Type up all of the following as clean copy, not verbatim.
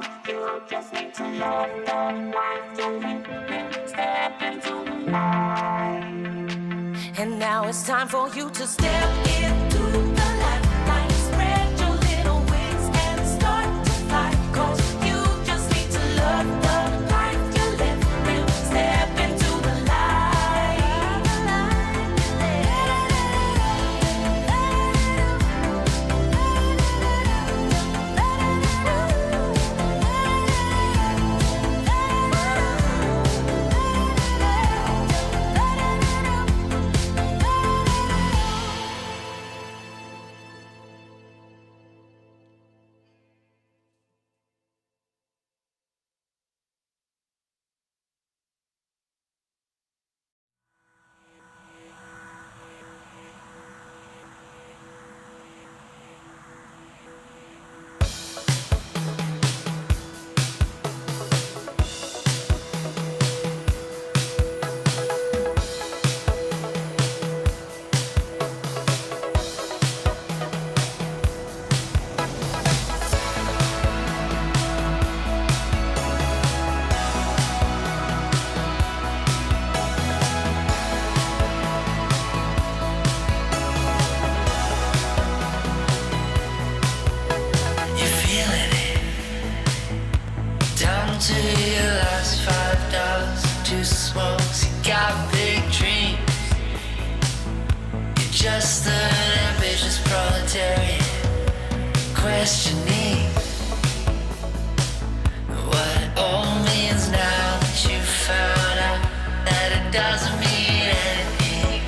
You just need to love the life you live. Step into the light. And now it's time for you to step into the light. Like spread your little wings and start to fly. 'Cause you just need to love the life you live. You step into the light. To your last $5 to smokes, you got big dreams. You're just an ambitious proletariat, questioning what it all means now that you found out that it doesn't mean anything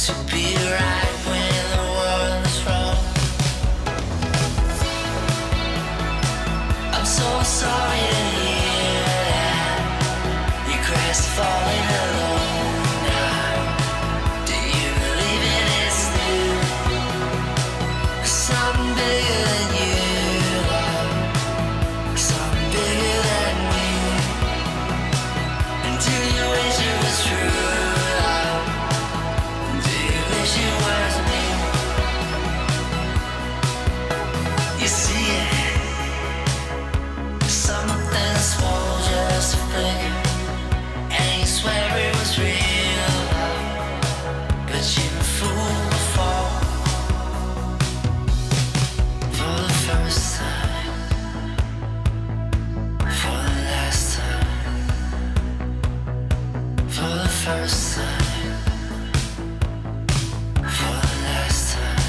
to be right when the world is wrong. I'm so sorry to hear that you crashed falling alone now. Do you believe in it's new? Something bigger than you, love. Something bigger than you. And do you wish it was true, love? Do you wish it was me? You see it. Something small, just a flicker, and you swear it was real, but you're a fool to fall for the first time, for the last time, for the first time, for the last time.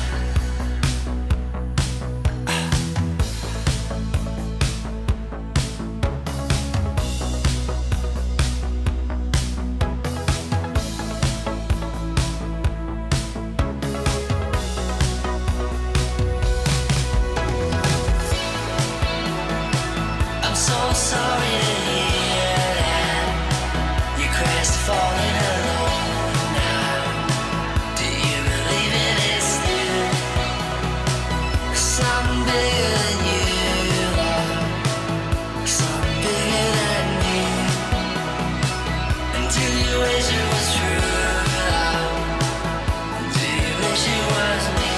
I'm so sorry to hear that you crashed falling alone now. Do you believe it is new? Something bigger than you, love. Something bigger than you. And do you wish it was true, love? Do you wish it was me?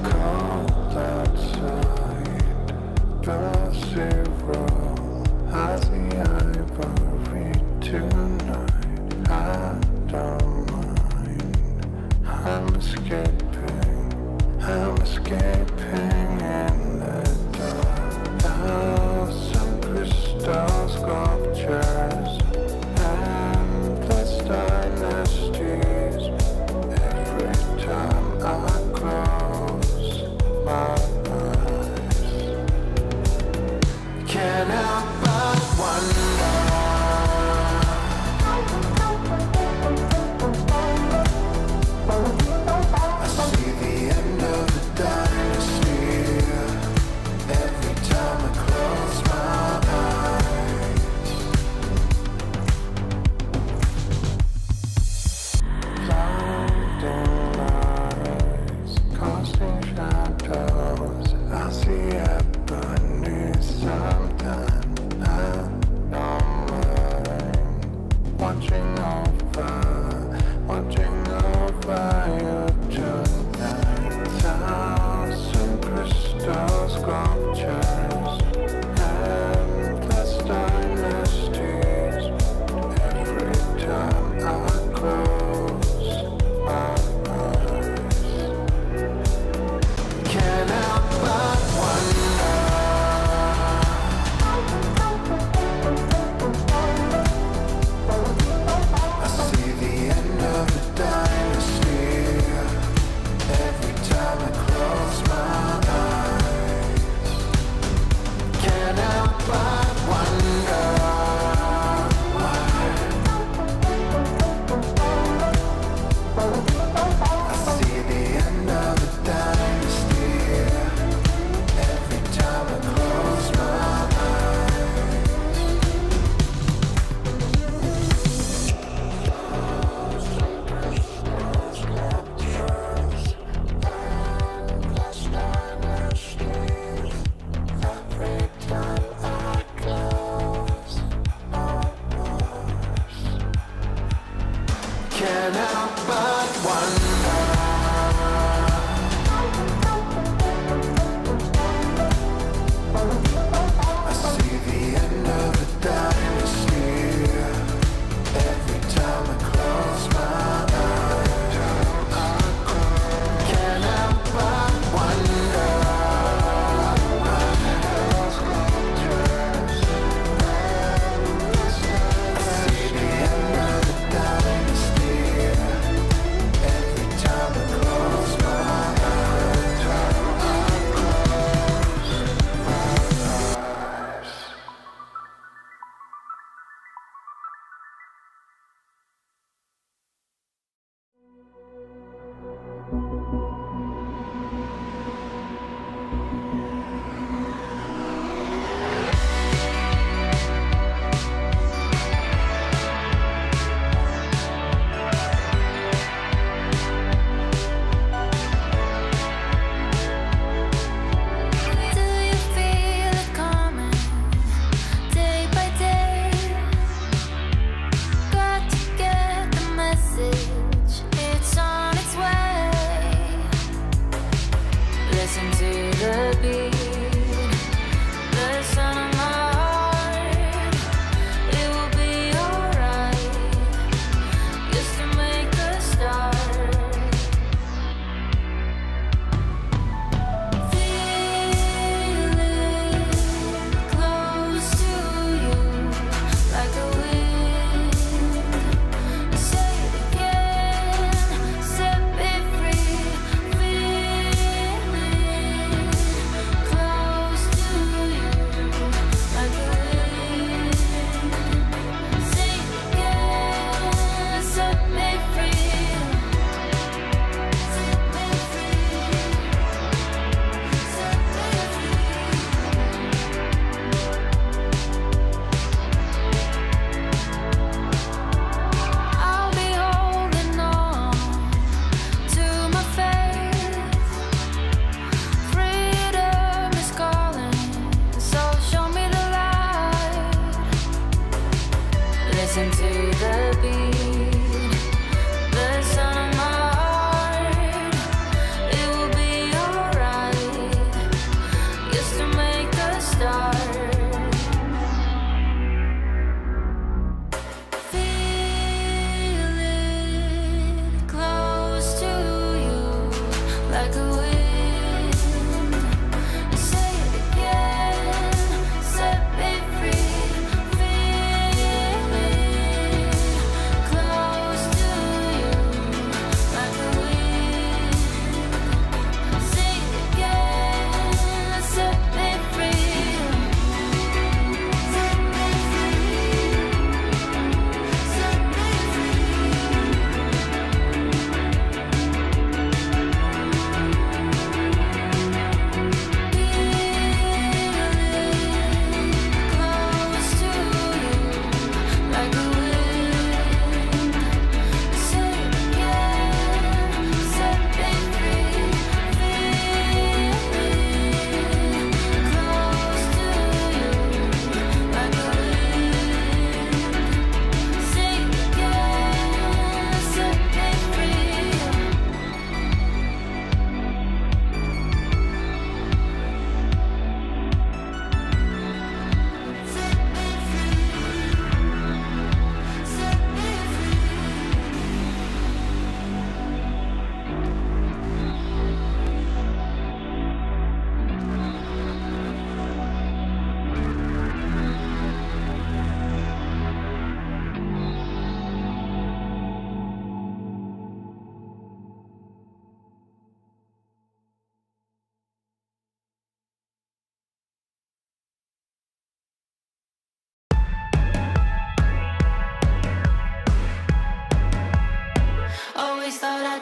Cold outside, passive roll, I see ivory tonight. I don't mind. I'm escaping in the dark. Thousand crystal sculptures, endless dynasties. Every time I close my eyes, can't help but wonder. I see the end of the dynasty.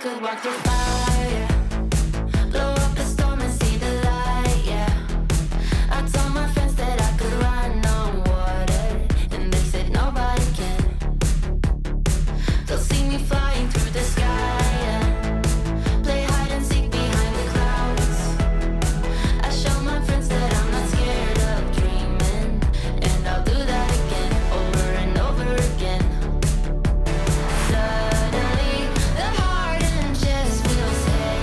could walk through fire, blow up the storm and see the light, yeah. I told my friends that I could run on water, and they said nobody can. They'll see me flying through the sky, yeah. Play hide and seek behind the clouds. I show my friends that I'm not scared of dreaming, and I'll do that again, over and over again. Suddenly, the heart and chest feels heavy.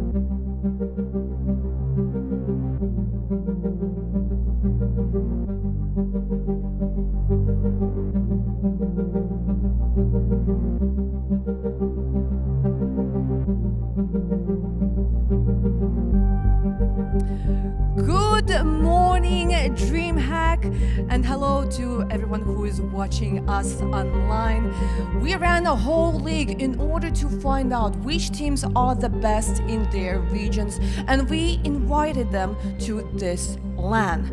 Good morning, DreamHack, and hello to everyone who is watching us online. We ran a whole league in order to find out which teams are the best in their regions, and we invited them to this LAN.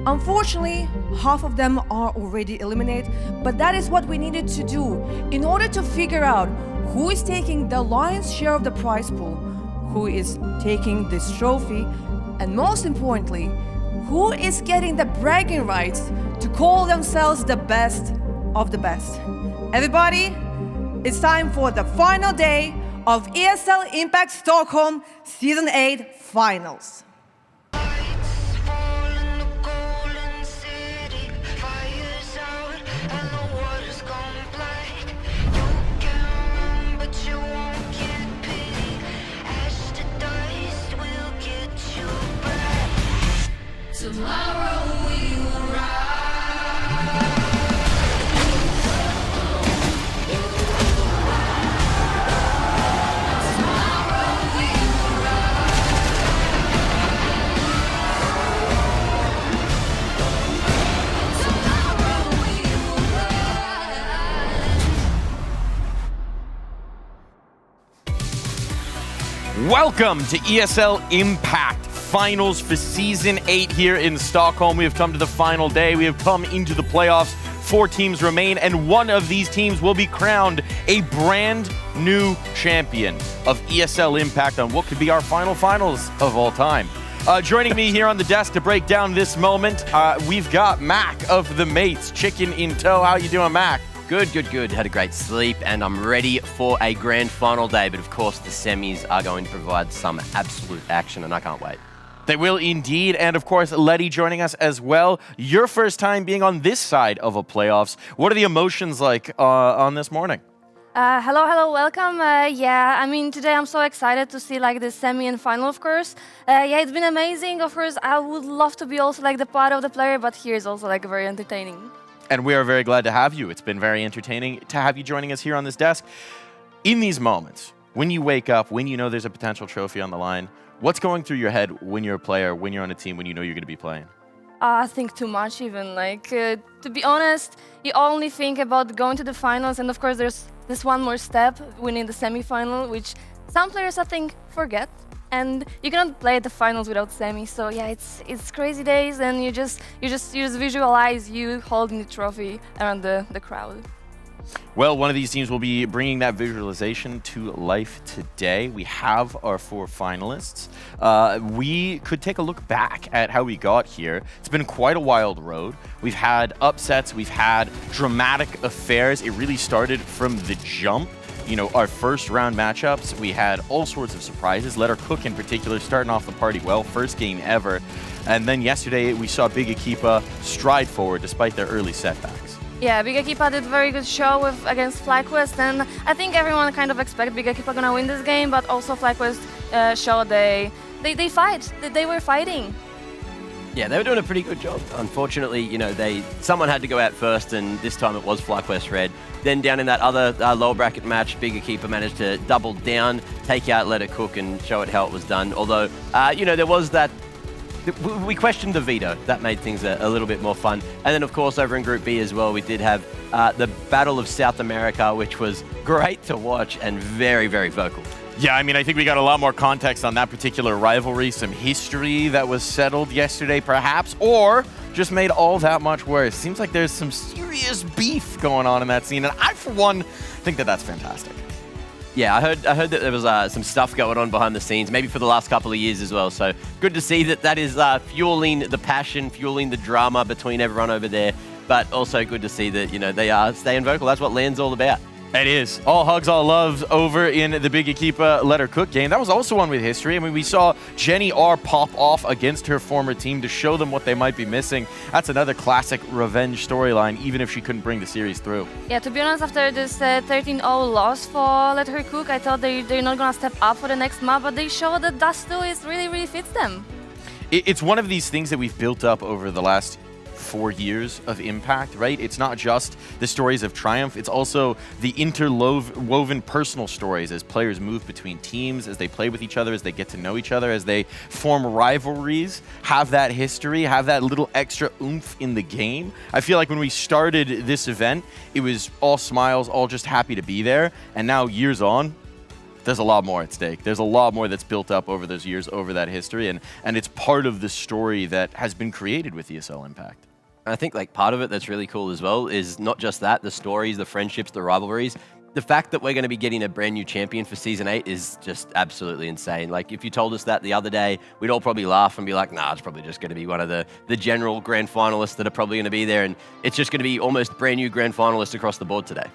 Unfortunately, half of them are already eliminated, but that is what we needed to do in order to figure out who is taking the lion's share of the prize pool, who is taking this trophy, and most importantly, who is getting the bragging rights to call themselves the best of the best. Everybody, it's time for the final day of ESL Impact Stockholm Season 8 Finals. Lights fall in the golden city, fires out and the water's gone black. You can run, but you won't get pity. Ash to dust will get you back. Tomorrow we will rise. Welcome to ESL Impact Finals for Season 8 here in Stockholm. We have come to the final day. We have come into the playoffs. 4 teams remain, and one of these teams will be crowned a brand new champion of ESL Impact on what could be our finals of all time. Joining me here on the desk to break down this moment, we've got Mac of the Mates, chicken in tow. How you doing, Mac? Good. Had a great sleep, and I'm ready for a grand final day. But of course, the semis are going to provide some absolute action, and I can't wait. They will indeed. And of course, Letty joining us as well. Your first time being on this side of a playoffs. What are the emotions like on this morning? Hello, welcome. Yeah, I mean, today I'm so excited to see like the semi and final, of course. Yeah, it's been amazing. Of course, I would love to be also like the part of the player, but here is also like very entertaining. And we are very glad to have you. It's been very entertaining to have you joining us here on this desk. In these moments, when you wake up, when you know there's a potential trophy on the line, what's going through your head when you're a player, when you're on a team, when you know you're going to be playing? I think too much even. Like, to be honest, you only think about going to the finals, and of course there's this one more step, winning the semi-final, which some players I think forget. And you cannot play at the finals without semi, so yeah, it's crazy days, and you just visualize you holding the trophy around the crowd. Well, one of these teams will be bringing that visualization to life today. We have our 4 finalists. We could take a look back at how we got here. It's been quite a wild road. We've had upsets, we've had dramatic affairs. It really started from the jump. You know, our first round matchups, we had all sorts of surprises. Let Her Cook in particular starting off the party well, first game ever. And then yesterday we saw Big Equipa stride forward despite their early setbacks. Yeah, Big Equipa did a very good show against FlyQuest, and I think everyone kind of expected Big Equipa gonna win this game, but also FlyQuest showed they fight. They were fighting. Yeah, they were doing a pretty good job. Unfortunately, you know, someone had to go out first, and this time it was FlyQuest Red. Then down in that other lower bracket match, Big Equipa managed to double down, take out Let Her Cook, and show it how it was done. Although, you know, there was that. We questioned the veto. That made things a little bit more fun. And then, of course, over in Group B as well, we did have the Battle of South America, which was great to watch and very, very vocal. Yeah, I mean, I think we got a lot more context on that particular rivalry, some history that was settled yesterday, perhaps, or just made all that much worse. Seems like there's some serious beef going on in that scene, and I, for one, think that that's fantastic. Yeah, I heard that there was some stuff going on behind the scenes, maybe for the last couple of years as well. So good to see that is fueling the passion, fueling the drama between everyone over there. But also good to see that, you know, they are staying vocal. That's what LAN's all about. It is. All hugs, all loves over in the Big Equipa Let Her Cook game. That was also one with history. I mean, we saw Jenny R pop off against her former team to show them what they might be missing. That's another classic revenge storyline, even if she couldn't bring the series through. Yeah, to be honest, after this 13-0 loss for Let Her Cook, I thought they're not going to step up for the next map, but they showed that Dust 2 really fits them. It's one of these things that we've built up over the last 4 years of Impact, right? It's not just the stories of triumph, it's also the interwoven personal stories as players move between teams, as they play with each other, as they get to know each other, as they form rivalries, have that history, have that little extra oomph in the game. I feel like when we started this event, it was all smiles, all just happy to be there, and now years on, there's a lot more at stake. There's a lot more that's built up over those years, over that history, and it's part of the story that has been created with ESL Impact. I think like part of it that's really cool as well is not just that, the stories, the friendships, the rivalries. The fact that we're going to be getting a brand new champion for Season 8 is just absolutely insane. Like, if you told us that the other day, we'd all probably laugh and be like, nah, it's probably just going to be one of the general grand finalists that are probably going to be there. And it's just going to be almost brand new grand finalists across the board today.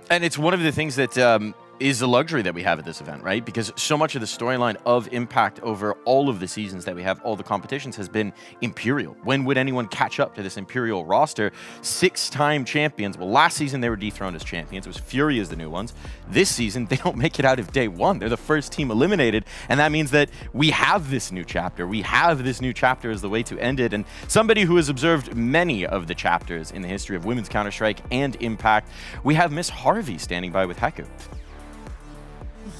And it's one of the things that is a luxury that we have at this event, right? Because so much of the storyline of Impact over all of the seasons that we have, all the competitions, has been Imperial. When would anyone catch up to this Imperial roster? 6-time champions. Well, last season they were dethroned as champions. It was Fury as the new ones. This season, they don't make it out of day one. They're the first team eliminated, and that means that we have this new chapter. We have this new chapter as the way to end it, and somebody who has observed many of the chapters in the history of Women's Counter-Strike and Impact, we have Miss Harvey standing by with Heku.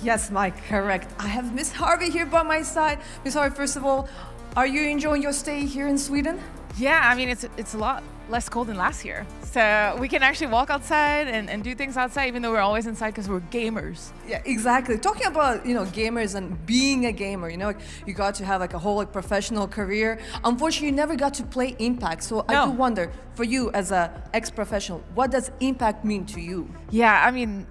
Yes, Mike, correct. I have Miss Harvey here by my side. Miss Harvey, first of all, are you enjoying your stay here in Sweden? Yeah, I mean, it's a lot less cold than last year. So we can actually walk outside and do things outside, even though we're always inside because we're gamers. Yeah, exactly. Talking about, gamers and being a gamer, you got to have like a whole professional career. Unfortunately, you never got to play Impact. So I do wonder, for you as a ex-professional, what does Impact mean to you? Yeah, I mean,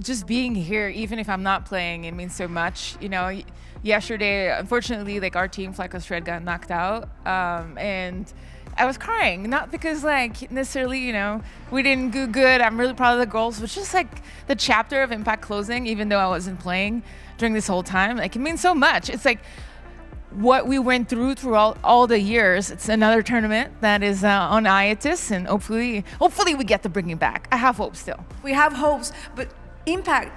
just being here, even if I'm not playing, it means so much. Yesterday, unfortunately, like our team, FlyQuest Red, got knocked out, and I was crying, not because like necessarily, we didn't do good. I'm really proud of the girls, but just like the chapter of Impact closing, even though I wasn't playing during this whole time, like it means so much. It's like what we went through all the years. It's another tournament that is on hiatus, and hopefully we get to bring it back. I have hope still. We have hopes, but Impact,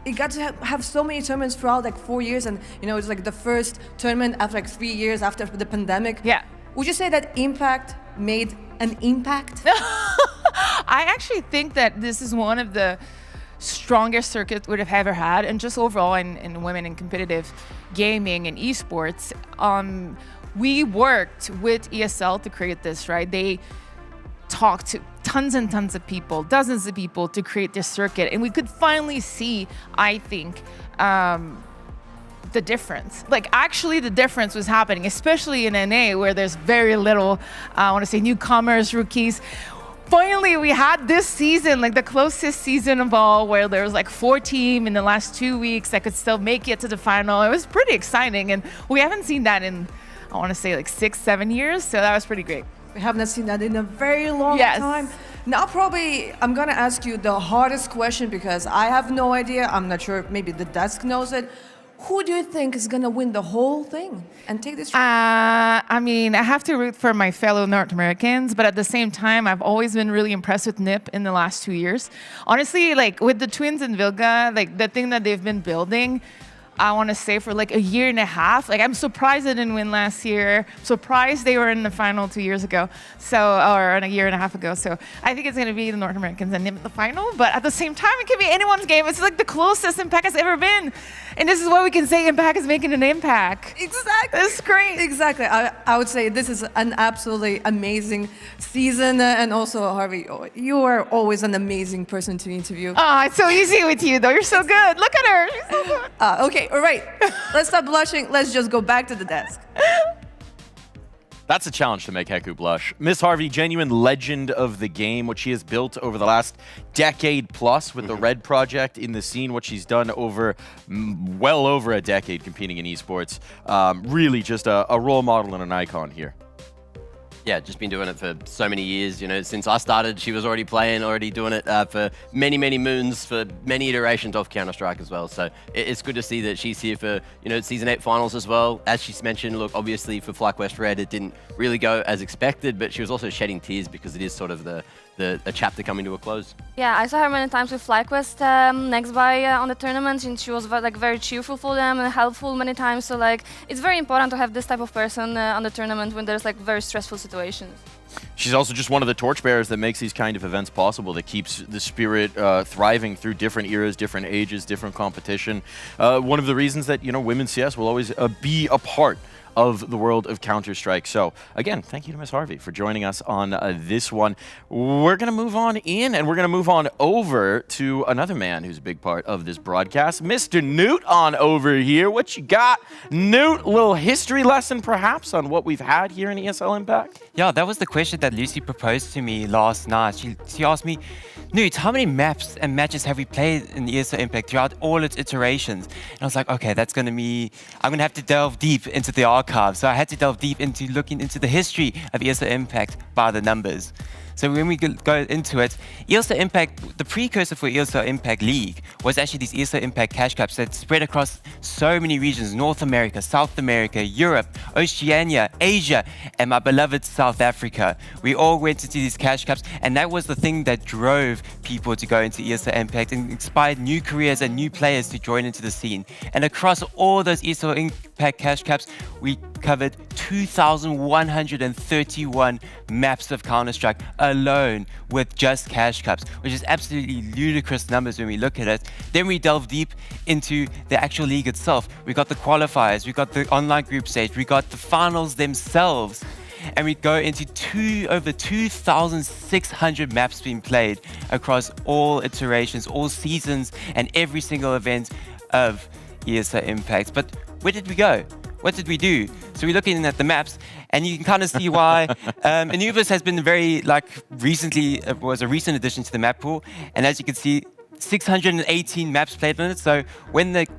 it got to have so many tournaments throughout like 4 years, and it's like the first tournament after like 3 years after the pandemic. Yeah. Would you say that Impact made an impact? I actually think that this is one of the strongest circuits we'd have ever had, and just overall in women in competitive gaming and esports. We worked with ESL to create this, right? They talked to tons and tons of people, dozens of people, to create this circuit, and we could finally see, I think, the difference. Like, actually the difference was happening, especially in NA, where there's very little, I want to say, newcomers, rookies. Finally, we had this season, like the closest season of all, where there was like 4 teams in the last 2 weeks that could still make it to the final. It was pretty exciting, and we haven't seen that in, I want to say, like 6-7 years, so that was pretty great. We haven't seen that in a very long time. Now probably I'm gonna ask you the hardest question, because I have no idea. I'm not sure, maybe the desk knows it. Who do you think is gonna win the whole thing and take this? I mean, I have to root for my fellow North Americans, but at the same time, I've always been really impressed with NIP in the last 2 years. Honestly, like with the twins and Vilga, like the thing that they've been building, I want to say for like a year and a half. Like, I'm surprised they didn't win last year. Surprised they were in the final 2 years ago. Or a year and a half ago. So I think it's going to be the North Americans and NIP in the final. But at the same time, it could be anyone's game. It's like the closest Impact has ever been. And this is why we can say Impact is making an impact. Exactly. That's great. Exactly. I would say this is an absolutely amazing season. And also, Harvey, you are always an amazing person to interview. Oh, it's so easy with you, though. You're so good. Look at her. She's so good. Okay, all right. Let's stop blushing. Let's just go back to the desk. That's a challenge to make Heku blush. Miss Harvey, genuine legend of the game, what she has built over the last decade plus with the Red Project in the scene, what she's done over well over a decade competing in esports. Really just a role model and an icon here. Yeah, just been doing it for so many years. You know, since I started, she was already playing, already doing it for many, many moons, for many iterations of Counter-Strike as well. So it's good to see that she's here for, you know, Season 8 finals as well. As she's mentioned, look, obviously for FlyQuest Red, it didn't really go as expected, but she was also shedding tears because it is sort of a chapter coming to a close. Yeah, I saw her many times with FlyQuest next by on the tournament, and she was like very cheerful for them and helpful many times. So like, it's very important to have this type of person on the tournament when there's like very stressful situations. She's also just one of the torchbearers that makes these kind of events possible, that keeps the spirit thriving through different eras, different ages, different competition. One of the reasons that, you know, women's CS will always be a part of the world of Counter-Strike. So again, thank you to Ms. Harvey for joining us on this one. We're going to move on in, and we're going to move on over to another man who's a big part of this broadcast, Mr. Newt on over here. What you got, Newt? A little history lesson perhaps on what we've had here in ESL Impact? Yeah, that was the question that Lucy proposed to me last night. She asked me, Newt, how many maps and matches have we played in ESL Impact throughout all its iterations? And I was like, okay, that's going to be, I'm going to have to delve deep into the archive. So I had to delve deep into looking into the history of ESL Impact by the numbers. So when we go into it, ESL Impact, the precursor for ESL Impact League was actually these ESL Impact cash cups that spread across so many regions: North America, South America, Europe, Oceania, Asia, and my beloved South Africa. We all went into these cash cups, and that was the thing that drove people to go into ESL Impact and inspired new careers and new players to join into the scene. And across all those ESL Impact cash cups, we covered 2,131 maps of Counter-Strike alone with just cash cups, which is absolutely ludicrous numbers when we look at it. Then we delve deep into the actual league itself. We got the qualifiers, we got the online group stage, we got the finals themselves, and we go into over 2,600 maps being played across all iterations, all seasons, and every single event of ESL Impact. But where did we go? What did we do? So we're looking at the maps, and you can kind of see why Anubis has been very, recently, was a recent addition to the map pool. And as you can see, 618 maps played on it. So when it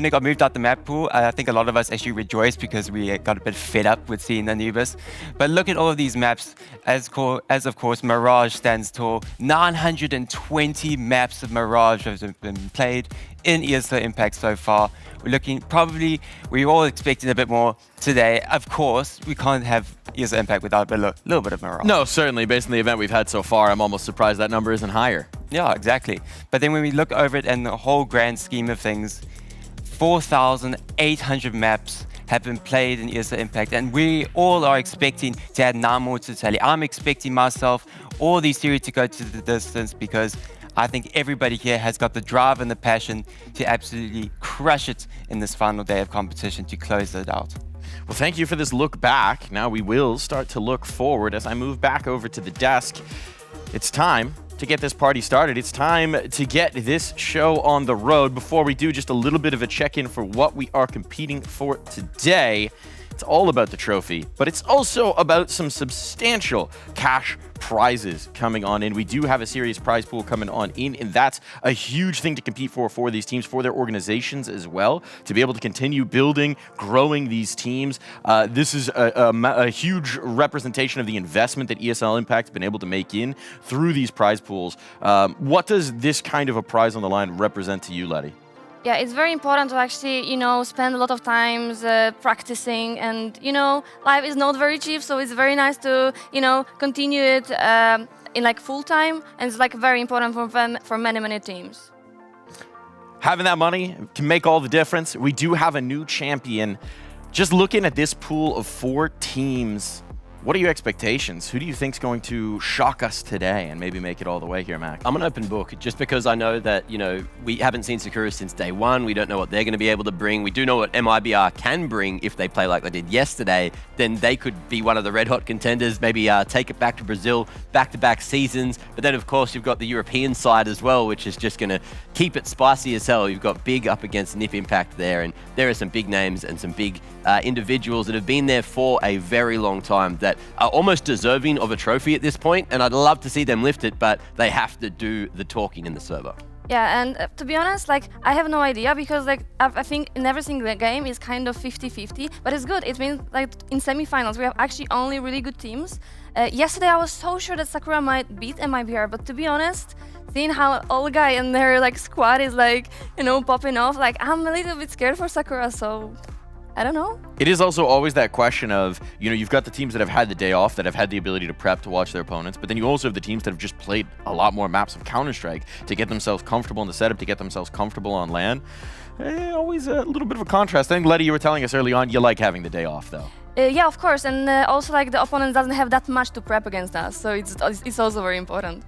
got moved out the map pool, I think a lot of us actually rejoiced because we got a bit fed up with seeing Anubis. But look at all of these maps. As of course, Mirage stands tall. 920 maps of Mirage have been played in ESL Impact so far. We're all expecting a bit more today. Of course, we can't have ESL Impact without a little bit of Mirage. No, certainly. Based on the event we've had so far, I'm almost surprised that number isn't higher. Yeah, exactly. But then when we look over it and the whole grand scheme of things, 4,800 maps have been played in ESL Impact, and we all are expecting to add 9 more to the tally. I'm expecting myself, all these series to go to the distance, because I think everybody here has got the drive and the passion to absolutely crush it in this final day of competition to close it out. Well, thank you for this look back. Now we will start to look forward. As I move back over to the desk, it's time to get this party started. It's time to get this show on the road. Before we do, just a little bit of a check-in for what we are competing for today. It's all about the trophy, but it's also about some substantial cash prizes coming on in. We do have a serious prize pool coming on in, and that's a huge thing to compete for these teams, for their organizations as well, to be able to continue building, growing these teams. This is a huge representation of the investment that ESL Impact's been able to make in through these prize pools. What does this kind of a prize on the line represent to you, Letty? Yeah, it's very important to actually, spend a lot of time practicing, and, life is not very cheap, so it's very nice to, continue it in full time, and it's very important for many, many teams. Having that money can make all the difference. We do have a new champion. Just looking at this pool of 4 teams, what are your expectations? Who do you think is going to shock us today and maybe make it all the way here, Mac? I'm an open book, just because I know that, we haven't seen Sakura since day one. We don't know what they're going to be able to bring. We do know what MIBR can bring if they play like they did yesterday. Then they could be one of the red-hot contenders, maybe take it back to Brazil, back-to-back seasons. But then, of course, you've got the European side as well, which is just going to keep it spicy as hell. You've got Big up against NIP Impact there, and there are some big names and some big individuals that have been there for a very long time that are almost deserving of a trophy at this point, and I'd love to see them lift it, but they have to do the talking in the server. Yeah, and to be honest, like I have no idea because like I think in every single game is kind of 50-50, but it's good. It means like in semifinals we have actually only really good teams. Yesterday I was so sure that Sakura might beat MIBR, but to be honest, seeing how Olga and their like squad is like, you know, popping off, like I'm a little bit scared for Sakura, so I don't know. It is also always that question of, you know, you've got the teams that have had the day off, that have had the ability to prep to watch their opponents, but then you also have the teams that have just played a lot more maps of Counter-Strike to get themselves comfortable in the setup, to get themselves comfortable on LAN. Always a little bit of a contrast. I think, Letty, you were telling us early on, you like having the day off, though. Yeah, of course, and also like the opponent doesn't have that much to prep against us, so it's also very important.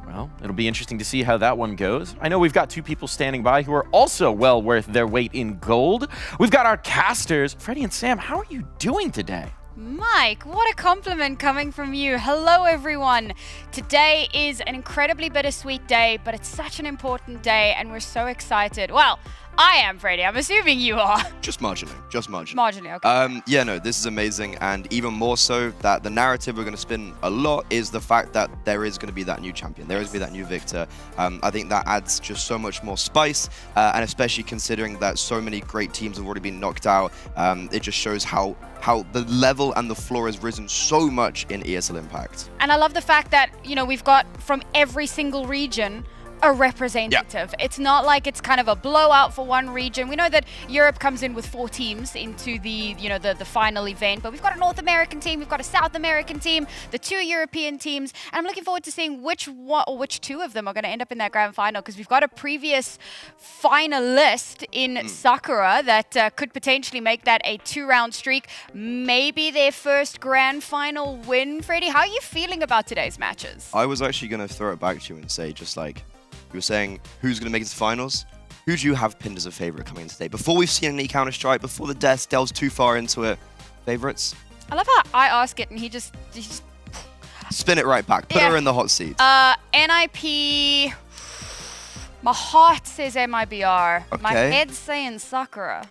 Well, it'll be interesting to see how that one goes. I know we've got two people standing by who are also well worth their weight in gold. We've got our casters. Freddie and Sam, how are you doing today? Mike, what a compliment coming from you. Hello, everyone. Today is an incredibly bittersweet day, but it's such an important day, and we're so excited. Well, I am, Freddie. I'm assuming you are. Just marginally. Marginally, okay. Yeah, no, this is amazing, and even more so that the narrative we're going to spin a lot is the fact that there is going to be that new champion. There is going to be that new victor. I think that adds just so much more spice, and especially considering that so many great teams have already been knocked out, it just shows how the level and the floor has risen so much in ESL Impact. And I love the fact that, you know, we've got from every single region a representative. Yeah. It's not like it's kind of a blowout for one region. We know that Europe comes in with 4 teams into the, you know, the final event, but we've got a North American team, we've got a South American team, the 2 European teams, and I'm looking forward to seeing which 2 of them are going to end up in that grand final, because we've got a previous finalist in Sakura that could potentially make that a 2-round streak, maybe their first grand final win. Freddie, how are you feeling about today's matches? I was actually going to throw it back to you and say, just like, you were saying, who's going to make it to the finals? Who do you have pinned as a favorite coming in today? Before we've seen any Counter-Strike, before the death delves too far into it, favorites? I love how I ask it and he just spin it right back. Put her in the hot seat. NIP. My heart says MIBR. Okay. My head's saying Sakura.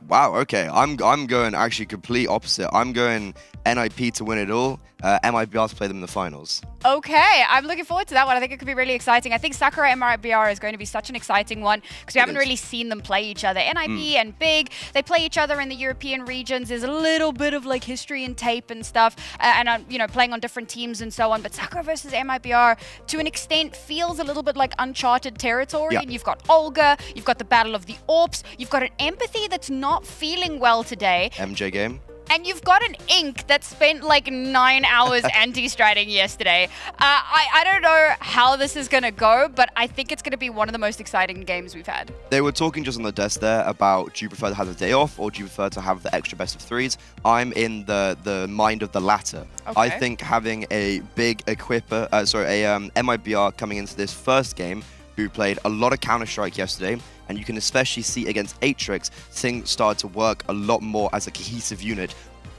Wow, okay. I'm going actually complete opposite. I'm going NIP to win it all. MIBR to play them in the finals. Okay, I'm looking forward to that one. I think it could be really exciting. I think Sakura MIBR is going to be such an exciting one because we haven't really seen them play each other. NIP and Big, they play each other in the European regions. There's a little bit of like history and tape and stuff, and you know, playing on different teams and so on. But Sakura versus MIBR, to an extent, feels a little bit like uncharted territory. Yeah. And you've got Olga, you've got the Battle of the Orps, you've got an Empathy that's not feeling well today. MJ game. And you've got an Ink that spent like 9 hours anti-stratting yesterday. I don't know how this is going to go, but I think it's going to be one of the most exciting games we've had. They were talking just on the desk there about, do you prefer to have the day off or do you prefer to have the extra best of 3s? I'm in the mind of the latter. Okay. I think having a big Equipa, MIBR coming into this first game, who played a lot of Counter-Strike yesterday, and you can especially see against Atrix, things started to work a lot more as a cohesive unit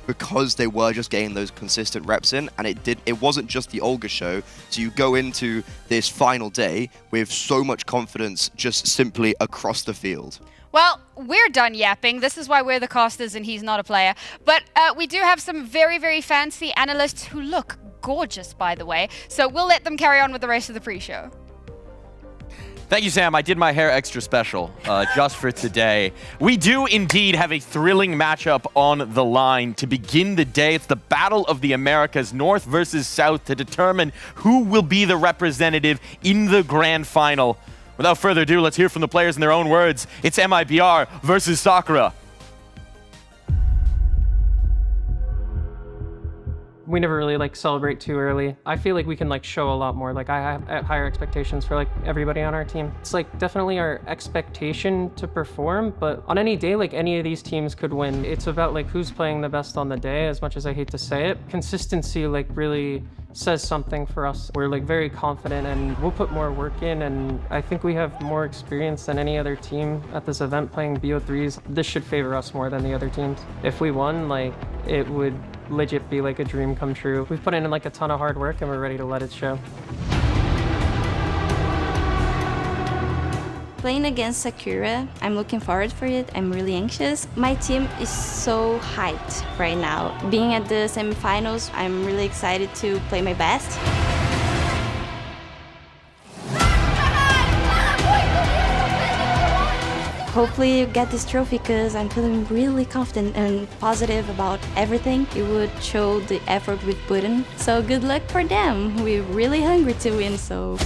because they were just getting those consistent reps in, and it wasn't just the Olga show. So you go into this final day with so much confidence just simply across the field. Well, we're done yapping. This is why we're the casters and he's not a player. But we do have some very, very fancy analysts who look gorgeous, by the way. So we'll let them carry on with the rest of the pre-show. Thank you, Sam. I did my hair extra special just for today. We do indeed have a thrilling matchup on the line to begin the day. It's the Battle of the Americas, North versus South, to determine who will be the representative in the grand final. Without further ado, let's hear from the players in their own words. It's MIBR versus Sakura. We never really like celebrate too early. I feel like we can like show a lot more. Like I have higher expectations for like everybody on our team. It's like definitely our expectation to perform, but on any day, like any of these teams could win. It's about like who's playing the best on the day, as much as I hate to say it. Consistency like really says something for us. We're like very confident and we'll put more work in, and I think we have more experience than any other team at this event playing BO3s. This should favor us more than the other teams. If we won, like it would legit be like a dream come true. We've put in like a ton of hard work and we're ready to let it show. Playing against Sakura, I'm looking forward for it. I'm really anxious. My team is so hyped right now. Being at the semifinals, I'm really excited to play my best. hopefully you get this trophy because I'm feeling really confident and positive about everything. It would show the effort we've put in. So good luck for them. We're really hungry to win, so.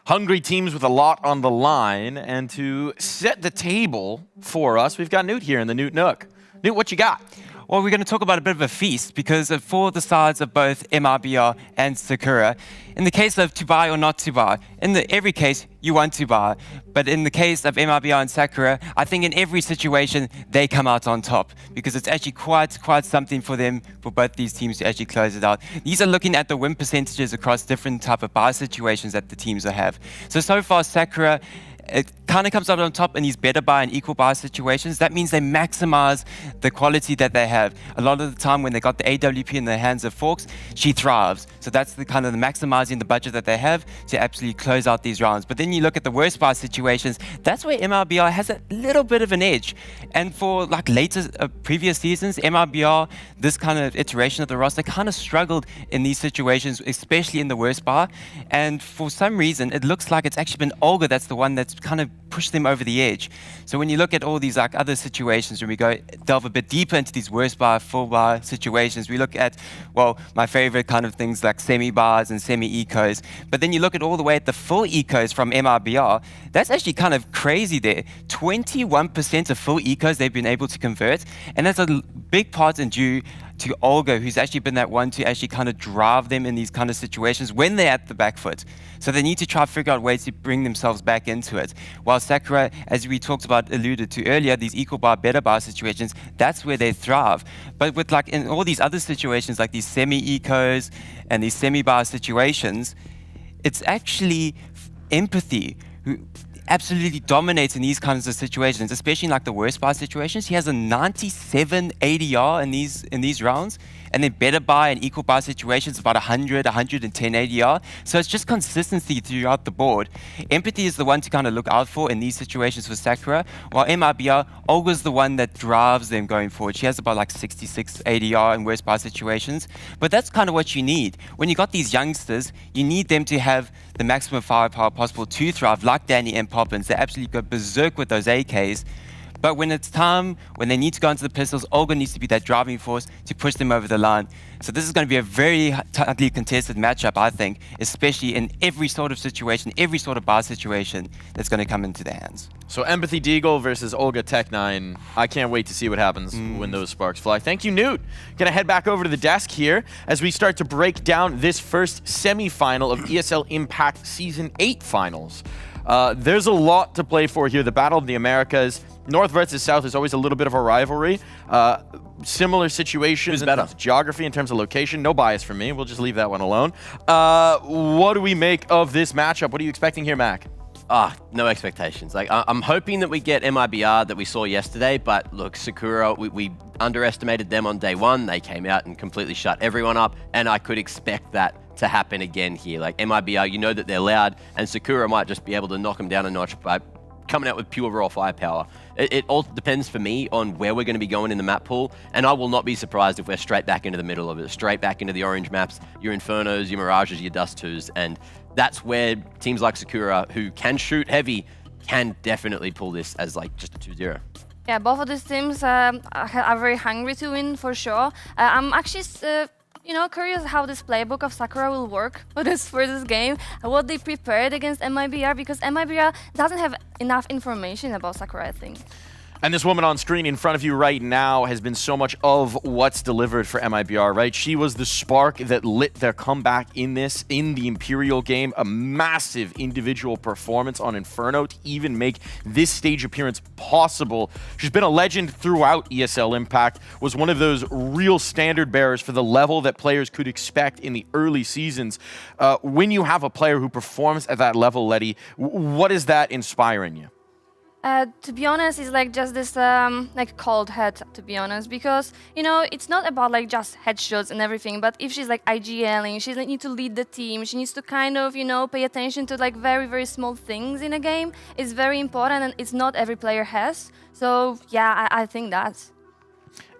Hungry teams with a lot on the line, and to set the table for us, we've got Newt here in the Newt Nook. Newt, what you got? Well, we're going to talk about a bit of a feast because for the sides of both MIBR and Sakura, in the case of to buy or not to buy, in every case, you want to buy. But in the case of MIBR and Sakura, I think in every situation, they come out on top because it's actually quite something for them, for both these teams to actually close it out. These are looking at the win percentages across different type of buy situations that the teams will have. So far, Sakura, it kind of comes out on top in these better buy and equal buy situations. That means they maximize the quality that they have. A lot of the time when they got the AWP in the hands of Forks, she thrives. So that's the kind of the maximizing the budget that they have to absolutely close out these rounds. But then you look at the worst buy situations, that's where MIBR has a little bit of an edge. And for like later previous seasons, MIBR, this kind of iteration of the roster kind of struggled in these situations, especially in the worst buy. And for some reason, it looks like it's actually been Olga that's the one that's kind of pushed them over the edge. So when you look at all these like other situations, when we go delve a bit deeper into these worst buy, full buy situations, we look at, well, my favorite kind of things like semi-bars and semi-ecos. But then you look at all the way at the full ecos from MIBR, that's actually kind of crazy there. 21% of full ecos they've been able to convert. And that's a big part in due to Olga, who's actually been that one to actually kind of drive them in these kind of situations when they're at the back foot. So they need to try to figure out ways to bring themselves back into it. While Sakura, as we talked about, alluded to earlier, these equal bar, better bar situations, that's where they thrive. But with like in all these other situations, like these semi-ecos and these semi-bar situations, it's actually Empathy who absolutely dominates in these kinds of situations, especially in like the worst bar situations. He has a 97 ADR in these rounds, and then better bar and equal bar situations about 100, 110 ADR. So it's just consistency throughout the board. Empathy is the one to kind of look out for in these situations for Sakura, while MIBR, Olga's the one that drives them going forward. She has about like 66 ADR in worst bar situations, but that's kind of what you need. When you got these youngsters, you need them to have the maximum firepower possible to thrive, like Danny and Poppins. They absolutely go berserk with those AKs. But when it's time, when they need to go into the pistols, Olga needs to be that driving force to push them over the line. So this is going to be a very tightly contested matchup, I think, especially in every sort of situation, every sort of bar situation that's going to come into their hands. So Empathy Deagle versus Olga Tech9. I can't wait to see what happens when those sparks fly. Thank you, Newt. Gonna head back over to the desk here as we start to break down this first semi-final of ESL Impact Season 8 finals. There's a lot to play for here. The Battle of the Americas. North versus South is always a little bit of a rivalry. Similar situations in terms of geography, in terms of location. No bias from me. We'll just leave that one alone. What do we make of this matchup? What are you expecting here, Mac? No expectations. Like I'm hoping that we get MIBR that we saw yesterday, but look, Sakura, we underestimated them on day one. They came out and completely shut everyone up, and I could expect that to happen again here. Like MIBR, you know that they're loud, and Sakura might just be able to knock them down a notch by coming out with pure raw firepower. It all depends for me on where we're going to be going in the map pool, and I will not be surprised if we're straight back into the middle of it, straight back into the orange maps, your Infernos, your Mirages, your Dust 2s, and that's where teams like Sakura, who can shoot heavy, can definitely pull this as like just a 2-0. Yeah, both of these teams are very hungry to win for sure. I'm actually curious how this playbook of Sakura will work for this game, what they prepared against MIBR, because MIBR doesn't have enough information about Sakura, I think. And this woman on screen in front of you right now has been so much of what's delivered for MIBR, right? She was the spark that lit their comeback in the Imperial game. A massive individual performance on Inferno to even make this stage appearance possible. She's been a legend throughout ESL Impact, was one of those real standard bearers for the level that players could expect in the early seasons. When you have a player who performs at that level, Letty, what is that inspiring you? To be honest, it's like just this like cold head. To be honest, because it's not about like just headshots and everything. But if she's like IGLing, she needs to lead the team. She needs to kind of pay attention to like very small things in a game. It's very important, and it's not every player has. So yeah, I think that's.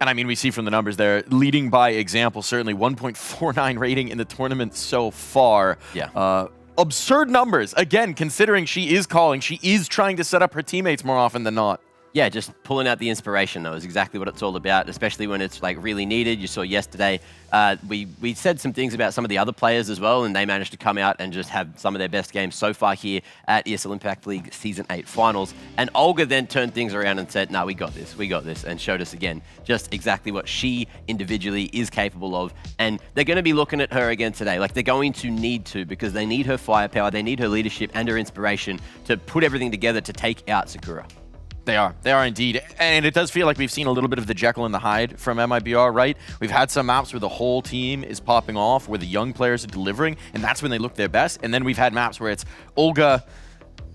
And I mean, we see from the numbers there, leading by example, certainly 1.49 rating in the tournament so far. Yeah. Absurd numbers. Again, considering she is calling, she is trying to set up her teammates more often than not. Yeah, just pulling out the inspiration, though, is exactly what it's all about, especially when it's like really needed. You saw yesterday, we said some things about some of the other players as well, and they managed to come out and just have some of their best games so far here at ESL Impact League Season 8 Finals. And Olga then turned things around and said, no, we got this, and showed us again just exactly what she individually is capable of. And they're going to be looking at her again today. Like, they're going to need to, because they need her firepower, they need her leadership and her inspiration to put everything together to take out Sakura. They are indeed. And it does feel like we've seen a little bit of the Jekyll and the Hyde from MIBR, right? We've had some maps where the whole team is popping off, where the young players are delivering, and that's when they look their best. And then we've had maps where it's Olga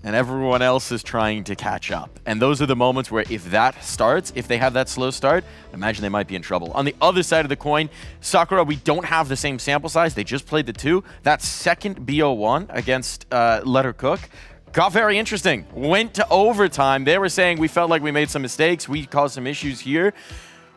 and everyone else is trying to catch up. And those are the moments where if that starts, if they have that slow start, imagine they might be in trouble. On the other side of the coin, Sakura, we don't have the same sample size. They just played the 2. That second BO1 against Let Her Cook got very interesting. Went to overtime. They were saying we felt like we made some mistakes. We caused some issues here.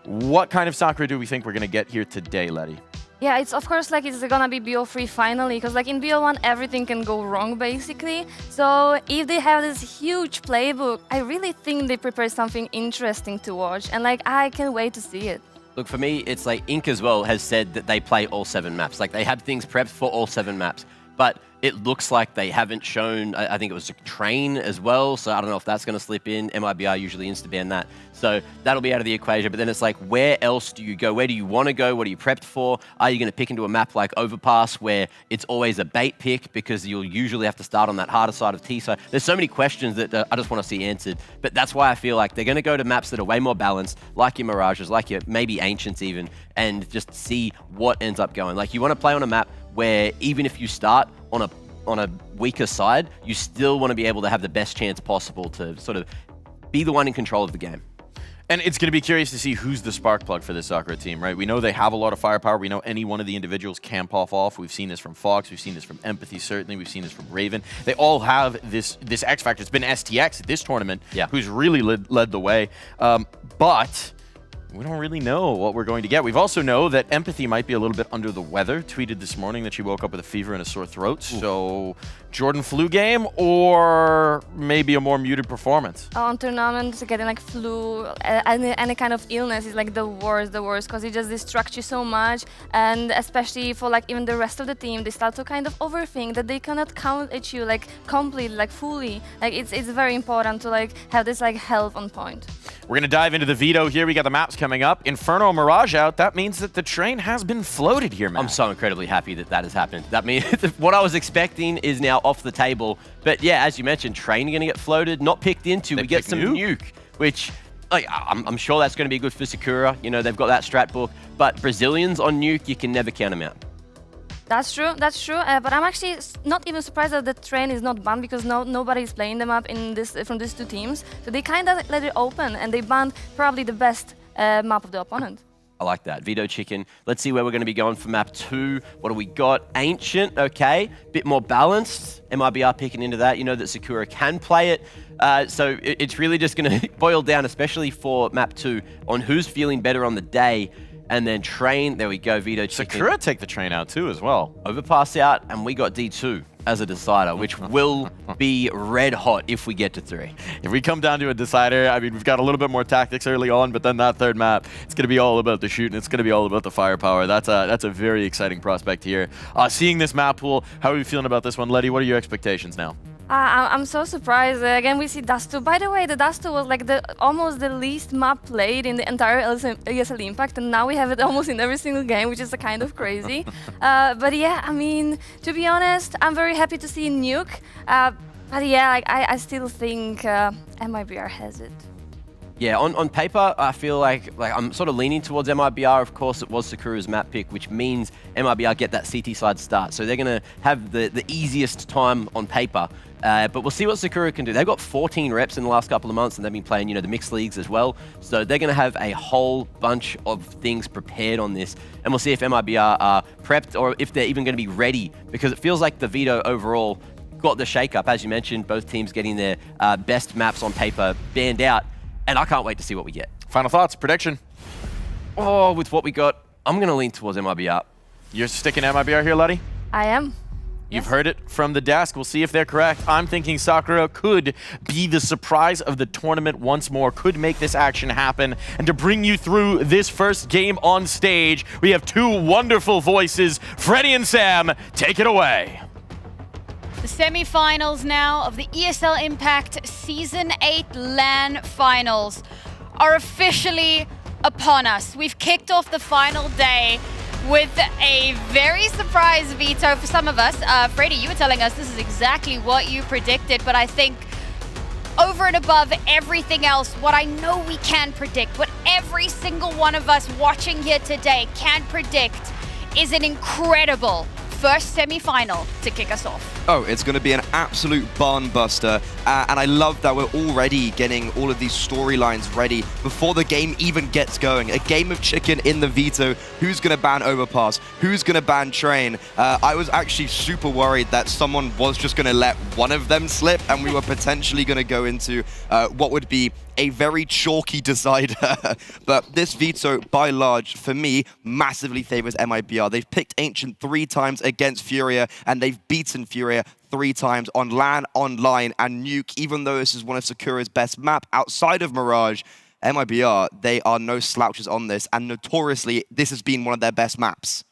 What kind of Sakura do we think we're going to get here today, Letty? Yeah, it's of course like it's gonna be BO3 finally, because like in BO1 everything can go wrong basically. So if they have this huge playbook, I really think they prepare something interesting to watch, and like I can't wait to see it. Look, for me, it's like Inc as well has said that they play all 7 maps. Like, they have things prepped for all 7 maps. But it looks like they haven't shown, I think it was a train as well, so I don't know if that's going to slip in. MIBR usually insta-ban that. So that'll be out of the equation. But then it's like, where else do you go? Where do you want to go? What are you prepped for? Are you going to pick into a map like Overpass, where it's always a bait pick because you'll usually have to start on that harder side of T? So there's so many questions that I just want to see answered. But that's why I feel like they're going to go to maps that are way more balanced, like your Mirages, like your maybe Ancients even, and just see what ends up going. Like, you want to play on a map where even if you start on a weaker side, you still want to be able to have the best chance possible to sort of be the one in control of the game. And it's going to be curious to see who's the spark plug for this Sakura team, right? We know they have a lot of firepower. We know any one of the individuals can pop off. We've seen this from Fox. We've seen this from Empathy, certainly. We've seen this from Raven. They all have this X factor. It's been STX at this tournament, who's really led the way. But we don't really know what we're going to get. We've also know that Empathy might be a little bit under the weather. Tweeted this morning that she woke up with a fever and a sore throat. Ooh. So Jordan flu game, or maybe a more muted performance? On tournaments, getting like flu, any kind of illness is like the worst, because it just distracts you so much. And especially for like even the rest of the team, they start to kind of overthink that they cannot count at you like completely, like fully. Like it's very important to like have this like health on point. We're going to dive into the veto here. We got the maps coming up. Inferno Mirage out. That means that the train has been floated here, Matt. I'm so incredibly happy that that has happened. That means what I was expecting is now off the table. But yeah, as you mentioned, train going to get floated, not picked into. We get some nuke, which like I'm sure that's going to be good for Sakura. You know, they've got that strat book. But Brazilians on nuke, you can never count them out. That's true. But I'm actually not even surprised that the train is not banned, because nobody is playing them up in this from these two teams. So they kind of let it open, and they banned probably the best map of the opponent. I like that. Veto Chicken. Let's see where we're going to be going for map 2. What do we got? Ancient, okay. Bit more balanced. MIBR picking into that. You know that Sakura can play it. So it's really just going to boil down, especially for map 2, on who's feeling better on the day. And then train, there we go, Veto Chicken. Sakura take the train out too as well. Overpass out, and we got D2 as a decider, which will be red hot if we get to 3. If we come down to a decider, I mean, we've got a little bit more tactics early on, but then that third map, it's going to be all about the shooting. It's going to be all about the firepower. That's a very exciting prospect here. Seeing this map pool, how are you feeling about this one? Letty, what are your expectations now? I'm so surprised. Again, we see Dust2. By the way, the Dust2 was like almost the least map played in the entire ESL Impact, and now we have it almost in every single game, which is kind of crazy. But yeah, I mean, to be honest, I'm very happy to see Nuke. But yeah, I still think MIBR has it. Yeah, on paper, I feel like I'm sort of leaning towards MIBR. Of course, it was Sakura's map pick, which means MIBR get that CT side start. So they're going to have the easiest time on paper. But we'll see what Sakura can do. They've got 14 reps in the last couple of months, and they've been playing, the mixed leagues as well. So they're going to have a whole bunch of things prepared on this. And we'll see if MIBR are prepped or if they're even going to be ready, because it feels like the veto overall got the shake-up. As you mentioned, both teams getting their best maps on paper banned out. And I can't wait to see what we get. Final thoughts, prediction. Oh, with what we got, I'm going to lean towards MIBR. You're sticking MIBR here, Luddy? I am. You've heard it from the desk. We'll see if they're correct. I'm thinking Sakura could be the surprise of the tournament once more, could make this action happen. And to bring you through this first game on stage, we have two wonderful voices. Freddie and Sam, take it away. The semi-finals now of the ESL Impact Season 8 LAN Finals are officially upon us. We've kicked off the final day with a very surprise veto for some of us. Freddie, you were telling us this is exactly what you predicted, but I think over and above everything else, what I know we can predict, what every single one of us watching here today can predict, is an incredible first semi-final to kick us off. Oh, it's going to be an absolute barn buster. And I love that we're already getting all of these storylines ready before the game even gets going. A game of chicken in the veto. Who's going to ban Overpass? Who's going to ban Train? I was actually super worried that someone was just going to let one of them slip, and we were potentially going to go into what would be a very chalky decider. But this veto, by large, for me, massively favors MIBR. They've picked Ancient 3 times against Furia, and they've beaten Furia 3 times on LAN, online, and Nuke. Even though this is one of Sakura's best map outside of Mirage, MIBR, they are no slouches on this, and notoriously, this has been one of their best maps.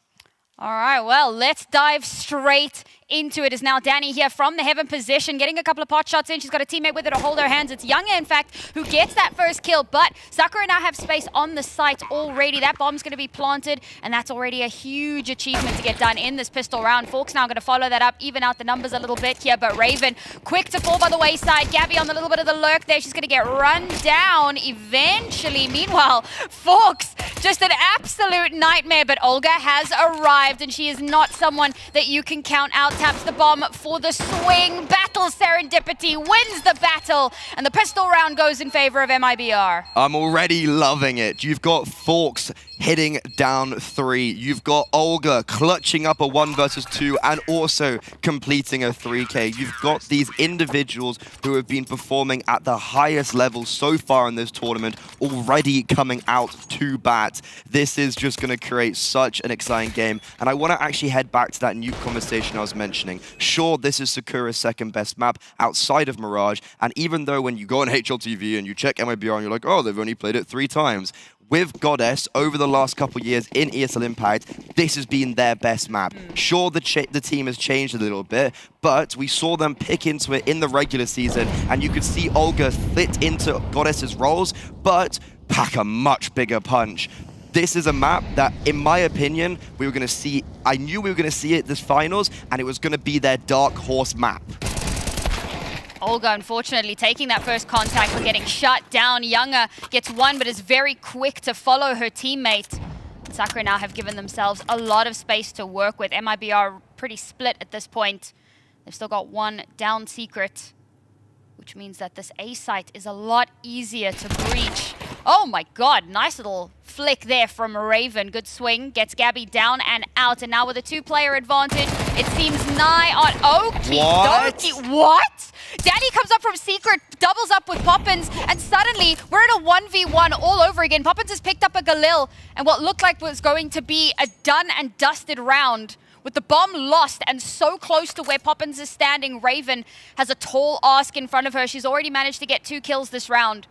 All right, well, let's dive straight into it. Is now Danny here from the heaven position, getting a couple of pot shots in. She's got a teammate with her to hold her hands. It's Younger, in fact, who gets that first kill, but Sakura now have space on the site already. That bomb's going to be planted, and that's already a huge achievement to get done in this pistol round. Fork's now going to follow that up, even out the numbers a little bit here, but Raven quick to fall by the wayside. Gabby on a little bit of the lurk there. She's going to get run down eventually. Meanwhile, Forks, just an absolute nightmare, but Olga has arrived, and she is not someone that you can count out. Taps the bomb for the swing. Battle Serendipity wins the battle, and the pistol round goes in favor of MIBR. I'm already loving it. You've got Forks hitting down 3. You've got Olga clutching up a 1 versus 2 and also completing a 3K. You've got these individuals who have been performing at the highest level so far in this tournament already coming out to bat. This is just going to create such an exciting game. And I want to actually head back to that Nuke conversation I was mentioning. Sure, this is Sakura's second best map outside of Mirage. And even though when you go on HLTV and you check MIBR and you're like, oh, they've only played it 3 times. With Goddess, over the last couple years in ESL Impact, this has been their best map. Sure, the team has changed a little bit, but we saw them pick into it in the regular season, and you could see Olga fit into Goddess's roles, but pack a much bigger punch. This is a map that, in my opinion, we were going to see. I knew we were going to see it this finals, and it was going to be their dark horse map. Olga, unfortunately, taking that first contact and getting shut down. Younger gets 1, but is very quick to follow her teammate. Sakura now have given themselves a lot of space to work with. MIBR pretty split at this point. They've still got 1 down secret, which means that this A site is a lot easier to breach. Oh my god, nice little flick there from Raven. Good swing, gets Gabby down and out. And now with a 2-player advantage, it seems nigh on. Okie dokie. What? Danny comes up from secret, doubles up with Poppins, and suddenly we're in a 1v1 all over again. Poppins has picked up a Galil, and what looked like was going to be a done and dusted round. With the bomb lost and so close to where Poppins is standing, Raven has a tall ask in front of her. She's already managed to get 2 kills this round.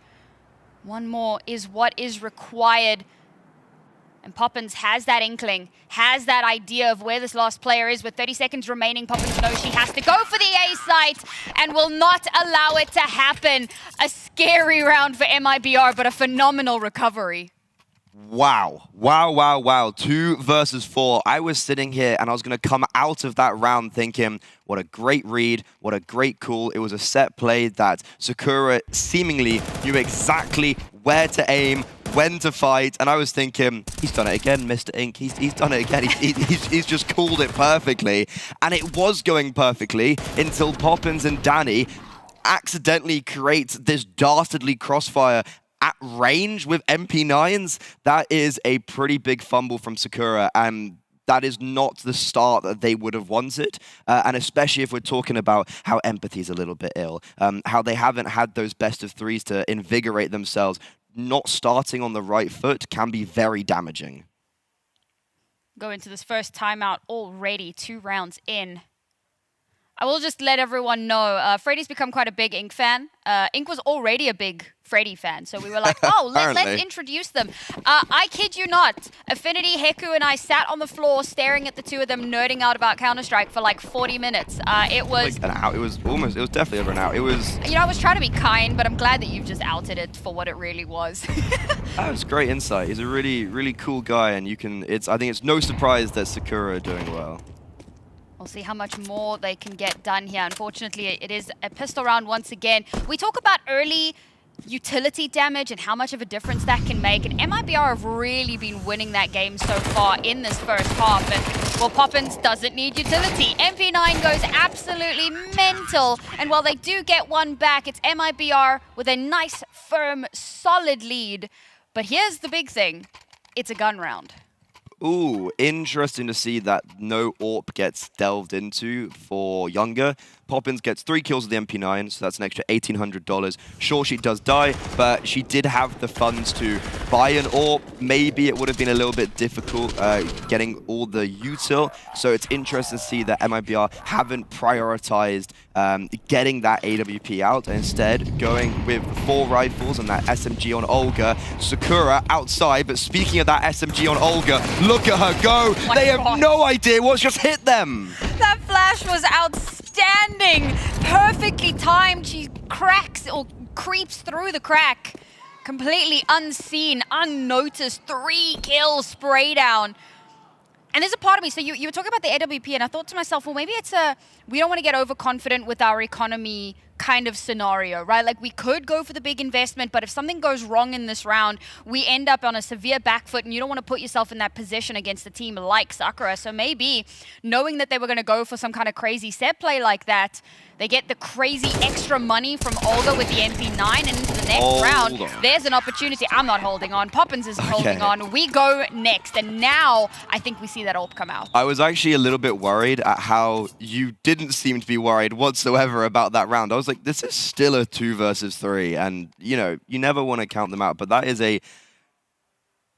1 more is what is required. And Poppins has that inkling, has that idea of where this last player is. With 30 seconds remaining, Poppins knows she has to go for the A site and will not allow it to happen. A scary round for MIBR, but a phenomenal recovery. Wow. Wow, wow, wow. 2 versus 4. I was sitting here and I was going to come out of that round thinking, what a great read, what a great call. It was a set play that Sakura seemingly knew exactly where to aim, when to fight, and I was thinking, he's done it again, Mr. Ink. He's done it again. He's just called it perfectly, and it was going perfectly until Poppins and Danny accidentally create this dastardly crossfire at range with MP9s. That is a pretty big fumble from Sakura, and that is not the start that they would have wanted, and especially if we're talking about how empathy is a little bit ill, how they haven't had those best of threes to invigorate themselves. Not starting on the right foot can be very damaging. Go into this first timeout already, 2 rounds in. I will just let everyone know, Freddy's become quite a big Ink fan. Ink was already a big Freddy fan, so we were like, oh, let's introduce them. I kid you not, Affinity, Heku, and I sat on the floor staring at the two of them nerding out about Counter-Strike for like 40 minutes. It was... Like an hour. It was definitely over an hour. It was... You know, I was trying to be kind, but I'm glad that you've just outed it for what it really was. That was great insight. He's a really, really cool guy, and I think it's no surprise that Sakura are doing well. We'll see how much more they can get done here. Unfortunately, it is a pistol round once again. We talk about early utility damage and how much of a difference that can make, and MIBR have really been winning that game so far in this first half. And, well, Poppins doesn't need utility. MP9 goes absolutely mental, and while they do get one back, it's MIBR with a nice, firm, solid lead. But here's the big thing. It's a gun round. Ooh, interesting to see that no AWP gets delved into for Younger. Poppins gets 3 kills with the MP9, so that's an extra $1,800. Sure, she does die, but she did have the funds to buy an AWP. Maybe it would have been a little bit difficult getting all the util, so it's interesting to see that MIBR haven't prioritized getting that AWP out, and instead going with 4 rifles and that SMG on Olga. Sakura outside, but speaking of that SMG on Olga, look at her go! They have no idea what's just hit them! That flash was outstanding! Perfectly timed. She cracks or creeps through the crack. Completely unseen, unnoticed. 3 kills, spray down. And there's a part of me, so you were talking about the AWP, and I thought to myself, well, maybe it's we don't want to get overconfident with our economy kind of scenario, right? Like, we could go for the big investment, but if something goes wrong in this round, we end up on a severe back foot, and you don't want to put yourself in that position against a team like Sakura. So maybe, knowing that they were going to go for some kind of crazy set play like that, they get the crazy extra money from Olga with the MP9, and into the next round, there's an opportunity. I'm not holding on. Poppins isn't holding on. We go next, and now I think we see that AWP come out. I was actually a little bit worried at how you didn't seem to be worried whatsoever about that round. I was like, this is still a 2 versus 3, and you know, you never want to count them out, but that is a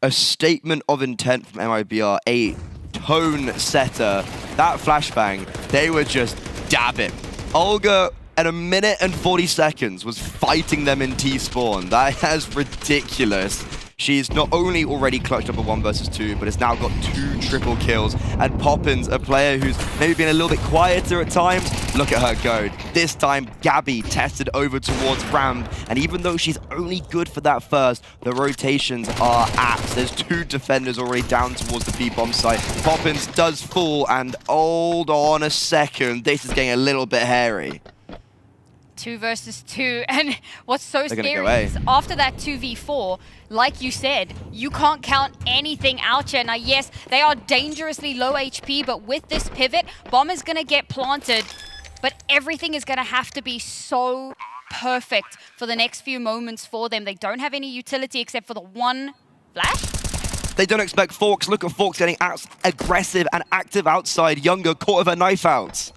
statement of intent from MIBR, a tone setter. That flashbang, they were just dabbing. Olga, at 1 minute and 40 seconds, was fighting them in T-spawn. That is ridiculous. She's not only already clutched up a 1 versus 2, but has now got 2 triple kills. And Poppins, a player who's maybe been a little bit quieter at times, look at her go. This time, Gabby tested over towards Ramp, and even though she's only good for that first, the rotations are apt. There's 2 defenders already down towards the B-bomb site. Poppins does fall, and hold on a second, this is getting a little bit hairy. 2 versus 2, and what's so scary is after that 2v4, like you said, you can't count anything out here. Now, yes, they are dangerously low HP, but with this pivot, Bomb is going to get planted, but everything is going to have to be so perfect for the next few moments for them. They don't have any utility except for the 1 flash. They don't expect Forks. Look at Forks getting aggressive and active outside. Younger caught with her knife out.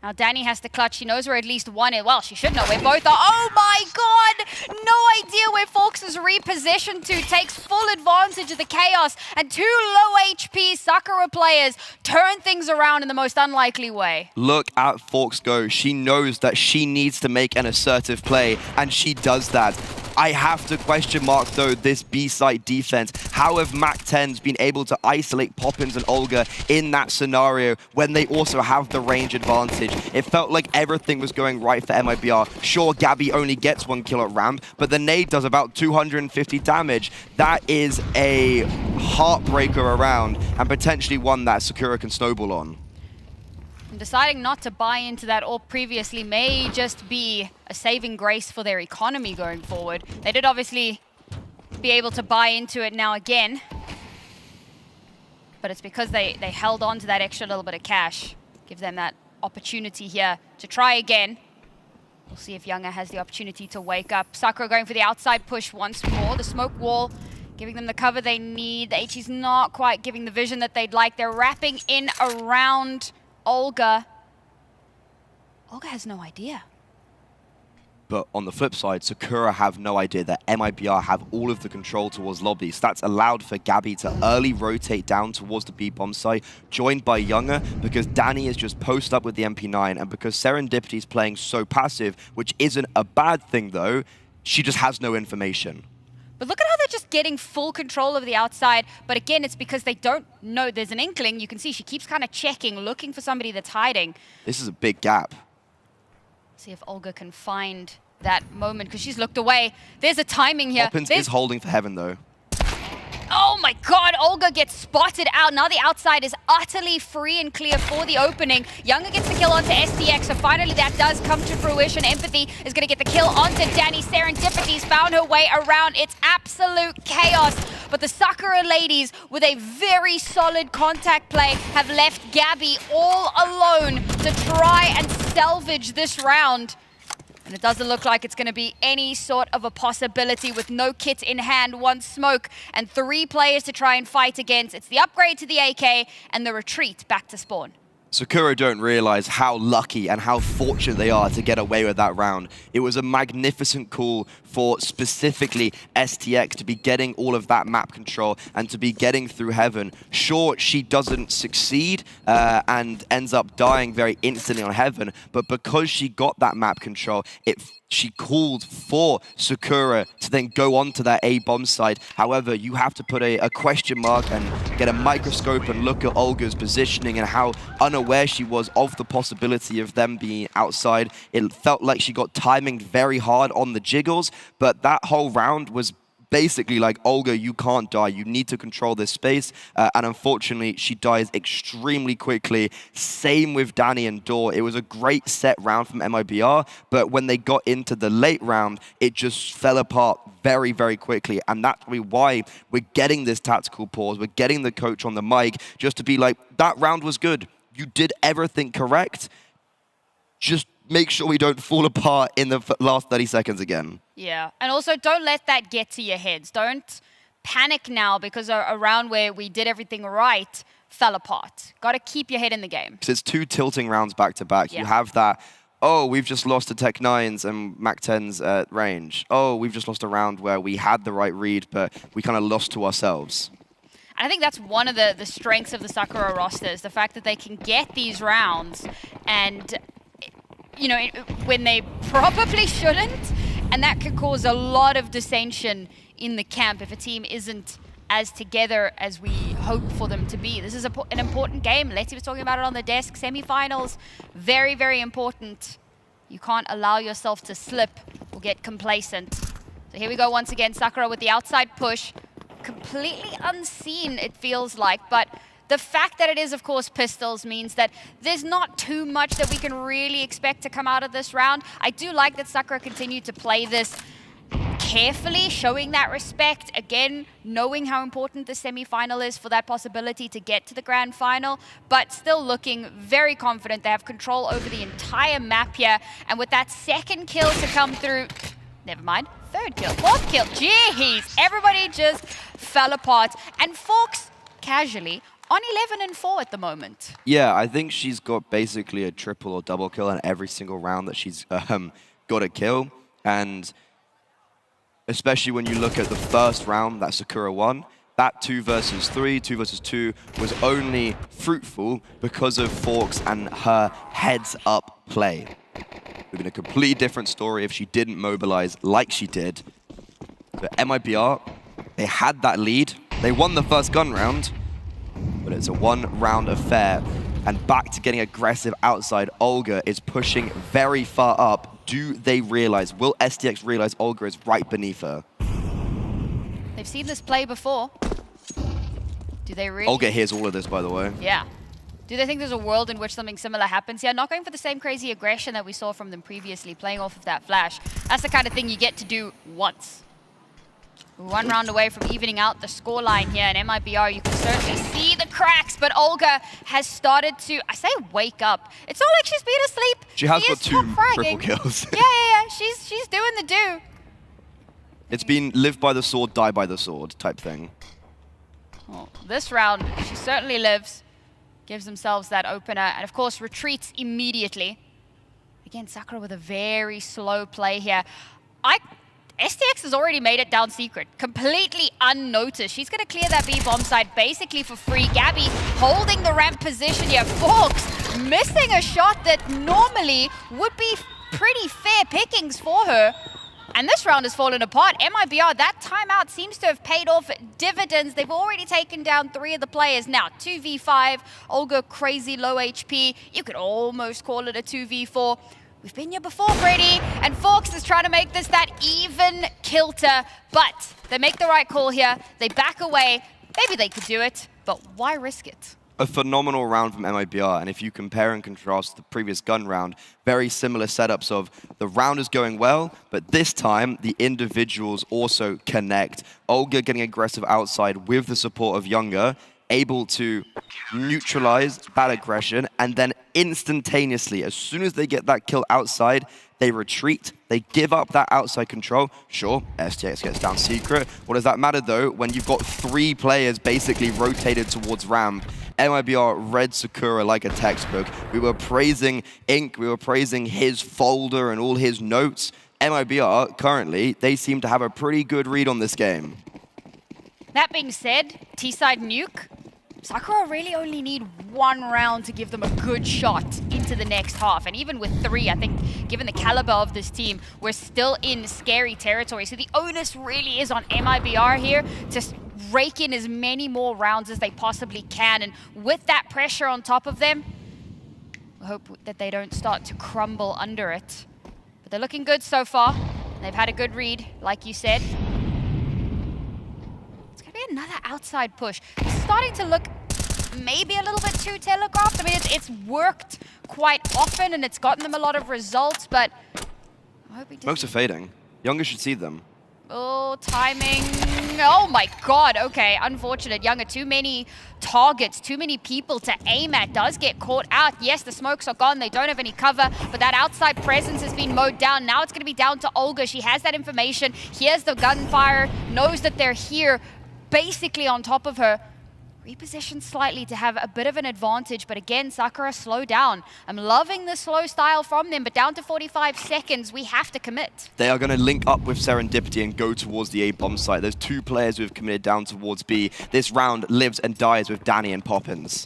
Now Danny has to clutch. She knows where at least one is. Well, she should know where both are. Oh my god! No idea where Forks is repositioned to. Takes full advantage of the chaos. And 2 low HP Sakura players turn things around in the most unlikely way. Look at Forks go. She knows that she needs to make an assertive play, and she does that. I have to question mark, though, this B-site defense. How have MAC-10s been able to isolate Poppins and Olga in that scenario when they also have the range advantage? It felt like everything was going right for MIBR. Sure, Gabby only gets 1 kill at ramp, but the nade does about 250 damage. That is a heartbreaker around, and potentially one that Sakura can snowball on. And deciding not to buy into that AWP previously may just be a saving grace for their economy going forward. They did obviously be able to buy into it now again. But it's because they held on to that extra little bit of cash. Gives them that opportunity here to try again. We'll see if Younger has the opportunity to wake up. Sakura going for the outside push once more. The smoke wall giving them the cover they need. The HE's not quite giving the vision that they'd like. They're wrapping in around Olga. Olga has no idea. But on the flip side, Sakura have no idea that MIBR have all of the control towards lobby. So that's allowed for Gabby to early rotate down towards the B bomb site, joined by Younger, because Danny is just posted up with the MP9, and because Serendipity is playing so passive, which isn't a bad thing though, she just has no information. But look at how they're just getting full control of the outside. But again, it's because they don't know there's an inkling. You can see she keeps kind of checking, looking for somebody that's hiding. This is a big gap. See if Olga can find that moment, because she's looked away. There's a timing here. Poppins is holding for heaven though. Oh my god, Olga gets spotted out. Now the outside is utterly free and clear for the opening. Younger gets the kill onto STX, so finally that does come to fruition. Empathy is going to get the kill onto Danny. Serendipity's found her way around. It's absolute chaos. But the Sakura ladies, with a very solid contact play, have left Gabby all alone to try and salvage this round. And it doesn't look like it's going to be any sort of a possibility with no kit in hand, one smoke, and 3 players to try and fight against. It's the upgrade to the AK and the retreat back to spawn. Sakura don't realize how lucky and how fortunate they are to get away with that round. It was a magnificent call for specifically STX to be getting all of that map control and to be getting through heaven. Sure, she doesn't succeed and ends up dying very instantly on heaven, but because she got that map control, she called for Sakura to then go on to that A bomb side. However, you have to put a question mark and get a microscope and look at Olga's positioning and how unaware she was of the possibility of them being outside. It felt like she got timing very hard on the jiggles, but that whole round was basically like, Olga, you can't die. You need to control this space. And unfortunately, she dies extremely quickly. Same with Danny and Dor. It was a great set round from MIBR, but when they got into the late round, it just fell apart very, very quickly. And that's why we're getting this tactical pause. We're getting the coach on the mic just to be like, that round was good. You did everything correct. Just make sure we don't fall apart in the last 30 seconds again. Yeah, and also don't let that get to your heads. Don't panic now because a round where we did everything right fell apart. Got to keep your head in the game. Because it's 2 tilting rounds back to back. Yeah. You have that, oh, we've just lost to Tech 9s and Mac 10s at range. Oh, we've just lost a round where we had the right read, but we kind of lost to ourselves. And I think that's one of the strengths of the Sakura rosters, the fact that they can get these rounds and, you know, when they probably shouldn't, and that could cause a lot of dissension in the camp if a team isn't as together as we hope for them to be. This is an important game. Letty was talking about it on the desk. Semi-finals, very, very important. You can't allow yourself to slip or get complacent. So here we go once again, Sakura with the outside push. Completely unseen, it feels like, but the fact that it is, of course, pistols means that there's not too much that we can really expect to come out of this round. I do like that Sakura continued to play this carefully, showing that respect. Again, knowing how important the semi-final is for that possibility to get to the grand final, but still looking very confident. They have control over the entire map here, and with that second kill to come through, never mind, 3rd kill, 4th kill, jeez, everybody just fell apart. And Forks, casually, on 11-4 at the moment. Yeah, I think she's got basically a triple or double kill in every single round that she's got a kill. And especially when you look at the first round that Sakura won, that 2 versus 3, 2 versus 2 was only fruitful because of Forks and her heads-up play. It would have been a completely different story if she didn't mobilize like she did. But MIBR, they had that lead. They won the first gun round, but it's a 1-round affair. And back to getting aggressive outside, Olga is pushing very far up. Do they realize, will STX realize Olga is right beneath her? They've seen this play before. Do they really? Olga hears all of this, by the way. Yeah. Do they think there's a world in which something similar happens? Yeah, not going for the same crazy aggression that we saw from them previously, playing off of that flash. That's the kind of thing you get to do once. One round away from evening out the scoreline here in MIBR. You can certainly see the cracks, but Olga has started to, I say wake up. It's not like she's been asleep. She has got is 2 top fragging. triple kills. Yeah. She's doing the do. It's been live by the sword, die by the sword type thing. Well, this round, she certainly lives. Gives themselves that opener, and of course retreats immediately. Again, Sakura with a very slow play here. STX has already made it down secret, completely unnoticed. She's going to clear that B bomb side basically for free. Gabby holding the ramp position here. Forks missing a shot that normally would be pretty fair pickings for her. And this round has fallen apart. MIBR, that timeout seems to have paid off dividends. They've already taken down 3 of the players. Now, 2v5, Olga crazy low HP. You could almost call it a 2v4. We've been here before, Brady, and Forks is trying to make this that even kilter, but they make the right call here. They back away. Maybe they could do it, but why risk it? A phenomenal round from MIBR, and if you compare and contrast the previous gun round, very similar setups of the round is going well, but this time the individuals also connect. Olga getting aggressive outside with the support of Younger, able to neutralize bad aggression, and then instantaneously, as soon as they get that kill outside, they retreat, they give up that outside control. Sure, STX gets down secret. What does that matter though when you've got 3 players basically rotated towards ramp? MIBR read Sakura like a textbook. We were praising Ink, we were praising his folder and all his notes. MIBR, currently, they seem to have a pretty good read on this game. That being said, T-side nuke, Sakura really only need 1 round to give them a good shot into the next half. And even with 3, I think, given the caliber of this team, we're still in scary territory. So the onus really is on MIBR here to rake in as many more rounds as they possibly can. And with that pressure on top of them, we hope that they don't start to crumble under it. But they're looking good so far. They've had a good read, like you said. Another outside push. It's starting to look maybe a little bit too telegraphed. I mean, it's worked quite often and it's gotten them a lot of results, but I hope he doesn't. Smokes are fading. Younger should see them. Oh, timing. Oh my god, okay, unfortunate. Younger, too many targets, too many people to aim at. Does get caught out. Yes, the smokes are gone. They don't have any cover, but that outside presence has been mowed down. Now it's going to be down to Olga. She has that information. Hears the gunfire, knows that they're here, basically on top of her. Repositioned slightly to have a bit of an advantage, but again, Sakura, slow down. I'm loving the slow style from them, but down to 45 seconds, we have to commit. They are going to link up with Serendipity and go towards the A bomb site. There's 2 players who have committed down towards B. This round lives and dies with Danny and Poppins.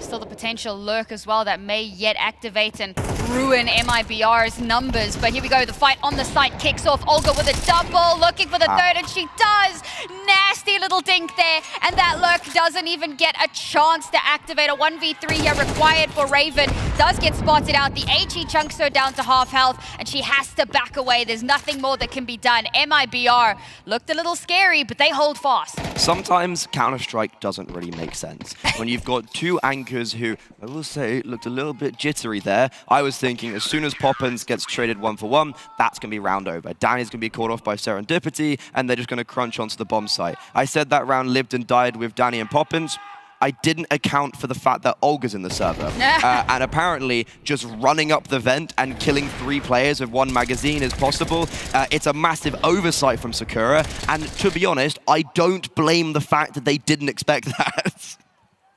Still the potential lurk as well that may yet activate and ruin MIBR's numbers. But here we go, the fight on the site kicks off. Olga with a double, looking for the third, and she does. Nasty little dink there, and that lurk doesn't even get a chance to activate. A 1v3 here required for Raven. Does get spotted out. The HE chunks her down to half health, and she has to back away. There's nothing more that can be done. MIBR looked a little scary, but they hold fast. Sometimes Counter-Strike doesn't really make sense. When you've got 2 anchors who, I will say, looked a little bit jittery there, I was thinking as soon as Poppins gets traded 1-for-1, that's going to be round over. Danny's going to be caught off by Serendipity, and they're just going to crunch onto the bomb site. I said that round lived and died with Danny and Poppins. I didn't account for the fact that Olga's in the server. And apparently, just running up the vent and killing 3 players with 1 magazine is possible. It's a massive oversight from Sakura. And to be honest, I don't blame the fact that they didn't expect that.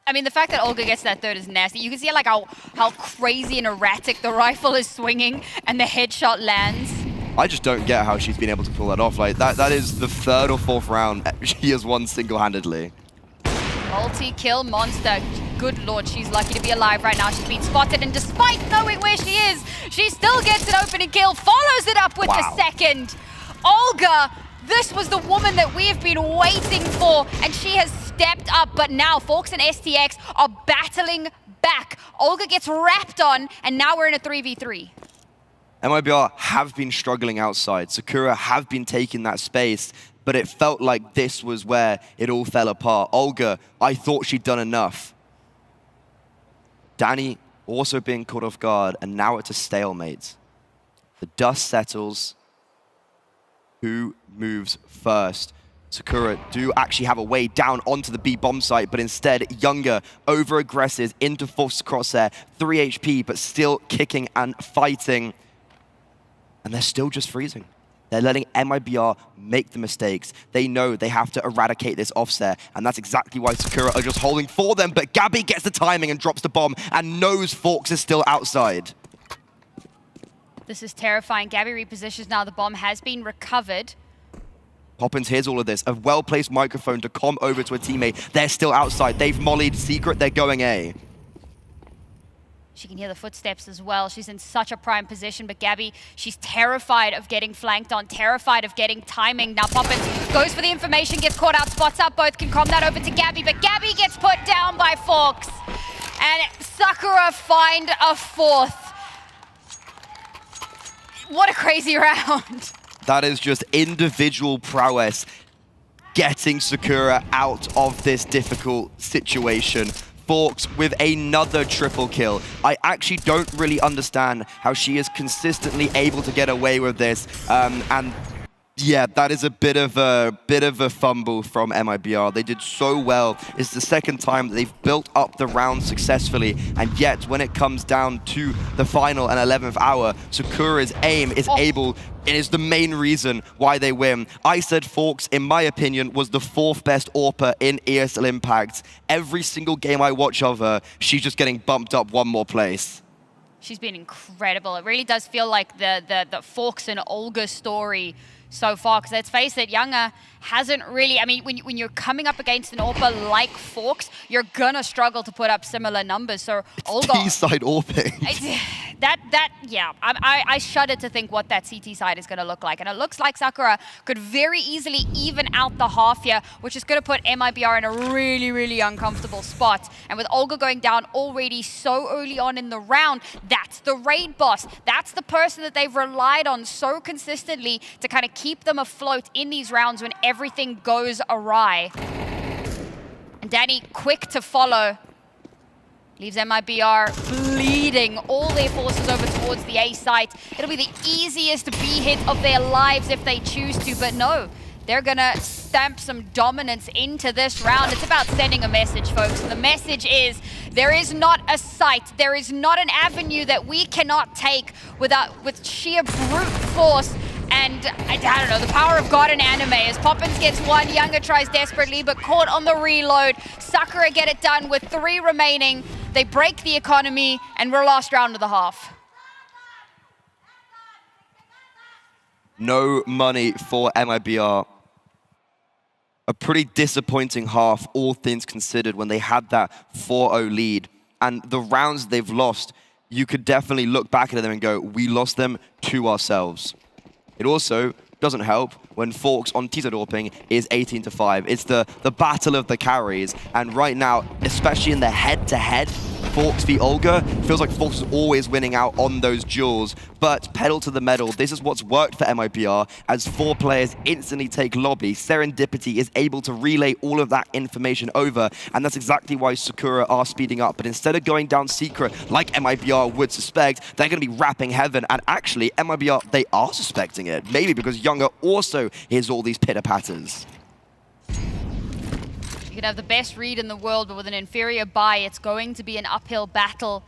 I mean, the fact that Olga gets that third is nasty. You can see like how crazy and erratic the rifle is swinging and the headshot lands. I just don't get how she's been able to pull that off. Like that is the 3rd or 4th round she has won single-handedly. Multi-kill monster. Good lord, she's lucky to be alive right now. She's been spotted, and despite knowing where she is, she still gets an opening kill, follows it up with the second. Olga, this was the woman that we have been waiting for, and she has stepped up, but now Forks and STX are battling back. Olga gets wrapped on, and now we're in a 3v3. MIBR have been struggling outside. Sakura have been taking that space, but it felt like this was where it all fell apart. Olga, I thought she'd done enough. Danny also being caught off guard, and now it's a stalemate. The dust settles. who moves first. Sakura do actually have a way down onto the B bomb site, but instead Younger over-aggresses into Fox's crosshair, 3 HP, but still kicking and fighting. And they're still just freezing. They're letting MIBR make the mistakes. They know they have to eradicate this offset, and that's exactly why Sakura are just holding for them, but Gabby gets the timing and drops the bomb and knows Fox is still outside. This is terrifying. Gabby repositions now. The bomb has been recovered. Poppins hears all of this. A well-placed microphone to comm over to a teammate. They're still outside. They've mollied Secret. They're going A. She can hear the footsteps as well. She's in such a prime position, but Gabby, she's terrified of getting flanked on, terrified of getting timing. Now Poppins goes for the information, gets caught out, spots up, both can comm that over to Gabby, but Gabby gets put down by Fox. And Sakura find a fourth. What a crazy round. That is just individual prowess getting Sakura out of this difficult situation. Forks with another triple kill. I actually don't really understand how she is consistently able to get away with this. And yeah, that is a bit of a fumble from MIBR. They did so well. It's the second time that they've built up the round successfully, and yet when it comes down to the final and 11th hour, Sakura's aim is it is the main reason why they win. I said Forks, in my opinion, was the 4th best AWPer in ESL Impact. Every single game I watch of her, she's just getting bumped up one more place. She's been incredible. It really does feel like the Forks and Olga story so far, because let's face it, Younger hasn't really, I mean, when you're coming up against an AWPer like Forks, you're gonna struggle to put up similar numbers. So Olga, T-side AWPing. Yeah, I shudder to think what that CT side is gonna look like. And it looks like Sakura could very easily even out the half here, which is gonna put MIBR in a really, really uncomfortable spot. And with Olga going down already so early on in the round, that's the raid boss. That's the person that they've relied on so consistently to kind of keep them afloat in these rounds when everything goes awry. And Danny, quick to follow. Leaves MIBR bleeding all their forces over towards the A site. It'll be the easiest B hit of their lives if they choose to, but no. They're gonna stamp some dominance into this round. It's about sending a message, folks. And the message is, there is not a site, there is not an avenue that we cannot take with sheer brute force. And I don't know, the power of God in anime. As Poppins gets one, Younger tries desperately, but caught on the reload. Sakura get it done with 3 remaining. They break the economy, and we're last round of the half. No money for MIBR. A pretty disappointing half, all things considered, when they had that 4-0 lead. And the rounds they've lost, you could definitely look back at them and go, we lost them to ourselves. It also doesn't help when Forks on T-side AWPing is 18-5. It's the battle of the carries. And right now, especially in the head-to-head, Forks v Olga, feels like Forks is always winning out on those duels. But pedal to the metal, this is what's worked for MIBR. As 4 players instantly take lobby, Serendipity is able to relay all of that information over. And that's exactly why Sakura are speeding up. But instead of going down Secret like MIBR would suspect, they're going to be wrapping Heaven. And actually, MIBR, they are suspecting it. Maybe because Younger also hears all these pitter-patters. You can have the best read in the world, but with an inferior buy, it's going to be an uphill battle.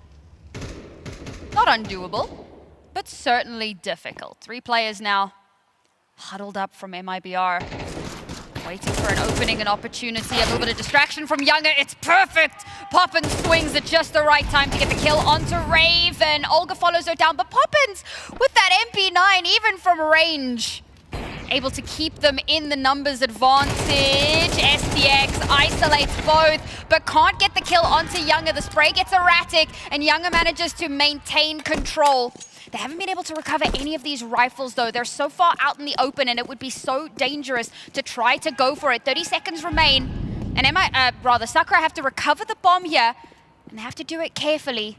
Not undoable, but certainly difficult. 3 players now huddled up from MIBR, waiting for an opening, an opportunity, a little bit of distraction from Younger. It's perfect! Poppins swings at just the right time to get the kill onto Raven. Olga follows her down, but Poppins, with that MP9, even from range, able to keep them in the numbers advantage. SDX isolates both, but can't get the kill onto Younger. The spray gets erratic, and Younger manages to maintain control. They haven't been able to recover any of these rifles, though. They're so far out in the open, and it would be so dangerous to try to go for it. 30 seconds remain, and Sakura have to recover the bomb here, and they have to do it carefully.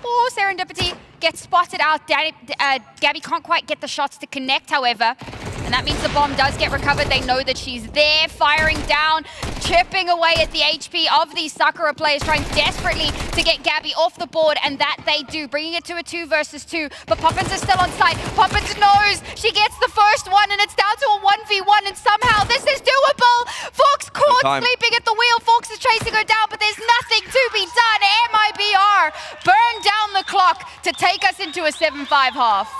Oh, Serendipity gets spotted out. Gabby can't quite get the shots to connect, however. And and that means the bomb does get recovered. They know that she's there, firing down, chipping away at the HP of these Sakura players, trying desperately to get Gabby off the board, and that they do, bringing it to a 2 versus 2. But Poppins is still on site. Poppins knows she gets the first one, and it's down to a 1v1, and somehow this is doable. Fox caught sleeping at the wheel. Fox is chasing her down, but there's nothing to be done. MIBR burn down the clock to take us into a 7-5 half.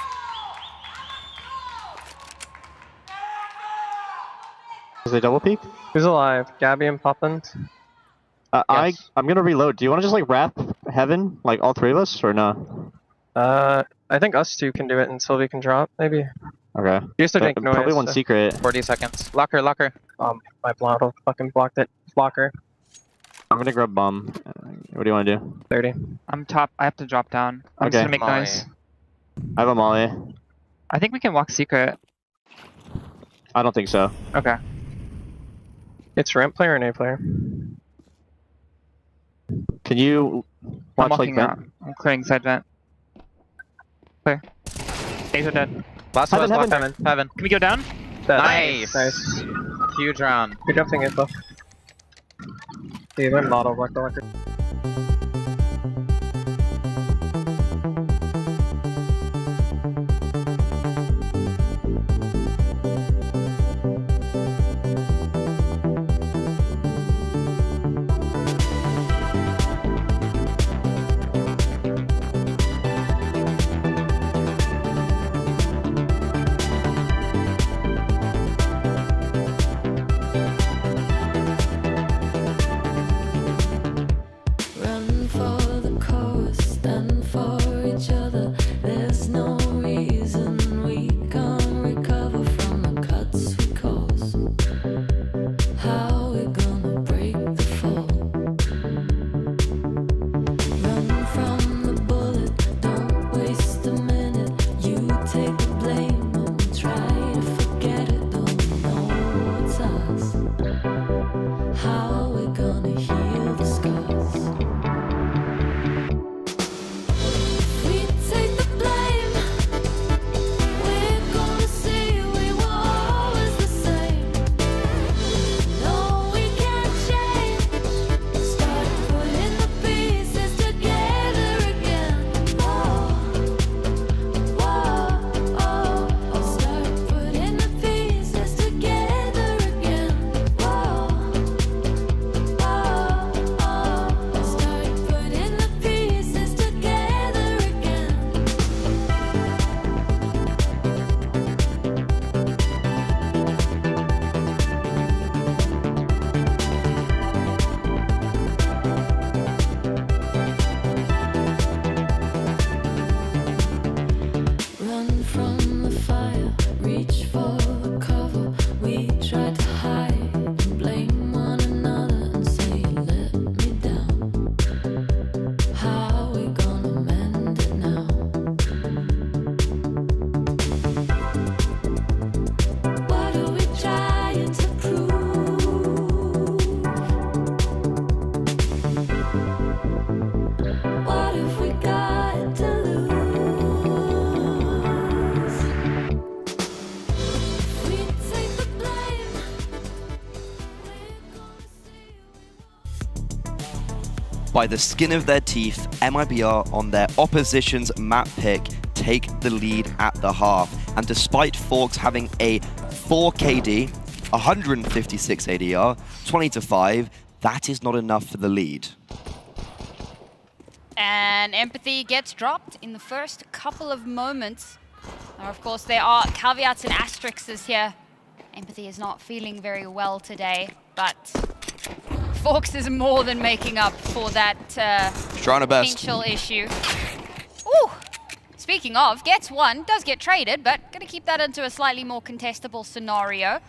Is they double peek? Who's alive? Gabby and Poppins? I'm gonna reload. Do you want to just like wrap Heaven, like all 3 of us, or no? I think us 2 can do it and Sylvie can drop, maybe. Okay. Used to make noise. Probably one secret. 40 seconds. Lock her. My blotto fucking blocked it. Block her. I'm gonna grab bomb. What do you want to do? 30. I'm top. I have to drop down. I'm just gonna make noise. I have a molly. I think we can walk secret. I don't think so. Okay. It's ramp player and A player. Can you watch I'm walking like out. I'm clearing side vent. Clear. A's are dead. Last Heaven, one, Heaven. Heaven. Can we go down? Nice. Huge round. Good job thinking it though. Yeah, my model blocked the record. Run for the course, stand for each other. There's no reason we can't recover from the cuts we cause. How we gonna break the fall? Run from the bullet, don't waste a minute. You take the blame, but we try to forget it. Don't know it's us. How we gonna heal the scars? We take the blame. We're gonna see we were always the same. No, we can't change. Start putting the pieces together again. Start putting the pieces together again. Start putting the pieces together again. Run from the fire, reach for the cover. We try to hide and blame one another and say, let me down. How we gonna mend it now? What are we trying to prove? What if we got to lose? We take the blame. By the skin of their teeth, MIBR on their opposition's map pick take the lead at the half. And despite Forks having a 4 KD, 156 ADR, 20-5, that is not enough for the lead. And Empathy gets dropped in the first couple of moments. Now, of course, there are caveats and asterisks here. Empathy is not feeling very well today, but Forks is more than making up for that Trying her best. potential issue. Ooh! Speaking of, gets one, does get traded, but gonna keep that into a slightly more contestable scenario.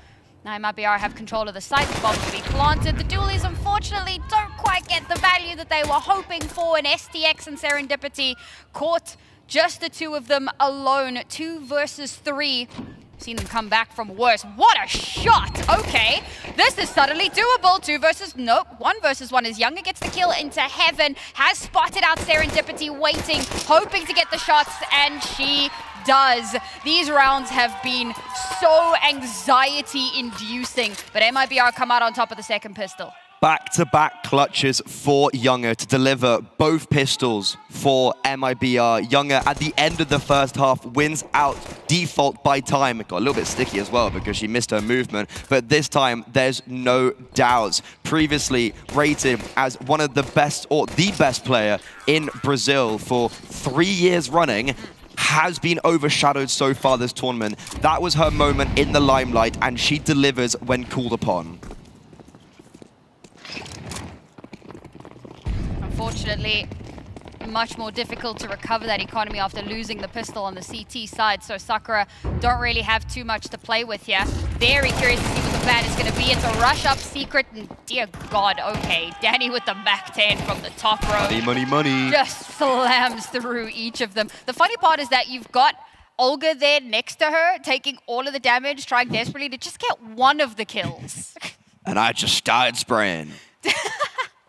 Now MIBR have control of the site, the bomb will be planted. The dualies unfortunately don't quite get the value that they were hoping for, and STX and Serendipity caught just the 2 of them alone. 2 versus 3. Seen them come back from worse. What a shot! Okay, this is suddenly doable. 2 versus, nope, 1 versus 1 is Younger gets the kill into Heaven, has spotted out Serendipity waiting, hoping to get the shots, and she does. These rounds have been so anxiety-inducing, but MIBR come out on top of the second pistol. Back-to-back clutches for Younger to deliver both pistols for MIBR. Younger, at the end of the first half, wins out default by time. It got a little bit sticky as well because she missed her movement, but this time there's no doubts. Previously rated as one of the best, or the best player in Brazil for 3 years running, has been overshadowed so far this tournament. That was her moment in the limelight, and she delivers when called upon. Unfortunately, much more difficult to recover that economy after losing the pistol on the CT side, so Sakura don't really have too much to play with here. Very curious to see what the plan is going to be. It's a rush up secret, and dear God, okay. Danny with the back 10 from the top row. Money, money, money. Just slams through each of them. The funny part is that you've got Olga there next to her, taking all of the damage, trying desperately to just get one of the kills. And I just started spraying.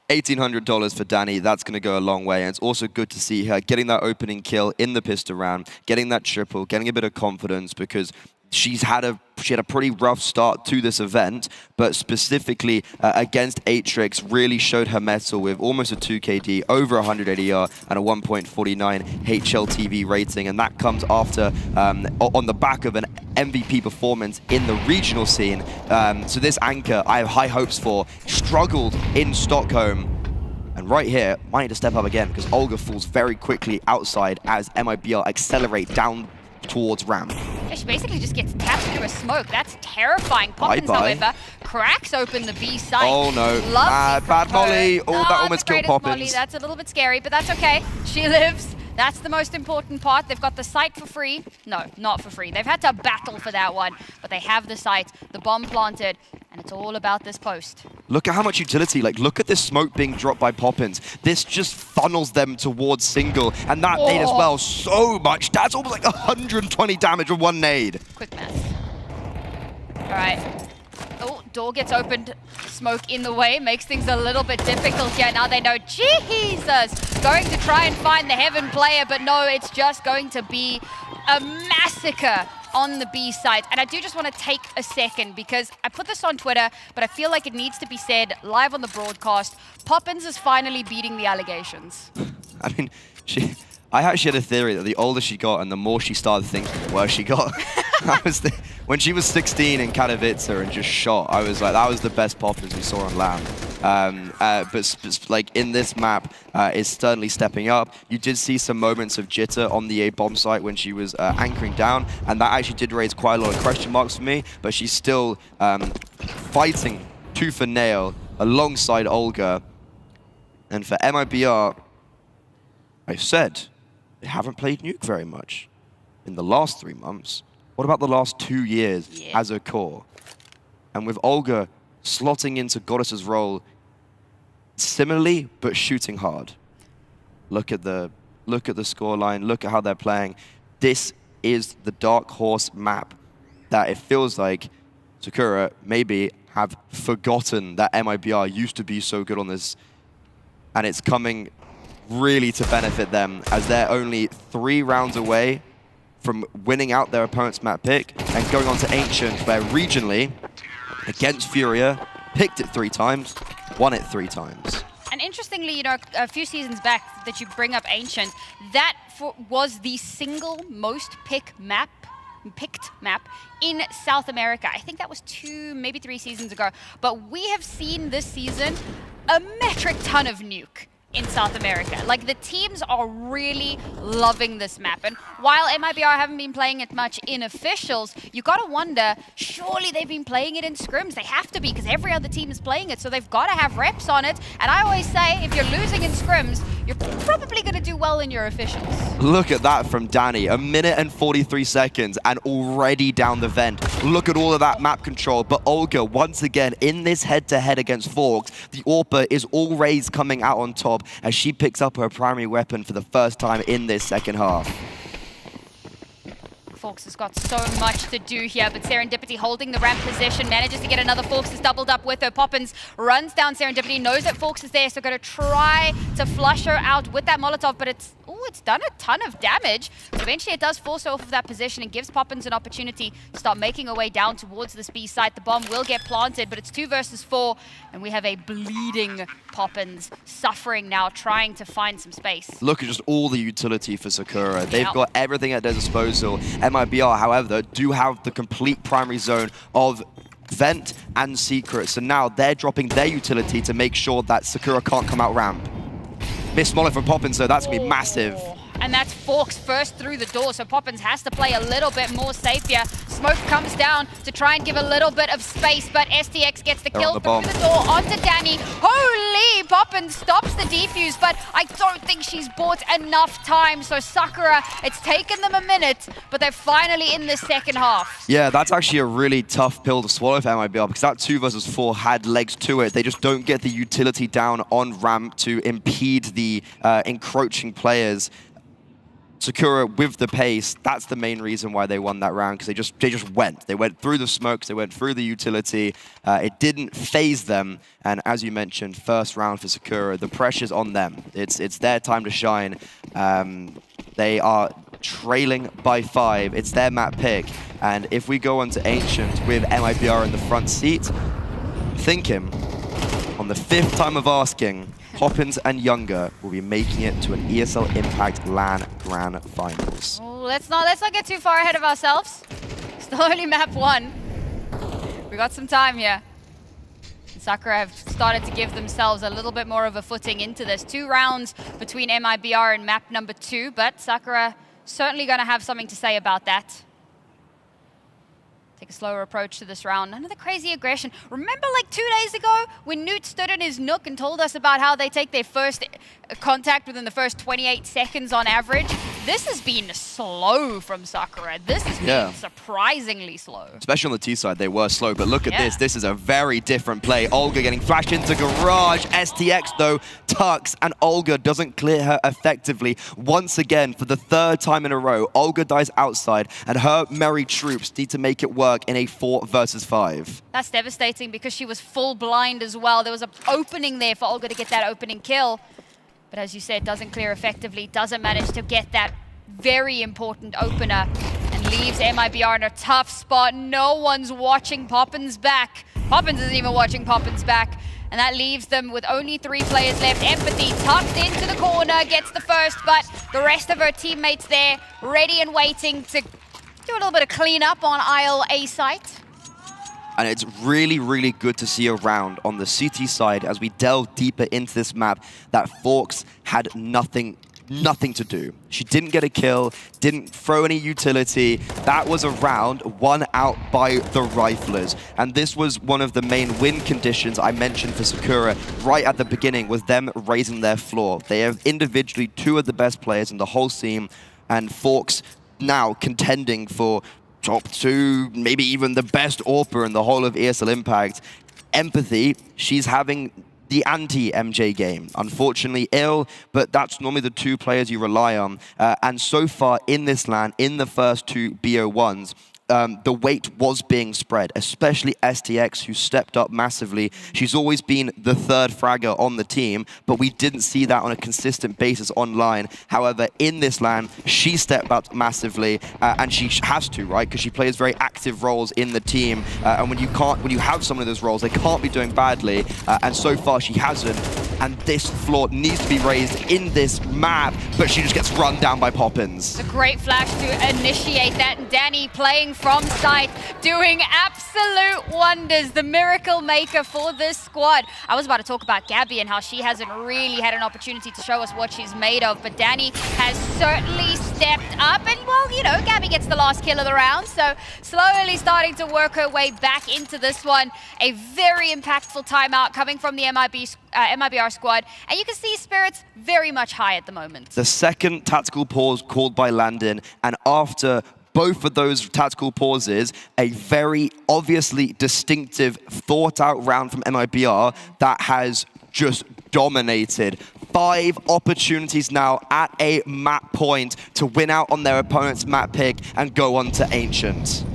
$1,800 for Danny, that's going to go a long way. And it's also good to see her getting that opening kill in the pistol round, getting that triple, getting a bit of confidence, because she had a pretty rough start to this event, but specifically against Atrix really showed her mettle with almost a 2 KD, over 100 ADR, and a 1.49 HLTV rating. And that comes after, on the back of an MVP performance in the regional scene. So this anchor, I have high hopes for, struggled in Stockholm. And right here, might need to step up again, because Olga falls very quickly outside as MIBR accelerate down towards ramp. Yeah, she basically just gets tapped through a smoke. That's terrifying. Poppins, however, cracks open the B site. Oh no, bad molly. Oh, that almost killed Poppins. Molly. That's a little bit scary, but that's okay. She lives. That's the most important part. They've got the site for free. No, not for free. They've had to battle for that one, but they have the site, the bomb planted, and it's all about this post. Look at how much utility, like look at this smoke being dropped by Poppins. This just funnels them towards single, and that nade as well, so much. That's almost like 120 damage with one nade. Quick math. All right. Oh, door gets opened. Smoke in the way makes things a little bit difficult here. Now they know, Jesus, going to try and find the Heaven player, but no, it's just going to be a massacre on the B side. And I do just want to take a second, because I put this on Twitter, but I feel like it needs to be said live on the broadcast. Poppins is finally beating the allegations. I mean, I actually had a theory that the older she got and the more she started thinking, the worse she got. When she was 16 in Katowice and just shot, I was like, that was the best Poppins we saw on land. But like in this map, is certainly stepping up. You did see some moments of jitter on the A bomb site when she was anchoring down, and that actually did raise quite a lot of question marks for me, but she's still fighting tooth and nail alongside Olga. And for MIBR, I said, they haven't played Nuke very much in the last 3 months. What about the last 2 years as a core? And with Olga slotting into Goddess's role similarly, but shooting hard. Look at the scoreline, look at how they're playing. This is the Dark Horse map that it feels like Sakura maybe have forgotten that MIBR used to be so good on this, and it's coming really to benefit them, as they're only 3 rounds away from winning out their opponent's map pick and going on to Ancient, where regionally, against Furia, picked it 3 times, won it 3 times. And interestingly, you know, a few seasons back that you bring up Ancient, that was the single most picked map in South America. I think that was 2, maybe 3 seasons ago. But we have seen this season a metric ton of Nuke in South America. Like, the teams are really loving this map. And while MIBR haven't been playing it much in officials, you gotta wonder, surely they've been playing it in scrims. They have to be, because every other team is playing it, so they've gotta have reps on it. And I always say, if you're losing in scrims, you're probably gonna do well in your officials. Look at that from Danny, 1 minute and 43 seconds and already down the vent. Look at all of that map control, but Olga, once again, in this head-to-head against Forks, the AWPer is always coming out on top as she picks up her primary weapon for the first time in this second half. Forks has got so much to do here, but serendipity Serendipity holding the ramp position, manages to get another Forks is doubled up with her. Poppins runs down Serendipity, knows that Forks is there, so going to try to flush her out with that Molotov, but it's done a ton of damage. So eventually it does force her off of that position and gives Poppins an opportunity to start making her way down towards this B site. The bomb will get planted, but it's 2 versus 4, and we have a bleeding Poppins suffering now, trying to find some space. Look at just all the utility for Sakura. They've got everything at their disposal. MIBR, however, do have the complete primary zone of Vent and Secret, so now they're dropping their utility to make sure that Sakura can't come out ramp. Miss Mollet from Poppins, so that's going to be massive. And that's Forks first through the door, so Poppins has to play a little bit more safe here. Smoke comes down to try and give a little bit of space, but STX gets the kill through the door onto Danny. Holy! Poppins stops the defuse, but I don't think she's bought enough time. So Sakura, it's taken them a minute, but they're finally in the second half. Yeah, that's actually a really tough pill to swallow for MIBR because that 2 versus 4 had legs to it. They just don't get the utility down on ramp to impede the encroaching players. Sakura with the pace, that's the main reason why they won that round, because they just went. They went through the smokes, they went through the utility. It didn't phase them, and as you mentioned, first round for Sakura, the pressure's on them. It's their time to shine. They are trailing by 5. It's their map pick, and if we go on to Ancient with MIBR in the front seat, thinking on the 5th time of asking, Poppins and Younger will be making it to an ESL Impact LAN Grand Finals. Oh, let's not get too far ahead of ourselves. Still only map 1. We got some time here. And Sakura have started to give themselves a little bit more of a footing into this. 2 rounds between MIBR and map number 2, but Sakura certainly going to have something to say about that. Take a slower approach to this round. None of the crazy aggression. Remember like 2 days ago when Newt stood in his nook and told us about how they take their first contact within the first 28 seconds on average? This has been slow from Sakura. This has been surprisingly slow. Especially on the T side, they were slow, but look at this. This is a very different play. Olga getting flashed into Garage. STX, though, tucks, and Olga doesn't clear her effectively. Once again, for the 3rd time in a row, Olga dies outside, and her merry troops need to make it work in a 4 versus 5. That's devastating because she was full blind as well. There was an opening there for Olga to get that opening kill. But as you said, doesn't clear effectively, doesn't manage to get that very important opener, and leaves MIBR in a tough spot. No one's watching Poppins back. Poppins isn't even watching Poppins back. And that leaves them with only 3 players left. Empathy tucked into the corner, gets the first, but the rest of her teammates there, ready and waiting to do a little bit of cleanup on aisle A site. And it's really, really good to see a round on the CT side as we delve deeper into this map that Forks had nothing to do. She didn't get a kill, didn't throw any utility. That was a round won out by the Riflers. And this was one of the main win conditions I mentioned for Sakura right at the beginning, was them raising their floor. They have individually 2 of the best players in the whole scene, and Forks now contending for top 2, maybe even the best AWPer in the whole of ESL Impact. Empathy, she's having the anti-MJ game. Unfortunately ill, but that's normally the 2 players you rely on. And so far in this LAN, in the first 2 BO1s, the weight was being spread, especially STX, who stepped up massively. She's always been the 3rd fragger on the team, but we didn't see that on a consistent basis online. However, in this LAN, she stepped up massively, and she has to, right? Because she plays very active roles in the team, and when you have some of those roles, they can't be doing badly, and so far she hasn't. And this floor needs to be raised in this map, but she just gets run down by Poppins. It's a great flash to initiate that, and Danny playing from sight, doing absolute wonders, the miracle maker for this squad. I was about to talk about Gabby and how she hasn't really had an opportunity to show us what she's made of, but Danny has certainly stepped up, and well, you know, Gabby gets the last kill of the round, so slowly starting to work her way back into this one. A very impactful timeout coming from the MIBR squad, and you can see spirits very much high at the moment. The second tactical pause called by Landon, and after both of those tactical pauses, a very obviously distinctive, thought-out round from MIBR that has just dominated. 5 opportunities now at a map point to win out on their opponent's map pick and go on to Ancient.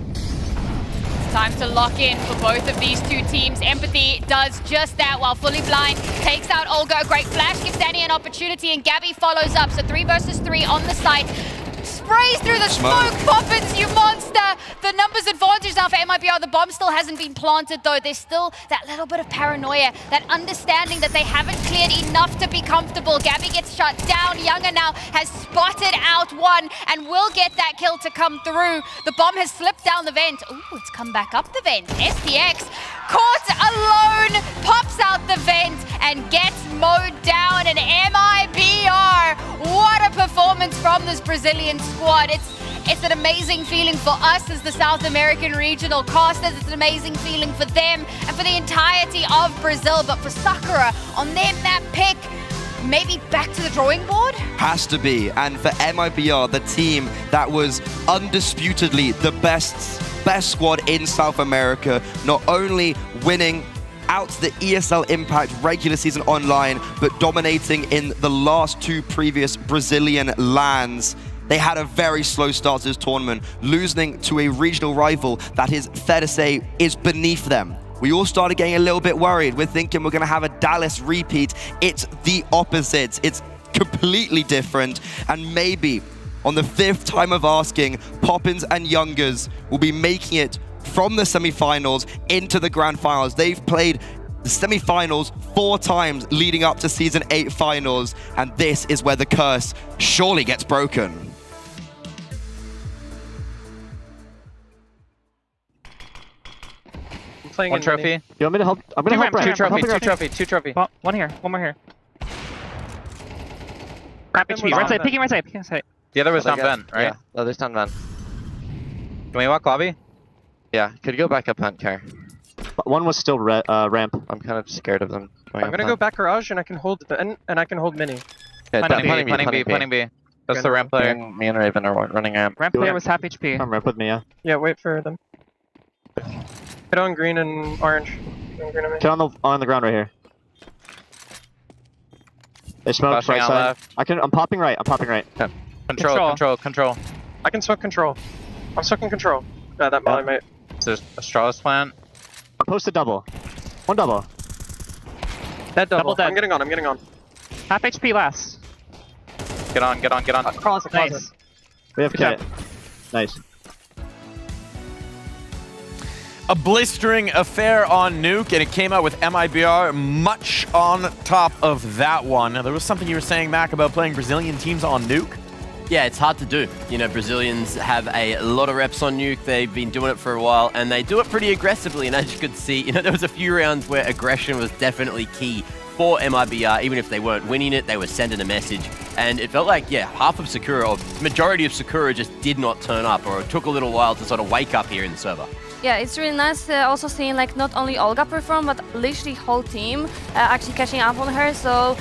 Time to lock in for both of these two teams. Empathy does just that while Fully Blind takes out Olga. A great flash gives Danny an opportunity, and Gabby follows up. So 3 versus 3 on the site. Sprays through the smoke. Poppins, you monster! The numbers advantage now for MIBR. The bomb still hasn't been planted though. There's still that little bit of paranoia, that understanding that they haven't cleared enough to be comfortable. Gabby gets shut down. Younger now has spotted out one and will get that kill to come through. The bomb has slipped down the vent. Ooh, it's come back up the vent. SPX caught alone, pops out the vent and gets mowed down. And MIBR, what a performance from this Brazilian squad. It's an amazing feeling for us as the South American regional casters. It's an amazing feeling for them and for the entirety of Brazil. But for Sakura, on their map pick, maybe back to the drawing board? Has to be. And for MIBR, the team that was undisputedly the best squad in South America, not only winning out the ESL Impact regular season online, but dominating in the last 2 previous Brazilian lands. They had a very slow start to this tournament, losing to a regional rival that is, fair to say, is beneath them. We all started getting a little bit worried. We're thinking we're going to have a Dallas repeat. It's the opposite. It's completely different. And maybe on the 5th time of asking, Poppins and Youngers will be making it from the semifinals into the grand finals. They've played the semifinals 4 times leading up to Season 8 finals. And this is where the curse surely gets broken. One trophy. You want me to help? I'm gonna help. Two trophy. One here. One more here. Crap HP. Right side. Peeking right side. Peeking side. The other was down vent, right? Yeah, the other's down vent. Can we walk lobby? Yeah, could go back up hunt care. One was still ramp. I'm kind of scared of them. I'm gonna go back garage and I can hold vent and I can hold mini. Okay, Planning B. That's the ramp player. Me and Raven are running ramp. Ramp player was half HP. Come ramp with me, yeah. Yeah, wait for them. Hit on green and orange. Get on the ground right here. They smoke right side. Left. I'm popping right. Okay. Control. I can smoke control. I'm smoking control. That molly mate. There's a Strawless plant. I posted double. One double. That double. Dead. I'm getting on. Half HP last. Get on. Closet. Nice. We have kit. Nice. A blistering affair on Nuke, and it came out with MIBR much on top of that one. There was something you were saying, Mac, about playing Brazilian teams on Nuke? Yeah, it's hard to do. You know, Brazilians have a lot of reps on Nuke. They've been doing it for a while, and they do it pretty aggressively. And as you could see, you know, there was a few rounds where aggression was definitely key for MIBR. Even if they weren't winning it, they were sending a message. And it felt like, yeah, half of Sakura, or majority of Sakura, just did not turn up, or it took a little while to sort of wake up here in the server. Yeah, it's really nice also seeing like not only Olga perform, but literally whole team actually catching up on her. So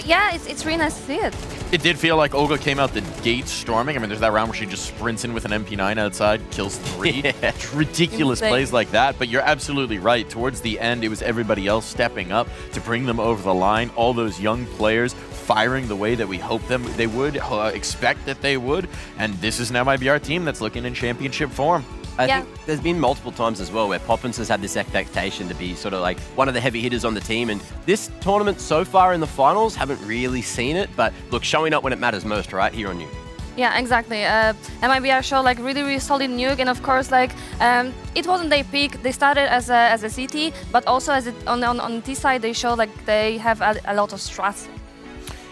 yeah, it's really nice to see it. It did feel like Olga came out the gate storming. I mean, there's that round where she just sprints in with an MP9 outside, kills 3. Yeah. Ridiculous plays like that, but you're absolutely right. Towards the end, it was everybody else stepping up to bring them over the line. All those young players firing the way that we hoped they would, expect that they would. And this is an MIBR team that's looking in championship form. I think there's been multiple times as well where Poppins has had this expectation to be sort of like one of the heavy hitters on the team, and this tournament so far in the finals haven't really seen it, but look, showing up when it matters most, right, here on Nuke. Yeah, exactly. MIBR showed like really solid Nuke, and of course like it wasn't their peak. They started as a CT, but also as on T side they showed like they have a lot of strats.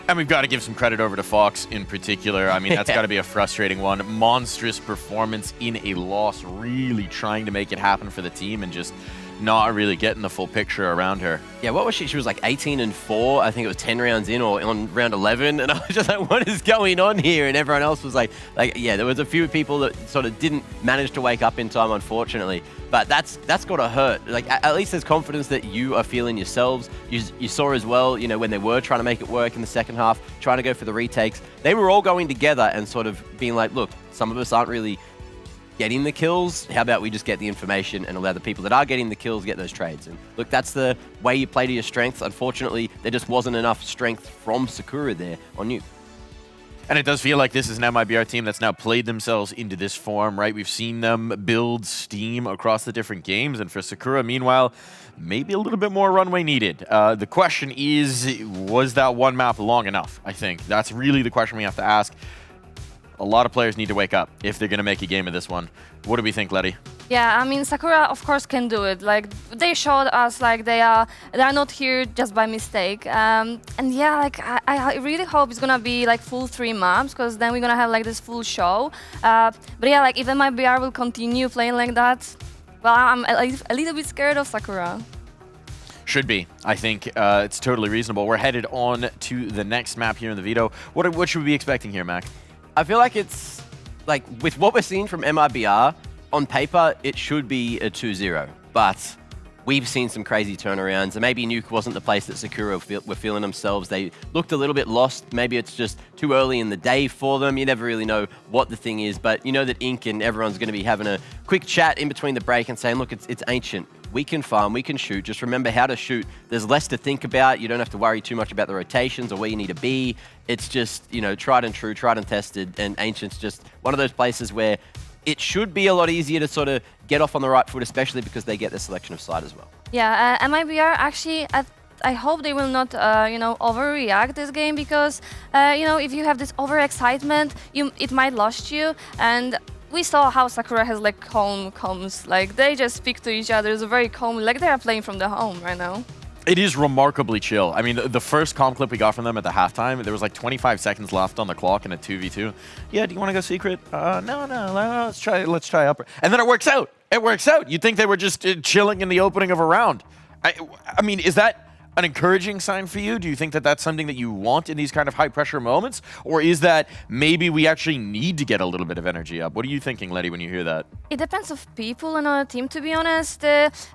And we've got to give some credit over to Fox in particular. I mean, that's got to be a frustrating one. Monstrous performance in a loss, really trying to make it happen for the team and just not really getting the full picture around her. Yeah, what was she? She was like 18-4. I think it was 10 rounds in or on round 11. And I was just like, what is going on here? And everyone else was like, yeah, there was a few people that sort of didn't manage to wake up in time, unfortunately. But that's got to hurt. Like, at least there's confidence that you are feeling yourselves. You saw as well, you know, when they were trying to make it work in the second half, trying to go for the retakes, they were all going together and sort of being like, look, some of us aren't really getting the kills. How about we just get the information and allow the people that are getting the kills get those trades? And look, that's the way you play to your strengths. Unfortunately, there just wasn't enough strength from Sakura there on Nuke. And it does feel like this is an MIBR team that's now played themselves into this form, right? We've seen them build steam across the different games, and for Sakura, meanwhile, maybe a little bit more runway needed. The question is, was that one map long enough? I think that's really the question we have to ask. A lot of players need to wake up if they're going to make a game of this one. What do we think, Letty? Yeah, I mean, Sakura, of course, can do it. Like, they showed us, like, they are not here just by mistake. And yeah, like, I really hope it's gonna be, like, full 3 maps, because then we're gonna have, like, this full show. But yeah, like, if MIBR will continue playing like that, well, I'm a little bit scared of Sakura. Should be. I think it's totally reasonable. We're headed on to the next map here in the veto. What should we be expecting here, Mac? I feel like it's, like, with what we're seeing from MIBR, on paper, it should be a 2-0. But we've seen some crazy turnarounds. And maybe Nuke wasn't the place that Sakura were feeling themselves. They looked a little bit lost. Maybe it's just too early in the day for them. You never really know what the thing is. But you know that Ink and everyone's going to be having a quick chat in between the break and saying, look, it's ancient. We can farm, we can shoot. Just remember how to shoot. There's less to think about. You don't have to worry too much about the rotations or where you need to be. It's just, you know, tried and true, tried and tested. And Ancient's just one of those places where it should be a lot easier to sort of get off on the right foot, especially because they get the selection of side as well. Yeah, MIBR actually, I hope they will not, you know, overreact this game, because, you know, if you have this overexcitement, it might lose you. And we saw how Sakura has, like, calm comms. Like, they just speak to each other. It's very calm, like they are playing from the home right now. It is remarkably chill. I mean, the first comm clip we got from them at the halftime, there was like 25 seconds left on the clock in a 2v2. Yeah, do you want to go secret? No, let's try upper. And then it works out. It works out. You'd think they were just chilling in the opening of a round. I mean, is that an encouraging sign for you? Do you think that that's something that you want in these kind of high-pressure moments? Or is that maybe we actually need to get a little bit of energy up? What are you thinking, Letty, when you hear that? It depends of people on our team, to be honest.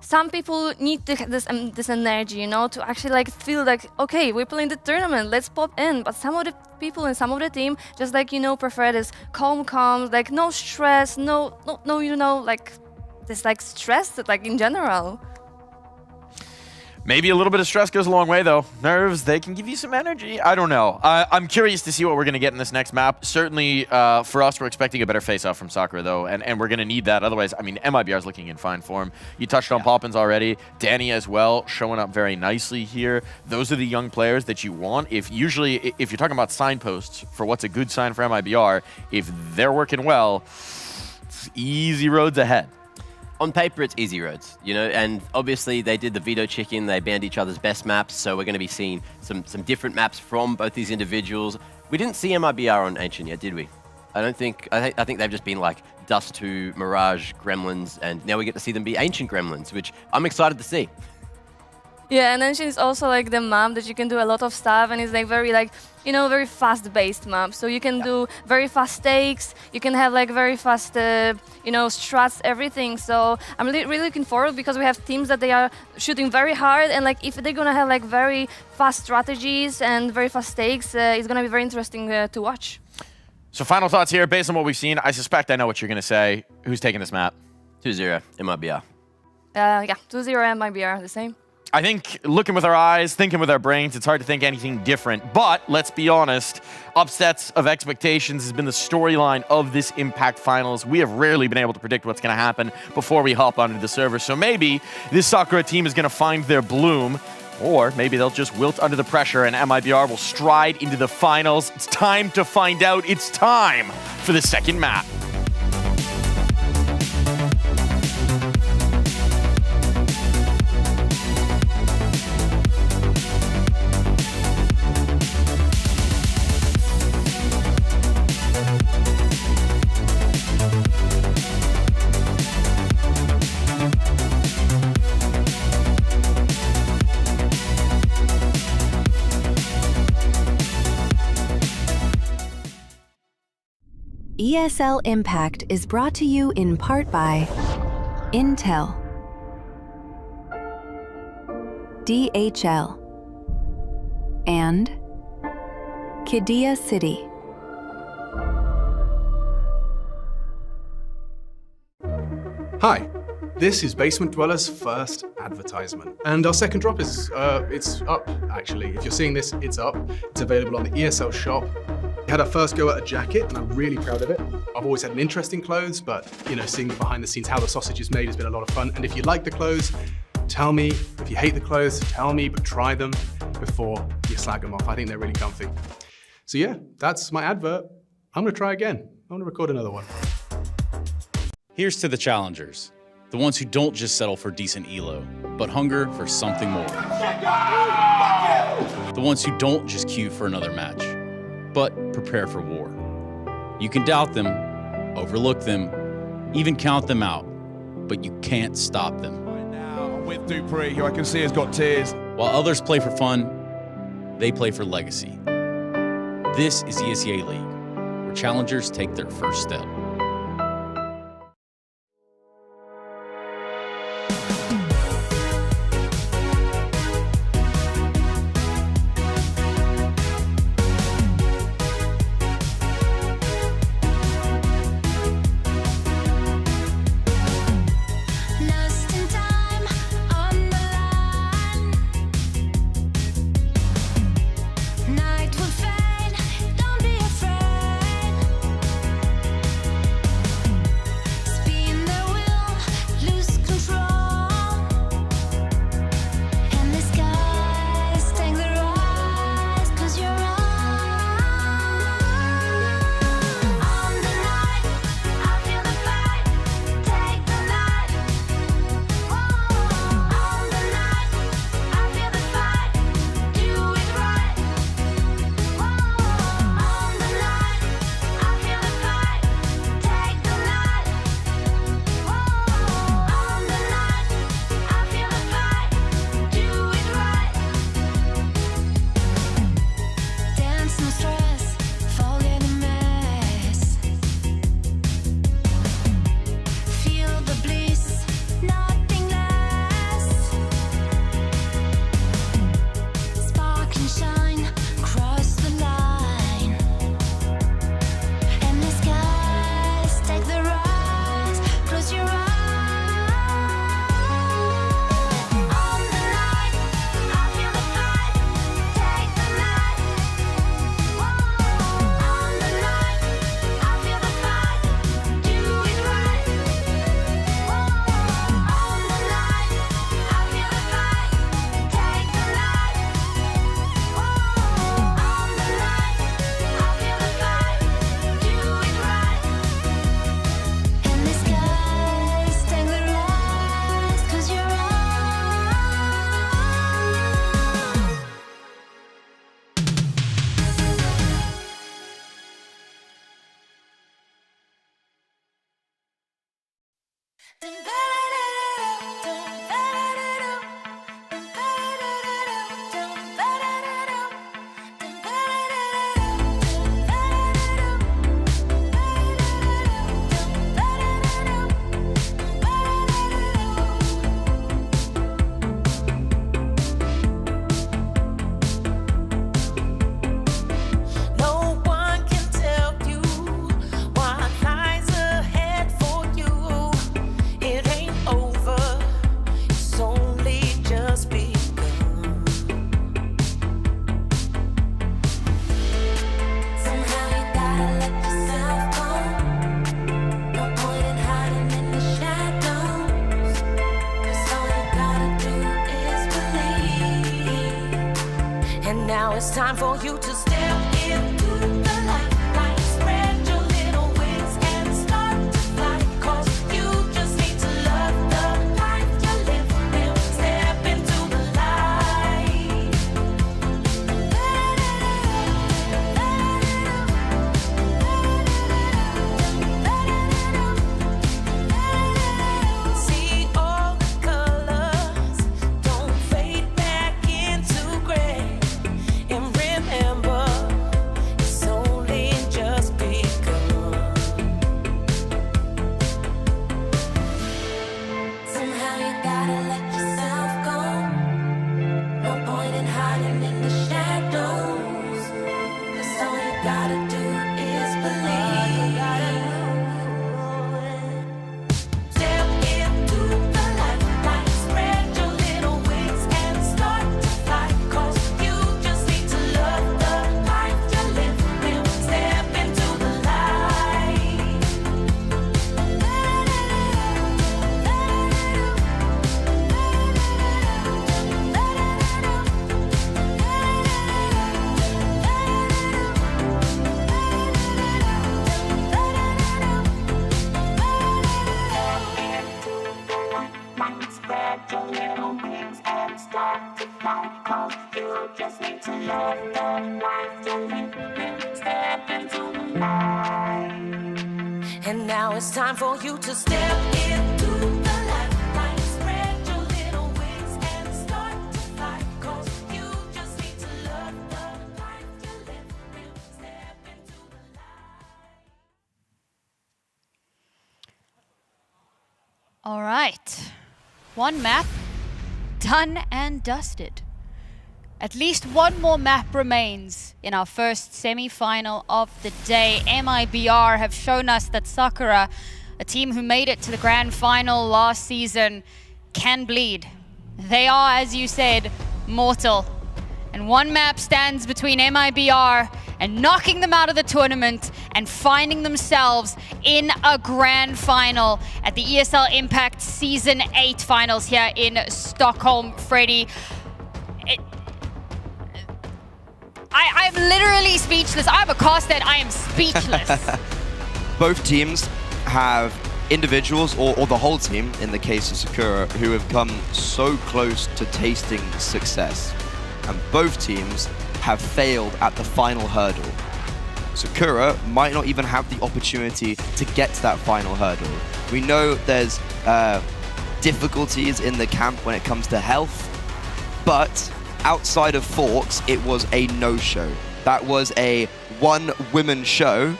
Some people need this energy, you know, to actually, like, feel like, okay, we're playing the tournament, let's pop in. But some of the people and some of the team just, like, you know, prefer this calm, like, no stress, no, you know, like, this, like, stress, like, in general. Maybe a little bit of stress goes a long way, though. Nerves, they can give you some energy. I don't know. I'm curious to see what we're going to get in this next map. Certainly, for us, we're expecting a better face-off from Sakura, though, and we're going to need that. Otherwise, I mean, MIBR is looking in fine form. You touched on Poppins already. Danny as well, showing up very nicely here. Those are the young players that you want. If you're talking about signposts for what's a good sign for MIBR, if they're working well, it's easy roads ahead. On paper, it's easy roads, you know, and obviously they did the veto chicken, they banned each other's best maps, so we're going to be seeing some different maps from both these individuals. We didn't see MIBR on Ancient yet, did we? I think they've just been like Dust 2, Mirage, Gremlins, and now we get to see them be Ancient Gremlins, which I'm excited to see. Yeah, and Ancient is also, like, the map that you can do a lot of stuff, and it's, like, very, like, you know, very fast-based map. So you can do very fast stakes, you can have, like, very fast, you know, strats, everything. So I'm really looking forward, because we have teams that they are shooting very hard, and, like, if they're gonna have, like, very fast strategies and very fast stakes, it's gonna be very interesting to watch. So final thoughts here, based on what we've seen. I suspect I know what you're gonna say. Who's taking this map? 2-0, MIBR. Yeah, 2-0 MIBR, the same. I think looking with our eyes, thinking with our brains, it's hard to think anything different. But let's be honest, upsets of expectations has been the storyline of this Impact Finals. We have rarely been able to predict what's going to happen before we hop onto the server. So maybe this Sakura team is going to find their bloom, or maybe they'll just wilt under the pressure and MIBR will stride into the finals. It's time to find out. It's time for the second map. ESL Impact is brought to you in part by Intel, DHL, and Qiddiya City. Hi, this is Basement Dweller's first advertisement. And our second drop is, it's up, actually. If you're seeing this, it's up. It's available on the ESL shop. We had our first go at a jacket, and I'm really proud of it. I've always had an interest in clothes, but seeing behind the scenes how the sausage is made has been a lot of fun. And if you like the clothes, tell me. If you hate the clothes, tell me, but try them before you slag them off. I think they're really comfy. So yeah, that's my advert. I'm gonna try again. I'm gonna record another one. Here's to the challengers, the ones who don't just settle for decent elo, but hunger for something more. The ones who don't just queue for another match, but prepare for war. You can doubt them, overlook them, even count them out, but you can't stop them. Right now, I'm with Dupree, who I can see has got tears. While others play for fun, they play for legacy. This is ESEA League, where challengers take their first step. Lost in time on the line. Night will fade, don't be afraid. Spin the wheel, lose control. And the skies take the rise, 'cause you're on the night. I feel the fight, take the night. On the night, I feel the fight, do it right. On the night, I feel the fight, take the night. On the night, I feel the fight, do it right. Dance, no stress, forget the mess. Feel the bliss, nothing less. Spark and shine, cross the line. And the skies take the rise, close your eyes. On the night, I feel the fight, take the night. On the night, I feel the fight, do it right. On the night, I feel the fight, take the night. On the night, I feel the fight, do it right. And the skies take the rise, 'cause you're on. No one can tell you what lies ahead for you. It ain't over, it's only just begun. Somehow you gotta let yourself go. No point in hiding in the shadows, 'cause all you gotta do is believe. And now it's time for you to step into the light. Spread your little wings and start to fly. 'Cause you just need to love the life you live. Now step into the light. See all the colors, don't fade back into gray. And remember, And now it's time for you to step into the light. Spread your little wings and start to fly. 'Cause you just need to love the life you live. Step into the light. All right. One map done and dusted. At least one more map remains in our first semi-final of the day. MIBR have shown us that Sakura, a team who made it to the grand final last season, can bleed. They are, as you said, mortal. And one map stands between MIBR and knocking them out of the tournament and finding themselves in a grand final at the ESL Impact Season 8 finals here in Stockholm, Freddie. I'm literally speechless. I'm a Costed, I am speechless. Both teams have individuals, or the whole team, in the case of Sakura, who have come so close to tasting success. And both teams have failed at the final hurdle. Sakura might not even have the opportunity to get to that final hurdle. We know there's difficulties in the camp when it comes to health, but outside of Forks, it was a no-show. That was a one-woman show,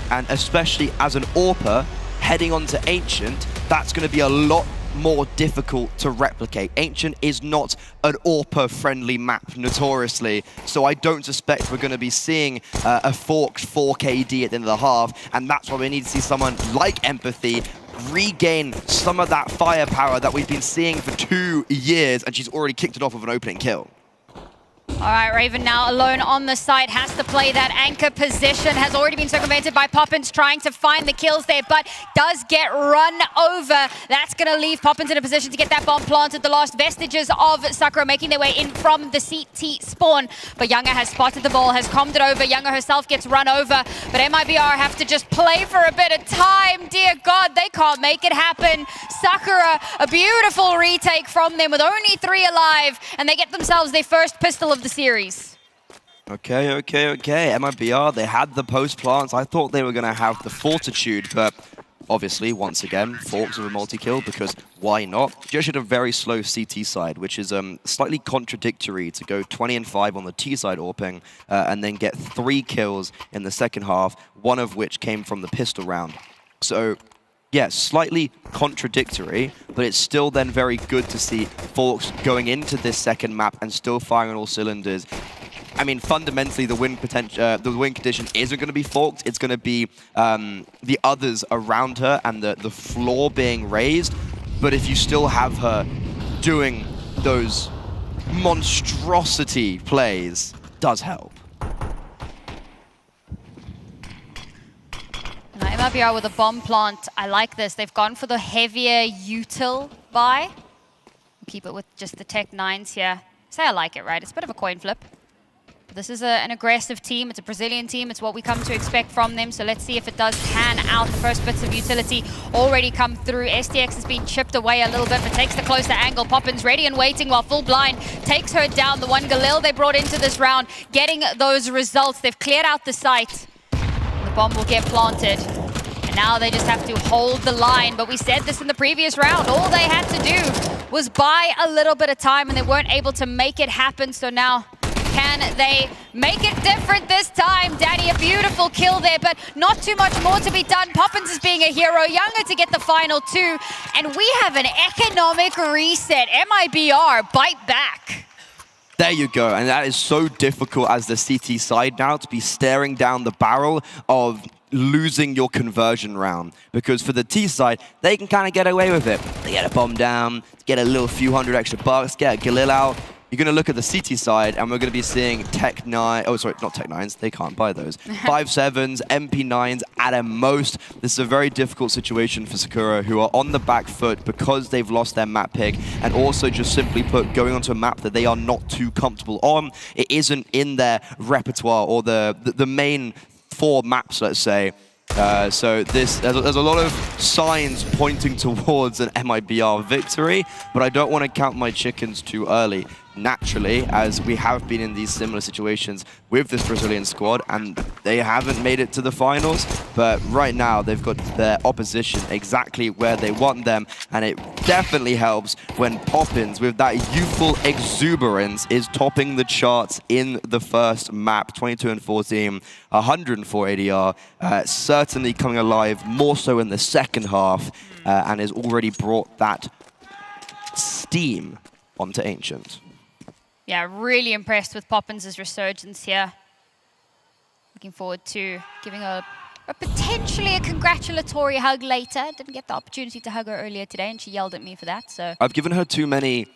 and especially as an AWPer heading on to Ancient, that's going to be a lot more difficult to replicate. Ancient is not an AWPer-friendly map, notoriously, so I don't suspect we're going to be seeing a Forks 4KD at the end of the half, and that's why we need to see someone like Empathy regain some of that firepower that we've been seeing for 2 years, and she's already kicked it off with an opening kill. All right, Raven now alone on the site, has to play that anchor position, has already been circumvented by Poppins trying to find the kills there, but does get run over. That's going to leave Poppins in a position to get that bomb planted. The last vestiges of Sakura making their way in from the CT spawn, but Younger has spotted the ball, has commed it over. Younger herself gets run over, but MIBR have to just play for a bit of time. Dear God, they can't make it happen. Sakura, a beautiful retake from them with only 3 alive, and they get themselves their first pistol of the series. Okay. MIBR, they had the post plants. I thought they were going to have the fortitude, but obviously, once again, Forks with a multi-kill, because why not? Just had a very slow CT side, which is slightly contradictory to go 20 and 5 on the T side AWPing, and then get 3 kills in the second half, one of which came from the pistol round. So, yeah, slightly contradictory, but it's still then very good to see Forks going into this second map and still firing on all cylinders. I mean, fundamentally, the win condition isn't going to be Forks. It's going to be the others around her and the floor being raised. But if you still have her doing those monstrosity plays, does help. Now MIBR with a bomb plant. I like this. They've gone for the heavier util buy. Keep it with just the Tech 9s here. Say I like it, right? It's a bit of a coin flip. This is an aggressive team. It's a Brazilian team. It's what we come to expect from them. So let's see if it does pan out. The first bits of utility already come through. STX has been chipped away a little bit, but takes the closer angle. Poppins ready and waiting while Full Blind takes her down. The one Galil they brought into this round, getting those results. They've cleared out the site. The bomb will get planted. And now they just have to hold the line. But we said this in the previous round. All they had to do was buy a little bit of time, and they weren't able to make it happen. So now, can they make it different this time? Danny, a beautiful kill there, but not too much more to be done. Poppins is being a hero, Younger to get the final 2, and we have an economic reset. MIBR bite back. There you go, and that is so difficult as the CT side now to be staring down the barrel of losing your conversion round, because for the T side, they can kind of get away with it. They get a bomb down, get a little few hundred extra bucks, get a Galil out. You're going to look at the CT side, and we're going to be seeing Tech 9, oh sorry, not Tech 9s, they can't buy those. 5.7s, MP9s at a most. This is a very difficult situation for Sakura, who are on the back foot because they've lost their map pick, and also just simply put, going onto a map that they are not too comfortable on. It isn't in their repertoire, or the main 4 maps, let's say. So there's a lot of signs pointing towards an MIBR victory, but I don't want to count my chickens too early. Naturally, as we have been in these similar situations with this Brazilian squad, and they haven't made it to the finals, but right now they've got their opposition exactly where they want them, and it definitely helps when Poppins, with that youthful exuberance, is topping the charts in the first map, 22 and 14, 104 ADR, certainly coming alive more so in the second half, and has already brought that steam onto Ancient. Yeah, really impressed with Poppins' resurgence here. Looking forward to giving a potentially a congratulatory hug later. Didn't get the opportunity to hug her earlier today, and she yelled at me for that, so. I've given her too many,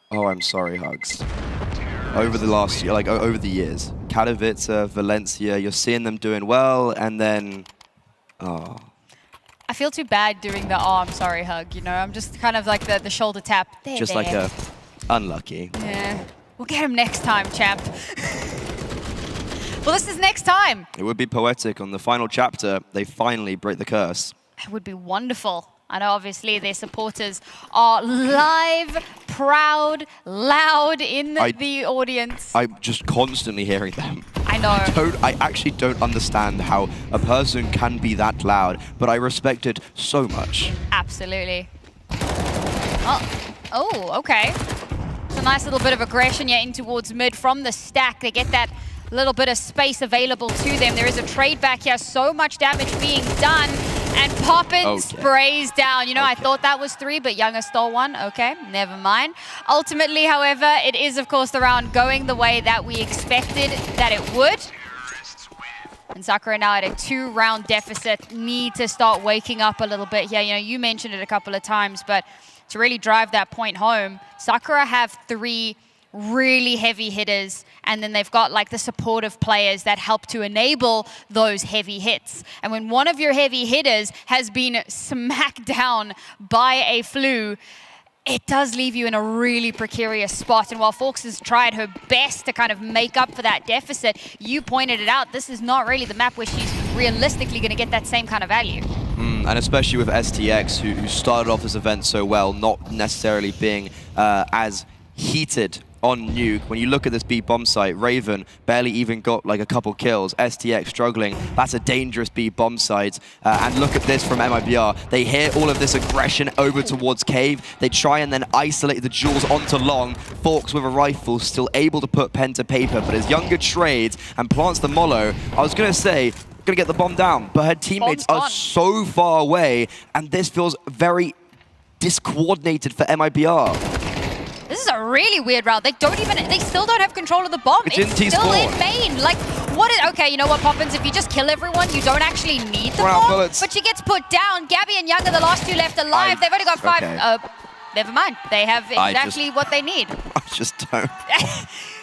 oh, I'm sorry, hugs. Over the last year, like over the years. Katowice, Valencia, you're seeing them doing well, and then, oh. I feel too bad doing the, oh, I'm sorry hug, you know? I'm just kind of like the shoulder tap. There, Just there. like a unlucky. Yeah. We'll get him next time, champ. Well, this is next time. It would be poetic on the final chapter. They finally break the curse. It would be wonderful. I know, obviously, their supporters are live, proud, loud in the audience. I'm just constantly hearing them. I know. I actually don't understand how a person can be that loud, but I respect it so much. Absolutely. Oh, okay. A nice little bit of aggression in towards mid from the stack. They get that little bit of space available to them. There is a trade back here. So much damage being done. And Poppins sprays down. You know, I thought that was 3, but Younger stole 1. Okay, never mind. Ultimately, however, it is, of course, the round going the way that we expected that it would. And Sakura now at a 2-round deficit. Need to start waking up a little bit here. You know, you mentioned it a couple of times, but to really drive that point home, Sakura have 3 really heavy hitters, and then they've got like the supportive players that help to enable those heavy hits. And when one of your heavy hitters has been smacked down by a flu, it does leave you in a really precarious spot. And while Forks has tried her best to kind of make up for that deficit, you pointed it out, this is not really the map where she's realistically going to get that same kind of value. And especially with STX, who started off this event so well, not necessarily being as heated on Nuke. When you look at this B bomb site, Raven barely even got like a couple kills. STX struggling. That's a dangerous B bomb site. And look at this from MIBR. They hear all of this aggression over towards Cave. They try and then isolate the jewels onto Long. Forks with a rifle, still able to put pen to paper, but as Younger trades and plants the Mollo, I was going to say, going to get the bomb down, but her teammates are so far away, and this feels very discoordinated for MIBR. This is a really weird round. They still don't have control of the bomb. It's still in main. Like, okay, you know what, Poppins, if you just kill everyone, you don't actually need the bomb. Bullets. But she gets put down. Gabby and Young are the last 2 left alive. They've only got 5. Okay. Never mind. They have exactly what they need. I just don't.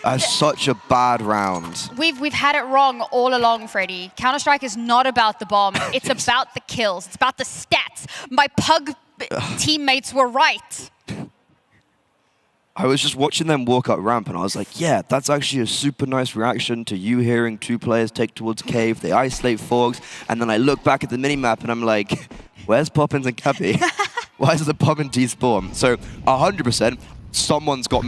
That's such a bad round. We've had it wrong all along, Freddy. Counter-Strike is not about the bomb. It's about the kills. It's about the stats. My pug teammates were right. I was just watching them walk up ramp, and I was like, yeah, that's actually a super nice reaction to you hearing 2 players take towards Cave. They isolate Forks, and then I look back at the minimap, and I'm like, where's Poppins and Gabby? Why is the Poppin despawn? So 100%, someone's got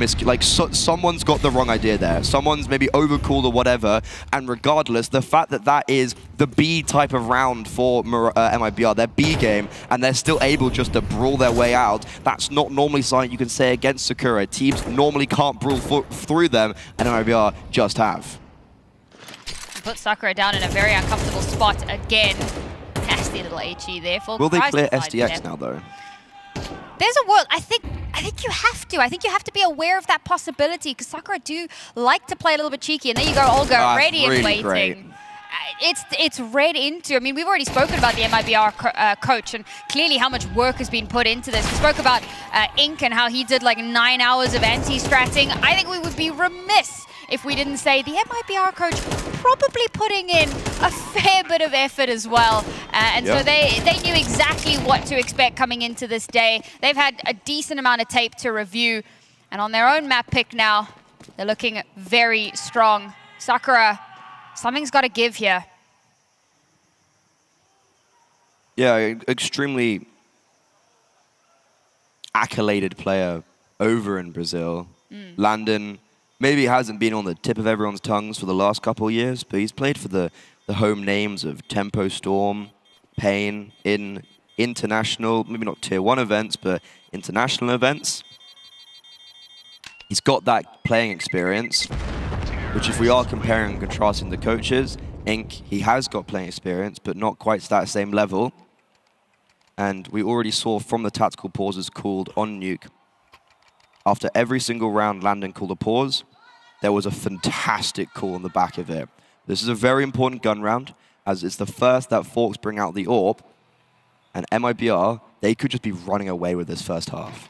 someone's got the wrong idea there. Someone's maybe overcooled or whatever, and regardless, the fact that that is the B type of round for MIBR, their B game, and they're still able just to brawl their way out, that's not normally something you can say against Sakura. Teams normally can't brawl through them, and MIBR just have. Put Sakura down in a very uncomfortable spot again. Nasty little HE there. Will they clear STX now, though? There's a world. I think you have to. I think you have to be aware of that possibility, because Sakura do like to play a little bit cheeky, and there you go, Olga, ready and waiting. Great. It's read into. I mean, we've already spoken about the MIBR coach, and clearly how much work has been put into this. We spoke about Ink and how he did like 9 hours of anti-stratting. I think we would be remiss if we didn't say the MIBR coach probably putting in a fair bit of effort as well. So they knew exactly what to expect coming into this day. They've had a decent amount of tape to review. And on their own map pick now, they're looking very strong. Sakura, something's got to give here. Yeah, extremely accoladed player over in Brazil. Landon maybe hasn't been on the tip of everyone's tongues for the last couple of years, but he's played for the home names of Tempo Storm, Pain in international, maybe not tier 1 events, but international events. He's got that playing experience, which if we are comparing and contrasting the coaches, Inc, he has got playing experience, but not quite to that same level. And we already saw from the tactical pauses called on Nuke, after every single round Landon called a pause, there was a fantastic call on the back of it. This is a very important gun round, as it's the first that Forks bring out the AWP, and MIBR, they could just be running away with this first half.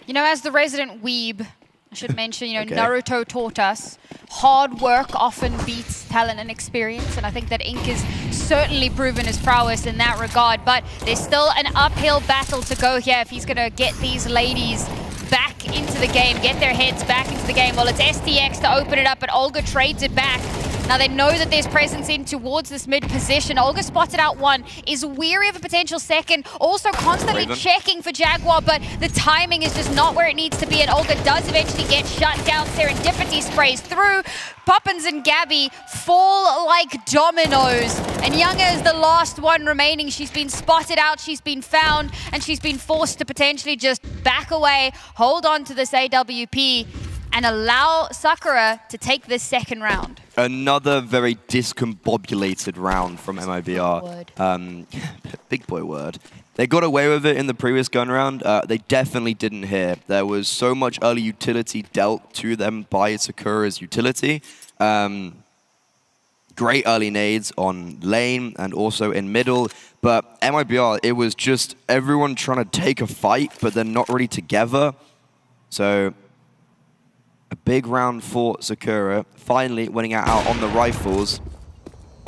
You know, as the resident weeb, I should mention, you know, Okay. Naruto taught us hard work often beats talent and experience, and I think that Inc is certainly proven his prowess in that regard, but there's still an uphill battle to go here if he's going to get these ladies back into the game, get their heads back into the game. Well, it's STX to open it up, but Olga trades it back. Now they know that there's presence in towards this mid position. Olga spotted out one, is weary of a potential second, also constantly Raven. checking for Jaguar, but the timing is just not where it needs to be, and Olga does eventually get shut down. Serendipity sprays through. Poppins and Gabby fall like dominoes, and Younger is the last one remaining. She's been spotted out, she's been found, and she's been forced to potentially just back away, hold on to this AWP, and allow Sakura to take this second round. Another very discombobulated round from MIBR. Big boy word. They got away with it in the previous gun round. They definitely didn't here. There was so much early utility dealt to them by Sakura's utility. Great early nades on lane and also in middle. But MIBR, it was just everyone trying to take a fight, but they're not really together. So a big round for Sakura, finally winning out on the rifles.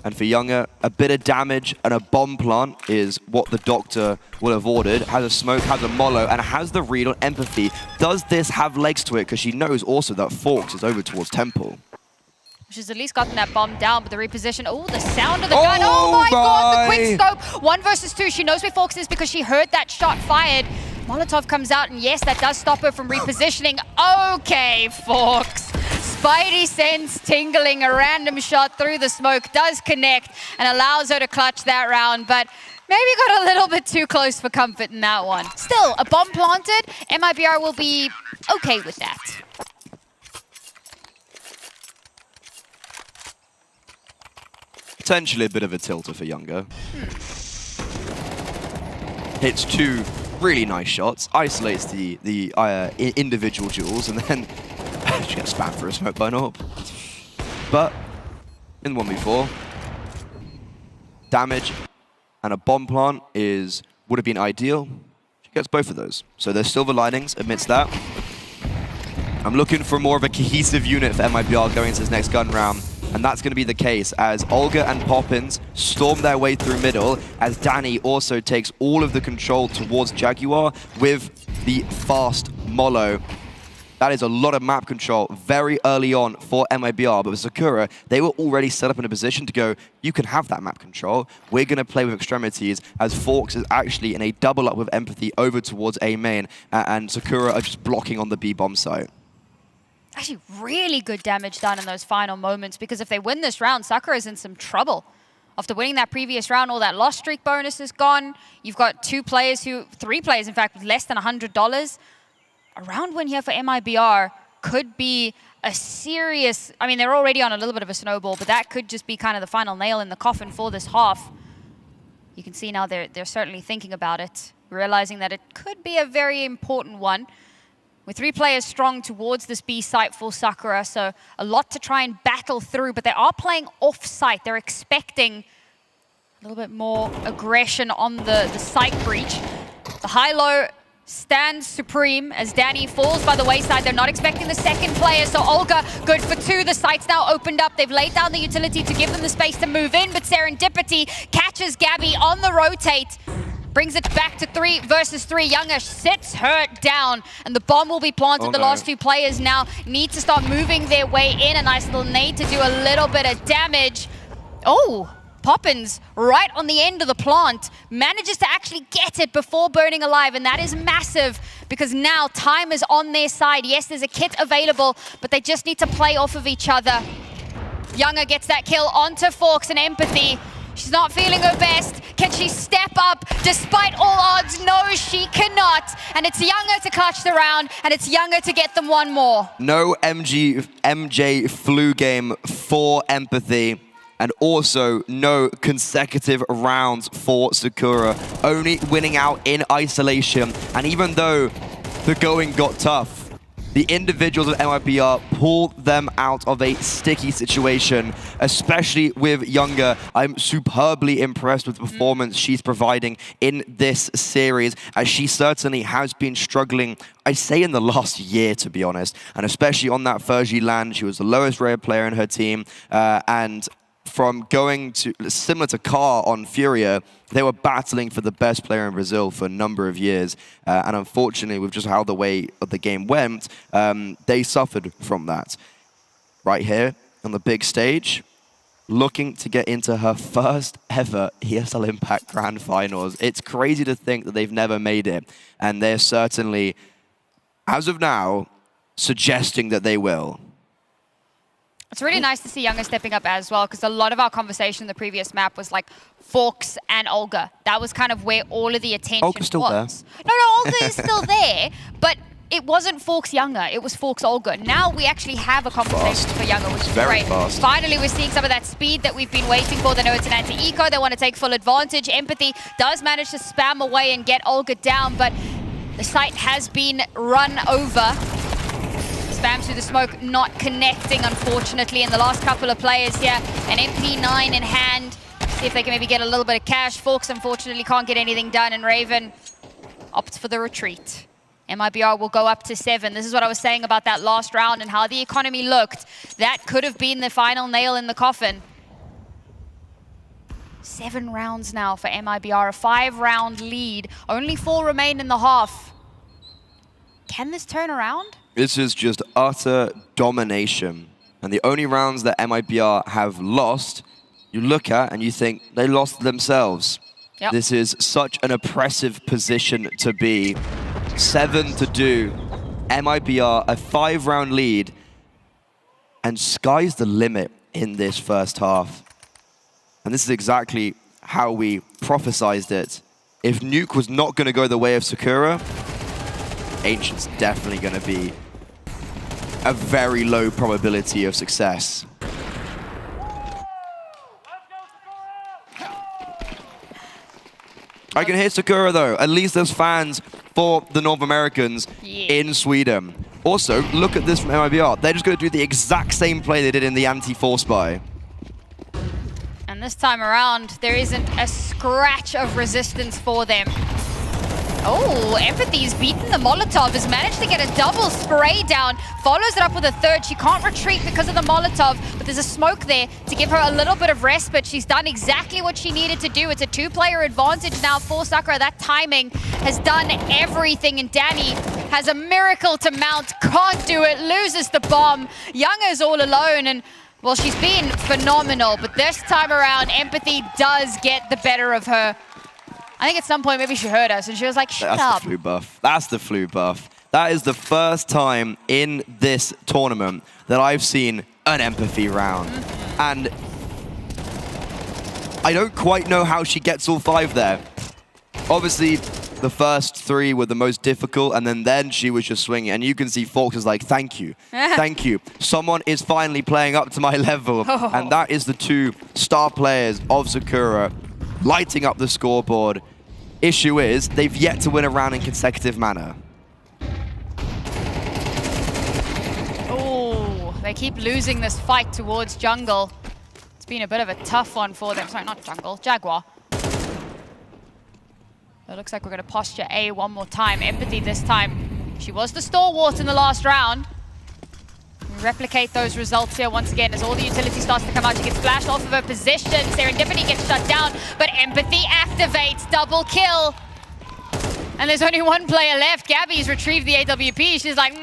And for Younger, a bit of damage and a bomb plant is what the doctor will have ordered. Has a smoke, has a mollo, and has the read on empathy. Does this have legs to it? Because she knows also that Forks is over towards Temple. She's at least gotten that bomb down, but the reposition, oh, the sound of the gun. Oh my God, the quick scope. 1 versus 2. She knows where Forks is because she heard that shot fired. Molotov comes out, and yes, that does stop her from repositioning. Okay, Forks. Spidey sense tingling, a random shot through the smoke does connect and allows her to clutch that round, but maybe got a little bit too close for comfort in that one. Still, a bomb planted, MIBR will be okay with that. Potentially a bit of a tilter for Younger. Hits 2 really nice shots, isolates the individual duels, and then she gets spammed for a smoke by an AWP. But in 1v4, damage and a bomb plant would have been ideal. She gets both of those. So there's silver linings amidst that. I'm looking for more of a cohesive unit for MIBR going into this next gun round. And that's going to be the case as Olga and Poppins storm their way through middle, as Danny also takes all of the control towards Jaguar with the fast mollo. That is a lot of map control very early on for MIBR, but with Sakura, they were already set up in a position to go, you can have that map control. We're going to play with extremities, as Forks is actually in a double up with empathy over towards A main, and Sakura are just blocking on the B bomb site. Actually, really good damage done in those final moments, because if they win this round, Sakura's in some trouble. After winning that previous round, all that loss streak bonus is gone. You've got 3 players, in fact, with less than $100. A round win here for MIBR could be a serious, I mean, they're already on a little bit of a snowball, but that could just be kind of the final nail in the coffin for this half. You can see now they're certainly thinking about it, realizing that it could be a very important one. With 3 players strong towards this B site for Sakura, so a lot to try and battle through, but they are playing off-site. They're expecting a little bit more aggression on the site breach. The high-low stands supreme as Danny falls by the wayside. They're not expecting the second player, so Olga good for 2. The site's now opened up. They've laid down the utility to give them the space to move in, but Serendipity catches Gabby on the rotate. Brings it back to 3 versus 3. Younger sits her down, and the bomb will be planted. The last 2 players now need to start moving their way in. A nice little nade to do a little bit of damage. Oh, Poppins, right on the end of the plant, manages to actually get it before burning alive, and that is massive because now time is on their side. Yes, there's a kit available, but they just need to play off of each other. Younger gets that kill onto Forks and Empathy. She's not feeling her best. Can she step up despite all odds? No, she cannot. And it's Younger to clutch the round, and it's Younger to get them one more. No MJ flu game for Empathy, and also no consecutive rounds for Sakura, only winning out in isolation. And even though the going got tough, the individuals of MIBR pulled them out of a sticky situation, especially with Younger. I'm superbly impressed with the performance she's providing in this series, as she certainly has been struggling, I say in the last year, to be honest, and especially on that Fergie land. She was the lowest rated player in her team, and from going to, similar to Carr on Furia, they were battling for the best player in Brazil for a number of years. And unfortunately, with just how the way of the game went, they suffered from that. Right here on the big stage, looking to get into her first ever ESL Impact Grand Finals. It's crazy to think that they've never made it. And they're certainly, as of now, suggesting that they will. It's really nice to see Younger stepping up as well, because a lot of our conversation in the previous map was like Forks and Olga. That was kind of where all of the attention Olga's still was. there. No, Olga is still there, but it wasn't Forks Younger, it was Forks Olga. Now we actually have a conversation for Younger, which is Very great. fast. Finally, we're seeing some of that speed that we've been waiting for. They know it's an anti-eco, they want to take full advantage. Empathy does manage to spam away and get Olga down, but the site has been run over. Spams through the smoke, not connecting, unfortunately. And the last couple of players here, an MP9 in hand. See if they can maybe get a little bit of cash. Forks, unfortunately, can't get anything done, and Raven opts for the retreat. MIBR will go up to 7. This is what I was saying about that last round and how the economy looked. That could have been the final nail in the coffin. 7 rounds now for MIBR, a 5-round lead. Only 4 remain in the half. Can this turn around? This is just utter domination. And the only rounds that MIBR have lost, you look at and you think they lost themselves. Yep. This is such an oppressive position to be. 7-2. MIBR, a 5-round lead. And sky's the limit in this first half. And this is exactly how we prophesized it. If Nuke was not going to go the way of Sakura, Ancient's definitely going to be a very low probability of success. I can hear Sakura though. At least there's fans for the North Americans in Sweden. Also, look at this from MIBR. They're just going to do the exact same play they did in the anti-force buy. And this time around, there isn't a scratch of resistance for them. Oh, Empathy's beaten the Molotov, has managed to get a double spray down, follows it up with a third. She can't retreat because of the Molotov, but there's a smoke there to give her a little bit of respite. She's done exactly what she needed to do. It's a 2-player advantage now for Sakura. That timing has done everything, and Danny has a miracle to mount, can't do it, loses the bomb. Younger's all alone, and well, she's been phenomenal, but this time around, Empathy does get the better of her. I think at some point maybe she heard us and she was like, shut up. That's the flu buff. That's the flu buff. That is the first time in this tournament that I've seen an Empathy round. And I don't quite know how she gets all 5 there. Obviously, the first 3 were the most difficult, and then she was just swinging. And you can see Forks is like, thank you, thank you. Someone is finally playing up to my level. And that is the 2 star players of Sakura lighting up the scoreboard. Issue is, they've yet to win a round in consecutive manner. Oh, they keep losing this fight towards jungle. It's been a bit of a tough one for them. Sorry, not jungle, Jaguar. It looks like we're going to posture A one more time. Empathy this time. She was the stalwart in the last round. We replicate those results here once again as all the utility starts to come out. She gets flashed off of her position. Serendipity gets shut down, but Empathy activates. Double kill. And there's only 1 player left. Gabby's retrieved the AWP. She's like,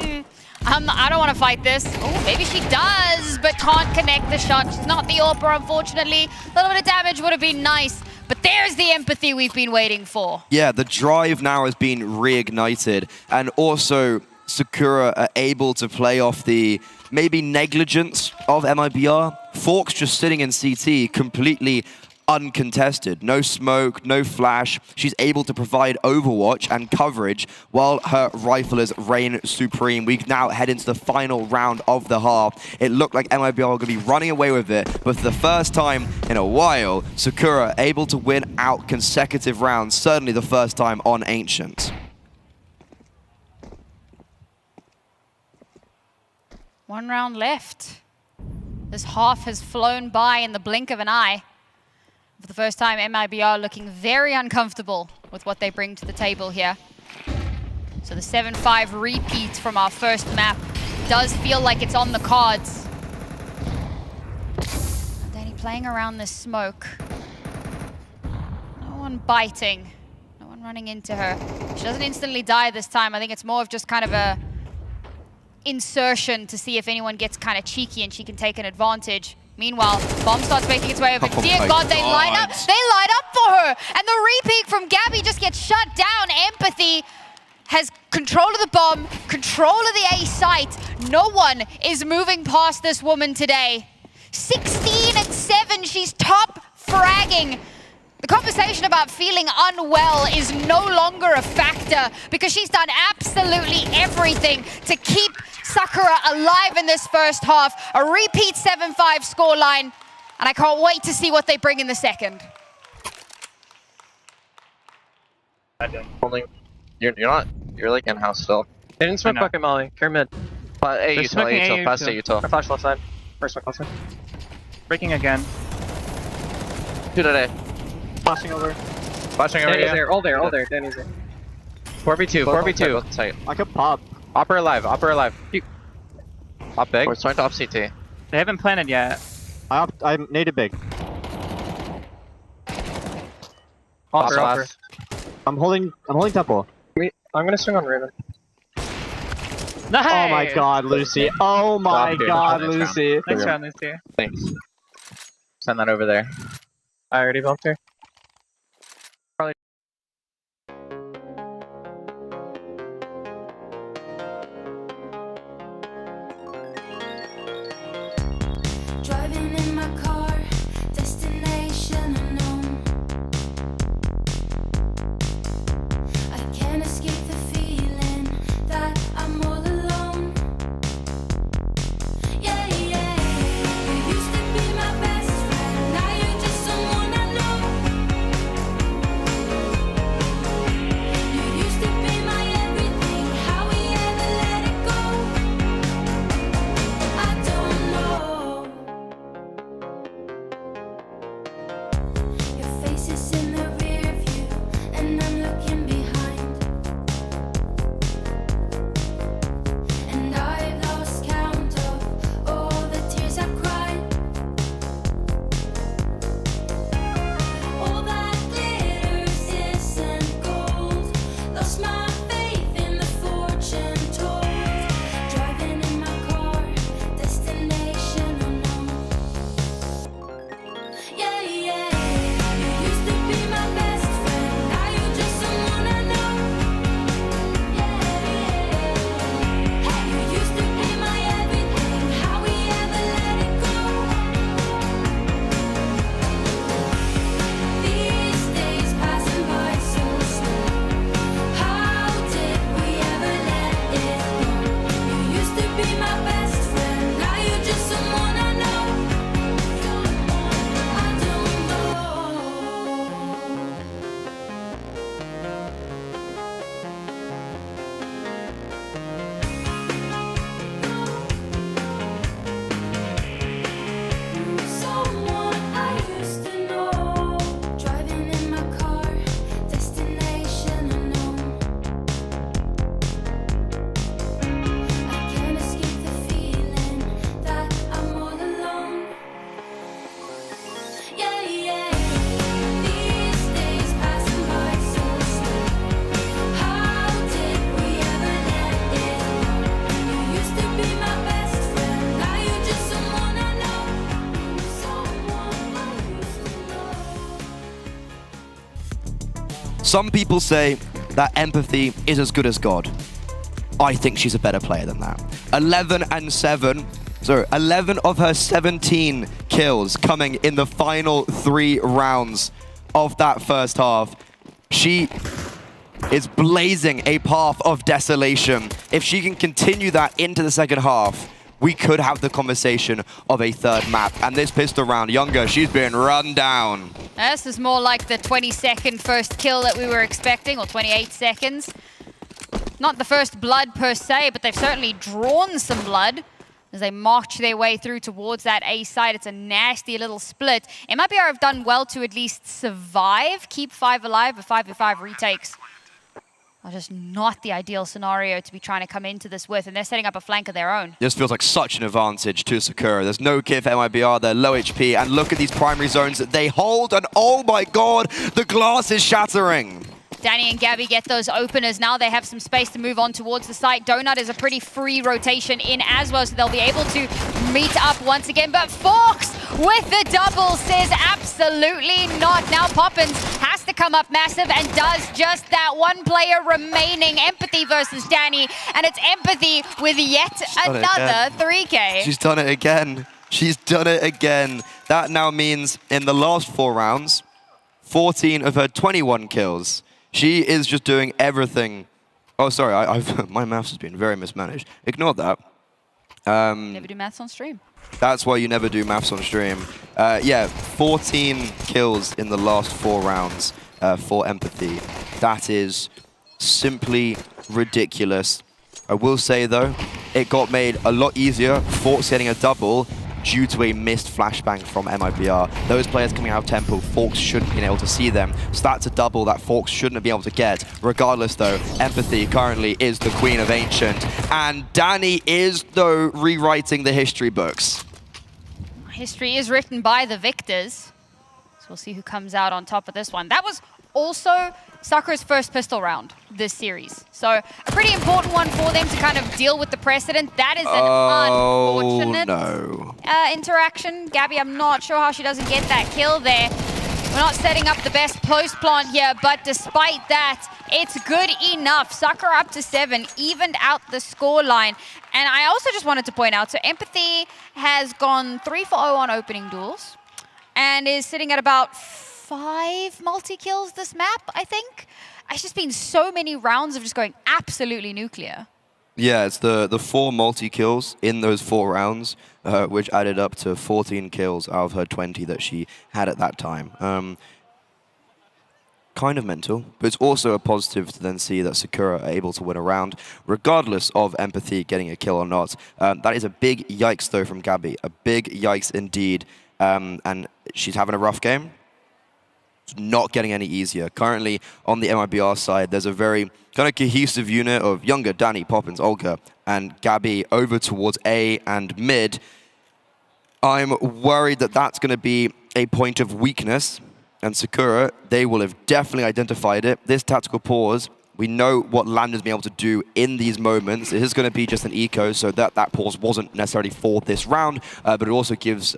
I don't want to fight this. Oh, maybe she does, but can't connect the shot. She's not the AWPer, unfortunately. A little bit of damage would have been nice, but there's the empathy we've been waiting for. Yeah, the drive now has been reignited, and also Sakura are able to play off the maybe negligence of MIBR. Forks just sitting in CT completely uncontested. No smoke, no flash. She's able to provide overwatch and coverage while her riflers reign supreme. We now head into the final round of the half. It looked like MIBR were going to be running away with it, but for the first time in a while, Sakura able to win out consecutive rounds, certainly the first time on Ancient. One round left. This half has flown by in the blink of an eye. For the first time, MIBR looking very uncomfortable with what they bring to the table here. So the 7-5 repeat from our first map does feel like it's on the cards. Danny playing around this smoke. No one biting. No one running into her. She doesn't instantly die this time. I think it's more of just kind of a insertion to see if anyone gets kind of cheeky and she can take an advantage. Meanwhile, bomb starts making its way over. Dear God, they line up for her. And the repeat from Gabby just gets shut down. Empathy has control of the bomb, control of the A site. No one is moving past this woman today. 16-7, she's top fragging. The conversation about feeling unwell is no longer a factor because she's done absolutely everything to keep Sakura alive in this first half. A repeat 7-5 scoreline, and I can't wait to see what they bring in the second. You're like in-house still. They didn't smoke bucket molly. Care mid. Hey, you tell. Fast you tell. Flash left side. First one, left side. Breaking again. Two today. Flashing over. Flashing over. Danny's there. All there. Danny's there. 4v2. 4v2. Tight. I could pop. Opper alive. Op big. We're trying to op CT. They haven't planted yet. I naded big. Opper. I'm holding temple. I'm gonna swing on Raven. Nice! Oh my God, Lucy. Oh my God, Lucy. Nice round, Lucy. Thanks. Send that over there. I already bumped her. Driving in my car, destination unknown. I can't escape the feeling that I'm all alone. Yeah, yeah. You used to be my best friend, now you're just someone I know. Some people say that Empathy is as good as God. I think she's a better player than that. 11 of her 17 kills coming in the final 3 rounds of that first half. She is blazing a path of desolation. If she can continue that into the second half, we could have the conversation of a third map. And this pistol round, Younger, she's been run down. This is more like the 20-second first kill that we were expecting, or 28 seconds. Not the first blood per se, but they've certainly drawn some blood as they march their way through towards that A side. It's a nasty little split. MIBR have done well to at least survive, keep 5 alive, but 5v5 retakes are just not the ideal scenario to be trying to come into this with, and they're setting up a flank of their own. This feels like such an advantage to Sakura. There's no kit for MIBR, they're low HP, and look at these primary zones that they hold, and oh my god, the glass is shattering. Danny and Gabby get those openers. Now they have some space to move on towards the site. Donut is a pretty free rotation in as well, so they'll be able to meet up once again. But Forks with the double says absolutely not. Now Poppins has to come up massive and does just that. One player remaining. Empathy versus Danny, and it's Empathy with yet another 3K. She's done it again. She's done it again. That now means in the last 4 rounds, 14 of her 21 kills. She is just doing everything. Oh, sorry, my maths has been very mismanaged. Ignore that. Never do maths on stream. That's why you never do maths on stream. Yeah, 14 kills in the last 4 rounds for Empathy. That is simply ridiculous. I will say, though, it got made a lot easier. Forks getting a double due to a missed flashbang from MIBR. Those players coming out of Temple, Forks shouldn't have been able to see them. So that's a double that Forks shouldn't have been able to get. Regardless, though, Empathy currently is the Queen of Ancient. And Danny is, though, rewriting the history books. History is written by the victors. So we'll see who comes out on top of this one. That was also Sakura's first pistol round this series. So a pretty important one for them to kind of deal with the precedent. That is an unfortunate interaction. Gabby, I'm not sure how she doesn't get that kill there. We're not setting up the best post plant here, but despite that, it's good enough. Sakura up to 7, evened out the scoreline. And I also just wanted to point out, so Empathy has gone 3 for 0 on opening duels and is sitting at about 5 multi-kills this map, I think. It's just been so many rounds of just going absolutely nuclear. Yeah, it's the 4 multi-kills in those 4 rounds, which added up to 14 kills out of her 20 that she had at that time. Kind of mental, but it's also a positive to then see that Sakura are able to win a round, regardless of Empathy getting a kill or not. That is a big yikes, though, from Gabby. A big yikes indeed. And she's having a rough game. Not getting any easier. Currently, on the MIBR side, there's a very kind of cohesive unit of Younger, Danny, Poppins, Olga, and Gabby over towards A and mid. I'm worried that that's going to be a point of weakness, and Sakura, they will have definitely identified it. This tactical pause, we know what Landon's been able to do in these moments. It is going to be just an eco, so that pause wasn't necessarily for this round, but it also gives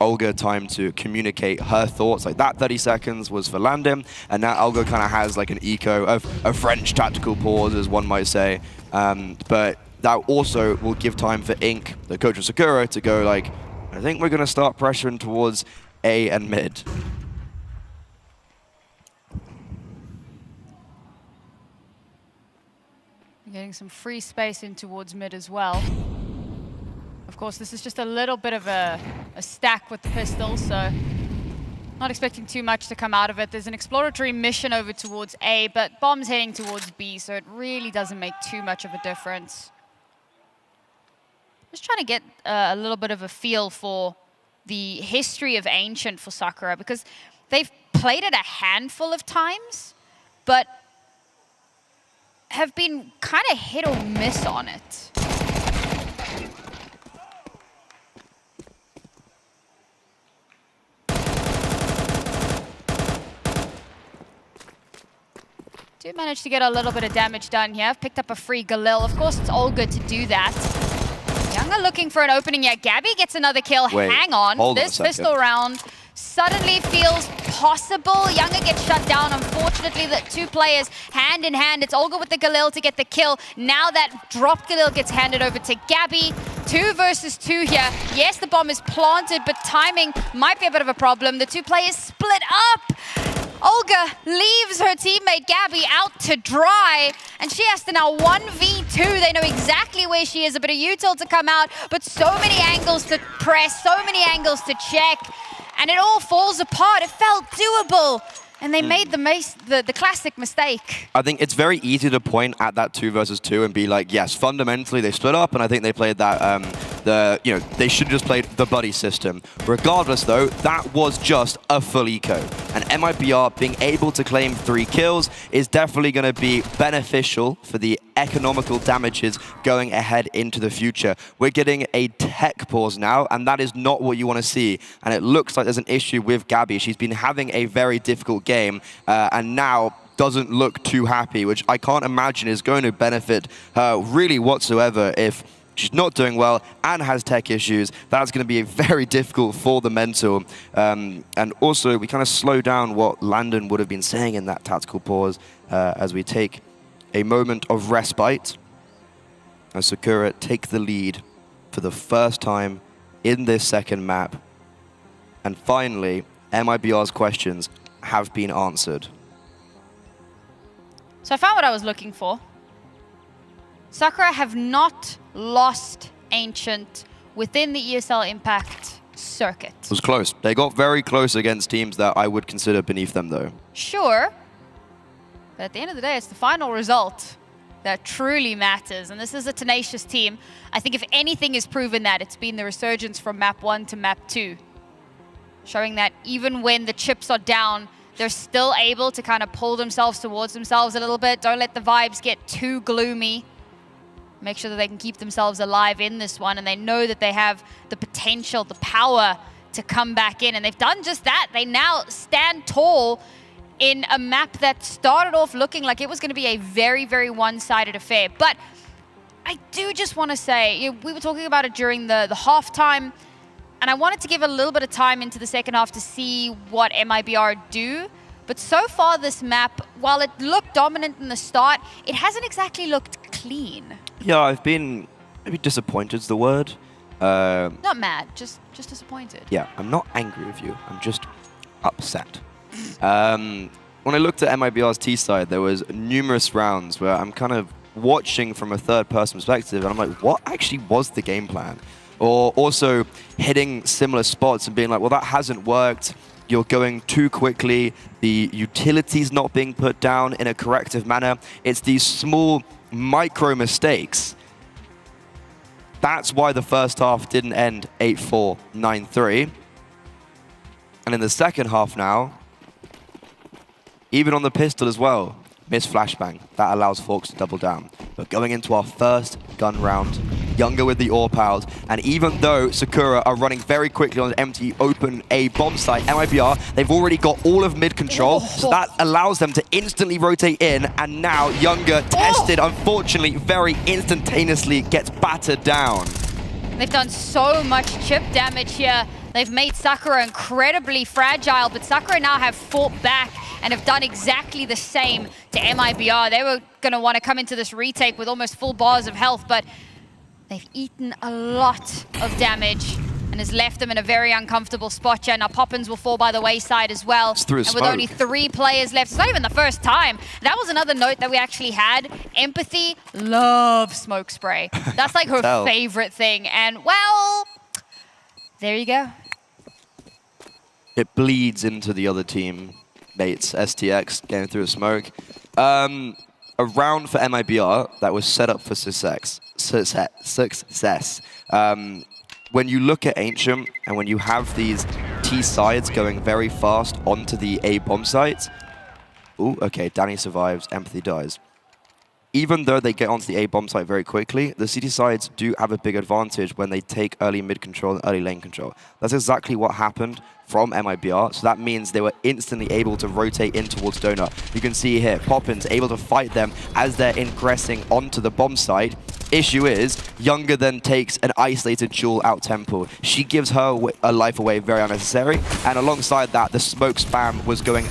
Olga time to communicate her thoughts. Like that 30 seconds was for Landon, and now Olga kind of has like an eco of a French tactical pause, as one might say. But that also will give time for Ink, the coach of Sakura, to go like, I think we're going to start pressuring towards A and mid. Getting some free space in towards mid as well. Of course, this is just a little bit of a stack with the pistol, so not expecting too much to come out of it. There's an exploratory mission over towards A, but Bomb's heading towards B, so it really doesn't make too much of a difference. Just trying to get a little bit of a feel for the history of Ancient for Sakura, because they've played it a handful of times, but have been kind of hit or miss on it. Do manage to get a little bit of damage done here. I've picked up a free Galil. Of course, it's all good to do that. Younger looking for an opening yet. Gabby gets another kill. Wait, hang on. This pistol round suddenly feels possible. Younger gets shut down, unfortunately. unfortunately, the two players hand in hand. It's Olga with the Galil to get the kill. Now that dropped Galil gets handed over to Gabby. 2 versus 2 here. Yes, the bomb is planted, but timing might be a bit of a problem. The two players split up. Olga leaves her teammate Gabby out to dry, and she has to now 1v2. They know exactly where she is. A bit of util to come out, but so many angles to press, so many angles to check, and it all falls apart. It felt doable, and they made the classic mistake. I think it's very easy to point at that 2 versus 2 and be like, yes, fundamentally they split up, and I think they played that, they should have just played the buddy system. Regardless, though, that was just a full eco. And MIBR being able to claim 3 kills is definitely going to be beneficial for the economical damages going ahead into the future. We're getting a tech pause now, and that is not what you want to see. And it looks like there's an issue with Gabby. She's been having a very difficult game, and now doesn't look too happy, which I can't imagine is going to benefit her really whatsoever if she's not doing well and has tech issues. That's going to be very difficult for the mental. And also, we kind of slow down what Landon would have been saying in that tactical pause as we take a moment of respite as Sakura take the lead for the first time in this second map. And finally, MIBR's questions have been answered. So I found what I was looking for. Sakura have not lost Ancient within the ESL Impact circuit. It was close. They got very close against teams that I would consider beneath them, though. Sure, but at the end of the day, it's the final result that truly matters. And this is a tenacious team. I think if anything is proven that, it's been the resurgence from map 1 to map 2. Showing that even when the chips are down, they're still able to kind of pull themselves towards themselves a little bit. Don't let the vibes get too gloomy. Make sure that they can keep themselves alive in this one, and they know that they have the potential, the power to come back in, and they've done just that. They now stand tall in a map that started off looking like it was going to be a very, very one-sided affair. But I do just want to say, we were talking about it during the halftime, and I wanted to give a little bit of time into the second half to see what MIBR do. But so far this map, while it looked dominant in the start, it hasn't exactly looked clean. Yeah, I've been maybe disappointed is the word. Not mad, just disappointed. Yeah, I'm not angry with you. I'm just upset. When I looked at MIBR's T side, there was numerous rounds where I'm kind of watching from a third-person perspective, and I'm like, what actually was the game plan? Or also hitting similar spots and being like, well, that hasn't worked. You're going too quickly. The utility's not being put down in a corrective manner. It's these small micro mistakes. That's why the first half didn't end 8-4, 9-3. And in the second half now, even on the pistol as well, missed flashbang. That allows Forks to double down. But going into our first gun round, Younger with the AWP pals, and even though Sakura are running very quickly on an empty open A bomb site, MIBR, they've already got all of mid control, so that allows them to instantly rotate in, and now Younger, tested, unfortunately, very instantaneously gets battered down. They've done so much chip damage here. They've made Sakura incredibly fragile, but Sakura now have fought back and have done exactly the same to MIBR. They were going to want to come into this retake with almost full bars of health, but they've eaten a lot of damage and has left them in a very uncomfortable spot here. Now Poppins will fall by the wayside as well. And with smoke. only 3 players left, it's not even the first time. That was another note that we actually had. Empathy loves smoke spray. That's like her favorite thing. And well, there you go. It bleeds into the other team mates, STX, getting through a smoke. A round for MIBR that was set up for success. When you look at Ancient and when you have these T sides going very fast onto the A bomb sites, ooh, okay, Danny survives, Empathy dies. Even though they get onto the A bomb site very quickly, the CT sides do have a big advantage when they take early mid control and early lane control. That's exactly what happened from MIBR, so that means they were instantly able to rotate in towards Donut. You can see here, Poppins able to fight them as they're ingressing onto the bomb site. Issue is, Younger then takes an isolated Jewel out temple. She gives her a life away, very unnecessary, and alongside that, the smoke spam was going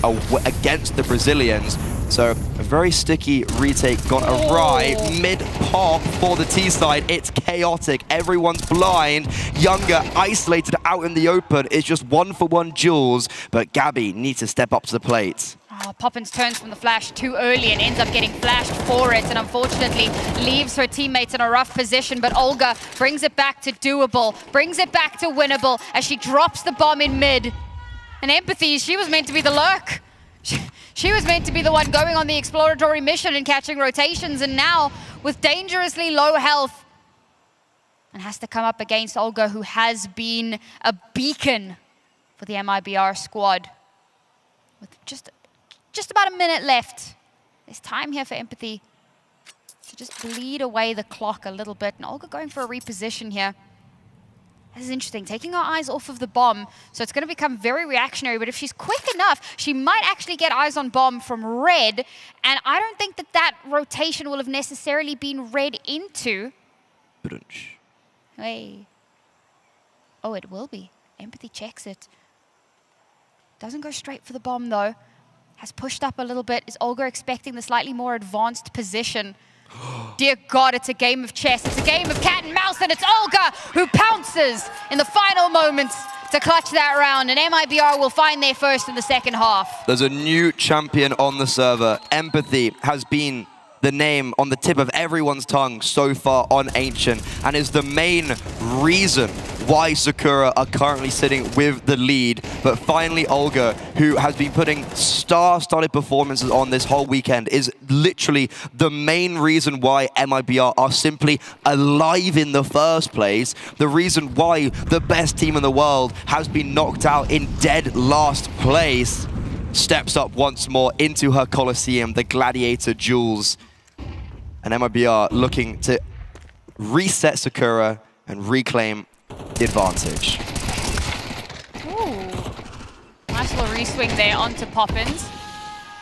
against the Brazilians. So a very sticky retake gone awry. Mid-pop for the T side. It's chaotic. Everyone's blind. Younger isolated out in the open. It's just 1-for-1 Jules, but Gabby needs to step up to the plate. Oh, Poppins turns from the flash too early and ends up getting flashed for it, and unfortunately leaves her teammates in a rough position, but Olga brings it back to doable, brings it back to winnable as she drops the bomb in mid. And Empathy, she was meant to be the lurk. She was meant to be the one going on the exploratory mission and catching rotations, and now with dangerously low health and has to come up against Olga, who has been a beacon for the MIBR squad. With just about a minute left. There's time here for Empathy to just bleed away the clock a little bit, and Olga going for a reposition here. This is interesting, taking her eyes off of the bomb, so it's going to become very reactionary, but if she's quick enough, she might actually get eyes on bomb from red, and I don't think that that rotation will have necessarily been read into. Hey. Oh, it will be. Empathy checks it. Doesn't go straight for the bomb, though. Has pushed up a little bit. Is Olga expecting the slightly more advanced position? Dear God, it's a game of chess. It's a game of cat and mouse, and it's Olga who pounces in the final moments to clutch that round, and MIBR will find their first in the second half. There's a new champion on the server. Empathy has been the name on the tip of everyone's tongue so far on Ancient, and is the main reason why Sakura are currently sitting with the lead. But finally, Olga, who has been putting star-studded performances on this whole weekend, is literally the main reason why MIBR are simply alive in the first place. The reason why the best team in the world has been knocked out in dead last place. Steps up once more into her Colosseum, the Gladiator Jules. And MIBR looking to reset Sakura and reclaim the advantage. Ooh. Nice little re-swing there onto Poppins.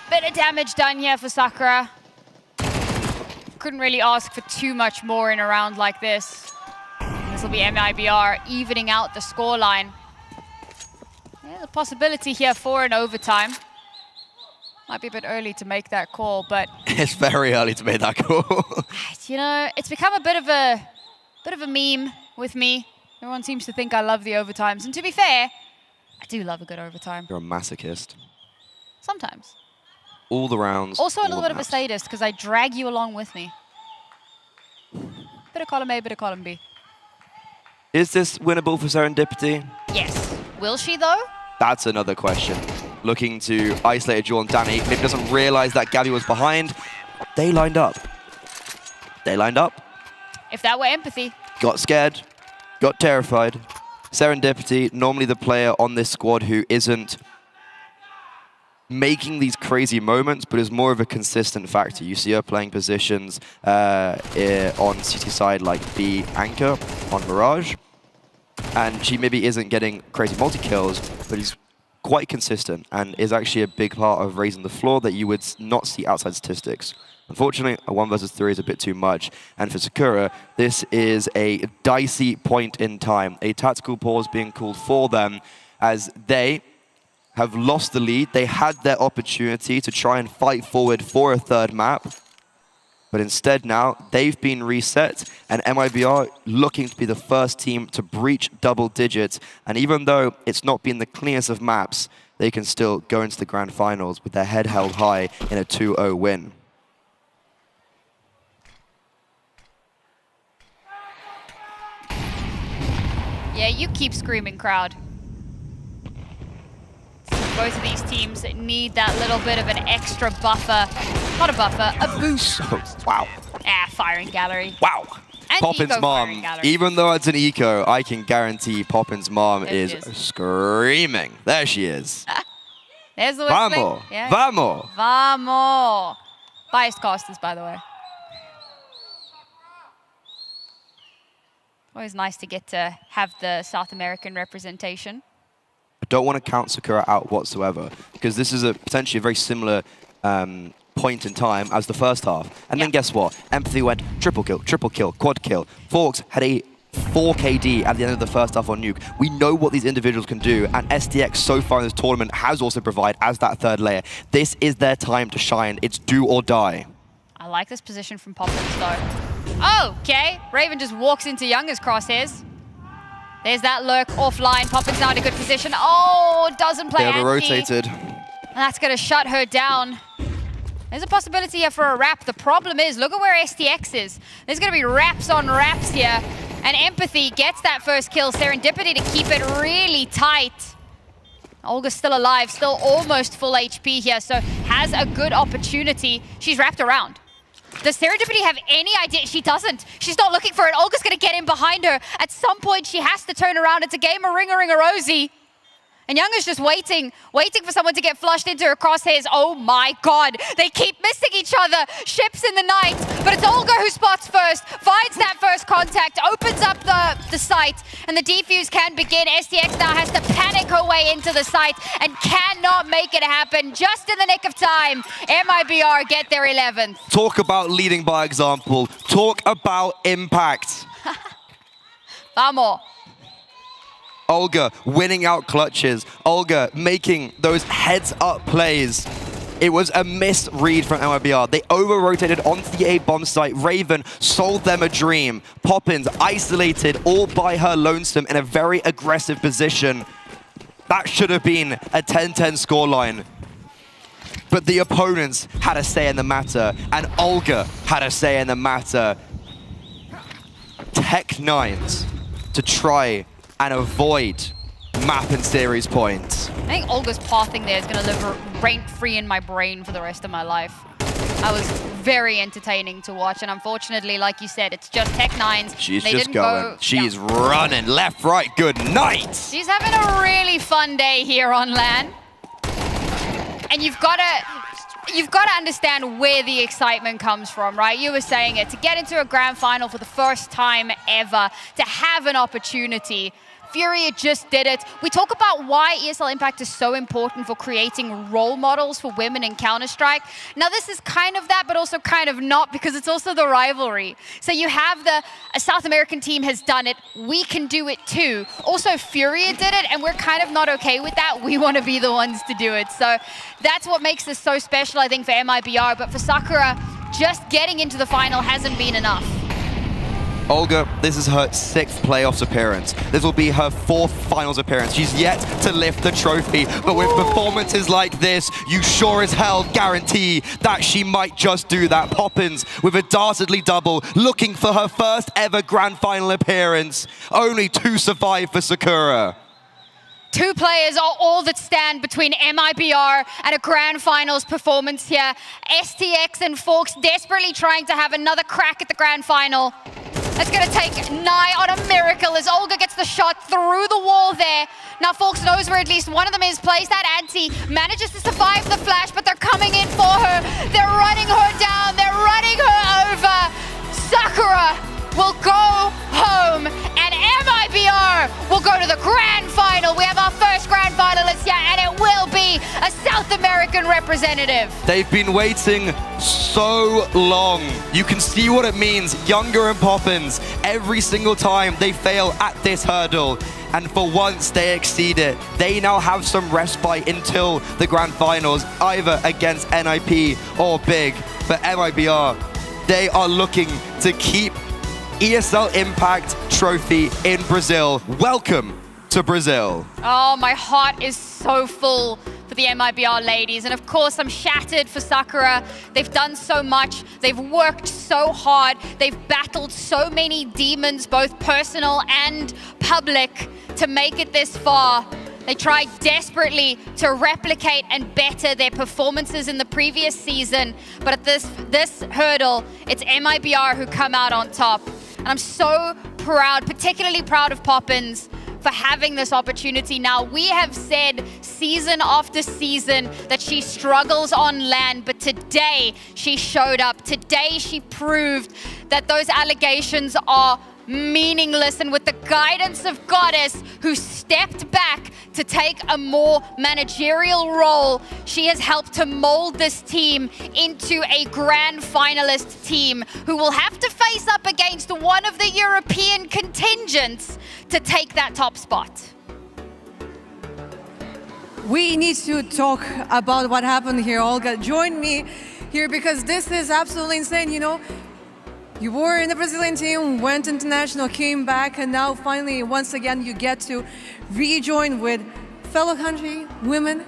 Bit of damage done here for Sakura. Couldn't really ask for too much more in a round like this. This will be MIBR evening out the scoreline. There's a possibility here for an overtime. Might be a bit early to make that call, but it's very early to make that call. you know, it's become a bit of a meme with me. Everyone seems to think I love the overtimes, and to be fair, I do love a good overtime. You're a masochist. Sometimes. All the rounds. Also a little bit of a sadist, because I drag you along with me. Bit of column A, bit of column B. Is this winnable for Serendipity? Yes. Will she, though? That's another question. Looking to isolate a Jewel on Danny. Maybe doesn't realize that Gabby was behind. They lined up. They lined up. If that were Empathy. Got scared. Got terrified. Serendipity, normally the player on this squad who isn't making these crazy moments, but is more of a consistent factor. You see her playing positions on CT side like B anchor on Mirage, and she maybe isn't getting crazy multi-kills, but is quite consistent and is actually a big part of raising the floor that you would not see outside statistics. Unfortunately, a 1 versus 3 is a bit too much, and for Sakura, this is a dicey point in time. A tactical pause being called for them as they have lost the lead. They had their opportunity to try and fight forward for a third map, but instead now they've been reset, and MIBR looking to be the first team to breach double digits. And even though it's not been the cleanest of maps, they can still go into the grand finals with their head held high in a 2-0 win. Yeah, you keep screaming, crowd. Both of these teams need that little bit of an extra buffer. Not a buffer, a boost. Wow. Firing gallery. Wow. And Poppins' mom, even though it's an eco, I can guarantee Poppins' mom is screaming. There she is. There's the whistling. Vamos. Yeah. Vamos. Vamos. Biased casters, by the way. Always nice to get to have the South American representation. I don't want to count Sakura out whatsoever, because this is potentially a very similar point in time as the first half. And then guess what? Empathy went triple kill, quad kill. Forks had a 4 KD at the end of the first half on Nuke. We know what these individuals can do, and STX so far in this tournament has also provided as that third layer. This is their time to shine. It's do or die. I like this position from Poppins though. Oh, okay. Raven just walks into Younger's crosshairs. There's that lurk offline. Poppins now in a good position. Oh, doesn't play They anti. over-rotated. And that's going to shut her down. There's a possibility here for a wrap. The problem is, look at where STX is. There's going to be wraps on wraps here. And Empathy gets that first kill. Serendipity to keep it really tight. Olga's still alive, still almost full HP here, so has a good opportunity. She's wrapped around. Does Serendipity have any idea? She doesn't. She's not looking for it. Olga's going to get in behind her. At some point, she has to turn around. It's a game of ring-a-ring-a-rosy. And Younger's just waiting for someone to get flushed into her crosshairs. Oh my god, they keep missing each other. Ships in the night, but it's Olga who spots first, finds that first contact, opens up the site, and the defuse can begin. STX now has to panic her way into the site and cannot make it happen. Just in the nick of time, MIBR get their 11th. Talk about leading by example. Talk about impact. Vamos. Olga winning out clutches. Olga making those heads-up plays. It was a misread from MIBR. They over-rotated onto the A bomb site. Raven sold them a dream. Poppins isolated all by her lonesome in a very aggressive position. That should have been a 10-10 scoreline. But the opponents had a say in the matter, and Olga had a say in the matter. Tech-9s to try and avoid map and series points. I think Olga's pathing there is going to live rent-free in my brain for the rest of my life. That was very entertaining to watch, and unfortunately, like you said, it's just Tech-9s. She's they just didn't going. She's running left, right. Good night. She's having a really fun day here on LAN. And you've got to understand where the excitement comes from, right? You were saying it, to get into a grand final for the first time ever, to have an opportunity. Furia just did it. We talk about why ESL Impact is so important for creating role models for women in Counter-Strike. Now this is kind of that, but also kind of not, because it's also the rivalry. So you have a South American team has done it, we can do it too. Also Furia did it, and we're kind of not okay with that. We want to be the ones to do it. So that's what makes this so special, I think, for MIBR. But for Sakura, just getting into the final hasn't been enough. Olga, this is her 6th playoffs appearance. This will be her 4th finals appearance. She's yet to lift the trophy, but with performances like this, you sure as hell guarantee that she might just do that. Poppins with a dastardly double, looking for her first ever grand final appearance. Only 2 survive for Sakura. 2 players are all that stand between MIBR and a grand finals performance here. STX and Forks desperately trying to have another crack at the grand final. It's going to take nigh on a miracle as Olga gets the shot through the wall there. Now Forks knows where at least one of them is, plays that anti, manages to survive the flash, but they're coming in for her. They're running her down, they're running her over. Sakura will go home, and MIBR will go to the grand final. We have our first grand finalist here, and it will be a South American representative. They've been waiting so long. You can see what it means. Younger and Poppins, every single time they fail at this hurdle. And for once, they exceed it. They now have some respite until the grand finals, either against NIP or Big. But MIBR, they are looking to keep ESL Impact trophy in Brazil. Welcome to Brazil. Oh, my heart is so full for the MIBR ladies. And of course, I'm shattered for Sakura. They've done so much. They've worked so hard. They've battled so many demons, both personal and public, to make it this far. They tried desperately to replicate and better their performances in the previous season. But at this hurdle, it's MIBR who come out on top. And I'm so proud, particularly proud of Poppins, for having this opportunity now. We have said season after season that she struggles on LAN, but today she showed up. Today she proved that those allegations are meaningless, and with the guidance of Goddess, who stepped back to take a more managerial role, she has helped to mold this team into a grand finalist team who will have to face up against one of the European contingents to take that top spot. We need to talk about what happened here. Olga, join me here because this is absolutely insane. You know, you were in the Brazilian team, went international, came back, and now finally, once again, you get to rejoin with fellow country women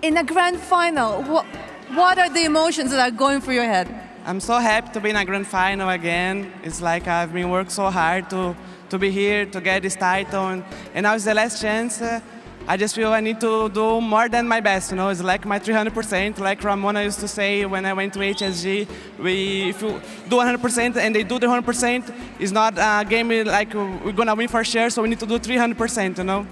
in a grand final. What are the emotions that are going through your head? I'm so happy to be in a grand final again. It's like I've been working so hard to be here, to get this title, and now it's the last chance. I just feel I need to do more than my best, you know. It's like my 300%, like Ramona used to say when I went to HSG. If you do 100% and they do the 100%, it's not a game like we're gonna win for sure, so we need to do 300%, you know.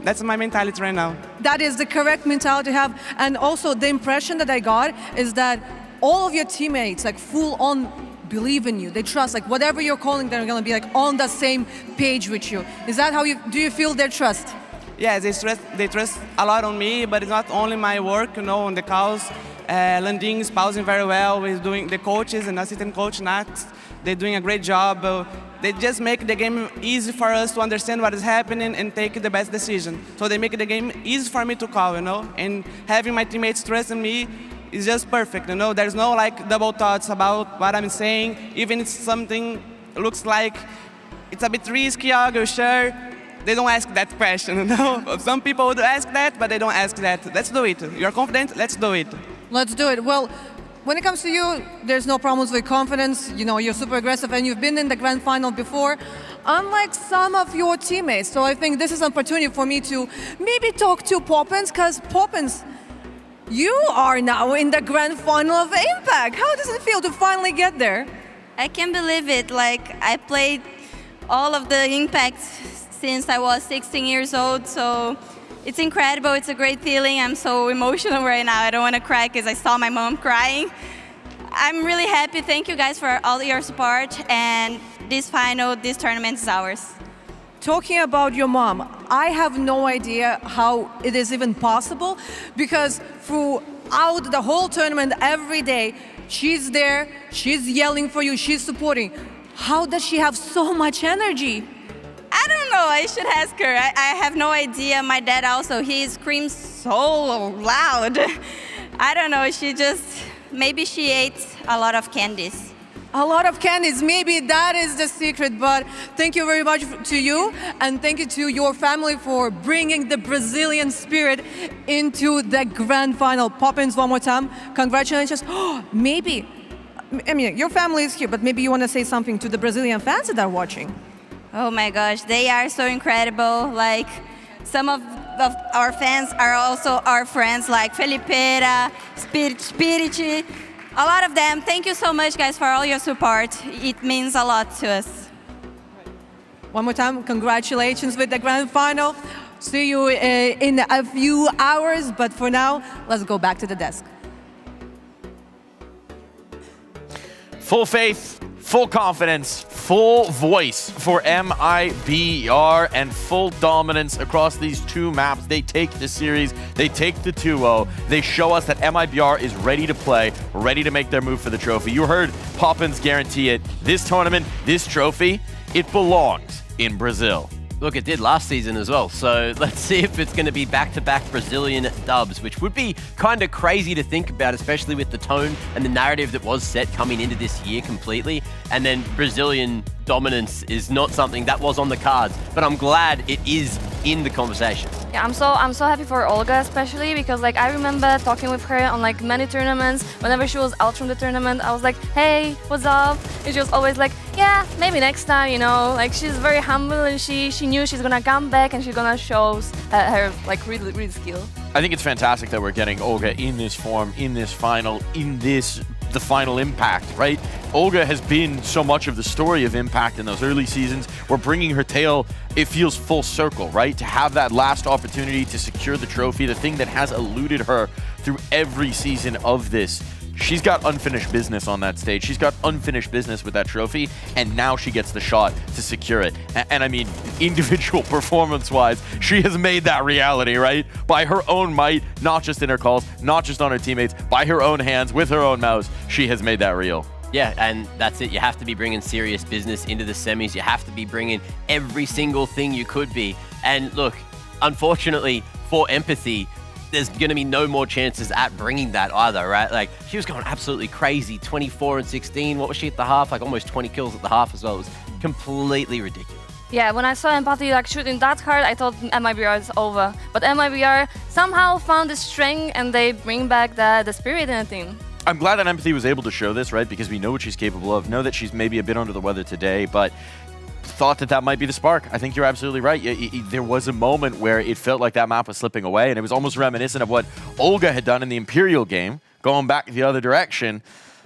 That's my mentality right now. That is the correct mentality to have. And also the impression that I got is that all of your teammates like full on believe in you. They trust, like whatever you're calling, they're gonna be like on the same page with you. Is that how do you feel their trust? Yeah, they trust a lot on me, but it's not only my work, you know, on the calls. Landin is pausing very well. We're doing the coaches and assistant coach Nax. They're doing a great job. They just make the game easy for us to understand what is happening and take the best decision. So they make the game easy for me to call, you know. And having my teammates trust in me is just perfect, you know. There's no like double thoughts about what I'm saying. Even if something looks like it's a bit risky, are you sure? They don't ask that question, you know? Some people would ask that, but they don't ask that. Let's do it. You're confident? Let's do it. Let's do it. Well, when it comes to you, there's no problems with confidence. You know, you're super aggressive and you've been in the grand final before, unlike some of your teammates. So I think this is an opportunity for me to maybe talk to Poppins, because Poppins, you are now in the grand final of Impact. How does it feel to finally get there? I can't believe it. Like, I played all of the Impact since I was 16 years old, so it's incredible. It's a great feeling. I'm so emotional right now. I don't want to cry because I saw my mom crying. I'm really happy. Thank you guys for all your support, and this tournament is ours. Talking about your mom, I have no idea how it is even possible, because throughout the whole tournament, every day, she's there, she's yelling for you, she's supporting. How does she have so much energy? I don't know, I should ask her. I have no idea. My dad also, he screams so loud. I don't know, maybe she ate a lot of candies. A lot of candies, maybe that is the secret, but thank you very much to you, and thank you to your family for bringing the Brazilian spirit into the grand final. Poppins, one more time, congratulations. Maybe, I mean, your family is here, but maybe you want to say something to the Brazilian fans that are watching. Oh my gosh, they are so incredible. Like, some of our fans are also our friends, like Felipeira, Spirit. A lot of them. Thank you so much, guys, for all your support. It means a lot to us. One more time, congratulations with the grand final. See you in a few hours, but for now, let's go back to the desk. Full faith, full confidence, full voice for MIBR, and full dominance across these two maps. They take the series, they take the 2-0. They show us that MIBR is ready to play, ready to make their move for the trophy. You heard Poppins guarantee it. This tournament, this trophy, it belongs in Brazil. Look, it did last season as well, so let's see if it's going to be back-to-back Brazilian dubs, which would be kind of crazy to think about, especially with the tone and the narrative that was set coming into this year completely. And then Brazilian dominance is not something that was on the cards, but I'm glad it is in the conversation. Yeah, I'm so happy for Olga, especially because like I remember talking with her on like many tournaments. Whenever she was out from the tournament, I was like, hey, what's up? And she was always like, yeah, maybe next time, you know. Like, she's very humble, and she knew she's gonna come back and she's gonna show her like really skill. I think it's fantastic that we're getting Olga in this form, in this final, the final Impact, right? Olga has been so much of the story of Impact in those early seasons. We're bringing her tale, it feels full circle, right? To have that last opportunity to secure the trophy, the thing that has eluded her through every season of this she's got unfinished business on that stage. She's got unfinished business with that trophy, and now she gets the shot to secure it. And I mean, individual performance-wise, she has made that reality, right? By her own might, not just in her calls, not just on her teammates, by her own hands, with her own mouse, she has made that real. Yeah, and that's it. You have to be bringing serious business into the semis. You have to be bringing every single thing you could be. And look, unfortunately for Empathy, there's going to be no more chances at bringing that either, right? Like, she was going absolutely crazy. 24 and 16. What was she at the half? Like almost 20 kills at the half as well. It was completely ridiculous. Yeah, when I saw Empathy like shooting that hard, I thought MIBR is over. But MIBR somehow found the strength and they bring back the spirit in the team. I'm glad that Empathy was able to show this, right? Because we know what she's capable of. Know that she's maybe a bit under the weather today, but thought that might be the spark. I think you're absolutely right. There was a moment where it felt like that map was slipping away, and it was almost reminiscent of what Olga had done in the Imperial game, going back the other direction.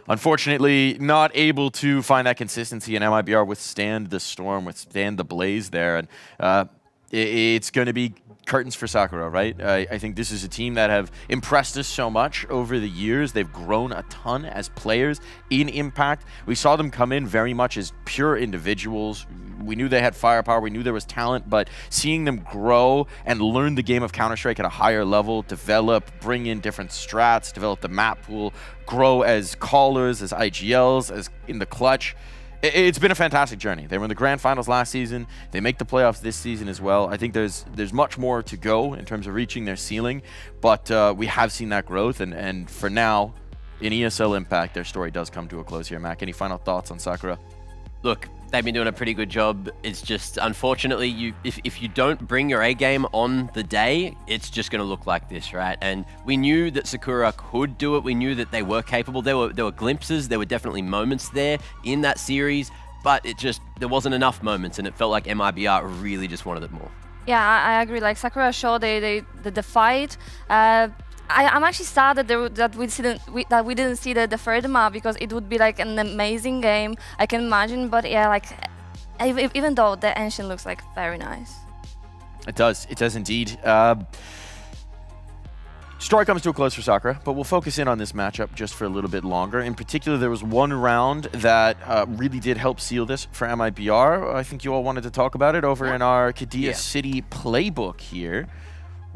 Unfortunately, not able to find that consistency, and MIBR withstand the storm, withstand the blaze there, and it's going to be curtains for Sakura, right? I think this is a team that have impressed us so much over the years. They've grown a ton as players in Impact. We saw them come in very much as pure individuals. We knew they had firepower, we knew there was talent, but seeing them grow and learn the game of Counter-Strike at a higher level, develop, bring in different strats, develop the map pool, grow as callers, as IGLs, as in the clutch. It's been a fantastic journey. They were in the grand finals last season. They make the playoffs this season as well. I think there's much more to go in terms of reaching their ceiling, but we have seen that growth, and for now, in ESL Impact, their story does come to a close here. Mac, any final thoughts on Sakura? Look, they've been doing a pretty good job. It's just, unfortunately, if you don't bring your A game on the day, it's just going to look like this, right? And we knew that Sakura could do it. We knew that they were capable. There were glimpses. There were definitely moments there in that series, but there wasn't enough moments, and it felt like MIBR really just wanted it more. Yeah, I agree. Like Sakura showed the fight. I'm actually sad that we didn't see the third map, because it would be like an amazing game, I can imagine. But yeah, like even though the Ancient looks like very nice. It does indeed. Story comes to a close for Sakura, but we'll focus in on this matchup just for a little bit longer. In particular, there was one round that really did help seal this for MIBR. I think you all wanted to talk about it over in our Kadia City playbook here.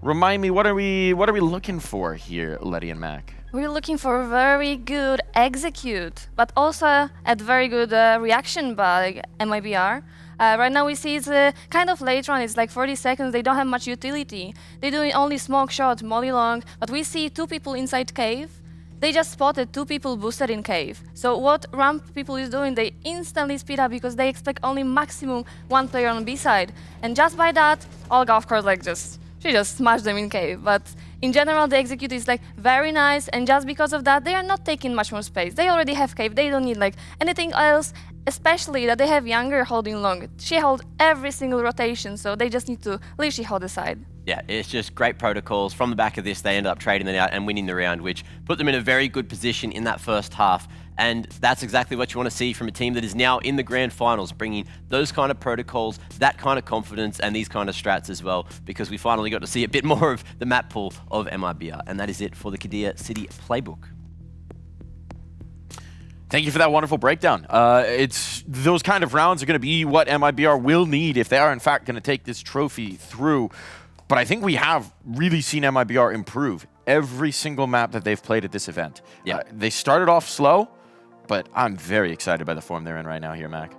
Remind me, what are we looking for here, Letty and Mac? We're looking for a very good execute, but also a very good reaction by MIBR. Right now we see it's kind of late run, it's like 40 seconds, they don't have much utility. They're doing only smoke shot, molly long, but we see 2 people inside cave. They just spotted 2 people boosted in cave. So what ramp people is doing, they instantly speed up because they expect only maximum 1 player on B side. And just by that, Olga of course she just smashed them in cave. But in general, the execute is like very nice, and just because of that, they are not taking much more space. They already have cave, they don't need like anything else, especially that they have Younger holding long. She holds every single rotation, so they just need to leave she hold the side. Yeah, it's just great protocols. From the back of this, they end up trading it out and winning the round, which put them in a very good position in that first half. And that's exactly what you want to see from a team that is now in the grand finals, bringing those kind of protocols, that kind of confidence, and these kind of strats as well, because we finally got to see a bit more of the map pool of MIBR. And that is it for the Kadia City playbook. Thank you for that wonderful breakdown. It's those kind of rounds are going to be what MIBR will need if they are in fact going to take this trophy through. But I think we have really seen MIBR improve every single map that they've played at this event. Yeah, they started off slow, but I'm very excited by the form they're in right now here, Mac.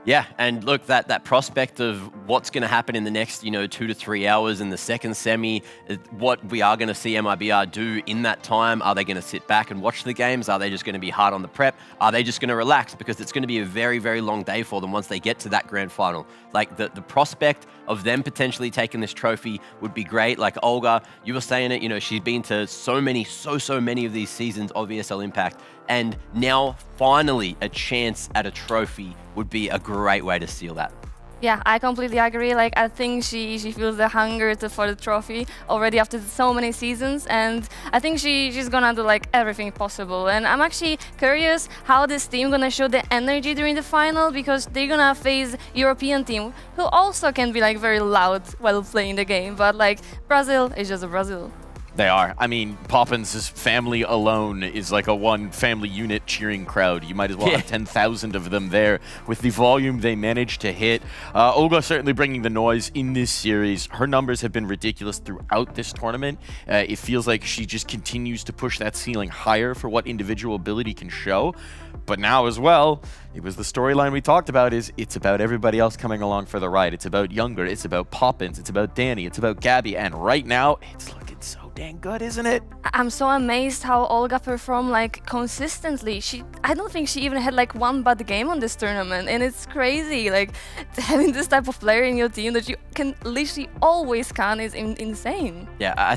Yeah, and look, that prospect of what's going to happen in the next, 2 to 3 hours in the second semi, what we are going to see MIBR do in that time. Are they going to sit back and watch the games? Are they just going to be hard on the prep? Are they just going to relax? Because it's going to be a very, very long day for them once they get to that grand final. Like, the prospect of them potentially taking this trophy would be great. Like Olga, you were saying it, she's been to so many of these seasons of ESL Impact, and now finally a chance at a trophy would be a great way to seal that. Yeah, I completely agree. Like, I think she feels the hunger for the trophy already after so many seasons, and I think she's gonna do like everything possible. And I'm actually curious how this team gonna show the energy during the final, because they're gonna face European team who also can be like very loud while playing the game. But like, Brazil is just a Brazil. They are. I mean, Poppins' family alone is like a one family unit cheering crowd. You might as well have 10,000 of them there with the volume they managed to hit. Olga certainly bringing the noise in this series. Her numbers have been ridiculous throughout this tournament. It feels like she just continues to push that ceiling higher for what individual ability can show. But now as well, it was the storyline we talked about, is it's about everybody else coming along for the ride. It's about Younger, it's about Poppins, it's about Danny, it's about Gabby, and right now, it's looking so dang good, isn't it? I'm so amazed how Olga performed like consistently. I don't think she even had like one bad game on this tournament, and it's crazy. Like having this type of player in your team that you can literally always count is insane. Yeah, I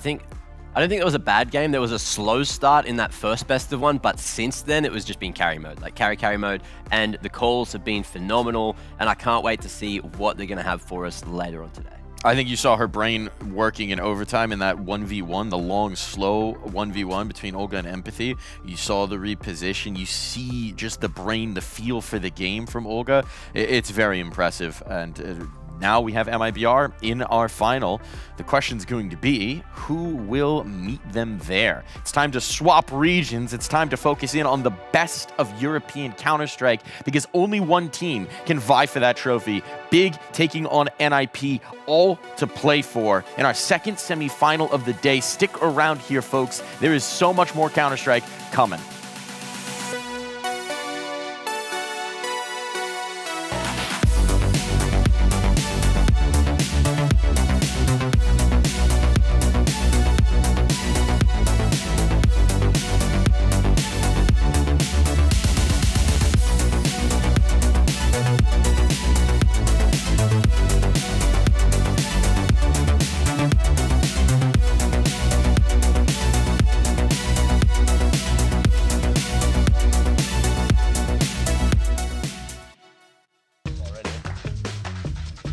don't think it was a bad game. There was a slow start in that first best of one, but since then it was just been carry mode, like carry mode, and the calls have been phenomenal, and I can't wait to see what they're going to have for us later on today. I think you saw her brain working in overtime in that 1v1, the long, slow 1v1 between Olga and Empathy. You saw the reposition. You see just the brain, the feel for the game from Olga. It's very impressive. And now we have MIBR in our final. The question's going to be, who will meet them there? It's time to swap regions. It's time to focus in on the best of European Counter-Strike, because only one team can vie for that trophy. Big taking on NIP, all to play for in our second semi-final of the day. Stick around here, folks. There is so much more Counter-Strike coming.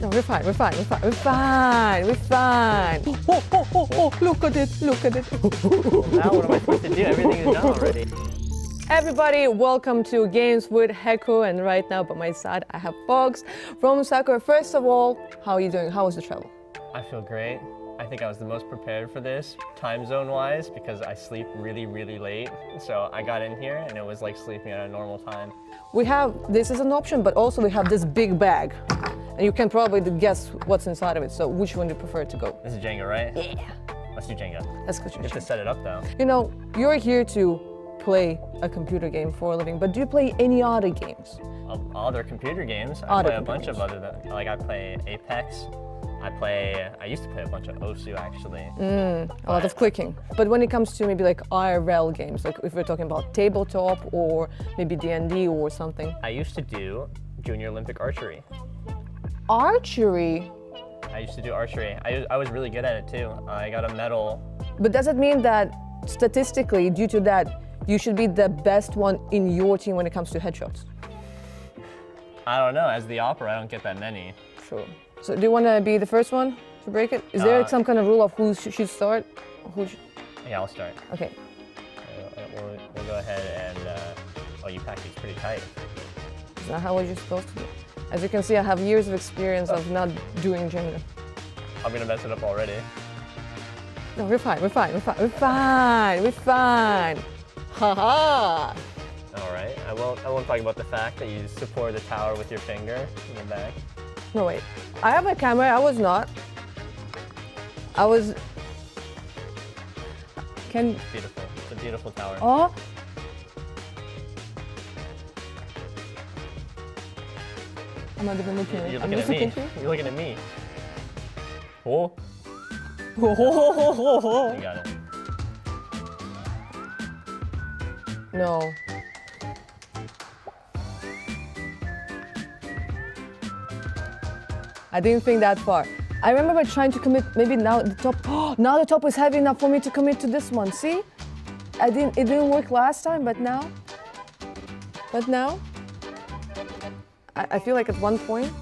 No, we're fine. We're fine. Oh, look at it. Look at it. Now what am I supposed to do? Everything is done already. Everybody, welcome to Games with Heku, and right now by my side I have Fox from Soccer. First of all, how are you doing? How was the travel? I feel great. I think I was the most prepared for this, time zone wise, because I sleep really, really late. So I got in here and it was like sleeping at a normal time. We have, this is an option, but also we have this big bag. And you can probably guess what's inside of it. So which one do you prefer to go? This is Jenga, right? Yeah. Let's do Jenga. Let's go to You have to set it up though. You know, you're here to play a computer game for a living, but do you play any other games? Other computer games. I play a bunch of other than, like I play Apex. I used to play a bunch of Osu actually. A lot of clicking. But when it comes to maybe like IRL games, like if we're talking about tabletop or maybe D&D or something. I used to do Junior Olympic archery. Archery? I used to do archery. I was really good at it too. I got a medal. But does it mean that statistically, due to that, you should be the best one in your team when it comes to headshots? I don't know. As the opera, I don't get that many. Sure. So do you want to be the first one to break it? Is there some kind of rule of who should start? Yeah, I'll start. Okay. We'll go ahead and, oh, you packed these pretty tight. Is that how you're supposed to do? As you can see, I have years of experience of not doing Jenga. I'm gonna mess it up already. No, we're fine. Haha. All right. I won't talk about the fact that you support the tower with your finger in the back. No, wait. I have a camera. I was not. Beautiful. It's a beautiful tower. Oh. I'm not even looking at You're it. looking at me. You're looking at me. Oh. You got it. No. I didn't think that far. I remember trying to commit, maybe now the top, now the top is heavy enough for me to commit to this one. See? It didn't work last time, but now, I feel like at one point,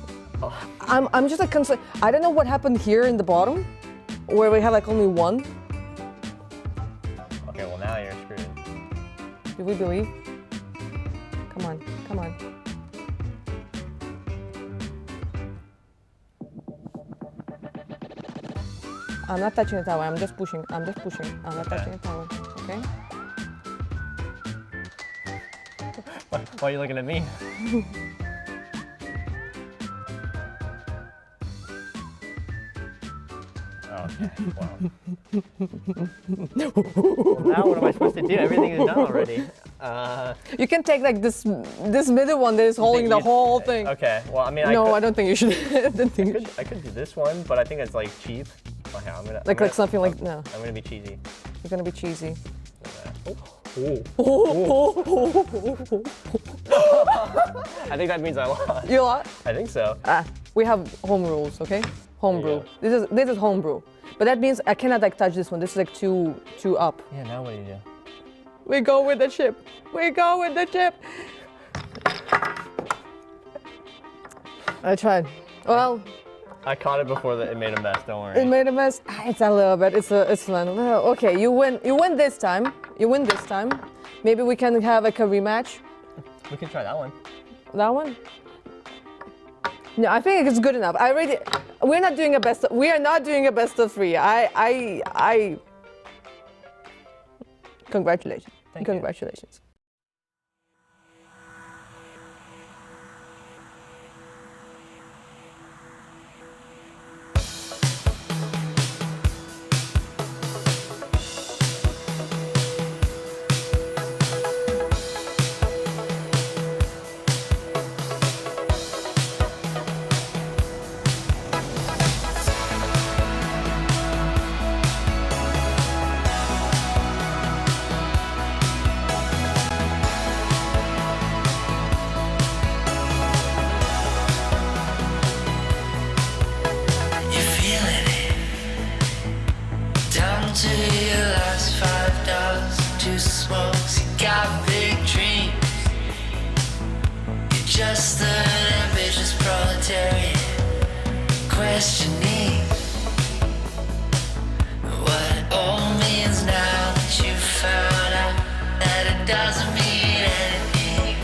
I'm just like, I don't know what happened here in the bottom, where we had like only one. Okay, well now you're screwed. Do we believe? Come on. I'm not touching the tower. I'm just pushing. I'm not touching the tower. Okay. Why are you looking at me? Okay. Wow. Well, now what am I supposed to do? Everything is done already. You can take like this middle one that is holding the whole thing. Okay. Well, I mean, I don't think you should. I could do this one, but I think it's like cheap. Okay, I'm gonna. Like something like no. I'm gonna be cheesy. You're gonna be cheesy. I think that means I lost. You lost? I think so. We have home rules, okay? Homebrew. Yeah. This is homebrew, but that means I cannot like touch this one. This is like two up. Yeah. Now what do you do? We go with the chip. We go with the chip. I tried. Well. I caught it before it made a mess. Don't worry. It made a mess. It's a little bit. It's fun. Well, okay, you win. You win this time. You win this time. Maybe we can have like a rematch. We can try that one. That one? No, I think it's good enough. We are not doing a best of 3. Congratulations. Congratulations. To your last $5, 2 smokes, you got big dreams. You're just an ambitious proletariat, questioning what it all means now that you found out that it doesn't mean anything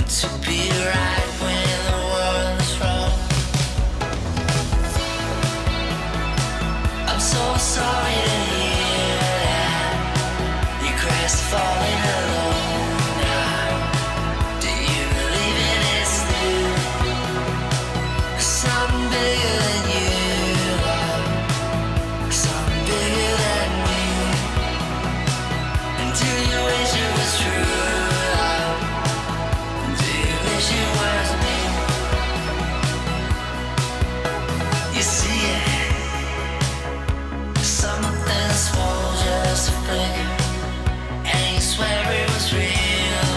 to be right when the world is wrong. I'm so sorry to hear that you crashed falling alone now. Do you believe in it's new? Something bigger than you, something bigger than me. And do you wish it was true? Do you wish it was me? You see it. Something small, just a flicker, and you swear it was real,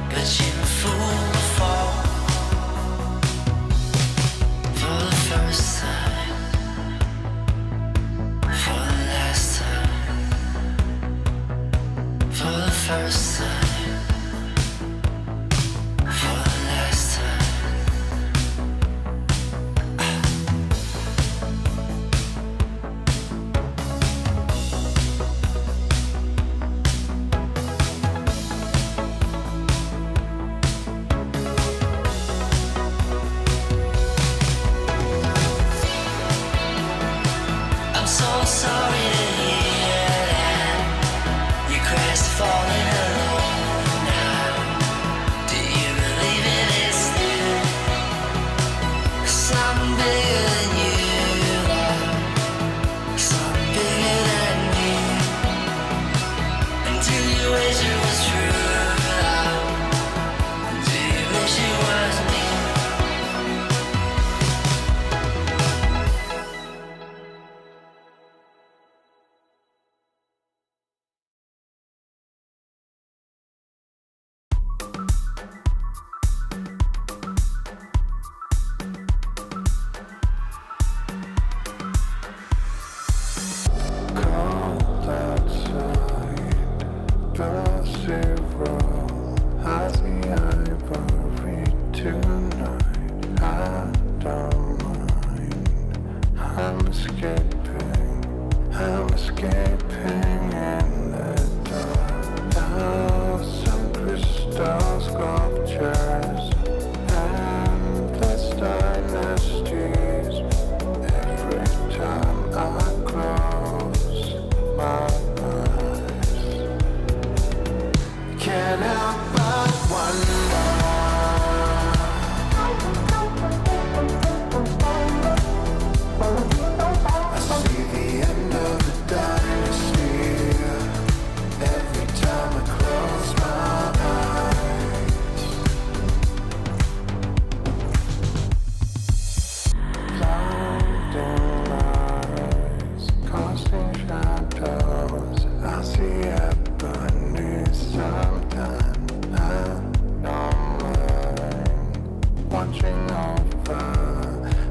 but you've been fooled before. For the first time, for the last time, for the first time, for the last time. I'm so sorry to hear that you crashed falling alone now. Do you believe it is new? Something bigger than you, something bigger than me. And do you wish it was true? Do you wish it was me? Sculptures, endless dynasties, every Can't help but wonder. I see the end of the dynasty every time I close my eyes. Blinding lights, casting shadows. I see happening something online.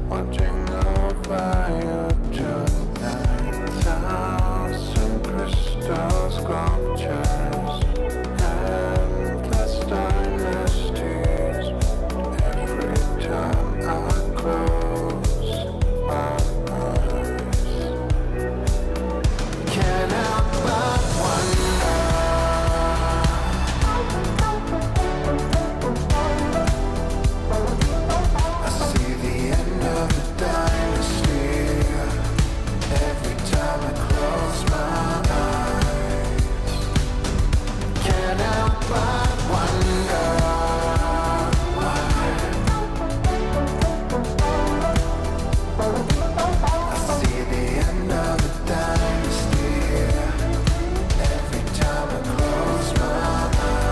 Watching over you tonight. 1,000 crystal sculptures, endless dynasties. Every time I close my eyes, can't help but wonder. I see the end of the dynasty every time I close my eyes. Can't help but wonder why. I see the end of the dynasty every time I close my eyes.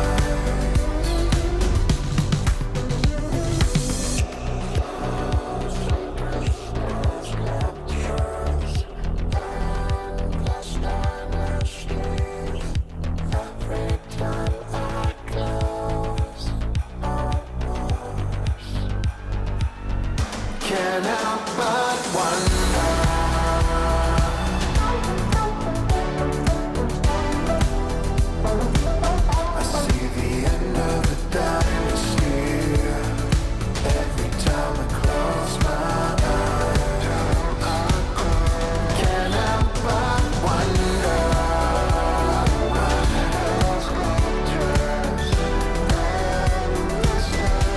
Every time I close my eyes, can't help but wonder. I see the end of the dynasty every time I close my eyes. Can't help but wonder.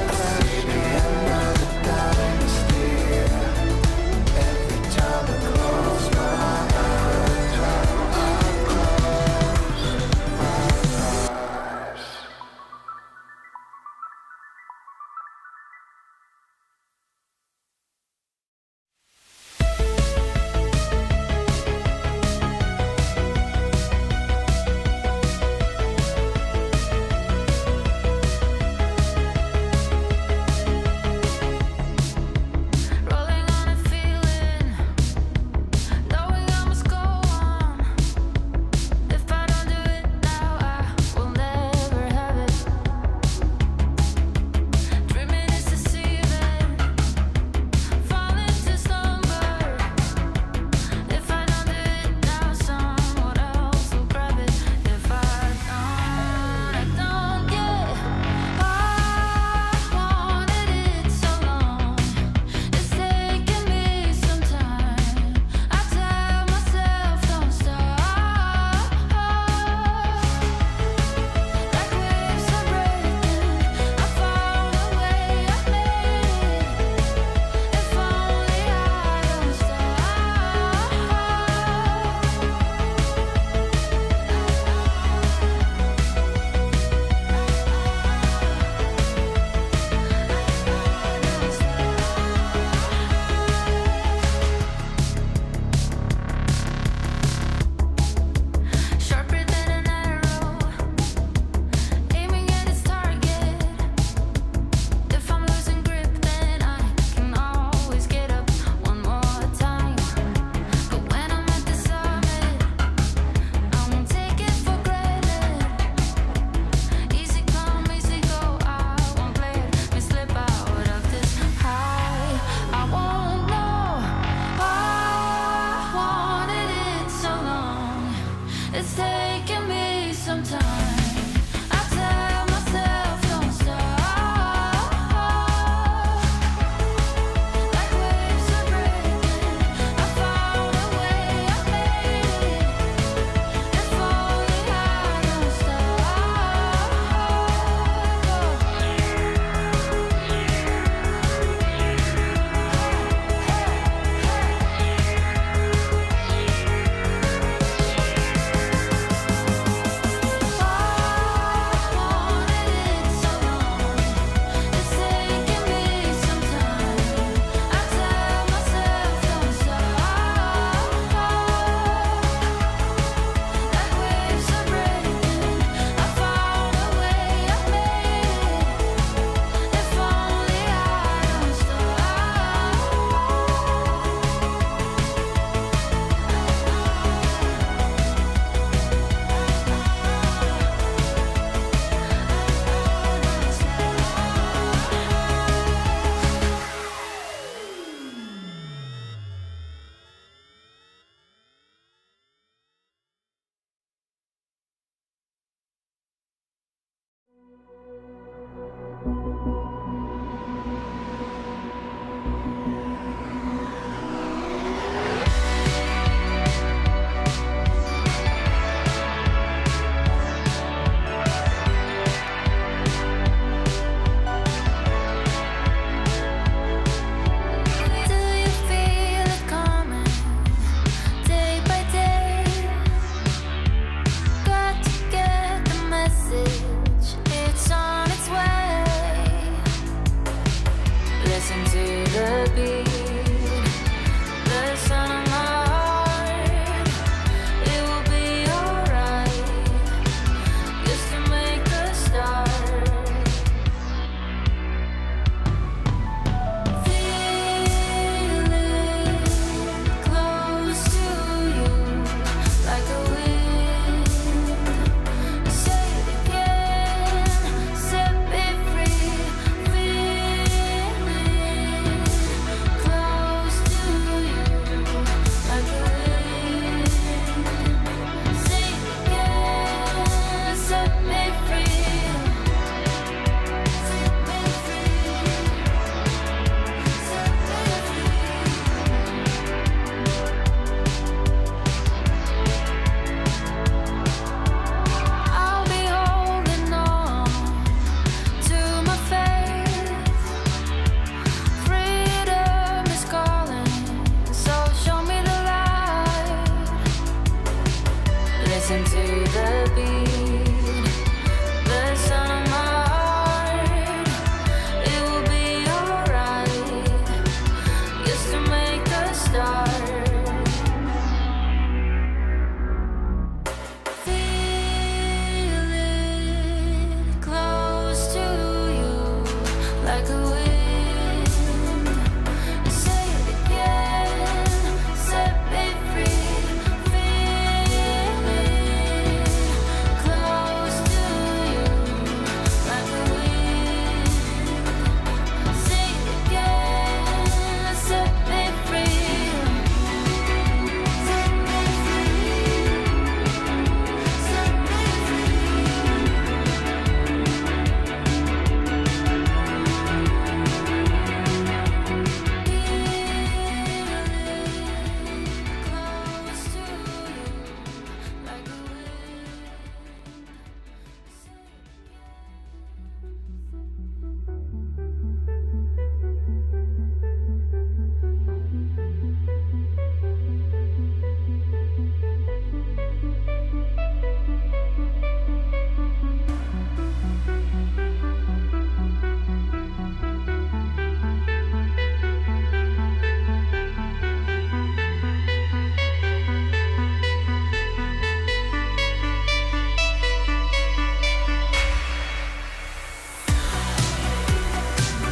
I see the end of the dynasty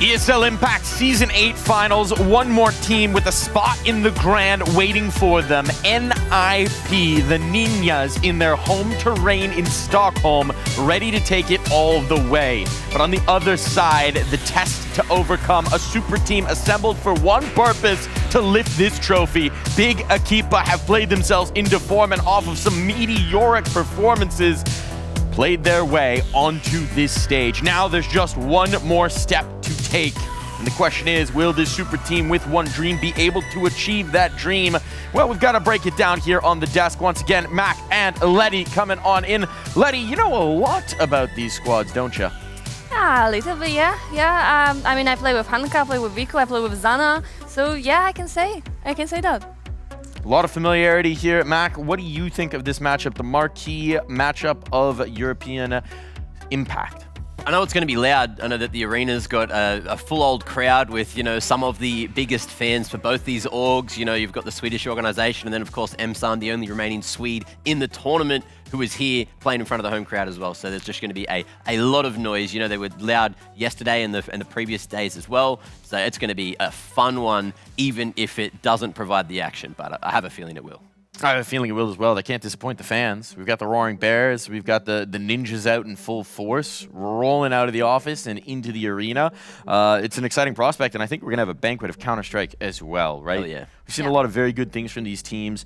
ESL Impact Season 8 Finals. One more team with a spot in the Grand waiting for them. NIP, the Ninjas, in their home terrain in Stockholm, ready to take it all the way. But on the other side, the test to overcome a super team assembled for one purpose, to lift this trophy. Big Equipa have played themselves into form and off of some meteoric performances, played their way onto this stage. Now there's just one more step to take. And the question is, will this super team with one dream be able to achieve that dream? Well, we've got to break it down here on the desk. Once again, Mac and Letty coming on in. Letty, you know a lot about these squads, don't you? Yeah, a little bit, yeah. I mean, I play with Hanka, I play with Vico, I play with Zana. So yeah, I can say that. A lot of familiarity here. Mac, what do you think of this matchup, the marquee matchup of European Impact? I know it's going to be loud. I know that the arena's got a full old crowd with, you know, some of the biggest fans for both these orgs. You know, you've got the Swedish organization and then, of course, MSAN, the only remaining Swede in the tournament, who is here playing in front of the home crowd as well. So there's just going to be a lot of noise. You know, they were loud yesterday and the previous days as well. So it's going to be a fun one, even if it doesn't provide the action. But I have a feeling it will. I have a feeling it will as well. They can't disappoint the fans. We've got the Roaring Bears. We've got the Ninjas out in full force, rolling out of the office and into the arena. It's an exciting prospect, and I think we're going to have a banquet of Counter-Strike as well, right? Oh, yeah. We've seen a lot of very good things from these teams.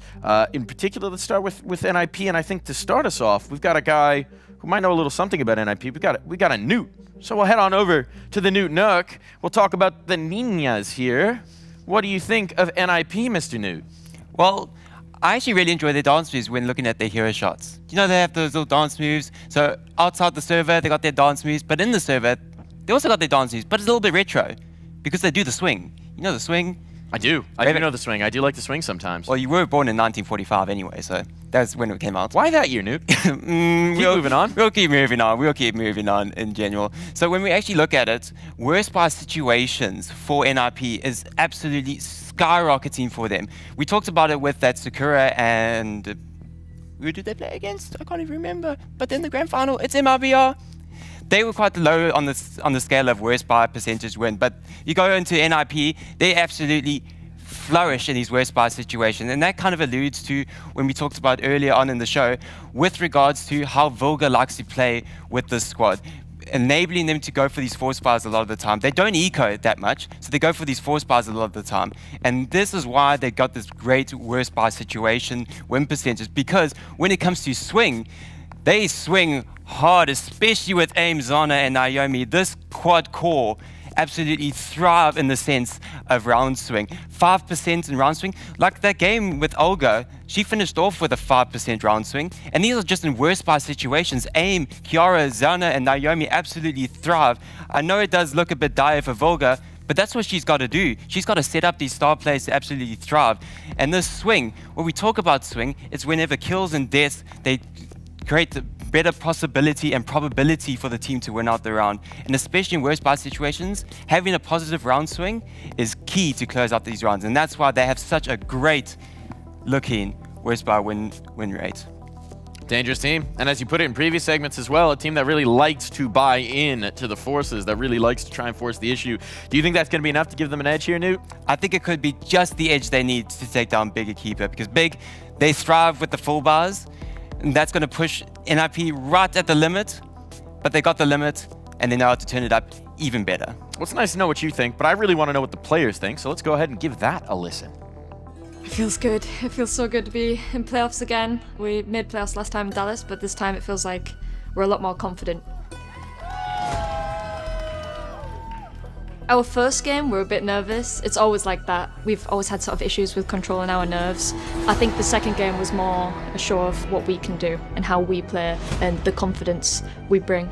In particular, let's start with NIP, and I think to start us off, we've got a guy who might know a little something about NIP. We got a Newt. So we'll head on over to the Newt Nook. We'll talk about the Ninjas here. What do you think of NIP, Mr. Newt? Well, I actually really enjoy their dance moves when looking at their hero shots. You know, they have those little dance moves. So outside the server, they got their dance moves, but in the server, they also got their dance moves, but it's a little bit retro because they do the swing. You know the swing? I do. I do know the swing. I do like the swing sometimes. Well, you were born in 1945 anyway, so that's when it came out. Why that year, Newt? Keep moving on. We'll keep moving on. We'll keep moving on in general. So when we actually look at it, worst by situations for NIP is absolutely skyrocketing for them. We talked about it with that Sakura and who did they play against? I can't even remember. But then the grand final, it's MIBR. They were quite low on the scale of worst by percentage win. But you go into NIP, they absolutely flourish in these worst by situations. And that kind of alludes to when we talked about earlier on in the show with regards to how Volga likes to play with this squad, enabling them to go for these force bars a lot of the time. They don't eco that much, so they go for these force bars a lot of the time. And this is why they got this great worst by situation win percentage, because when it comes to swing, they swing hard, especially with AIM, Zana, and Naomi. This quad core absolutely thrive in the sense of round swing. 5% in round swing. Like that game with Olga, she finished off with a 5% round swing. And these are just in worst by situations. AIM, Kiara, Zana, and Naomi absolutely thrive. I know it does look a bit dire for Volga, but that's what she's got to do. She's got to set up these star players to absolutely thrive. And this swing, when we talk about swing, it's whenever kills and deaths, they create the better possibility and probability for the team to win out the round. And especially in worst by situations, having a positive round swing is key to close out these rounds. And that's why they have such a great looking worst by win rate. Dangerous team. And as you put it in previous segments as well, a team that really likes to buy in to the forces, that really likes to try and force the issue. Do you think that's going to be enough to give them an edge here, Newt? I think it could be just the edge they need to take down Big Equipa, because Big, they thrive with the full bars. And that's going to push NIP right at the limit, but they got the limit and they know how to turn it up even better. Well, it's nice to know what you think, but I really want to know what the players think, so let's go ahead and give that a listen. It feels good. It feels so good to be in playoffs again. We made playoffs last time in Dallas, but this time it feels like we're a lot more confident. Our first game, we're a bit nervous. It's always like that. We've always had sort of issues with controlling our nerves. I think the second game was more a show of what we can do and how we play and the confidence we bring.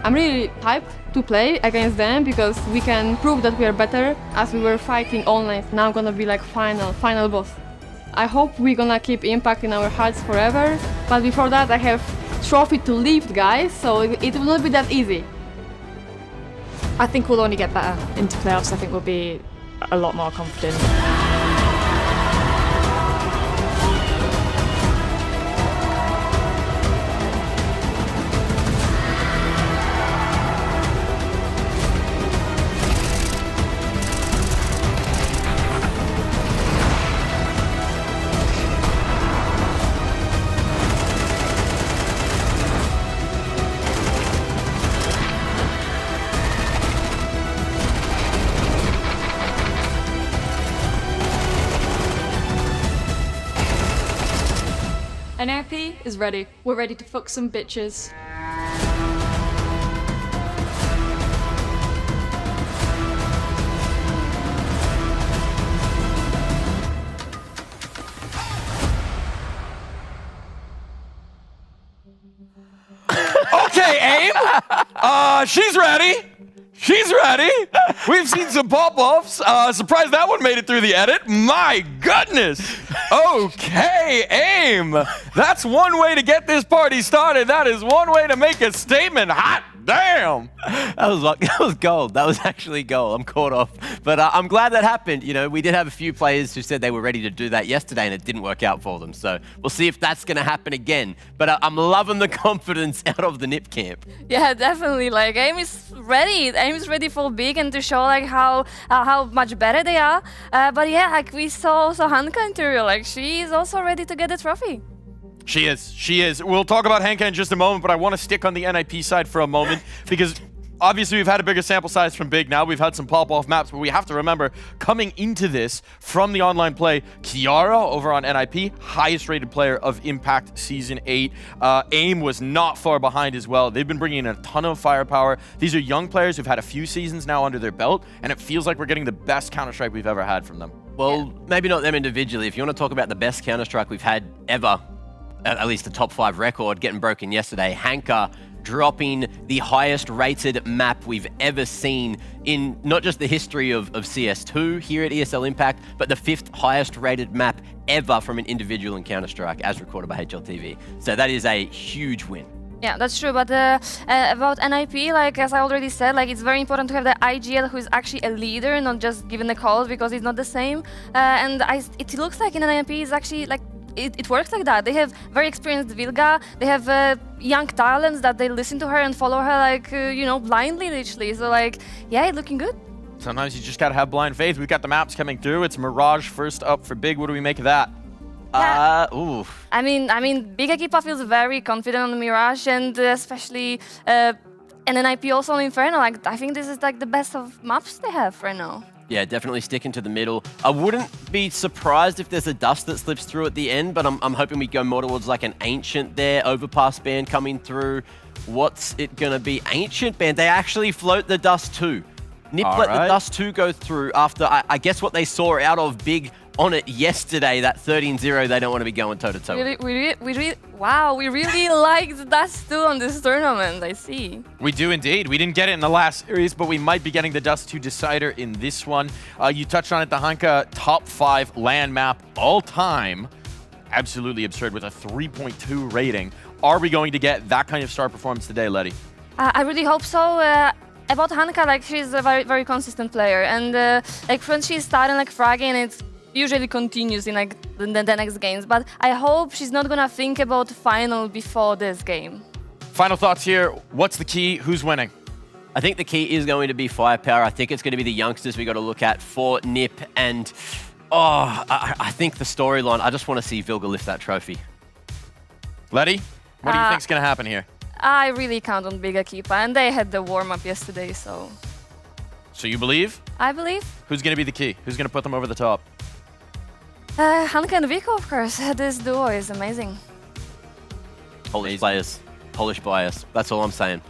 I'm really hyped to play against them because we can prove that we are better as we were fighting online. Now gonna be like final boss. I hope we're gonna keep Impact in our hearts forever, but before that I have trophy to lift, guys, so it will not be that easy. I think we'll only get better into playoffs. I think we'll be a lot more confident. NIP is ready. We're ready to fuck some bitches. Okay, AIM. She's ready. She's ready. We've seen some pop-offs. Surprised that one made it through the edit. My goodness. Okay, AIM. That's one way to get this party started. That is one way to make a statement. Hot damn. That was gold. That was actually gold. I'm caught off. But I'm glad that happened. You know, we did have a few players who said they were ready to do that yesterday and it didn't work out for them. So we'll see if that's going to happen again. But I'm loving the confidence out of the NIP camp. Yeah, definitely. Like AIM is ready. AIM is ready for big and to show like how much better they are. But yeah, like we saw also Hanka interior. Like she is also ready to get the trophy. She is. She is. We'll talk about Hanka in just a moment, but I want to stick on the NIP side for a moment because obviously we've had a bigger sample size from Big now. We've had some pop-off maps, but we have to remember coming into this from the online play, Kiara over on NIP, highest rated player of Impact Season 8. AIM was not far behind as well. They've been bringing in a ton of firepower. These are young players who've had a few seasons now under their belt, and it feels like we're getting the best Counter-Strike we've ever had from them. Well, maybe not them individually. If you want to talk about the best Counter-Strike we've had ever, at least the top 5 record getting broken yesterday, Hanka dropping the highest rated map we've ever seen in not just the history of CS2 here at ESL Impact, but the 5th highest rated map ever from an individual in Counter-Strike as recorded by HLTV. So that is a huge win. Yeah, that's true. But about NIP, like as I already said, like it's very important to have the IGL who is actually a leader, not just giving the calls because it's not the same. And it looks like in NIP is actually like it works like that. They have very experienced Vilga. They have young talents that they listen to her and follow her like blindly, literally. So like, yeah, it's looking good. Sometimes you just gotta have blind faith. We've got the maps coming through. It's Mirage first up for Big. What do we make of that? Yeah. I mean, Big Equipa feels very confident on the Mirage, and especially and NIP also on Inferno. Like I think this is like the best of maps they have right now. Yeah, definitely sticking to the middle. I wouldn't be surprised if there's a dust that slips through at the end, but I'm hoping we go more towards like an Ancient there, Overpass band coming through. What's it gonna be? Ancient band, they actually float the dust too. NIP let the dust 2 go through after, I guess, what they saw out of Big on it yesterday, that 13-0, they don't want to be going toe-to-toe. We really liked Dust 2 on this tournament, I see. We do indeed. We didn't get it in the last series, but we might be getting the Dust 2 decider in this one. You touched on it, the Hanka top 5 LAN map all time. Absolutely absurd with a 3.2 rating. Are we going to get that kind of star performance today, Letty? I really hope so. About Hanka, like she's a very, very consistent player, and like when she's starting like fragging, it usually continues in like the next games. But I hope she's not gonna think about final before this game. Final thoughts here. What's the key? Who's winning? I think the key is going to be firepower. I think it's going to be the youngsters we got to look at for NIP, and I think the storyline. I just want to see Vilga lift that trophy. Letty, what do you think's gonna happen here? I really count on Big Equipa, and they had the warm-up yesterday, so... So you believe? I believe. Who's going to be the key? Who's going to put them over the top? Hanka and Vico, of course. This duo is amazing. Polish players. Polish bias. That's all I'm saying.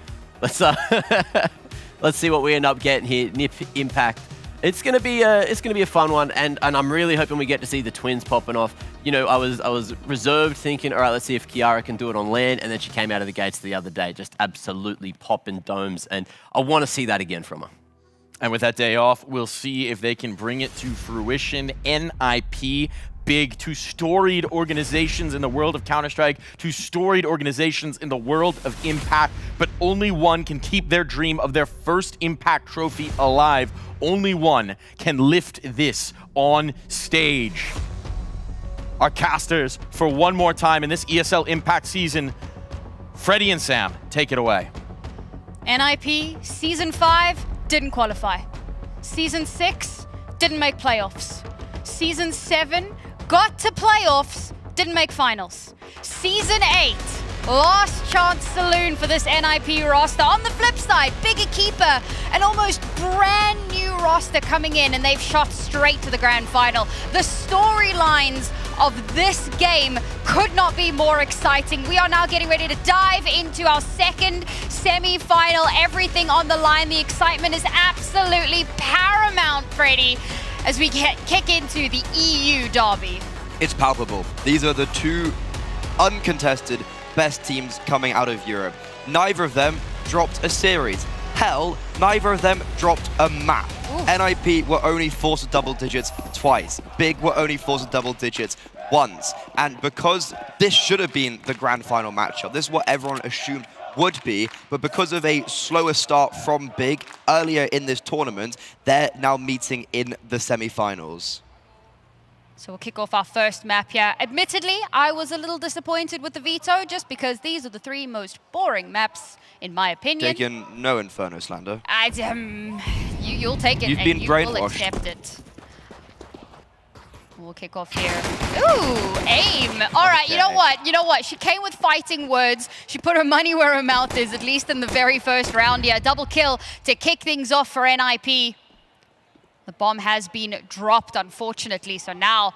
Let's see what we end up getting here. NIP Impact. It's gonna be a fun one, and I'm really hoping we get to see the twins popping off. You know, I was reserved thinking, all right, let's see if Kiara can do it on LAN, and then she came out of the gates the other day, just absolutely popping domes, and I want to see that again from her. And with that day off, we'll see if they can bring it to fruition. NIP, Big, 2 storied organizations in the world of Counter-Strike, 2 storied organizations in the world of Impact, but only one can keep their dream of their first Impact trophy alive. Only one can lift this on stage. Our casters, for one more time in this ESL Impact season, Freddie and Sam, take it away. NIP, Season 5, didn't qualify. Season 6, didn't make playoffs. Season 7, got to playoffs, didn't make finals. Season 8, last chance saloon for this NIP roster. On the flip side, Big Equipa, an almost brand new roster coming in, and they've shot straight to the grand final. The storylines of this game could not be more exciting. We are now getting ready to dive into our second semi-final. Everything on the line. The excitement is absolutely paramount, Freddie, as we kick into the EU derby. It's palpable. These are the two uncontested best teams coming out of Europe. Neither of them dropped a series. Hell, neither of them dropped a map. NIP were only forced to double digits twice. Big were only forced to double digits once. And because this should have been the grand final matchup, this is what everyone assumed would be, but because of a slower start from Big earlier in this tournament, they're now meeting in the semi-finals. So we'll kick off our first map here. Admittedly, I was a little disappointed with the veto, just because these are the three most boring maps, in my opinion. Taking no Inferno slander. You'll take it. You've and been you brainwashed. will accept it. We'll kick off here. Ooh, aim. All right, you know what? You know what? She came with fighting words. She put her money where her mouth is, at least in the very first round here. Double kill to kick things off for NIP. The bomb has been dropped, unfortunately, so now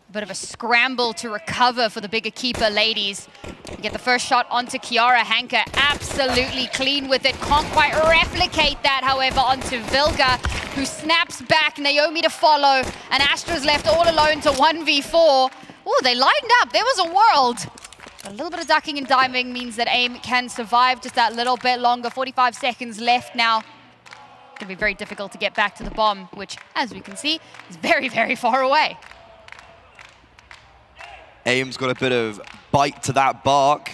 a bit of a scramble to recover for the bigger keeper ladies. You get the first shot onto Kiara. Hanka absolutely clean with it. Can't quite replicate that, however, onto Vilga, who snaps back. Naomi to follow, and Astra's left all alone to 1v4. Oh, they lined up. There was a world. A little bit of ducking and diving means that AIM can survive just that little bit longer. 45 seconds left now. It's going to be very difficult to get back to the bomb, which, as we can see, is very, very far away. AIM's got a bit of bite to that bark.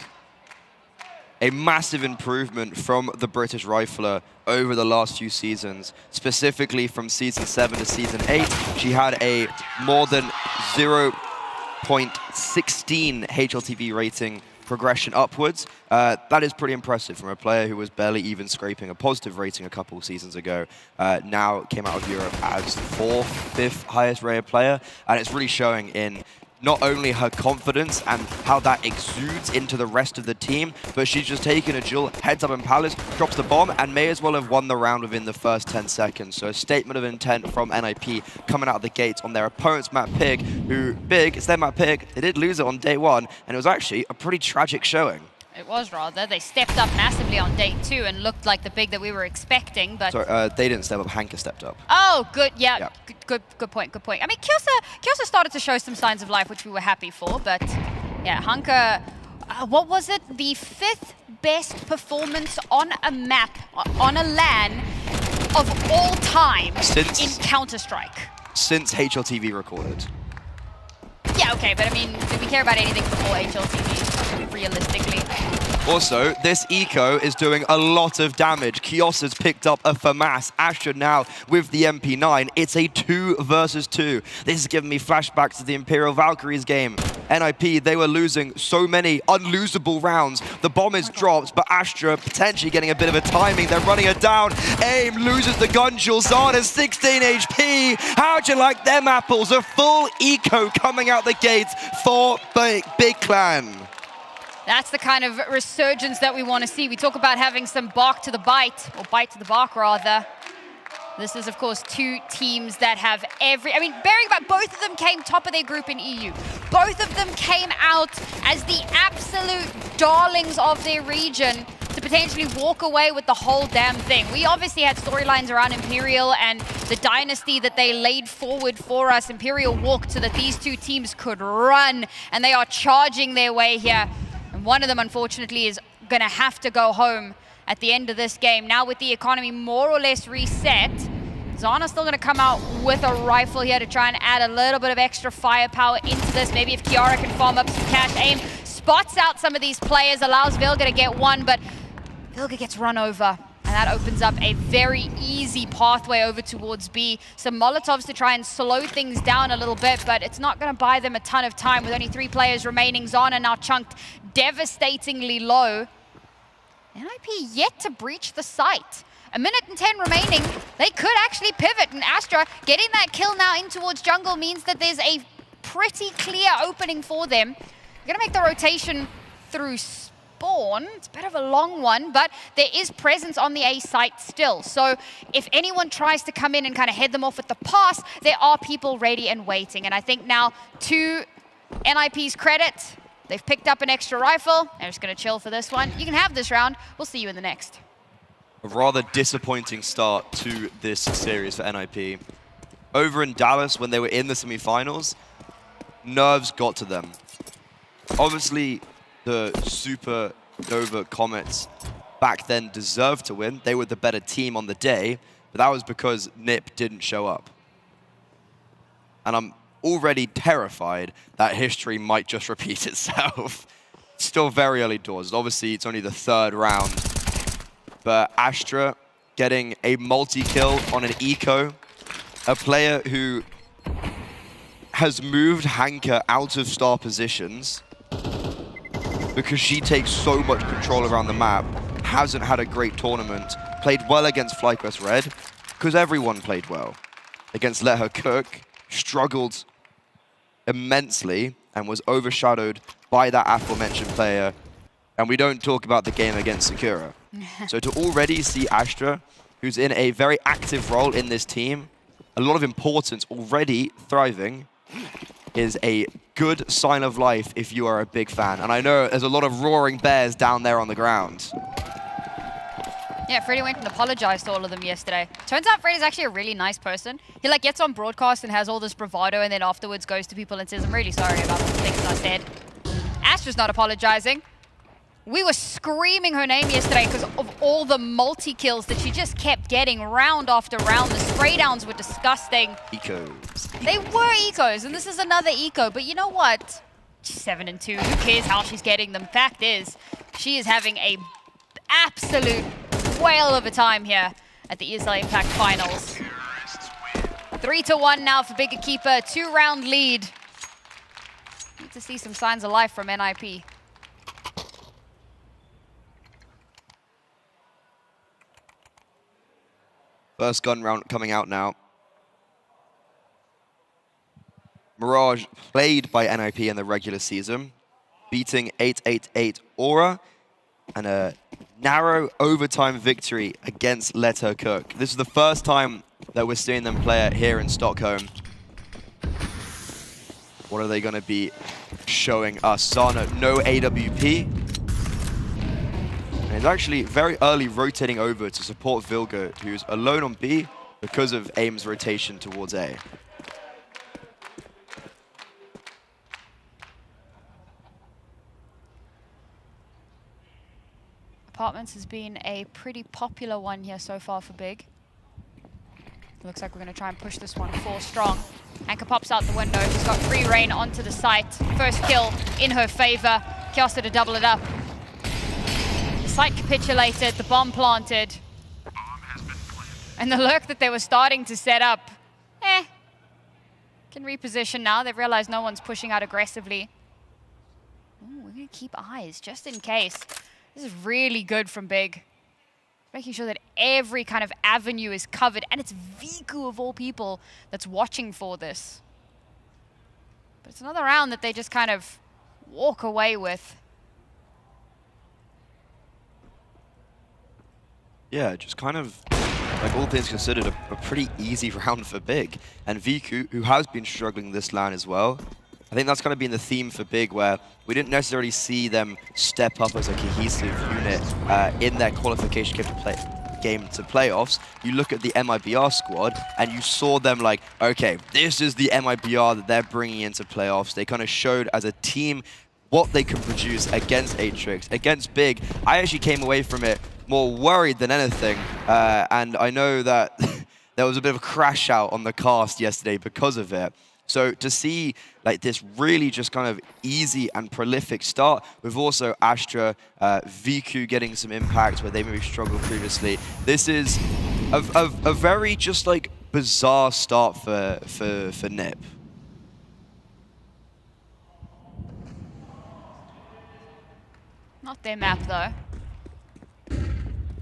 A massive improvement from the British rifler over the last few seasons, specifically from season 7 to season 8. She had a more than 0.16 HLTV rating progression upwards. That is pretty impressive from a player who was barely even scraping a positive rating a couple seasons ago. Now came out of Europe as 4th, 5th highest rated player, and it's really showing in not only her confidence and how that exudes into the rest of the team, but she's just taken a duel, heads up in Palace, drops the bomb, and may as well have won the round within the first 10 seconds. So a statement of intent from NIP coming out of the gates on their opponent's map pick, who, Big, it's their map pick, they did lose it on day 1, and it was actually a pretty tragic showing. It was, rather. They stepped up massively on day 2 and looked like the Big that we were expecting, but... Sorry, they didn't step up, Hanka stepped up. Oh, good, yeah. Good point, good point. I mean, Kyosa started to show some signs of life, which we were happy for, but yeah, Hanka, what was it? The 5th best performance on a map, on a LAN of all time in Counter-Strike. Since HLTV recorded. Yeah, okay, but I mean, do we care about anything before HLTV, realistically? Also, this eco is doing a lot of damage. Kiosa's picked up a FAMAS. Astra now with the MP9. It's a 2 versus 2. This is giving me flashbacks to the Imperial Valkyries game. NIP, they were losing so many unlosable rounds. The bomb is dropped, but Astra potentially getting a bit of a timing. They're running it down. AIM loses the gun duel. Zana's 16 HP. How'd you like them apples? A full eco coming out the gates for Big Clan. That's the kind of resurgence that we want to see. We talk about having some bark to the bite, or bite to the bark, rather. This is, of course, two teams that have I mean, bearing in mind, both of them came top of their group in EU. Both of them came out as the absolute darlings of their region to potentially walk away with the whole damn thing. We obviously had storylines around Imperial and the dynasty that they laid forward for us. Imperial walked so that these two teams could run, and they are charging their way here. And one of them, unfortunately, is going to have to go home at the end of this game. Now with the economy more or less reset, Zana's still going to come out with a rifle here to try and add a little bit of extra firepower into this. Maybe if Kiara can farm up some cash. AIM spots out some of these players, allows Vilga to get one, but Vilga gets run over. And that opens up a very easy pathway over towards B. Some Molotovs to try and slow things down a little bit, but it's not going to buy them a ton of time with only 3 players remaining. Zana now chunked devastatingly low. NIP yet to breach the site. 1 minute and 10 remaining. They could actually pivot, and Astra getting that kill now in towards jungle means that there's a pretty clear opening for them. They're going to make the rotation through Spawn. It's a bit of a long one, but there is presence on the A site still. So if anyone tries to come in and kind of head them off with the pass, there are people ready and waiting. And I think now 2 NIP's credit, they've picked up an extra rifle. They're just going to chill for this one. You can have this round. We'll see you in the next. A rather disappointing start to this series for NIP. Over in Dallas, when they were in the semifinals, nerves got to them. Obviously, the Supernova Comets back then deserved to win. They were the better team on the day, but that was because NIP didn't show up. And I'm already terrified that history might just repeat itself. Still very early doors. Obviously, it's only the 3rd round. But Astra getting a multi-kill on an eco. A player who has moved Hanka out of star positions because she takes so much control around the map, hasn't had a great tournament, played well against FlyQuest Red, because everyone played well. Against Let Her Cook, struggled immensely and was overshadowed by that aforementioned player. And we don't talk about the game against Sakura. So to already see Astra, who's in a very active role in this team, a lot of importance, already thriving, is a good sign of life if you are a big fan. And I know there's a lot of roaring bears down there on the ground. Yeah, Freddy went and apologized to all of them yesterday. Turns out Freddy's actually a really nice person. He like gets on broadcast and has all this bravado and then afterwards goes to people and says, I'm really sorry about the things I said. Astra's not apologizing. We were screaming her name yesterday because of all the multi-kills that she just kept getting round after round. The spray downs were disgusting. Ecos. They were ecos, and this is another eco. But you know what? She's 7-2. Who cares how she's getting them? Fact is, she is having a absolute whale of a time here at the ESL Impact Finals. 3-1 now for Big Equipa. 2-round lead. Need to see some signs of life from NIP. First gun round coming out now. Mirage played by NIP in the regular season, beating 888 Aura, and a narrow overtime victory against Let Her Cook. This is the first time that we're seeing them play it here in Stockholm. What are they going to be showing us? Sana, no AWP. And he's actually very early rotating over to support Vilga, who's alone on B because of AIM's rotation towards A. Apartments has been a pretty popular one here so far for Big. Looks like we're going to try and push this one 4 strong. Anka pops out the window. She's got free reign onto the site. First kill in her favor. Kiosta to double it up. The site capitulated, the bomb planted. And the lurk that they were starting to set up, can reposition now. They've realized no one's pushing out aggressively. Ooh, we're going to keep eyes just in case. This is really good from Big. Making sure that every kind of avenue is covered. And it's Viku of all people that's watching for this. But it's another round that they just kind of walk away with. Yeah, just kind of, like all things considered, a pretty easy round for Big. And Viku, who has been struggling this LAN as well, I think that's kind of been the theme for Big, where we didn't necessarily see them step up as a cohesive unit in their qualification game to playoffs. You look at the MIBR squad, and you saw them like, okay, this is the MIBR that they're bringing into playoffs. They kind of showed as a team what they can produce against Atrix. Against Big, I actually came away from it more worried than anything, and I know that there was a bit of a crash out on the cast yesterday because of it. So to see like this really just kind of easy and prolific start, with also Astra, Viku getting some impact where they maybe struggled previously. This is a very just like bizarre start for NIP. Not their map though.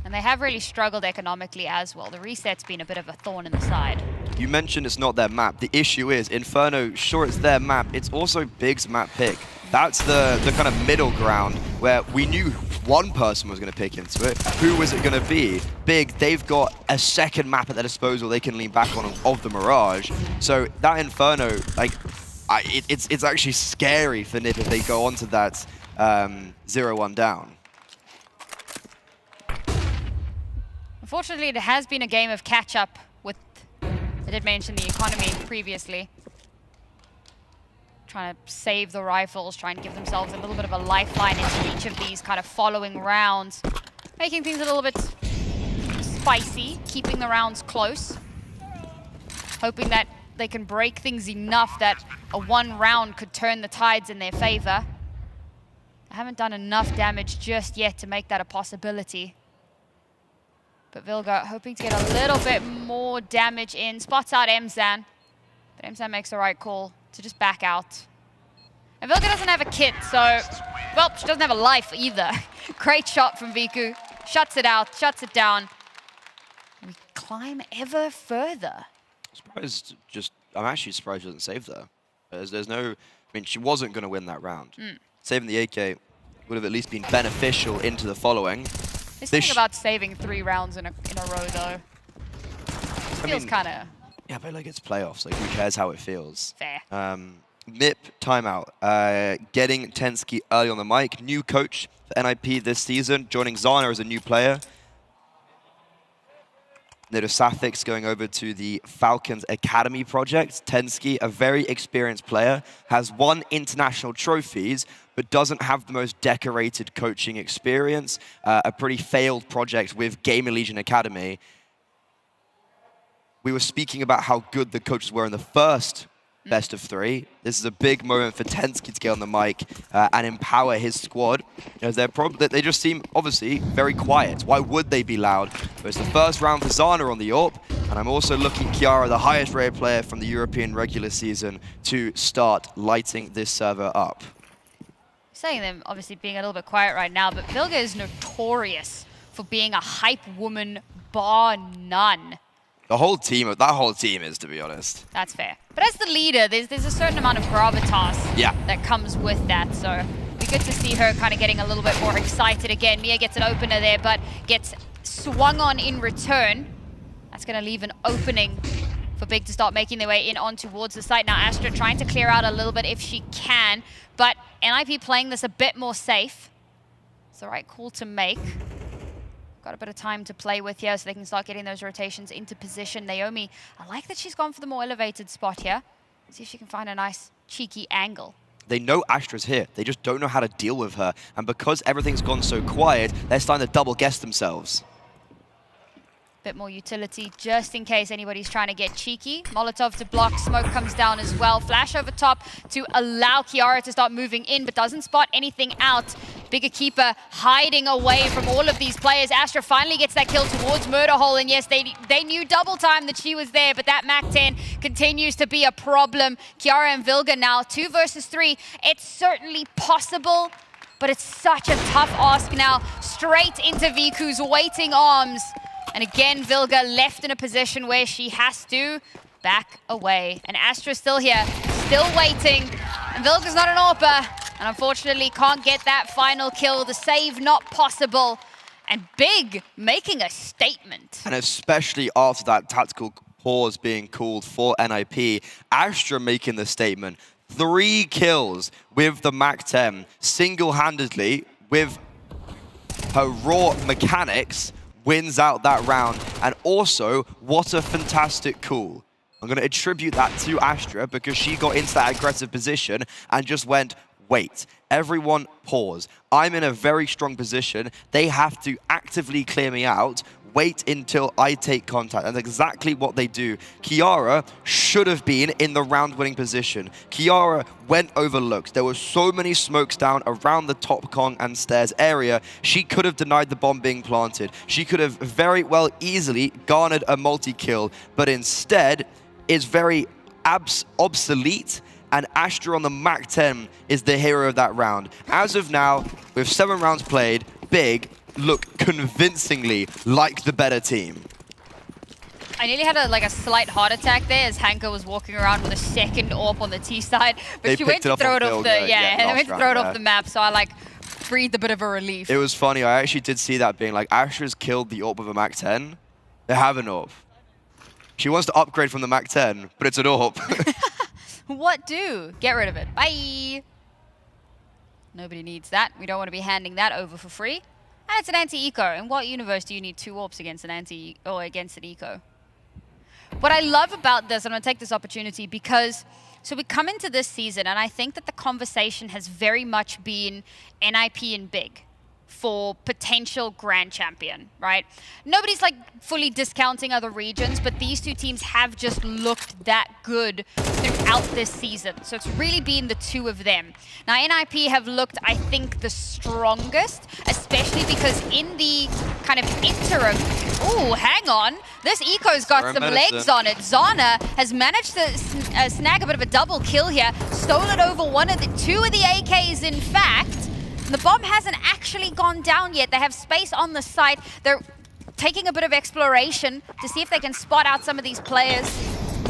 And they have really struggled economically as well. The reset's been a bit of a thorn in the side. You mentioned it's not their map. The issue is, Inferno, sure it's their map, it's also Big's map pick. That's the kind of middle ground where we knew one person was going to pick into it. Who was it going to be? Big, they've got a second map at their disposal they can lean back on of the Mirage. So that Inferno, like, it's actually scary for NIP if they go onto that 0-1 down. Unfortunately, it has been a game of catch-up with, I did mention the economy previously. Trying to save the rifles, trying to give themselves a little bit of a lifeline into each of these kind of following rounds. Making things a little bit spicy, keeping the rounds close. Hoping that they can break things enough that a one round could turn the tides in their favor. I haven't done enough damage just yet to make that a possibility. But Vilga hoping to get a little bit more damage in. Spots out Emzan. But Emzan makes the right call to just back out. And Vilga doesn't have a kit, so, well, she doesn't have a life either. Great shot from Viku. Shuts it out, shuts it down. We climb ever further. I'm actually surprised she doesn't save there. There's no, I mean, she wasn't going to win that round. Saving the AK would have at least been beneficial into the following. This thing about saving 3 rounds in a row, though. Feels kind of... Yeah, but like it's playoffs. Like, who cares how it feels? Fair. MIP timeout. Getting Tensky early on the mic. New coach for NIP this season. Joining Zana as a new player. Nido Safix going over to the Falcons Academy project. Tensky, a very experienced player, has won international trophies, but doesn't have the most decorated coaching experience. A pretty failed project with Gamer Legion Academy. We were speaking about how good the coaches were in the first best of 3. This is a big moment for Tensky to get on the mic and empower his squad. As they just seem, obviously, very quiet. Why would they be loud? But it's the first round for Zana on the AWP, and I'm also looking at Kiara, the highest rated player from the European regular season, to start lighting this server up. Saying them obviously being a little bit quiet right now, but Vilga is notorious for being a hype woman bar none. That whole team is, to be honest. That's fair. But as the leader, there's a certain amount of gravitas that comes with that. So it'd be good to see her kind of getting a little bit more excited again. Mia gets an opener there, but gets swung on in return. That's going to leave an opening for Big to start making their way in on towards the site. Now Astra trying to clear out a little bit if she can, but NIP playing this a bit more safe. It's the right call to make. Got a bit of time to play with here so they can start getting those rotations into position. Naomi, I like that she's gone for the more elevated spot here. See if she can find a nice cheeky angle. They know Astra's here. They just don't know how to deal with her. And because everything's gone so quiet, they're starting to double guess themselves. Bit more utility just in case anybody's trying to get cheeky. Molotov to block, smoke comes down as well. Flash over top to allow Kiara to start moving in, but doesn't spot anything out. Big Equipa hiding away from all of these players. Astra finally gets that kill towards Murder Hole, and yes, they knew double time that she was there, but that MAC-10 continues to be a problem. Kiara and Vilga now, 2 versus 3. It's certainly possible, but it's such a tough ask now. Straight into Viku's waiting arms. And again, Vilga left in a position where she has to back away. And Astra's still here, still waiting. And Vilga's not an AWPer, and unfortunately can't get that final kill. The save not possible. And Big making a statement. And especially after that tactical pause being called for NIP, Astra making the statement. 3 kills with the MAC-10, single-handedly with her raw mechanics, wins out that round. And also, what a fantastic call. I'm going to attribute that to Astra because she got into that aggressive position and just went, wait, everyone pause. I'm in a very strong position. They have to actively clear me out. Wait until I take contact. And that's exactly what they do. Kiara should have been in the round-winning position. Kiara went overlooked. There were so many smokes down around the top Kong and stairs area. She could have denied the bomb being planted. She could have very well easily garnered a multi-kill, but instead is very obsolete, and Astra on the MAC-10 is the hero of that round. As of now, with 7 rounds played, Big look convincingly like the better team. I nearly had a slight heart attack there as Hanka was walking around with a second AWP on the T side, but she went to throw it off the they went to throw it off the map, so I breathed a bit of a relief. It was funny. I actually did see that being Astra's killed the AWP with a MAC-10. They have an AWP. She wants to upgrade from the MAC-10, but it's an AWP. What do? Get rid of it. Bye. Nobody needs that. We don't want to be handing that over for free. And it's an anti-eco. In what universe do you need 2 AWPs against an against an eco? What I love about this, I'm going to take this opportunity because so we come into this season and I think that the conversation has very much been NIP and Big for potential grand champion, right? Nobody's like fully discounting other regions, but these 2 teams have just looked that good throughout this season. So it's really been the 2 of them. Now NIP have looked, I think, the strongest, especially because in the kind of interim, ooh, hang on. This eco's got some legs on it. Zana has managed to snag a bit of a double kill here, stolen over 2 of the AKs in fact. The bomb hasn't actually gone down yet. They have space on the site. They're taking a bit of exploration to see if they can spot out some of these players.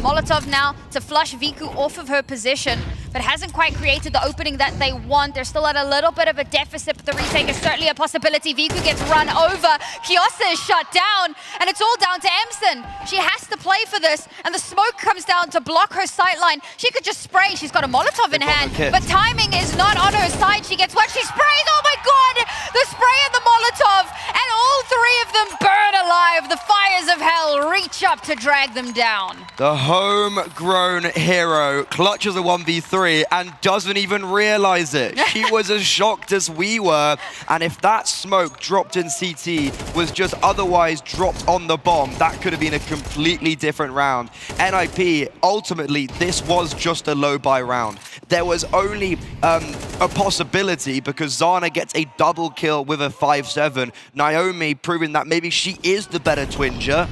Molotov now to flush Viku off of her position, but hasn't quite created the opening that they want. They're still at a little bit of a deficit, but the retake is certainly a possibility. Viku gets run over. Kiosa is shut down, and it's all down to Emson. She has to play for this, and the smoke comes down to block her sightline. She could just spray. She's got a Molotov in hand, but timing is not on her side. She gets what? She sprays. Oh my god! The spray and the Molotov, and all 3 of them burn alive. The fires of hell reach up to drag them down. The homegrown hero clutches a 1v3 and doesn't even realize it. She was as shocked as we were. And if that smoke dropped in CT was just otherwise dropped on the bomb, that could have been a completely different round. NIP, ultimately, this was just a low buy round. There was only a possibility because Zana gets a double kill with a 5-7. Naomi proving that maybe she is the better twinger.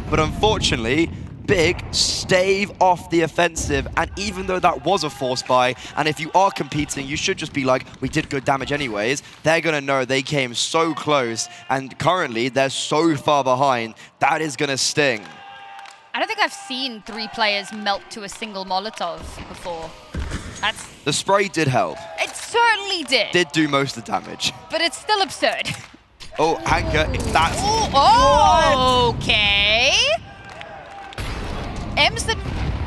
But unfortunately, Big stave off the offensive, and even though that was a force buy, and if you are competing, you should just be like, we did good damage anyways, they're gonna know they came so close, and currently they're so far behind, that is gonna sting. I don't think I've seen 3 players melt to a single Molotov before. The spray did help. It certainly did. Did do most of the damage. But it's still absurd. Oh, Hanka, that's... Oh, okay. Emson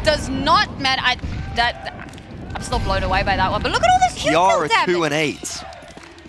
does not, man, I'm still blown away by that one, but look at all this Kiara damage. 2 and 8.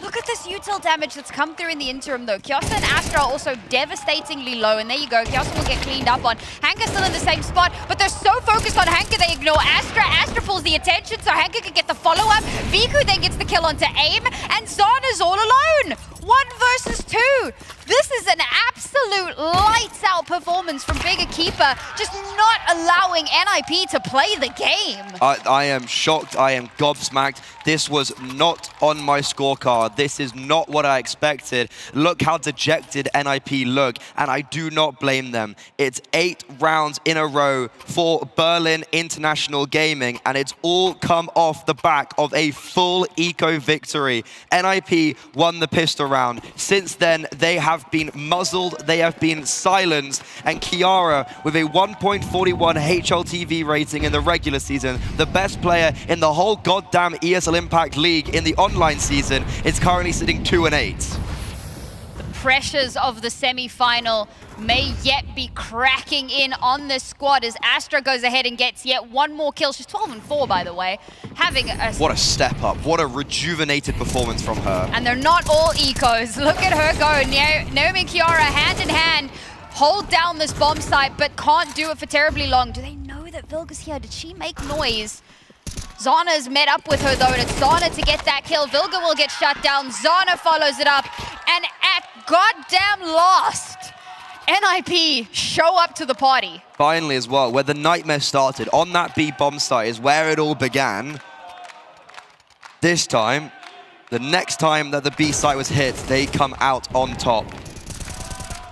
Look at this util damage that's come through in the interim though. Kiosa and Astra are also devastatingly low, and there you go, Kiosa will get cleaned up on. Hanka's still in the same spot, but they're so focused on Hanka they ignore Astra. Astra pulls the attention so Hanka can get the follow-up. Viku then gets the kill onto AIM, and Zana's all alone. 1 versus 2. This is an absolute lights-out performance from Big Equipa, just not allowing NIP to play the game. I am shocked. I am gobsmacked. This was not on my scorecard. This is not what I expected. Look how dejected NIP look, and I do not blame them. It's 8 rounds in a row for Berlin International Gaming, and it's all come off the back of a full eco victory. NIP won the pistol round. Since then, they have been muzzled, they have been silenced, and Kiara, with a 1.41 HLTV rating in the regular season, the best player in the whole goddamn ESL Impact League in the online season, is currently sitting 2 and 8. The pressures of the semi-final may yet be cracking in on this squad as Astra goes ahead and gets yet 1 more kill. She's 12 and 4, by the way. Having a... What a step up. What a rejuvenated performance from her. And they're not all ecos. Look at her go. Naomi and Kiara hand in hand hold down this bomb site, but can't do it for terribly long. Do they know that Vilga's here? Did she make noise? Zana's met up with her though, and it's Zana to get that kill. Vilga will get shut down. Zana follows it up, and at goddamn last, NIP show up to the party. Finally as well, where the nightmare started, on that B bomb site is where it all began. This time, the next time that the B site was hit, they come out on top.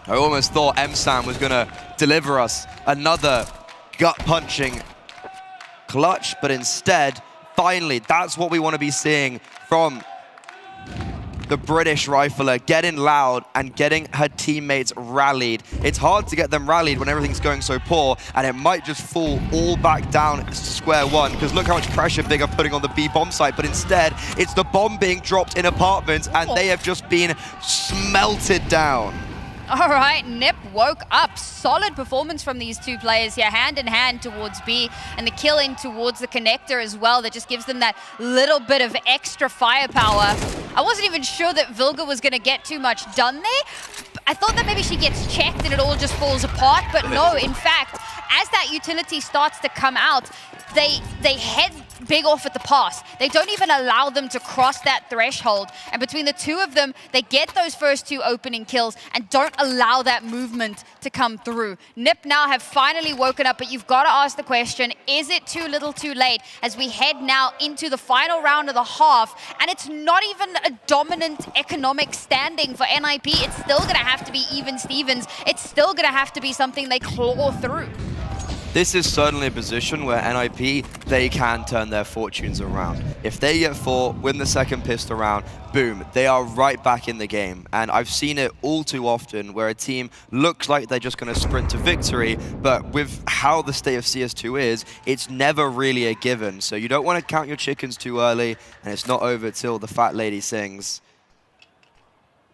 I almost thought M-Sam was gonna deliver us another gut-punching clutch, but instead, finally, that's what we want to be seeing from the British rifler, getting loud and getting her teammates rallied. It's hard to get them rallied when everything's going so poor, and it might just fall all back down to square one, because look how much pressure Big are putting on the B bomb site, but instead, it's the bomb being dropped in apartments, and they have just been smelted down. All right, Nip woke up. Solid performance from these two players here, hand in hand towards B, and the kill in towards the connector as well. That just gives them that little bit of extra firepower. I wasn't even sure that Vilga was going to get too much done there. I thought that maybe she gets checked and it all just falls apart, but no, in fact, as that utility starts to come out, they head big off at the pass. They don't even allow them to cross that threshold. And between the two of them, they get those first two opening kills and don't allow that movement to come through. Nip now have finally woken up, but you've got to ask the question, is it too little too late as we head now into the final round of the half? And it's not even a dominant economic standing for NIP. It's still going to have to be even Stevens. It's still going to have to be something they claw through. This is certainly a position where NIP, they can turn their fortunes around. If they get 4, win the second pistol round, boom, they are right back in the game. And I've seen it all too often where a team looks like they're just going to sprint to victory, but with how the state of CS2 is, it's never really a given. So you don't want to count your chickens too early, and it's not over till the fat lady sings.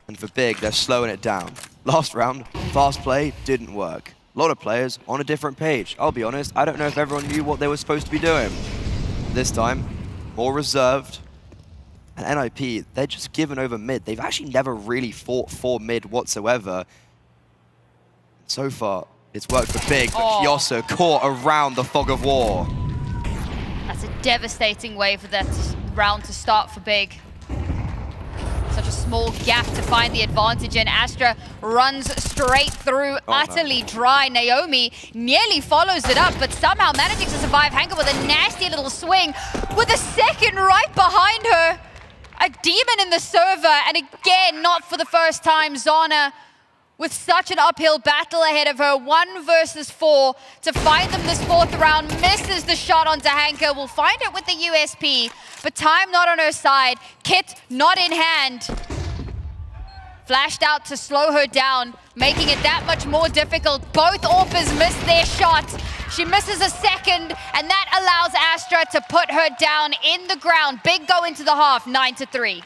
And for Big, they're slowing it down. Last round, fast play didn't work. A lot of players on a different page. I'll be honest, I don't know if everyone knew what they were supposed to be doing. This time, more reserved. And NIP, they're just given over mid. They've actually never really fought for mid whatsoever. So far, it's worked for Big, but Kyoso caught around the fog of war. That's a devastating way for that round to start for Big. Such a small gap to find the advantage in. Astra runs straight through, utterly dry. Naomi nearly follows it up, but somehow managing to survive. Hanka with a nasty little swing, with a second right behind her. A demon in the server, and again, not for the first time, Zana with such an uphill battle ahead of her. 1 versus 4 to find them this 4th round. Misses the shot onto Hanka. Will find it with the USP, but time not on her side. Kit not in hand. Flashed out to slow her down, making it that much more difficult. Both AWPers missed their shot. She misses a second, and that allows Astra to put her down in the ground. Big go into the half, 9-3.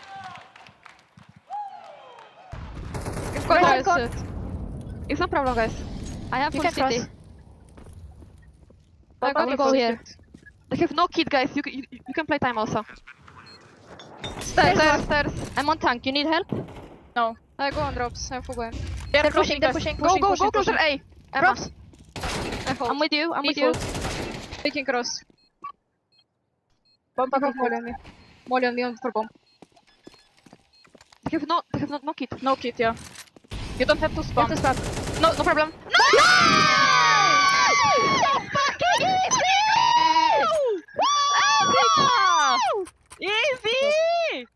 It's no problem, guys. I have full city. I'm gonna go here. They have no kit, guys. You can play time also. Stairs. I'm on tank. You need help? No. I go on drops. I'm full going. They're pushing. Go closer. A. Drops. I'm with you. Taking cross. Bomb back off Molly on me for bomb. They have no kit. No kit, yeah. You don't have to spam. No problem. No! Easy!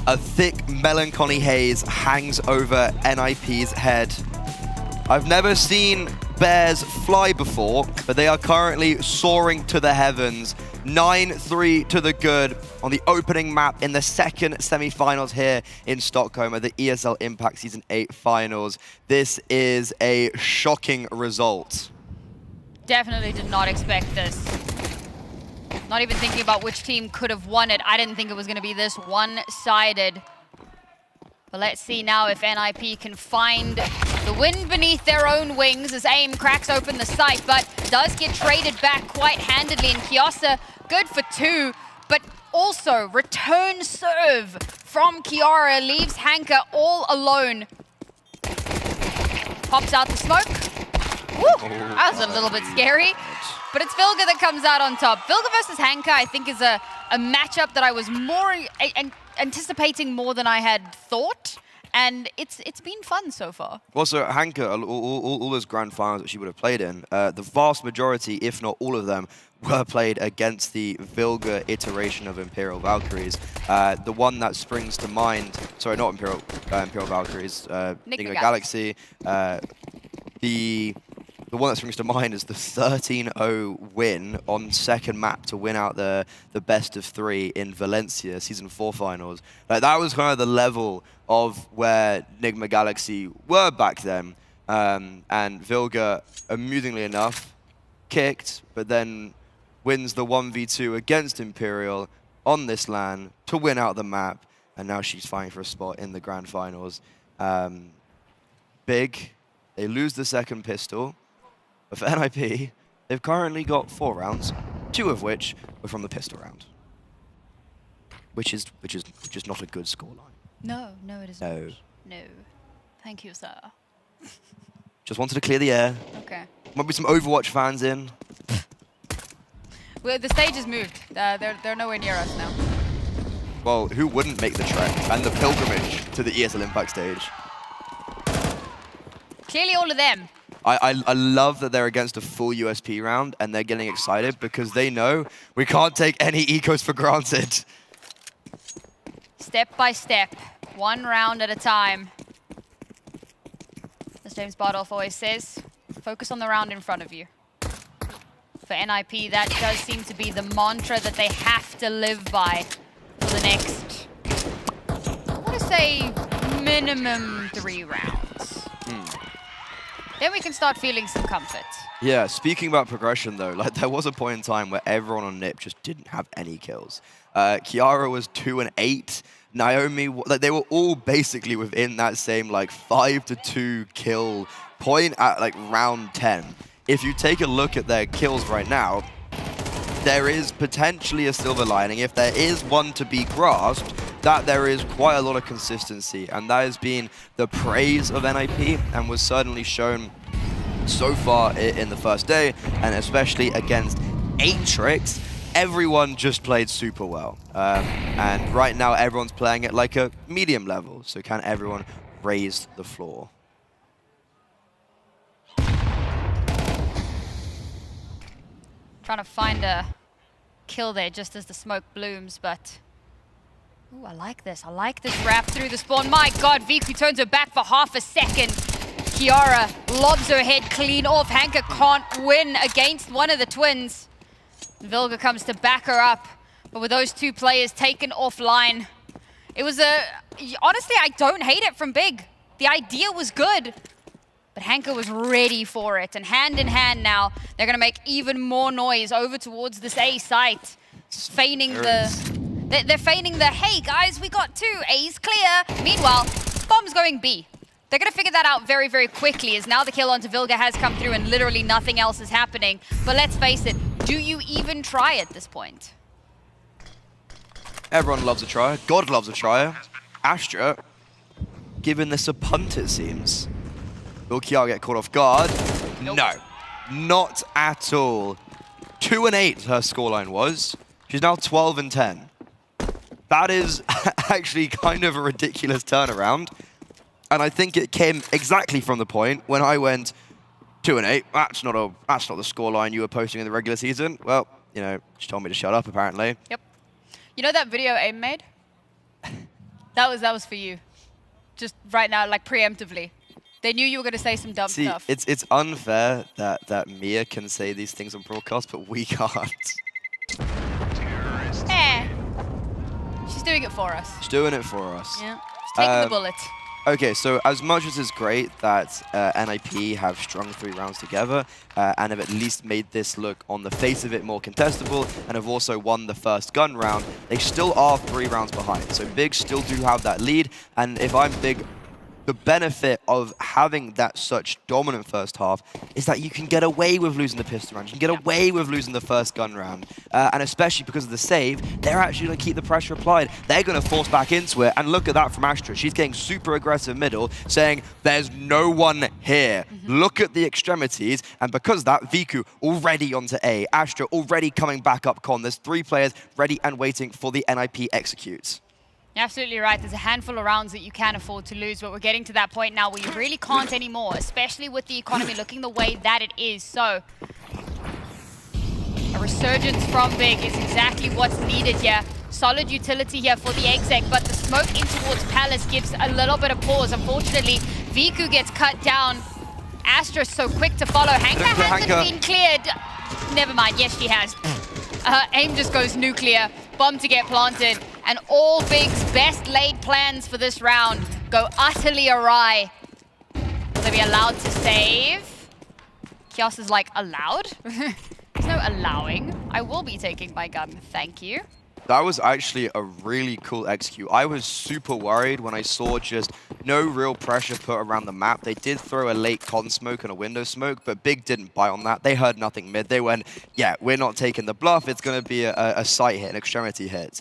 A thick melancholy haze hangs over NIP's head. I've never seen bears fly before, but they are currently soaring to the heavens. 9-3 to the good on the opening map in the second semi-finals here in Stockholm at the ESL Impact Season 8 finals. This is a shocking result. Definitely did not expect this. Not even thinking about which team could have won it. I didn't think it was going to be this one-sided. But let's see now if NIP can find the wind beneath their own wings as AIM cracks open the site, but does get traded back quite handedly. And Kiosa, good for 2, but also return serve from Kiara leaves Hanka all alone. Pops out the smoke. Woo, that was a little bit scary. But it's Vilga that comes out on top. Vilga versus Hanka, I think, is a matchup that I was more anticipating more than I had thought. And it's been fun so far. Well, so Hanka, all those grand finals that she would have played in, the vast majority, if not all of them, were played against the Vilga iteration of Imperial Valkyries. The one that springs to mind, sorry, not Imperial Valkyries, Enigma Galaxy. The one that springs to mind is the 13-0 win on second map to win out the best of 3 in Valencia Season 4 finals. Like, that was kind of the level of where Enigma Galaxy were back then. And Vilga, amusingly enough, kicked, but then wins the 1v2 against Imperial on this LAN to win out the map. And now she's fighting for a spot in the grand finals. Big, they lose the second pistol. But for NIP, they've currently got 4 rounds, 2 of which were from the pistol round, which is not a good scoreline. No, it isn't. No. No. Thank you, sir. Just wanted to clear the air. Okay. Might be some Overwatch fans in. Well, the stage has moved. They're nowhere near us now. Well, who wouldn't make the trek and the pilgrimage to the ESL Impact stage? Clearly all of them. I love that they're against a full USP round and they're getting excited because they know we can't take any ecos for granted. Step by step, 1 round at a time. As James Bardolph always says, focus on the round in front of you. For NIP, that does seem to be the mantra that they have to live by for the next, I want to say, minimum 3 rounds. Then we can start feeling some comfort. Yeah, speaking about progression though, like there was a point in time where everyone on NIP just didn't have any kills. Kiara was 2 and 8. Naomi, like they were all basically within that same like 5-2 kill point at like round 10. If you take a look at their kills right now, there is potentially a silver lining. If there is one to be grasped, that there is quite a lot of consistency, and that has been the praise of NIP and was certainly shown so far in the first day, and especially against Atrix. Everyone just played super well, and right now everyone's playing at like a medium level, so can everyone raise the floor? Trying to find a kill there just as the smoke blooms, but ooh, I like this. I like this wrap through the spawn. My God, Viku turns her back for half a second. Kiara lobs her head clean off. Hanka can't win against one of the twins. Vilga comes to back her up, but with those 2 players taken offline, it was honestly, I don't hate it from Big. The idea was good, but Hanka was ready for it. And hand in hand now, they're going to make even more noise over towards this A site, feigning They're feigning the, hey guys, we got 2 A's clear. Meanwhile, bomb's going B. They're going to figure that out very, very quickly, as now the kill onto Vilga has come through and literally nothing else is happening. But let's face it, do you even try at this point? Everyone loves a trier. God loves a trier. Astra, giving this a punt, it seems. Will Kiara get caught off guard? Nope. No, not at all. 2 and 8 her scoreline was. She's now 12 and 10. That is actually kind of a ridiculous turnaround. And I think it came exactly from the point when I went 2 and 8. That's not the scoreline you were posting in the regular season. Well, you know, she told me to shut up apparently. Yep. You know that video AIM made? That was for you. Just right now, like preemptively. They knew you were going to say some dumb See, stuff. it's unfair that Mia can say these things on broadcast, but we can't. She's doing it for us. She's doing it for us. Yeah. She's taking the bullet. Okay, so as much as it's great that NIP have strung 3 rounds together and have at least made this look on the face of it more contestable and have also won the first gun round, they still are 3 rounds behind. So Big still do have that lead, and if I'm Big, the benefit of having that such dominant first half is that you can get away with losing the pistol round. You can get away with losing the first gun round. And especially because of the save, they're actually going to keep the pressure applied. They're going to force back into it. And look at that from Astra. She's getting super aggressive middle, saying, there's no one here. Look at the extremities. And because of that, Viku already onto A. Astra already coming back up con. There's 3 players ready and waiting for the NIP executes. You're absolutely right. There's a handful of rounds that you can afford to lose, but we're getting to that point now where you really can't anymore, especially with the economy looking the way that it is. So, a resurgence from Big is exactly what's needed here. Solid utility here for the exec, but the smoke in towards Palace gives a little bit of pause. Unfortunately, Viku gets cut down. Astra's so quick to follow. Hanka hasn't been cleared. Never mind. Yes, she has. Aim just goes nuclear. Bomb to get planted. And all Big's best laid plans for this round go utterly awry. Will they be allowed to save? Kios is like, allowed? There's no allowing. I will be taking my gun, thank you. That was actually a really cool execute. I was super worried when I saw just no real pressure put around the map. They did throw a late con smoke and a window smoke, but Big didn't buy on that. They heard nothing mid. They went, yeah, we're not taking the bluff. It's going to be a sight hit, an extremity hit.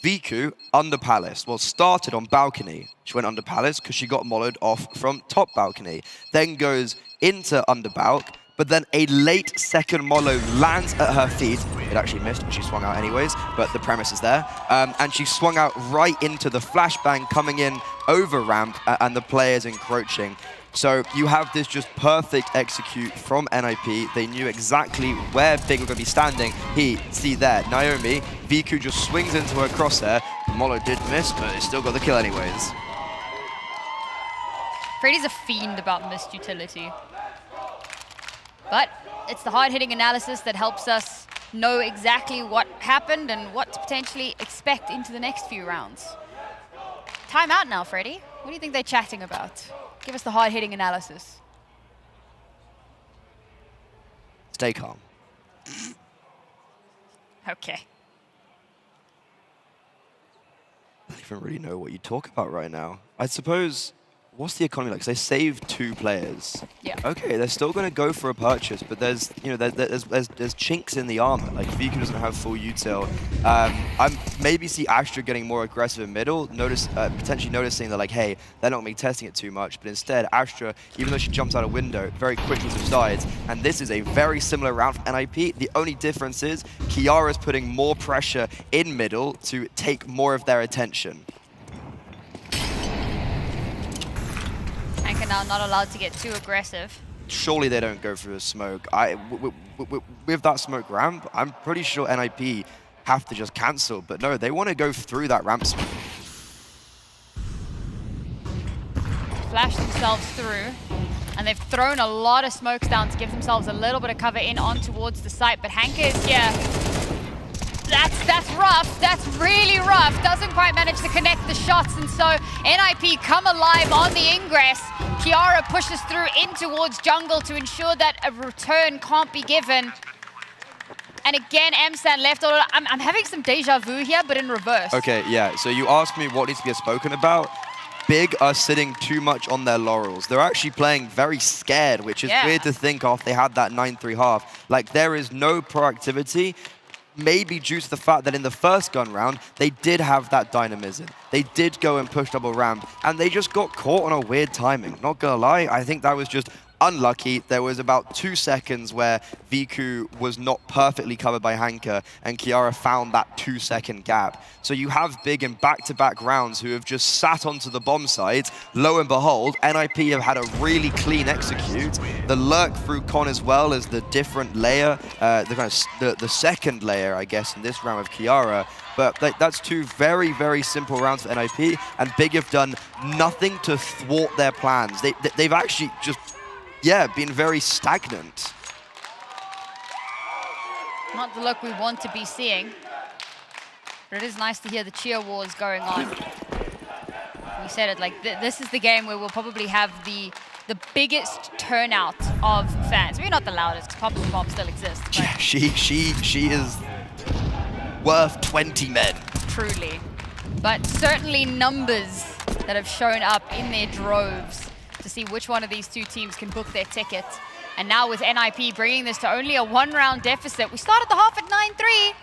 Viku under Palace. Well, started on balcony. She went under Palace because she got mollowed off from top balcony. Then goes into under balc, but then a late second mollow lands at her feet. It actually missed, but she swung out anyways, but the premise is there. And she swung out right into the flashbang coming in over ramp, and the players encroaching. So you have this just perfect execute from NIP. They knew exactly where Big were going to be standing. See there, Naomi. Viku just swings into her crosshair. Mollo did miss, but they still got the kill anyways. Freddy's a fiend about missed utility. But it's the hard-hitting analysis that helps us know exactly what happened and what to potentially expect into the next few rounds. Time out now, Freddy. What do you think they're chatting about? Give us the hard-hitting analysis. Stay calm. Okay. I don't even really know what you talk about right now. I suppose, what's the economy like? 'Cause they saved 2 players. Yeah. Okay, they're still going to go for a purchase, but there's there's chinks in the armor. Like Viku doesn't have full util. I maybe see Astra getting more aggressive in middle. Potentially noticing that like, hey, they're not going to be testing it too much. But instead, Astra, even though she jumps out a window, very quickly subsides. And this is a very similar round for NIP. The only difference is Kiara's putting more pressure in middle to take more of their attention. Anchor now not allowed to get too aggressive. Surely they don't go for a smoke. With that smoke ramp, I'm pretty sure NIP have to just cancel. But no, they want to go through that ramp smoke. Flash themselves through. And they've thrown a lot of smokes down to give themselves a little bit of cover in on towards the site. But Hanka is here. That's rough. That's really rough. Doesn't quite manage to connect the shots. And so NIP come alive on the ingress. Kiara pushes through in towards jungle to ensure that a return can't be given. And again, M-Stan left. I'm having some deja vu here, but in reverse. Okay, yeah. So you asked me what needs to be spoken about. Big are sitting too much on their laurels. They're actually playing very scared, which is weird to think after they had that 9-3 half. Like, there is no proactivity. Maybe due to the fact that in the first gun round, they did have that dynamism. They did go and push double ramp, and they just got caught on a weird timing. Not gonna lie, I think that was just unlucky. There was about 2 seconds where Viku was not perfectly covered by Hanka, and Kiara found that 2-second gap. So you have Big in back-to-back rounds who have just sat onto the bomb sides. Lo and behold, NIP have had a really clean execute. The lurk through con as well as the different layer, the second layer, I guess, in this round of Kiara. But that's two very, very simple rounds for NIP, and Big have done nothing to thwart their plans. They've actually just, yeah, been very stagnant. Not the look we want to be seeing. But it is nice to hear the cheer wars going on. We said it, like, this is the game where we'll probably have the biggest turnout of fans. Maybe not the loudest, because Pop and Pop still exists. But Yeah, she is worth 20 men. truly. But certainly numbers that have shown up in their droves to see which one of these two teams can book their ticket. And now with NIP bringing this to only a one-round deficit. We started the half at 9-3.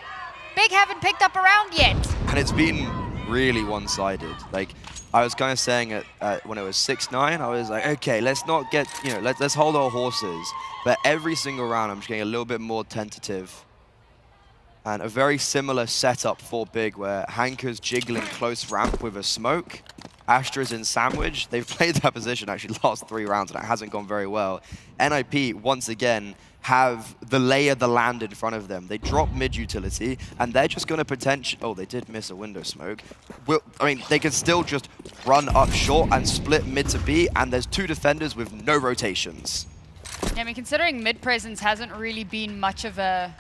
Big haven't picked up a round yet. And it's been really one-sided. Like, I was kind of saying it when it was 6-9, I was like, okay, let's not get, you know, let's hold our horses. But every single round, I'm just getting a little bit more tentative. And a very similar setup for Big, where Hanka's jiggling close ramp with a smoke. Astra's in sandwich. They've played that position actually last 3 rounds, and it hasn't gone very well. NIP, once again, have the lay of the land in front of them. They drop mid utility, and they're just going to potentially... Oh, they did miss a window smoke. I mean, they can still just run up short and split mid to B, and there's 2 defenders with no rotations. Yeah, I mean, considering mid presence hasn't really been much of a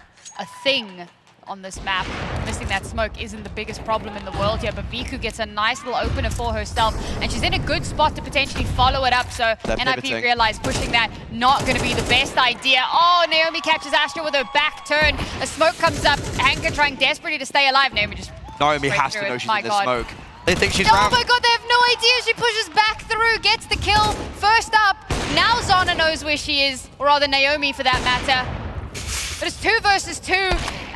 thing on this map, missing that smoke isn't the biggest problem in the world here, but Viku gets a nice little opener for herself, and she's in a good spot to potentially follow it up, so NIP realize pushing that not going to be the best idea. Oh, Naomi catches Astra with her back turn. A smoke comes up, Hanka trying desperately to stay alive. Naomi has to know she's in the smoke. They think she's Oh round. my god, they have no idea. She pushes back through, gets the kill, first up. Now Zana knows where she is, or rather Naomi for that matter. But it's 2 versus 2.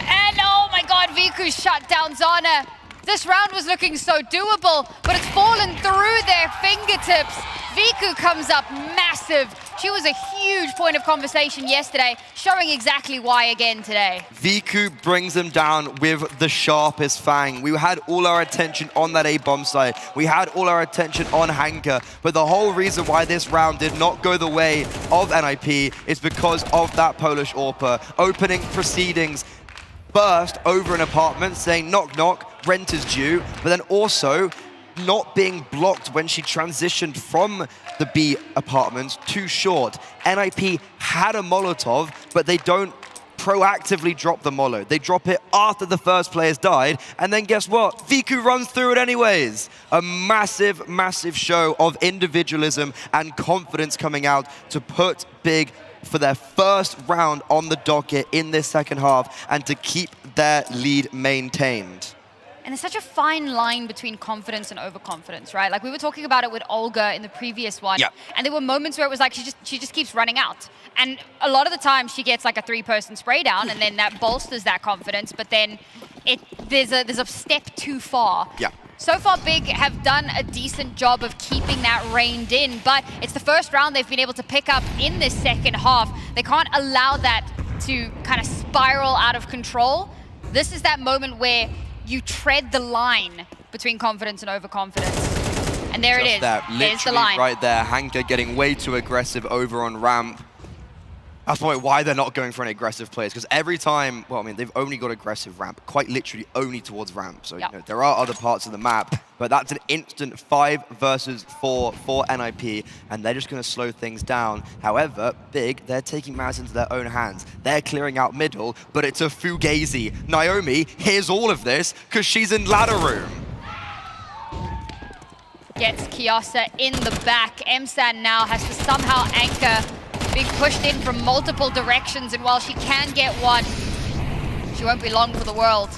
And oh my god, Viku shut down Zana. This round was looking so doable, but it's fallen through their fingertips. Viku comes up massive. She was a huge point of conversation yesterday, showing exactly why again today. Viku brings them down with the sharpest fang. We had all our attention on that A-bomb side. We had all our attention on Hanka, but the whole reason why this round did not go the way of NIP is because of that Polish AWPer opening proceedings. First, over an apartment, saying knock knock, rent is due, but then also not being blocked when she transitioned from the B apartments too short. NIP had a Molotov, but they don't proactively drop the Molo. They drop it after the first player's died, and then guess what? Viku runs through it anyways. A massive, massive show of individualism and confidence coming out to put Big for their first round on the docket in this second half and to keep their lead maintained. And there's such a fine line between confidence and overconfidence, right? Like we were talking about it with Olga in the previous one, and there were moments where it was like she just keeps running out. And a lot of the time she gets like a 3-person spray down, and then that bolsters that confidence, but then there's a step too far. So far, Big have done a decent job of keeping that reined in, but it's the first round they've been able to pick up in this second half. They can't allow that to kind of spiral out of control. This is that moment where you tread the line between confidence and overconfidence. And there it is. There's the line. Right there, Hanka getting way too aggressive over on ramp. That's probably why they're not going for an aggressive plays, because every time, well, I mean, they've only got aggressive ramp, quite literally only towards ramp. So you know, there are other parts of the map, but that's an instant 5 versus 4 for NIP, and they're just going to slow things down. However, Big, they're taking matters into their own hands. They're clearing out middle, but it's a fugazi. Naomi hears all of this because she's in ladder room. Gets Kiyosa in the back. MSAN now has to somehow anchor. Being pushed in from multiple directions, and while she can get one, she won't be long for the world.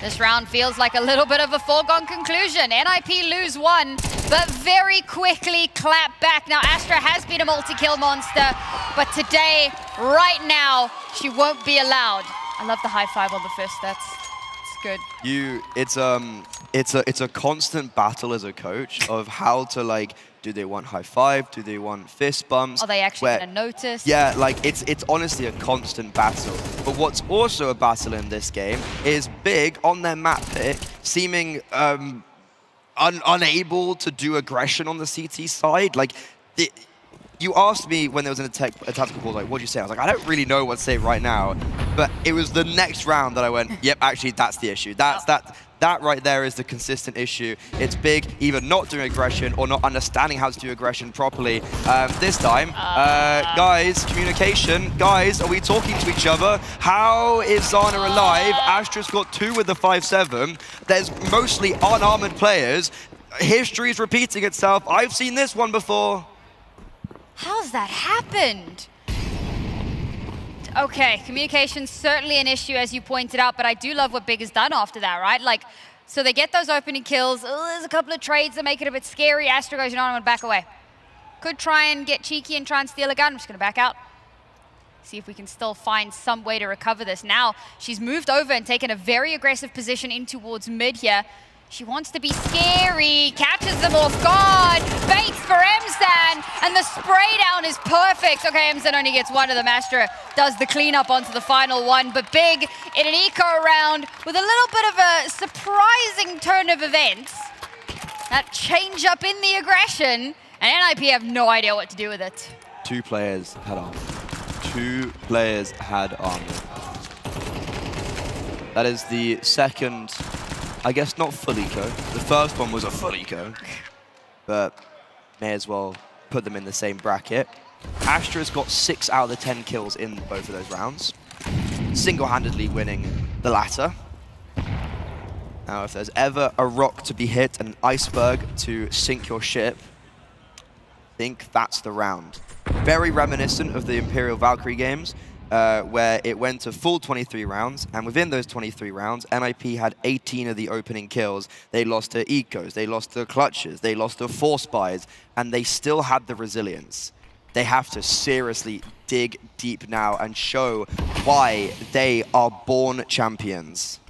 This round feels like a little bit of a foregone conclusion. NIP lose 1, but very quickly clap back. Now, Astra has been a multi-kill monster, but today, right now, she won't be allowed. I love the high five on the fist. That's good. It's a constant battle as a coach of how to like. Do they want high five? Do they want fist bumps? Are they actually going to notice? Yeah, like it's honestly a constant battle. But what's also a battle in this game is Big on their map pick, seeming unable to do aggression on the CT side. Like, you asked me when there was a tactical call, like, what do you say? I was like, I don't really know what to say right now. But it was the next round that I went, yep, actually, that's the issue. That right there is the consistent issue. It's Big either not doing aggression or not understanding how to do aggression properly. This time, guys, communication. Guys, are we talking to each other? How is Zana alive? Astra's got 2 with the 5-7. There's mostly unarmored players. History is repeating itself. I've seen this one before. How's that happened? Okay, communication's certainly an issue, as you pointed out, but I do love what Big has done after that, right? Like, so they get those opening kills. Oh, there's a couple of trades that make it a bit scary. Astra goes, you know what, I'm gonna back away. Could try and get cheeky and try and steal a gun. I'm just gonna back out. See if we can still find some way to recover this. Now, she's moved over and taken a very aggressive position in towards mid here. She wants to be scary, catches them off guard, baits for Emzan, and the spray down is perfect. Okay, Emzan only gets one of them. Astra does the cleanup onto the final one, but Big in an eco round with a little bit of a surprising turn of events. That change up in the aggression, and NIP have no idea what to do with it. 2 players had armor. 2 players had armor. That is the second, I guess not full eco. The first one was a full eco, but may as well put them in the same bracket. Astra's got 6 out of the 10 kills in both of those rounds, single-handedly winning the latter. Now, if there's ever a rock to be hit and an iceberg to sink your ship, I think that's the round. Very reminiscent of the Imperial Valkyrie games, where it went to full 23 rounds, and within those 23 rounds, NIP had 18 of the opening kills. They lost to ecos, they lost to clutches, they lost to force buys, and they still had the resilience. They have to seriously dig deep now and show why they are born champions.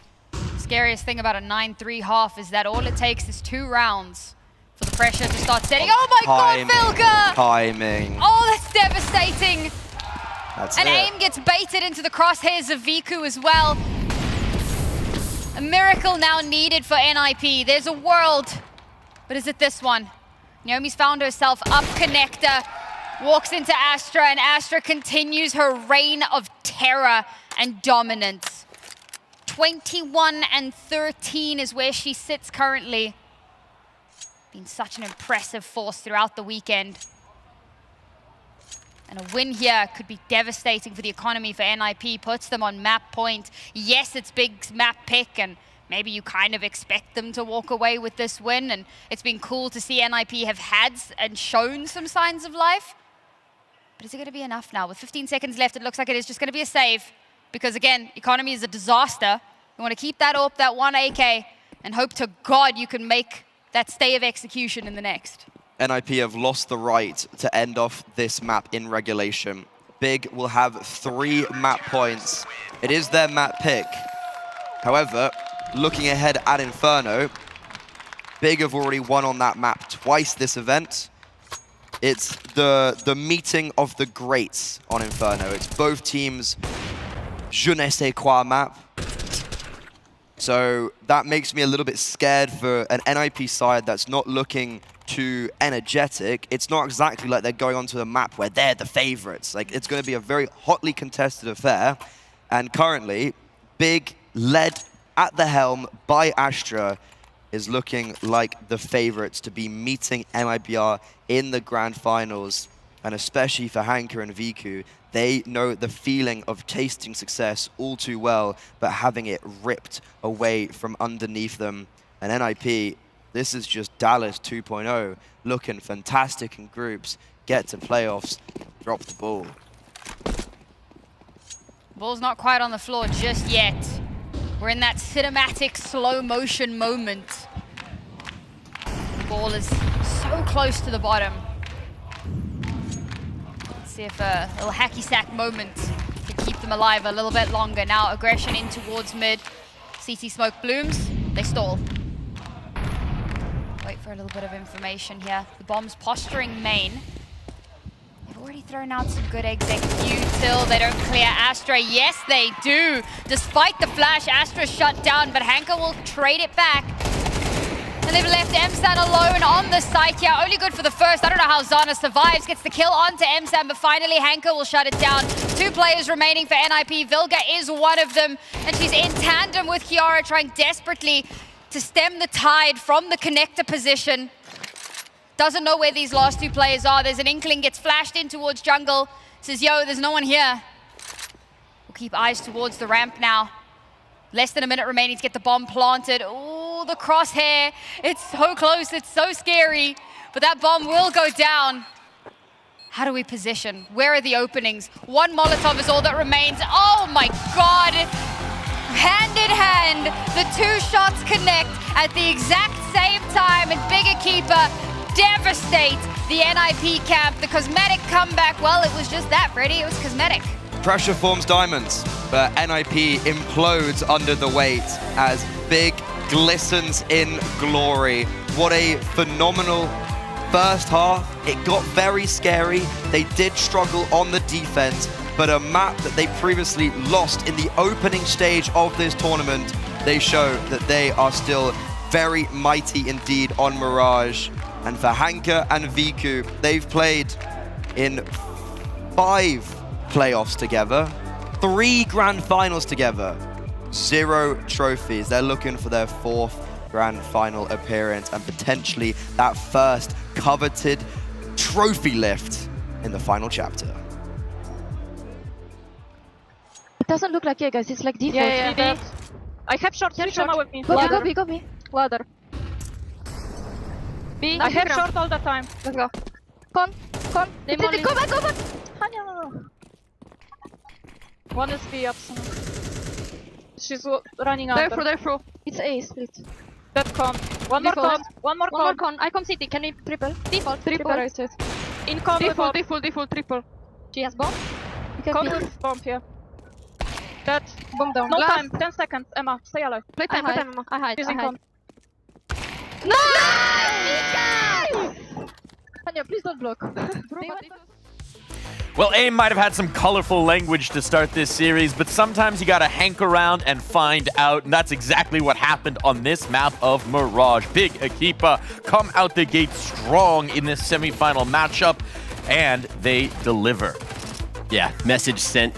Scariest thing about a 9-3 half is that all it takes is 2 rounds for the pressure to start setting. Oh my god, Vilka! Timing. Oh, that's devastating. That's and it. AIM gets baited into the crosshairs of Viku as well. A miracle now needed for NIP. There's a world, but is it this one? Naomi's found herself up connector, walks into Astra, and Astra continues her reign of terror and dominance. 21-13 is where she sits currently. Been such an impressive force throughout the weekend. And a win here could be devastating for the economy for NIP, puts them on map point. Yes, it's Big's map pick, and maybe you kind of expect them to walk away with this win, and it's been cool to see NIP have had and shown some signs of life. But is it going to be enough now? With 15 seconds left, it looks like it is just going to be a save. Because again, economy is a disaster. You want to keep that up, that 1 AK, and hope to God you can make that stay of execution in the next. NIP have lost the right to end off this map in regulation. Big will have 3 map points. It is their map pick. However, looking ahead at Inferno, Big have already won on that map twice this event. It's the meeting of the greats on Inferno. It's both teams' je ne sais quoi map. So that makes me a little bit scared for an NIP side that's not looking too energetic. It's not exactly like they're going onto a map where they're the favorites. Like, it's going to be a very hotly contested affair. And currently, Big, led at the helm by Astra, is looking like the favorites to be meeting MIBR in the grand finals. And especially for Hanker and Viku, they know the feeling of tasting success all too well, but having it ripped away from underneath them. And NIP, this is just Dallas 2.0, looking fantastic in groups, get to playoffs, drop the ball. Ball's not quite on the floor just yet. We're in that cinematic slow motion moment. The ball is so close to the bottom. Let's see if a little hacky sack moment can keep them alive a little bit longer. Now aggression in towards mid. CT smoke blooms, they stall. Wait for a little bit of information here. The bomb's posturing main. They've already thrown out some good execute till they don't clear Astra. Yes, they do. Despite the flash, Astra shut down, but Hanker will trade it back. And they've left MSAN alone on the site here. Only good for the first. I don't know how Zana survives. Gets the kill onto MSAN, but finally Hanka will shut it down. 2 players remaining for NIP. Vilga is one of them. And she's in tandem with Kiara, trying desperately to stem the tide from the connector position. Doesn't know where these last 2 players are. There's an inkling, gets flashed in towards jungle. Says, yo, there's no one here. We'll keep eyes towards the ramp now. Less than a minute remaining to get the bomb planted. Oh, the crosshair. It's so close, it's so scary. But that bomb will go down. How do we position? Where are the openings? 1 Molotov is all that remains. Oh my God. Hand in hand, the 2 shots connect at the exact same time, and Big Equipa devastate the NIP camp. The cosmetic comeback, well, it was just that, Freddy. It was cosmetic. Pressure forms diamonds, but NIP implodes under the weight as Big glistens in glory. What a phenomenal first half. It got very scary. They did struggle on the defense, but a map that they previously lost in the opening stage of this tournament, they show that they are still very mighty indeed on Mirage. And for Hanka and Viku, they've played in 5 playoffs together, 3 grand finals together, 0 trophies. They're looking for their 4th grand final appearance and potentially that first coveted trophy lift in the final chapter. It doesn't look like it, guys. It's like default. Yeah. I have short. Here, short with me. Go B. Ladder. B. I have short all the time. Let's go. Con. They Go back. No. One is B up. She's running out. They're through. It's A split. That con. One more con. One more con. I come city. Can we triple? Default. Right. In con. Default, triple. She has bomb. Con with bomb here. That. Bomb down. No Last. time. 10 seconds. Emma, stay alive. Play time, Emma. I hide. She's in con. No! Tanya, please don't block. Well, AIM might have had some colorful language to start this series, but sometimes you gotta hank around and find out, and that's exactly what happened on this map of Mirage. Big Equipa come out the gate strong in this semi-final matchup, and they deliver. Yeah, message sent,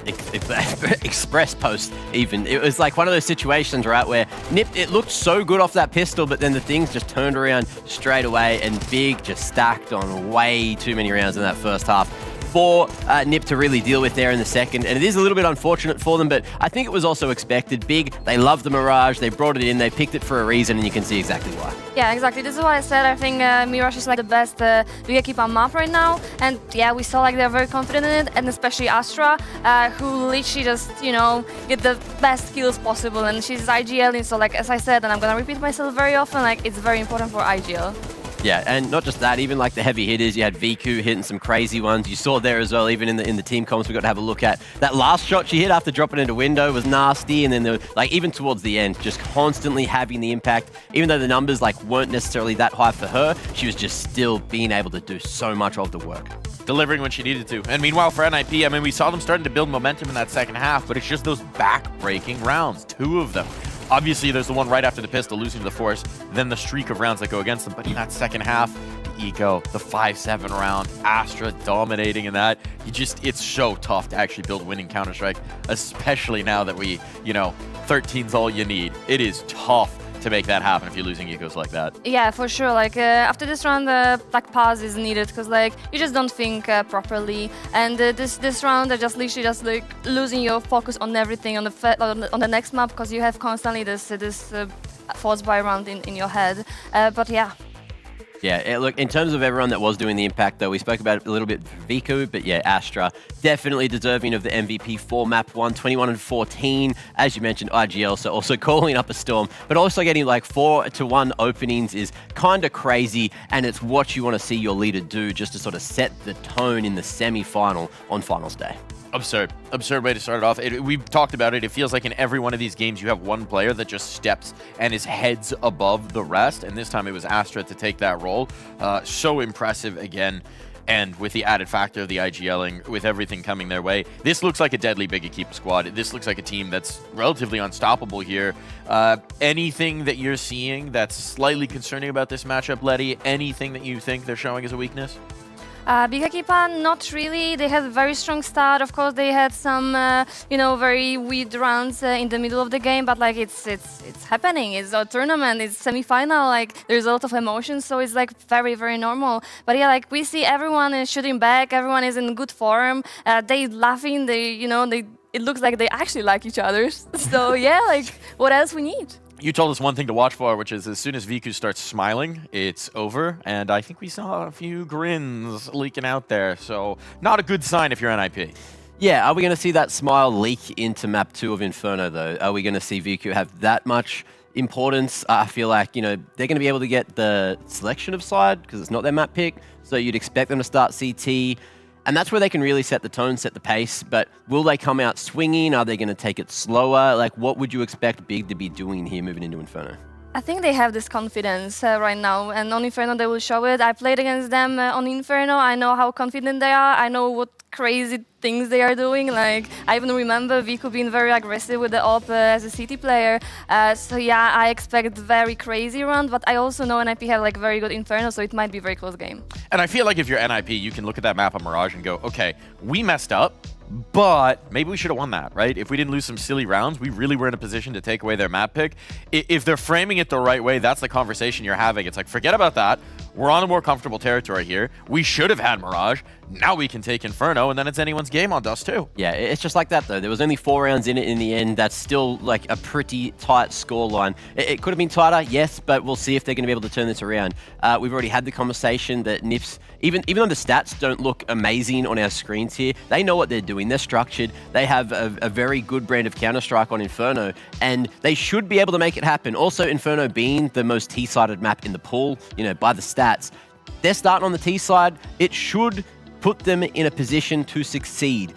express post even. It was like one of those situations, right, where Nip, it looked so good off that pistol, but then the things just turned around straight away, and Big just stacked on way too many rounds in that first half for Nip to really deal with there in the second. And it is a little bit unfortunate for them, but I think it was also expected. Big, they love the Mirage, they brought it in, they picked it for a reason, and you can see exactly why. Yeah, exactly. This is what I said. I think Mirage is like the best Big Equipa map right now. And yeah, we saw like they're very confident in it, and especially Astra, who literally just, you know, get the best kills possible. And she's IGL, and so like as I said, and I'm gonna repeat myself very often, like it's very important for IGL. Yeah, and not just that, even like the heavy hitters, you had Viku hitting some crazy ones. You saw there as well, even in the team comms, we got to have a look at. That last shot she hit after dropping into window was nasty, and then like even towards the end, just constantly having the impact. Even though the numbers like weren't necessarily that high for her, she was just still being able to do so much of the work. Delivering when she needed to. And meanwhile for NIP, I mean, we saw them starting to build momentum in that second half, but it's just those back-breaking rounds, 2 of them. Obviously, there's the one right after the pistol, losing to the Force, then the streak of rounds that go against them. But in that second half, the Eco, the 5-7 round, Astra dominating in that. It's so tough to actually build winning Counter-Strike, especially now that 13's all you need. It is tough to make that happen if you're losing Ecos like that. Yeah, for sure. Like after this round, like pause is needed because like you just don't think properly, and this round they're just literally just like losing your focus on everything on the next map because you have constantly this force buy round in your head. But yeah. Yeah, look, in terms of everyone that was doing the impact, though, we spoke about it a little bit for Viku, but yeah, Astra, definitely deserving of the MVP for map 1, 21-14. As you mentioned, IGL, so also calling up a storm, but also getting like 4-1 openings is kind of crazy, and it's what you want to see your leader do just to sort of set the tone in the semi-final on finals day. Absurd way to start it off. We've talked about it. It feels like in every one of these games you have one player that just steps and is heads above the rest, and this time it was Astra to take that role. So impressive again. And with the added factor of the IGLing, with everything coming their way, this looks like a deadly big Equipa squad. This looks like a team that's relatively unstoppable here. Anything that you're seeing that's slightly concerning about this matchup, Letty? Anything that you think they're showing as a weakness? Big Equipa, not really. They had a very strong start. Of course, they had some, very weird rounds in the middle of the game. But like, it's happening. It's a tournament. It's semi-final. Like, there's a lot of emotions, so it's like very, very normal. But yeah, like we see everyone is shooting back. Everyone is in good form. They laughing. It looks like they actually like each other. So yeah, like, what else we need? You told us one thing to watch for, which is as soon as Viku starts smiling, it's over. And I think we saw a few grins leaking out there. So not a good sign if you're NIP. Yeah, are we going to see that smile leak into map 2 of Inferno, though? Are we going to see Viku have that much importance? I feel like, they're going to be able to get the selection of side because it's not their map pick. So you'd expect them to start CT. And that's where they can really set the tone, set the pace. But will they come out swinging? Are they going to take it slower? Like, what would you expect Big to be doing here moving into Inferno? I think they have this confidence right now, and on Inferno they will show it. I played against them on Inferno. I know how confident they are. I know what crazy things they are doing. Like, I even remember Viku being very aggressive with the op as a CT player. So yeah, I expect very crazy round, but I also know NIP have like very good Inferno, so it might be a very close game. And I feel like if you're NIP, you can look at that map on Mirage and go, okay, we messed up, but maybe we should have won that, right? If we didn't lose some silly rounds, we really were in a position to take away their map pick. If they're framing it the right way, that's the conversation you're having. It's like, forget about that. We're on a more comfortable territory here. We should have had Mirage. Now we can take Inferno, and then it's anyone's game on Dust too. Yeah, it's just like that, though. There was only 4 rounds in it in the end. That's still like a pretty tight scoreline. It could have been tighter, yes, but we'll see if they're going to be able to turn this around. We've already had the conversation that Nips, even though the stats don't look amazing on our screens here, they know what they're doing. They're structured. They have a very good brand of Counter-Strike on Inferno, and they should be able to make it happen. Also, Inferno being the most T-sided map in the pool, by the stats, they're starting on the T side. It should put them in a position to succeed,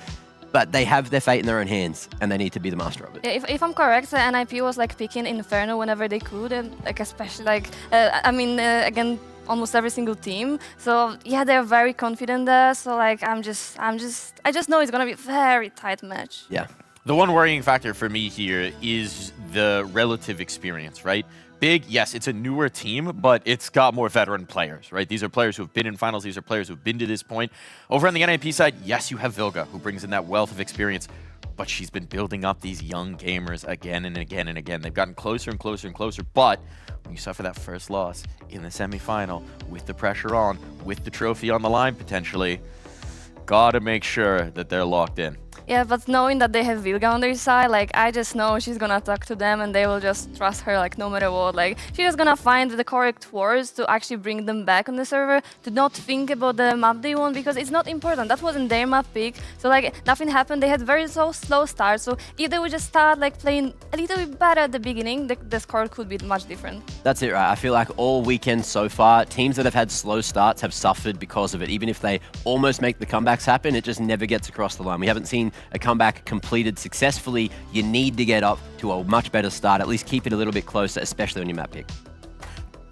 but they have their fate in their own hands, and they need to be the master of it. If I'm correct, NIP was like picking Inferno whenever they could, and like especially again, almost every single team. So yeah, they're very confident there. So like, I just know it's gonna be a very tight match. Yeah. The one worrying factor for me here is the relative experience, right? Big, yes, it's a newer team, but it's got more veteran players, right? These are players who have been in finals. These are players who have been to this point. Over on the NIP side, yes, you have Vilga, who brings in that wealth of experience, but she's been building up these young gamers again and again and again. They've gotten closer and closer and closer, but when you suffer that first loss in the semifinal, with the pressure on, with the trophy on the line potentially, gotta make sure that they're locked in. Yeah, but knowing that they have Vilga on their side, like, I just know she's gonna talk to them and they will just trust her, like, no matter what. Like, she's just gonna find the correct words to actually bring them back on the server, to not think about the map they won, because it's not important. That wasn't their map pick, so, like, nothing happened. They had very slow start, so if they would just start, like, playing a little bit better at the beginning, the score could be much different. That's it, right? I feel like all weekend so far, teams that have had slow starts have suffered because of it. Even if they almost make the comebacks happen, it just never gets across the line. We haven't seen a comeback completed successfully. You need to get up to a much better start, at least keep it a little bit closer, especially on your map pick.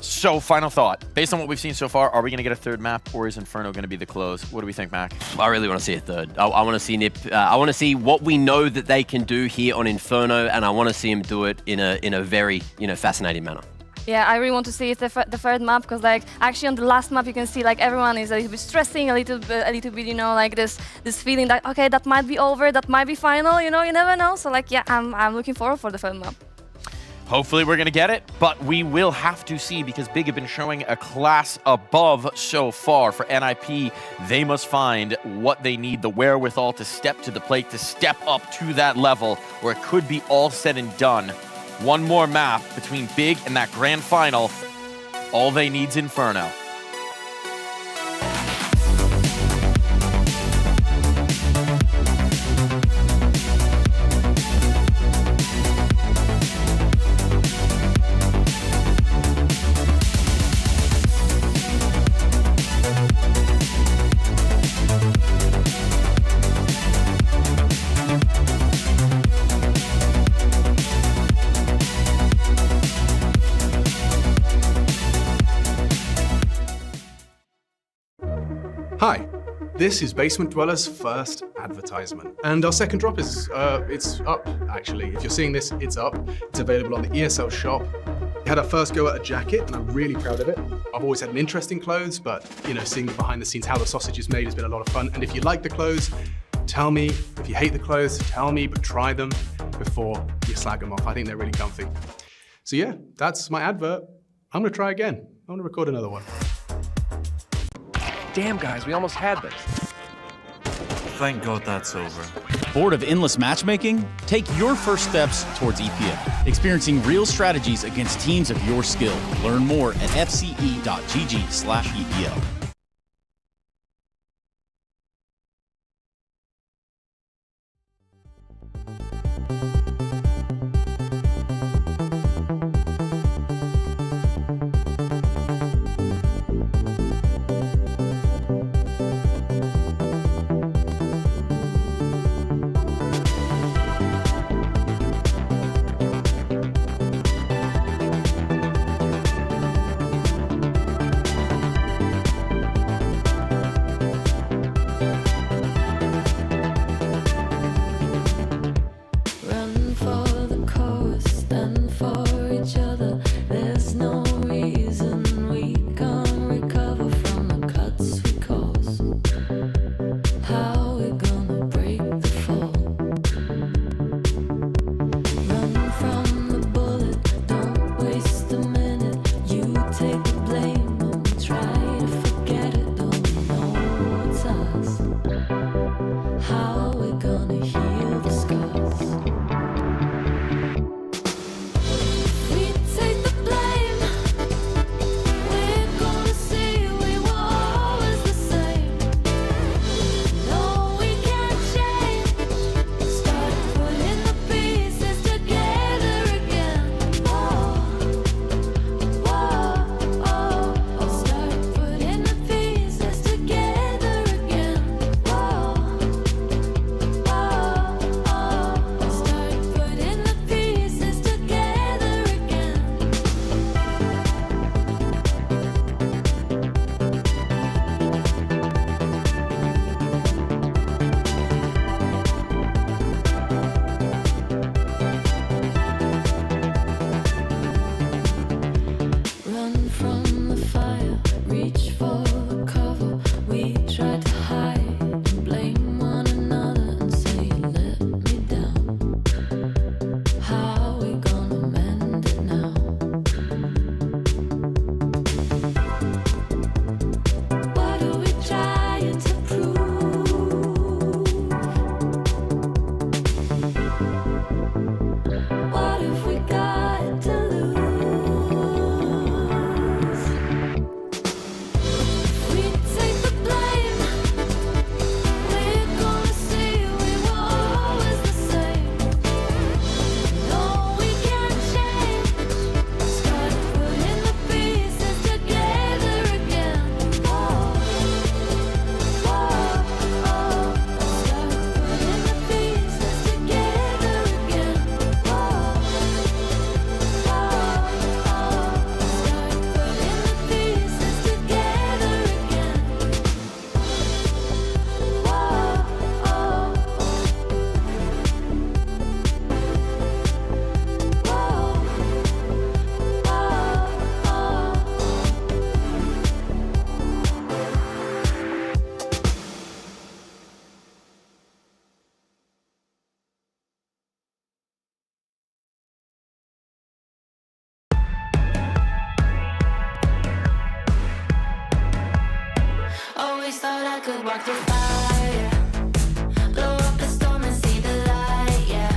So, final thought. Based on what we've seen so far, are we going to get a third map, or is Inferno going to be the close? What do we think, Mac? I really want to see a third. I want to see Nip. I want to see what we know that they can do here on Inferno, and I want to see him do it in a very, fascinating manner. Yeah, I really want to see it the third map, because like actually on the last map you can see like everyone is a little bit stressing, a little bit, like this feeling that okay, that might be over, that might be final, you never know. So like yeah, I'm looking forward for the third map. Hopefully we're going to get it, but we will have to see, because Big have been showing a class above so far. For NIP, they must find what they need, the wherewithal to step to the plate, to step up to that level where it could be all said and done. One more map between Big and that grand final. All they need's Inferno. Hi, this is Basement Dweller's first advertisement. And our second drop is, it's up, actually. If you're seeing this, it's up. It's available on the ESL shop. We had our first go at a jacket, and I'm really proud of it. I've always had an interest in clothes, but, seeing behind the scenes how the sausage is made has been a lot of fun. And if you like the clothes, tell me. If you hate the clothes, tell me, but try them before you slag them off. I think they're really comfy. So yeah, that's my advert. I'm gonna try again. I'm gonna record another one. Damn, guys, we almost had this. Thank God that's over. Bored of endless matchmaking? Take your first steps towards EPL, experiencing real strategies against teams of your skill. Learn more at fce.gg/EPL. Run for the coast and for each other. There's no reason we can't recover from the cuts we cause. How we gonna break the fall? Run from the bullet, don't waste a minute. You take the blame and we try to forget it. Don't know it's us. How we gonna heal the scars? We take the blame. We're gonna see we were always the same. No, we can't change. Start putting the pieces together again. Whoa, start putting the pieces together again. Whoa, start putting the pieces together again. Run from the fire, reach for the cover. We try to hide and blame one another and say, let me down. How we gonna mend it now? What are we trying to prove? What if we got to lose? We take the blame. We're gonna see we were always the same. No, we can't change. Start putting the pieces together again. Start putting the pieces together again. Start putting the pieces together again. Always thought I could walk through fire, blow up the storm and see the light, yeah.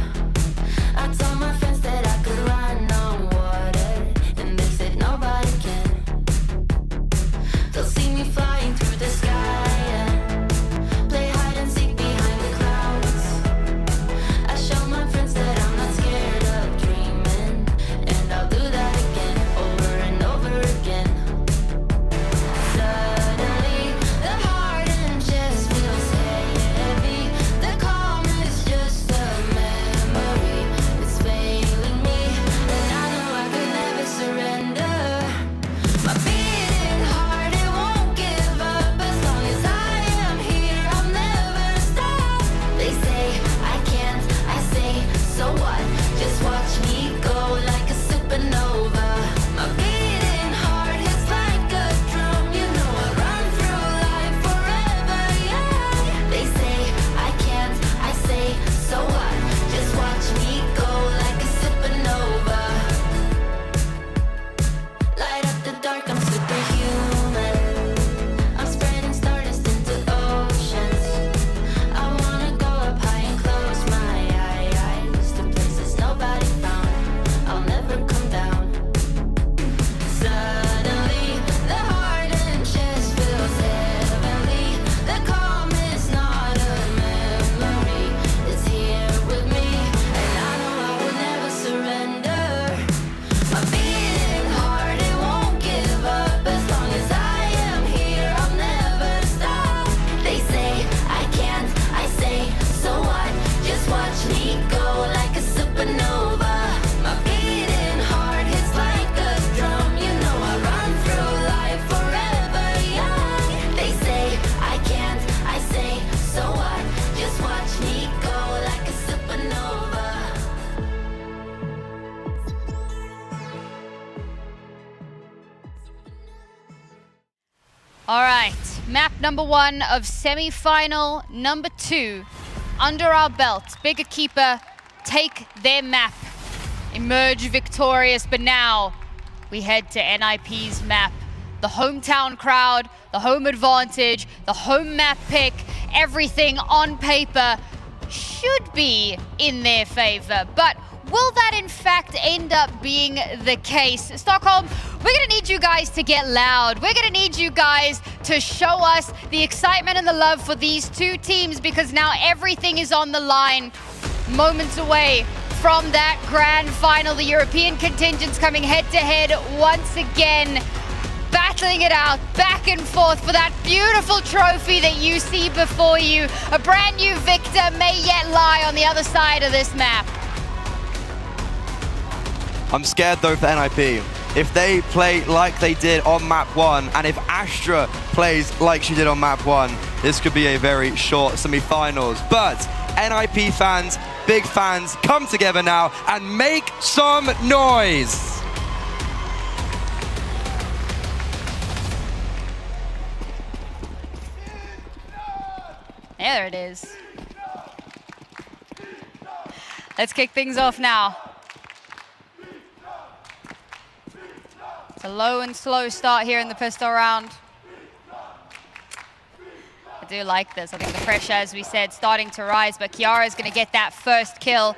I told my friends that I could run on water, and they said nobody can. They'll see me flying through the sky, yeah. Play hide and seek behind the clouds. I show my friends that I'm not scared of dreaming, and I'll do that again, over and over again. Suddenly, the heart and chest feels heavy. All right, map number 1 of semi-final number 2 under our belt. Big Equipa take their map, emerge victorious, but now we head to NIP's map. The hometown crowd, the home advantage, the home map pick, everything on paper should be in their favor. But will that in fact end up being the case? Stockholm, we're gonna need you guys to get loud. We're gonna need you guys to show us the excitement and the love for these two teams, because now everything is on the line. Moments away from that grand final. The European contingents coming head to head once again, battling it out back and forth for that beautiful trophy that you see before you. A brand new victor may yet lie on the other side of this map. I'm scared though for NIP. If they play like they did on map 1, and if Astra plays like she did on map 1, this could be a very short semi-finals. But NIP fans, big fans, come together now and make some noise. There it is. Let's kick things off now. It's a low and slow start here in the pistol round. I do like this. I think the pressure, as we said, starting to rise, but Kiara is going to get that first kill.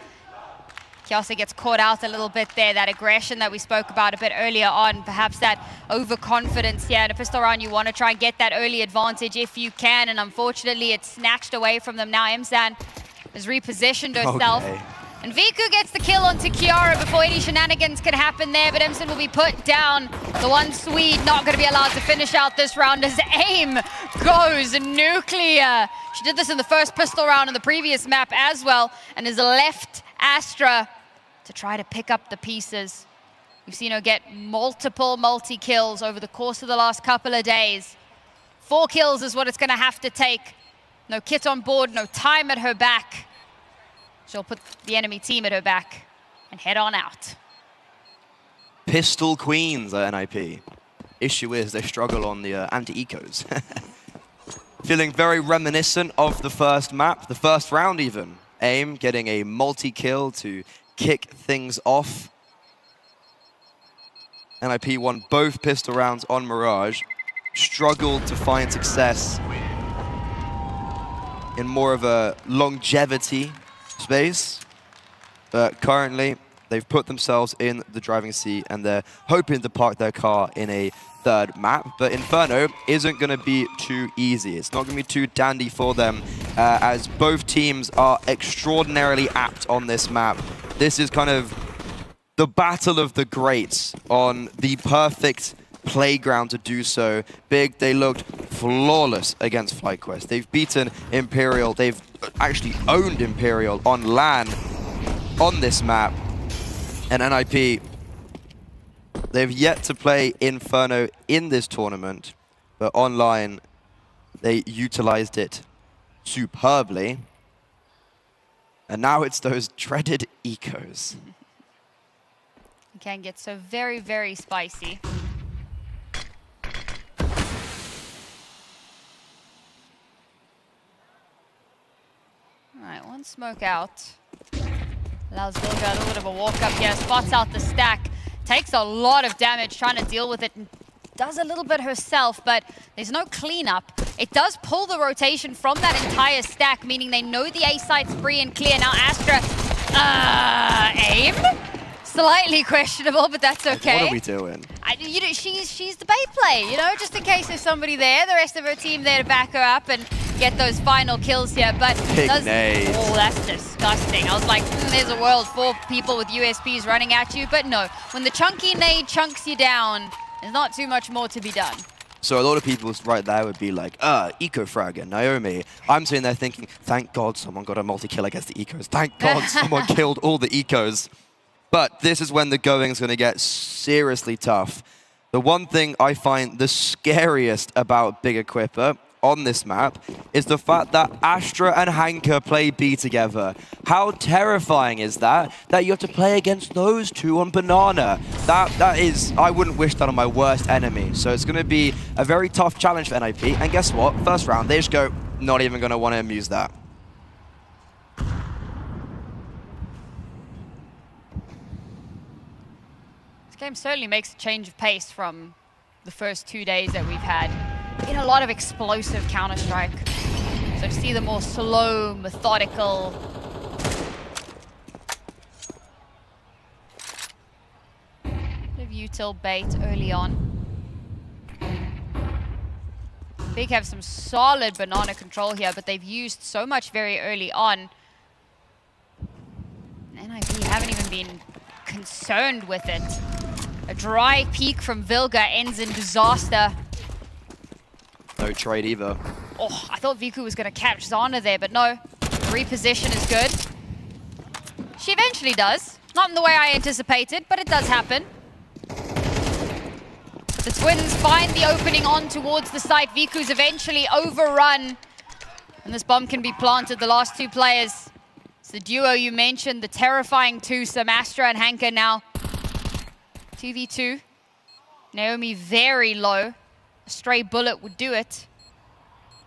Kiasa gets caught out a little bit there, that aggression that we spoke about a bit earlier on, perhaps that overconfidence here. In a pistol round, you want to try and get that early advantage if you can, and unfortunately it's snatched away from them. Now Emsan has repositioned herself. Okay. And Viku gets the kill onto Kiara before any shenanigans can happen there, but Emsan will be put down. The one Swede not going to be allowed to finish out this round as aim goes nuclear. She did this in the first pistol round in the previous map as well, and has left Astra to try to pick up the pieces. We've seen her get multiple multi-kills over the course of the last couple of days. 4 kills is what it's going to have to take. No kit on board, no time at her back. She'll put the enemy team at her back and head on out. Pistol queens at NIP. Issue is they struggle on the anti-ecos. Feeling very reminiscent of the first map, the first round even. AIM getting a multi-kill to kick things off. NIP won both pistol rounds on Mirage. Struggled to find success in more of a longevity space. But currently, they've put themselves in the driving seat and they're hoping to park their car in a third map. But Inferno isn't going to be too easy. It's not going to be too dandy for them as both teams are extraordinarily apt on this map. This is kind of the battle of the greats on the perfect playground to do so. Big, they looked flawless against FlyQuest. They've beaten Imperial. They've actually owned Imperial on LAN on this map. And NIP, they've yet to play Inferno in this tournament, but online, they utilized it superbly. And now it's those dreaded ecos. It can get so very, very spicy. All right, one smoke out. Allows Vilga a little bit of a walk up here, spots out the stack, takes a lot of damage trying to deal with it, and does a little bit herself, but there's no cleanup. It does pull the rotation from that entire stack, meaning they know the A site's free and clear. Now Astra, aim? Slightly questionable, but that's okay. What are we doing? She's the bait play, you know, just in case there's somebody there, the rest of her team there to back her up and get those final kills here. But nades. Oh, that's disgusting. I was like, there's a world for people with USPs running at you, but no. When the chunky nade chunks you down, there's not too much more to be done. So a lot of people right there would be like, eco-fragger, Naomi. I'm sitting there thinking, thank God someone got a multi-kill against the ecos. Thank God someone killed all the ecos. But this is when the going is going to get seriously tough. The one thing I find the scariest about Big Equipa on this map is the fact that Astra and Hanka play B together. How terrifying is that you have to play against those two on Banana? That is, I wouldn't wish that on my worst enemy. So it's going to be a very tough challenge for NIP. And guess what? First round, they just go, not even going to want to amuse that. This game certainly makes a change of pace from the first 2 days that we've had. In a lot of explosive Counter-Strike. So to see the more slow, methodical... bit of util bait early on. Big have some solid Banana control here, but they've used so much very early on. NIP haven't even been concerned with it. A dry peek from Vilga ends in disaster. No trade either. Oh, I thought Viku was going to catch Zana there, but no. Reposition is good. She eventually does. Not in the way I anticipated, but it does happen. The Twins find the opening on towards the site. Viku's eventually overrun. And this bomb can be planted. The last two players. It's the duo you mentioned, the terrifying twosome, Astra and Hanka now. 2v2. Naomi very low. A stray bullet would do it.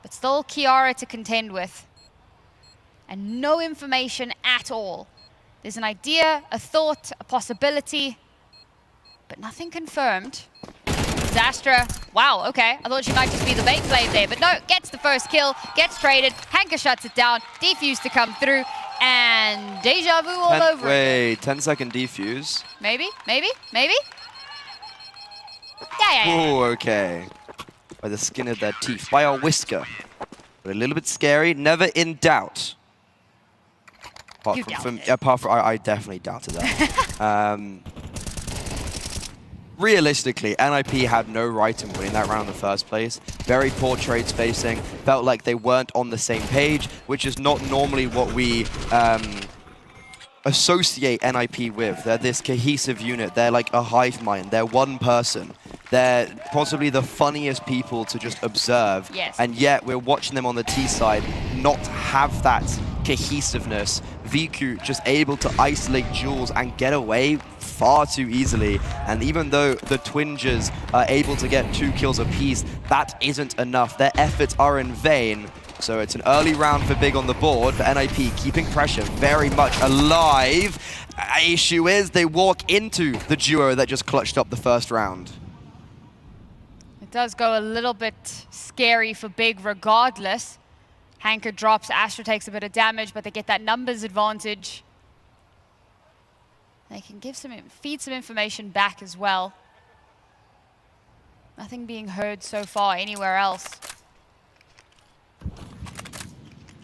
But still Kiara to contend with. And no information at all. There's an idea, a thought, a possibility, but nothing confirmed. Astra, wow, okay. I thought she might just be the bait play there, but no, gets the first kill, gets traded, Hanka shuts it down, defuse to come through, and deja vu all over. Wait, 10-second defuse. Maybe, maybe, maybe? Yeah. Oh, okay. By the skin of their teeth, by our whisker. But a little bit scary, never in doubt. Apart from I definitely doubted that. Realistically, NIP had no right in winning that round in the first place. Very poor trade spacing. Felt like they weren't on the same page, which is not normally what we associate NIP with. They're this cohesive unit. They're like a hive mind. They're one person. They're possibly the funniest people to just observe. Yes. And yet we're watching them on the T side not have that cohesiveness. Viku just able to isolate Jules and get away far too easily. And even though the Twingers are able to get 2 kills apiece, that isn't enough. Their efforts are in vain. So it's an early round for Big on the board, but NIP keeping pressure very much alive. Issue is they walk into the duo that just clutched up the first round. It does go a little bit scary for Big regardless. Hanka drops, Astra takes a bit of damage, but they get that numbers advantage. They can give feed some information back as well. Nothing being heard so far anywhere else.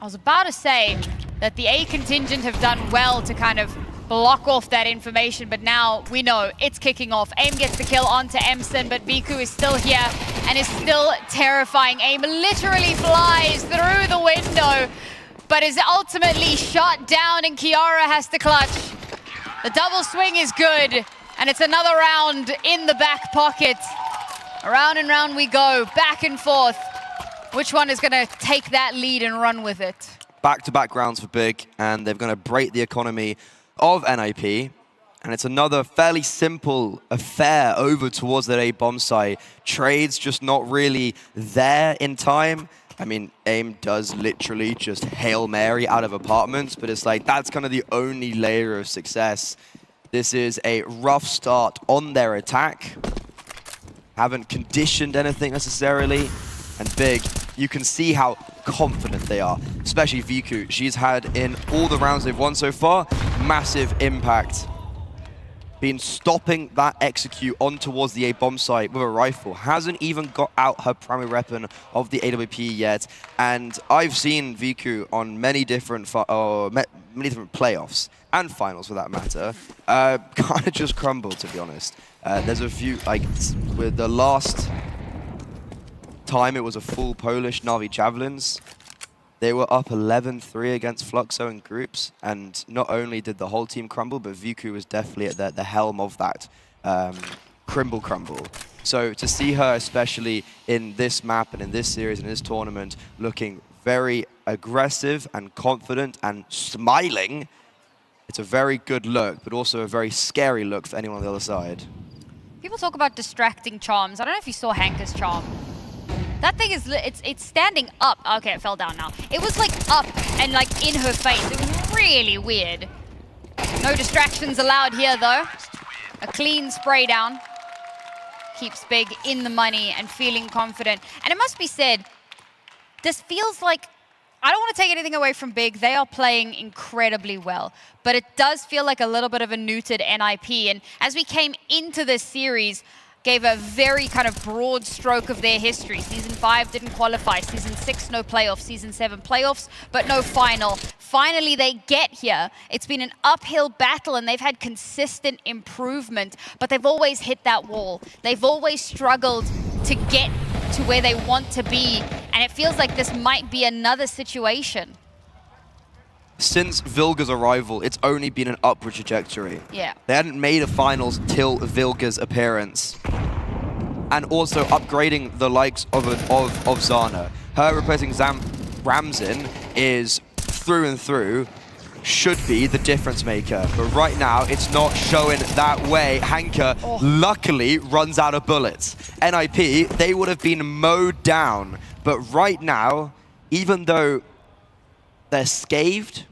I was about to say that the A contingent have done well to kind of block off that information, but now we know it's kicking off. AIM gets the kill onto Emson, but Viku is still here and is still terrifying. AIM literally flies through the window, but is ultimately shot down, and Kiara has to clutch. The double swing is good, and it's another round in the back pocket. Around and round we go, back and forth. Which one is going to take that lead and run with it? Back-to-back rounds for Big, and they're going to break the economy of NIP. And it's another fairly simple affair over towards that A bomb site. Trades just not really there in time. I mean, AIM does literally just Hail Mary out of apartments, but it's like that's kind of the only layer of success. This is a rough start on their attack. Haven't conditioned anything necessarily. And Big, you can see how confident they are, especially Viku. She's had, in all the rounds they've won so far, massive impact. Been stopping that execute on towards the A bomb site with a rifle. Hasn't even got out her primary weapon of the AWP yet. And I've seen Viku on many different playoffs and finals for that matter. Kind of just crumble, to be honest. There's a few, like with the last time it was a full Polish Na'Vi Javelins. They were up 11-3 against Fluxo in groups, and not only did the whole team crumble, but Viku was definitely at the helm of that crumble. So to see her, especially in this map and in this series and this tournament, looking very aggressive and confident and smiling, it's a very good look, but also a very scary look for anyone on the other side. People talk about distracting charms. I don't know if you saw Hanka's charm. That thing is, it's standing up. Okay, it fell down now. It was like up and like in her face. It was really weird. No distractions allowed here though. A clean spray down. Keeps Big in the money and feeling confident. And it must be said, this feels like, I don't want to take anything away from Big. They are playing incredibly well. But it does feel like a little bit of a neutered NIP. And as we came into this series, gave a very kind of broad stroke of their history. Season 5 didn't qualify. Season 6, no playoffs. Season 7, playoffs, but no final. Finally, they get here. It's been an uphill battle, and they've had consistent improvement, but they've always hit that wall. They've always struggled to get to where they want to be, and it feels like this might be another situation. Since Vilga's arrival, it's only been an upward trajectory. Yeah. They hadn't made a finals till Vilga's appearance. And also upgrading the likes of Zana. Her replacing Ramzin is through and through, should be the difference maker. But right now, it's not showing that way. Hanka luckily runs out of bullets. NIP, they would have been mowed down. But right now, even though they're scathed,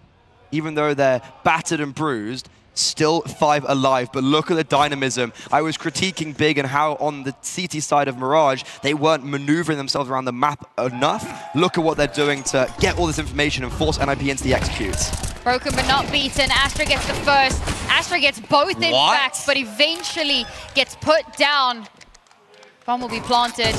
even though they're battered and bruised, still 5 alive. But look at the dynamism. I was critiquing Big and how on the CT side of Mirage, they weren't maneuvering themselves around the map enough. Look at what they're doing to get all this information and force NIP into the executes. Broken but not beaten. Astra gets the first. Astra gets both in fact, but eventually gets put down. Bomb will be planted.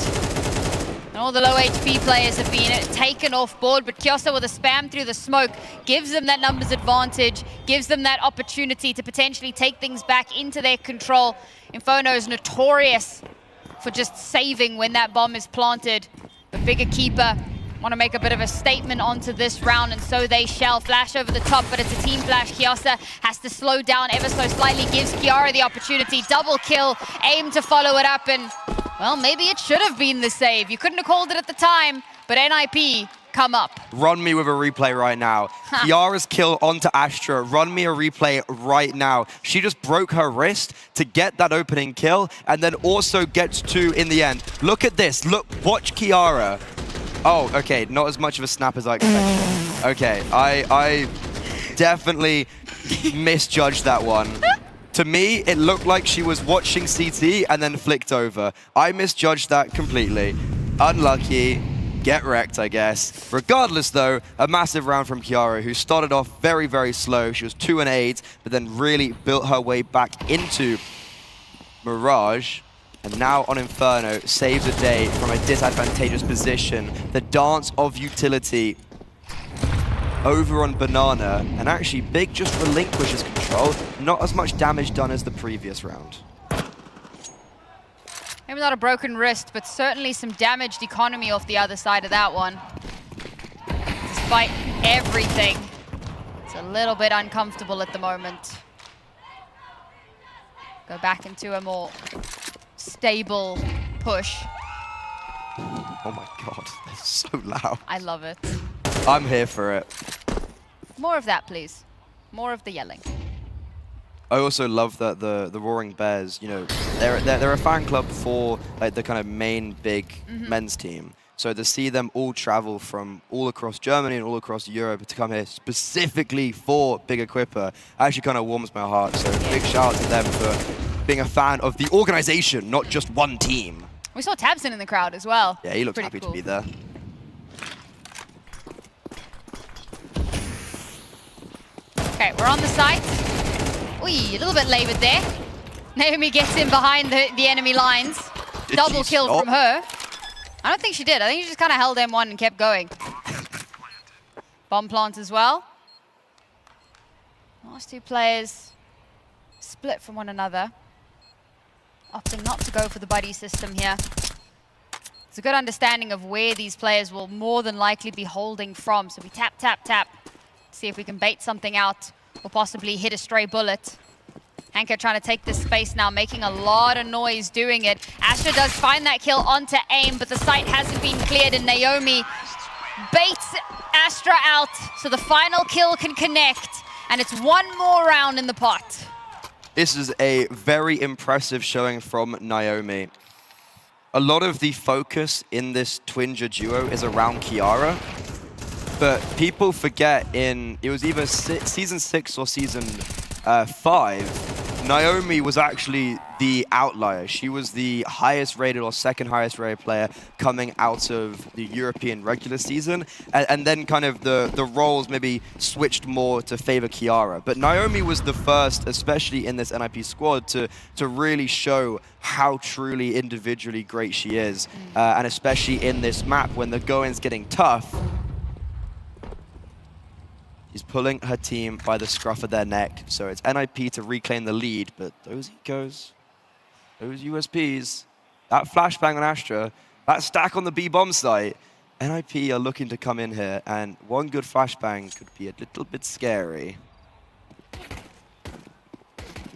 And all the low HP players have been taken off board, but Kiosa with a spam through the smoke gives them that numbers advantage, gives them that opportunity to potentially take things back into their control. Inferno is notorious for just saving when that bomb is planted. The bigger keeper want to make a bit of a statement onto this round, and so they shall. Flash over the top, but it's a team flash. Kiosa has to slow down ever so slightly, gives Kiara the opportunity. Double kill, aim to follow it up, and well, maybe it should have been the save. You couldn't have called it at the time, but NIP come up. Run me with a replay right now. Kiara's kill onto Astra. Run me a replay right now. She just broke her wrist to get that opening kill, and then also gets 2 in the end. Look at this. Look, watch Kiara. Oh, okay, not as much of a snap as I expected. Okay, I definitely misjudged that one. To me, it looked like she was watching CT and then flicked over. I misjudged that completely. Unlucky. Get wrecked, I guess. Regardless, though, a massive round from Kiara, who started off very, very slow. She was 2 and 8, but then really built her way back into Mirage. And now on Inferno, saves the day from a disadvantageous position. The dance of utility over on Banana, and actually Big just relinquishes control. Not as much damage done as the previous round. Maybe not a broken wrist, but certainly some damaged economy off the other side of that one. Despite everything, it's a little bit uncomfortable at the moment. Go back into a more stable push. Oh my god, it's so loud. I love it. I'm here for it. More of that, please. More of the yelling. I also love that the Roaring Bears, you know, they're a fan club for like the kind of main big men's team. So to see them all travel from all across Germany and all across Europe to come here specifically for Big Equipa actually kind of warms my heart. So big shout out to them for being a fan of the organization, not just one team. We saw Tabson in the crowd as well. Yeah, he looked Pretty happy cool. to be there. Okay, we're on the site. Oi, a little bit labored there. Naomi gets in behind the enemy lines. Double kill from her. I don't think she did. I think she just kind of held M1 and kept going. Bomb plant as well. Last 2 players split from one another. Opting not to go for the buddy system here. It's a good understanding of where these players will more than likely be holding from. So we tap, tap, tap. See if we can bait something out or possibly hit a stray bullet. Hanka trying to take this space now, making a lot of noise doing it. Astra does find that kill onto AIM, but the site hasn't been cleared, and Naomi baits Astra out, so the final kill can connect, and it's one more round in the pot. This is a very impressive showing from Naomi. A lot of the focus in this Twinger duo is around Kiara, but people forget it was either season 6 or season 5, Naomi was actually the outlier. She was the highest rated or second highest rated player coming out of the European regular season, and then kind of the roles maybe switched more to favor Kiara. But Naomi was the first, especially in this NIP squad, to really show how truly individually great she is, and especially in this map when the going's getting tough. She's pulling her team by the scruff of their neck. So it's NIP to reclaim the lead, but those ecos, those USPs, that flashbang on Astra, that stack on the B-bomb site, NIP are looking to come in here, and one good flashbang could be a little bit scary.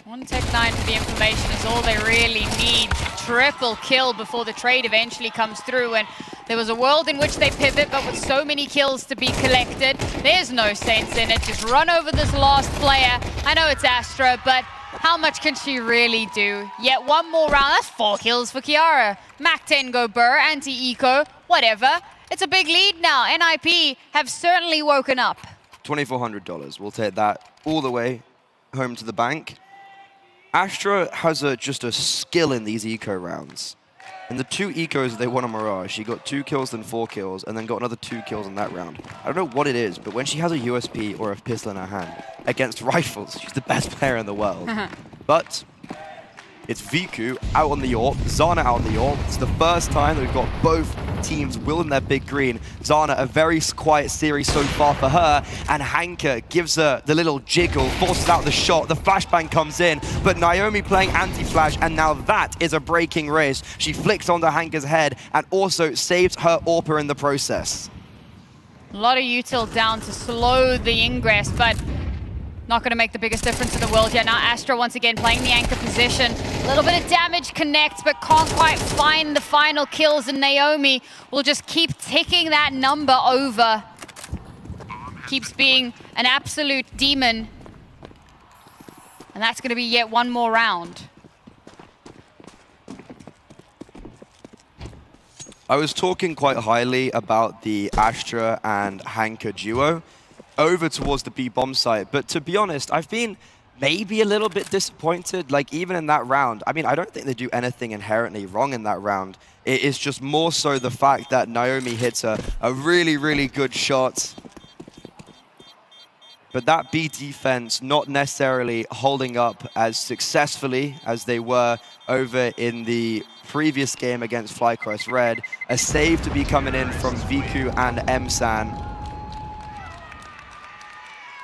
One Tech9 for the information is all they really need. Triple kill before the trade eventually comes through, and there was a world in which they pivot, but with so many kills to be collected, there's no sense in it. Just run over this last player. I know it's Astra, but how much can she really do? Yet one more round, that's 4 kills for Kiara. Mac 10 go Burr, anti-eco, whatever. It's a big lead now. NIP have certainly woken up. $2,400, we'll take that all the way home to the bank. Astra has just a skill in these eco rounds. In the 2 ecos they won on Mirage, she got 2 kills, then 4 kills, and then got another 2 kills in that round. I don't know what it is, but when she has a USP or a pistol in her hand against rifles, she's the best player in the world. But it's Viku out on the AWP, Zana out on the AWP. It's the first time that we've got both teams wielding their big green. Zana, a very quiet series so far for her, and Hanka gives her the little jiggle, forces out the shot, the flashbang comes in, but Naomi playing anti-flash, and now that is a breaking race. She flicks onto Hanka's head and also saves her AWPer in the process. A lot of util down to slow the ingress, but not going to make the biggest difference in the world yet. Now Astra once again playing the anchor position. A little bit of damage connects, but can't quite find the final kills, and Naomi will just keep ticking that number over. Keeps being an absolute demon. And that's going to be yet one more round. I was talking quite highly about the Astra and Hanka duo over towards the B-bomb site, but to be honest, I've been maybe a little bit disappointed. Like, even in that round, I mean, I don't think they do anything inherently wrong in that round. It is just more so the fact that Naomi hits a really, really good shot. But that B defense not necessarily holding up as successfully as they were over in the previous game against FlyQuest Red. A save to be coming in from Viku and Msan.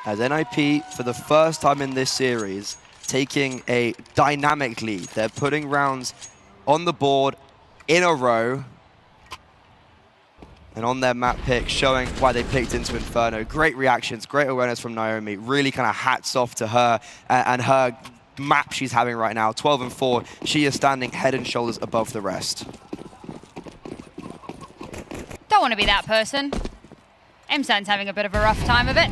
As NIP, for the first time in this series, taking a dynamic lead. They're putting rounds on the board in a row. And on their map pick, showing why they picked into Inferno. Great reactions, great awareness from Naomi. Really kind of hats off to her and her map she's having right now. 12 and 4, she is standing head and shoulders above the rest. Don't want to be that person. Msan's having a bit of a rough time of it.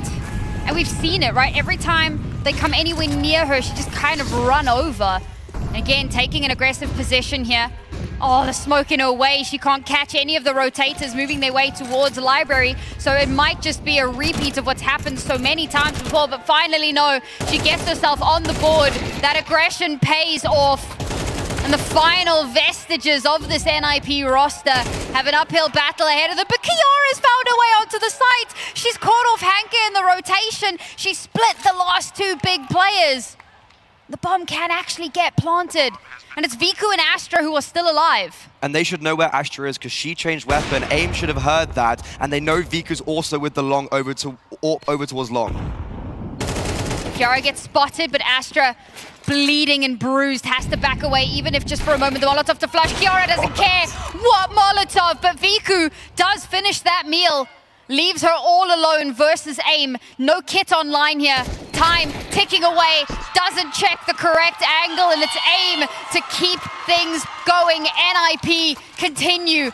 And we've seen it, right? Every time they come anywhere near her, she just kind of run over. And again, taking an aggressive position here. Oh, the smoke in her way. She can't catch any of the rotators moving their way towards Library. So it might just be a repeat of what's happened so many times before. But finally, no, she gets herself on the board. That aggression pays off. And the final vestiges of this NIP roster have an uphill battle ahead of them. But Kiara's found her way onto the site. She's caught off Hanka in the rotation. She split the last 2 big players. The bomb can actually get planted. And it's Viku and Astra who are still alive. And they should know where Astra is because she changed weapon. AIM should have heard that. And they know Viku's also with the long over towards long. Kiara gets spotted, but Astra, bleeding and bruised, has to back away, even if just for a moment. The Molotov to flush. Kiara doesn't care what Molotov, but Viku does finish that meal. Leaves her all alone versus AIM. No kit online here. Time ticking away, doesn't check the correct angle, and it's aim to keep things going. NIP continue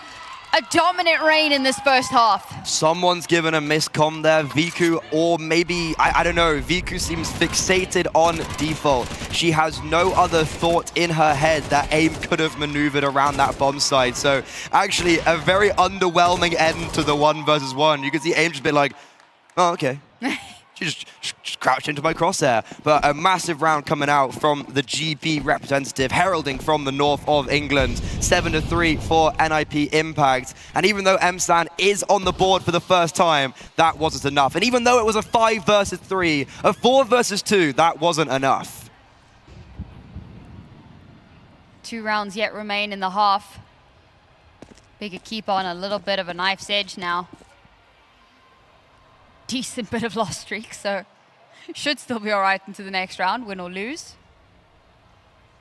a dominant reign in this first half. Someone's given a miscomm there, Viku, or maybe, I don't know, Viku seems fixated on default. She has no other thought in her head that AIM could have maneuvered around that bomb site. So actually a very underwhelming end to the 1 versus 1. You can see AIM just a bit like, oh, okay. She just crouched into my crosshair. But a massive round coming out from the GB representative, heralding from the north of England. 7-3 for NIP Impact. And even though MSAN is on the board for the first time, that wasn't enough. And even though it was a 5 versus 3, a 4 versus 2, that wasn't enough. 2 rounds yet remain in the half. Big Equipa on a little bit of a knife's edge now. Decent bit of lost streak, so should still be all right into the next round, win or lose.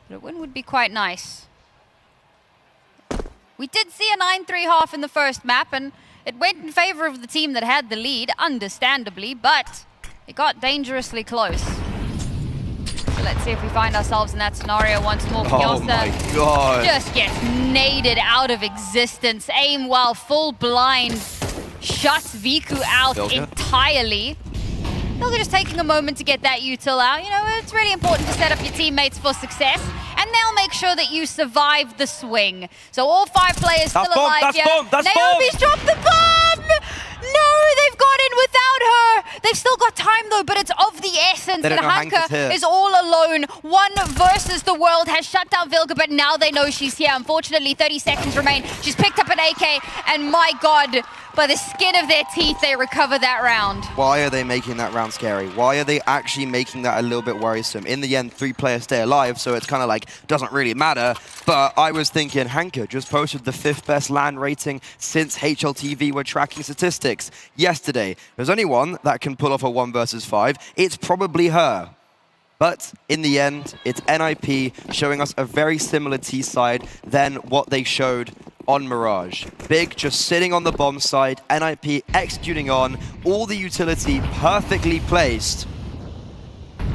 But a win would be quite nice. We did see a 9-3 half in the first map, and it went in favor of the team that had the lead, understandably, but it got dangerously close. So let's see if we find ourselves in that scenario once more. Oh my God. Just gets naded out of existence. AIM, while full blind, shuts Viku out entirely. They're just taking a moment to get that util out. You know, it's really important to set up your teammates for success, and they'll make sure that you survive the swing. So all 5 players still alive here. Naomi's dropped the bomb! No, they've got in without her. They've still got time though, but it's of the essence. And Hanka is all alone. 1 versus the world, has shut down Vilka, but now they know she's here. Unfortunately, 30 seconds remain. She's picked up an AK, and my God, by the skin of their teeth, they recover that round. Why are they making that round scary? Why are they actually making that a little bit worrisome? In the end, 3 players stay alive, so it's kind of like, doesn't really matter. But I was thinking, Hanka just posted the 5th best LAN rating since HLTV were tracking statistics yesterday. There's only one that can pull off a 1 versus 5. It's probably her. But in the end, it's NIP showing us a very similar T-side than what they showed on Mirage. Big just sitting on the bomb side, NIP executing on, all the utility perfectly placed.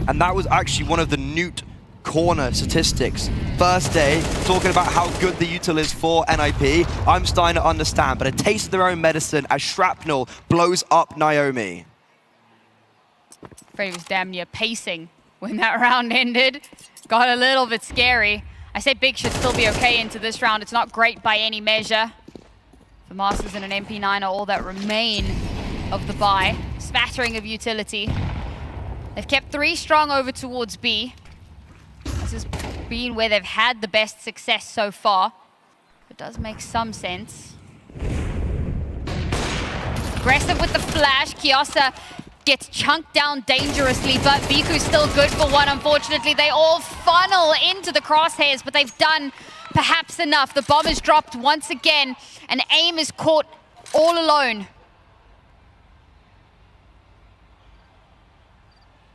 And that was actually one of the Newt corner statistics. First day, talking about how good the util is for NIP. I'm starting to understand, but a taste of their own medicine as Shrapnel blows up Naomi. Freddy was damn near pacing when that round ended. Got a little bit scary. I say Big should still be okay into this round. It's not great by any measure. The Masters and an MP9 are all that remain of the buy. Spattering of utility. They've kept 3 strong over towards B. This has been where they've had the best success so far. It does make some sense. Aggressive with the flash. Kiosa gets chunked down dangerously, but Viku's still good for 1. Unfortunately, they all funnel into the crosshairs, but they've done perhaps enough. The bomb is dropped once again, and AIM is caught all alone.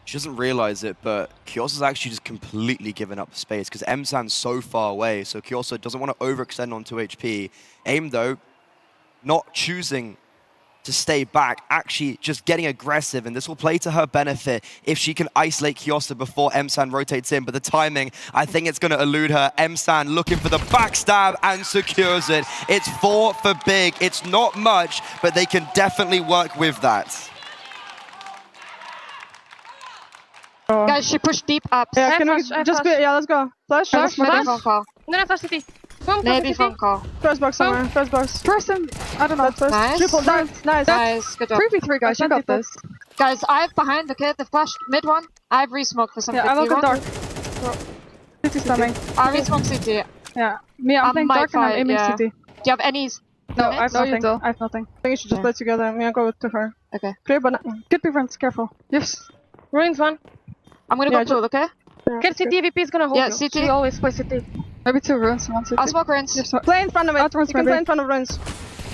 She doesn't realize it, but Kiosa's actually just completely given up the space because MSAN's so far away, so Kiosa doesn't want to overextend on 2 HP. AIM, though, not choosing to stay back, actually just getting aggressive, and this will play to her benefit if she can isolate Kiosa before MSAN rotates in, but the timing, I think it's going to elude her. MSAN looking for the backstab and secures it. It's 4 for Big. It's not much, but they can definitely work with that. Guys, she pushed deep up. Yeah, can we just be, yeah, let's go. Flash. Maybe phone call. No, flash CT. Maybe phone call. First box somewhere. First box. Person. I don't know. First. Nice. Triple. Nice. Nice. Good job. 3v3, guys. You got this. Guys, I have behind the kid, the flash mid one. I have re-smoke for some Yeah, I'm CT. open dark. CT's coming. I re-smoke CT. Yeah. Me, I'm playing dark and I'm aiming CT. Do you have any? No, I have nothing. I have nothing. I think you should just play together. I'm gonna go to her. Okay. Clear, but could be friends. Careful. Yes. Ruins one. I'm gonna go pool, okay? Get CT, VP is gonna hold you. CT. She always plays CT. Maybe 2 runes, 1 CT. I'll smoke ruins. Play in front of it. You can play in front of runes.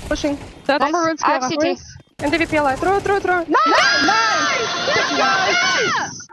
Pushing. That nice. runes, I have CT. And the VP alive. Throw. Nice! Nice!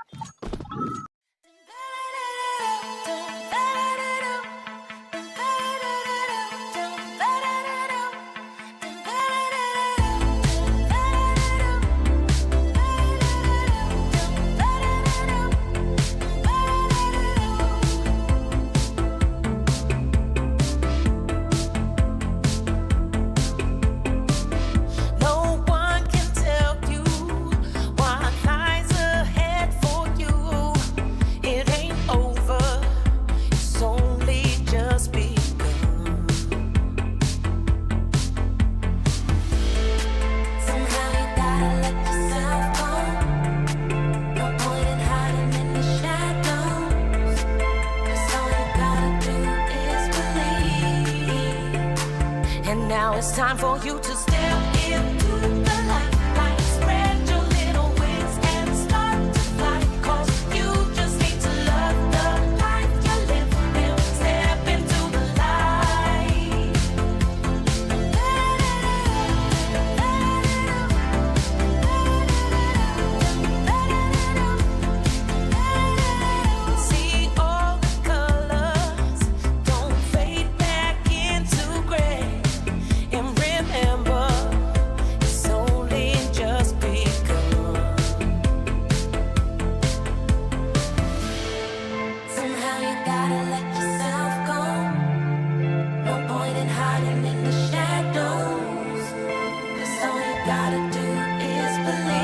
now it's time for you to step into the light. Spread your little wings and start to fly. 'Cause you just need to love the life you live. Then step into the light. See all the colors, don't fade back into gray. And remember, it's only just begun. Somehow you gotta let yourself go. No point in hiding in the shadows. 'Cause all you gotta do is believe.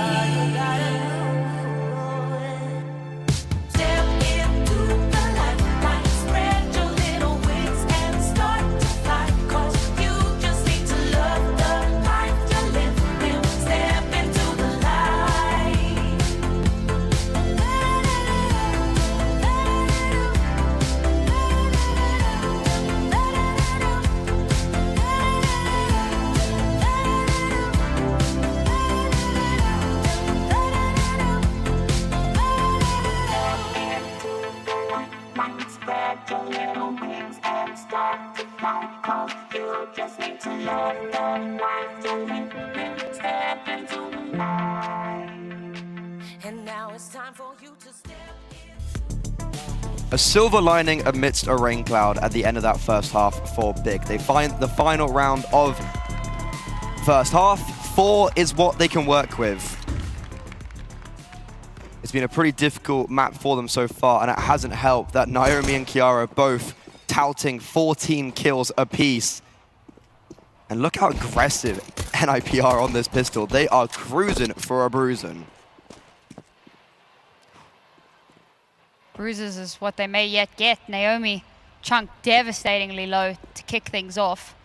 Step into the light, spread your little wings and start to fly. 'Cause you just need to love the life you live. Then step into the light. Spread your little wings and start to fly. 'Cause you just need to love the life you live. Then step into the light. And now it's time for you to step. A silver lining amidst a rain cloud at the end of that first half for Big. They find the final round of first half. 4 is what they can work with. It's been a pretty difficult map for them so far, and it hasn't helped that Naomi and Kiara both touting 14 kills apiece. And look how aggressive NIP are on this pistol. They are cruising for a bruising. Bruises is what they may yet get. Naomi chunked devastatingly low to kick things off.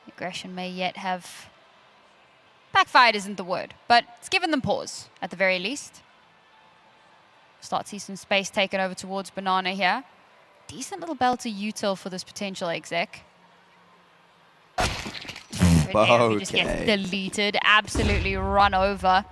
Aggression may yet have... Backfired isn't the word, but it's given them pause, at the very least. Start to see some space taken over towards Banana here. Decent little bell to util for this potential exec. Naomi just gets deleted, absolutely run over.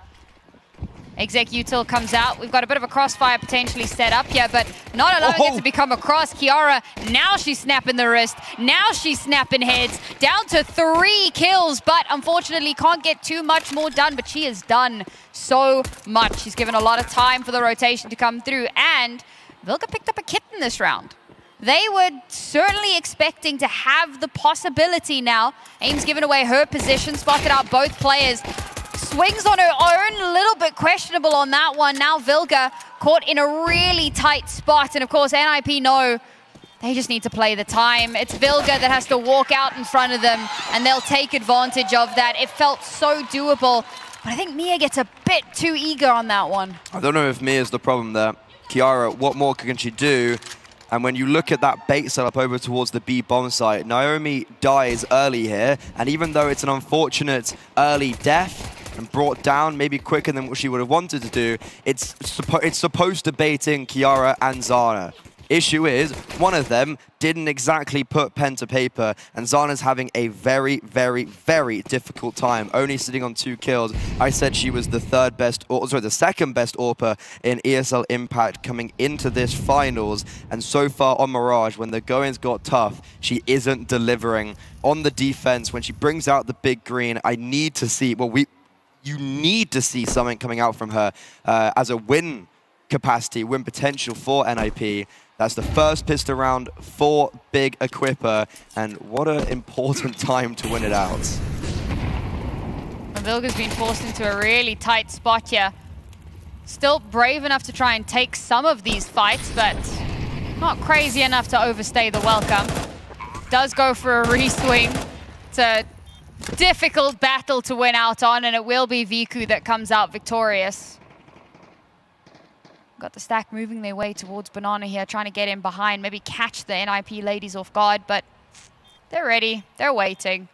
Exec util comes out. We've got a bit of a crossfire potentially set up here, but not allowing it to become a cross. Kiara, now she's snapping the wrist. Now she's snapping heads. Down to 3 kills, but unfortunately can't get too much more done, but she has done so much. She's given a lot of time for the rotation to come through, and Vilga picked up a kit in this round. They were certainly expecting to have the possibility now. Aim's given away her position, spotted out both players. Swings on her own, a little bit questionable on that one. Now Vilga caught in a really tight spot. And of course, NIP know they just need to play the time. It's Vilga that has to walk out in front of them, and they'll take advantage of that. It felt so doable, but I think Mia gets a bit too eager on that one. I don't know if Mia's the problem there. Kiara, what more can she do? And when you look at that bait setup over towards the B bomb site, Naomi dies early here. And even though it's an unfortunate early death, and brought down maybe quicker than what she would have wanted to do, it's supposed to bait in Kiara and Zana. Issue is, one of them didn't exactly put pen to paper, and Zana's having a very, very, very difficult time, only sitting on 2 kills. I said she was the the second best AWPer in ESL Impact coming into this finals, and so far on Mirage, when the goings got tough, she isn't delivering on the defense. When she brings out the big green, I need to see, you need to see something coming out from her as a win capacity, win potential for NIP. That's the first pistol round for Big Equipa, and what an important time to win it out. Vilga's been forced into a really tight spot here. Still brave enough to try and take some of these fights, but not crazy enough to overstay the welcome. Does go for a re-swing. It's a difficult battle to win out on, and it will be Viku that comes out victorious. Got the stack moving their way towards Banana here, trying to get in behind, maybe catch the NIP ladies off guard, but they're ready, they're waiting.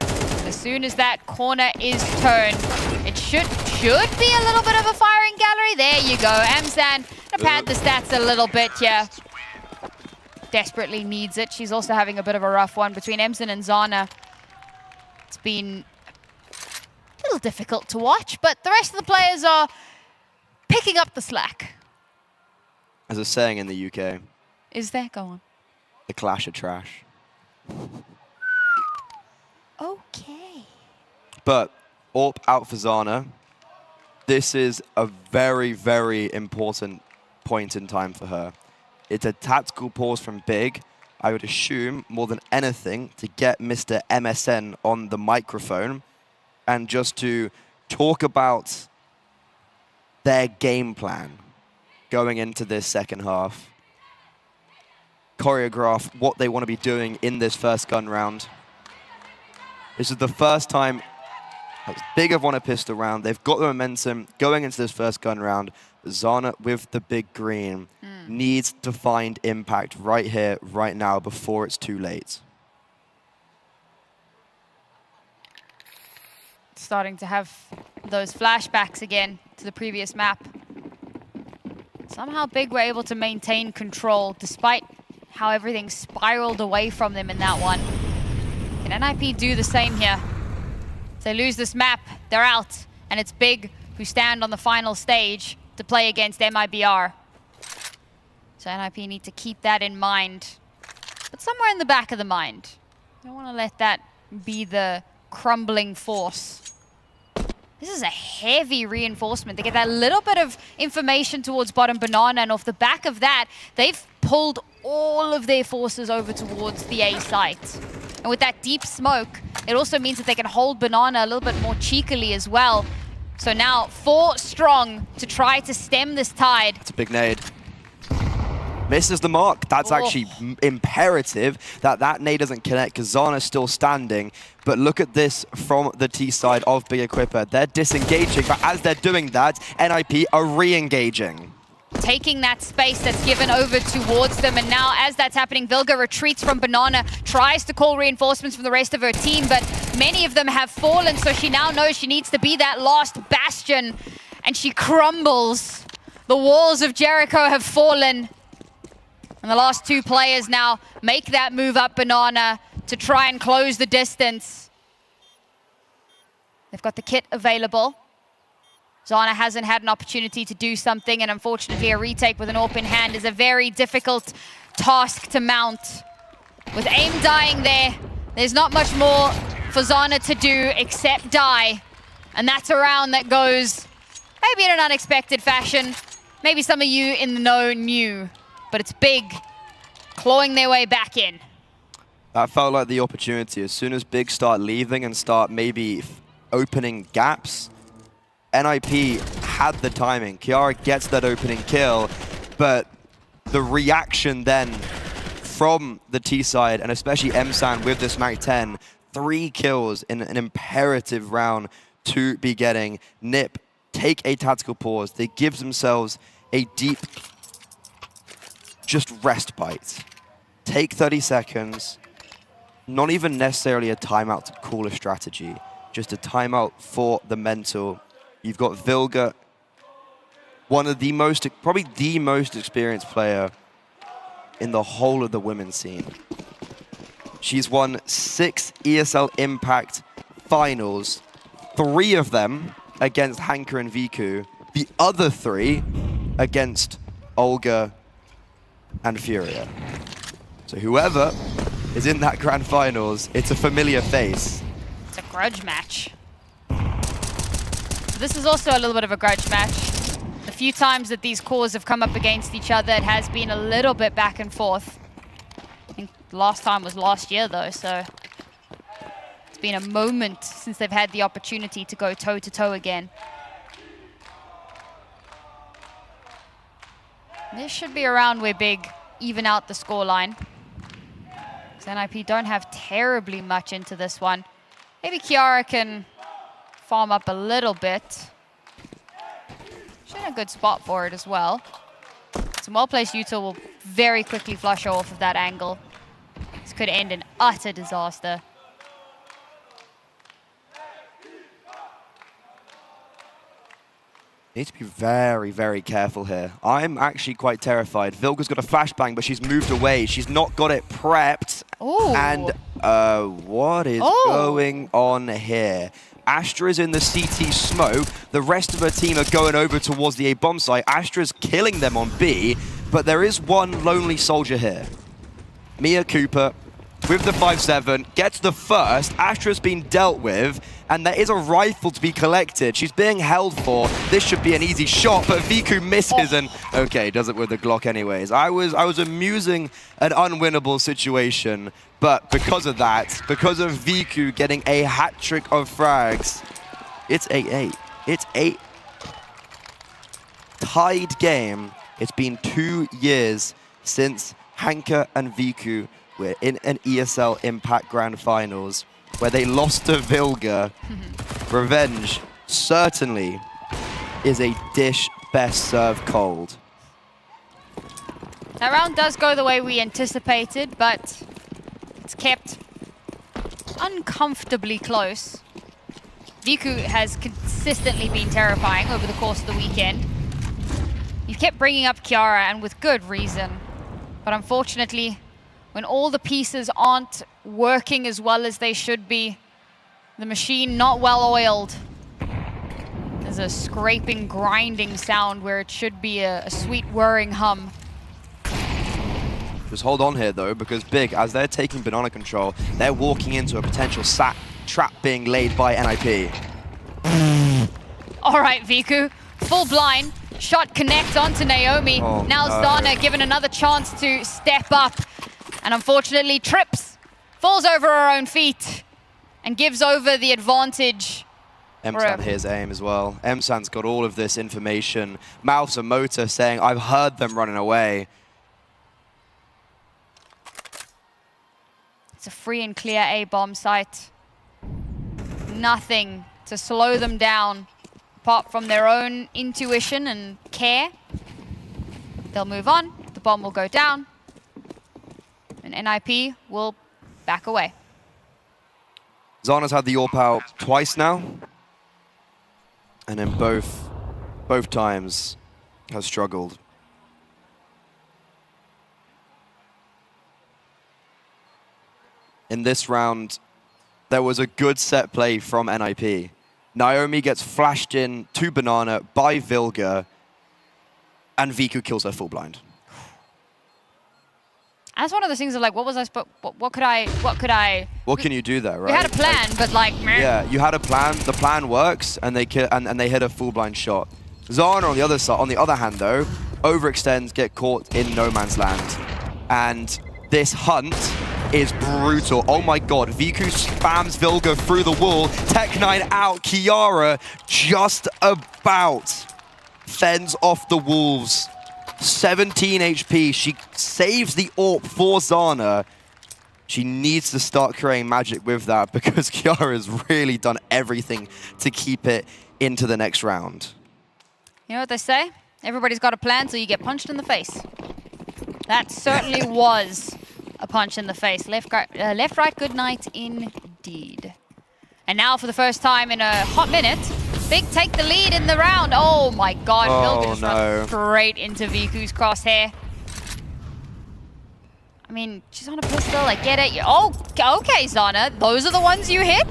As soon as that corner is turned, it should be a little bit of a firing gallery. There you go, Amzan gonna pad the stats a little bit here. Desperately needs it. She's also having a bit of a rough one between Emson and Zana. been a little difficult to watch, but the rest of the players are picking up the slack. As a saying in the UK. Is there? Go on. The clash of trash. Okay. But AWP out for Zana. This is a very, very important point in time for her. It's a tactical pause from Big. I would assume, more than anything, to get Mr. MSN on the microphone and just to talk about their game plan going into this second half. Choreograph what they want to be doing in this first gun round. This is the first time Big have won a pistol round. They've got the momentum going into this first gun round. Zana with the big green needs to find impact right here, right now, before it's too late. Starting to have those flashbacks again to the previous map. Somehow Big were able to maintain control despite how everything spiraled away from them in that one. Can NIP do the same here? If they lose this map, they're out. And it's Big who stand on the final stage to play against MIBR. So NIP need to keep that in mind. But somewhere in the back of the mind. Don't want to let that be the crumbling force. This is a heavy reinforcement. They get that little bit of information towards bottom banana, and off the back of that, they've pulled all of their forces over towards the A site. And with that deep smoke, it also means that they can hold banana a little bit more cheekily as well. So now 4 strong to try to stem this tide. It's a big nade. Misses the mark. That's actually imperative that that nade doesn't connect because Zana's still standing. But look at this from the T side of Big Equipa. They're disengaging, but as they're doing that, NIP are re-engaging. Taking that space that's given over towards them. And now as that's happening, Vilga retreats from banana, tries to call reinforcements from the rest of her team, but many of them have fallen, so she now knows she needs to be that last bastion, and she crumbles. The walls of Jericho have fallen. And the last 2 players now make that move up banana to try and close the distance. They've got the kit available. Zana hasn't had an opportunity to do something, and unfortunately a retake with an AWP in hand is a very difficult task to mount. With aim dying there, there's not much more for Zana to do except die. And that's a round that goes maybe in an unexpected fashion. Maybe some of you in the know knew. But it's Big clawing their way back in. That felt like the opportunity. As soon as Big start leaving and start maybe opening gaps, NIP had the timing. Kiara gets that opening kill, but the reaction then from the T side, and especially MSAN with this Mac 10, 3 kills in an imperative round to be getting. NIP take a tactical pause. They give themselves a deep just respite. Take 30 seconds, not even necessarily a timeout to call a strategy, just a timeout for the mental. You've got Vilga, one of the most, probably the most experienced player in the whole of the women's scene. She's won 6 ESL Impact finals, 3 of them against Hanker and Viku, the other 3 against Olga and Furia. So whoever is in that grand finals, it's a familiar face. It's a grudge match. So this is also a little bit of a grudge match. The few times that these cores have come up against each other, it has been a little bit back and forth. I think the last time was last year though, so it's been a moment since they've had the opportunity to go toe-to-toe again. This should be a round where Big even out the scoreline. Because NIP don't have terribly much into this one. Maybe Kiara can farm up a little bit. She's in a good spot for it as well. Some well-placed util will very quickly flush her off of that angle. This could end in utter disaster. Need to be very, very careful here. I'm actually quite terrified. Vilga's got a flashbang, but she's moved away. She's not got it prepped. Ooh. And What is going on here? Astra's in the CT smoke. The rest of her team are going over towards the A bomb site. Astra's killing them on B, but there is one lonely soldier here. Mia Cooper with the 5-7 gets the first. Astra's been dealt with, and there is a rifle to be collected. She's being held for. This should be an easy shot, but Viku misses and okay, does it with the Glock anyways. I was amusing an unwinnable situation, but because of that, because of Viku getting a hat trick of frags, it's 8-8. It's 8. Tied game. It's been 2 years since Hanka and Viku were in an ESL Impact Grand Finals where they lost to Vilga. Revenge certainly is a dish best served cold. That round does go the way we anticipated, but it's kept uncomfortably close. Viku has consistently been terrifying over the course of the weekend. You've kept bringing up Kiara, and with good reason. But unfortunately, when all the pieces aren't working as well as they should be, the machine not well oiled, there's a scraping, grinding sound where it should be a sweet whirring hum. Just hold on here though, because Big, as they're taking banana control, they're walking into a potential trap being laid by NIP. All right, Viku, full blind. Shot connects onto Naomi. Oh, now no. Zana given another chance to step up. And unfortunately trips, falls over her own feet, and gives over the advantage. Emsan hears aim as well. Emsan's got all of this information. Mouths a motor saying, I've heard them running away. It's a free and clear A bomb site. Nothing to slow them down apart from their own intuition and care. They'll move on, the bomb will go down, and NIP will back away. Zana's had the AWP out twice now, and in both times has struggled. In this round, there was a good set play from NIP. Naomi gets flashed in to Banana by Vilga, and Viku kills her full blind. That's one of those things of like, what can you do there, right? We had a plan, but like, meh. Yeah, you had a plan. The plan works, and they hit a full blind shot. Zana on the other side, on the other hand, though, overextends, get caught in no man's land, and this hunt is brutal. Oh my god, Viku spams Vilga through the wall. Tech9 out. Kiara just about fends off the wolves. 17 HP. She saves the AWP for Zana. She needs to start creating magic with that because Kiara has really done everything to keep it into the next round. You know what they say? Everybody's got a plan till you get punched in the face. That certainly was a punch in the face. Left, right, good night indeed. And now for the first time in a hot minute, Big take the lead in the round. Oh my god, Vilga just runs straight into Viku's crosshair. I mean, she's on a pistol, I get it. Oh, okay, Zana, those are the ones you hit?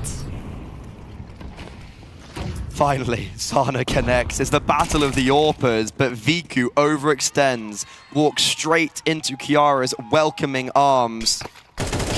Finally, Zana connects. It's the battle of the AWPers, but Viku overextends, walks straight into Kiara's welcoming arms.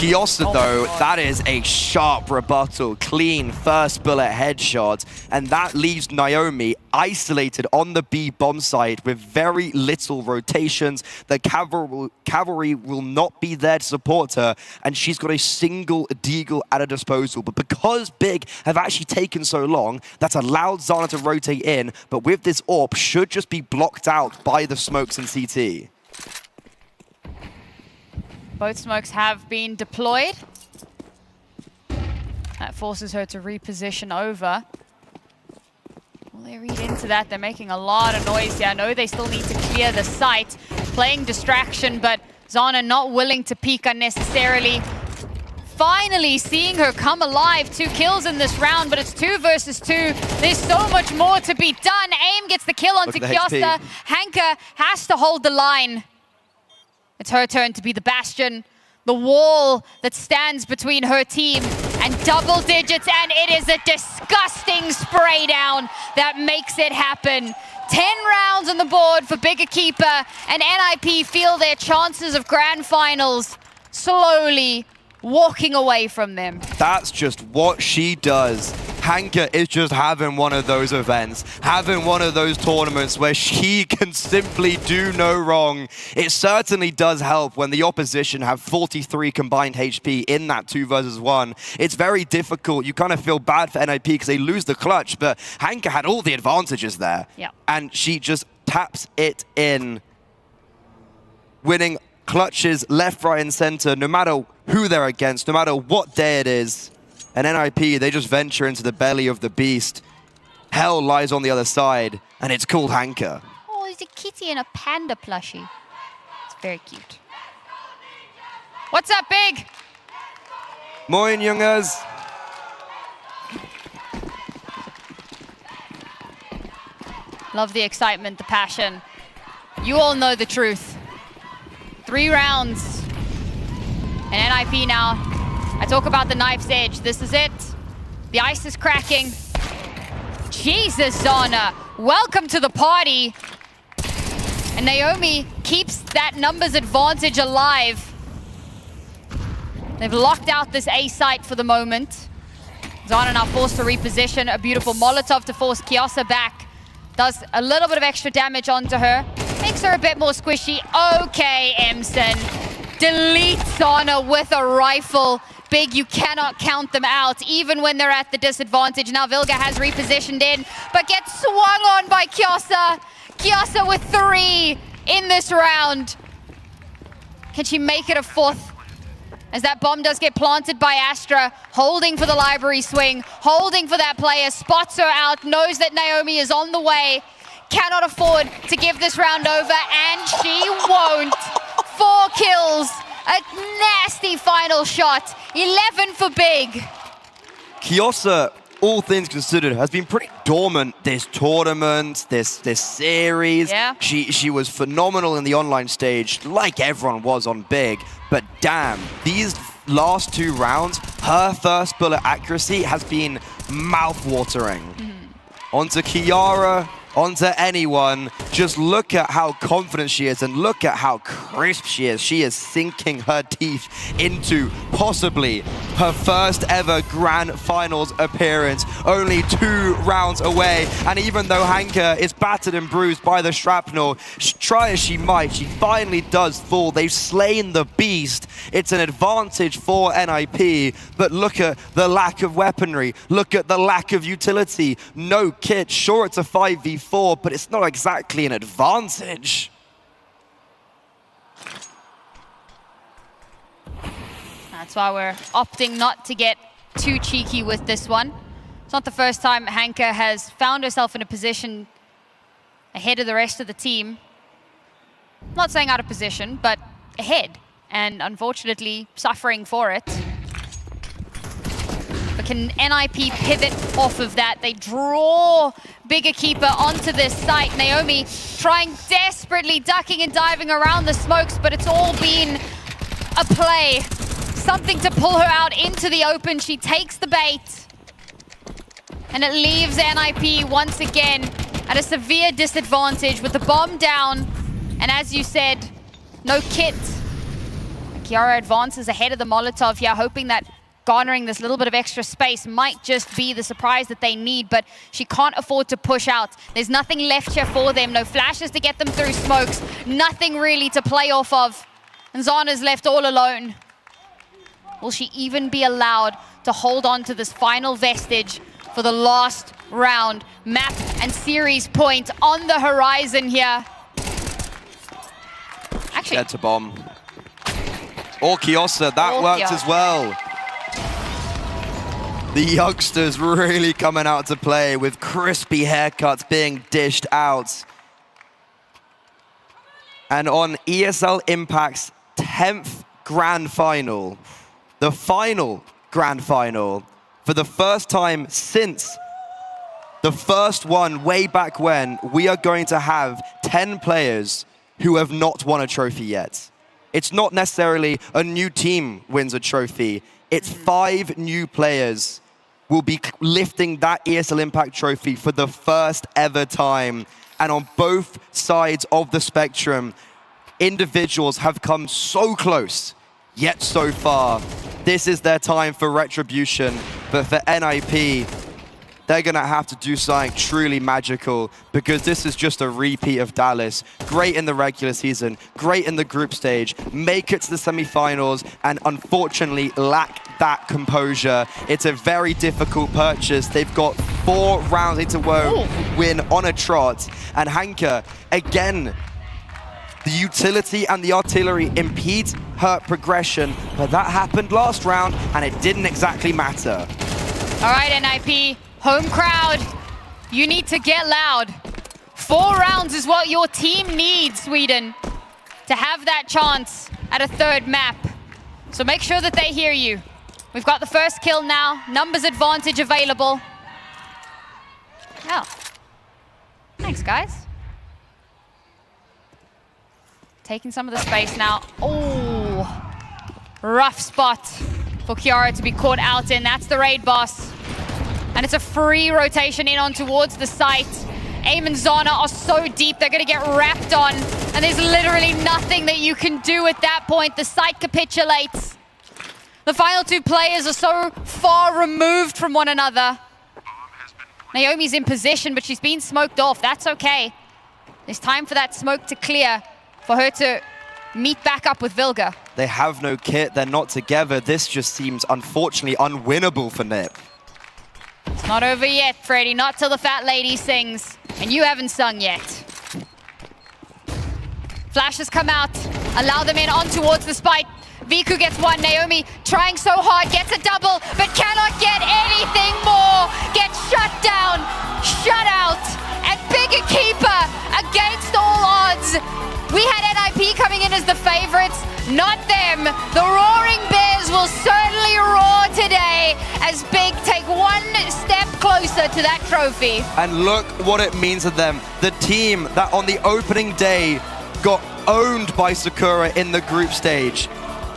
Kiosta, though, that is a sharp rebuttal. Clean first bullet headshot. And that leaves Naomi isolated on the B bomb site with very little rotations. The cavalry will not be there to support her. And she's got a single deagle at her disposal. But because Big have actually taken so long, that's allowed Zana to rotate in. But with this AWP, should just be blocked out by the smokes in CT. Both smokes have been deployed. That forces her to reposition over. Will they read into that? They're making a lot of noise here. I know they still need to clear the site. Playing distraction, but Zana not willing to peek unnecessarily. Finally seeing her come alive. 2 kills in this round, but it's 2 versus 2. There's so much more to be done. AIM gets the kill onto Kiosta. Hanka has to hold the line. It's her turn to be the bastion. the wall that stands between her team and double digits, and it is a disgusting spray down that makes it happen. 10 rounds on the board for Big Equipa, and NIP feel their chances of grand finals slowly walking away from them. That's just what she does. Hanka is just having one of those events, having one of those tournaments where she can simply do no wrong. It certainly does help when the opposition have 43 combined HP in that 2 versus 1. It's very difficult. You kind of feel bad for NIP because they lose the clutch, but Hanka had all the advantages there. Yeah. And she just taps it in, winning clutches left, right, and center, no matter who they're against, no matter what day it is. And NIP, they just venture into the belly of the beast. Hell lies on the other side, and it's called Hanka. Oh, it's a kitty and a panda plushie. It's very cute. What's up, Big? Moin, Jungers. Love the excitement, the passion. You all know the truth. 3 rounds. And NIP now. I talk about the knife's edge. This is it. The ice is cracking. Jesus, Zana. Welcome to the party. And Naomi keeps that numbers advantage alive. They've locked out this A site for the moment. Zana now forced to reposition. A beautiful Molotov to force Kiosa back. Does a little bit of extra damage onto her. Makes her a bit more squishy. Okay, Emson. Deletes Zana with a rifle. Big, you cannot count them out, even when they're at the disadvantage. Now Vilga has repositioned in, but gets swung on by Kiosa. Kiosa with 3 in this round. Can she make it a 4th? As that bomb does get planted by Astra, holding for the library swing, holding for that player, spots her out, knows that Naomi is on the way, cannot afford to give this round over, and she won't. 4 kills. A nasty final shot. 11 for Big. Kiosa, all things considered, has been pretty dormant this tournament, this series. Yeah. She was phenomenal in the online stage, like everyone was on Big. But damn, these last 2 rounds, her first bullet accuracy has been mouth-watering. Onto Kiara, onto anyone. Just look at how confident she is and look at how crisp she is. She is sinking her teeth into possibly her first ever Grand Finals appearance. Only 2 rounds away. And even though Hanka is battered and bruised by the shrapnel, try as she might, she finally does fall. They've slain the beast. It's an advantage for NIP, but look at the lack of weaponry. Look at the lack of utility. No kit. Sure, it's a 5v4, but it's not exactly an advantage. That's why we're opting not to get too cheeky with this one. It's not the first time Hanka has found herself in a position ahead of the rest of the team. Not saying out of position, but ahead. And unfortunately, suffering for it. But can NIP pivot off of that? They draw Big Equipa onto this site. Naomi trying desperately, ducking and diving around the smokes, but it's all been a play. Something to pull her out into the open. She takes the bait. And it leaves NIP once again at a severe disadvantage with the bomb down. And as you said, no kit. Kiara advances ahead of the Molotov here, hoping that garnering this little bit of extra space might just be the surprise that they need, but she can't afford to push out. There's nothing left here for them. No flashes to get them through smokes. Nothing really to play off of. And Zana's left all alone. Will she even be allowed to hold on to this final vestige for the last round? Map and series point on the horizon here. Actually, That's a bomb. Or Kiosa, that worked as well. The youngsters really coming out to play with crispy haircuts being dished out. And on ESL Impact's 10th Grand Final, the final Grand Final, for the first time since the first one way back when, we are going to have 10 players who have not won a trophy yet. It's not necessarily a new team wins a trophy. It's 5 new players will be lifting that ESL Impact trophy for the first ever time. And on both sides of the spectrum, individuals have come so close, yet so far. This is their time for retribution, but for NIP, they're gonna have to do something truly magical because this is just a repeat of Dallas. Great in the regular season, great in the group stage, make it to the semifinals, and unfortunately lack that composure. It's a very difficult purchase. They've got 4 rounds to win on a trot, and Hanka, again, the utility and the artillery impede her progression, but that happened last round, and it didn't exactly matter. All right, NIP. Home crowd, you need to get loud. 4 rounds is what your team needs, Sweden, to have that chance at a 3rd map. So make sure that they hear you. We've got the first kill now, numbers advantage available. Oh, thanks guys. Taking some of the space now. Oh, rough spot for Kiara to be caught out in. That's the raid boss. And it's a free rotation in on towards the site. Aim and Zana are so deep, they're gonna get wrapped on. And there's literally nothing that you can do at that point. The site capitulates. The final 2 players are so far removed from one another. Naomi's in position, but she's been smoked off. That's okay. It's time for that smoke to clear, for her to meet back up with Vilga. They have no kit, they're not together. This just seems unfortunately unwinnable for NIP. It's not over yet, Freddy. Not till the fat lady sings. And you haven't sung yet. Flash has come out. Allow them in on towards the spike. Viku gets 1. Naomi trying so hard, gets a double, but cannot get anything more. Gets shut down, shut out. And big Equipa against all odds. We had NIP coming in as the favorites, not them. The Roaring Bears will certainly roar today as Big take 1 step closer to that trophy. And look what it means to them. The team that on the opening day got owned by Sakura in the group stage.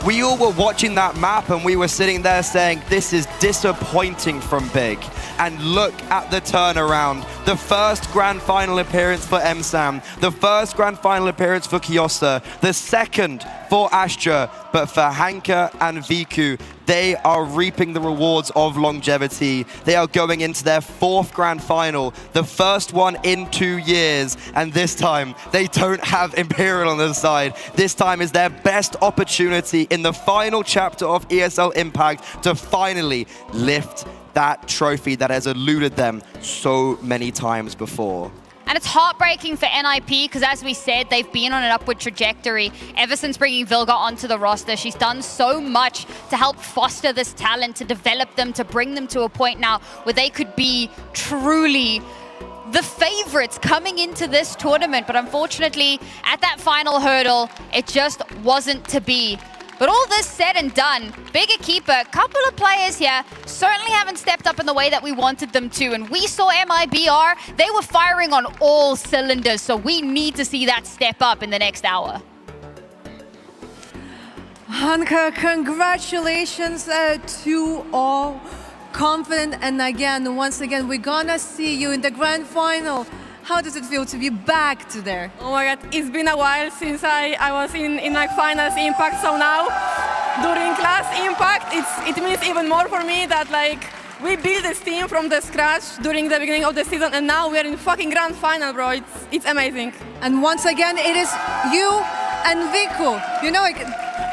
We all were watching that map and we were sitting there saying, this is disappointing from Big. And look at the turnaround. The first grand final appearance for MSAM, the first grand final appearance for Kiosa, the second for Astra, but for Hanka and Viku, they are reaping the rewards of longevity. They are going into their 4th grand final, the first one in 2 years, and this time they don't have Imperial on the side. This time is their best opportunity in the final chapter of ESL Impact to finally lift that trophy that has eluded them so many times before. And it's heartbreaking for NIP because, as we said, they've been on an upward trajectory ever since bringing Vilga onto the roster. She's done so much to help foster this talent, to develop them, to bring them to a point now where they could be truly the favorites coming into this tournament. But unfortunately, at that final hurdle, it just wasn't to be. But all this said and done, big Equipa, a couple of players here certainly haven't stepped up in the way that we wanted them to. And we saw MIBR, they were firing on all cylinders. So we need to see that step up in the next hour. Hanka, congratulations to all. Confident, and again, once again, we're gonna see you in the grand final. How does it feel to be back to there? Oh my God, it's been a while since I was in like finals Impact, so now during class Impact, it means even more for me that like we built this team from the scratch during the beginning of the season, and now we're in fucking grand final, bro. It's amazing. And once again, it is you and Viku. You know, like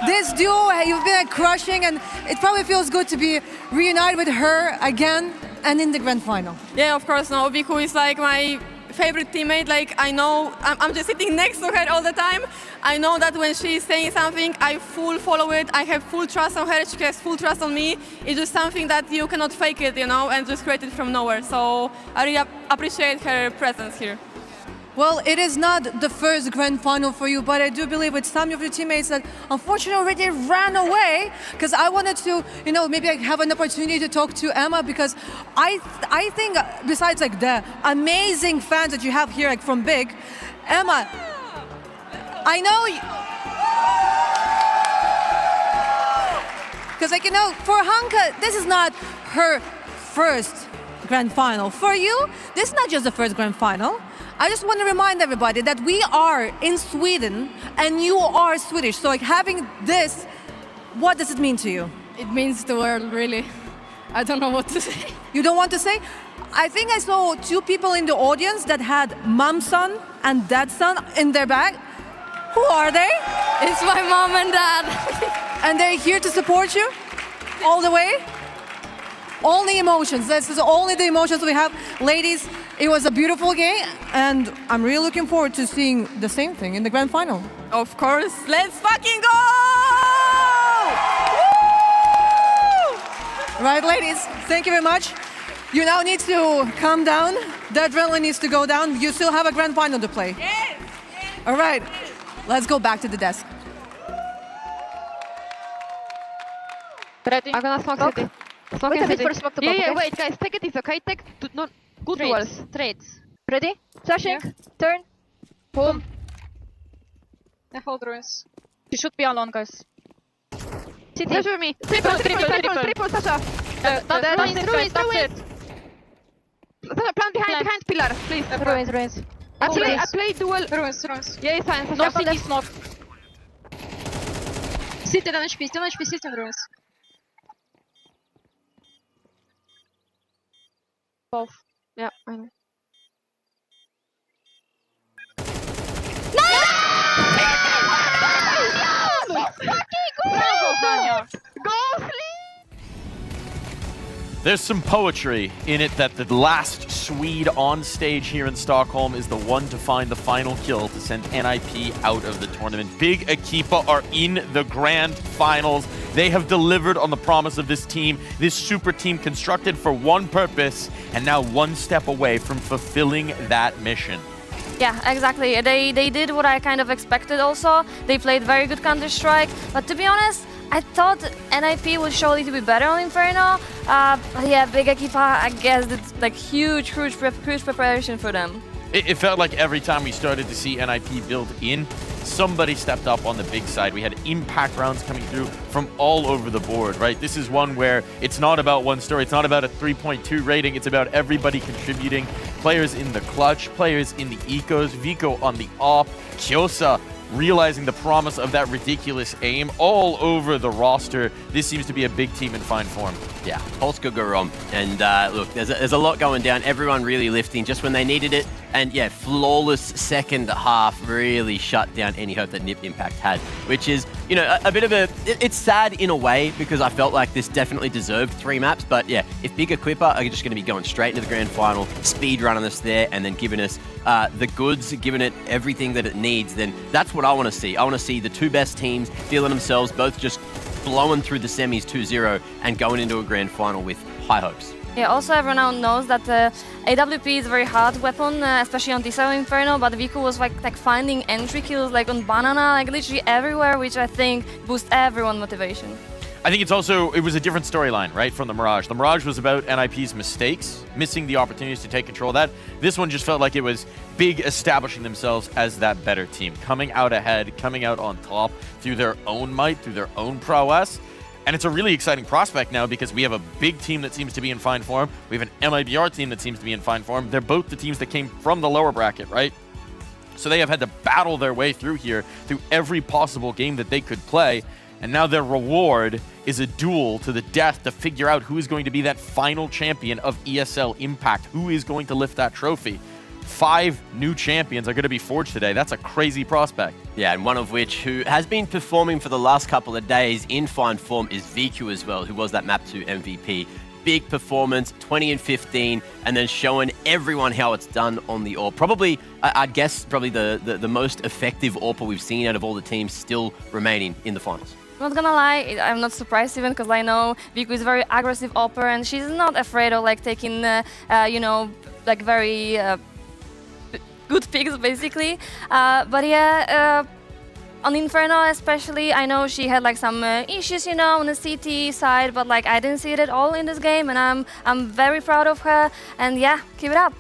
this duo, you've been crushing, and it probably feels good to be reunited with her again and in the grand final. Yeah, of course. No, Viku is like my favorite teammate. Like I know, I'm just sitting next to her all the time. I know that when she's saying something, I full follow it. I have full trust on her. She has full trust on me. It's just something that you cannot fake it, you know, and just create it from nowhere. So I really appreciate her presence here. Well, it is not the first grand final for you, but I do believe with some of your teammates that unfortunately already ran away, because I wanted to, you know, maybe I have an opportunity to talk to Emma, because I think besides like the amazing fans that you have here, like from Big, Emma, I know Because, like, you know, for Hanka, this is not her first grand final. For you, this is not just the first grand final. I just want to remind everybody that we are in Sweden and you are Swedish. So, like, having this, what does it mean to you? It means the world, really. I don't know what to say. You don't want to say? I think I saw two people in the audience that had mom son and dad son in their bag. Who are they? It's my mom and dad. And they're here to support you all the way? Only emotions. This is only the emotions we have. Ladies, it was a beautiful game, and I'm really looking forward to seeing the same thing in the grand final. Of course. Let's fucking go! Woo! Right, ladies, thank you very much. You now need to calm down. The adrenaline needs to go down. You still have a grand final to play. Yes! All right, let's go back to the desk. Ready? I'm gonna smoke city. Smoke Wait a bit city. for smoke to Yeah, pop, yeah, okay? wait, guys, take it easy, okay? Take no, good Trades. duels. Trades. Ready? Flashing. Turn. Boom. I hold ruins. You should be alone, guys. City. Measure me. Triple, Triple, Sasha. Ruins. Sasha, plan behind pillar, please. Ruins. I play duel. Ruins. Yeah, it's fine. No Sasha, city smoke. City on HP, still on HP, city on ruins. both. Yeah, I know. There's some poetry in it that the last Swede on stage here in Stockholm is the one to find the final kill to send NIP out of the tournament. Big Equipa are in the grand finals. They have delivered on the promise of this team, this super team constructed for one purpose, and now one step away from fulfilling that mission. Yeah, exactly. They did what I kind of expected also. They played very good Counter-Strike, but to be honest, I thought NIP would surely to be better on Inferno. But yeah, Big Equipa, I guess it's like huge preparation for them. It felt like every time we started to see NIP build in, somebody stepped up on the big side. We had impact rounds coming through from all over the board, right? This is one where it's not about one story. It's not about a 3.2 rating. It's about everybody contributing. Players in the clutch, players in the ecos, Vico on the op, Kyosa realizing the promise of that ridiculous aim all over the roster. This seems to be a big team in fine form. Yeah, Pulse could go wrong. And look, there's a lot going down. Everyone really lifting just when they needed it. And yeah, flawless second half really shut down any hope that Nip Impact had, which is, you know, a bit of a... It's sad in a way because I felt like this definitely deserved 3 maps. But yeah, if Big Equipa are just going to be going straight into the grand final, speed running us there, and then giving us the goods, giving it everything that it needs, then that's what I want to see. I want to see the 2 best teams feeling themselves both just blowing through the semis 2-0 and going into a grand final with high hopes. Yeah, also everyone now knows that AWP is a very hard weapon, especially on ESL Inferno, but Vico was like finding entry kills like on Banana, like literally everywhere, which I think boosts everyone's motivation. I think it was a different storyline, right, from the Mirage. The Mirage was about NIP's mistakes, missing the opportunities to take control of that. This one just felt like it was Big establishing themselves as that better team, coming out ahead, coming out on top through their own might, through their own prowess. And it's a really exciting prospect now because we have a big team that seems to be in fine form. We have an MIBR team that seems to be in fine form. They're both the teams that came from the lower bracket, right? So they have had to battle their way through here, through every possible game that they could play. And now their reward is a duel to the death to figure out who is going to be that final champion of ESL Impact. Who is going to lift that trophy? 5 new champions are going to be forged today. That's a crazy prospect. Yeah, and one of which who has been performing for the last couple of days in fine form is VQ as well, who was that Map 2 MVP. Big performance, 20 and 15, and then showing everyone how it's done on the AWP. Probably, I'd guess, probably the most effective AWPer we've seen out of all the teams still remaining in the finals. Not gonna lie, I'm not surprised even because I know Vico is a very aggressive AWPer and she's not afraid of like taking, you know, like very good picks basically. But yeah, on Inferno especially, I know she had like some issues, you know, on the CT side, but like I didn't see it at all in this game, and I'm very proud of her. And yeah, keep it up.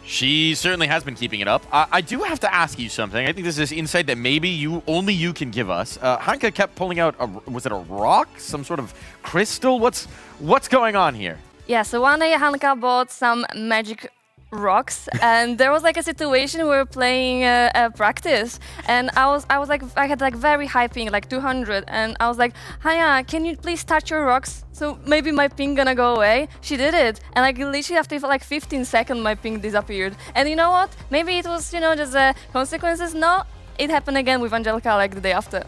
She certainly has been keeping it up. I do have to ask you something. I think this is insight that maybe only you can give us. Hanka kept pulling out, was it a rock? Some sort of crystal? What's going on here? Yeah, so one day Hanka bought some magic rocks, and there was like a situation we were playing a practice, and I had like very high ping, like 200, and I was like, Hanya, can you please touch your rocks so maybe my ping gonna go away? She did it, and like literally after like 15 seconds my ping disappeared. And you know what, maybe it was, you know, just consequences. No, it happened again with Angelica like the day after.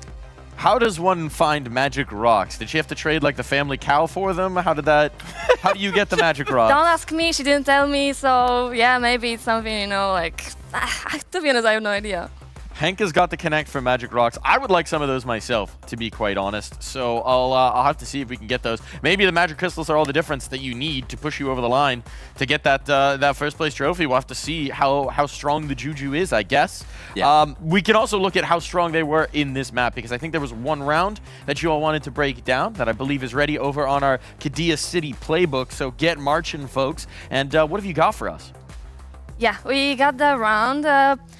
How does one find magic rocks? Did she have to trade like the family cow for them? How do you get the magic rocks? Don't ask me, she didn't tell me, so yeah, maybe it's something, you know, like, to be honest, I have no idea. Hanka's got the connect for magic rocks. I would like some of those myself, to be quite honest. So I'll have to see if we can get those. Maybe the magic crystals are all the difference that you need to push you over the line to get that first place trophy. We'll have to see how strong the Juju is, I guess. Yeah. We can also look at how strong they were in this map, because I think there was one round that you all wanted to break down that I believe is ready over on our Qiddiya City playbook. So get marching, folks. And what have you got for us? Yeah, we got the round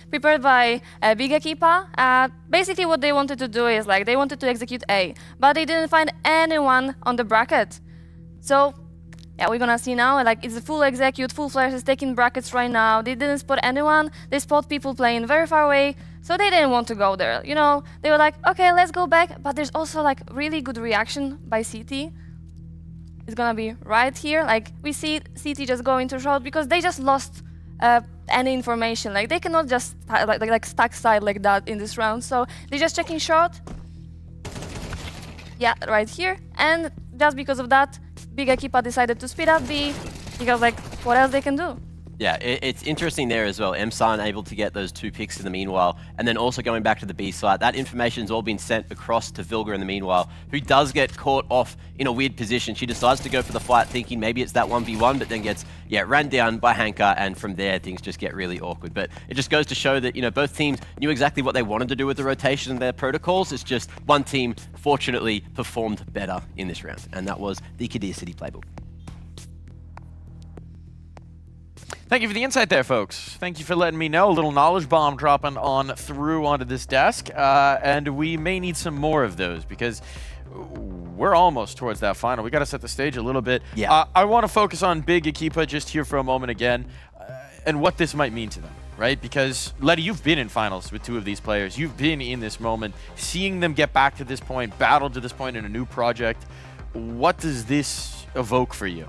prepared by Big Equipa. Basically what they wanted to do is like they wanted to execute A, but they didn't find anyone on the bracket. So yeah, we're gonna see now, like it's a full execute, full flash is taking brackets right now. They didn't spot anyone, they spot people playing very far away, so they didn't want to go there. You know, they were like, okay, let's go back, but there's also like really good reaction by CT. It's gonna be right here, like we see CT just go into short because they just lost any information. Like they cannot just like stack side like that in this round. So they're just checking short. Yeah, right here. And just because of that, Big Equipa decided to speed up B because like what else they can do? Yeah, it's interesting there as well. MSAN able to get those 2 picks in the meanwhile, and then also going back to the B site. That information's all been sent across to Vilga in the meanwhile, who does get caught off in a weird position. She decides to go for the fight thinking maybe it's that 1v1, but then gets, ran down by Hanka, and from there things just get really awkward. But it just goes to show that, both teams knew exactly what they wanted to do with the rotation and their protocols. It's just one team, fortunately, performed better in this round, and that was the Qiddiya City playbook. Thank you for the insight there, folks. Thank you for letting me know. A little knowledge bomb dropping onto this desk. And we may need some more of those because we're almost towards that final. We got to set the stage a little bit. Yeah. I want to focus on Big Equipa just here for a moment again and what this might mean to them, right? Because, Letty, you've been in finals with 2 of these players. You've been in this moment, seeing them get back to this point, battle to this point in a new project. What does this evoke for you?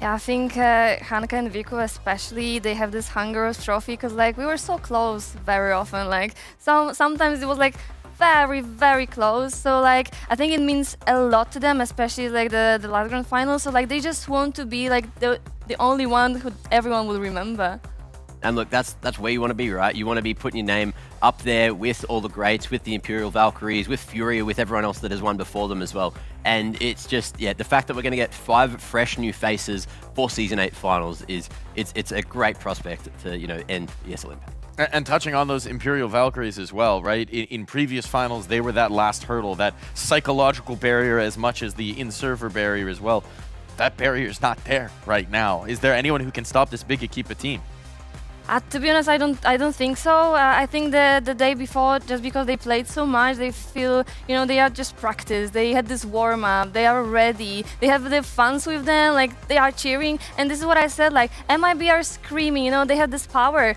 Yeah, I think Hanka and Vico especially, they have this hunger of trophy because like we were so close very often. Like sometimes it was like very, very close. So like I think it means a lot to them, especially like the last grand final. So like they just want to be like the only one who everyone will remember. And look, that's where you want to be, right? You want to be putting your name up there with all the greats, with the Imperial Valkyries, with Furia, with everyone else that has won before them as well. And it's just, the fact that we're going to get 5 fresh new faces for Season 8 finals it's a great prospect to, end ESL Impact. And touching on those Imperial Valkyries as well, right? In previous finals, they were that last hurdle, that psychological barrier as much as the in-server barrier as well. That barrier is not there right now. Is there anyone who can stop this Big Equipa team? To be honest, I don't think so. I think the day before, just because they played so much, they feel, they are just practice. They had this warm up. They are ready. They have the fans with them. Like they are cheering. And this is what I said. Like MIBR screaming. They have this power.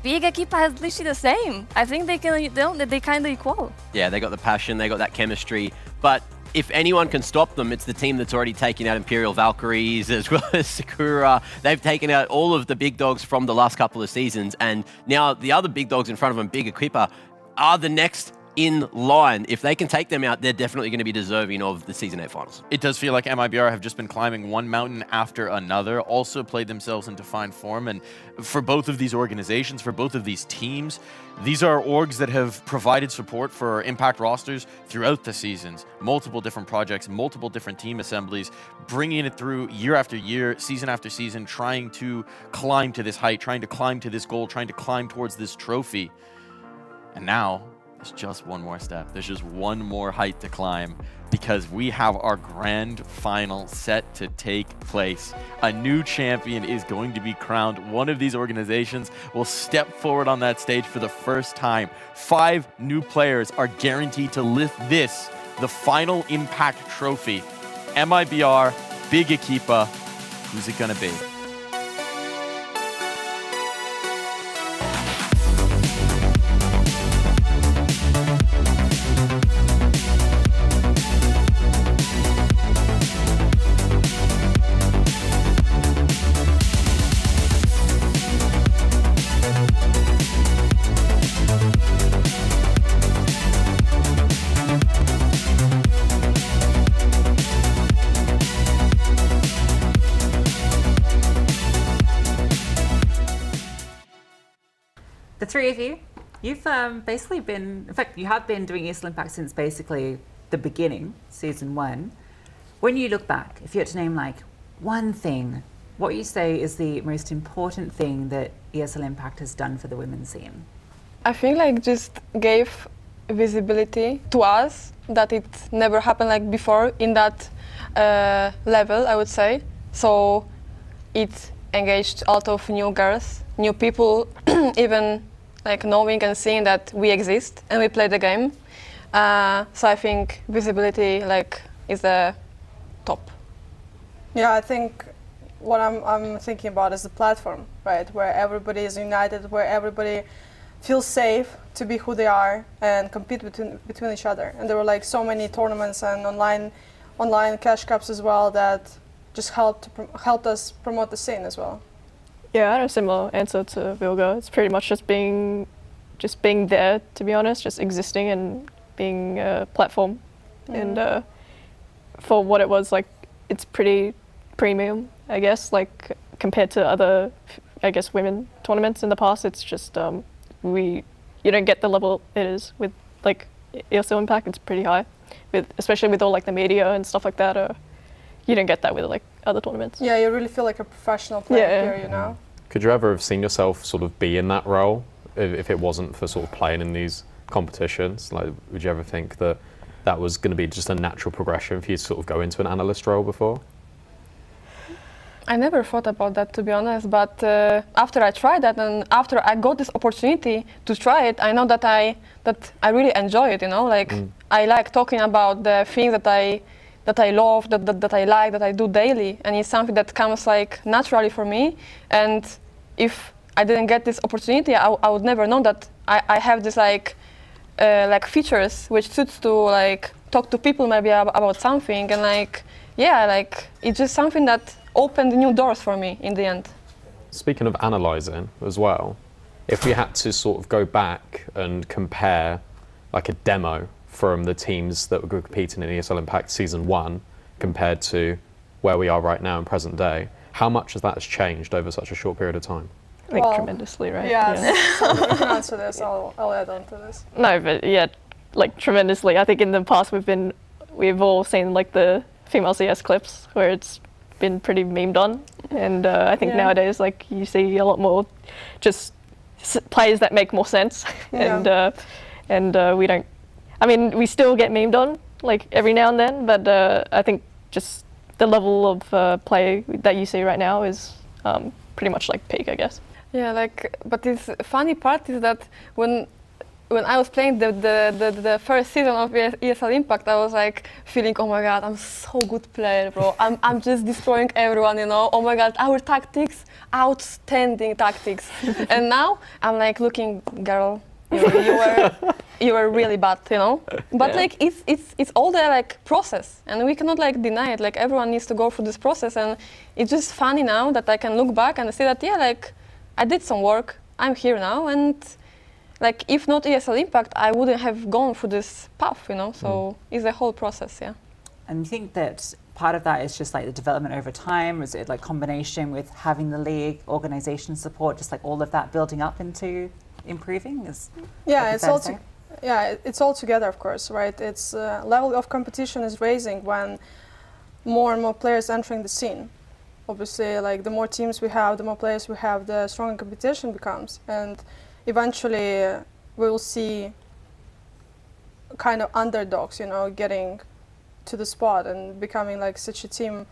Big Equipa has literally the same. I think they kind of equal. Yeah, they got the passion. They got that chemistry. But if anyone can stop them, it's the team that's already taken out Imperial Valkyries as well as Sakura. They've taken out all of the big dogs from the last couple of seasons, and now the other big dogs in front of them, Big Equipa, are the next in line. If they can take them out, they're definitely going to be deserving of the Season 8 finals. It does feel like MIBR have just been climbing one mountain after another, also played themselves into fine form. And for both of these organizations, for both of these teams, these are orgs that have provided support for Impact rosters throughout the seasons. Multiple different projects, multiple different team assemblies, bringing it through year after year, season after season, trying to climb to this height, trying to climb to this goal, trying to climb towards this trophy. And now, There's just one more step. There's just one more height to climb because we have our grand final set to take place. A new champion is going to be crowned. One of these organizations will step forward on that stage for the first time. 5 new players are guaranteed to lift this, the final Impact Trophy. MIBR, Big Equipa, who's it gonna be? The three of you, you've basically been, in fact, you have been doing ESL Impact since basically the beginning, season 1. When you look back, if you had to name like one thing, what you say is the most important thing that ESL Impact has done for the women's scene? I think like just gave visibility to us that it never happened like before in that level, I would say. So it engaged a lot of new girls, new people, even like knowing and seeing that we exist and we play the game. So I think visibility like is the top. Yeah, I think what I'm thinking about is the platform, right? Where everybody is united, where everybody feels safe to be who they are and compete between each other. And there were like so many tournaments and online cash cups as well that just helped us promote the scene as well. Yeah, I had a similar answer to Vilga. It's pretty much just being there, to be honest, just existing and being a platform. And for what it was, like, it's pretty premium, I guess, like compared to other, I guess, women tournaments in the past. It's just you don't get the level it is with like ESL Impact. It's pretty high, especially with all like the media and stuff like that. You don't get that with like other tournaments. Yeah, you really feel like a professional player here, you know? Could you ever have seen yourself sort of be in that role if it wasn't for sort of playing in these competitions? Like, would you ever think that that was going to be just a natural progression for you to sort of go into an analyst role before? I never thought about that, to be honest, but after I tried that and after I got this opportunity to try it, I know that I really enjoy it, you know, like I like talking about the things that I love, that I like, that I do daily, and it's something that comes like naturally for me. And if I didn't get this opportunity, I would never know that I have this like features which suits to like talk to people maybe about something, and like yeah, like it's just something that opened new doors for me in the end. Speaking of analysing as well, if we had to sort of go back and compare like a demo from the teams that were competing in ESL Impact Season 1 compared to where we are right now in present day, how much has that changed over such a short period of time? Like tremendously, right? Yeah, so if you can answer this, I'll add on to this. No, but yeah, like tremendously. I think in the past we've all seen like the female CS clips where it's been pretty memed on, and I think nowadays like you see a lot more just players that make more sense, and we don't. I mean, we still get memed on like every now and then, but I think just the level of play that you see right now is pretty much like peak, I guess. Yeah, like, but this funny part is that when I was playing the first season of ESL Impact, I was like feeling, oh my god, I'm so good player, bro. I'm just destroying everyone, you know. Oh my god, our tactics, outstanding tactics. And now I'm like looking, girl, you were really bad, you know. But like it's all the like process, and we cannot like deny it. Like everyone needs to go through this process, and it's just funny now that I can look back and see that yeah, like I did some work. I'm here now, and like if not ESL Impact, I wouldn't have gone through this path, you know. So it's a whole process, yeah. And you think that part of that is just like the development over time? Is it like combination with having the league, organization support, just like all of that building up into improving? It's all together, of course, right? It's level of competition is raising when more and more players entering the scene. Obviously, like the more teams we have, the more players we have, the stronger competition becomes, and eventually we will see kind of underdogs, you know, getting to the spot and becoming like such a team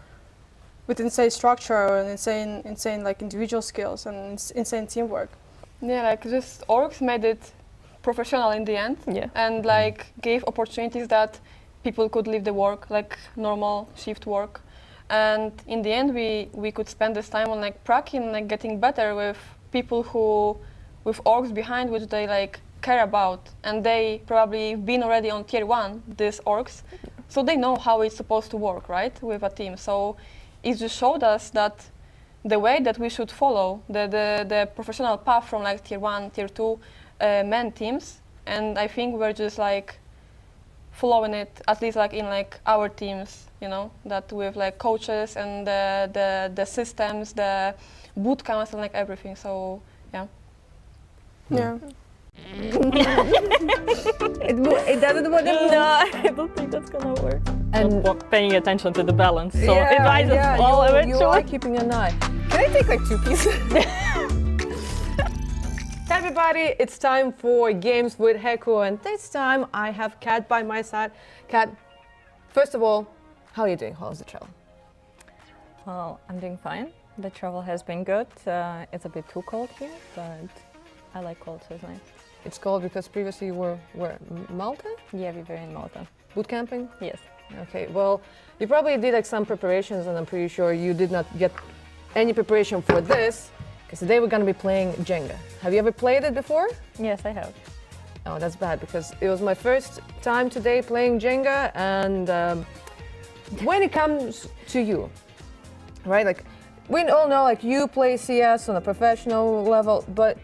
with insane structure and insane like individual skills and insane teamwork. Yeah, like just orgs made it professional in the end, and like gave opportunities that people could leave the work, like normal shift work. And in the end, we could spend this time on like practicing, like getting better with people who, with orgs behind which they like care about, and they probably been already on tier 1, these orgs, so they know how it's supposed to work, right, with a team. So it just showed us that the way that we should follow the professional path from like tier 1, tier 2 men teams, and I think we're just like following it, at least like in like our teams, you know, that with like coaches and the systems, the boot camps and like everything. So yeah. Yeah. it doesn't work. No, I don't think that's gonna work. And not paying attention to the balance, so it might just fall eventually. You are keeping an eye. Can I take like 2 pieces? Hey everybody, it's time for Games with Heku, and this time I have Kat by my side. Kat, first of all, how are you doing? How's the travel? Well, I'm doing fine. The travel has been good. It's a bit too cold here, but I like cold, so it's nice. It's cold because previously you were where? Malta? Yeah, we were in Malta. Boot camping? Yes. Okay, well, you probably did like some preparations, and I'm pretty sure you did not get any preparation for this, because today we're going to be playing Jenga. Have you ever played it before? Yes, I have. Oh, that's bad, because it was my first time today playing Jenga, and when it comes to you, right, like, we all know like you play CS on a professional level, but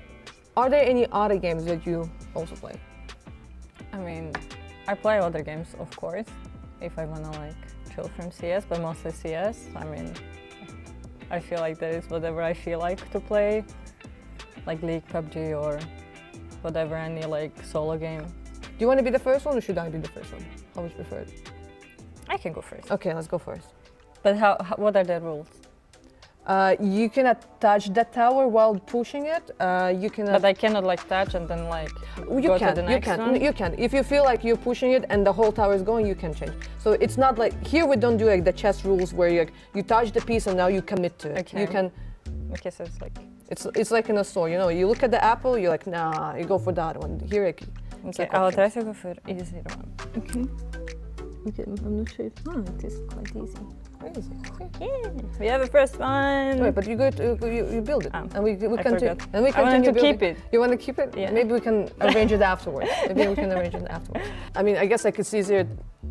are there any other games that you also play? I mean, I play other games, of course, if I wanna like chill from CS, but mostly CS. I mean, I feel like that is whatever I feel like to play, like League, PUBG, or whatever, any like solo game. Do you want to be the first one, or should I be the first one? How would you prefer it? I can go first. Okay, let's go first. But what are the rules? You cannot touch that tower while pushing it. You cannot. But I cannot like touch and then like you go can. to the next one? You can. If you feel like you're pushing it and the whole tower is going, you can change. So it's not like here we don't do like the chess rules where you touch the piece and now you commit to it. Okay. You can. Okay, so it's like. It's like in a store, you know. You look at the apple, you're like, nah. You go for that one. Here, it's Okay, like I'll try options. to go for easy one. Okay. Okay, I'm not sure if it is quite easy. Easy. Okay. Yeah, we have a first one. Wait, but you build it, and we I continue. forgot. And we I wanted continue to keep building. it. You want to keep it? Yeah. Maybe we can arrange it afterwards. Maybe we can arrange it afterwards. I mean, I guess like it's easier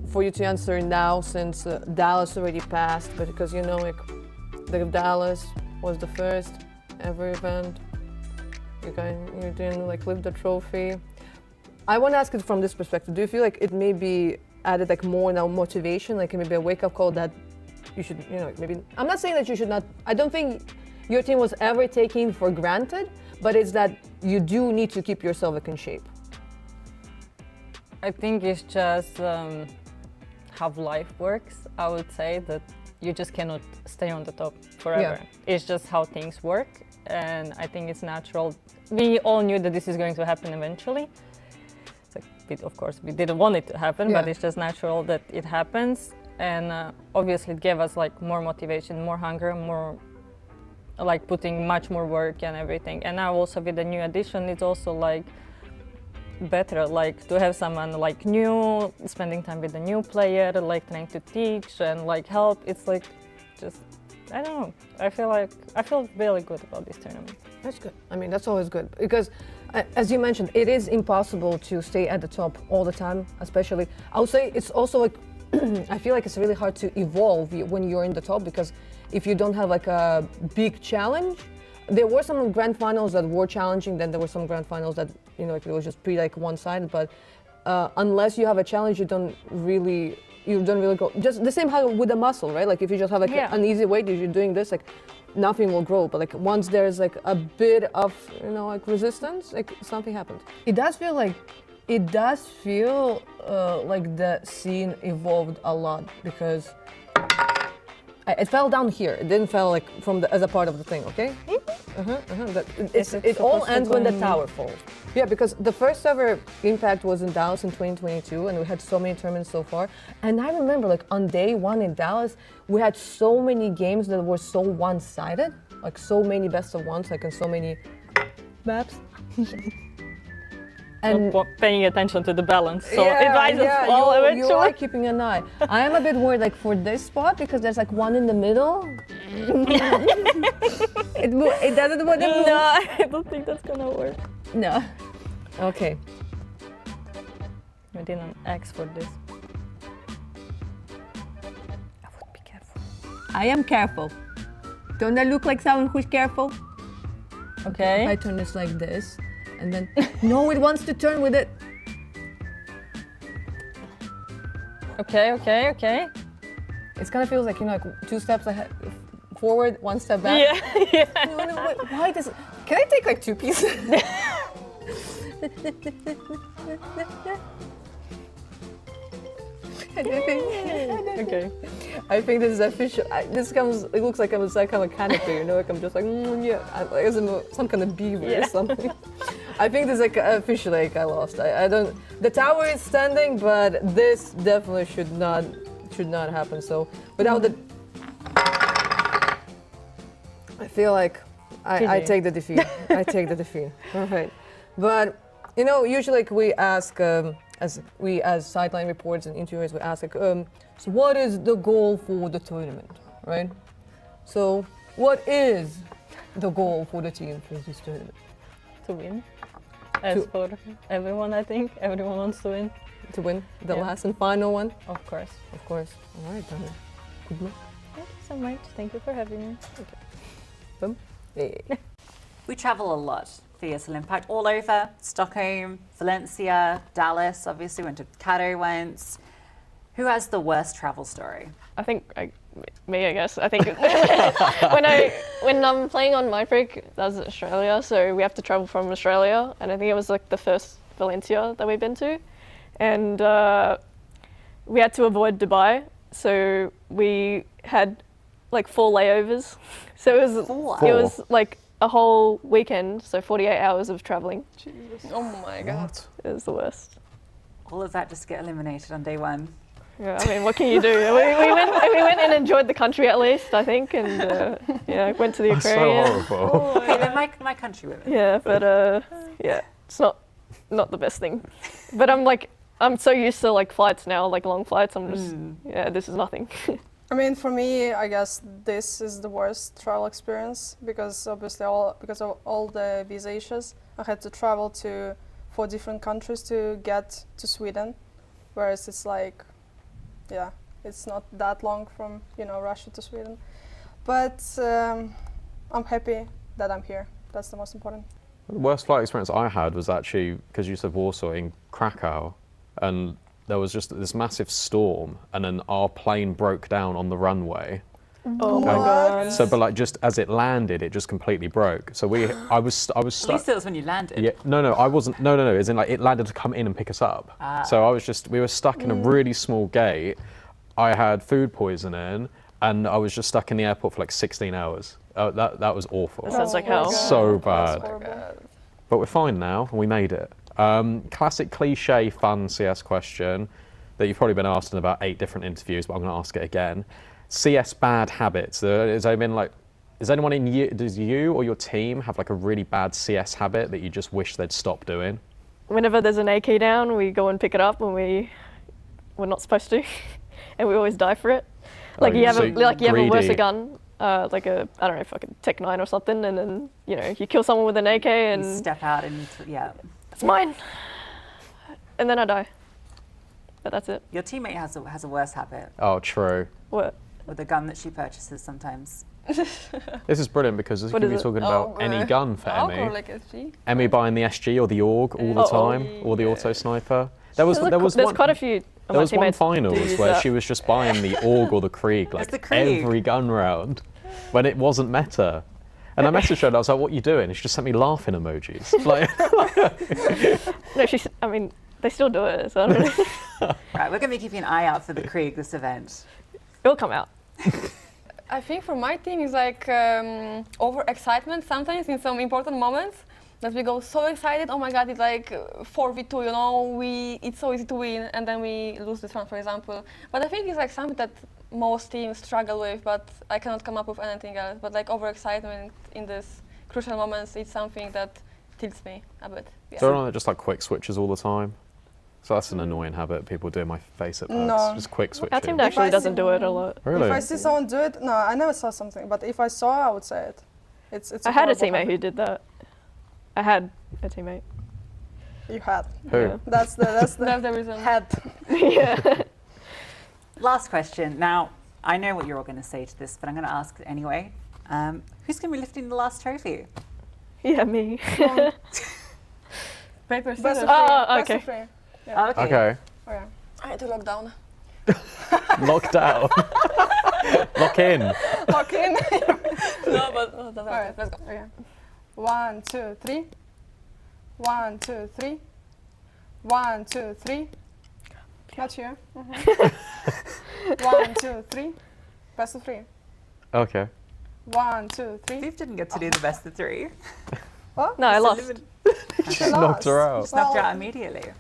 for you to answer now since Dallas already passed, but because you know like Dallas was the first ever event. You didn't like lift the trophy. I want to ask it from this perspective. Do you feel like it maybe added like more now motivation, like maybe a wake-up call that you should, you know, maybe, I'm not saying that you should not, I don't think your team was ever taken for granted, but it's that you do need to keep yourself like in shape. I think it's just how life works. I would say that you just cannot stay on the top forever. Yeah. It's just how things work, and I think it's natural. We all knew that this is going to happen eventually. Of course, we didn't want it to happen, but it's just natural that it happens. And obviously it gave us like more motivation, more hunger, more like putting much more work and everything. And now also with the new addition, it's also like better, like to have someone like new, spending time with a new player, like trying to teach and like help. It's like just, I don't know. I feel really good about this tournament. That's good. I mean, that's always good because, as you mentioned, it is impossible to stay at the top all the time. Especially, I would say it's also like I feel like it's really hard to evolve when you're in the top because if you don't have like a big challenge, there were some grand finals that were challenging. Then there were some grand finals that it was just pretty like one-sided. But unless you have a challenge, you don't really go. Just the same how with the muscle, right? Like if you just have like an easy weight, if you're doing this, like nothing will grow. But like once there's like a bit of like resistance, like something happens. It does feel like the scene evolved a lot because it fell down here. It didn't fall like as a part of the thing. Okay. It all ends when the tower falls. Yeah, because the first ever Impact was in Dallas in 2022, and we had so many tournaments so far. And I remember, like, on day one in Dallas, we had so many games that were so one-sided, like so many best of ones, like in so many maps. And not paying attention to the balance, so it might just fall eventually. You are keeping an eye. I am a bit worried, like, for this spot, because there's like one in the middle. It doesn't want to move. No, I don't think that's gonna work. No. Okay. We did an X for this. I would be careful. I am careful. Don't I look like someone who's careful? Okay. If I turn this like this, and then no, it wants to turn with it. Okay. It kind of feels like, you know, like 2 steps ahead, forward, 1 step back. Yeah. No, wait, why does it? Can I take like 2 pieces? Okay. I think this is official. It looks like I'm inside kind of a canopy, you know, like I'm just like, yeah, like some kind of beaver or something. I think this is like official, like I lost. I don't. The tower is standing, but this definitely should not happen. So without the, I feel like I take the defeat. I take the defeat. All right, but you know, usually like we ask. As sideline reports and interviewers, we ask, like, so what is the goal for the tournament, right? So what is the goal for the team for this tournament? To win. As for everyone, I think. Everyone wants to win. To win the last and final one? Of course. Of course. All right, Dana. Good luck. Thank you so much. Thank you for having me. Okay. Boom. Yeah. We travel a lot for ESL Impact, all over Stockholm, Valencia, Dallas, obviously went to Kato once. Who has the worst travel story? I think me, I guess. I think when I'm playing on MIBR, that's Australia, so we have to travel from Australia, and I think it was like the first Valencia that we've been to, and we had to avoid Dubai, so we had like 4 layovers. So it was like a whole weekend, so 48 hours of traveling. Jesus. Oh my God. It was the worst. All of that just to get eliminated on day one. Yeah, I mean, what can you do? we went and enjoyed the country at least, I think, and went to the aquarium. So horrible. Okay, then my country women. Yeah, but it's not the best thing. But I'm so used to like flights now, like long flights. I'm just this is nothing. I mean, for me, I guess this is the worst travel experience because obviously because of all the visa issues, I had to travel to 4 different countries to get to Sweden, whereas it's like, yeah, it's not that long from, you know, Russia to Sweden. But I'm happy that I'm here. That's the most important. The worst flight experience I had was actually, because you said Warsaw, in Krakow, and there was just this massive storm, and then our plane broke down on the runway. Oh my God! So, but like just as it landed, it just completely broke. So I was stuck. At least it was when you landed. Yeah, no, I wasn't. No. As in, like, it landed to come in and pick us up. So we were stuck in a really small gate. I had food poisoning, and I was just stuck in the airport for like 16 hours. That was awful. That sounds like hell. So bad. But we're fine now, and we made it. Classic cliche fun CS question that you've probably been asked in about 8 different interviews, but I'm going to ask it again. CS bad habits. Does anyone in you, does you or your team have like a really bad CS habit that you just wish they'd stop doing? Whenever there's an AK down, we go and pick it up when we're not supposed to, and we always die for it. Like you have a worse gun, like a, I don't know, fucking Tech 9 or something, and then, you know, you kill someone with an AK and you step out and it's mine, and then I die. But that's it. Your teammate has a worse habit. Oh, true. What? With the gun that she purchases sometimes. This is brilliant because this could be talking about any gun for Emmy. Like SG. Emmy buying the SG or the AUG all the time, or the auto sniper. There's quite a few. There was one finals where she was just buying the AUG or the Krieg like every gun round when it wasn't meta. And I messaged her and I was like, "What are you doing?" And she just sent me laughing emojis. Like, no, I mean, they still do it. So I don't know. Right, we're going to be keeping an eye out for the Krieg this event. It'll come out. I think for my team is like over-excitement sometimes in some important moments. That we go so excited, oh my god, it's like 4v2, you know, it's so easy to win, and then we lose this one, for example. But I think it's like something that most teams struggle with, but I cannot come up with anything else. But like overexcitement in these crucial moments, it's something that tilts me a bit. Yeah. So don't just like quick switches all the time? So that's an annoying habit people do in my face at PAX. No. Just quick switches. Our team actually doesn't do it a lot. Really? If I see someone do it, no, I never saw something, but if I saw, I would say it. It's I had a horrible teammate habit. who did that. I had a teammate. You had. Who? Yeah. That's the reason. Had. Yeah. Last question. Now, I know what you're all going to say to this, but I'm going to ask it anyway. Who's going to be lifting the last trophy? Yeah, me. Paper, Best scissors. of Oh, three. okay. Best of three. Yeah. Okay. Okay. Oh, yeah. I had to lock down. Locked out. Lock in. Lock in. No, but that's All right, let's go. Okay. 1, 2, 3. 1, 2, 3. 1, 2, 3. Not here. 1, 2, 3. Best of 3. Okay. 1, 2, 3. Steve didn't get to do the best of 3. What? No, I lost. She Knocked her out. Just knocked her out immediately.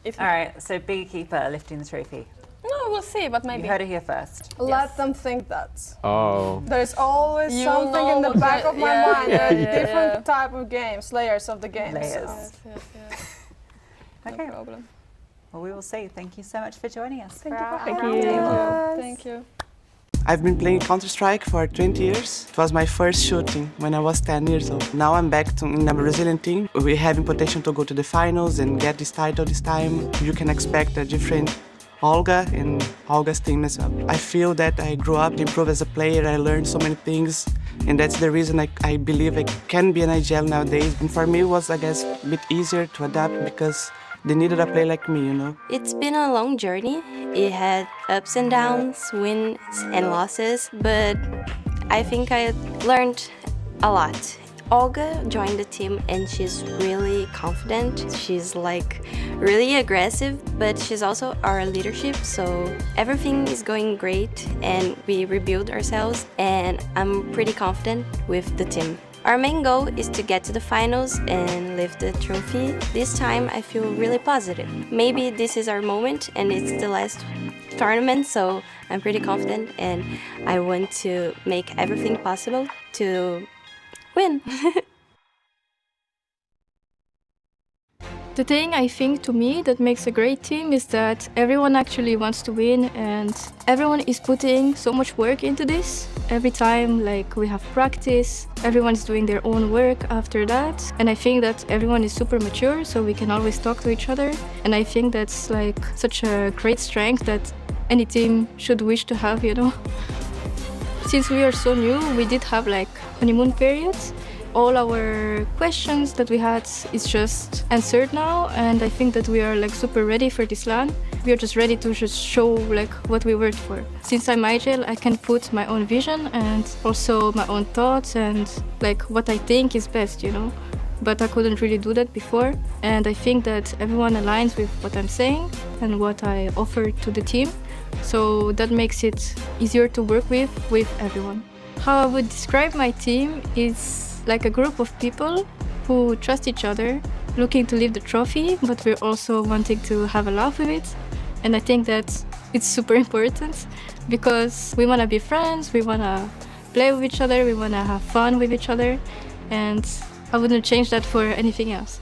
It's All right, so big keeper lifting the trophy. No, we'll see, but maybe. You heard it here first. Let them think that. Oh. There's always You something know in the what back the- of my yeah, mind. yeah, There are yeah, different yeah. type of games, layers of the game. Layers. So. Yes. Okay. No problem. Well, we will see. Thank you so much for joining us. Thank for you our for Thank round you. table. Thank you. I've been playing Counter-Strike for 20 years. It was my first shooting when I was 10 years old. Now I'm back in a Brazilian team. We have potential to go to the finals and get this title this time. You can expect a different Olga and Olga's team as well. I feel that I grew up, improved as a player, I learned so many things, and that's the reason I believe I can be an IGL nowadays. And for me it was, I guess, a bit easier to adapt because they needed a player like me, you know. It's been a long journey. It had ups and downs, wins and losses, but I think I learned a lot. Olga joined the team and she's really confident. She's like really aggressive, but she's also our leadership, so everything is going great and we rebuild ourselves and I'm pretty confident with the team. Our main goal is to get to the finals and lift the trophy. This time I feel really positive. Maybe this is our moment and it's the last tournament, so I'm pretty confident and I want to make everything possible to win. The thing I think to me that makes a great team is that everyone actually wants to win and everyone is putting so much work into this. Every time like we have practice, everyone's doing their own work after that, and I think that everyone is super mature, so we can always talk to each other, and I think that's like such a great strength that any team should wish to have, you know. Since we are so new, we did have like honeymoon periods. All our questions that we had is just answered now, and I think that we are like super ready for this LAN. We are just ready to just show like what we worked for. Since I'm IGL, I can put my own vision and also my own thoughts and like what I think is best, you know. But I couldn't really do that before, and I think that everyone aligns with what I'm saying and what I offer to the team. So that makes it easier to work with everyone. How I would describe my team is like a group of people who trust each other, looking to lift the trophy, but we're also wanting to have a laugh with it. And I think that it's super important because we want to be friends, we want to play with each other, we want to have fun with each other, and I wouldn't change that for anything else.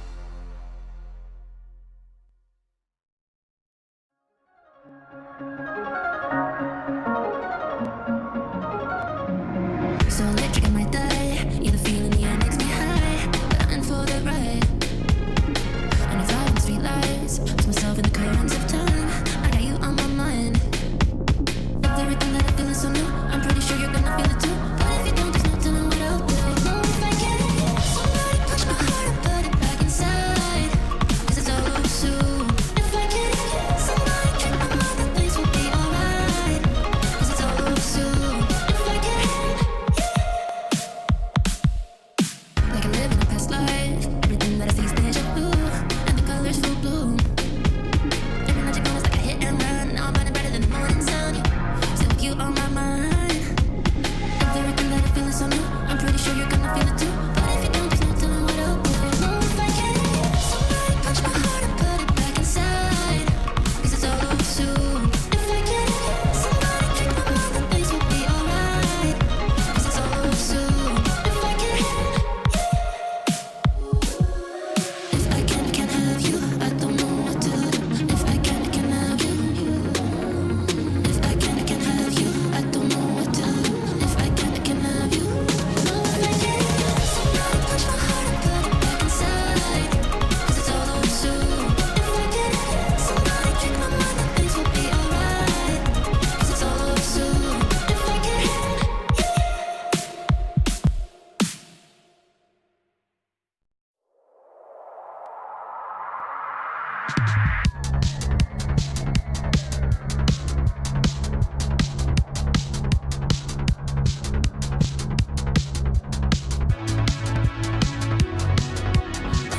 So electric in my thigh, yeah, the feeling, yeah, makes me high. Dying for the ride. And if I was street lights, lose myself in the currents of time. I got you on my mind. With everything that I feel is so new, I'm pretty sure you're gonna feel it too. But if you don't, there's no telling what I'll do. No, if I can, somebody push my heart and put it back inside.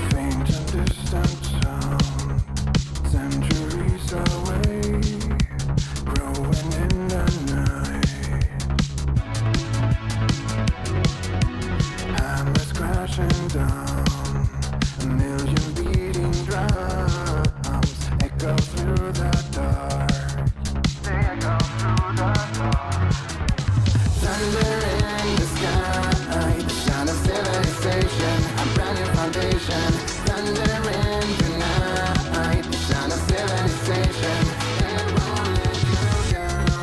Faint and distant sound, centuries away, growing in the night. Hammers crashing down, a million beating drums echo through the dark. They echo through the dark. Thunder in the sky, the sound of civilization, a brand new foundation. Thunder in the night, the sound of civilization. It won't let you down.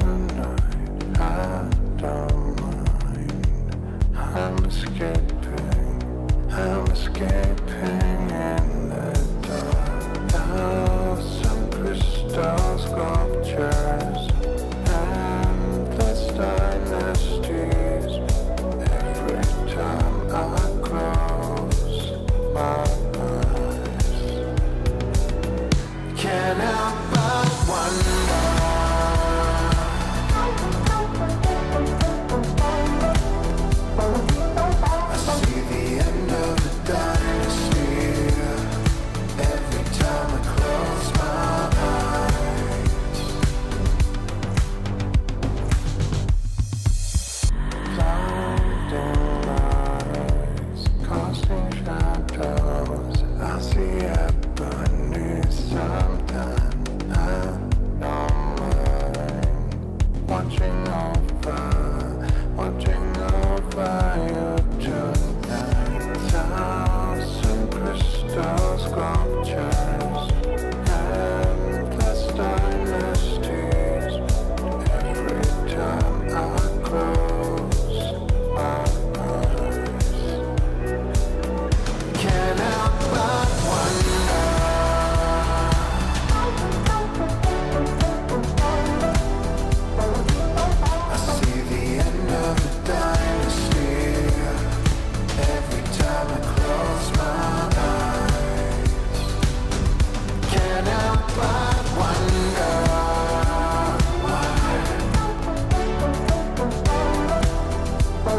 tonight. I don't mind. I'm escaping in the dark. Thousand crystal sculptures, endless dynasties. Every time I close my eyes, can't help but wonder. I see the end of the dynasty every time I close my eyes. Blinding lights, casting shadows. I see ebony something I don't mind. Watching over you tonight. Thousand crystal sculptures, endless dynasties. Every time I close my eyes, can't help but wonder. I see the end of the dynasty every time I close my eyes. Can't help but wonder why. I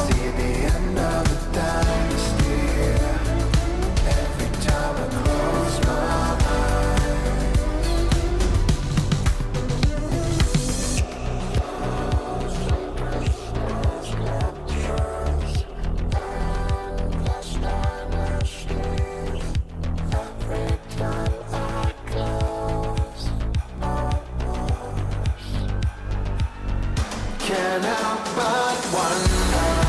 see the end of the dynasty every time I close my eyes. Can't help but wonder.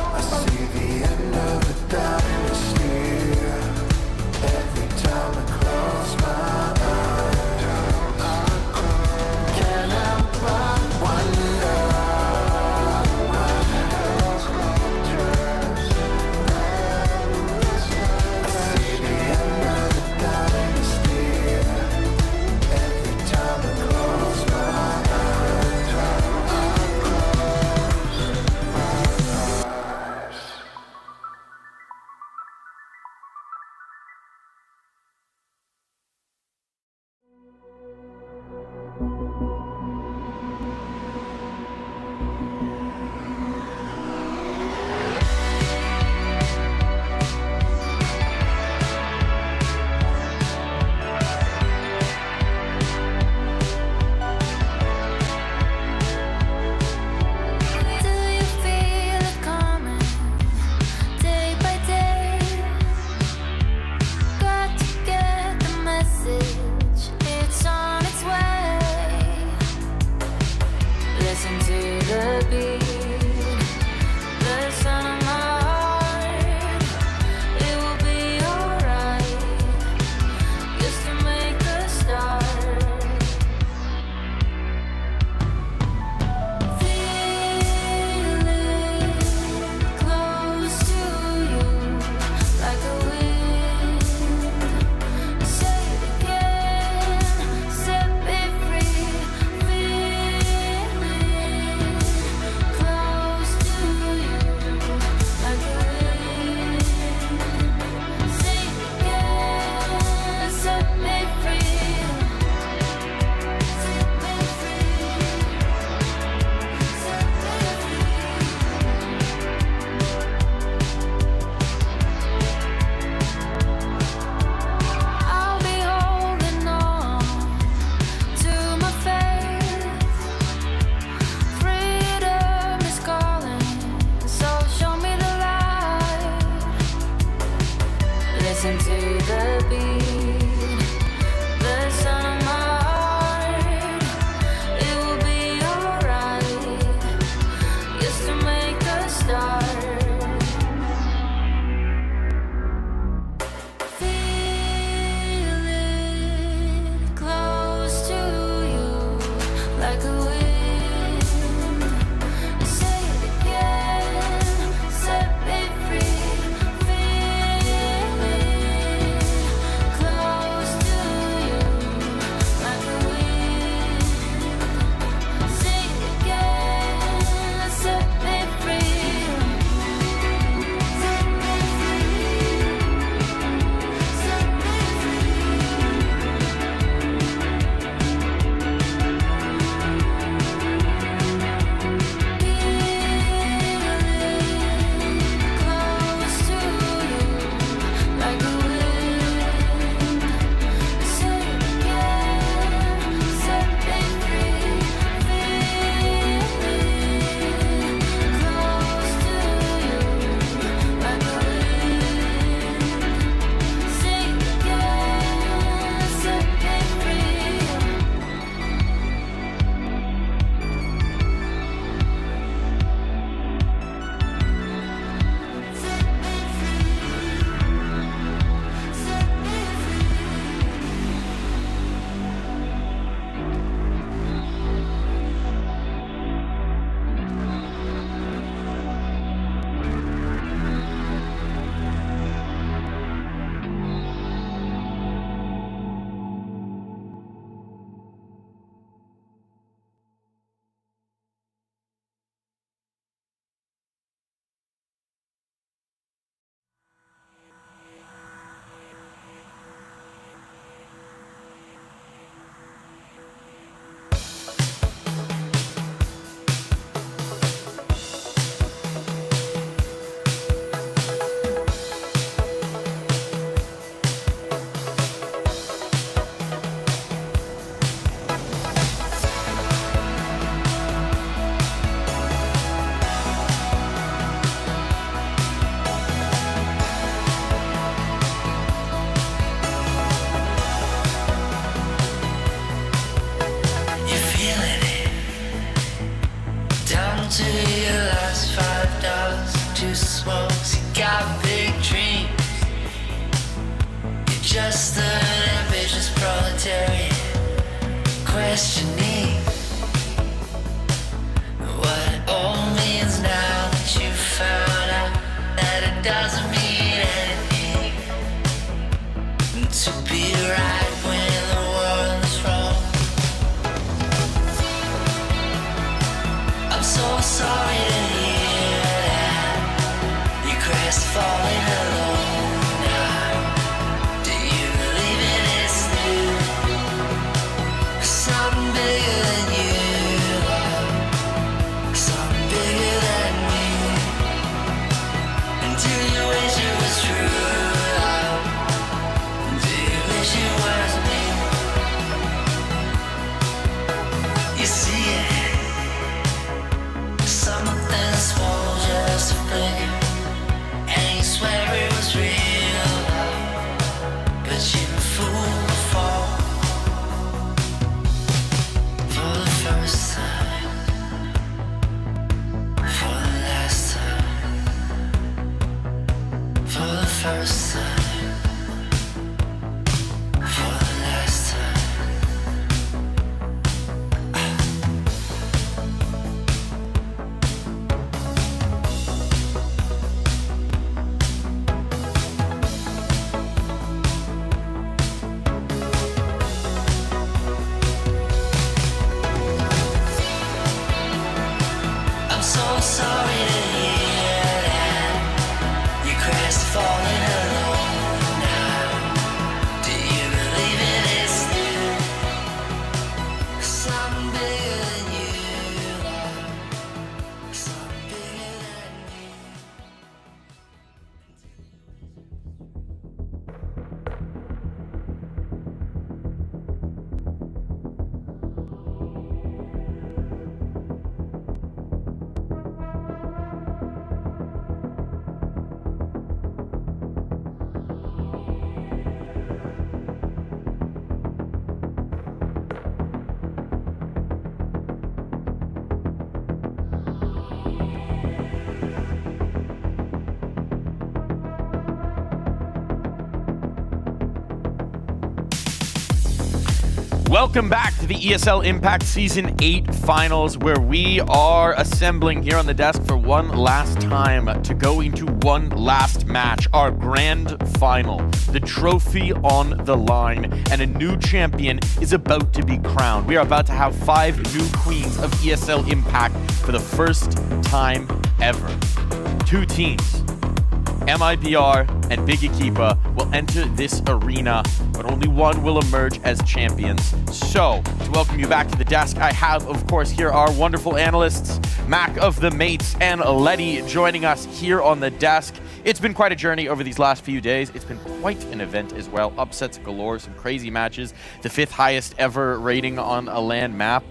I see the end of the dynasty every time I close my eyes. Can't help but wonder. I see the end of the dynasty every time I close my eyes. Do you feel it coming day by day? Got to get the message, it's on its way. Listen to the beat, the sound of my heart. It will be alright, just to make a start. Close to you, like a wind. Say it again, set me free. Feeling close to you, like a wind. Say it again, set me free. Set me free. I'll be holding on to my faith. Freedom is calling, so show me the light. Listen to the beat, the sound of my heart. It will be alright, just to make a start. Feel just an ambitious proletariat questioning what it all means now that you found out that it doesn't mean anything to be right when the world is wrong. I'm so sorry to hear that you crestfallen alone now. Do you believe it is new? Something bigger than you, something bigger than me. And do you wish it was true? Do you wish it was me? You see it, something small, just a flicker, and you swear it was real, but you're a fool to fall for the first time, for the last time, for the first time, for the last time. I'm so sorry to hear that you crestfallen alone now. Do you believe it is new? Something bigger than you, something bigger than me. Welcome back to the ESL Impact Season 8 Finals, where we are assembling here on the desk for one last time to go into one last match, our grand final. The trophy on the line, and a new champion is about to be crowned. We are about to have 5 new queens of ESL Impact for the first time ever. 2 teams, MIBR and Big Equipa, will enter this arena, but only one will emerge as champions. So, to welcome you back to the desk, I have, of course, here our wonderful analysts, Mac of the Mates and Letty, joining us here on the desk. It's been quite a journey over these last few days. It's been quite an event as well. Upsets galore, some crazy matches, the 5th highest ever rating on a LAN map.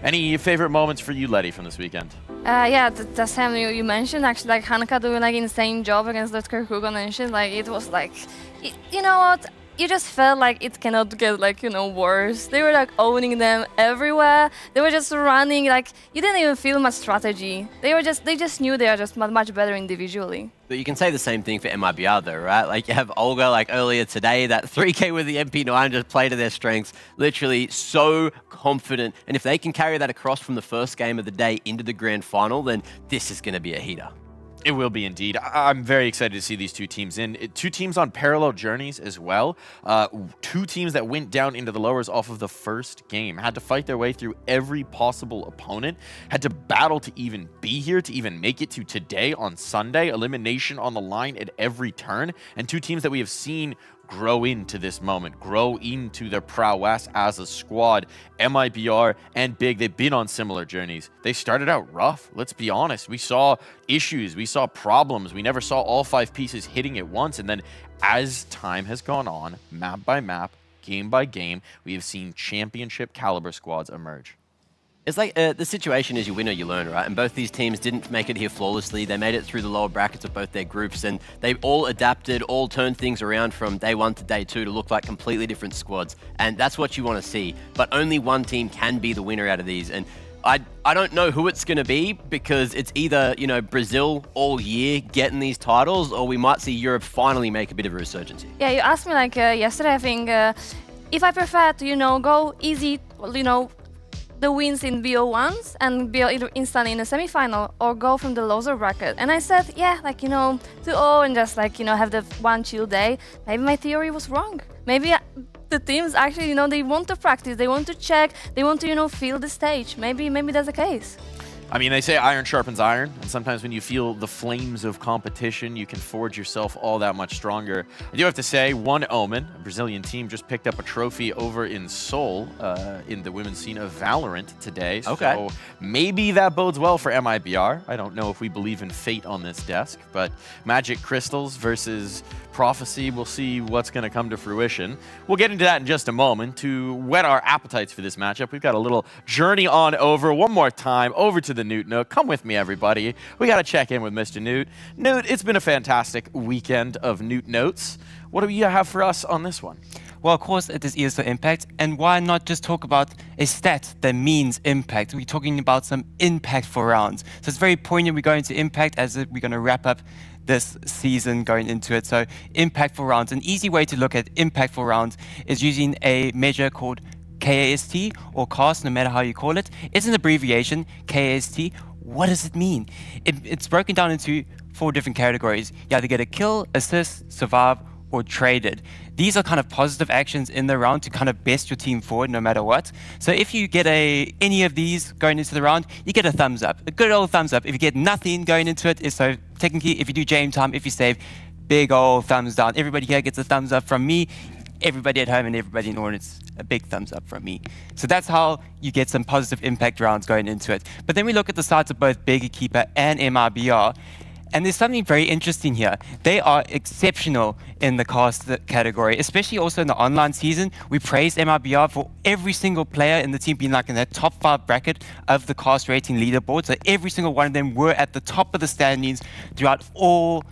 Any favorite moments for you, Letty, from this weekend? Yeah, the same you mentioned, actually, like Hanukkah doing like insane job against Dr. Hugo and shit. Like it was like, you know what? You just felt like it cannot get like, you know, worse. They were like owning them everywhere. They were just running, like you didn't even feel much strategy. They just knew they are just much better individually. But you can say the same thing for MIBR though, right? Like you have Olga, like earlier today, that 3K with the MP9 just played to their strengths. Literally so confident. And if they can carry that across from the first game of the day into the grand final, then this is going to be a heater. It will be indeed. I'm very excited to see these 2 teams in. 2 teams on parallel journeys as well. 2 teams that went down into the lowers off of the first game. Had to fight their way through every possible opponent. Had to battle to even be here, to even make it to today on Sunday. Elimination on the line at every turn. And 2 teams that we have seen grow into this moment, grow into their prowess as a squad. MIBR and Big, they've been on similar journeys. They started out rough, let's be honest. We saw issues, we saw problems. We never saw all 5 pieces hitting at once. And then as time has gone on, map by map, game by game, we have seen championship caliber squads emerge. It's like the situation is you win or you learn, right? And both these teams didn't make it here flawlessly. They made it through the lower brackets of both their groups, and they all adapted, all turned things around from day 1 to day 2 to look like completely different squads. And that's what you want to see. But only one team can be the winner out of these. And I don't know who it's going to be because it's either, you know, Brazil all year getting these titles, or we might see Europe finally make a bit of a resurgence here. Yeah, you asked me like yesterday, I think, if I prefer to, you know, go easy, you know, the wins in BO1s and be instantly in a semi-final, or go from the loser bracket. And I said, yeah, like, you know, 2-0 and just like, you know, have the one chill day. Maybe my theory was wrong. Maybe the teams actually, you know, they want to practice, they want to check, they want to, you know, feel the stage. Maybe that's the case. I mean, they say iron sharpens iron, and sometimes when you feel the flames of competition, you can forge yourself all that much stronger. I do have to say, One Omen, a Brazilian team, just picked up a trophy over in Seoul in the women's scene of Valorant today. Okay. So maybe that bodes well for MIBR. I don't know if we believe in fate on this desk, but Magic Crystals versus Prophecy, we'll see what's going to come to fruition. We'll get into that in just a moment. To whet our appetites for this matchup, we've got a little journey on over one more time, over to the Newt Nook. Come with me, everybody. We got to check in with Mr. Newt. Newt, it's been a fantastic weekend of Newt Notes. What do you have for us on this one? Well, of course, it is ESL Impact, and why not just talk about a stat that means impact? We're talking about some impact for rounds. So it's very poignant. We're going to impact as we're going to wrap up this season going into it. So impactful rounds. An easy way to look at impactful rounds is using a measure called KAST or CAST, no matter how you call it. It's an abbreviation, KAST. What does it mean? It's broken down into 4 different categories. You either get a kill, assist, survive, or traded. These are kind of positive actions in the round to kind of best your team forward no matter what. So if you get any of these going into the round, you get a thumbs up, a good old thumbs up. If you get nothing going into it, so technically if you do game time, if you save, big old thumbs down. Everybody here gets a thumbs up from me. Everybody at home and everybody in the audience, a big thumbs up from me. So that's how you get some positive impact rounds going into it. But then we look at the sides of both Big Equipa and MIBR. And there's something very interesting here. They are exceptional in the cast category, especially also in the online season. We praised MIBR for every single player in the team being like in that top 5 bracket of the cast rating leaderboard. So every single one of them were at the top of the standings throughout all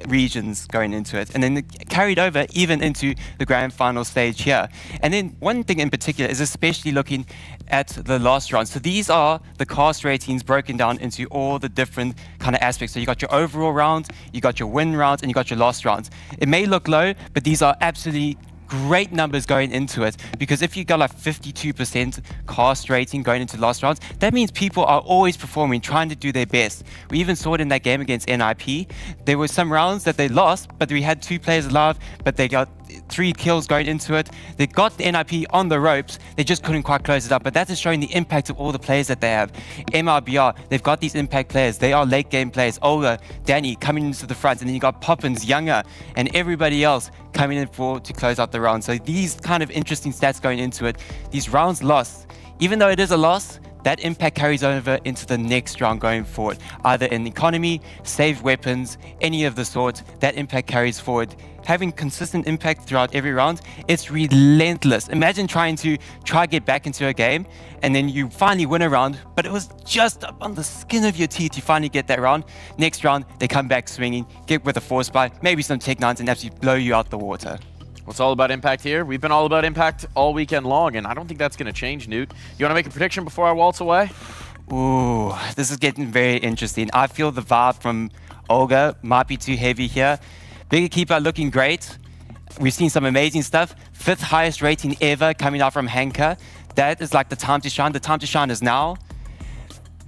regions going into it, and then carried over even into the grand final stage here. And then one thing in particular is especially looking at the last round. So these are the cast ratings broken down into all the different kind of aspects. So you got your overall rounds, you got your win rounds, and you got your lost rounds. It may look low, but these are absolutely great numbers going into it, because if you got like 52% cast rating going into last rounds, that means people are always performing, trying to do their best. We even saw it in that game against NIP. There were some rounds that they lost, but we had 2 players alive, but they got 3 kills going into it. They got the NIP on the ropes, they just couldn't quite close it up. But that is showing the impact of all the players that they have. MIBR, they've got these impact players. They are late game players. Olga, Danny coming into the front, and then you got Poppins, Younger, and everybody else coming in to close out the round. So these kind of interesting stats going into it. These rounds lost, even though it is a loss, that impact carries over into the next round going forward. Either in economy, saved weapons, any of the sorts, that impact carries forward. Having consistent impact throughout every round, it's relentless. Imagine trying to get back into a game, and then you finally win a round, but it was just up on the skin of your teeth. You finally get that round. Next round, they come back swinging, get with a force buy, maybe some Tech 9s, and absolutely blow you out the water. Well, it's all about impact here. We've been all about impact all weekend long, and I don't think that's going to change, Newt. You want to make a prediction before I waltz away? Ooh, this is getting very interesting. I feel the vibe from Olga might be too heavy here. Big Equipa looking great. We've seen some amazing stuff. 5th highest rating ever coming out from Hanka. That is like the time to shine. The time to shine is now.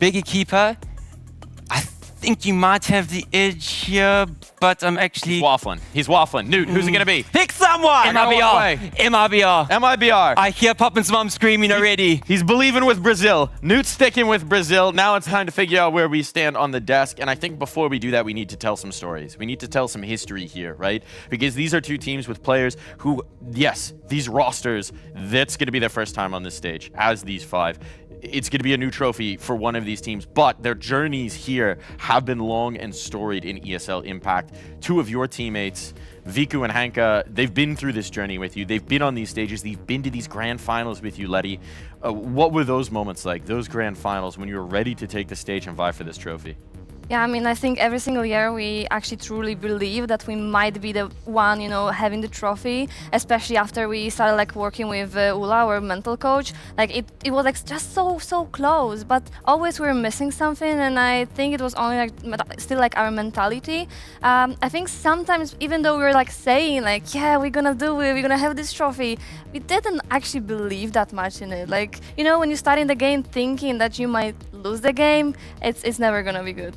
Big Equipa, I think you might have the edge here, but I'm actually... He's waffling. Newt, who's it going to be? Pick someone! MIBR. MIBR. I hear Poppin's mom screaming already. He's believing with Brazil. Newt's sticking with Brazil. Now it's time to figure out where we stand on the desk. And I think before we do that, we need to tell some stories. We need to tell some history here, right? Because these are 2 teams with players who, yes, these rosters, that's going to be their first time on this stage, as these 5. It's going to be a new trophy for one of these teams, but their journeys here have been long and storied in ESL Impact. 2 of your teammates, Viku and Hanka, they've been through this journey with you. They've been on these stages. They've been to these grand finals with you, Letty. What were those moments like, those grand finals, when you were ready to take the stage and vie for this trophy? Yeah, I mean, I think every single year we actually truly believe that we might be the one, having the trophy, especially after we started like working with Ula, our mental coach. Like it was like just so close, but always we were missing something, and I think it was only like still like our mentality. I think sometimes even though we were like saying like, yeah, we're gonna do it, we're gonna have this trophy, we didn't actually believe that much in it. Like, when you start in the game thinking that you might lose the game, it's never gonna be good.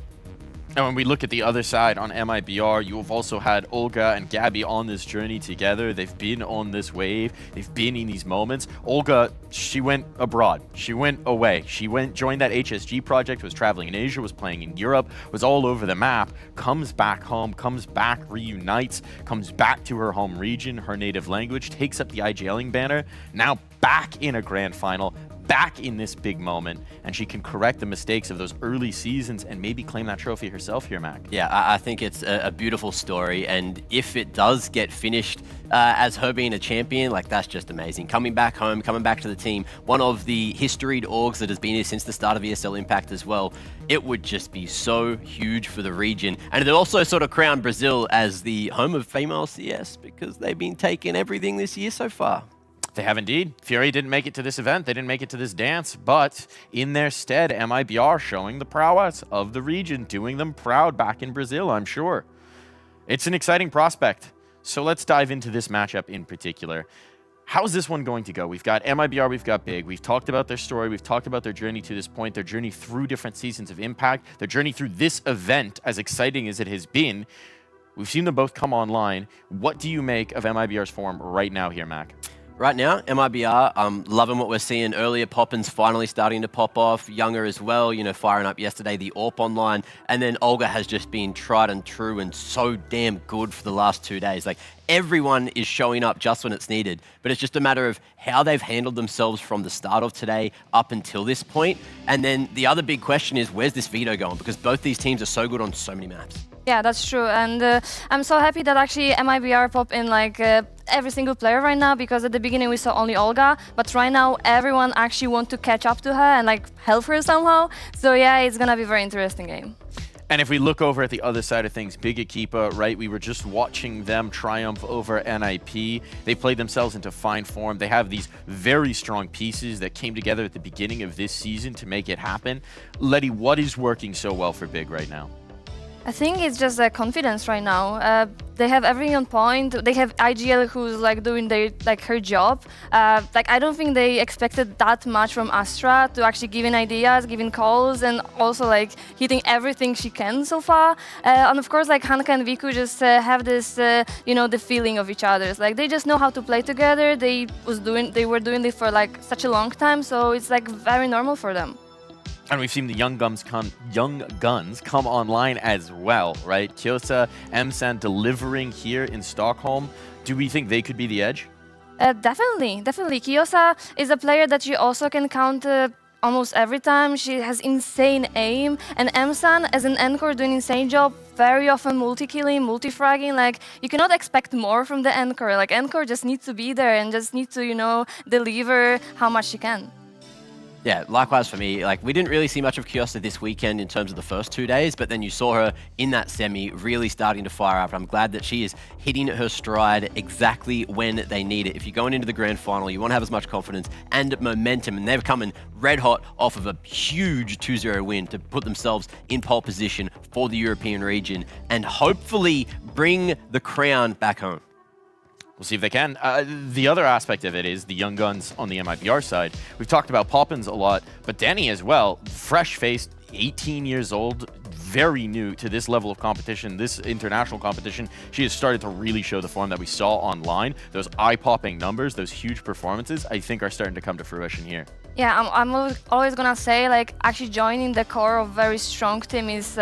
And when we look at the other side on MIBR, you have also had Olga and Gabby on this journey together. They've been on this wave. They've been in these moments. Olga, she went abroad. She went away. She joined that HSG project, was traveling in Asia, was playing in Europe, was all over the map, comes back home, comes back, reunites, comes back to her home region, her native language, takes up the IGLing banner, now back in a grand final, back in this big moment, and she can correct the mistakes of those early seasons and maybe claim that trophy herself here, Mac. Yeah, I think it's a beautiful story, and if it does get finished as her being a champion, like that's just amazing. Coming back home, coming back to the team, one of the historied orgs that has been here since the start of ESL Impact as well, it would just be so huge for the region. And it also sort of crowned Brazil as the home of female CS because they've been taking everything this year so far. They have indeed. Fury didn't make it to this event. They didn't make it to this dance. But in their stead, MIBR showing the prowess of the region, doing them proud back in Brazil, I'm sure. It's an exciting prospect. So let's dive into this matchup in particular. How's this one going to go? We've got MIBR, we've got Big. We've talked about their story. We've talked about their journey to this point, their journey through different seasons of Impact, their journey through this event, as exciting as it has been. We've seen them both come online. What do you make of MIBR's form right now here, Mac? Right now, MIBR, I'm loving what we're seeing earlier. Poppin's finally starting to pop off. Younger as well, firing up yesterday, the AWP online. And then Olga has just been tried and true and so damn good for the last 2 days. Like, everyone is showing up just when it's needed. But it's just a matter of how they've handled themselves from the start of today up until this point. And then the other big question is, where's this veto going? Because both these teams are so good on so many maps. Yeah, that's true, and I'm so happy that actually MIBR pop in like every single player right now, because at the beginning we saw only Olga, but right now everyone actually wants to catch up to her and like help her somehow. So yeah, it's gonna be a very interesting game. And if we look over at the other side of things, Big Equipa, right, we were just watching them triumph over NIP. They played themselves into fine form. They have these very strong pieces that came together at the beginning of this season to make it happen. Letty, what is working so well for Big right now? I think it's just confidence right now. They have everything on point. They have IGL who's like doing her job. I don't think they expected that much from Astra to actually giving ideas, giving calls, and also like hitting everything she can so far. And of course, like Hanka and Viku just have this, the feeling of each other. Like they just know how to play together. They were doing it for like such a long time, so it's like very normal for them. And we've seen the young guns come online as well, right? Kyosa, Emsan delivering here in Stockholm. Do we think they could be the edge? Definitely. Kyosa is a player that you also can count almost every time. She has insane aim, and Emsan as an Encore doing insane job, very often multi-killing, multi-fragging. Like, you cannot expect more from the Encore. Like, Encore just needs to be there and just needs to, deliver how much she can. Yeah, likewise for me. Like, we didn't really see much of Kyosa this weekend in terms of the first 2 days, but then you saw her in that semi really starting to fire up. I'm glad that she is hitting her stride exactly when they need it. If you're going into the grand final, you want to have as much confidence and momentum, and they're coming red hot off of a huge 2-0 win to put themselves in pole position for the European region and hopefully bring the crown back home. We'll see if they can. The other aspect of it is the young guns on the MIBR side. We've talked about Poppins a lot, but Danny as well, fresh-faced, 18 years old, very new to this level of competition, this international competition. She has started to really show the form that we saw online. Those eye-popping numbers, those huge performances, I think are starting to come to fruition here. Yeah, I'm always gonna say, like, actually joining the core of very strong team is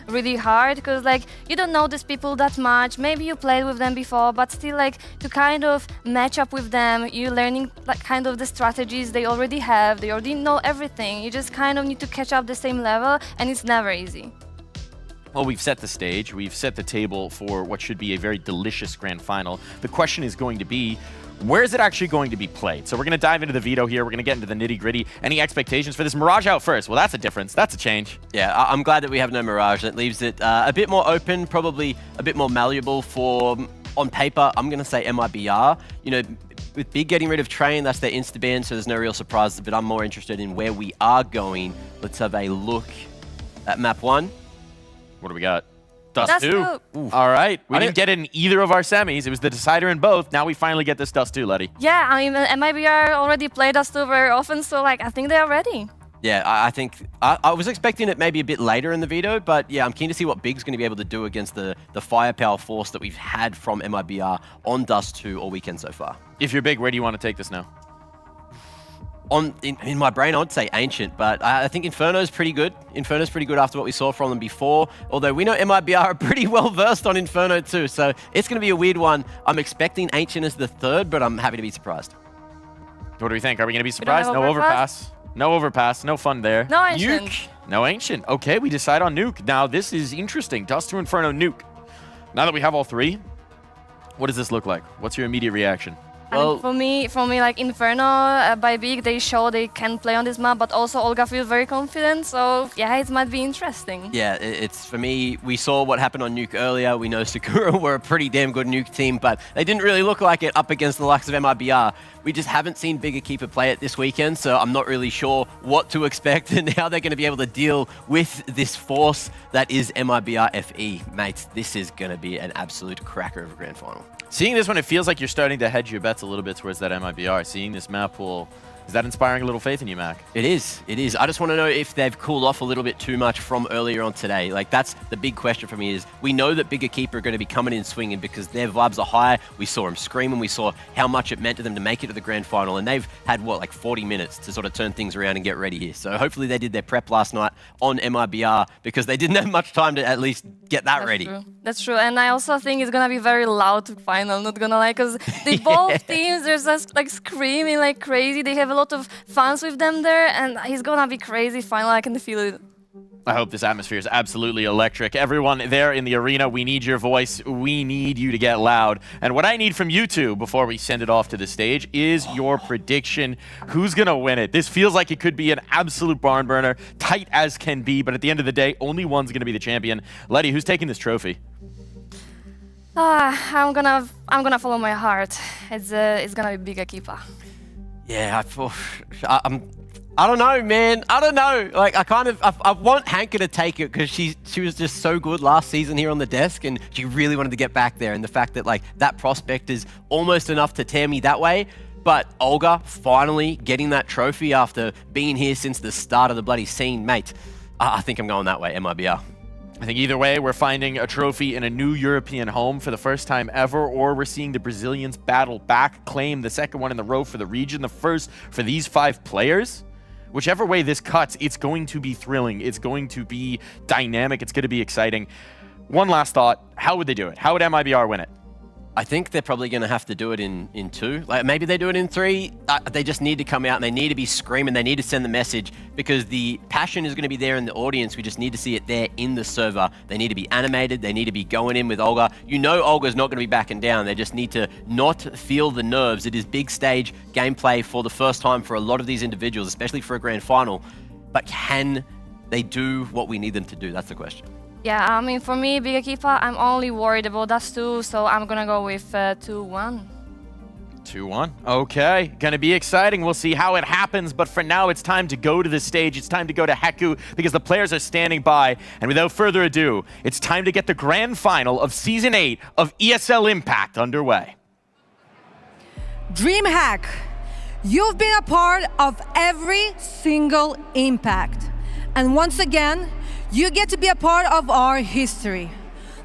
really hard, because like you don't know these people that much. Maybe you played with them before, but still, like, to kind of match up with them, you're learning like kind of the strategies they already have. They already know everything. You just kind of need to catch up the same level, and it's never easy. Well, we've set the stage. We've set the table for what should be a very delicious grand final. The question is going to be, where is it actually going to be played? So we're going to dive into the veto here. We're going to get into the nitty-gritty. Any expectations for this? Mirage out first. Well, that's a difference. That's a change. Yeah, I'm glad that we have no Mirage. That leaves it a bit more open, probably a bit more malleable for, on paper, I'm going to say MIBR. You know, with Big getting rid of Train, that's their insta-ban, so there's no real surprises, but I'm more interested in where we are going. Let's have a look at map 1. What do we got? Dust Dust 2. All right. We didn't get it in either of our semis. It was the decider in both. Now we finally get this Dust 2, Letty. Yeah, I mean, MIBR already played Dust 2 very often, so like I think they are ready. Yeah, I think I was expecting it maybe a bit later in the veto, but yeah, I'm keen to see what Big's going to be able to do against the firepower force that we've had from MIBR on Dust 2 all weekend so far. If you're Big, where do you want to take this now? In my brain, I would say Ancient, but I think Inferno's pretty good. Inferno's pretty good after what we saw from them before, although we know MIBR are pretty well versed on Inferno too, so it's going to be a weird one. I'm expecting Ancient as the third, but I'm happy to be surprised. What do we think? Are we going to be surprised? No overpass? No overpass. No fun there. No Ancient. Nuke. No Ancient. Okay, we decide on Nuke. Now, this is interesting. Dust 2 Inferno Nuke. Now that we have all three, what does this look like? What's your immediate reaction? Well, for me, like Inferno by Big, they show they can play on this map, but also Olga feels very confident, so yeah, it might be interesting. Yeah, it's for me, we saw what happened on Nuke earlier. We know Sakura were a pretty damn good Nuke team, but they didn't really look like it up against the likes of MIBR. We just haven't seen Big Equipa play it this weekend, so I'm not really sure what to expect and how they're going to be able to deal with this force that is MIBR FE. Mates, this is going to be an absolute cracker of a grand final. Seeing this one, it feels like you're starting to hedge your bets a little bit towards that MIBR. Seeing this map pool, is that inspiring a little faith in you, Mac? It is. It is. I just want to know if they've cooled off a little bit too much from earlier on today. Like, that's the big question for me is we know that Big Equipa are going to be coming in swinging because their vibes are high. We saw them screaming. We saw how much it meant to them to make it to the grand final. And they've had, what, like 40 minutes to sort of turn things around and get ready here. So hopefully they did their prep last night on MIBR because they didn't have much time to at least get that ready. True. That's true. And I also think it's going to be very loud final, not going to lie, because they both teams, they're just like screaming like crazy. They have a lot of fans with them there, and it's gonna be crazy final. I can feel it. I hope this atmosphere is absolutely electric. Everyone there in the arena, we need your voice. We need you to get loud. And what I need from you two before we send it off to the stage is your prediction. Who's gonna win it? This feels like it could be an absolute barn burner, tight as can be, but at the end of the day, only one's gonna be the champion. Letty, who's taking this trophy? I'm gonna follow my heart. It's gonna be Big Equipa. Yeah, I don't know, man. I don't know. Like, I want Hanka to take it because she was just so good last season here on the desk, and she really wanted to get back there. And the fact that like that prospect is almost enough to tear me that way. But Olga finally getting that trophy after being here since the start of the bloody scene, mate. I think I'm going that way, MIBR. I think either way, we're finding a trophy in a new European home for the first time ever, or we're seeing the Brazilians battle back, claim the second one in the row for the region, the first for these 5 players. Whichever way this cuts, it's going to be thrilling. It's going to be dynamic. It's going to be exciting. One last thought. How would they do it? How would MIBR win it? I think they're probably going to have to do it in 2. Like maybe they do it in 3. They just need to come out and they need to be screaming. They need to send the message because the passion is going to be there in the audience. We just need to see it there in the server. They need to be animated. They need to be going in with Olga. You know Olga's not going to be backing down. They just need to not feel the nerves. It is big stage gameplay for the first time for a lot of these individuals, especially for a grand final. But can they do what we need them to do? That's the question. Yeah, I mean, for me, Big Equipa, I'm only worried about Dust 2, so I'm gonna go with 2-1. 2-1. Okay, gonna be exciting. We'll see how it happens, but for now, it's time to go to the stage. It's time to go to Heku because the players are standing by. And without further ado, it's time to get the grand final of Season 8 of ESL Impact underway. DreamHack, you've been a part of every single Impact. And once again, you get to be a part of our history.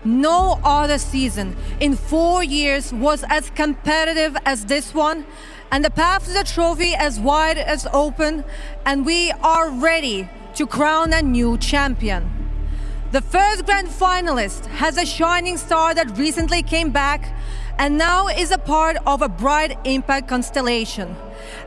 No other season in 4 years was as competitive as this one, and the path to the trophy as wide as open, and we are ready to crown a new champion. The first grand finalist has a shining star that recently came back and now is a part of a bright Impact constellation.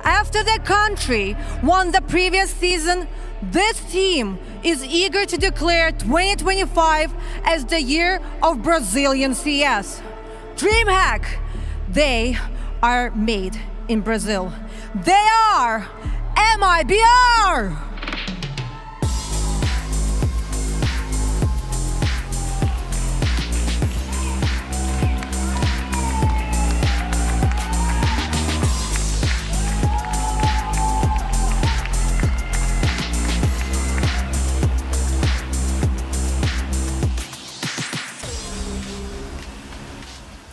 After their country won the previous season, this team is eager to declare 2025 as the year of Brazilian CS. DreamHack, they are made in Brazil. They are MIBR!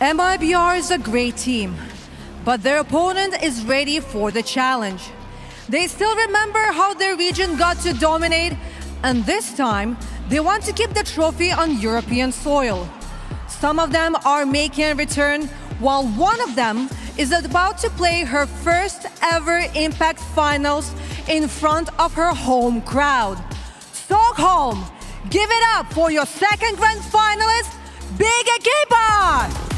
MIBR is a great team, but their opponent is ready for the challenge. They still remember how their region got to dominate, and this time, they want to keep the trophy on European soil. Some of them are making a return, while one of them is about to play her first ever Impact Finals in front of her home crowd. Stockholm, give it up for your second grand finalist, Big Equipa!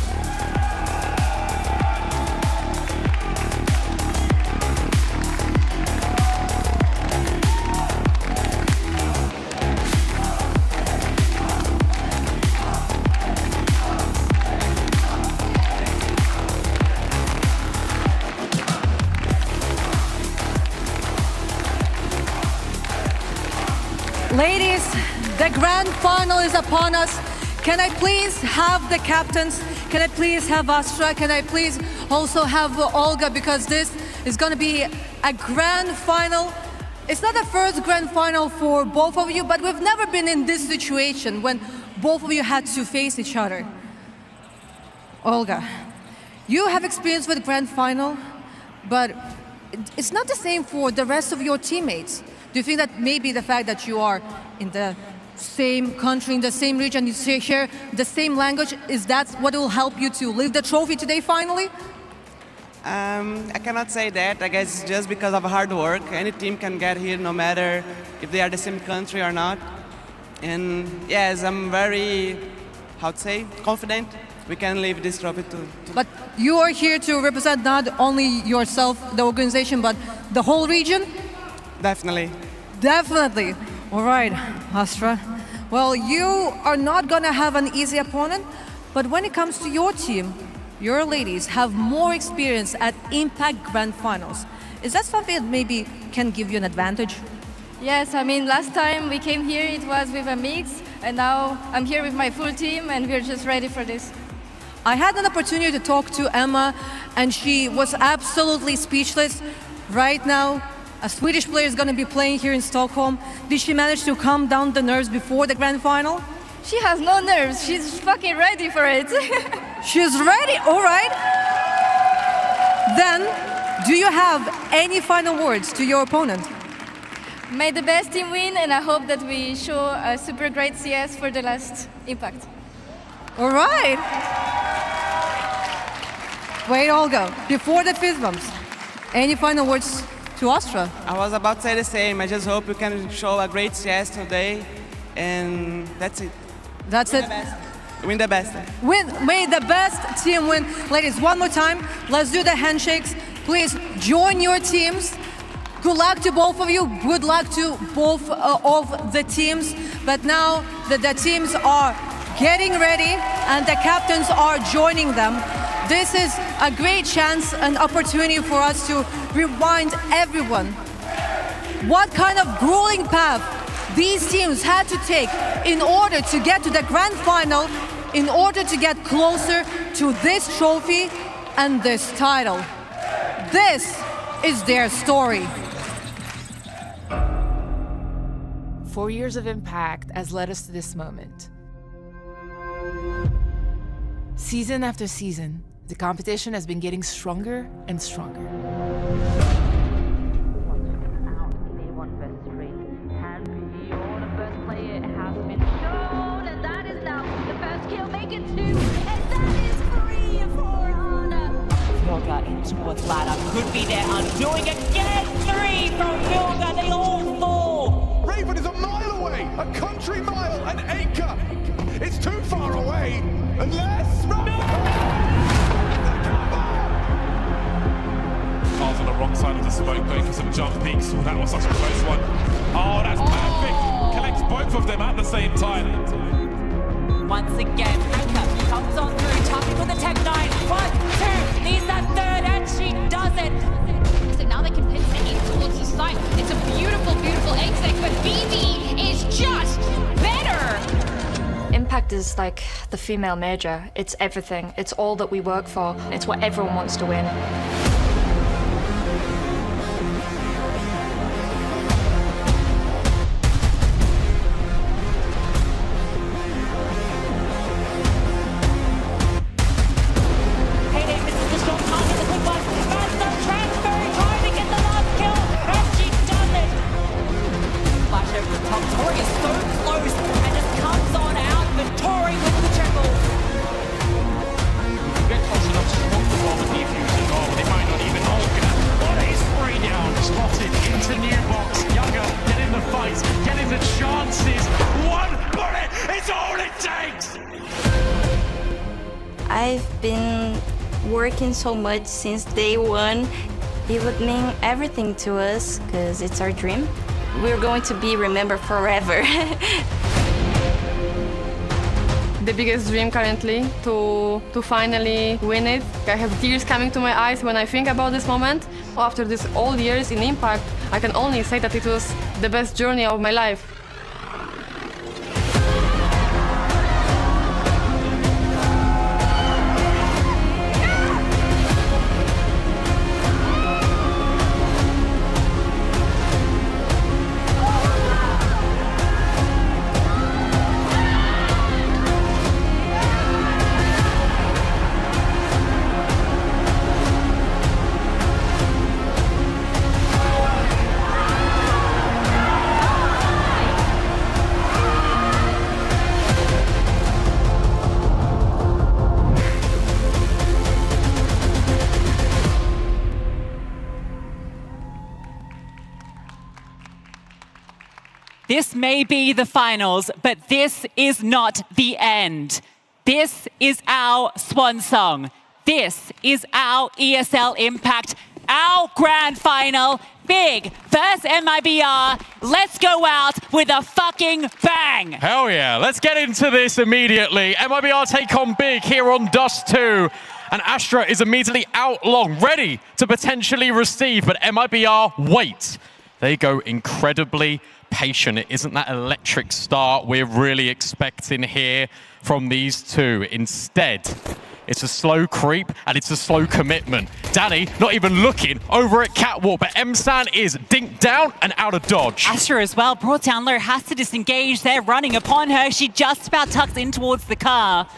Ladies, the grand final is upon us. Can I please have the captains? Can I please have Astra? Can I please also have Olga? Because this is going to be a grand final. It's not the first grand final for both of you, but we've never been in this situation when both of you had to face each other. Olga, you have experience with grand final, but it's not the same for the rest of your teammates. Do you think that maybe the fact that you are in the same country, in the same region, you share the same language, is that what will help you to lift the trophy today finally? I cannot say that. I guess it's just because of hard work. Any team can get here no matter if they are the same country or not. And yes, I'm very, confident we can lift this trophy too. But you are here to represent not only yourself, the organization, but the whole region? Definitely. Definitely. All right, Astra. Well, you are not going to have an easy opponent, but when it comes to your team, your ladies have more experience at Impact Grand Finals. Is that something that maybe can give you an advantage? Yes, I mean, last time we came here, it was with a mix, and now I'm here with my full team, and we're just ready for this. I had an opportunity to talk to Emma, and she was absolutely speechless. Right now, a Swedish player is going to be playing here in Stockholm. Did she manage to calm down the nerves before the grand final? She has no nerves. She's fucking ready for it. She's ready? All right. Then, do you have any final words to your opponent? May the best team win, and I hope that we show a super great CS for the last Impact. All right. Wait, Olga, before the fist bumps, any final words to Astra? I was about to say the same. I just hope we can show a great CS today, and that's it. That's it. Win the best. May the best team win. Ladies, one more time. Let's do the handshakes. Please join your teams. Good luck to both of you. Good luck to both of the teams. But now that the teams are getting ready and the captains are joining them, this is a great chance and opportunity for us to remind everyone what kind of grueling path these teams had to take in order to get to the grand final, in order to get closer to this trophy and this title. This is their story. 4 years of Impact has led us to this moment. Season after season, the competition has been getting stronger and stronger. Towards ladder, could be there, undoing again, 3 from Vilga, they all fall! Raven is a mile away, a country mile, an acre! It's too far away, unless... Car's on the wrong side of the smoke, going for some jump peaks. Oh, that was such a close one. Oh, that's perfect! Collects both of them at the same time. Once again, Anka comes on through, targeting with the Tech 9. 1, 2, needs that third she does it. So now they can pin in towards the site. It's a beautiful, beautiful exit, but BB is just better. Impact is like the female major. It's everything. It's all that we work for. It's what everyone wants to win. I've been working so much since day one. It would mean everything to us because it's our dream. We're going to be remembered forever. The biggest dream currently to finally win it. I have tears coming to my eyes when I think about this moment. After this all years in Impact, I can only say that it was the best journey of my life. This may be the finals, but this is not the end. This is our swan song. This is our ESL Impact, our grand final. Big versus MIBR. Let's go out with a fucking bang. Hell yeah, let's get into this immediately. MIBR take on Big here on Dust 2. And Astra is immediately out long, ready to potentially receive, but MIBR wait. They go incredibly patient. It isn't that electric start we're really expecting here from these two. Instead, it's a slow creep and it's a slow commitment. Danny not even looking over at Catwalk, but M-San is dinked down and out of dodge. Astra as well, brought down low, has to disengage. They're running upon her. She just about tucks in towards the car.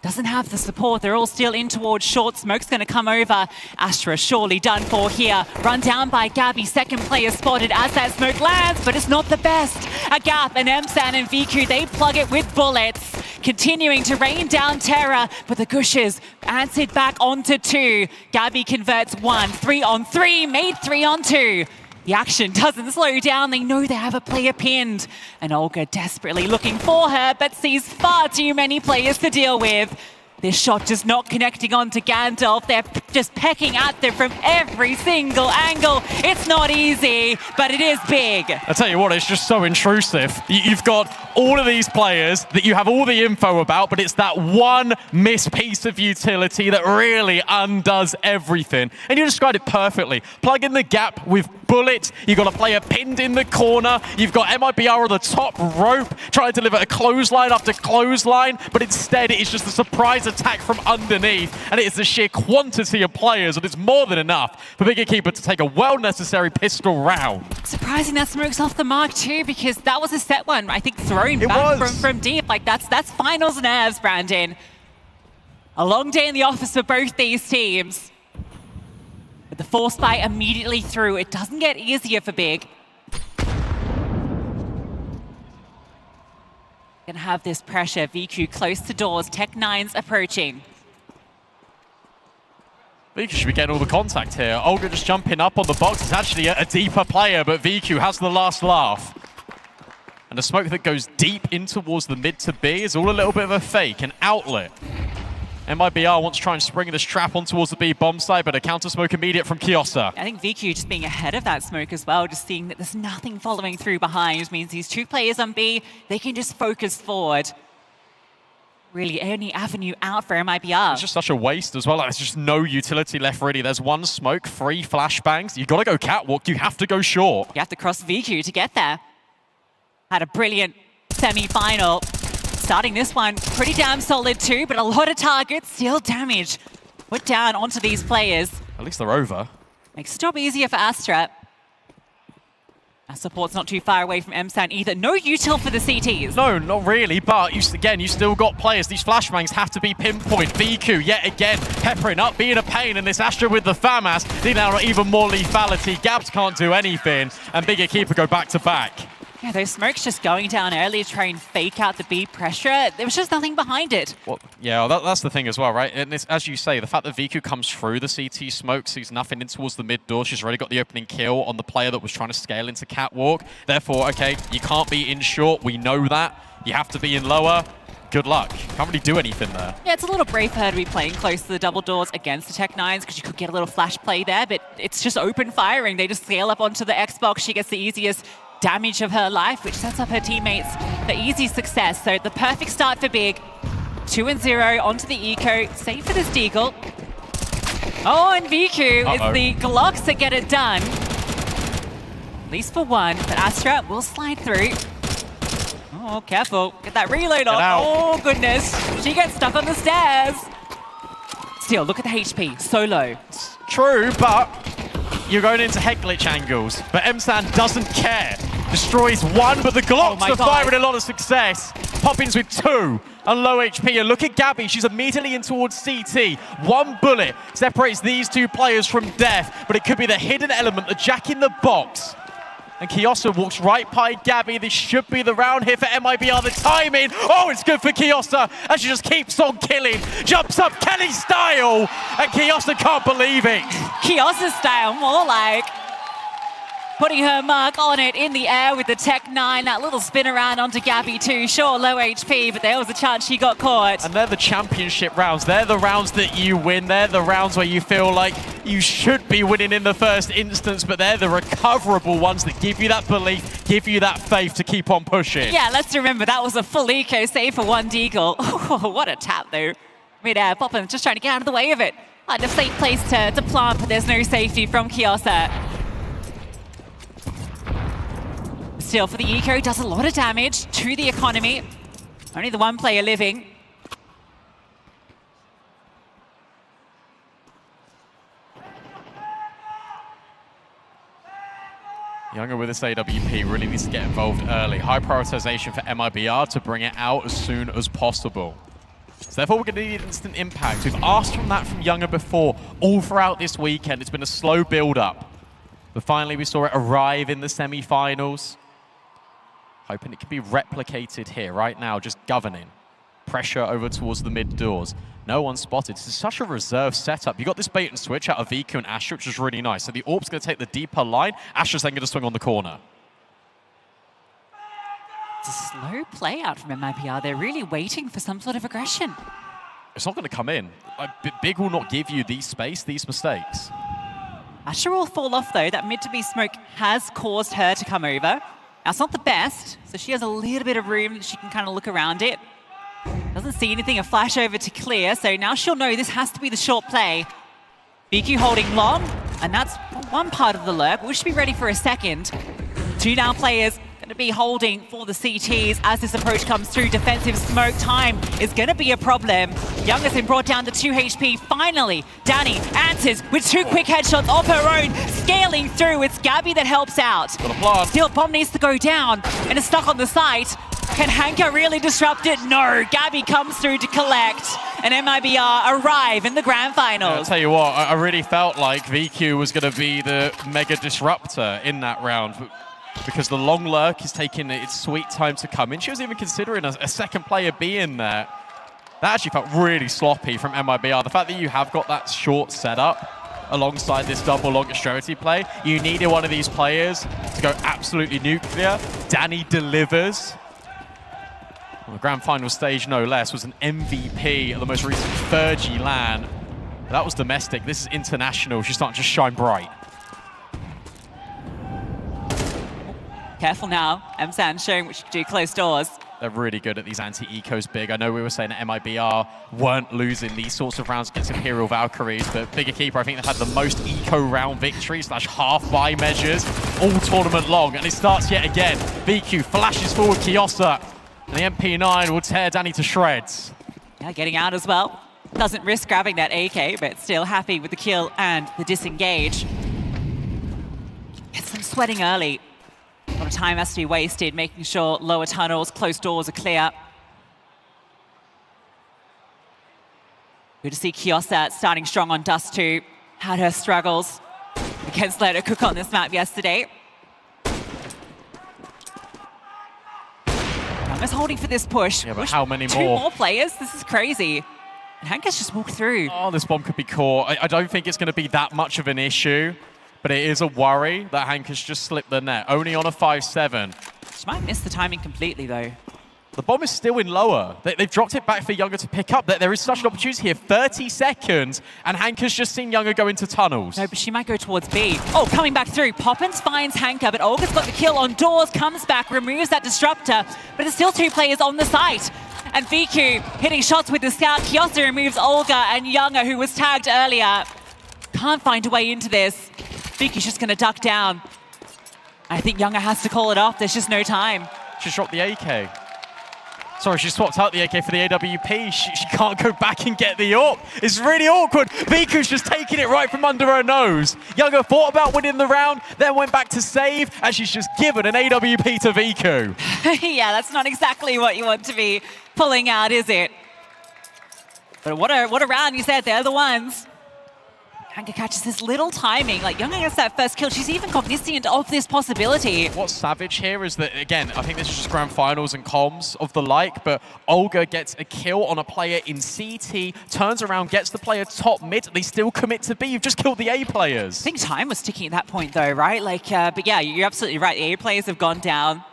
Doesn't have the support. They're all still in towards short. Smoke's going to come over. Astra surely done for here. Run down by Gabby. Second player spotted as that smoke lands, but it's not the best. A Gap and M-San and VQ, they plug it with bullets. Continuing to rain down terror, but the Gushers answered back onto 2. Gabby converts 1. 3 on 3, made 3 on 2. The action doesn't slow down. They know they have a player pinned. And Olga desperately looking for her, but sees far too many players to deal with. This shot just not connecting onto Gandalf. They're just pecking at them from every single angle. It's not easy, but it is big. I tell you what, it's just so intrusive. You've got all of these players that you have all the info about, but it's that one missed piece of utility that really undoes everything. And you described it perfectly. Plug in the gap with Bullet. You've got a player pinned in the corner. You've got MIBR on the top rope trying to deliver a clothesline after clothesline, but instead it is just a surprise attack from underneath, and it is the sheer quantity of players, and it's more than enough for Big Equipa to take a well-necessary pistol round. Surprising that smoke's off the mark too, because that was a set one, I think, thrown back from deep. Like, that's finals nerves, Brandon. A long day in the office for both these teams. But the force fight immediately through. It doesn't get easier for Big. Gonna have this pressure. VQ close to doors. Tech9's approaching. VQ should be getting all the contact here. Olga just jumping up on the box. It's actually a deeper player, but VQ has the last laugh. And the smoke that goes deep in towards the mid to B is all a little bit of a fake, an outlet. MIBR wants to try and spring this trap on towards the B bomb side, but a counter smoke immediate from Kiosa. I think VQ just being ahead of that smoke as well, just seeing that there's nothing following through behind, means these two players on B, they can just focus forward. really any avenue out for MIBR. It's just such a waste as well. Like, there's just no utility left really. There's one smoke, 3 flashbangs. You got to go catwalk. You have to go short. You have to cross VQ to get there. Had a brilliant semi-final. Starting this one pretty damn solid too, but a lot of targets, still damage put down onto these players. At least they're over. Makes the job easier for Astra. Our support's not too far away from MSAN either. No util for the CTs. No, not really, but you still got players. These flashbangs have to be pinpoint. VQ, yet again, peppering up, being a pain, and this Astra with the FAMAS, dealing out even more lethality. Gabs can't do anything, and Big Equipa go back to back. Yeah, those smokes just going down early to try and fake out the B pressure. There was just nothing behind it. Well, yeah, that's the thing as well, right? And it's, as you say, the fact that VQ comes through the CT smoke, sees nothing in towards the mid door. She's already got the opening kill on the player that was trying to scale into catwalk. Therefore, okay, you can't be in short. We know that. You have to be in lower. Good luck. Can't really do anything there. Yeah, it's a little brave for her to be playing close to the double doors against the Tech-9s because you could get a little flash play there, but it's just open firing. They just scale up onto the Xbox. She gets the easiest damage of her life, which sets up her teammates for easy success. So the perfect start for Big. 2-0 onto the Eco. Save for this Deagle. Oh, and VQ is the Glocks that get it done. At least for one, but Astra will slide through. Oh, careful. Get that reload on. Oh, goodness. She gets stuck on the stairs. Still, look at the HP. So low. It's true, but you're going into head glitch angles. But MSAN doesn't care. Destroys one, but the Glocks are firing a lot of success. Poppins with 2 and low HP. And look at Gabby. She's immediately in towards CT. 1 bullet separates these 2 players from death, but it could be the hidden element, the jack in the box. And Kiosa walks right by Gabby. This should be the round here for MIBR. The timing. Oh, it's good for Kiosa. And she just keeps on killing. Jumps up Kelly style. And Kiosa can't believe it. Kiosa style, more like putting her mark on it in the air with the Tech-9. That little spin around onto Gabby too. Sure, low HP, but there was a chance she got caught. And they're the championship rounds. They're the rounds that you win. They're the rounds where you feel like you should be winning in the first instance, but they're the recoverable ones that give you that belief, give you that faith to keep on pushing. Yeah, let's remember that was a full eco save for 1 Deagle. Oh, what a tap though. Mid-air, Poppins just trying to get out of the way of it. Like a safe place to plant, but there's no safety from Kiosa. Still, for the Eco, does a lot of damage to the economy. Only the 1 player living. Younger with this AWP really needs to get involved early. High prioritization for MIBR to bring it out as soon as possible. So therefore, we're going to need instant impact. We've asked from that from Younger before, all throughout this weekend. It's been a slow build-up. But finally, we saw it arrive in the semi-finals. Hoping it can be replicated here right now, just governing. Pressure over towards the mid doors. No one spotted. This is such a reserve setup. You got this bait and switch out of VQ and Astra, which is really nice. So the AWP's going to take the deeper line. Astra's then going to swing on the corner. It's a slow play out from MIBR. They're really waiting for some sort of aggression. It's not going to come in. Like, Big will not give you these space, these mistakes. Astra will fall off though. That mid to B smoke has caused her to come over. Now, it's not the best, so she has a little bit of room that she can kind of look around it. Doesn't see anything, a flash over to clear, so now she'll know this has to be the short play. BQ holding long, and that's one part of the lurk. We should be ready for a second. 2 down players going to be holding for the CTs as this approach comes through. Defensive smoke time is going to be a problem. Young has been brought down to 2 HP. Finally, Danny answers with 2 quick headshots of her own, scaling through. It's Gabby that helps out. Still, bomb needs to go down, and it's stuck on the site. Can Hanka really disrupt it? No, Gabby comes through to collect, and MIBR arrive in the grand finals. I'll tell you what, I really felt like VQ was going to be the mega disruptor in that round, because the long lurk is taking its sweet time to come in. She was even considering a second player being there. That actually felt really sloppy from MIBR. The fact that you have got that short setup alongside this double long extremity play, you needed one of these players to go absolutely nuclear. Danny delivers. On the grand final stage, no less, was an MVP at the most recent 3G LAN. That was domestic. This is international. She's starting to shine bright. Careful now. MSAN showing what she can do close doors. They're really good at these anti-ecos big. I know we were saying that MIBR weren't losing these sorts of rounds against Imperial Valkyries, but Big Equipa, I think they've had the most eco round victories / half buy measures all tournament long. And it starts yet again. VQ flashes forward Kiosa, and the MP9 will tear Danny to shreds. Yeah, getting out as well. Doesn't risk grabbing that AK, but still happy with the kill and the disengage. Gets them sweating early. A lot of time has to be wasted, making sure lower tunnels, closed doors are clear. Good to see Kiosa starting strong on Dust 2. Had her struggles against Let Her Cook on this map yesterday. Younger's holding for this push. Yeah, but how many Two more players? This is crazy. And Hanka's just walked through. Oh, this bomb could be caught. I don't think it's going to be that much of an issue, but it is a worry that Hanka's just slipped the net. Only on a 5-7. She might miss the timing completely, though. The bomb is still in lower. They've dropped it back for Younger to pick up. There is such an opportunity here. 30 seconds, and Hanka's just seen Younger go into tunnels. No, but she might go towards B. Oh, coming back through. Poppins finds Hanka, but Olga's got the kill on doors, comes back, removes that disruptor, but there's still 2 players on the site. And VQ hitting shots with the scout. Kiosa removes Olga, and Younger, who was tagged earlier, can't find a way into this. VQ's just going to duck down. I think Younger has to call it off. There's just no time. She dropped the AK. Sorry, she swapped out the AK for the AWP. She can't go back and get the AWP. It's really awkward. Viku's just taking it right from under her nose. Younger thought about winning the round, then went back to save, and she's just given an AWP to Viku. Yeah, that's not exactly what you want to be pulling out, is it? But what a round you said. They're the ones. Hanka catches this little timing. Like, Younger gets that first kill. She's even cognizant of this possibility. What's savage here is that, again, I think this is just grand finals and comms of the like, but Olga gets a kill on a player in CT, turns around, gets the player top mid. They still commit to B. You've just killed the A players. I think time was ticking at that point, though, right? Like, but yeah, you're absolutely right. The A players have gone down.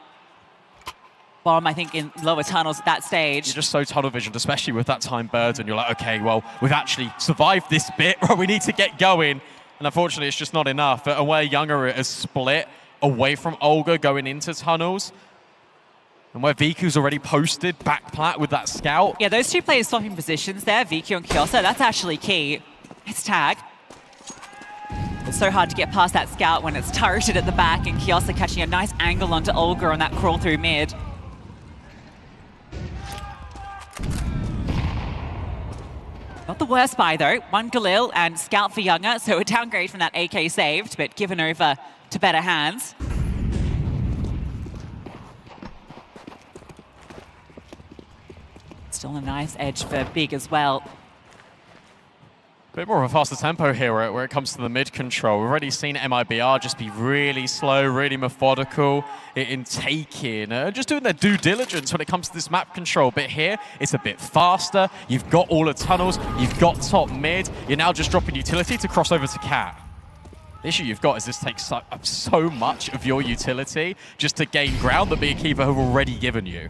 Bomb, I think, in lower tunnels at that stage. You're just so tunnel visioned, especially with that time burden. You're like, okay, well, we've actually survived this bit. We need to get going. And unfortunately, it's just not enough. And where Younger is split away from Olga going into tunnels, and where Viku's already posted back plat with that scout. Yeah, those 2 players swapping positions there, Viku and Kiosa, that's actually key. It's tag. It's so hard to get past that scout when it's turreted at the back, and Kiosa catching a nice angle onto Olga on that crawl through mid. Not the worst buy, though. 1 Galil and Scout for Younger, so a downgrade from that AK saved, but given over to better hands. Still a nice edge for Big as well. A bit more of a faster tempo here where it comes to the mid control. We've already seen MIBR just be really slow, really methodical in taking, just doing their due diligence when it comes to this map control. But here, it's a bit faster. You've got all the tunnels, you've got top mid. You're now just dropping utility to cross over to Cat. The issue you've got is this takes up so much of your utility just to gain ground that Big Equipa have already given you.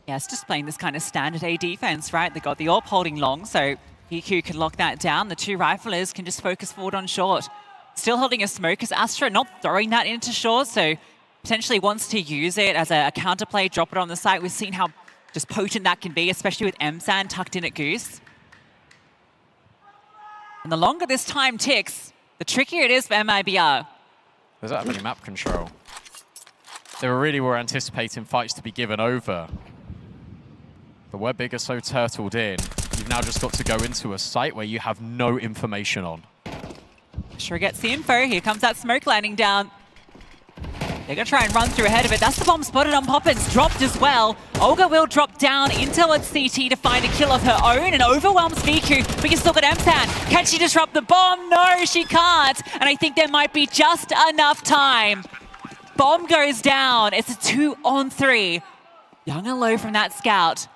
Yeah, it's just playing this kind of standard A defense, right? They got the AWP holding long, so EQ can lock that down. The 2 riflers can just focus forward on short. Still holding a smoke as Astra, not throwing that into short, so potentially wants to use it as a counterplay, drop it on the site. We've seen how just potent that can be, especially with M-San tucked in at Goose. And the longer this time ticks, the trickier it is for MIBR. There's that many map control. They really were anticipating fights to be given over. But where Big are so turtled in, you've now just got to go into a site where you have no information on. Sure gets the info. Here comes that smoke landing down. They're going to try and run through ahead of it. That's the bomb spotted on Poppins. Dropped as well. Olga will drop down into its CT to find a kill of her own and overwhelms Viku. But you still got M-San. Can she disrupt the bomb? No, she can't. And I think there might be just enough time. Bomb goes down. It's a 2-on-3. Young and low from that scout.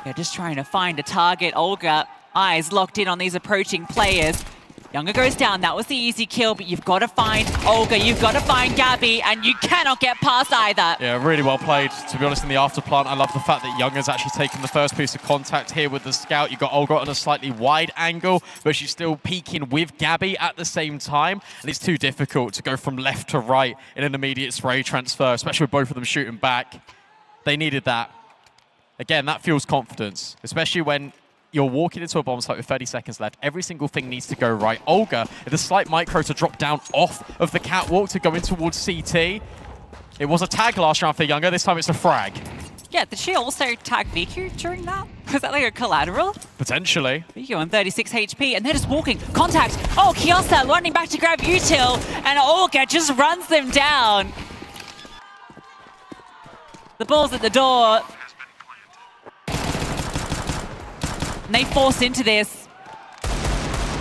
They're just trying to find a target. Olga, eyes locked in on these approaching players. Younger goes down. That was the easy kill, but you've got to find Olga. You've got to find Gabby, and you cannot get past either. Yeah, really well played. To be honest, in the afterplant, I love the fact that Younger's actually taken the first piece of contact here with the scout. You've got Olga on a slightly wide angle, but she's still peeking with Gabby at the same time. And it's too difficult to go from left to right in an immediate spray transfer, especially with both of them shooting back. They needed that. Again, that fuels confidence, especially when you're walking into a bomb site with 30 seconds left. Every single thing needs to go right. Olga, with a slight micro to drop down off of the catwalk to go in towards CT. It was a tag last round for Younger. This time it's a frag. Yeah, did she also tag Viku during that? Was that like a collateral? Potentially. Viku on 36 HP, and they're just walking. Contact! Oh, Kiosa running back to grab Util, and Olga just runs them down. The ball's at the door. And they force into this.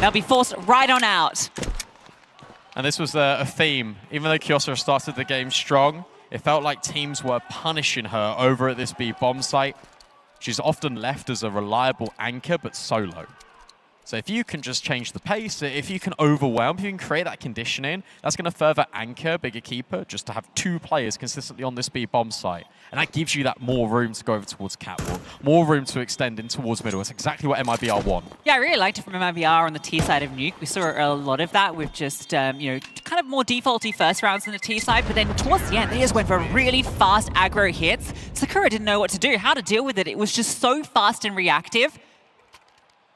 They'll be forced right on out. And this was a theme. Even though Kiosa started the game strong, it felt like teams were punishing her over at this B bomb site. She's often left as a reliable anchor, but solo. So if you can just change the pace, if you can overwhelm, if you can create that conditioning, that's going to further anchor Bigger Keeper just to have 2 players consistently on this B bomb site. And that gives you that more room to go over towards catwalk, more room to extend in towards middle. It's exactly what MIBR want. Yeah, I really liked it from MIBR on the T side of Nuke. We saw a lot of that with just, you know, kind of more defaulty first rounds on the T side, but then towards the end, they just went for really fast aggro hits. Sakura didn't know what to do, how to deal with it. It was just so fast and reactive.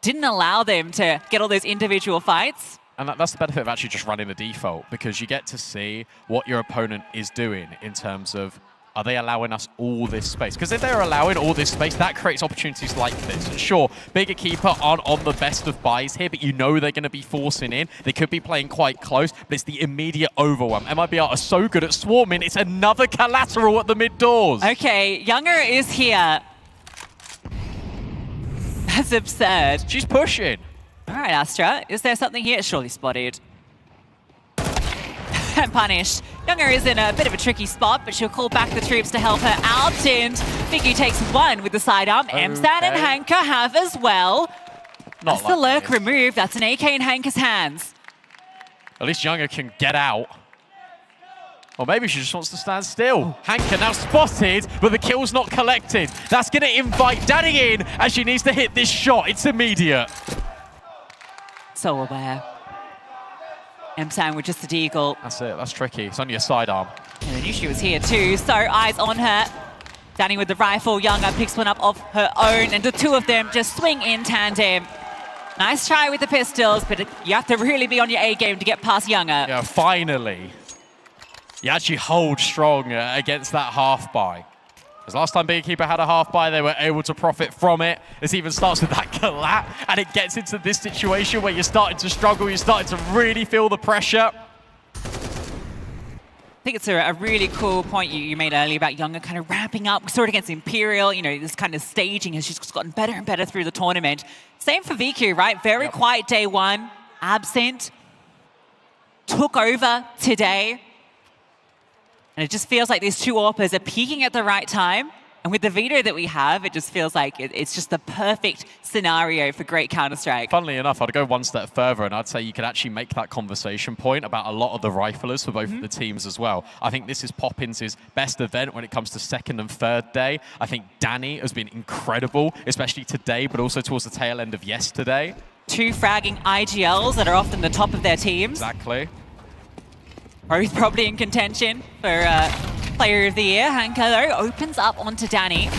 Didn't allow them to get all those individual fights. And that's the benefit of actually just running the default, because you get to see what your opponent is doing in terms of, are they allowing us all this space? Because if they're allowing all this space, that creates opportunities like this. And sure, Bigger Keeper aren't on the best of buys here, but you know they're going to be forcing in. They could be playing quite close, but it's the immediate overwhelm. MIBR are so good at swarming, it's another collateral at the mid doors. Okay, Younger is here. That's absurd. She's pushing. All right, Astra. Is there something here? Surely spotted. And punished. Younger is in a bit of a tricky spot, but she'll call back the troops to help her out. And Vicky takes 1 with the sidearm. Okay. Emsan and Hanka have as well. Not That's the lurk this. removed. That's an AK in Hanka's hands. At least Younger can get out. Or maybe she just wants to stand still. Hanka now spotted, but the kill's not collected. That's going to invite Danny in as she needs to hit this shot. It's immediate. So aware. Emsan with just a deagle. That's it. That's tricky. It's only a sidearm. And then Yushi was here too, so eyes on her. Danny with the rifle. Younger picks one up of her own, and the 2 of them just swing in tandem. Nice try with the pistols, but you have to really be on your A game to get past Younger. Yeah, finally. You actually hold strong against that half buy. Because last time Bigger Keeper had a half buy, they were able to profit from it. This even starts with that collat, and it gets into this situation where you're starting to struggle, you're starting to really feel the pressure. I think it's a really cool point you made earlier about Younger kind of ramping up. We saw it against Imperial, you know, this kind of staging has just gotten better and better through the tournament. Same for VQ, right? Very quiet day 1, absent, took over today. And it just feels like these 2 AWPers are peaking at the right time. And with the veto that we have, it just feels like it's just the perfect scenario for great Counter-Strike. Funnily enough, I'd go one step further, and I'd say you could actually make that conversation point about a lot of the riflers for both of the teams as well. I think this is Poppins' best event when it comes to 2nd and 3rd day. I think Danny has been incredible, especially today, but also towards the tail end of yesterday. 2 fragging IGLs that are often the top of their teams. Exactly. Both probably in contention for Player of the Year. Hanka, though, opens up onto Danny.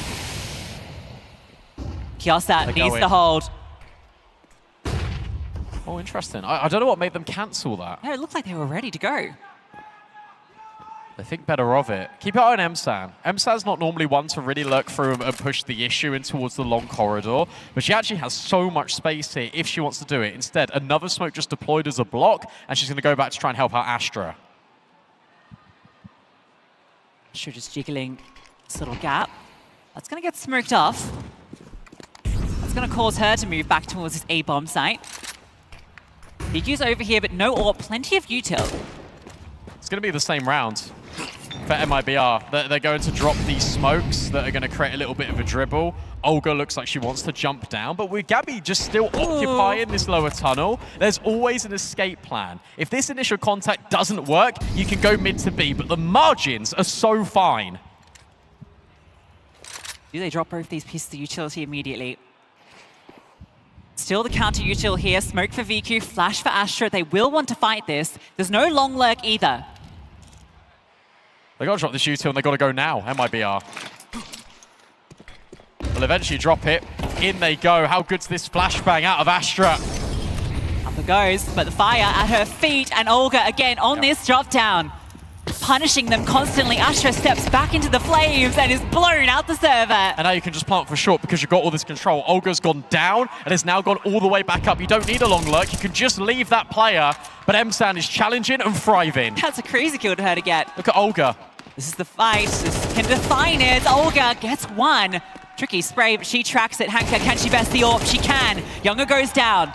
Kiosa needs to hold. Oh, interesting. I don't know what made them cancel that. Yeah, it looked like they were ready to go. They think better of it. Keep an eye on Emsan. Emsan's not normally one to really lurk through and push the issue in towards the long corridor, but she actually has so much space here if she wants to do it. Instead, another smoke just deployed as a block, and she's going to go back to try and help out Astra. Astra just jiggling this little gap. That's going to get smoked off. That's going to cause her to move back towards this A-bomb site. BQ's over here, but no AWP, plenty of util. It's going to be the same round for MIBR. They're going to drop these smokes that are going to create a little bit of a dribble. Olga looks like she wants to jump down, but with Gabby just still occupying this lower tunnel, there's always an escape plan. If this initial contact doesn't work, you can go mid to B, but the margins are so fine. Do they drop both these pieces of utility immediately? Still the counter util here. Smoke for VQ, flash for Astra. They will want to fight this. There's no long lurk either. They got to drop this util and they got to go now, MIBR. They'll eventually drop it. In they go. How good's this flashbang out of Astra? Up it goes, but the fire at her feet, and Olga again on this drop down. Punishing them constantly. Astra steps back into the flames and is blown out the server. And now you can just plant for short because you've got all this control. Olga's gone down and has now gone all the way back up. You don't need a long lurk. You can just leave that player. But MSAN is challenging and thriving. That's a crazy kill to her to get. Look at Olga. This is the fight. This can define it. Olga gets one. Tricky spray, but she tracks it. Hanka, can she best the AWP? She can. Younger goes down.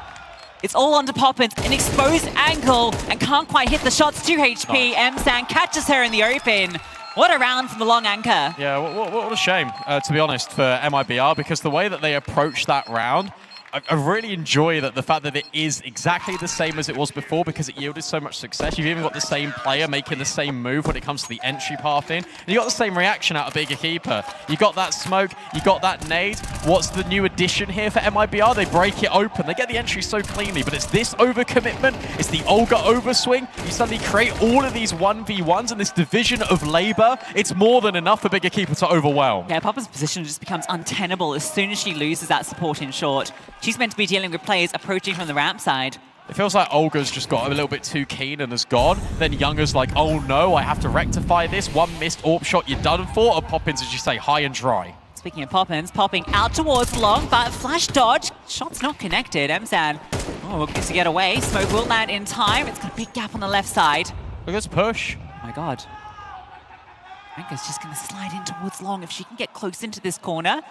It's all onto Poppins, an exposed ankle, and can't quite hit the shots. 2 HP. MSAN catches her in the open. What a round from the long anchor. Yeah, what a shame, to be honest, for MIBR, because the way that they approached that round, I really enjoy that the fact that it is exactly the same as it was before because it yielded so much success. You've even got the same player making the same move when it comes to the entry path in. And you got the same reaction out of Big Equipa. You got that smoke, you got that nade. What's the new addition here for MIBR? They break it open. They get the entry so cleanly, but it's this overcommitment. It's the Olga overswing. You suddenly create all of these 1v1s and this division of labor. It's more than enough for Big Equipa to overwhelm. Yeah, Papa's position just becomes untenable as soon as she loses that support in short. She's meant to be dealing with players approaching from the ramp side. It feels like Olga's just got a little bit too keen and has gone. Then Younger's like, oh no, I have to rectify this. One missed AWP shot, you're done for. Or Poppins, as you say, high and dry. Speaking of Poppins, popping out towards long, but flash dodge. Shot's not connected. MSAN, looking to get away. Smoke will land in time. It's got a big gap on the left side. Look at this push. Oh my god. Ranka's just going to slide in towards long if she can get close into this corner.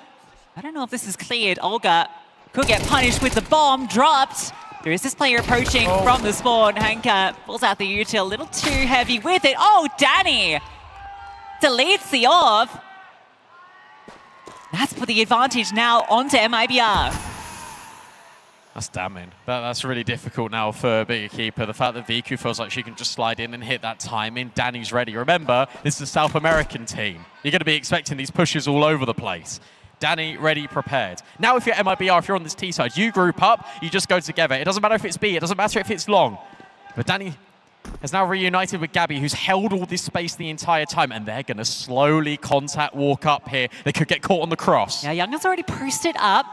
I don't know if this is cleared. Olga could get punished with the bomb dropped. There is this player approaching from the spawn. Hanka pulls out the util, a little too heavy with it. Oh, Danny deletes the off. That's put the advantage now onto MIBR. That's damning. That's really difficult now for Big Equipa. The fact that Viku feels like she can just slide in and hit that timing. Danny's ready. Remember, this is a South American team. You're going to be expecting these pushes all over the place. Danny, ready, prepared. Now if you're MIBR, if you're on this T side, you group up, you just go together. It doesn't matter if it's B, it doesn't matter if it's long. But Danny has now reunited with Gabby, who's held all this space the entire time, and they're going to slowly contact walk up here. They could get caught on the cross. Yeah, Younger's already posted up.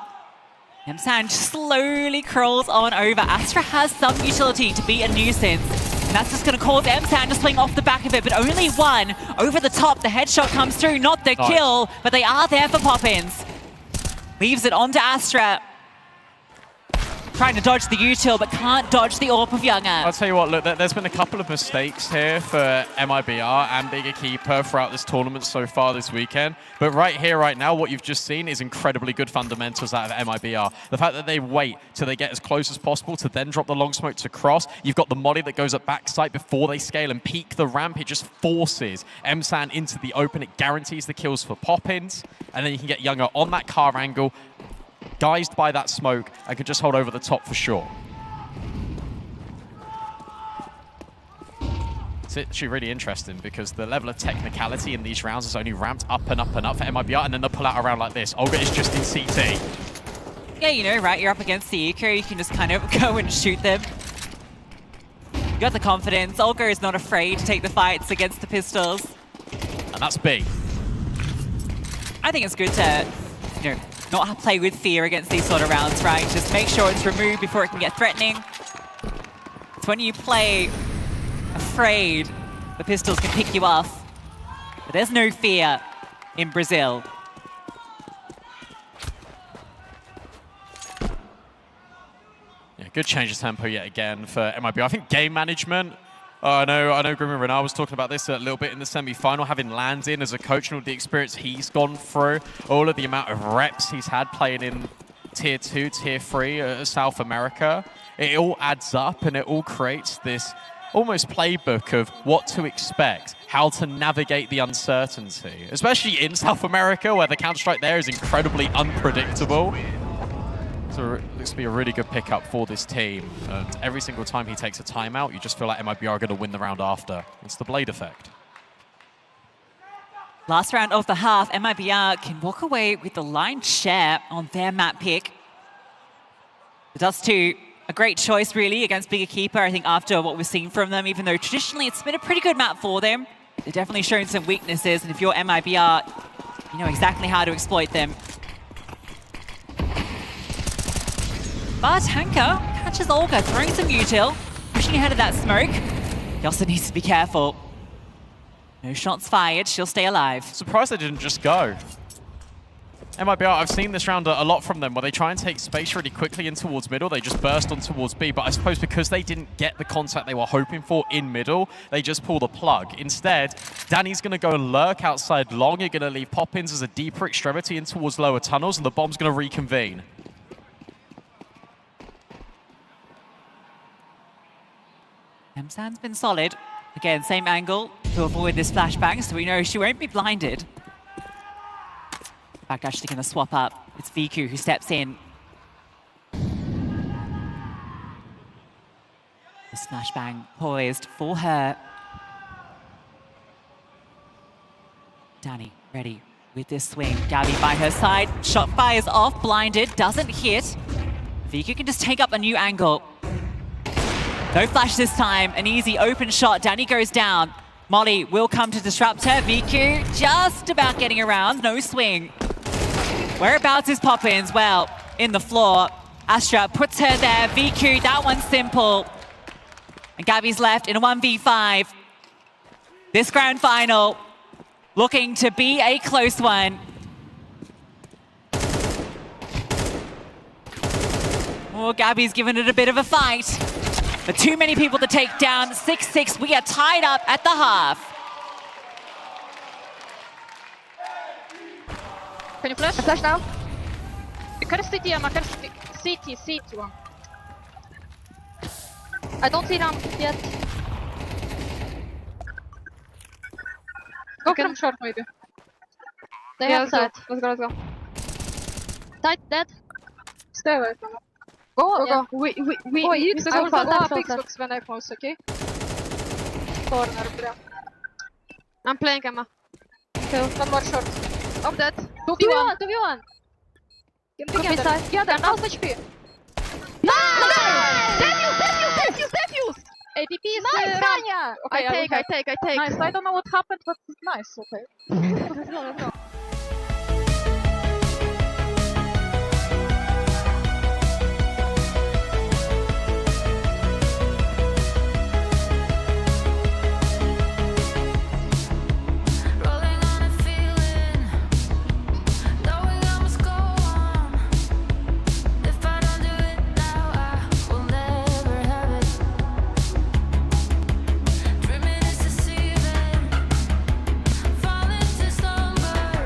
MSAN slowly crawls on over. Astra has some utility to be a nuisance. And that's just going to cause MSAN to swing off the back of it, but only one over the top. The headshot comes through, not the kill, but they are there for Poppins. Leaves it onto Astra. Trying to dodge the util, but can't dodge the AWP of Younger. I'll tell you what, look, there's been a couple of mistakes here for MIBR and Big Equipa throughout this tournament so far this weekend. But right here, right now, what you've just seen is incredibly good fundamentals out of MIBR. The fact that they wait till they get as close as possible to then drop the long smoke to cross. You've got the molly that goes up backside before they scale and peak the ramp. It just forces MSAN into the open. It guarantees the kills for Poppins. And then you can get Younger on that car angle, guised by that smoke, and could just hold over the top for sure. It's actually really interesting because the level of technicality in these rounds is only ramped up and up and up for MIBR, and then they'll pull out a round like this. Olga is just in CT. Yeah, you know, right, you're up against the Eco, you can just kind of go and shoot them. You got the confidence. Olga is not afraid to take the fights against the pistols. And that's B. I think it's good to, you know, not play with fear against these sort of rounds, right? Just make sure it's removed before it can get threatening. It's when you play afraid, the pistols can pick you off. But there's no fear in Brazil. Yeah, good change of tempo yet again for MIBR. I think game management. I know Grimmy Renard was talking about this a little bit in the semi-final, having Lands in as a coach and all the experience he's gone through, all of the amount of reps he's had playing in Tier 2, Tier 3 South America. It all adds up and it all creates this almost playbook of what to expect, how to navigate the uncertainty, especially in South America where the Counter-Strike there is incredibly unpredictable. So this will be a really good pickup for this team. And every single time he takes a timeout, you just feel like MIBR are going to win the round after. It's the Blade effect. Last round of the half, MIBR can walk away with the lion's share on their map pick. The Dust 2, a great choice really against Big Equipa, I think after what we've seen from them, even though traditionally it's been a pretty good map for them. They've definitely shown some weaknesses, and if you're MIBR, you know exactly how to exploit them. But Hanka catches Olga, throwing some util, pushing ahead of that smoke. He also needs to be careful. No shots fired, she'll stay alive. Surprised they didn't just go. MIBR, I've seen this round a lot from them where they try and take space really quickly in towards middle. They just burst on towards B, but I suppose because they didn't get the contact they were hoping for in middle, they just pull the plug. Instead, Danny's going to go and lurk outside long. You're going to leave Poppins as a deeper extremity in towards lower tunnels, and the bomb's going to reconvene. Emsan's been solid. Again, same angle to avoid this flashbang, so we know she won't be blinded. In fact, actually going to swap up. It's Viku who steps in. This flashbang poised for her. Danny ready with this swing. Gabby by her side. Shot fires off, blinded, doesn't hit. Viku can just take up a new angle. No flash this time, an easy open shot. Danny goes down. Molly will come to disrupt her. Viku just about getting around, no swing. Whereabouts is Poppins? Well, in the floor. Astra puts her there. Viku, that one's simple. And Gabby's left in a 1v5. This grand final looking to be a close one. Oh, Gabby's given it a bit of a fight. But too many people to take down. 6-6, we are tied up at the half. Can you flash? Flash now. Can you CT, Emma? Can you CT one? I don't see them yet. Go from short, maybe. They have side. Let's go. Tight, dead. Stay away from them. Go. We need to go go fast. Xbox when I pause, okay? Corner, bro. I'm playing Emma. Kill. One more short. I'm dead. 2v1. 2v1. Could be side. Yeah, they're half HP. Defuse! ADP is Nice, Kanya! Okay, I take. Nice, I don't know what happened, but it's nice, okay. Dreaming is deceiving, falling to slumber.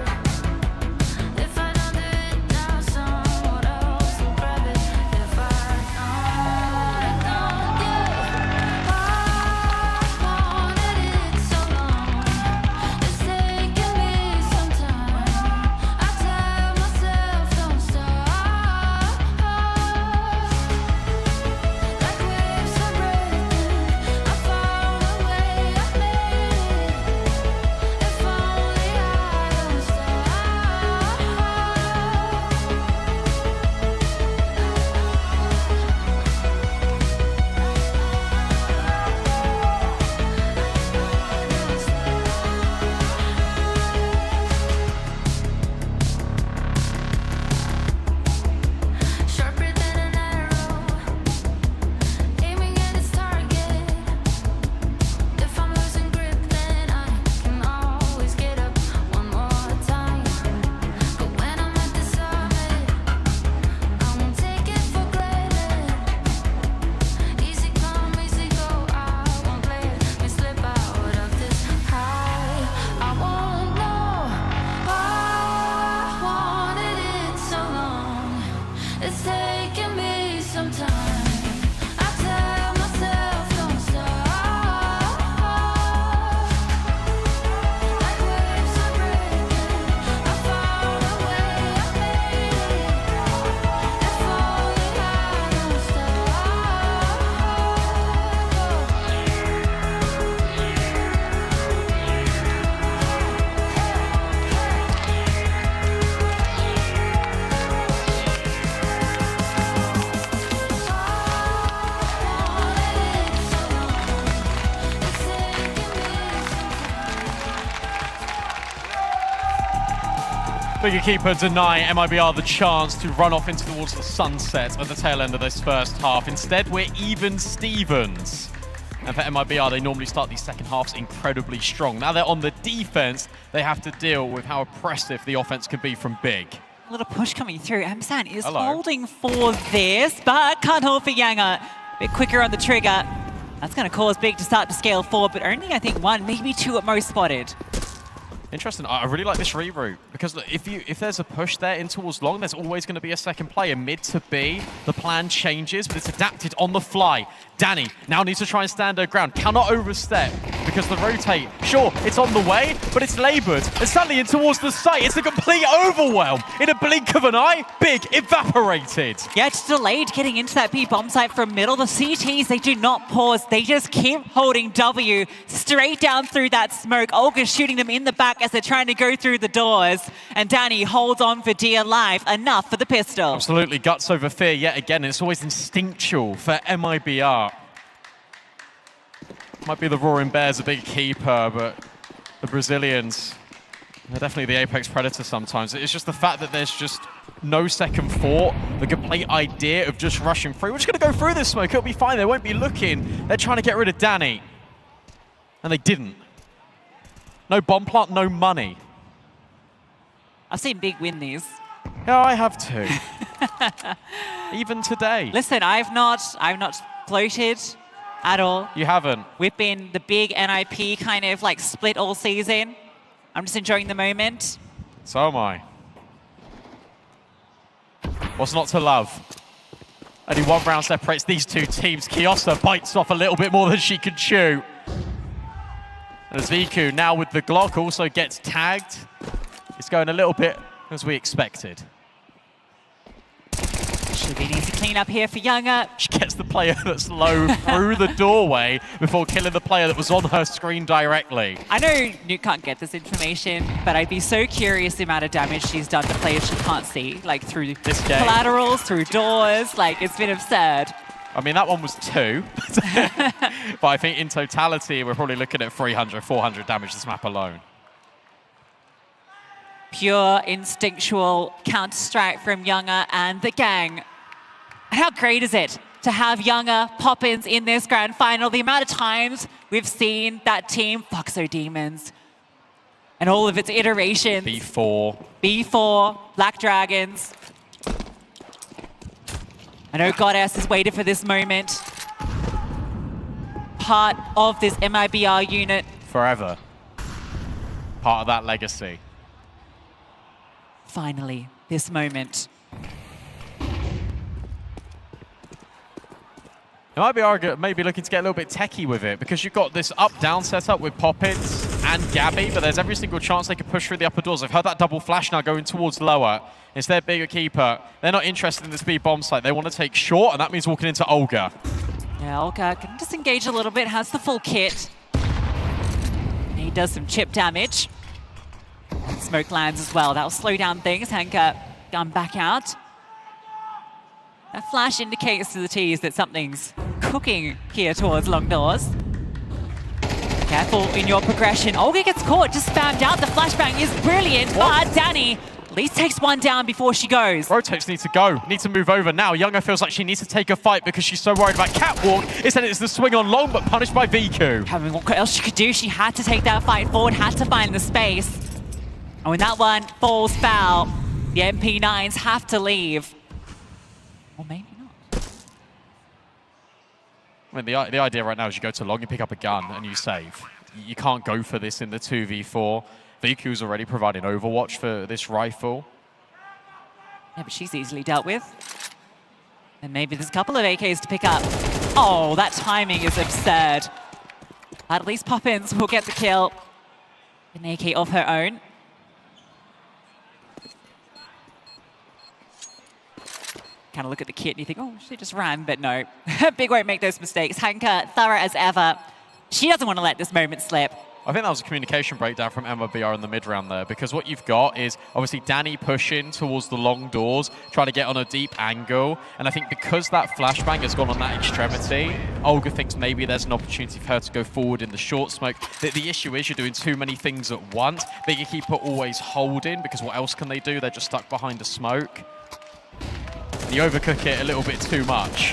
Bigger Keeper deny MIBR the chance to run off into towards the sunset at the tail end of this first half. Instead, we're even Stevens. And for MIBR, they normally start these second halves incredibly strong. Now they're on the defense, they have to deal with how oppressive the offense can be from Big. A little push coming through. Amsan is holding for this, but can't hold for Younger. A bit quicker on the trigger. That's going to cause Big to start to scale forward, but only, I think, 1, maybe 2 at most spotted. Interesting. I really like this reroute because look, if there's a push there in towards long, there's always going to be a second player mid to B. The plan changes, but it's adapted on the fly. Danny now needs to try and stand her ground. Cannot overstep because the rotate, sure, it's on the way, but it's laboured. And suddenly in towards the site, it's a complete overwhelm. In a blink of an eye, Big evaporated. Yeah, it's delayed getting into that B bomb site from middle. The CTs, they do not pause. They just keep holding W straight down through that smoke. Olga's shooting them in the back as they're trying to go through the doors. And Danny holds on for dear life. Enough for the pistol. Absolutely, guts over fear yet again. It's always instinctual for MIBR. Might be the Roaring Bears a big keeper, but the Brazilians, they're definitely the apex predator sometimes. It's just the fact that there's just no second thought, the complete idea of just rushing through. We're just going to go through this smoke, it'll be fine, they won't be looking. They're trying to get rid of Danny. And they didn't. No bomb plant, no money. I've seen Big win these. Yeah, I have too. Even today. Listen, I've not floated at all. You haven't. We've been the big NIP kind of like split all season. I'm just enjoying the moment. So am I. What's not to love? Only 1 round separates these two teams. Kiosa bites off a little bit more than she could chew. And as Viku now with the Glock also gets tagged, it's going a little bit as we expected. Should be an easy clean up here for Younger. She gets the player that's low through the doorway before killing the player that was on her screen directly. I know Nuke can't get this information, but I'd be so curious the amount of damage she's done to players she can't see, like through this game. Collaterals, through doors, like it's been absurd. I mean, that one was 2, but I think in totality, we're probably looking at 300, 400 damage this map alone. Pure instinctual counter-strike from Younger and the gang. And how great is it to have Younger, Poppins in this grand final? The amount of times we've seen that team, Foxo Demons, and all of its iterations. B4, Black Dragons. I know Goddess has waited for this moment. Part of this MIBR unit. Forever. Part of that legacy. Finally, this moment. MIBR may be looking to get a little bit techie with it because you've got this up-down setup with Poppins and Gabby, but there's every single chance they could push through the upper doors. They've heard that double flash now going towards lower. It's their bigger keeper. They're not interested in the speed bomb site. They want to take short, and that means walking into Olga. Yeah, Olga can disengage a little bit, has the full kit. He does some chip damage. And smoke lands as well. That'll slow down things. Hanka gun back out. That flash indicates to the T's that something's cooking here towards long doors. Careful in your progression. Olga gets caught, just found out the flashbang is brilliant, but Danny at least takes 1 down before she goes. Rotates need to go, need to move over now. Younger feels like she needs to take a fight because she's so worried about Catwalk. Instead it's the swing on long, but punished by Viku. Having what else she could do, she had to take that fight forward, had to find the space. And when that one falls foul, the MP9s have to leave. Or maybe not. I mean, the idea right now is you go to long, you pick up a gun, and you save. You can't go for this in the 2v4. Viku's already providing overwatch for this rifle. Yeah, but she's easily dealt with. And maybe there's a couple of AKs to pick up. Oh, that timing is absurd. At least Poppins will get the kill. An AK of her own. Kind of look at the kit and you think, oh, she just ran, but no. Big won't make those mistakes. Hanka, thorough as ever. She doesn't want to let this moment slip. I think that was a communication breakdown from MIBR in the mid-round there, because what you've got is obviously Danny pushing towards the long doors, trying to get on a deep angle, and I think because that flashbang has gone on that extremity, Olga thinks maybe there's an opportunity for her to go forward in the short smoke. The issue is you're doing too many things at once. Bigger Keeper always holding, because what else can they do? They're just stuck behind a smoke. And you overcook it a little bit too much.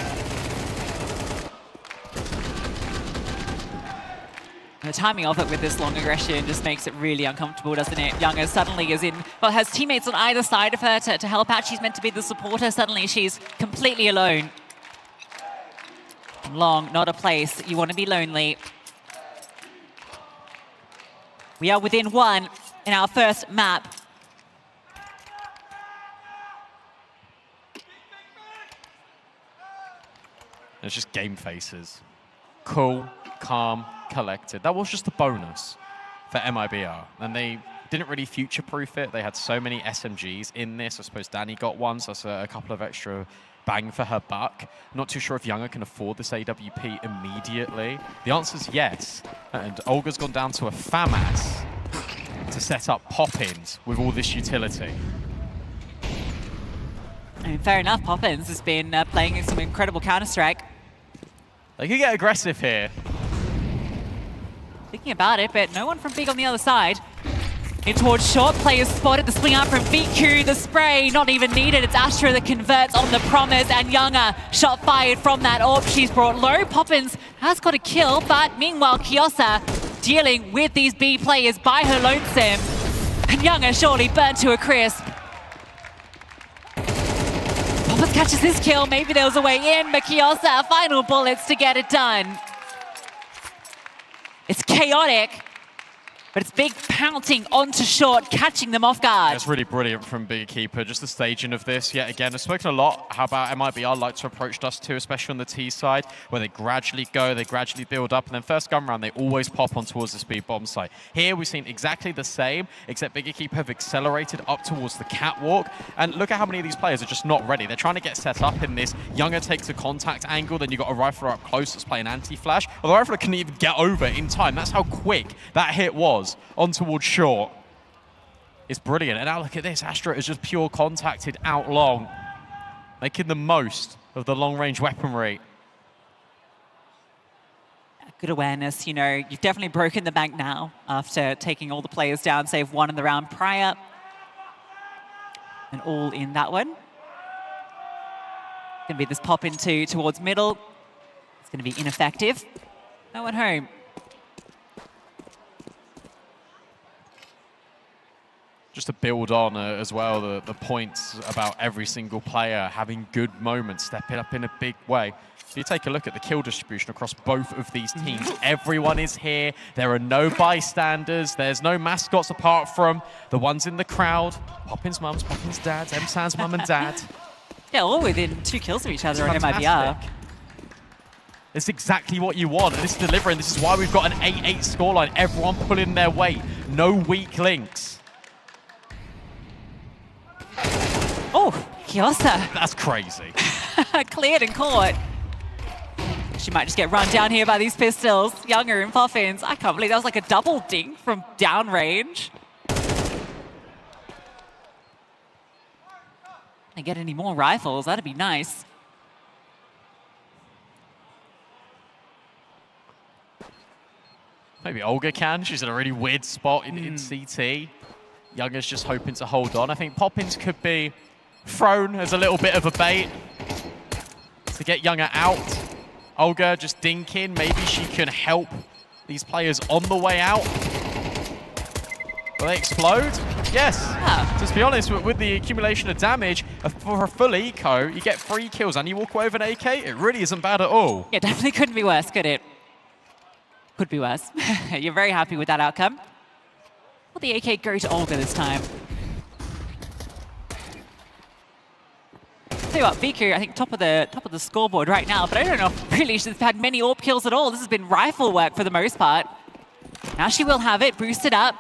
The timing of it with this long aggression just makes it really uncomfortable, doesn't it? Younger suddenly is in, well, has teammates on either side of her to help out. She's meant to be the supporter. Suddenly she's completely alone. Long, not a place. You want to be lonely. We are within 1 in our first map. It's just game faces. Cool, calm, collected. That was just a bonus for MIBR. And they didn't really future-proof it. They had so many SMGs in this. I suppose Danny got one, so that's a couple of extra bang for her buck. Not too sure if Younger can afford this AWP immediately. The answer's yes. And Olga's gone down to a FAMAS to set up Poppins with all this utility. I mean, fair enough, Poppins has been playing some incredible Counter-Strike. They could get aggressive here. Thinking about it, but no one from Big on the other side. In towards short, players spotted the swing out from VQ, the spray, not even needed. It's Astra that converts on the promise, and Younger shot fired from that orb. She's brought low. Poppins has got a kill, but meanwhile, Kiosa dealing with these B players by her lonesome. And Younger surely burnt to a crisp. Poppins catches this kill. Maybe there was a way in, but Kiosa, final bullets to get it done. It's chaotic, but it's Big pouncing onto short, catching them off guard. That's really brilliant from Big Keeper, just the staging of this. Yet again, I've spoken a lot how about MIBR like to approach Dust 2, especially on the T side, where they gradually go, they gradually build up, and then first gun round, they always pop on towards the speed bomb site. Here, we've seen exactly the same, except Big Keeper have accelerated up towards the catwalk, and look at how many of these players are just not ready. They're trying to get set up in this. Younger takes a contact angle, then you've got a rifler up close that's playing anti-flash. Well, the rifler couldn't even get over in time. That's how quick that hit was on towards short. It's brilliant. And now look at this. Astra is just pure contacted out long, making the most of the long-range weaponry. Good awareness. You know, you've definitely broken the bank now after taking all the players down, save one in the round prior. And all in that one. Gonna be this pop into towards middle. It's gonna be ineffective. No one home. Just to build on as well, the points about every single player having good moments, stepping up in a big way. If you take a look at the kill distribution across both of these teams, everyone is here. There are no bystanders. There's no mascots apart from the ones in the crowd. Poppins' mums, Poppins' dads, M-San's mum and dad. Yeah, all within 2 kills of each other on MIBR. It's exactly what you want, and it's delivering. This is why we've got an 8-8 scoreline. Everyone pulling their weight. No weak links. Oh, Kiosa. That's crazy. Cleared and caught. She might just get run down here by these pistols. Younger and Poppins. I can't believe that was like a double dink from downrange. They get any more rifles, that'd be nice. Maybe Olga can. She's in a really weird spot in CT. Younger's just hoping to hold on. I think Poppins could be thrown as a little bit of a bait to get Younger out. Olga just dinking. Maybe she can help these players on the way out. Will they explode? Yes. Yeah. Just to be honest, with the accumulation of damage, for a full eco, you get 3 kills and you walk away with an AK. It really isn't bad at all. Yeah, definitely couldn't be worse, could it? Could be worse. You're very happy with that outcome. Will the AK go to Olga this time? Tell you what, VQ, I think top of the scoreboard right now, but I don't know if really she's had many AWP kills at all. This has been rifle work for the most part. Now she will have it, boosted up.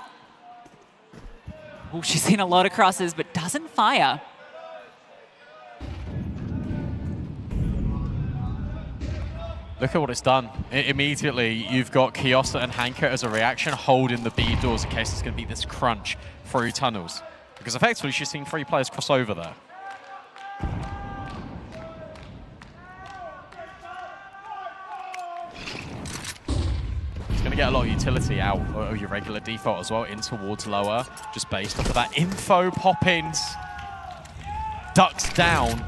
Oh, she's seen a lot of crosses, but doesn't fire. Look at what it's done. Immediately, you've got Kiosa and Hanka as a reaction holding the B doors in case there's going to be this crunch through tunnels. Because effectively, she's seen 3 players cross over there. It's going to get a lot of utility out of your regular default as well, in towards lower, just based off of that info. Poppins ducks down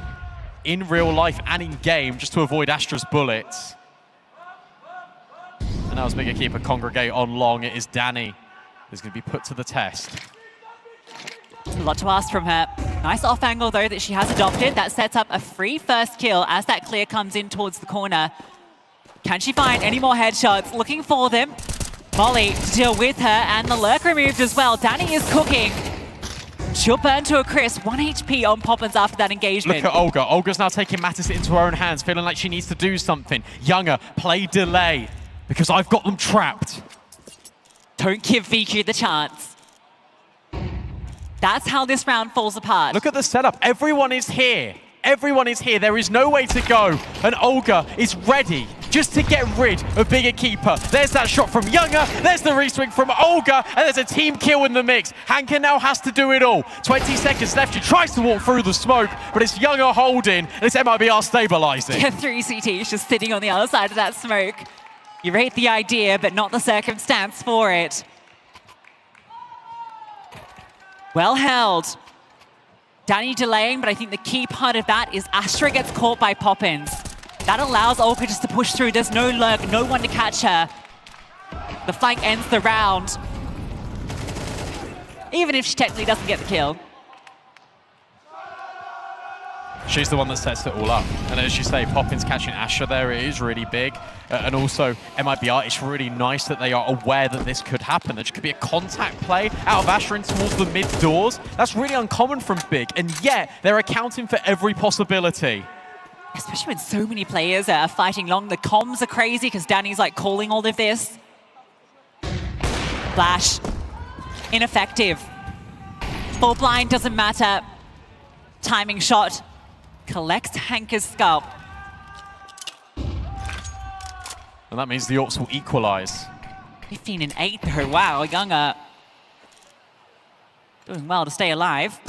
in real life and in game just to avoid Astra's bullets. And now as Bigger Keeper congregate on long, it is Danny who's going to be put to the test. A lot to ask from her. Nice off angle though that she has adopted. That sets up a free first kill as that clear comes in towards the corner. Can she find any more headshots? Looking for them. Molly to deal with her, and the lurk removed as well. Danny is cooking. She'll burn to a crisp. 1 HP on Poppins after that engagement. Look at Olga. Olga's now taking matters into her own hands, feeling like she needs to do something. Younger, play delay, because I've got them trapped. Don't give VQ the chance. That's how this round falls apart. Look at the setup. Everyone is here. Everyone is here. There is no way to go. And Olga is ready just to get rid of Bigger Keeper. There's that shot from Younger. There's the reswing from Olga. And there's a team kill in the mix. Hanka now has to do it all. 20 seconds left. She tries to walk through the smoke, but it's Younger holding. And it's MIBR stabilizing. 3 CTs just sitting on the other side of that smoke. You rate the idea, but not the circumstance for it. Well held. Danny delaying, but I think the key part of that is Astra gets caught by Poppins. That allows Olga just to push through. There's no lurk, no one to catch her. The flank ends the round. Even if she technically doesn't get the kill. She's the one that sets it all up. And as you say, Poppins catching Astra there, it is really big. And also, MIBR, it's really nice that they are aware that this could happen. There could be a contact play out of Astra in towards the mid doors. That's really uncommon from Big, and yet they're accounting for every possibility. Especially when so many players are fighting long. The comms are crazy because Danny's like calling all of this. Flash. Ineffective. Full blind doesn't matter. Timing shot. Collects Hanka's scalp. And that means the Orcs will equalize. 15 and 8 though. Wow, Younger doing well to stay alive.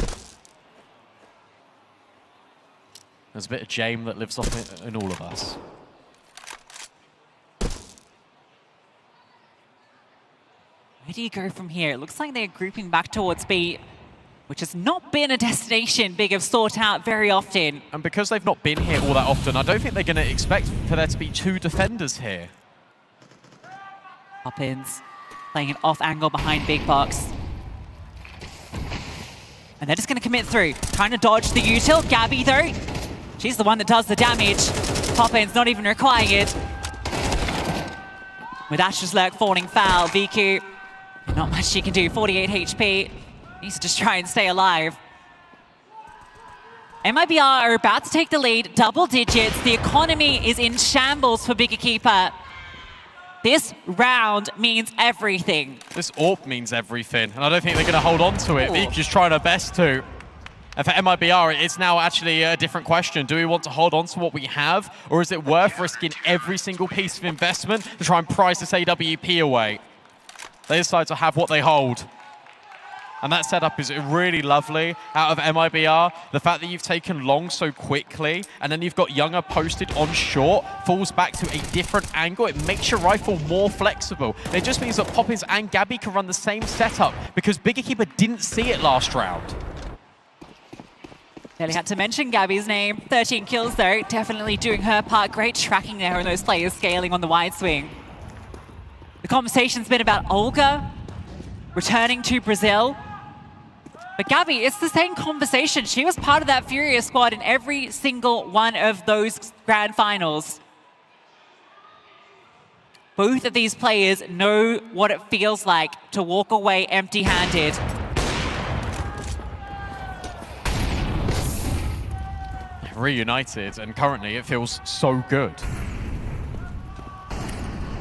There's a bit of Jame that lives off in all of us. Where do you go from here? It looks like they're grouping back towards B, which has not been a destination Big have sought out very often. And because they've not been here all that often, I don't think they're going to expect for there to be 2 defenders here. Poppins playing an off angle behind Big Box. And they're just going to commit through. Trying to dodge the util. Gabby, though, she's the one that does the damage. Poppins not even requiring it. With Astra's lurk falling foul, VQ, not much she can do. 48 HP. Needs to just try and stay alive. MIBR are about to take the lead, double digits. The economy is in shambles for Bigger Keeper. This round means everything. This AWP means everything, and I don't think they're going to hold on to it. VQ's trying her best to. And for MIBR, it's now actually a different question. Do we want to hold on to what we have, or is it worth risking every single piece of investment to try and prize this AWP away? They decide to have what they hold. And that setup is really lovely out of MIBR. The fact that you've taken long so quickly, and then you've got Younger posted on short, falls back to a different angle. It makes your rifle more flexible. It just means that Poppins and Gabby can run the same setup because Bigger Keeper didn't see it last round. Nearly had to mention Gabby's name. 13 kills though, definitely doing her part. Great tracking there on those players scaling on the wide swing. The conversation's been about Olga returning to Brazil. But Gabby, it's the same conversation. She was part of that Furious squad in every single one of those grand finals. Both of these players know what it feels like to walk away empty-handed. Reunited, and currently it feels so good.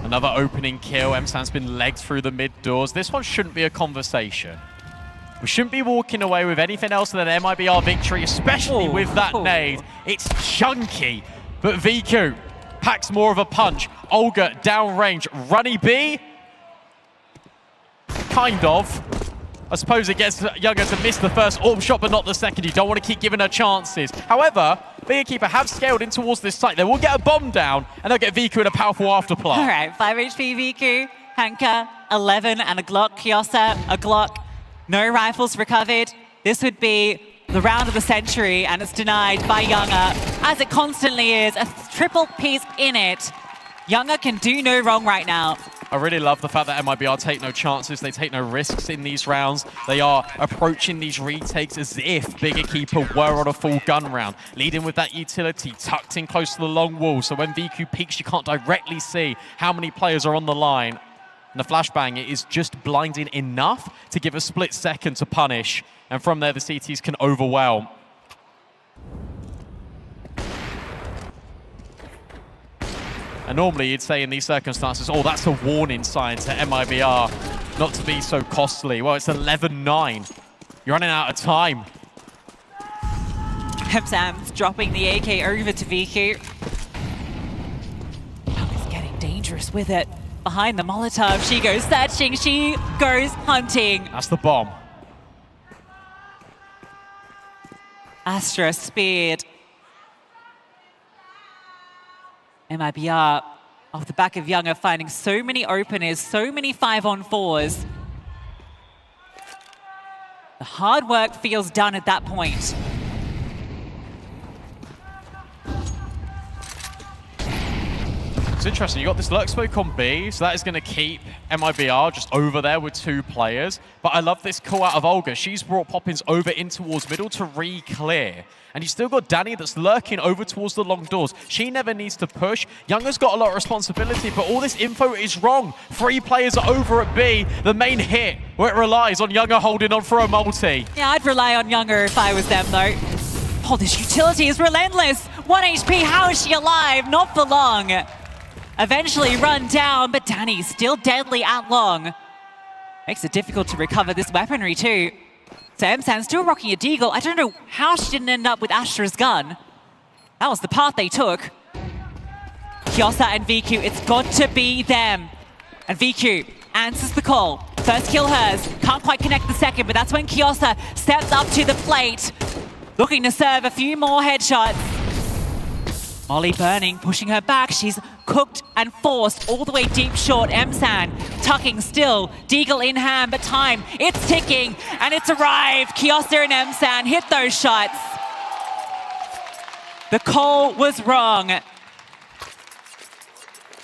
Another opening kill. M-San's been legged through the mid doors. This one shouldn't be a conversation. We shouldn't be walking away with anything else than an MIBR victory, especially with that nade. It's chunky, but VQ packs more of a punch. Olga downrange. Runny B? Kind of. I suppose it gets Younger to miss the first orb shot, but not the second. You don't want to keep giving her chances. However, Equipa have scaled in towards this site. They will get a bomb down, and they'll get Viku in a powerful afterplay. All right, 5 HP Viku, Hanka, 11, and a Glock. Kiosa, a Glock. No rifles recovered. This would be the round of the century, and it's denied by Younger, as it constantly is. A triple piece in it. Younger can do no wrong right now. I really love the fact that MIBR take no chances, they take no risks in these rounds. They are approaching these retakes as if Big Equipa were on a full gun round. Leading with that utility, tucked in close to the long wall, so when VQ peeks, you can't directly see how many players are on the line. And the flashbang is just blinding enough to give a split second to punish. And from there, the CTs can overwhelm. And normally you'd say in these circumstances, oh, that's a warning sign to MIBR not to be so costly. Well, it's 11-9. You're running out of time. Sam's dropping the AK over to VQ. He's getting dangerous with it. Behind the Molotov, she goes searching, she goes hunting. That's the bomb. Astra speared. MIBR off the back of Younger finding so many openers, so many 5-on-4s. The hard work feels done at that point. It's interesting, you got this lurk smoke on B, so that is going to keep MIBR just over there with 2 players. But I love this call out of Olga. She's brought Poppins over in towards middle to re-clear. And you still got Danny that's lurking over towards the long doors. She never needs to push. Younger's got a lot of responsibility, but all this info is wrong. 3 players are over at B. The main hit, where it relies on Younger holding on for a multi. Yeah, I'd rely on Younger if I was them, though. Oh, this utility is relentless. 1 HP, how is she alive? Not for long. Eventually run down, but Danny's still deadly at long. Makes it difficult to recover this weaponry too. So M-San still rocking a deagle. I don't know how she didn't end up with Astra's gun. That was the path they took. Kiosa and VQ, it's got to be them. And VQ answers the call. First kill hers. Can't quite connect the second, but that's when Kiosa steps up to the plate. Looking to serve a few more headshots. Molly burning, pushing her back. She's cooked and forced all the way deep short. M-San tucking still. Deagle in hand, but time, it's ticking, and it's arrived. Kiosa and M-San hit those shots. The call was wrong.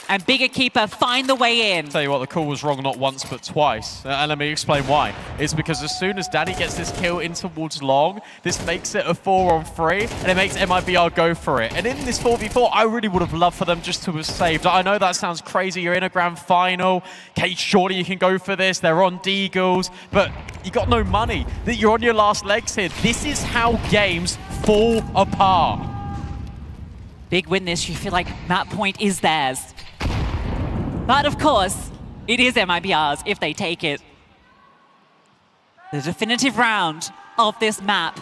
And Big Equipa find the way in. Tell you what, the call was wrong not once but twice. And let me explain why. It's because as soon as Danny gets this kill in towards long, this makes it a 4-on-3, and it makes MIBR go for it. And in this 4v4, I really would have loved for them just to have saved. I know that sounds crazy. You're in a grand final. Okay, surely you can go for this. They're on deagles, but you got no money. You're on your last legs here. This is how games fall apart. Big win this. You feel like that point is theirs. But of course, it is MIBR's if they take it. The definitive round of this map.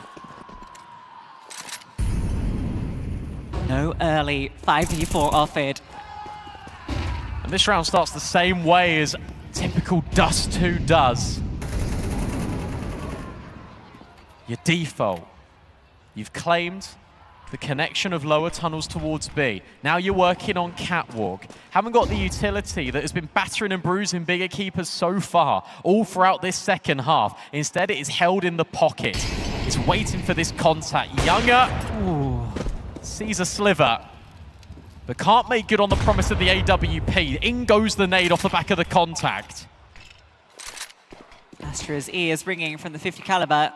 No early 5v4 offered. And this round starts the same way as typical Dust 2 does. Your default. You've claimed the connection of lower tunnels towards B. Now you're working on Catwalk. Haven't got the utility that has been battering and bruising Big Equipa so far, all throughout this second half. Instead, it is held in the pocket. It's waiting for this contact. Younger sees a sliver, but can't make good on the promise of the AWP. In goes the nade off the back of the contact. Astra's ears ringing from the 50 caliber.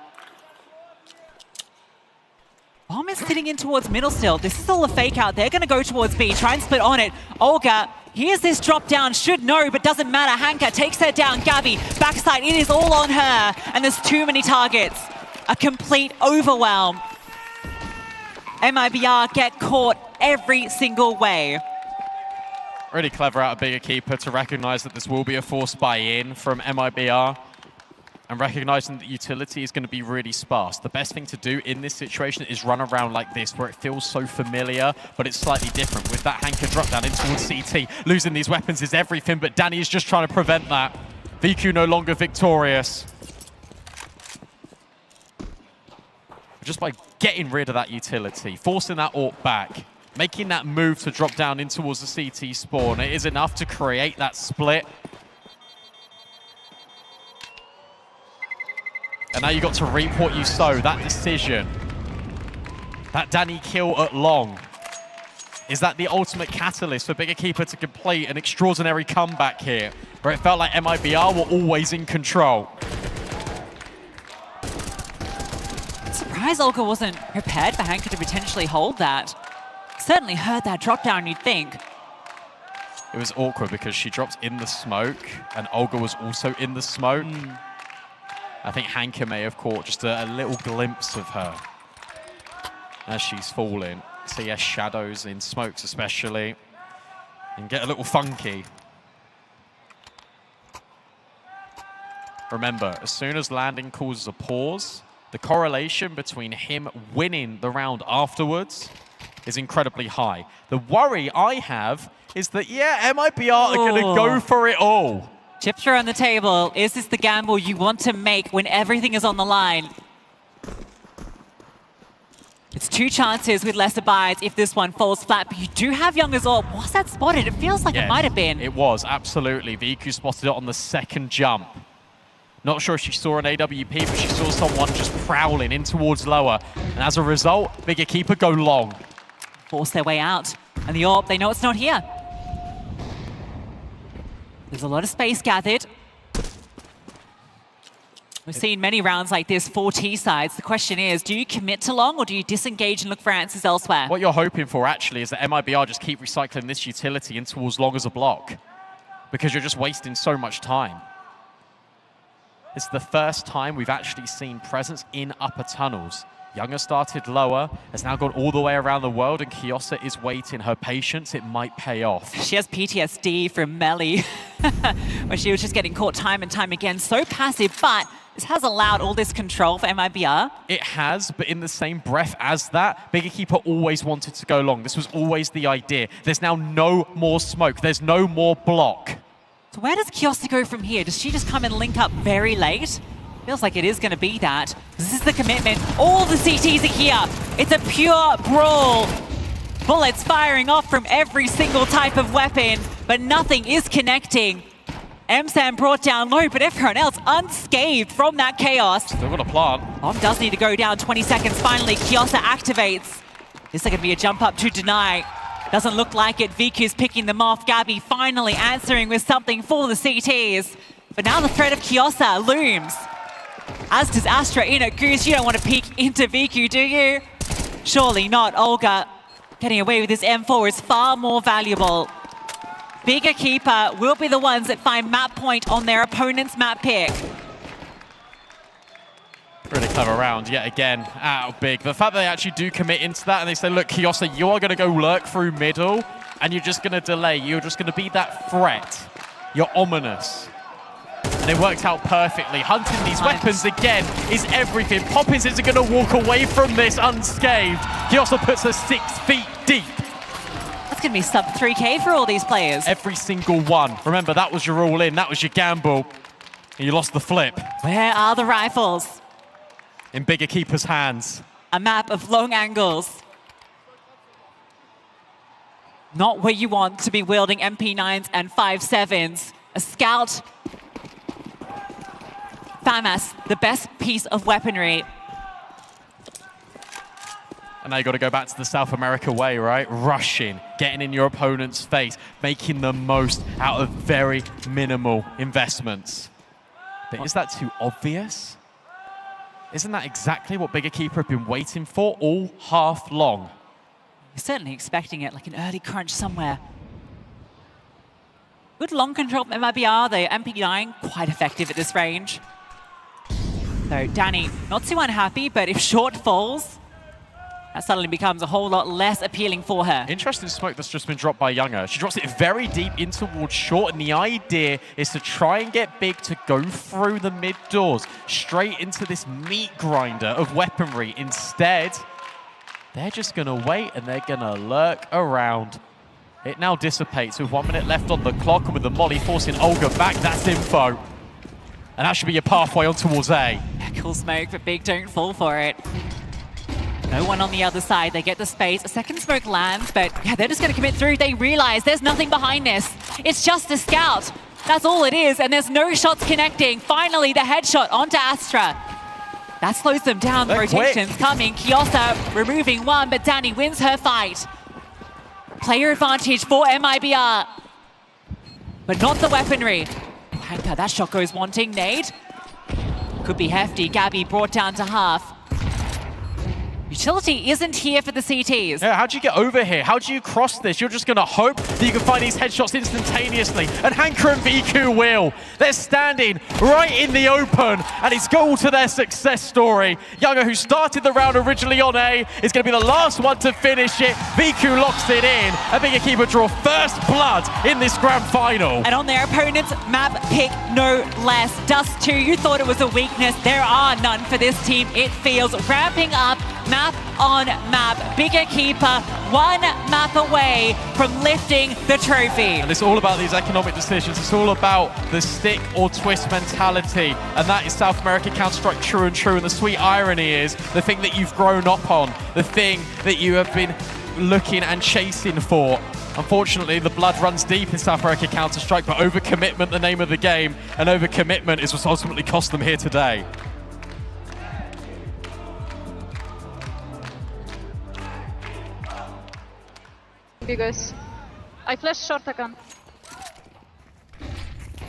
Bomb is sitting in towards middle still. This is all a fake out. They're going to go towards B, try and split on it. Olga, here's this drop down, should know, but doesn't matter. Hanka takes her down. Gabby, backside, it is all on her. And there's too many targets. A complete overwhelm. MIBR get caught every single way. Really clever out of Big Equipa to recognize that this will be a forced buy-in from MIBR. and recognizing that utility is going to be really sparse. The best thing to do in this situation is run around like this, where it feels so familiar, but it's slightly different. With that Hanker drop down in towards CT, losing these weapons is everything, but Danny is just trying to prevent that. VQ no longer victorious. Just by getting rid of that utility, forcing that AWP back, making that move to drop down in towards the CT spawn, it is enough to create that split. And now you got to reap what you sow. That decision, that Danny kill at long, is that the ultimate catalyst for Big Equipa to complete an extraordinary comeback here, where it felt like MIBR were always in control. Surprised Olga wasn't prepared for Hanker to potentially hold that. Certainly heard that drop down, you'd think. It was awkward because she dropped in the smoke and Olga was also in the smoke. I think Hanker may have caught just a little glimpse of her as she's falling. So yes, shadows in smokes especially, and get a little funky. Remember, as soon as landing causes a pause, the correlation between him winning the round afterwards is incredibly high. The worry I have is that, yeah, MIBR are going to go for it all. Chips are on the table. Is this the gamble you want to make when everything is on the line? It's 2 chances with lesser buys if this one falls flat, but you do have Young as well. Was that spotted? It feels like it might have been. It was, absolutely. VQ spotted it on the second jump. Not sure if she saw an AWP, but she saw someone just prowling in towards lower. And as a result, Big Equipa go long. Force their way out. And the AWP, they know it's not here. There's a lot of space gathered. We've seen many rounds like this for T-sides. The question is, do you commit to long or do you disengage and look for answers elsewhere? What you're hoping for, actually, is that MIBR just keep recycling this utility in towards long as a block, because you're just wasting so much time. It's the first time we've actually seen presence in upper tunnels. Younger started lower, has now gone all the way around the world, and Kiosa is waiting. Her patience, it might pay off. She has PTSD from Melly, where she was just getting caught time and time again. So passive, but this has allowed all this control for MIBR. It has, but in the same breath as that, Big Equipa always wanted to go long. This was always the idea. There's now no more smoke. There's no more block. So where does Kiosa go from here? Does she just come and link up very late? Feels like it is going to be that. This is the commitment. All the CTs are here. It's a pure brawl. Bullets firing off from every single type of weapon, but nothing is connecting. MSAM brought down low, but everyone else unscathed from that chaos. Still got a plant. Bomb does need to go down. 20 seconds finally. Kiosa activates. This is going to be a jump up to deny. Doesn't look like it. VQ's picking them off. Gabby finally answering with something for the CTs. But now the threat of Kiosa looms. As does Astra in it. Goose, you don't want to peek into VQ, do you? Surely not. Olga getting away with this M4 is far more valuable. Big Equipa will be the ones that find map point on their opponent's map pick. Really clever round yet again out of Big. The fact that they actually do commit into that and they say, look, Kiosa, you are going to go lurk through middle and you're just going to delay. You're just going to be that threat. You're ominous. And it worked out perfectly. Hunting these weapons again is everything. Poppins isn't going to walk away from this unscathed. He also puts her 6 feet deep. That's going to be sub 3K for all these players. Every single one. Remember, that was your all-in. That was your gamble. And you lost the flip. Where are the rifles? In Big Equipa's hands. A map of long angles. Not where you want to be wielding MP9s and 5.7s. A scout. FAMAS, the best piece of weaponry. And now you got to go back to the South America way, right? Rushing, getting in your opponent's face, making the most out of very minimal investments. But is that too obvious? Isn't that exactly what Big Equipa have been waiting for all half long? You're certainly expecting it, like an early crunch somewhere. Good long control from MIBR, the MP9 quite effective at this range. So Danny, not too unhappy, but if short falls, that suddenly becomes a whole lot less appealing for her. Interesting smoke that's just been dropped by Younger. She drops it very deep in towards short, and the idea is to try and get Big to go through the mid doors, straight into this meat grinder of weaponry. Instead, they're just going to wait, and they're going to lurk around. It now dissipates with 1 minute left on the clock, and with the molly forcing Olga back, that's info. And that should be your pathway on towards A. Cool smoke, but Big don't fall for it. No one on the other side. They get the space. A second smoke lands, but yeah, they're just going to commit through. They realize there's nothing behind this. It's just a scout. That's all it is, and there's no shots connecting. Finally, the headshot onto Astra. That slows them down. The rotation's coming. Kiosa removing one, but Danny wins her fight. Player advantage for MIBR. But not the weaponry. Hanka, that shot goes wanting. Nade. Could be hefty. Gabby brought down to half. Utility isn't here for the CTs. Yeah, how do you get over here? How do you cross this? You're just going to hope that you can find these headshots instantaneously. And Hanka and VQ will. They're standing right in the open, and it's goal to their success story. Younger, who started the round originally on A, is going to be the last one to finish it. VQ locks it in, and Big Equipa draw first blood in this grand final. And on their opponent's map pick, no less. Dust 2, you thought it was a weakness. There are none for this team. It feels ramping up. Map on map. Big Equipa, one map away from lifting the trophy. And it's all about these economic decisions. It's all about the stick or twist mentality. And that is South American Counter-Strike true and true. And the sweet irony is the thing that you've grown up on, the thing that you have been looking and chasing for. Unfortunately, the blood runs deep in South American Counter-Strike, but overcommitment, the name of the game, and overcommitment is what's ultimately cost them here today. You guys. I flash short again.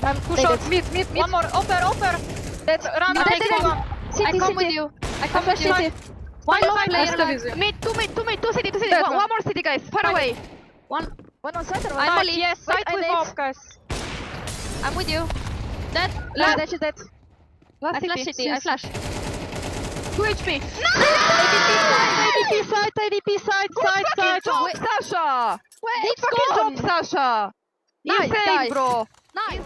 I'm push out mid. One more. Upper. That's run. I come with you. I come with you. One more player. Mid, two city. One more city, guys. Far away. One on center. I'm only. Yes, side with off, guys. I'm with you. Dead. That is dead. I flash city. I flash. 2 HP. No! ADP side. Job, Sasha! Good fucking job, Sasha! Insane, bro! Nice!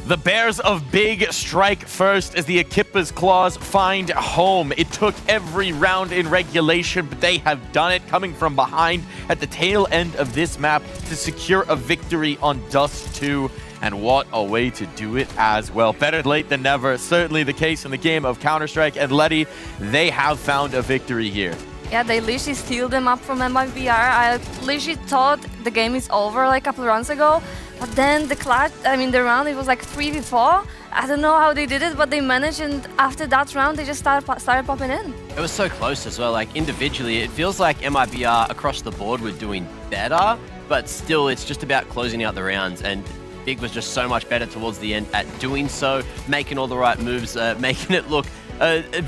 The Bears of Big strike first as the Equipa's claws find home. It took every round in regulation, but they have done it, coming from behind at the tail end of this map to secure a victory on Dust 2. And what a way to do it as well. Better late than never. Certainly the case in the game of Counter-Strike. And Letty, they have found a victory here. Yeah, they literally steal them up from MIBR. I literally thought the game is over like a couple rounds ago. But then the round, it was like 3v4. I don't know how they did it, but they managed, and after that round, they just started popping in. It was so close as well. Like individually, it feels like MIBR across the board were doing better, but still it's just about closing out the rounds. And Big was just so much better towards the end at doing so, making all the right moves, making it look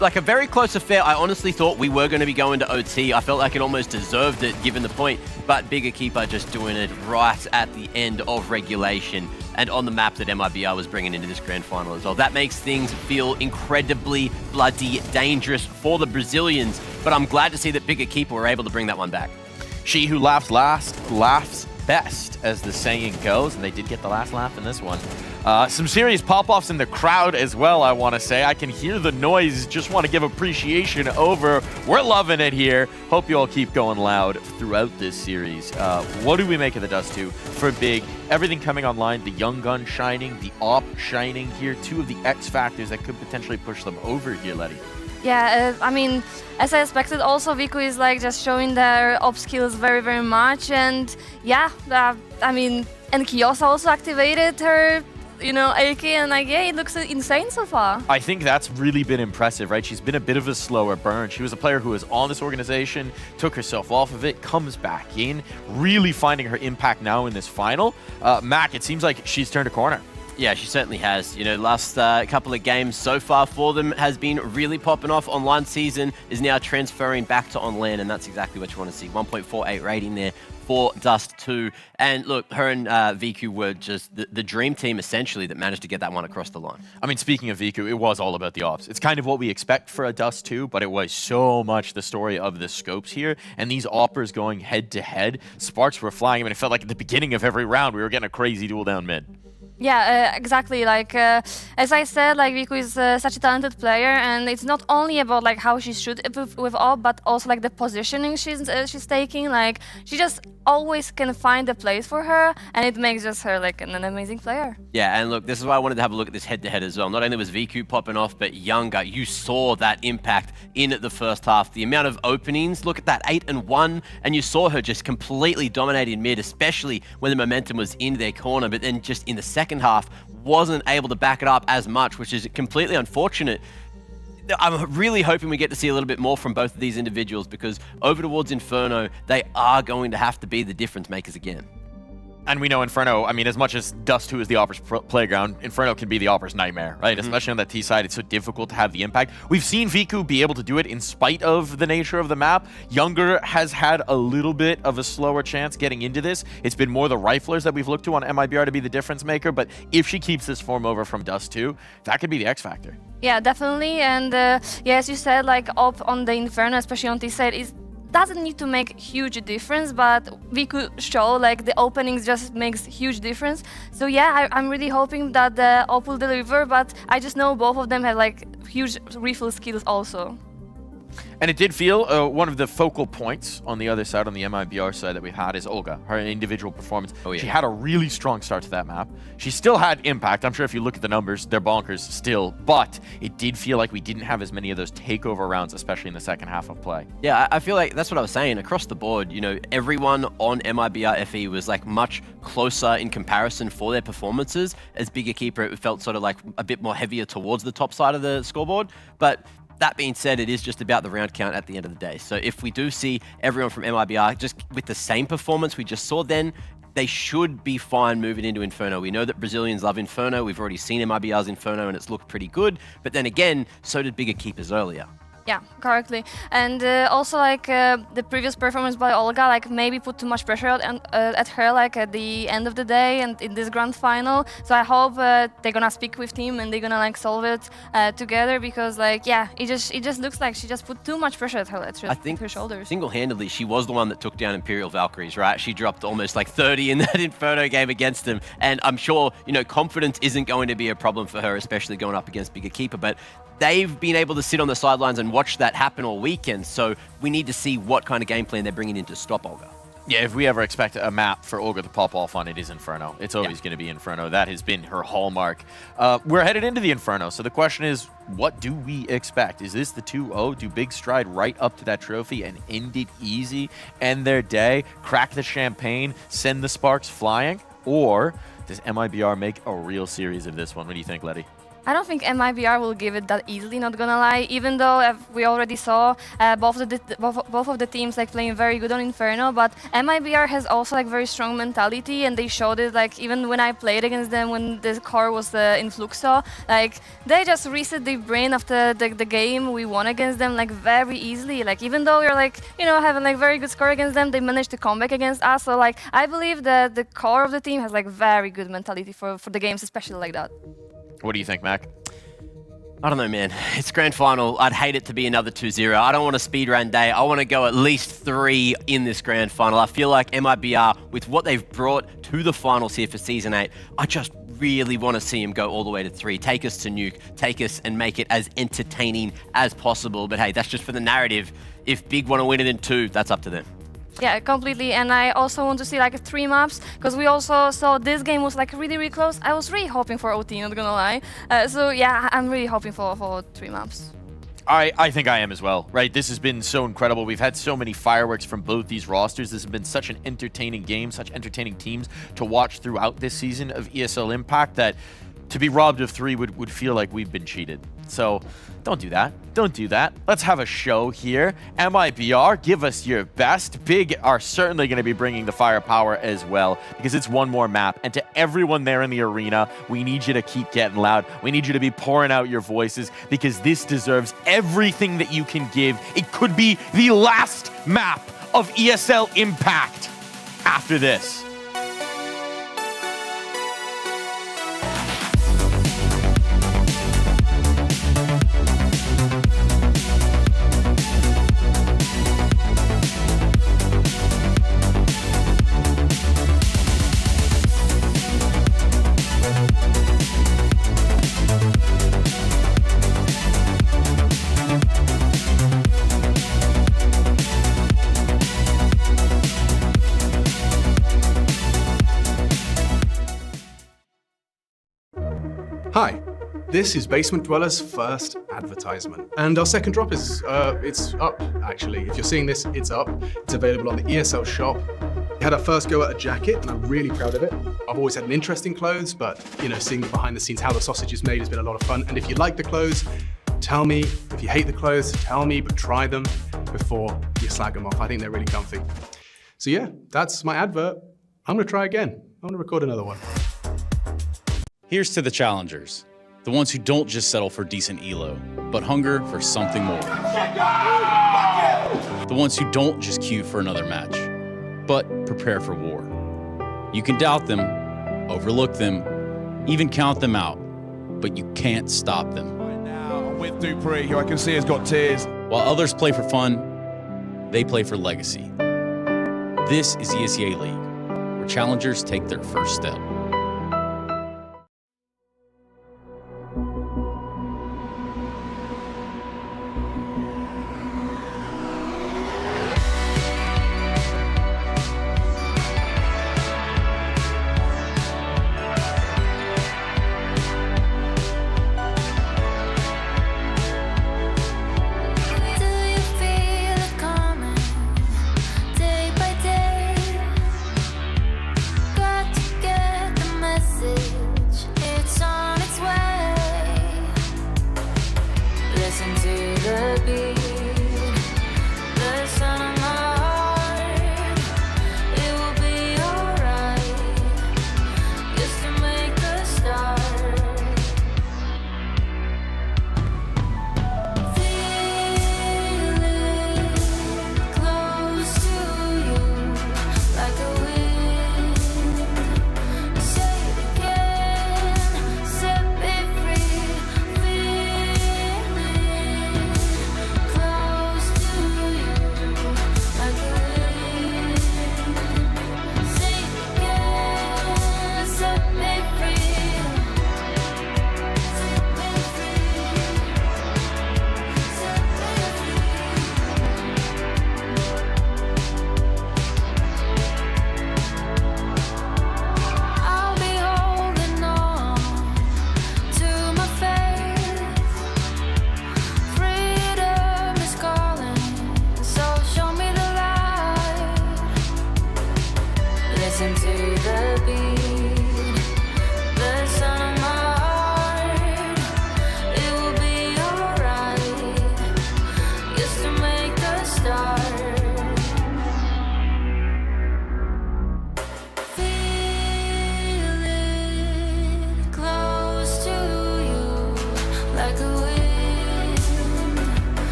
like a very close affair. I honestly thought we were going to be going to OT. I felt like it almost deserved it given the point, but Big Equipa just doing it right at the end of regulation and on the map that MIBR was bringing into this grand final as well. That makes things feel incredibly bloody dangerous for the Brazilians, but I'm glad to see that Big Equipa were able to bring that one back. She who laughs last laughs best, as the saying goes, and they did get the last laugh in this one. Some serious pop-offs in the crowd as well, I want to say. I can hear the noise. Just want to give appreciation over. We're loving it here. Hope you all keep going loud throughout this series. What do we make of the Dust 2 for Big? Everything coming online, the Young Gun shining, the AWP shining here. Two of the X factors that could potentially push them over here, Letty. Yeah, I mean, as I expected, also Viku is like just showing their op skills very, very much, and yeah, I mean, and Kiosa also activated her, AK, and like, yeah, it looks insane so far. I think that's really been impressive, right? She's been a bit of a slower burn. She was a player who was on this organization, took herself off of it, comes back in, really finding her impact now in this final. Mac, it seems like she's turned a corner. Yeah, she certainly has. You know, last couple of games so far for them has been really popping off. Online season is now transferring back to on LAN, and that's exactly what you want to see. 1.48 rating there for Dust 2. And look, her and VQ were just the dream team, essentially, that managed to get that one across the line. I mean, speaking of VQ, it was all about the ops. It's kind of what we expect for a Dust 2, but it was so much the story of the scopes here. And these oppers going head-to-head, sparks were flying. I mean, it felt like at the beginning of every round, we were getting a crazy duel down mid. Yeah, exactly. Like as I said, like Viku is such a talented player, and it's not only about like how she shoots with all, but also like the positioning she's taking. Like she just always can find a place for her, and it makes just her like an amazing player. Yeah, and look, this is why I wanted to have a look at this head-to-head as well. Not only was VQ popping off, but Younger, you saw that impact in the first half. The amount of openings, look at that, 8 and 1, and you saw her just completely dominating mid, especially when the momentum was in their corner, but then just in the second half, wasn't able to back it up as much, which is completely unfortunate. I'm really hoping we get to see a little bit more from both of these individuals, because over towards Inferno, they are going to have to be the difference makers again. And we know Inferno, I mean, as much as Dust 2 is the Opera's playground, Inferno can be the Opera's nightmare, right? Especially on that T side, it's so difficult to have the impact. We've seen Viku be able to do it in spite of the nature of the map. Younger has had a little bit of a slower chance getting into this. It's been more the riflers that we've looked to on MIBR to be the difference maker, but if she keeps this form over from Dust 2, that could be the X factor. Yeah, definitely. And yeah, as you said, like up on the Inferno, especially on T side, is doesn't need to make huge difference, but we could show like the openings just makes huge difference. So yeah, I'm really hoping that the op will deliver, but I just know both of them have like huge refill skills also. And it did feel one of the focal points on the other side, on the MIBR side that we've had, is Olga, her individual performance. Oh, yeah. She had a really strong start to that map. She still had impact. I'm sure if you look at the numbers, they're bonkers still, but it did feel like we didn't have as many of those takeover rounds, especially in the second half of play. Yeah, I feel like that's what I was saying. Across the board, you know, everyone on MIBR FE was like much closer in comparison for their performances. As Big Equipa, it felt sort of like a bit more heavier towards the top side of the scoreboard, but that being said, it is just about the round count at the end of the day. So if we do see everyone from MIBR just with the same performance we just saw then, they should be fine moving into Inferno. We know that Brazilians love Inferno. We've already seen MIBR's Inferno and it's looked pretty good. But then again, so did Bigger Keepers earlier. Yeah, correctly. And also like the previous performance by Olga, like maybe put too much pressure at her like at the end of the day and in this grand final. So I hope they're gonna speak with team and they're gonna like solve it together, because like yeah, it just looks like she just put too much pressure at her shoulders. Single-handedly, she was the one that took down Imperial Valkyries, right? She dropped almost like 30 in that Inferno game against them, and I'm sure, you know, confidence isn't going to be a problem for her, especially going up against Bigger Keeper, but they've been able to sit on the sidelines and watch that happen all weekend, so we need to see what kind of game plan they're bringing in to stop Olga. Yeah, if we ever expect a map for Olga to pop off on, it is Inferno. It's always going to be Inferno. That has been her hallmark. We're headed into the Inferno, so the question is, what do we expect? Is this the 2-0? Do Big Stride right up to that trophy and end it easy, end their day, crack the champagne, send the sparks flying? Or does MIBR make a real series of this one? What do you think, Letty? I don't think MIBR will give it that easily, not gonna lie, even though we already saw both of the teams like playing very good on Inferno, but MIBR has also like very strong mentality, and they showed it like even when I played against them when the core was in Fluxo, like they just reset their brain after the game we won against them like very easily. Like even though we're like, you know, having like very good score against them, they managed to come back against us. So like I believe that the core of the team has like very good mentality for the games, especially like that. What do you think, Mac? I don't know, man. It's grand final. I'd hate it to be another 2-0. I don't want a speedrun day. I want to go at least 3 in this grand final. I feel like MIBR, with what they've brought to the finals here for Season 8, I just really want to see them go all the way to 3. Take us to Nuke. Take us and make it as entertaining as possible. But hey, that's just for the narrative. If Big want to win it in 2, that's up to them. Yeah, completely. And I also want to see like 3 maps, because we also saw this game was like really close. I was really hoping for OT, not gonna lie. So yeah, I'm really hoping for 3 maps. I think I am as well, right? This has been so incredible. We've had so many fireworks from both these rosters. This has been such an entertaining game, such entertaining teams to watch throughout this season of ESL Impact that to be robbed of 3 would feel like we've been cheated. So don't do that. Don't do that. Let's have a show here. MIBR, give us your best. Big are certainly going to be bringing the firepower as well because it's one more map. And to everyone there in the arena, we need you to keep getting loud. We need you to be pouring out your voices because this deserves everything that you can give. It could be the last map of ESL Impact after this. Hi, this is Basement Dweller's first advertisement. And our second drop is, it's up, actually. If you're seeing this, it's up. It's available on the ESL shop. We had our first go at a jacket, and I'm really proud of it. I've always had an interest in clothes, but, you know, seeing behind the scenes how the sausage is made has been a lot of fun. And if you like the clothes, tell me. If you hate the clothes, tell me, but try them before you slag them off. I think they're really comfy. So yeah, that's my advert. I'm gonna try again. I'm gonna record another one. Here's to the challengers, the ones who don't just settle for decent elo, but hunger for something more. The ones who don't just queue for another match, but prepare for war. You can doubt them, overlook them, even count them out, but you can't stop them. Right now, I'm with Dupree, who I can see has got tears. While others play for fun, they play for legacy. This is ESEA League, where challengers take their first step. Do you feel it coming day by day? Got to get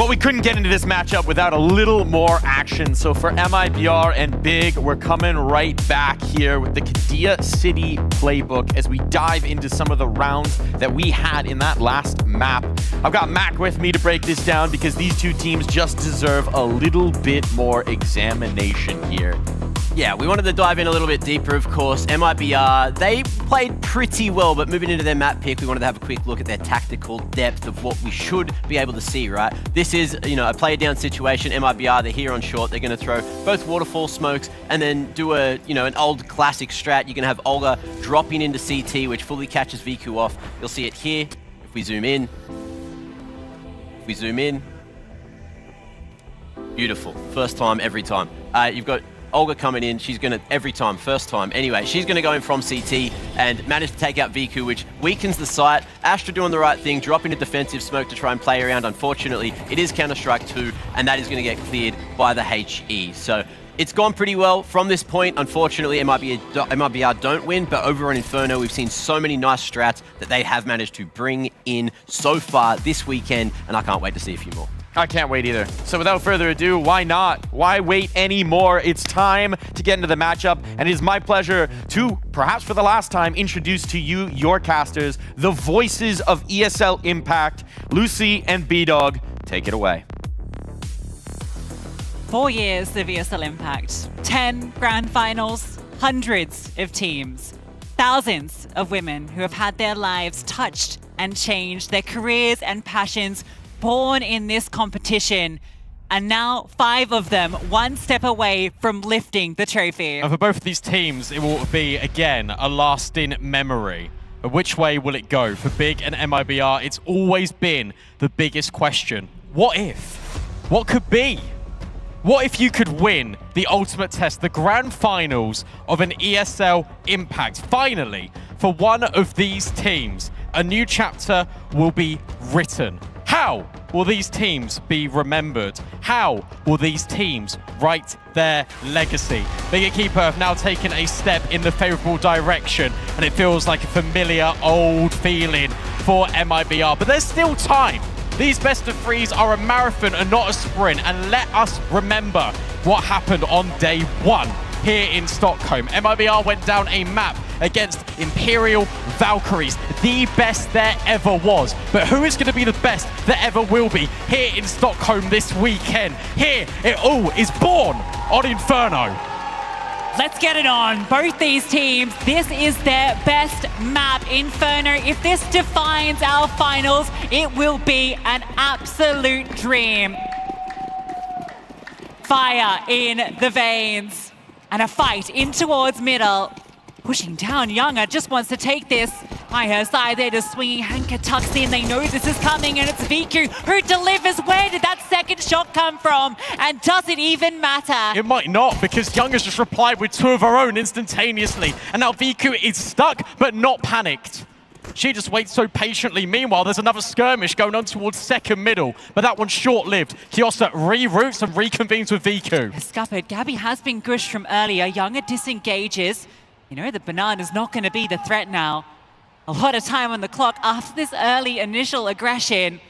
Well, we couldn't get into this matchup without a little more action. So for MIBR and Big, we're coming right back here with the Kadia City playbook as we dive into some of the rounds that we had in that last map. I've got Mac with me to break this down because these two teams just deserve a little bit more examination here. Yeah, we wanted to dive in a little bit deeper, of course. MIBR, they played pretty well, but moving into their map pick, we wanted to have a quick look at their tactical depth of what we should be able to see, right? This is, a player down situation. MIBR, they're here on short. They're going to throw both waterfall smokes and then do an old classic strat. You're going to have Olga dropping into CT, which fully catches VQ off. You'll see it here. If we zoom in. Beautiful. First time, every time. You've got Olga coming in, she's gonna, every time, first time. Anyway, she's gonna go in from CT and manage to take out VQ, which weakens the site. Astra doing the right thing, dropping a defensive smoke to try and play around. Unfortunately, it is Counter-Strike 2, and that is gonna get cleared by the HE. So it's gone pretty well from this point. Unfortunately, MIBR don't win, but over on Inferno, we've seen so many nice strats that they have managed to bring in so far this weekend, and I can't wait to see a few more. I can't wait either. So without further ado, why not? Why wait anymore? It's time to get into the matchup, and it is my pleasure to, perhaps for the last time, introduce to you, your casters, the voices of ESL Impact, Lucy and B-Dog. Take it away. 4 years of ESL Impact, 10 grand finals, hundreds of teams, thousands of women who have had their lives touched and changed, their careers and passions born in this competition, and now 5 of them one step away from lifting the trophy. And for both of these teams, it will be, again, a lasting memory. But which way will it go? For Big and MIBR, it's always been the biggest question. What if? What could be? What if you could win the ultimate test, the grand finals of an ESL Impact? Finally, for one of these teams, a new chapter will be written. How will these teams be remembered? How will these teams write their legacy? Big Equipa have now taken a step in the favorable direction, and it feels like a familiar old feeling for MIBR. But there's still time. These best of threes are a marathon and not a sprint, and let us remember what happened on day 1 here in Stockholm. MIBR went down a map against Imperial Valkyries, the best there ever was. But who is going to be the best that ever will be here in Stockholm this weekend? Here it all is born on Inferno. Let's get it on. Both these teams, this is their best map. Inferno, if this defines our finals, it will be an absolute dream. Fire in the veins. And a fight in towards middle. Pushing down, Younger just wants to take this. By her side, they're just swinging. Hanka tucks in, they know this is coming, and it's VQ who delivers. Where did that second shot come from? And does it even matter? It might not, because Young has just replied with 2 of her own instantaneously. And now VQ is stuck, but not panicked. She just waits so patiently. Meanwhile, there's another skirmish going on towards second middle, but that one's short-lived. Kiosa reroutes and reconvenes with VQ. Scuppered, Gabby has been gushed from earlier. Younger disengages. You know, the banana's not going to be the threat now. A lot of time on the clock after this early initial aggression.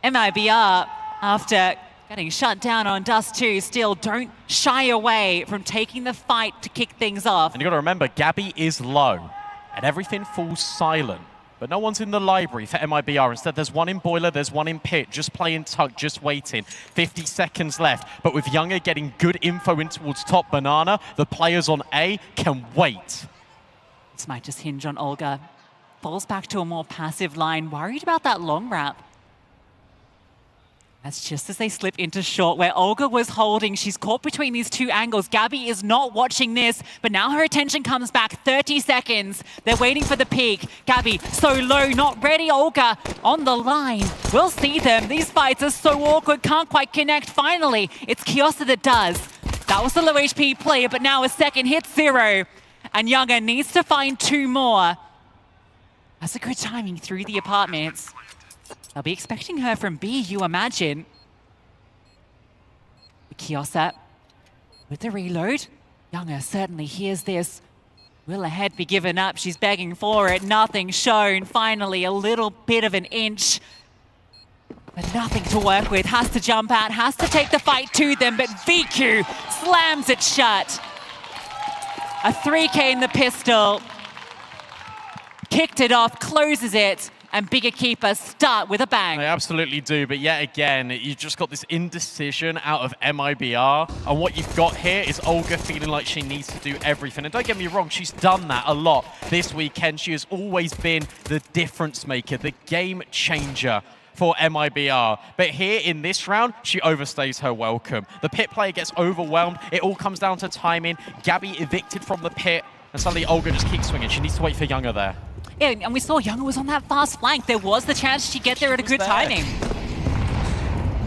MIBR, after getting shut down on Dust 2, still don't shy away from taking the fight to kick things off. And you got to remember, Gabby is low, and everything falls silent. But no one's in the library for MIBR. Instead, there's one in Boiler, there's one in Pit, just playing Tuck, just waiting. 50 seconds left. But with Younger getting good info in towards top Banana, the players on A can wait. This might just hinge on Olga. Falls back to a more passive line, worried about that long wrap. That's just as they slip into short, where Olga was holding. She's caught between these 2 angles. Gabby is not watching this, but now her attention comes back. 30 seconds. They're waiting for the peak. Gabby, so low, not ready. Olga on the line. We'll see them. These fights are so awkward, can't quite connect. Finally, it's Kiosa that does. That was the low HP player, but now a second hit 0. And Younger needs to find 2 more. That's a good timing through the apartments. They'll be expecting her from B, you imagine. Kiosa with the reload. Younger certainly hears this. Will ahead be given up? She's begging for it. Nothing shown. Finally, a little bit of an inch. But nothing to work with, has to jump out, has to take the fight to them, but VQ slams it shut. A 3K in the pistol, kicked it off, closes it, and Big Equipa start with a bang. They absolutely do, but yet again, you've just got this indecision out of MIBR, and what you've got here is Olga feeling like she needs to do everything. And don't get me wrong, she's done that a lot this weekend. She has always been the difference maker, the game changer for MIBR. But here in this round, she overstays her welcome. The pit player gets overwhelmed. It all comes down to timing. Gabby evicted from the pit, and suddenly Olga just keeps swinging. She needs to wait for Younger there. Yeah, and we saw Younger was on that fast flank. There was the chance she'd get there at a good timing.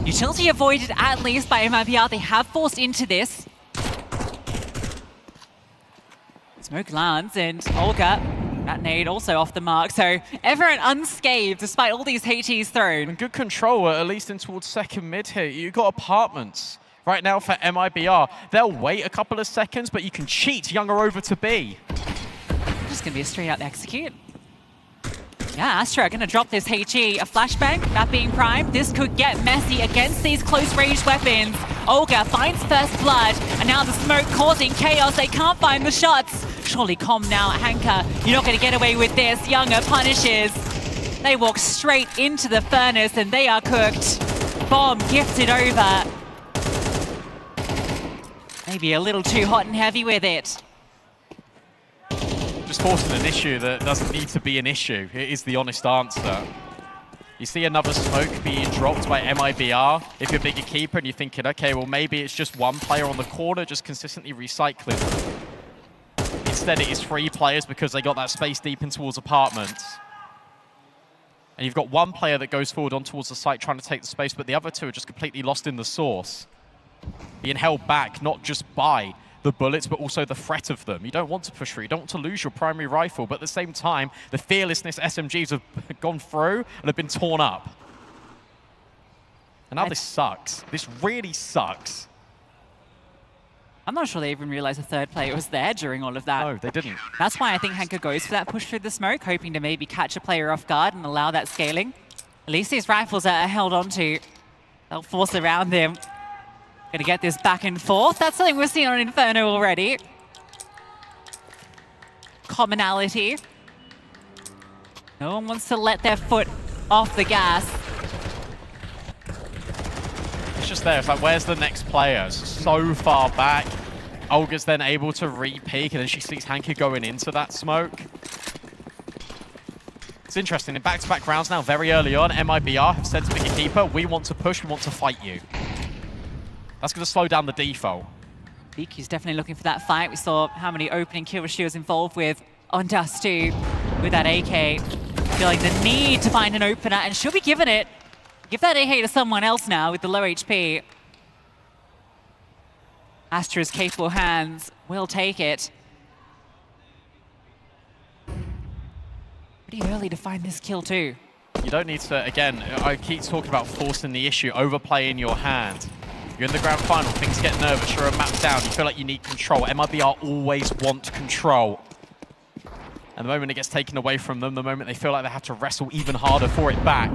Utility avoided at least by MIBR. They have forced into this. Smoke lands, and Olga, that nade also off the mark. So everyone unscathed despite all these HEs thrown. And good control, at least in towards second mid here. You've got apartments right now for MIBR. They'll wait a couple of seconds, but you can cheat Younger over to B. Just gonna be a straight up execute. Yeah, Astra gonna drop this HE. A flashbang, that being primed. This could get messy against these close range weapons. Olga finds first blood, and now the smoke causing chaos. They can't find the shots. Surely calm now, Hanka. You're not gonna get away with this. Younger punishes. They walk straight into the furnace, and they are cooked. Bomb gifted over. Maybe a little too hot and heavy with it. Just forcing an issue that doesn't need to be an issue. It is the honest answer. You see another smoke being dropped by MIBR. If you're Big Equipa and you're thinking, okay, well, maybe it's just one player on the corner just consistently recycling. Instead, it is 3 players because they got that space deep in towards apartments. And you've got one player that goes forward on towards the site trying to take the space, but the other 2 are just completely lost in the source. Being held back, not just by the bullets, but also the threat of them. You don't want to push through, you don't want to lose your primary rifle, but at the same time, the fearlessness SMGs have gone through and have been torn up. And now this sucks. This really sucks. I'm not sure they even realized a third player was there during all of that. No, they didn't. That's why I think Hanka goes for that push through the smoke, hoping to maybe catch a player off guard and allow that scaling. At least these rifles are held onto. They'll force around them. Gonna get this back and forth. That's something we've seen on Inferno already. Commonality. No one wants to let their foot off the gas. It's just there. It's like, where's the next player? It's so far back. Olga's then able to re-peek, and then she sees Hanka going into that smoke. It's interesting. In back-to-back rounds now, very early on, MIBR have said to Big Equipa, we want to push, we want to fight you. That's going to slow down the default. Viki's definitely looking for that fight. We saw how many opening kills she was involved with on Dust 2 with that AK. Feeling the need to find an opener, and she'll be given it. Give that AK to someone else now with the low HP. Astra's capable hands will take it. Pretty early to find this kill too. You don't need to, again, I keep talking about forcing the issue, overplaying your hand. You're in the grand final, things get nervous, you're a map down, you feel like you need control. MIBR always want control. And the moment it gets taken away from them, the moment they feel like they have to wrestle even harder for it back.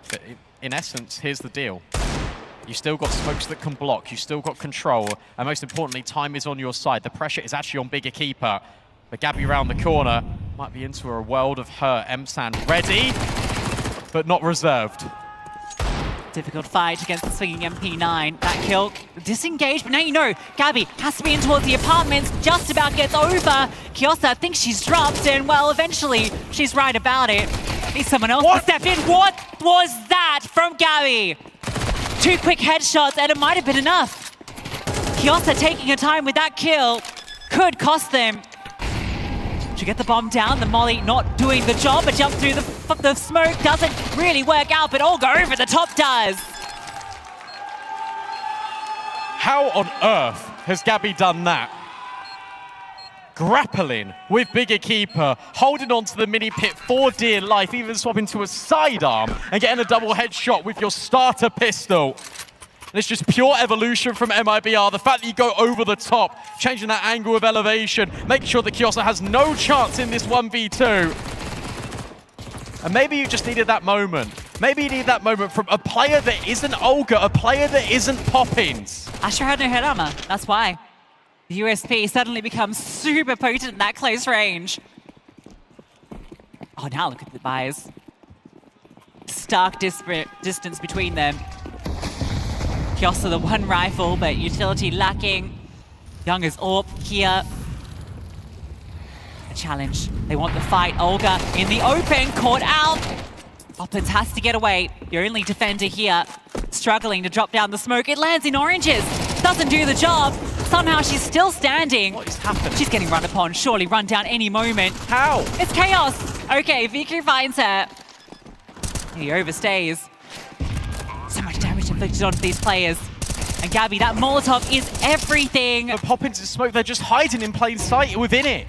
But in essence, here's the deal. You still got smokes that can block, you still got control, and most importantly, time is on your side. The pressure is actually on Big Equipa. But Gabby round the corner might be into a world of hurt. M-San ready, but not reserved. Difficult fight against the swinging MP9. That kill disengaged, but now you know Gabby has to be in towards the apartments, just about gets over. Kiosa thinks she's dropped, and well, eventually she's right about it. Needs someone else to step in. What was that from Gabby? 2 quick headshots, and it might have been enough. Kiosa taking her time with that kill could cost them. To get the bomb down, the molly not doing the job, but jump through the smoke doesn't really work out, but Olga over the top does. How on earth has Gabby done that? Grappling with Big Equipa, holding on to the mini pit for dear life, even swapping to a sidearm and getting a double headshot with your starter pistol. And it's just pure evolution from MIBR. The fact that you go over the top, changing that angle of elevation, making sure that Kiosa has no chance in this 1v2. And maybe you just needed that moment. Maybe you need that moment from a player that isn't Olga, a player that isn't Poppins. Astra had no head armor, that's why. The USP suddenly becomes super potent in that close range. Oh, now look at the buys. Stark distance between them. Kiosa the one rifle, but utility lacking. Young is AWP here. A challenge. They want the fight. Olga in the open, caught out. Poppins has to get away. The only defender here, struggling to drop down the smoke. It lands in oranges. Doesn't do the job. Somehow she's still standing. What is happening? She's getting run upon. Surely run down any moment. How? It's chaos. Okay, Viku finds her. He overstays. So much damage inflicted onto these players. And Gabby, that Molotov is everything. But Poppins is smoke, they're just hiding in plain sight within it.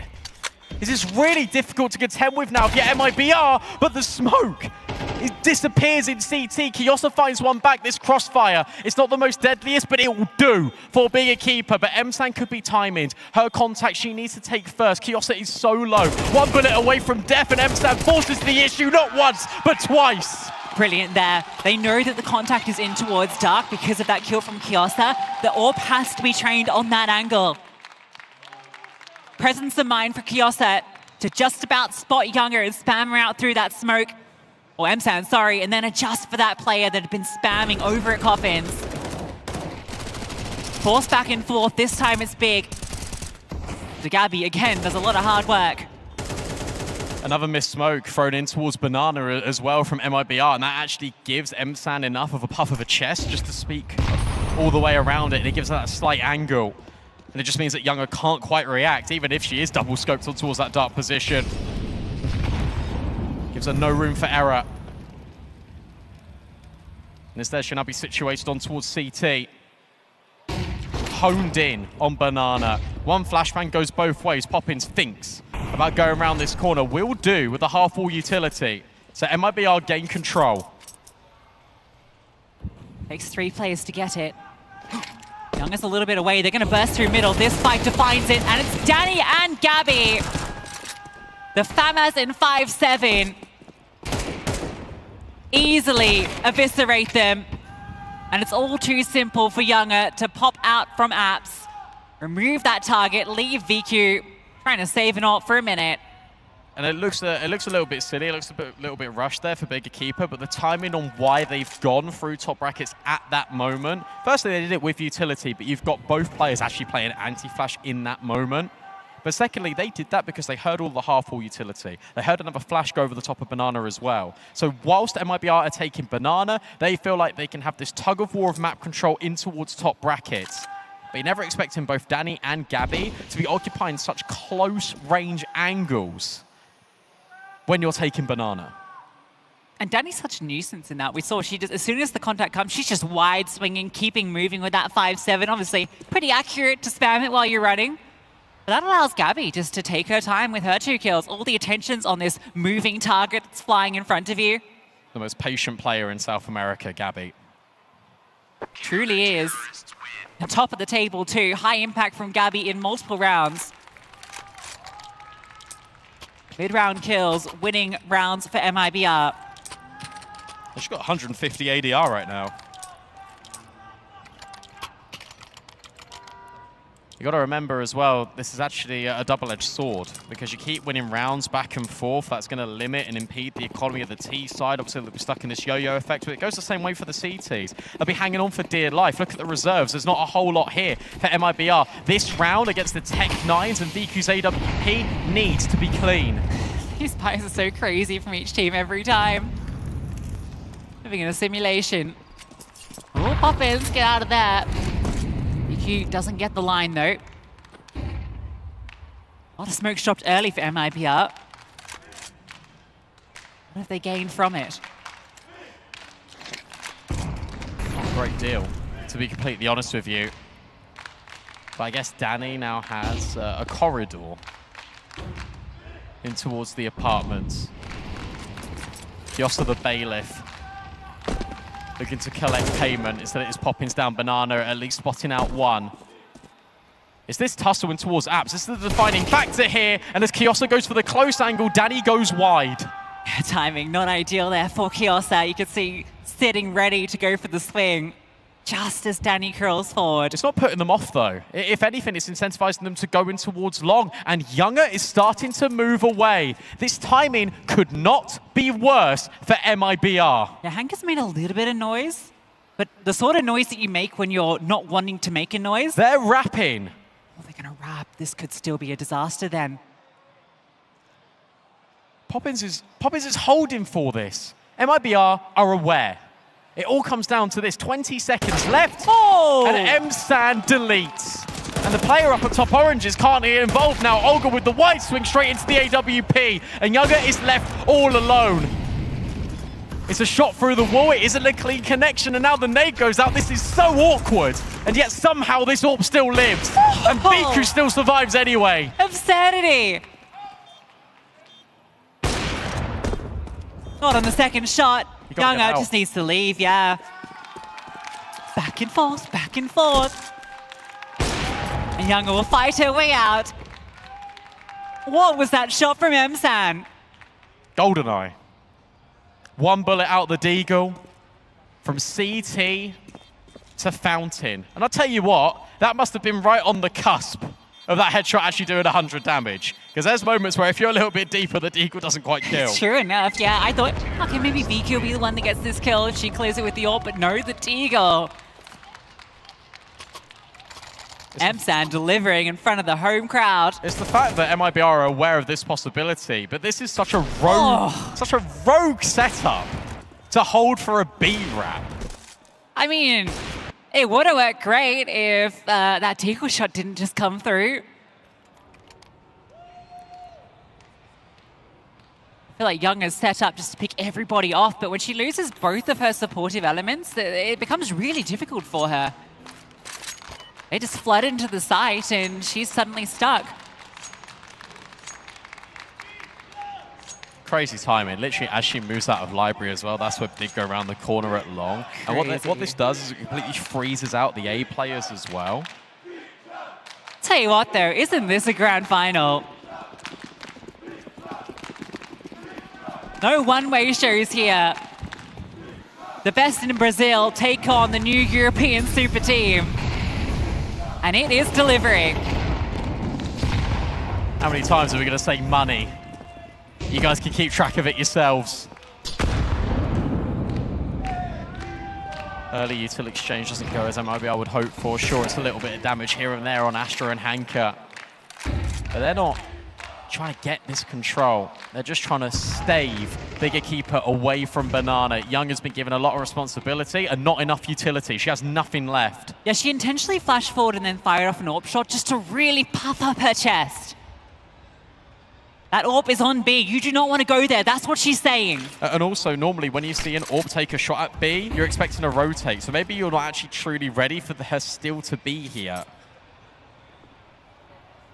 This is really difficult to contend with now if you're MIBR, but the smoke, it disappears in CT. Kiosa finds one back, this crossfire. It's not the most deadliest, but it will do for being a keeper. But Emsan could be timing. Her contact she needs to take first. Kiosa is so low. One bullet away from death, and Emsan forces the issue not once, but twice. Brilliant there. They know that the contact is in towards Dark because of that kill from Kiosa. The AWP has to be trained on that angle. Presence of mind for Kiosa to just about spot Younger and spam her out through that smoke. Or Emsan, sorry, and then adjust for that player that had been spamming over at Coffins. Force back and forth, this time it's big. The Gabby, again, does a lot of hard work. Another missed smoke thrown in towards Banana as well from MIBR, and that actually gives Emsan enough of a puff of a chest just to speak all the way around it, and it gives her that slight angle. And it just means that Younger can't quite react, even if she is double scoped on towards that dark position. Gives her no room for error. And instead she'll now be situated on towards CT. Honed in on Banana. One flashbang goes both ways. Poppins thinks about going around this corner. Will do with the half-wall utility. So MIBR gain control. Takes 3 players to get it. Young is a little bit away. They're going to burst through middle. This fight defines it, and it's Danny and Gabby. The FAMAS in 5-7 easily eviscerate them. And it's all too simple for Younger to pop out from apps, remove that target, leave VQ trying to save an ult for a minute. And it looks a little bit silly, it looks a little bit rushed there for Bigger Keeper, but the timing on why they've gone through top brackets at that moment, firstly they did it with utility, but you've got both players actually playing anti-flash in that moment. But secondly, they did that because they heard all the half-wall utility. They heard another flash go over the top of Banana as well. So whilst MIBR are taking Banana, they feel like they can have this tug-of-war of map control in towards top brackets. But you're never expecting both Danny and Gabby to be occupying such close range angles when you're taking Banana. And Danny's such a nuisance in that. We saw she just, as soon as the contact comes, she's just wide swinging, keeping moving with that 5-7. Obviously, pretty accurate to spam it while you're running. But that allows Gabby just to take her time with her 2 kills. All the attention's on this moving target that's flying in front of you. The most patient player in South America, Gabby. Truly is. And top of the table too. High impact from Gabby in multiple rounds. Mid-round kills, winning rounds for MIBR. She's got 150 ADR right now. You got to remember as well, this is actually a double-edged sword because you keep winning rounds back and forth. That's going to limit and impede the economy of the T side. Obviously, they'll be stuck in this yo-yo effect, but it goes the same way for the CTs. They'll be hanging on for dear life. Look at the reserves. There's not a whole lot here for MIBR. This round against the Tech 9s and VQ's AWP needs to be clean. These buys are so crazy from each team every time. Living in a simulation. Oh, Poppins, get out of there. VQ doesn't get the line though. A lot of smoke dropped early for MIBR. What have they gained from it? Not a great deal, to be completely honest with you. But I guess Danny now has a corridor in towards the apartments. Kiosa the bailiff looking to collect payment instead of just Poppins down Banana, at least spotting out one. It's this tussle in towards apps. This is the defining factor here, and as Kiosa goes for the close angle, Danny goes wide. Yeah, timing not ideal there for Kiosa. You could see sitting ready to go for the swing just as Danny curls forward. It's not putting them off, though. If anything, it's incentivizing them to go in towards long, and Younger is starting to move away. This timing could not be worse for MIBR. Yeah, Hank has made a little bit of noise, but the sort of noise that you make when you're not wanting to make a noise. They're rapping. Oh, they're going to rap. This could still be a disaster then. Poppins is holding for this. MIBR are aware. It all comes down to this. 20 seconds left. Oh! And M-San deletes. And the player up at top oranges can't get involved now. Olga with the wide swing straight into the AWP. And Younger is left all alone. It's a shot through the wall. It isn't a clean connection. And now the nade goes out. This is so awkward. And yet somehow this AWP still lives. And Biku still survives anyway. Absurdity. Not on the second shot. Younger just needs to leave, yeah. Back and forth, back and forth. And Younger will fight her way out. What was that shot from M-San? GoldenEye. One bullet out the deagle. From CT to Fountain. And I'll tell you what, that must have been right on the cusp of that headshot actually doing 100 damage. Because there's moments where if you're a little bit deeper, the deagle doesn't quite kill. True enough, yeah. I thought, okay, maybe VQ will be the one that gets this kill if she clears it with the AWP, but no, the deagle. M-San delivering in front of the home crowd. It's the fact that MIBR are aware of this possibility, but this is such a rogue setup to hold for a B-rap. I mean, it would have worked great if that deagle shot didn't just come through. I feel like Young is set up just to pick everybody off, but when she loses both of her supportive elements, it becomes really difficult for her. They just flood into the site and she's suddenly stuck. Crazy timing. Literally, as she moves out of library as well, that's where they go around the corner at long. And what this does is it completely freezes out the A players as well. Tell you what, though, isn't this a grand final? No one-way shows here. The best in Brazil take on the new European super team. And it is delivering. How many times are we going to say money? You guys can keep track of it yourselves. Early util exchange doesn't go as MIBR would hope for. Sure, it's a little bit of damage here and there on Astra and Hanka. But they're not trying to get this control. They're just trying to stave Big Equipa away from Banana. Young has been given a lot of responsibility and not enough utility. She has nothing left. Yeah, she intentionally flashed forward and then fired off an AWP shot just to really puff up her chest. That AWP is on B. You do not want to go there. That's what she's saying. And also, normally, when you see an AWP take a shot at B, you're expecting a rotate. So maybe you're not actually truly ready for her still to be here.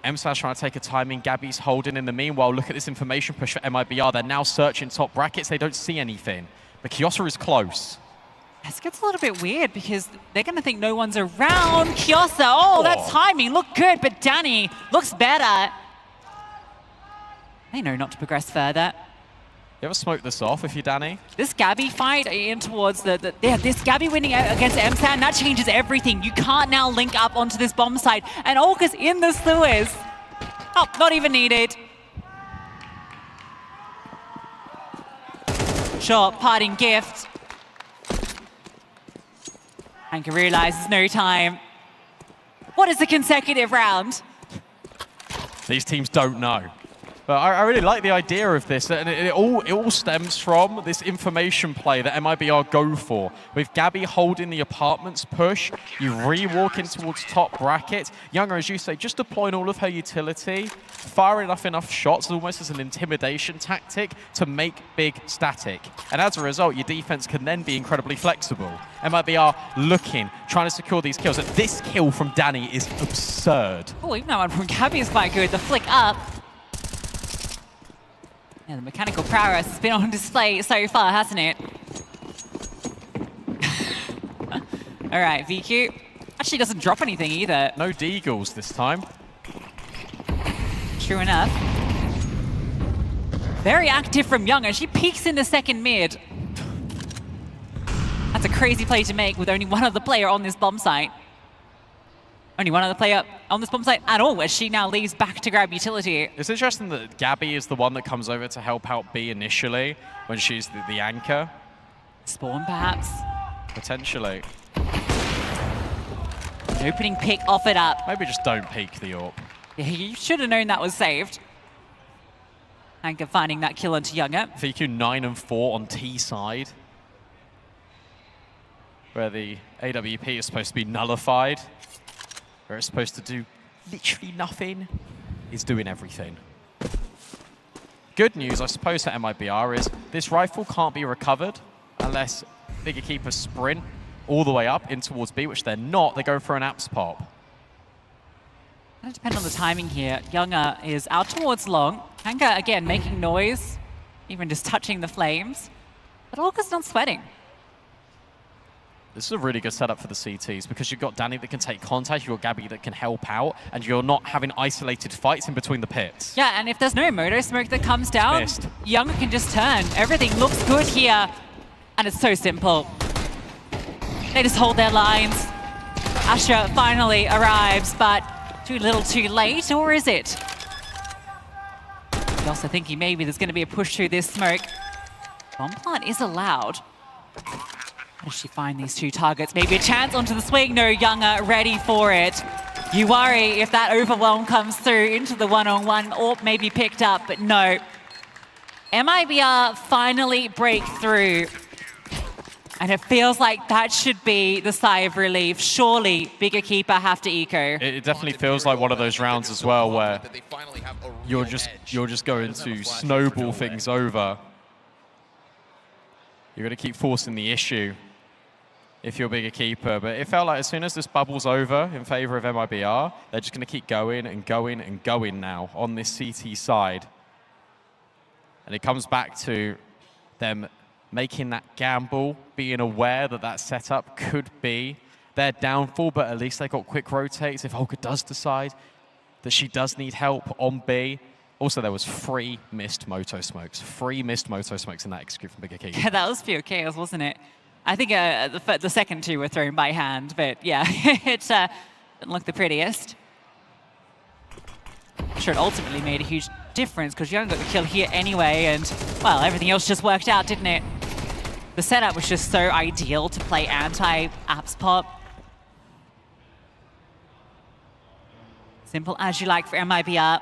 M-San's trying to take a timing. Gabby's holding in the meanwhile. Look at this information push for MIBR. They're now searching top brackets. They don't see anything. But Kiosa is close. This gets a little bit weird because they're going to think no one's around. Kiosa, oh, that timing looked good, but Danny looks better. They know not to progress further. You ever smoke this off if you're Danny? This Gabby fight in towards this Gabby winning against M-San, that changes everything. You can't now link up onto this bomb site. And Olga's in the sewers. Oh, not even needed. Short parting gift. Hanka realizes no time. What is a consecutive round? These teams don't know. But I really like the idea of this, and it all stems from this information play that MIBR go for. With Gabby holding the apartments push, you re-walk in towards top bracket. Younger, as you say, just deploying all of her utility, firing off enough shots almost as an intimidation tactic to make big static. And as a result, your defense can then be incredibly flexible. MIBR looking, trying to secure these kills. And this kill from Danny is absurd. Oh, even that one from Gabby is quite good. The flick up. Yeah, the mechanical prowess has been on display so far, hasn't it? All right, VQ actually doesn't drop anything either. No deagles this time. True enough. Very active from Younger. She peeks in the second mid. That's a crazy play to make with only one other player on this bomb site. Only one other player on this bomb site at all, as she now leaves back to grab utility. It's interesting that Gabby is the one that comes over to help out B initially when she's the anchor. Spawn, perhaps? Potentially. An opening pick offered up. Maybe just don't peek the AWP. Yeah, you should have known that was saved. Anchor finding that kill onto Younger. VQ 9 and 4 on T side, where the AWP is supposed to be nullified, where it's supposed to do literally nothing. It's doing everything. Good news, I suppose, for MIBR is this rifle can't be recovered unless Bigger Keeper sprint all the way up in towards B, which they're not. They go for an apps pop. Going to depend on the timing here. Younger is out towards long. Anchor, again, making noise, even just touching the flames. But Olga's not sweating. This is a really good setup for the CTs because you've got Danny that can take contact, you've got Gabby that can help out, and you're not having isolated fights in between the pits. Yeah, and if there's no moto smoke that comes down, Missed. Younger can just turn. Everything looks good here, and it's so simple. They just hold their lines. Astra finally arrives, but too little too late, or is it? I'm also thinking maybe there's going to be a push through this smoke. Bomb plant is allowed. How does she find these two targets? Maybe a chance onto the swing. No, Younger ready for it. You worry if that overwhelm comes through into the one-on-one or maybe picked up, but no. MIBR finally break through. And it feels like that should be the sigh of relief. Surely, Bigger Keeper have to eco. It definitely feels like one of those rounds as well where you're just going to snowball things over. You're going to keep forcing the issue if you're Bigger Keeper. But it felt like as soon as this bubble's over in favor of MIBR, they're just going to keep going and going and going now on this CT side. And it comes back to them making that gamble, being aware that that setup could be their downfall, but at least they got quick rotates. If Olga does decide that she does need help on B. Also, there was 3 missed moto smokes. 3 missed moto smokes in that execute from Bigger Keeper. Yeah, that was pure chaos, wasn't it? I think the second 2 were thrown by hand, but yeah, it didn't look the prettiest. I'm sure it ultimately made a huge difference because Young got the kill here anyway, and, well, everything else just worked out, didn't it? The setup was just so ideal to play anti-apps pop. Simple as you like for MIBR.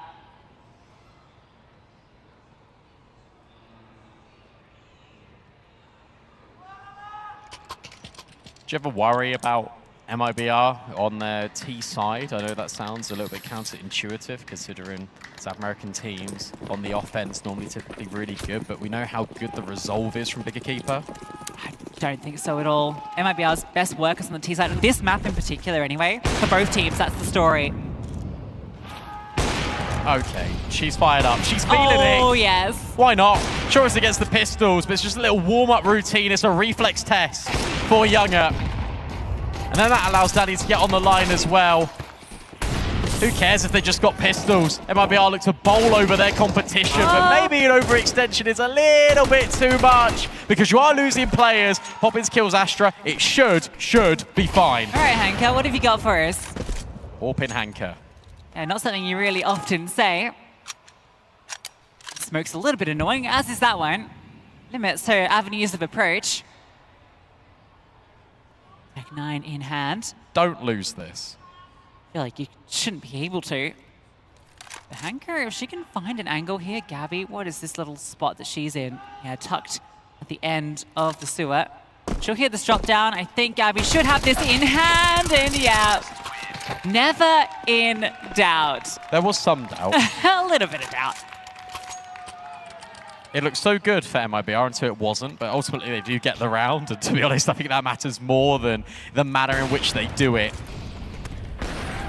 Do you ever worry about MIBR on their T side? I know that sounds a little bit counterintuitive considering South American teams on the offense normally typically really good, but we know how good the resolve is from Bigger Keeper. I don't think so at all. MIBR's best work is on the T side, and this map in particular anyway. For both teams, that's the story. Okay, she's fired up. She's feeling it. Oh, yes. Why not? Sure, it's against the pistols, but it's just a little warm-up routine. It's a reflex test for Younger. And then that allows Danny to get on the line as well. Who cares if they just got pistols? MIBR look to bowl over their competition, but maybe an overextension is a little bit too much because you are losing players. Poppins kills Astra. It should be fine. All right, Hanker, what have you got for us? Warpin Hanker. Yeah, not something you really often say. Smoke's a little bit annoying, as is that one. Limits her avenues of approach. Tech 9 in hand. Don't lose this. I feel like you shouldn't be able to. The Hanker, if she can find an angle here, Gabby, what is this little spot that she's in? Yeah, tucked at the end of the sewer. She'll hear this drop down. I think Gabby should have this in hand, and yeah. Never in doubt. There was some doubt. A little bit of doubt. It looked so good for MIBR until it wasn't, but ultimately they do get the round, and to be honest, I think that matters more than the manner in which they do it.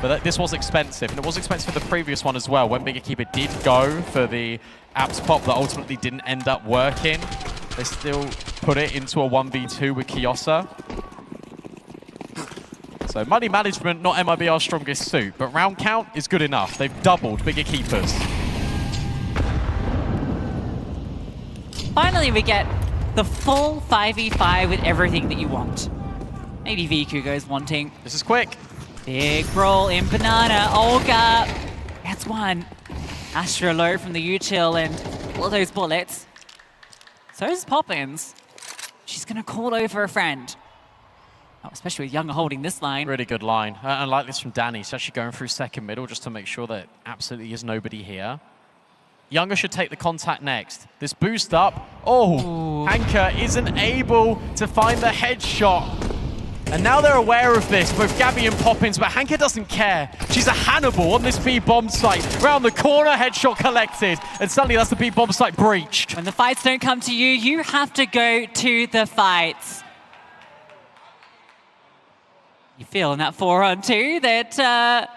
But this was expensive, and it was expensive for the previous one as well. When Bigger Keeper did go for the apps pop that ultimately didn't end up working, they still put it into a 1v2 with Kiosa. So money management, not MIBR's strongest suit, but round count is good enough. They've doubled Bigger Keepers. Finally, we get the full 5v5 with everything that you want. Maybe VQ goes wanting. This is quick. Big brawl in Banana. Olga gets one. Astra low from the util and all those bullets. So is Poppins. She's going to call over a friend. Oh, especially with Younger holding this line. Really good line. I like this from Danny. She's actually going through second middle just to make sure that absolutely is nobody here. Younger should take the contact next. This boost up. Oh, Hanka isn't able to find the headshot. And now they're aware of this, both Gabby and Poppins, but Hanka doesn't care. She's a Hannibal on this B bomb site. Round the corner, headshot collected. And suddenly that's the B bomb site breached. When the fights don't come to you, you have to go to the fights. You feel in that 4-on-2 that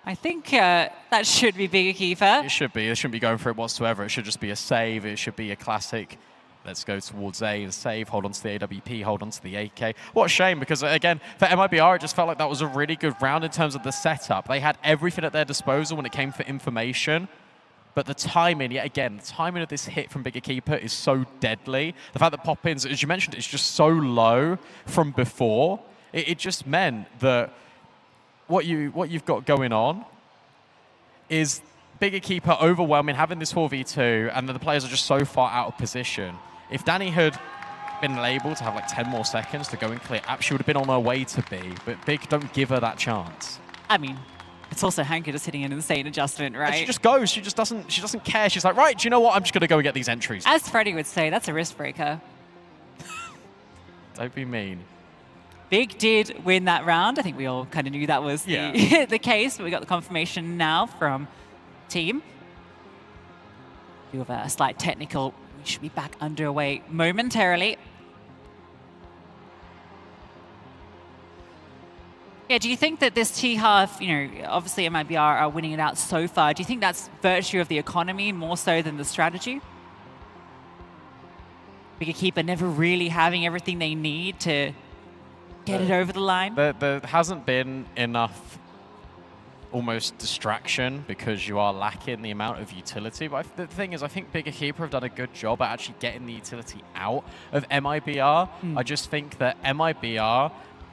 I think that should be big Equipa. It should be. It shouldn't be going for it whatsoever. It should just be a save. It should be a classic. Let's go towards A and save, hold on to the AWP, hold on to the AK. What a shame, because again, for MIBR, it just felt like that was a really good round in terms of the setup. They had everything at their disposal when it came for information, but the timing, yet again, the timing of this hit from Big Equipa is so deadly. The fact that Poppins, as you mentioned, is just so low from before, it just meant that what you've got going on is Big Equipa overwhelming, having this 4v2, and the players are just so far out of position. If Danny had been able to have like 10 more seconds to go and clear up, she would have been on her way to B, but Big don't give her that chance. I mean, it's also Hanka just hitting an insane adjustment, right? And she just goes, she doesn't care. She's like, right, do you know what? I'm just gonna go and get these entries. As Freddie would say, that's a wrist breaker. Don't be mean. Big did win that round. I think we all kind of knew that was the, the case, but we got the confirmation now from team. Do have a slight technical. We should be back underway momentarily. Yeah, do you think that this T-half, you know, obviously MIBR are winning it out so far. Do you think that's virtue of the economy more so than the strategy? Big Equipa never really having everything they need to get it over the line? There hasn't been enough almost distraction because you are lacking the amount of utility. But the thing is, I think Big Equipa have done a good job at actually getting the utility out of MIBR. I just think that MIBR,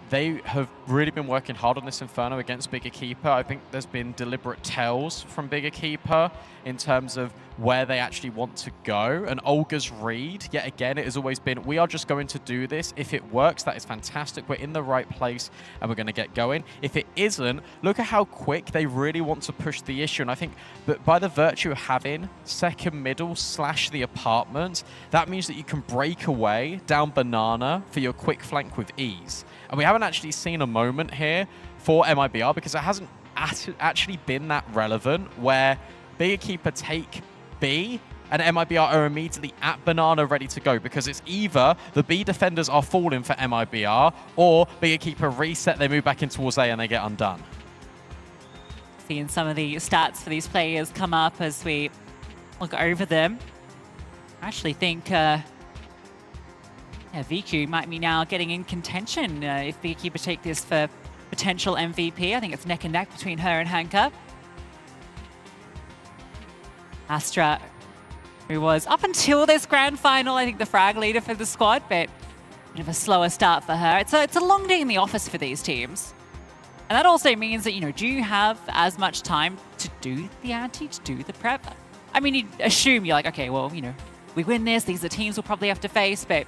they have really been working hard on this Inferno against Big Equipa. I think there's been deliberate tells from Big Equipa in terms of where they actually want to go. And Olga's read, yet again, it has always been, we are just going to do this. If it works, that is fantastic. We're in the right place and we're going to get going. If it isn't, look at how quick they really want to push the issue. And I think that by the virtue of having second middle / the apartment, that means that you can break away down Banana for your quick flank with ease. And we haven't actually seen a moment here for MIBR because it hasn't actually been that relevant where Big Equipa take B and MIBR are immediately at Banana ready to go, because it's either the B defenders are falling for MIBR or Big Equipa reset, they move back in towards A and they get undone. Seeing some of the stats for these players come up as we look over them. I actually think VQ might be now getting in contention if Big Equipa take this for potential MVP. I think it's neck and neck between her and Hanka. Astra, who was up until this grand final, I think the frag leader for the squad, but a bit of a slower start for her. It's a long day in the office for these teams. And that also means that, you know, do you have as much time to do the ante, to do the prep? I mean, you assume you're like, okay, well, you know, we win this, these are the teams we'll probably have to face, but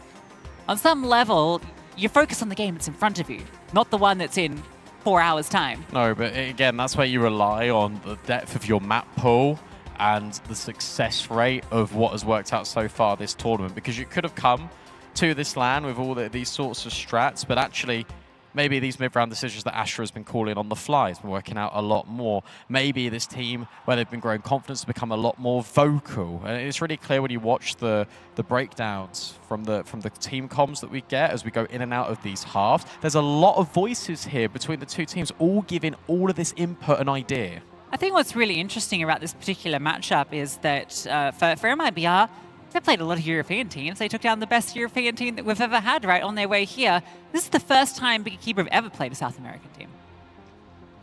on some level, you focus on the game that's in front of you, not the one that's in 4 hours' time. No, but again, that's where you rely on the depth of your map pool and the success rate of what has worked out so far this tournament, because you could have come to this LAN with all these sorts of strats, but actually maybe these mid-round decisions that Astra has been calling on the fly has been working out a lot more. Maybe this team, where they've been growing confidence, has become a lot more vocal. And it's really clear when you watch the breakdowns from the team comms that we get as we go in and out of these halves. There's a lot of voices here between the two teams, all giving all of this input and idea. I think what's really interesting about this particular matchup is that for MIBR, they played a lot of European teams. They took down the best European team that we've ever had right on their way here. This is the first time Big Equipa have ever played a South American team.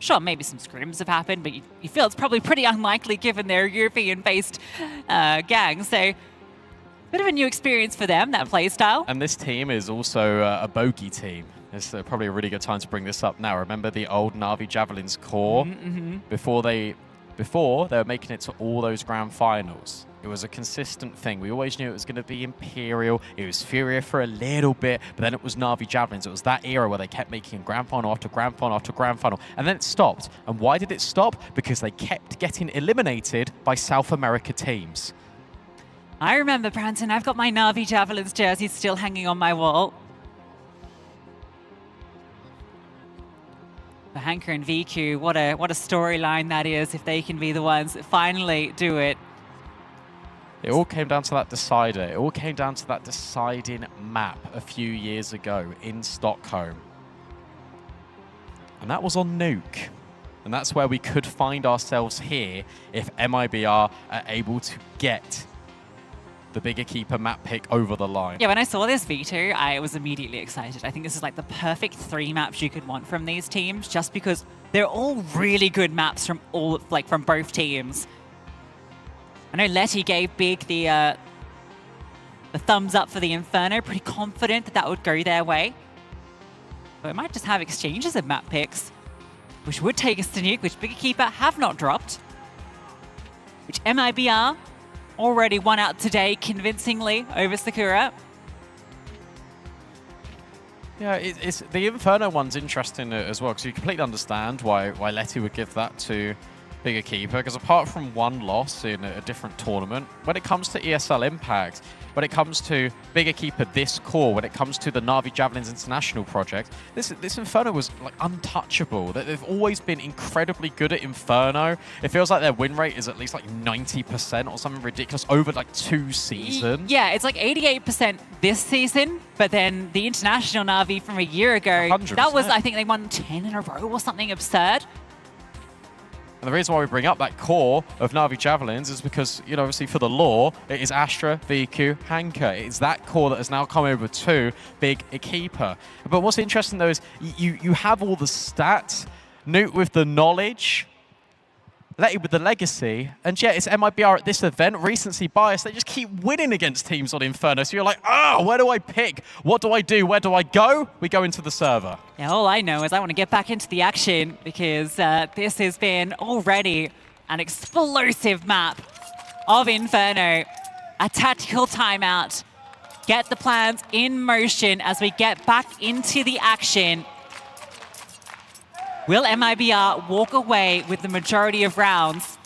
Sure, maybe some scrims have happened, but you feel it's probably pretty unlikely given their European-based gang. So Bit of a new experience for them, that playstyle. And this team is also a bogey team. It's probably a really good time to bring this up now. Remember the old Na'Vi Javelins core? Before they were making it to all those grand finals. It was a consistent thing. We always knew it was going to be Imperial. It was Furia for a little bit, but then it was Na'Vi Javelins. It was that era where they kept making grand final after grand final after grand final, and then it stopped. And why did it stop? Because they kept getting eliminated by South America teams. I remember, Branson, I've got my Na'Vi Javelins jersey still hanging on my wall. For Hanker and VQ, what a storyline that is if they can be the ones that finally do it. It all came down to that decider. It all came down to that deciding map a few years ago in Stockholm. And that was on Nuke. And that's where we could find ourselves here if MIBR are able to get the bigger keeper map pick over the line. Yeah, when I saw this V2, I was immediately excited. I think this is like the perfect 3 maps you could want from these teams, just because they're all really good maps from from both teams. I know Letty gave Big the thumbs up for the Inferno, pretty confident that that would go their way. But we might just have exchanges of map picks, which would take us to Nuke, which Bigger Keeper have not dropped, which MIBR already won out today convincingly over Sakura. Yeah, it's the Inferno one's interesting as well, because you completely understand why Letty would give that to Bigger Keeper, because apart from one loss in a different tournament, when it comes to ESL Impact, when it comes to Bigger Keeper this core, when it comes to the Na'Vi Javelins International project, this Inferno was like untouchable. They've always been incredibly good at Inferno. It feels like their win rate is at least like 90% or something ridiculous over like 2 seasons. Yeah, it's like 88% this season, but then the international Na'Vi from a year ago, 100%. That was, I think they won 10 in a row or something absurd. And the reason why we bring up that core of Na'Vi Javelins is because, you know, obviously for the lore, it is Astra, VQ, Hanker. It's that core that has now come over to Big Equipa. But what's interesting, though, is you have all the stats, Newt with the knowledge, Letty with the legacy, and yet it's MIBR at this event, recency bias. They just keep winning against teams on Inferno. So you're like, where do I pick? What do I do? Where do I go? We go into the server. Yeah, all I know is I want to get back into the action because this has been already an explosive map of Inferno. A tactical timeout. Get the plans in motion as we get back into the action. Will MIBR walk away with the majority of rounds?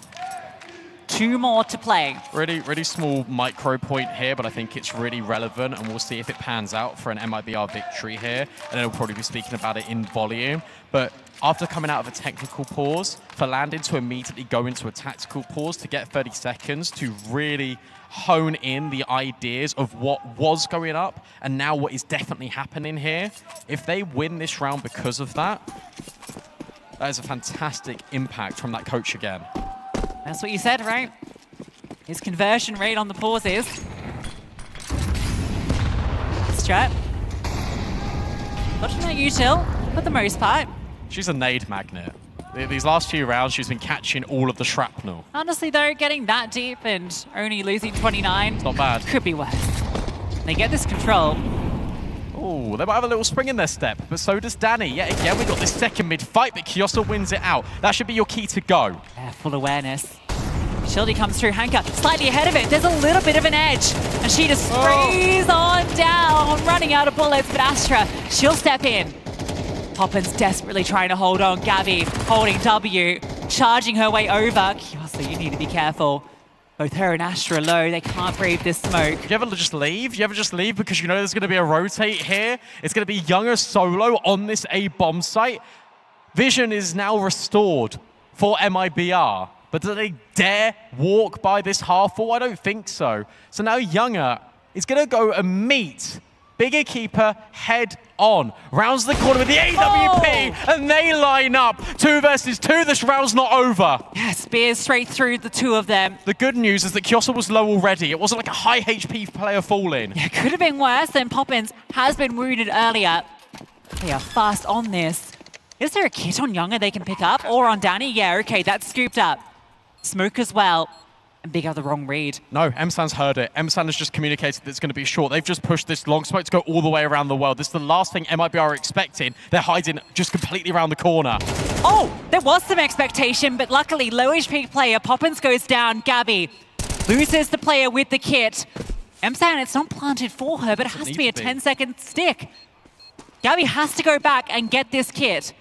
2 more to play. Really small micro point here, but I think it's really relevant, and we'll see if it pans out for an MIBR victory here. And then we'll probably be speaking about it in volume. But after coming out of a technical pause, for Landon to immediately go into a tactical pause to get 30 seconds to really hone in the ideas of what was going up and now what is definitely happening here. If they win this round because of that, that is a fantastic impact from that coach again. That's what you said, right? His conversion rate on the pauses. Strat. Not to know util, for the most part. She's a nade magnet. These last few rounds, she's been catching all of the shrapnel. Honestly, though, getting that deep and only losing 29... Not bad. Could be worse. They get this control. Oh, they might have a little spring in their step, but so does Danny. Yet again, we got this second mid-fight, but Kyosa wins it out. That should be your key to go. Yeah, full awareness. Shildy comes through, Hanker slightly ahead of it. There's a little bit of an edge, and she just sprays on down, running out of bullets, but Astra, she'll step in. Poppins desperately trying to hold on. Gabby holding W, charging her way over. Kyosa, you need to be careful. Both her and Astra low, they can't breathe this smoke. Do you ever just leave? Do you ever just leave because you know there's going to be a rotate here? It's going to be Younger solo on this A bomb site. Vision is now restored for MIBR. But do they dare walk by this half wall? I don't think so. So now Younger is going to go and meet Bigger Keeper head on. Rounds the corner with the AWP, and they line up. 2 versus 2. This round's not over. Yeah, spears straight through the 2 of them. The good news is that Kyosa was low already. It wasn't like a high HP player falling. Yeah, could have been worse. Then Poppins has been wounded earlier. They are fast on this. Is there a kit on Younger they can pick up? Or on Danny? Yeah, okay, that's scooped up. Smoke as well. And Big have the wrong read. No, MSAN's heard it. MSAN has just communicated that it's going to be short. They've just pushed this long smoke to go all the way around the world. This is the last thing MIBR are expecting. They're hiding just completely around the corner. Oh, there was some expectation, but luckily, low HP player, Poppins goes down. Gabby loses the player with the kit. MSAN, it's not planted for her, but it has to be a 10-second stick. Gabby has to go back and get this kit.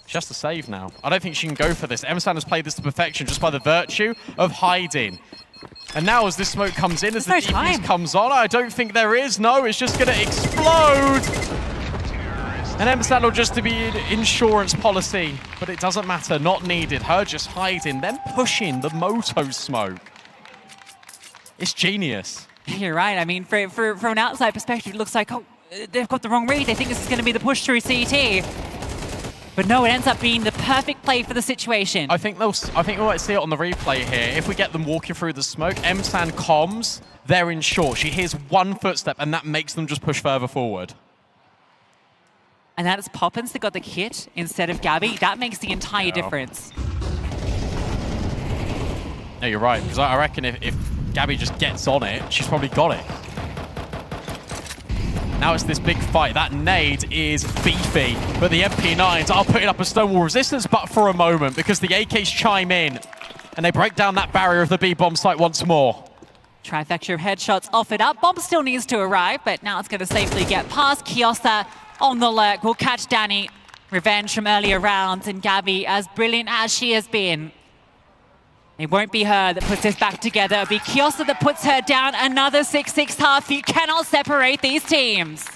She has to save now. I don't think she can go for this. MSAN has played this to perfection just by the virtue of hiding. And now as this smoke comes in, as the defense comes on, I don't think there is. No, it's just going to explode. And MSAN will just be an insurance policy, but it doesn't matter. Not needed. Her just hiding, then pushing the moto smoke. It's genius. You're right. I mean, from an outside perspective, it looks like, oh, they've got the wrong read. They think this is going to be the push through CT. But no, it ends up being the perfect play for the situation. I think we might see it on the replay here. If we get them walking through the smoke, MSAN comms, they're in short. She hears one footstep, and that makes them just push further forward. And that is Poppins that got the kit instead of Gabby. That makes the entire difference. No, you're right, because I reckon if Gabby just gets on it, she's probably got it. Now it's this big fight. That nade is beefy, but the MP9s are putting up a stonewall resistance, but for a moment, because the AKs chime in, and they break down that barrier of the B-bomb site once more. Trifecta of headshots offered up. Bomb still needs to arrive, but now it's going to safely get past. Kiosa on the lurk will catch Danny. Revenge from earlier rounds, and Gabby, as brilliant as she has been, it won't be her that puts this back together. It'll be Kiosa that puts her down. Another 6-6 half. You cannot separate these teams.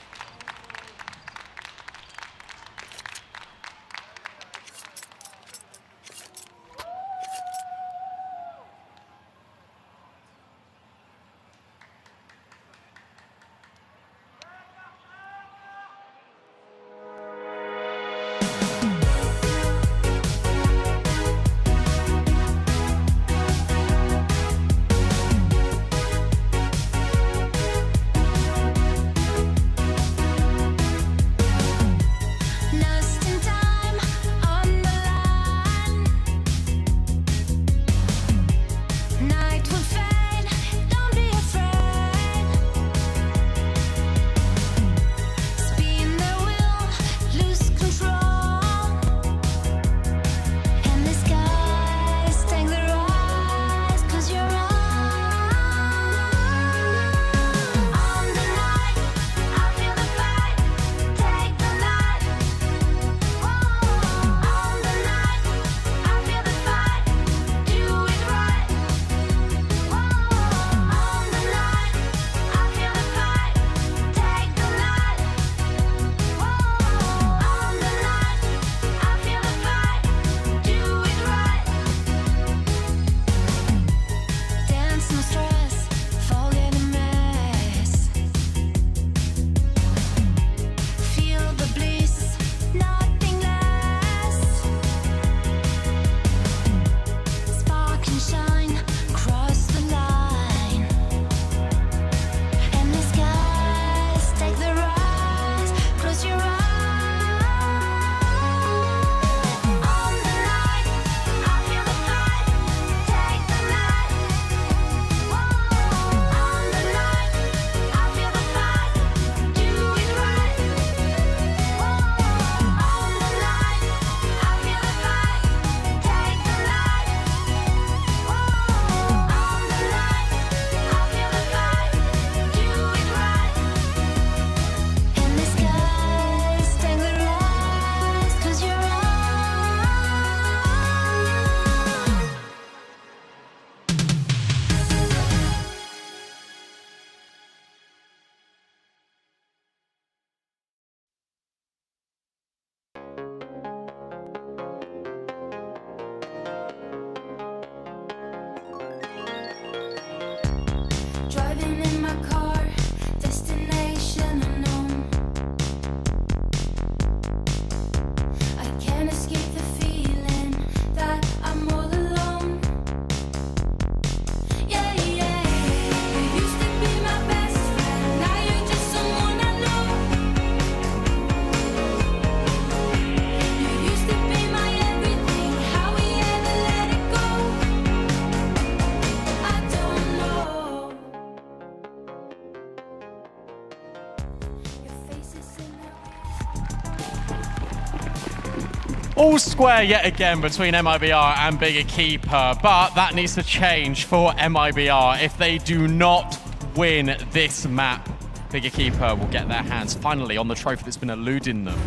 All square yet again between MIBR and Big Equipa, but that needs to change for MIBR. If they do not win this map, Big Equipa will get their hands finally on the trophy that's been eluding them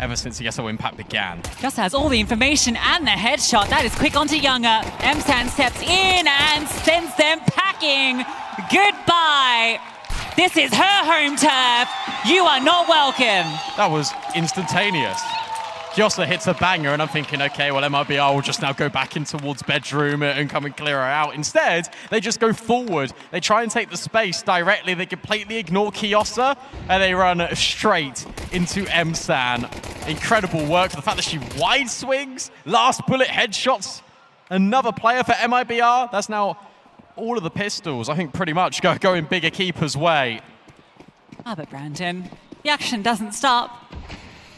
ever since the ESL Impact began. Just has all the information and the headshot. That is quick onto Younger. MSAN steps in and sends them packing. Goodbye. This is her home turf. You are not welcome. That was instantaneous. Kiosa hits a banger, and I'm thinking, okay, well, MIBR will just now go back in towards bedroom and come and clear her out. Instead, they just go forward. They try and take the space directly. They completely ignore Kiosa, and they run straight into MSAN. Incredible work. The fact that she wide swings, last bullet headshots, another player for MIBR. That's now all of the pistols, I think, pretty much going Big Equipa's way. But Brandon, the action doesn't stop.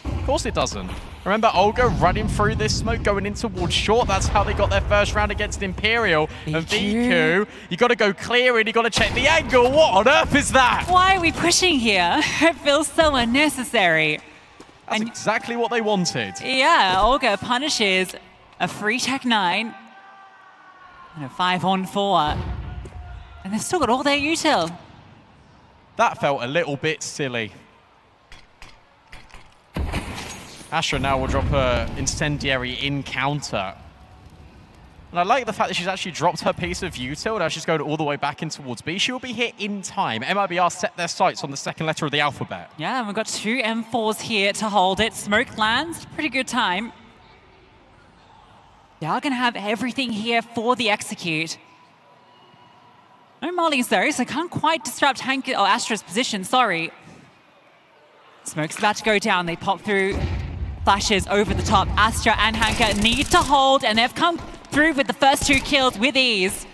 Of course it doesn't. Remember Olga running through this smoke, going in towards short. That's how they got their first round against Imperial. And VQ, you got to go clear it. You got to check the angle. What on earth is that? Why are we pushing here? It feels so unnecessary. That's exactly what they wanted. Yeah, Olga punishes a free Tech 9 and a 5-on-4. And they've still got all their util. That felt a little bit silly. Astra now will drop her incendiary encounter. And I like the fact that she's actually dropped her piece of util. Now she's going all the way back in towards B. She will be here in time. MIBR set their sights on the second letter of the alphabet. Yeah, and we've got 2 M4s here to hold it. Smoke lands, pretty good time. They are going to have everything here for the execute. No mollies though, so can't quite disrupt Astra's position, sorry. Smoke's about to go down. They pop through. Flashes over the top. Astra and Hanka need to hold, and they've come through with the first 2 kills with ease.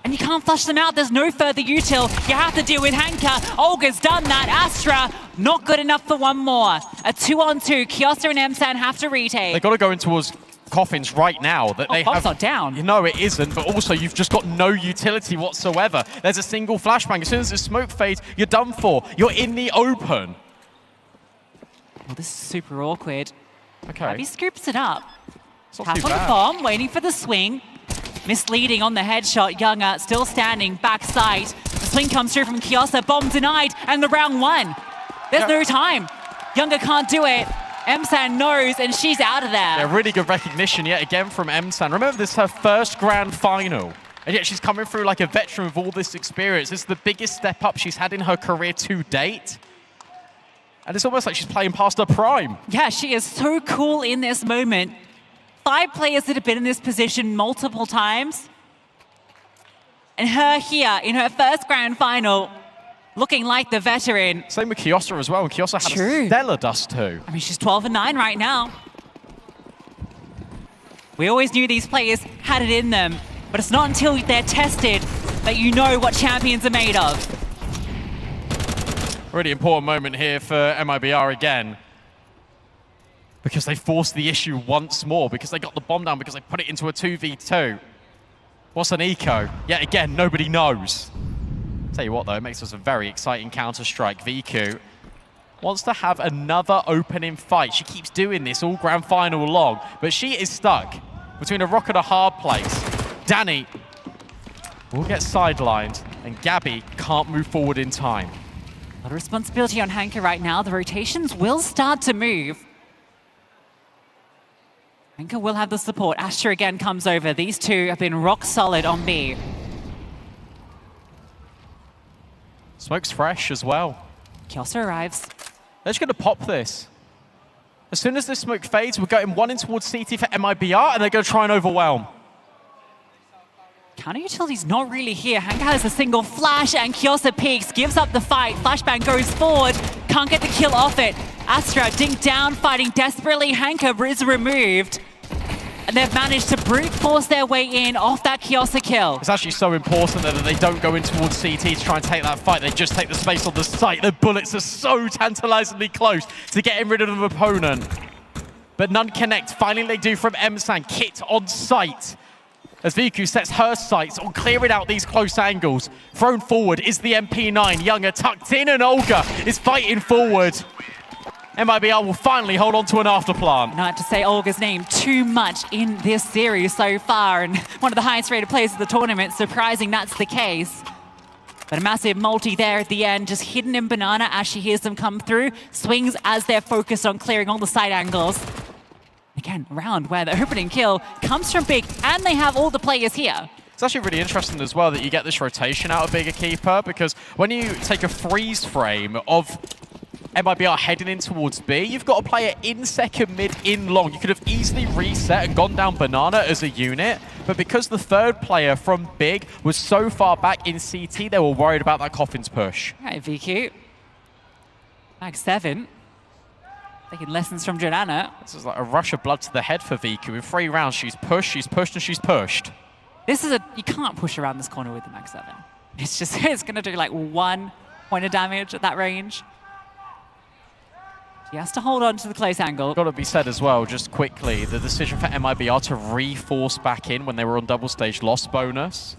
And you can't flush them out. There's no further util. You have to deal with Hanka. Olga's done that. Astra, not good enough for one more. A 2-on-2. Kiosa and MSAN have to retake. They've got to go in towards Coffins right now. That they have not down. No, it isn't. But also, you've just got no utility whatsoever. There's a single flashbang. As soon as the smoke fades, you're done for. You're in the open. Well, this is super awkward. Okay. He scoops it up. Tap on the bomb, waiting for the swing. Misleading on the headshot. Younger still standing, backside. The swing comes through from Kiosa, bomb denied, and the round 1. There's no time. Younger can't do it. MSAN knows, and she's out of there. Yeah, really good recognition yet again from MSAN. Remember, this is her first grand final. And yet she's coming through like a veteran with all this experience. This is the biggest step up she's had in her career to date. And it's almost like she's playing past her prime. Yeah, she is so cool in this moment. 5 players that have been in this position multiple times. And her here in her first grand final, looking like the veteran. Same with Kiosa as well. And Kiosa had a stellar dust too. I mean, she's 12-9 right now. We always knew these players had it in them, but it's not until they're tested that you know what champions are made of. Really important moment here for MIBR again. Because they forced the issue once more, because they got the bomb down, because they put it into a 2v2. What's an eco? Yet again, nobody knows. Tell you what though, it makes us a very exciting Counter-Strike. VQ wants to have another opening fight. She keeps doing this all grand final long, but she is stuck between a rock and a hard place. Danny will get sidelined, and Gabby can't move forward in time. A lot of responsibility on Hanka right now. The rotations will start to move. Hanka will have the support. Astra again comes over. These 2 have been rock solid on B. Smoke's fresh as well. Kiosa arrives. They're just going to pop this. As soon as this smoke fades, we're going 1 in towards CT for MIBR, and they're going to try and overwhelm. Counter utility's not really here. Hanka has a single flash, and Kiosa peeks, gives up the fight. Flashbang goes forward, can't get the kill off it. Astra dinked down, fighting desperately. Hanka is removed. And they've managed to brute force their way in off that Kiosa kill. It's actually so important that they don't go in towards CT to try and take that fight. They just take the space on the site. The bullets are so tantalizingly close to getting rid of an opponent. But none connect. Finally they do from MSAN. Kit on site. As VQ sets her sights on clearing out these close angles. Thrown forward is the MP9. Younger tucked in, and Olga is fighting forward. MIBR will finally hold on to an afterplant. Not to say Olga's name too much in this series so far, and one of the highest rated players of the tournament, surprising that's the case. But a massive multi there at the end, just hidden in Banana as she hears them come through. Swings as they're focused on clearing all the side angles. Again, round where the opening kill comes from Big, and they have all the players here. It's actually really interesting as well that you get this rotation out of Big Equipa, because when you take a freeze frame of MIBR heading in towards B, you've got a player in second mid, in long. You could have easily reset and gone down Banana as a unit, but because the third player from Big was so far back in CT, they were worried about that Coffins push. All right, VQ. Mag 7. Taking lessons from Jordana. This is like a rush of blood to the head for VQ. In 3 rounds, she's pushed, and she's pushed. This is you can't push around this corner with the Mag 7. It's just, it's going to do like 1 point of damage at that range. He has to hold on to the close angle. Got to be said as well, just quickly, the decision for MIBR to re-force back in when they were on double stage loss bonus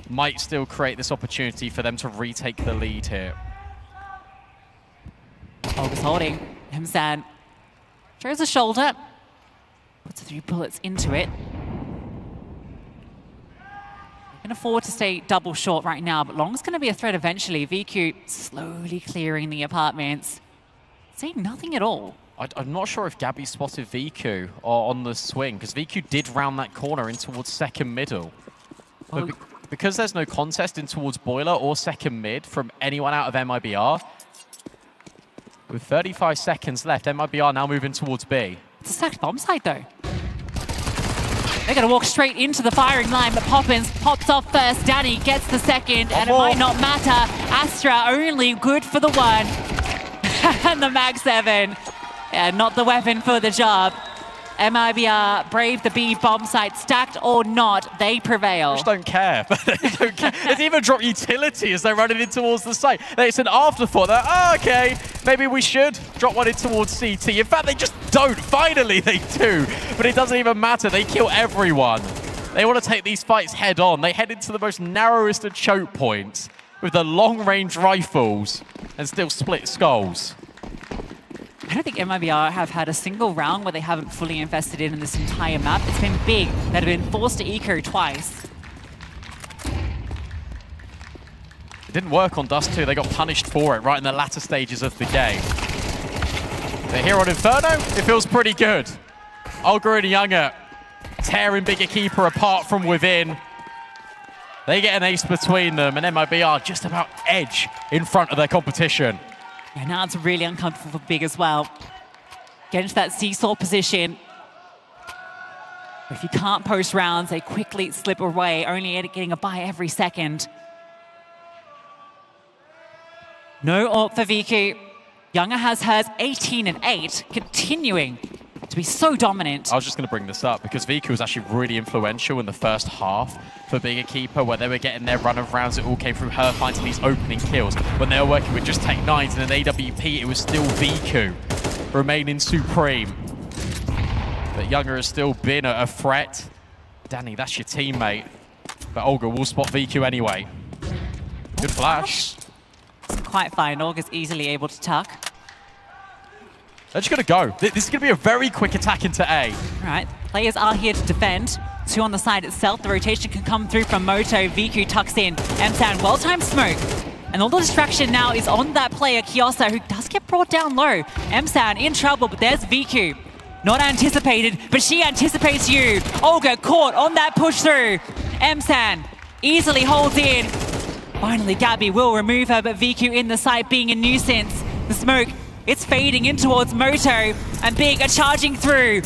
might still create this opportunity for them to retake the lead here. Olga's holding. Himsan throws a shoulder, puts a few bullets into it. They can afford to stay double short right now, but Long's going to be a threat eventually. VQ slowly clearing the apartments. Seeing nothing at all. I'm not sure if Gabby spotted VQ on the swing, because VQ did round that corner in towards second middle. But because there's no contest in towards Boiler or second mid from anyone out of MIBR, with 35 seconds left, MIBR now moving towards B. It's a stacked bomb site though. They're going to walk straight into the firing line, but Poppins pops off first. Danny gets the second, and it might not matter. Astra only good for the 1. And the Mag 7, yeah, not the weapon for the job. MIBR brave the B bomb site, stacked or not, they prevail. Just don't care. They don't care. There's even drop utility as they're running in towards the site. It's an afterthought. They're, oh, okay, maybe we should drop one in towards CT. In fact, they just don't. Finally, they do. But it doesn't even matter. They kill everyone. They want to take these fights head on. They head into the most narrowest of choke points with the long-range rifles and still split skulls. I don't think MIBR have had a single round where they haven't fully invested in this entire map. It's been Big that have been forced to eco twice. It didn't work on Dust 2. They got punished for it right in the latter stages of the game. They're here on Inferno. It feels pretty good. Olga and Younger tearing Big Equipa apart from within. They get an ace between them, and MIBR just about edge in front of their competition. Yeah, now it's really uncomfortable for Big as well. Get into that seesaw position. But if you can't post rounds, they quickly slip away, only getting a buy every second. No AWP for VQ. Younger has hers 18 and 8, continuing to be so dominant. I was just going to bring this up because VQ was actually really influential in the first half for Big Equipa, where they were getting their run of rounds. It all came through her finding these opening kills. When they were working with just Tech 9s and an AWP, it was still VQ remaining supreme. But Younger has still been a threat. Danny, that's your teammate. But Olga will spot VQ anyway. Good flash. It's quite fine. Olga's easily able to tuck. They're just going to go. This is going to be a very quick attack into A. All right, players are here to defend. 2 on the side itself. The rotation can come through from Moto. VQ tucks in. M-San, well-timed smoke. And all the distraction now is on that player, Kiosa, who does get brought down low. M-San in trouble, but there's VQ. Not anticipated, but she anticipates you. Olga caught on that push through. M-San easily holds in. Finally, Gabby will remove her, but VQ in the site being a nuisance. The smoke, it's fading in towards Moto, and Big are charging through.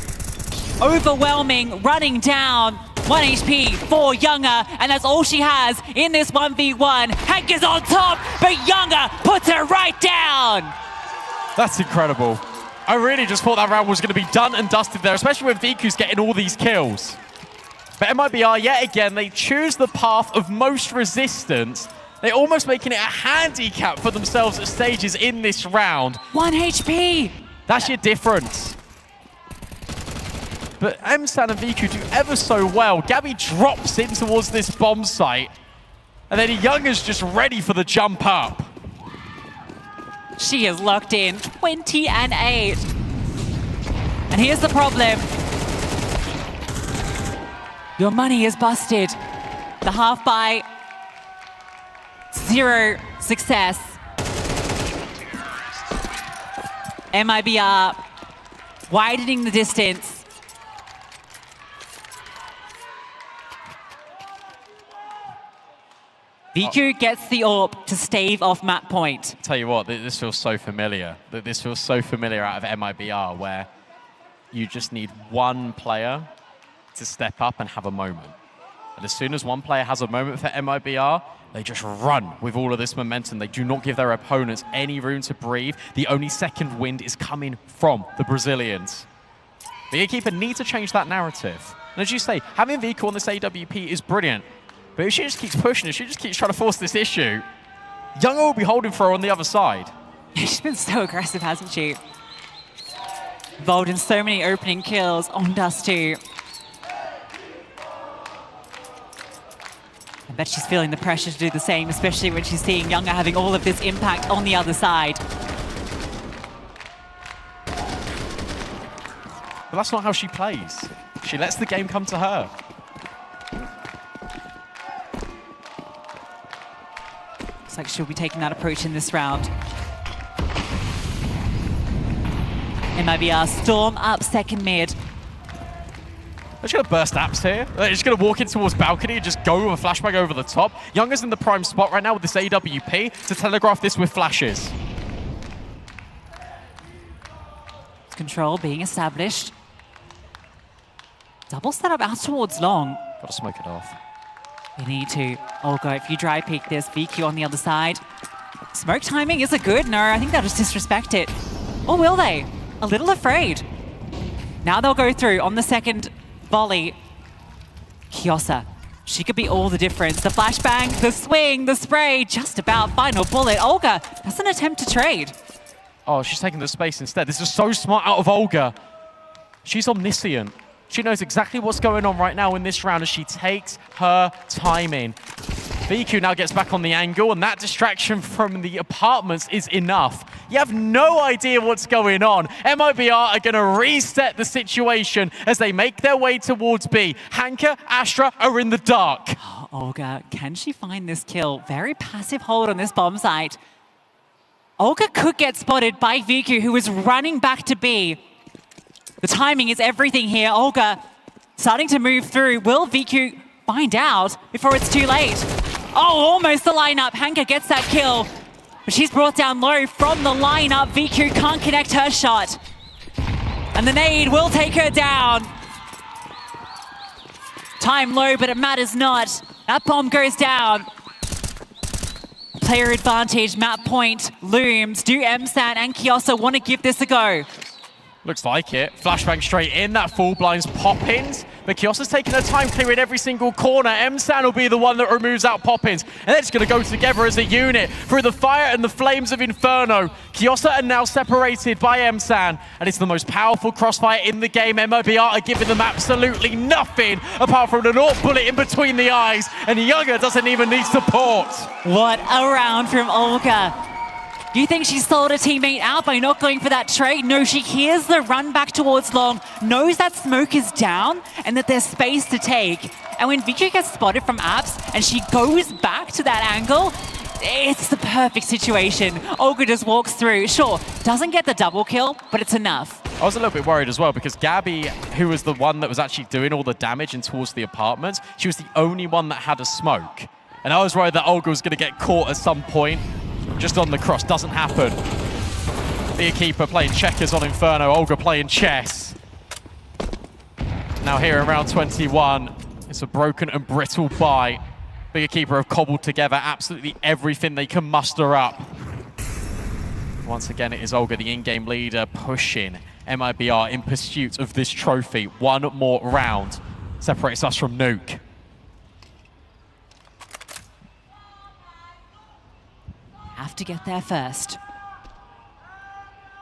Overwhelming, running down. 1 HP for Younger, and that's all she has in this 1v1. Hank is on top, but Younger puts her right down. That's incredible. I really just thought that round was going to be done and dusted there, especially when VQ's getting all these kills. But MIBR, yet again, they choose the path of most resistance. They're almost making it a handicap for themselves at stages in this round. 1 HP. That's your difference. But M-San and VQ do ever so well. Gabby drops in towards this bomb site. And then Younger's just ready for the jump up. She is locked in, 20 and 8. And here's the problem. Your money is busted. The half buy, 0 success. MIBR widening the distance. VQ gets the AWP to stave off map point. Tell you what, this feels so familiar. This feels so familiar out of MIBR, where you just need one player to step up and have a moment. And as soon as one player has a moment for MIBR, they just run with all of this momentum. They do not give their opponents any room to breathe. The only second wind is coming from the Brazilians. The Equipa need to change that narrative. And as you say, having VQ on this AWP is brilliant. But if she just keeps pushing, if she just keeps trying to force this issue, Younga will be holding for her on the other side. She's been so aggressive, hasn't she? Involved in so many opening kills on Dust 2. I bet she's feeling the pressure to do the same, especially when she's seeing Younga having all of this impact on the other side. But that's not how she plays. She lets the game come to her. Looks like she'll be taking that approach in this round. MIBR storm up second mid. They're just going to burst apps here. They're just going to walk in towards balcony and just go with a flashbang over the top. Younga's in the prime spot right now with this AWP to telegraph this with flashes. Control being established. Double setup out towards long. Got to smoke it off. They need to. Olga, if you dry peek this, VQ on the other side. Smoke timing, is it good? No, I think they'll just disrespect it. Or will they? A little afraid. Now they'll go through on the second volley. Kiosa, she could be all the difference. The flashbang, the swing, the spray, just about final bullet. Olga doesn't attempt to trade. Oh, she's taking the space instead. This is so smart out of Olga. She's omniscient. She knows exactly what's going on right now in this round as she takes her timing. VQ now gets back on the angle, and that distraction from the apartments is enough. You have no idea what's going on. MIBR are going to reset the situation as they make their way towards B. Hanka, Astra are in the dark. Oh, Olga, can she find this kill? Very passive hold on this bomb site. Olga could get spotted by VQ, who is running back to B. The timing is everything here. Olga starting to move through. Will VQ find out before it's too late? Oh, almost the lineup. Hanka gets that kill, but she's brought down low from the lineup. VQ can't connect her shot. And the nade will take her down. Time low, but it matters not. That bomb goes down. Player advantage, map point looms. Do MSAN and Kiosa want to give this a go? Looks like it. Flashbang straight in. That full blinds Poppins. But Kiosa's taking her time clearing every single corner. MSAN will be the one that removes out Poppins. And they're just going to go together as a unit through the fire and the flames of Inferno. Kiosa are now separated by MSAN. And it's the most powerful crossfire in the game. MIBR are giving them absolutely nothing apart from an AWP bullet in between the eyes. And Younga doesn't even need support. What a round from Olga. Do you think she sold a teammate out by not going for that trade? No, she hears the run back towards long, knows that smoke is down and that there's space to take. And when VQ gets spotted from apps and she goes back to that angle, it's the perfect situation. Olga just walks through. Sure, doesn't get the double kill, but it's enough. I was a little bit worried as well because Gabby, who was the one that was actually doing all the damage in towards the apartments, she was the only one that had a smoke. And I was worried that Olga was going to get caught at some point. Just on the cross, doesn't happen. The Equipa playing checkers on Inferno, Olga playing chess. Now here in round 21, it's a broken and brittle buy. The Equipa have cobbled together absolutely everything they can muster up. Once again, it is Olga, the in-game leader, pushing MIBR in pursuit of this trophy. One more round separates us from Nuke. Have to get there first.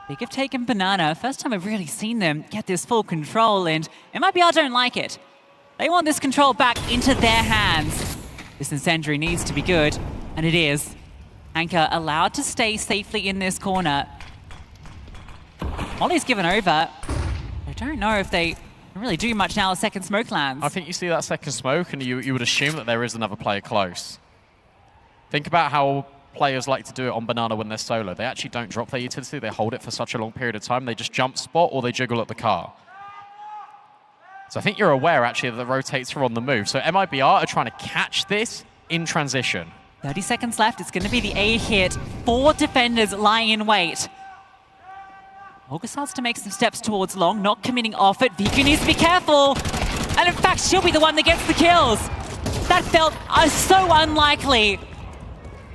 Big have taken Banana. First time I've really seen them get this full control, and MIBR don't like it. They want this control back into their hands. This incendiary needs to be good, and it is. Anchor allowed to stay safely in this corner. Molly's given over. I don't know if they can really do much now as second smoke lands. I think you see that second smoke and you would assume that there is another player close. Think about how players like to do it on Banana when they're solo. They actually don't drop their utility, they hold it for such a long period of time. They just jump spot or they jiggle at the car. So I think you're aware actually that the rotates are on the move. So MIBR are trying to catch this in transition. 30 seconds left. It's going to be the A hit. 4 defenders lying in wait. Olga starts to make some steps towards long, not committing off it. Viku needs to be careful. And in fact, she'll be the one that gets the kills. That felt so unlikely.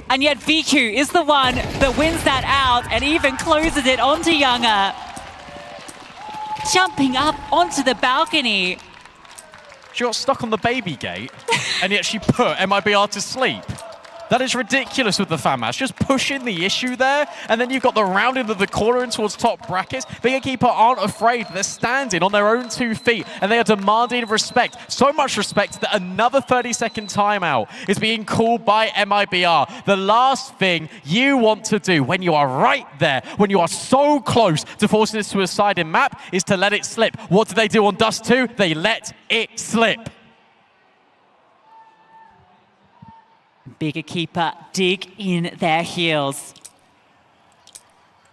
And yet Viku is the one that wins that out and even closes it onto Younger. Jumping up onto the balcony. She got stuck on the baby gate, and yet she put MIBR to sleep. That is ridiculous with the fan match. Just pushing the issue there, and then you've got the round into the corner and towards top brackets. Big Equipa aren't afraid. They're standing on their own 2 feet, and they are demanding respect. So much respect that another 30-second timeout is being called by MIBR. The last thing you want to do when you are right there, when you are so close to forcing this to a side-in map, is to let it slip. What do they do on Dust 2? They let it slip. Big Equipa dig in their heels.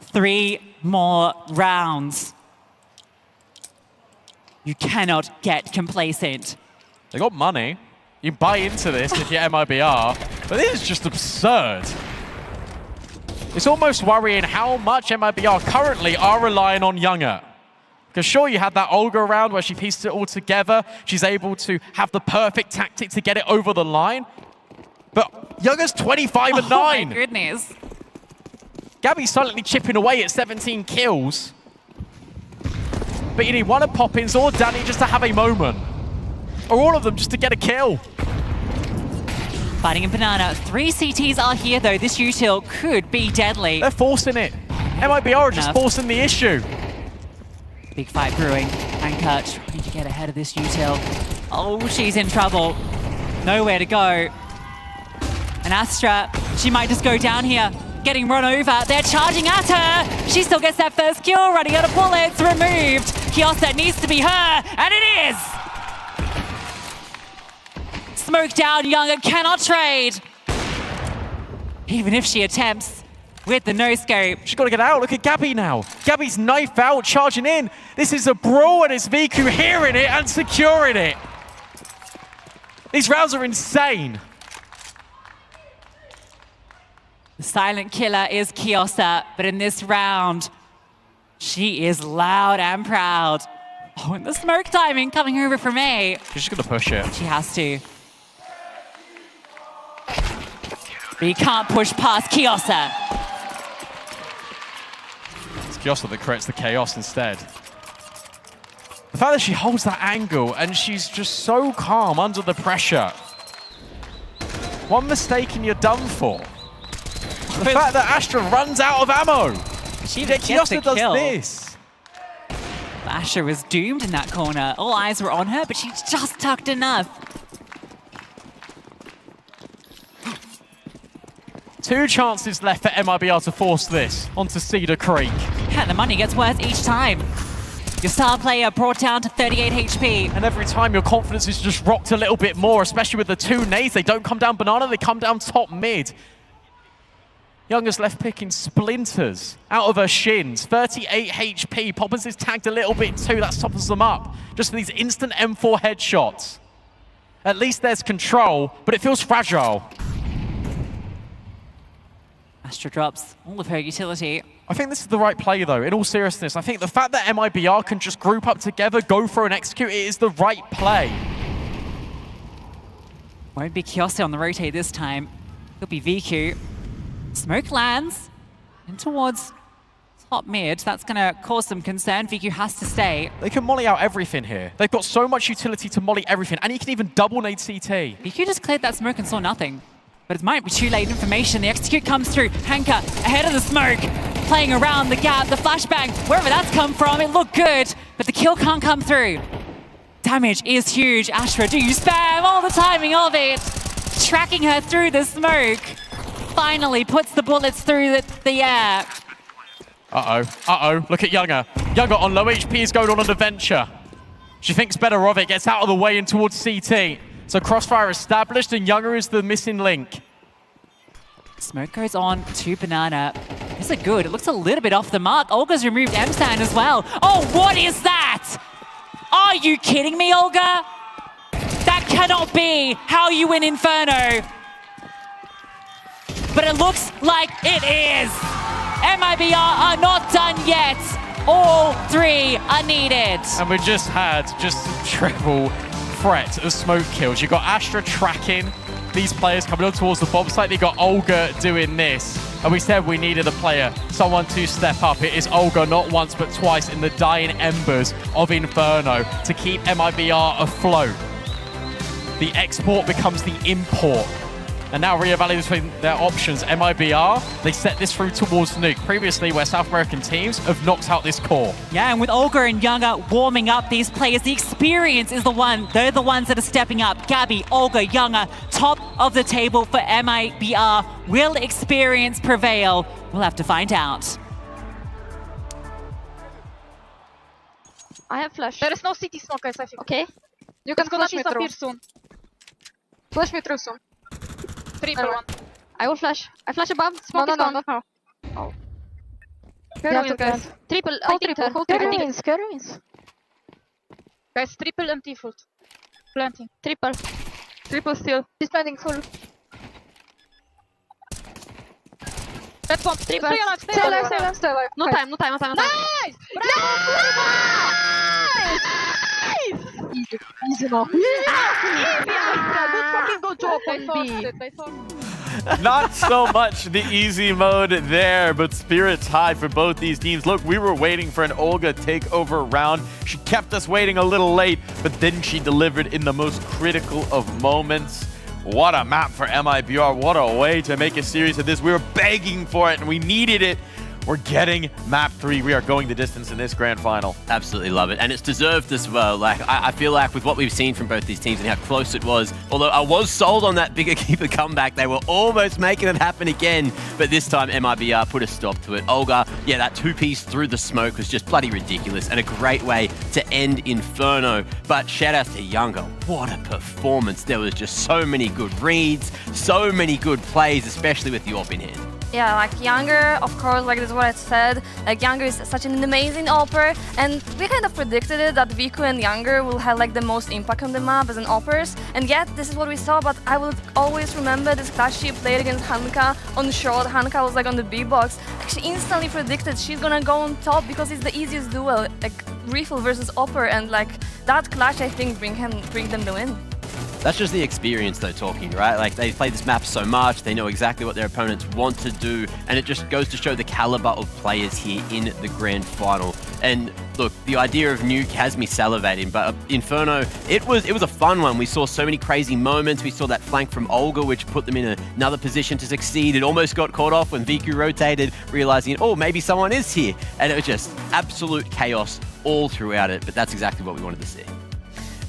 3 more rounds. You cannot get complacent. They got money. You buy into this if you're MIBR, but this is just absurd. It's almost worrying how much MIBR currently are relying on Younger. Because sure, you had that Olga round where she pieced it all together. She's able to have the perfect tactic to get it over the line. But Younger's 25 and 9. Oh my goodness. Gabby's silently chipping away at 17 kills. But you need one of Poppins or Danny just to have a moment. Or all of them just to get a kill. Fighting in Banana. 3 CTs are here though. This util could be deadly. They're forcing it. MIBR are just forcing the issue. Big fight brewing. Anchor trying to get ahead of this util. Oh, she's in trouble. Nowhere to go. And Astra, she might just go down here, getting run over. They're charging at her. She still gets that first kill, running out of bullets, removed. Kiosa needs to be her, and it is! Smoke down, Younger cannot trade. Even if she attempts with the no-scope. She's got to get out. Look at Gabby now. Gabby's knife out, charging in. This is a brawl, and it's Viku hearing it and securing it. These rounds are insane. The silent killer is Kiosa, but in this round, she is loud and proud. Oh, and the smoke timing coming over from A. She's just going to push it. She has to. But you can't push past Kiosa. It's Kiosa that creates the chaos instead. The fact that she holds that angle and she's just so calm under the pressure. One mistake and you're done for. The fact that Astra runs out of ammo. She Yet gets Kiosa a kill. does this. Astra was doomed in that corner. All eyes were on her, but she just tucked enough. 2 chances left for MIBR to force this onto Cedar Creek. Yeah, the money gets worse each time. Your star player brought down to 38 HP. And every time your confidence is just rocked a little bit more, especially with the 2 nades. They don't come down Banana, they come down top mid. Younger's left picking splinters out of her shins. 38 HP. Poppins is tagged a little bit too. That softens them up. Just for these instant M4 headshots. At least there's control, but it feels fragile. Astra drops all of her utility. I think this is the right play though, in all seriousness. I think the fact that MIBR can just group up together, go for and execute, it is the right play. Won't be Kiosa on the rotate this time. It'll be Viku. Smoke lands in towards top mid. That's going to cause some concern. Viku has to stay. They can molly out everything here. They've got so much utility to molly everything, and you can even double nade CT. Viku just cleared that smoke and saw nothing. But it might be too late information. The execute comes through. Hanka ahead of the smoke, playing around the gap, the flashbang, wherever that's come from, it looked good, but the kill can't come through. Damage is huge. Astra, do you spam all the timing of it? Tracking her through the smoke. finally puts the bullets through the air. Uh-oh. Look at Younger. Younger on low HP is going on an adventure. She thinks better of it, gets out of the way and towards CT. So crossfire established and Younger is the missing link. Smoke goes on to Banana. This is good. It looks a little bit off the mark. Olga's removed M-Stan as well. Oh, what is that? Are you kidding me, Olga? That cannot be how you win Inferno. But it looks like it is. MIBR are not done yet. All 3 are needed. And we just had a triple threat of smoke kills. You got Astra tracking these players coming up towards the bomb site. They got Olga doing this. And we said we needed a player, someone to step up. It is Olga not once but twice in the dying embers of Inferno to keep MIBR afloat. The export becomes the import. And now reevaluating their options, MIBR, they set this through towards Nuke. Previously, where South American teams have knocked out this core. Yeah, and with Olga and Younger warming up these players, the experience is they're the ones that are stepping up. Gabby, Olga, Younger, top of the table for MIBR. Will experience prevail? We'll have to find out. I have flash. There is no CT smoke, guys, I think. Okay. You can Flash flash me me through. soon. Flash me through soon. Triple one. I will flash. I flash above. No, Smoke no, is no, gone. not now. Oh. You have to guys. Triple. Hold I think triple, hold I triple. think it's Kerwins. Guys, triple empty full. Planting. Triple. Triple still. He's planting full. Let's bomb. Triple. Stay alive, stay alive, stay alive. No time, no time, no time, no time. Nice! Nice! Easy. Easy now. Good job on B. Not so much the easy mode there, but spirits high for both these teams. Look, we were waiting for an Olga takeover round. She kept us waiting a little late, but then she delivered in the most critical of moments. What a map for MIBR. What a way to make a series of this. We were begging for it and we needed it. We're getting map 3. We are going the distance in this grand final. Absolutely love it. And it's deserved as well. Like, I feel like with what we've seen from both these teams and how close it was, although I was sold on that bigger keeper comeback, they were almost making it happen again. But this time, MIBR put a stop to it. Olga, yeah, that 2-piece through the smoke was just bloody ridiculous and a great way to end Inferno. But shout out to Younger. What a performance. There was just so many good reads, so many good plays, especially with the AWP in hand. Yeah, like Younger, of course, like this is what I said, like Younger is such an amazing AWPer, and we kind of predicted it that Viku and Younger will have like the most impact on the map as an AWPers, and yet this is what we saw, but I will always remember this clash she played against Hanka on short. Hanka was like on the big box. She instantly predicted she's gonna go on top because it's the easiest duel, like Rifle versus AWPer, and like that clash I think bring them the win. That's just the experience though talking, right? Like they've played this map so much, they know exactly what their opponents want to do, and it just goes to show the caliber of players here in the grand final. And look, the idea of Nuke has me salivating, but Inferno, it was a fun one. We saw so many crazy moments. We saw that flank from Olga, which put them in another position to succeed. It almost got caught off when Viku rotated, realizing, oh, maybe someone is here. And it was just absolute chaos all throughout it, but that's exactly what we wanted to see.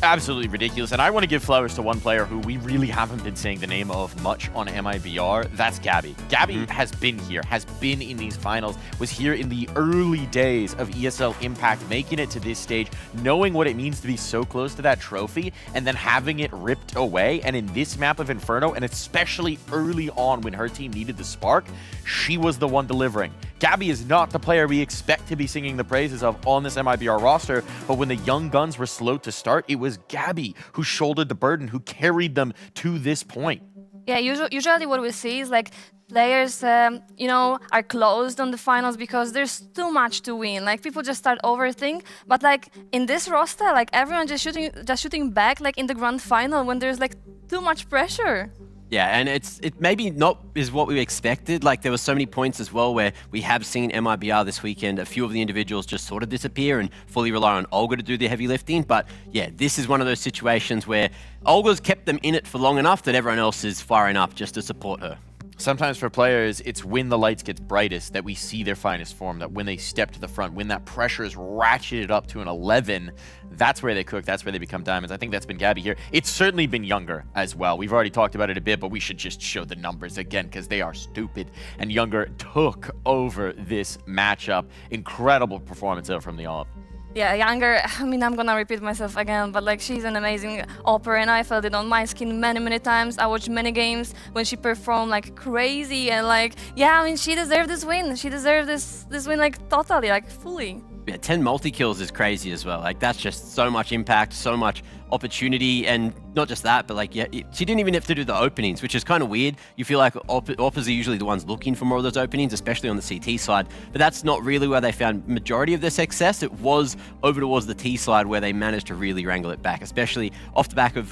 Absolutely ridiculous. And I want to give flowers to one player who we really haven't been saying the name of much on MIBR. That's Gabby. Gabby has been here, has been in these finals, was here in the early days of ESL Impact, making it to this stage, knowing what it means to be so close to that trophy, and then having it ripped away. And in this map of Inferno, and especially early on when her team needed the spark, she was the one delivering. Gabby is not the player we expect to be singing the praises of on this MIBR roster, but when the young guns were slow to start, it was Gabby who shouldered the burden, who carried them to this point. Yeah, usually what we see is like players, you know, are closed on the finals because there's too much to win. Like people just start overthink. But like in this roster, like everyone just shooting back like in the grand final when there's like too much pressure. Yeah, and it maybe not is what we expected. Like there were so many points as well where we have seen MIBR this weekend, a few of the individuals just sort of disappear and fully rely on Olga to do the heavy lifting. But yeah, this is one of those situations where Olga's kept them in it for long enough that everyone else is firing up just to support her. Sometimes for players, it's when the lights get brightest that we see their finest form, that when they step to the front, when that pressure is ratcheted up to an 11, that's where they cook, that's where they become diamonds. I think that's been Gabby here. It's certainly been Younger as well. We've already talked about it a bit, but we should just show the numbers again because they are stupid. And Younger took over this matchup. Incredible performance though from the AWP. Yeah, Younger, I mean, I'm gonna repeat myself again, but like she's an amazing AWPer and I felt it on my skin many times. I watched many games when she performed like crazy and like, yeah, I mean, she deserved this win. She deserved this win like totally, like fully. Yeah, 10 multi-kills is crazy as well. Like, that's just so much impact, so much opportunity, and not just that, but like, yeah, she didn't even have to do the openings, which is kind of weird. You feel like AWPers are usually the ones looking for more of those openings, especially on the CT side, but that's not really where they found majority of their success. It was over towards the T side where they managed to really wrangle it back, especially off the back of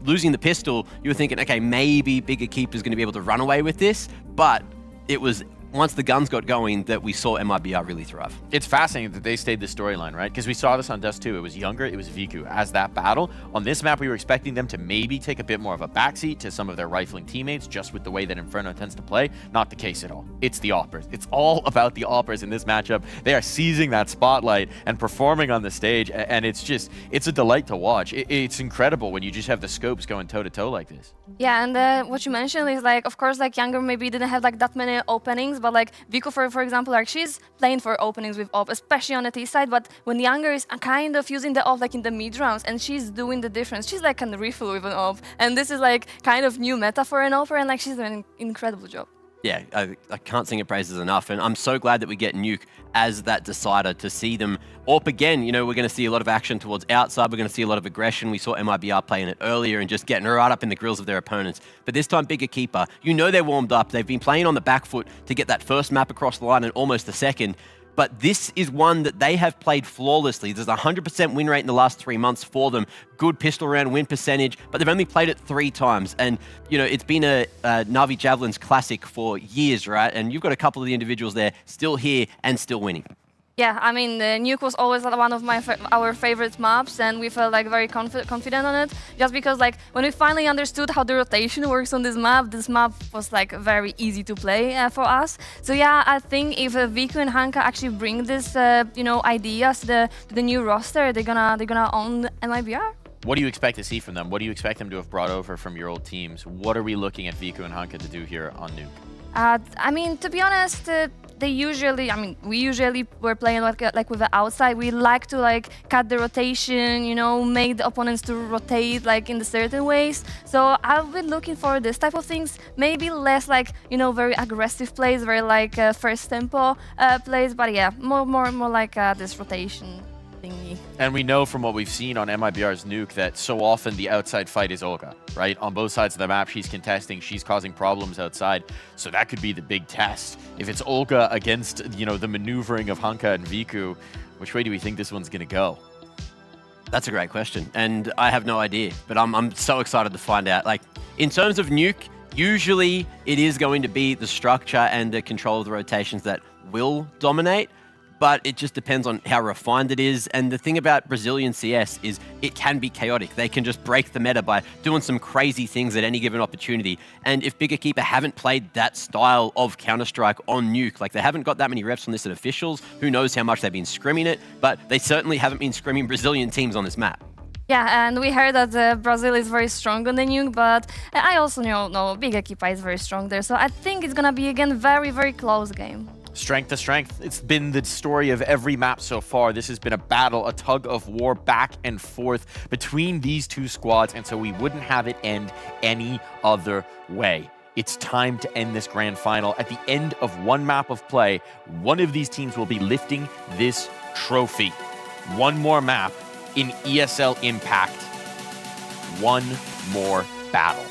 losing the pistol. You were thinking, okay, maybe Bigger Keeper's going to be able to run away with this, but it was once the guns got going that we saw MIBR really thrive. It's fascinating that they stayed the storyline, right? Because we saw this on Dust 2. It was Younger, it was Viku as that battle. On this map, we were expecting them to maybe take a bit more of a backseat to some of their rifling teammates, just with the way that Inferno tends to play. Not the case at all. It's the AWPers. It's all about the AWPers in this matchup. They are seizing that spotlight and performing on the stage, and it's a delight to watch. It's incredible when you just have the scopes going toe-to-toe like this. Yeah, and what you mentioned is like, of course, like Younger maybe didn't have like that many openings, but like Viku, for example, like she's playing for openings with AWP, especially on the T side, but when Younger is kind of using the AWP like in the mid rounds and she's doing the difference, she's like a riffle with an AWP, and this is like kind of new meta for an AWPer, and like she's doing an incredible job. Yeah, I can't sing her praises enough, and I'm so glad that we get Nuke as that decider to see them AWP again. You know, we're going to see a lot of action towards outside. We're going to see a lot of aggression. We saw MIBR playing it earlier and just getting right up in the grills of their opponents. But this time, Bigger Keeper, you know they're warmed up. They've been playing on the back foot to get that first map across the line and almost the second. But this is one that they have played flawlessly. There's a 100% win rate in the last 3 months for them. Good pistol round win percentage, but they've only played it 3 times. And, you know, it's been a Na'Vi Javelins classic for years, right? And you've got a couple of the individuals there still here and still winning. Yeah, I mean, Nuke was always one of our favorite maps, and we felt like very confident on it, just because like when we finally understood how the rotation works on this map was like very easy to play for us. So yeah, I think if Viku and Hanka actually bring this, you know, ideas to the new roster, they're gonna own MIBR. What do you expect to see from them? What do you expect them to have brought over from your old teams? What are we looking at Viku and Hanka to do here on Nuke? I mean, to be honest, we usually were playing like with the outside. We like to like cut the rotation, you know, make the opponents to rotate like in the certain ways. So I've been looking for this type of things, maybe less like, you know, very aggressive plays, very like first tempo plays, but yeah, more like this rotation thingy. And we know from what we've seen on MIBR's Nuke that so often the outside fight is Olga, right? On both sides of the map, she's contesting, she's causing problems outside. So that could be the big test. If it's Olga against, you know, the maneuvering of Hanka and Viku, which way do we think this one's going to go? That's a great question, and I have no idea, but I'm so excited to find out. Like, in terms of Nuke, usually it is going to be the structure and the control of the rotations that will dominate, but it just depends on how refined it is. And the thing about Brazilian CS is it can be chaotic. They can just break the meta by doing some crazy things at any given opportunity. And if Bigger Keeper haven't played that style of Counter-Strike on Nuke, like they haven't got that many reps on this at officials, who knows how much they've been scrimming it, but they certainly haven't been scrimming Brazilian teams on this map. Yeah, and we heard that Brazil is very strong on the Nuke, but I also know Bigger Keeper is very strong there. So I think it's gonna be again very close game. Strength to strength. It's been the story of every map so far. This has been a battle, a tug of war back and forth between these two squads, and so we wouldn't have it end any other way. It's time to end this grand final. At the end of one map of play, one of these teams will be lifting this trophy. One more map in ESL Impact. One more battle.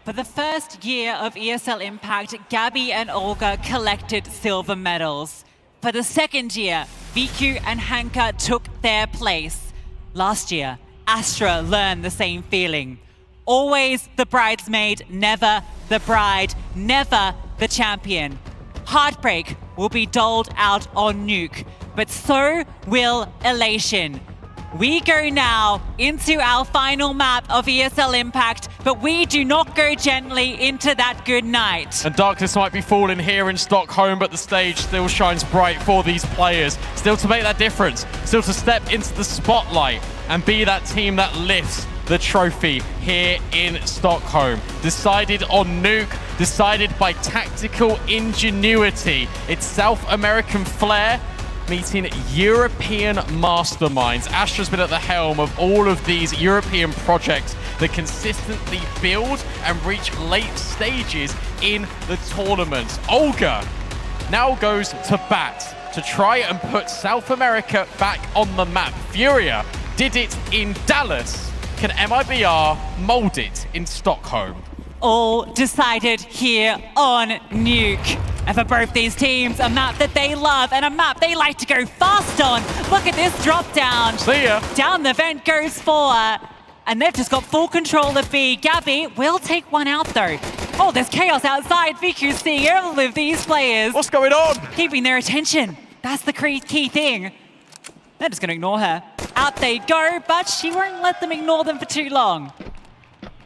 For the first year of ESL Impact, Gabby and Olga collected silver medals. For the second year, Viku and Hanka took their place. Last year, Astra learned the same feeling. Always the bridesmaid, never the bride, never the champion. Heartbreak will be doled out on Nuke, but so will elation. We go now into our final map of ESL Impact, but we do not go gently into that good night. And darkness might be falling here in Stockholm, but the stage still shines bright for these players. Still to make that difference, still to step into the spotlight and be that team that lifts the trophy here in Stockholm. Decided on Nuke, decided by tactical ingenuity. It's South American flair meeting European masterminds. Astra's been at the helm of all of these European projects that consistently build and reach late stages in the tournaments. Olga now goes to bat to try and put South America back on the map. Furia did it in Dallas. Can MIBR mold it in Stockholm? All decided here on Nuke. And for both these teams, a map that they love and a map they like to go fast on. Look at this drop down. See ya. Down the vent goes 4. And they've just got full control of B. Gabby will take one out though. Oh, there's chaos outside. Viku's seeing all of these players. What's going on? Keeping their attention. That's the key thing. They're just going to ignore her. Out they go, but she won't let them ignore them for too long.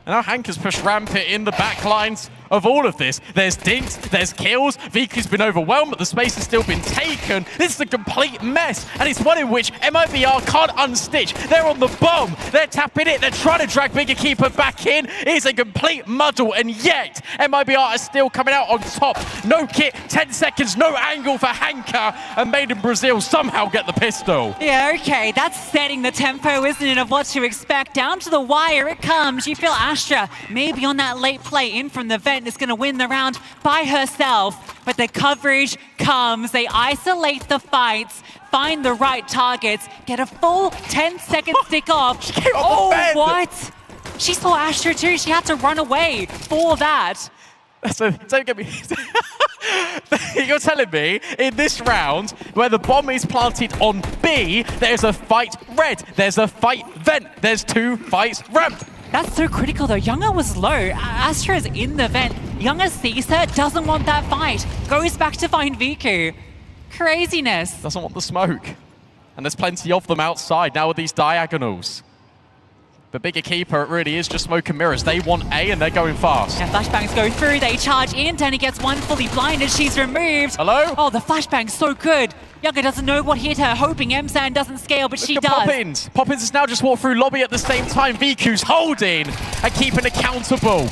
And now Hanka's pushed rampant in the back lines of all of this. There's dinks, there's kills. Viku's been overwhelmed, but the space has still been taken. This is a complete mess, and it's one in which MIBR can't unstitch. They're on the bomb. They're tapping it. They're trying to drag Bigger Keeper back in. It's a complete muddle, and yet MIBR is still coming out on top. No kit, 10 seconds, no angle for Hanka, and Made in Brazil somehow get the pistol. Yeah, okay, that's setting the tempo, isn't it, of what to expect. Down to the wire it comes. You feel Astra maybe on that late play in from the vent is going to win the round by herself, but the coverage comes. They isolate the fights, find the right targets, get a full 10-second stick off. Oh, what? She saw Astra too. She had to run away for that. So don't get me. You're telling me in this round where the bomb is planted on B, there's a fight red, there's a fight vent, there's 2 fights ramp. That's so critical though. Younger was low. Astra's in the vent. Younger sees her, doesn't want that fight. Goes back to find Viku. Craziness. Doesn't want the smoke. And there's plenty of them outside now with these diagonals. But Bigger Keeper, it really is just smoke and mirrors. They want A and they're going fast. Yeah, flashbangs go through, they charge in. Danny gets one fully blinded, she's removed. Hello? Oh, the flashbang's so good. Younger doesn't know what hit her, hoping M-Sand doesn't scale, but she does. Poppins. Poppins has now just walked through lobby at the same time. Viku's holding and keeping accountable.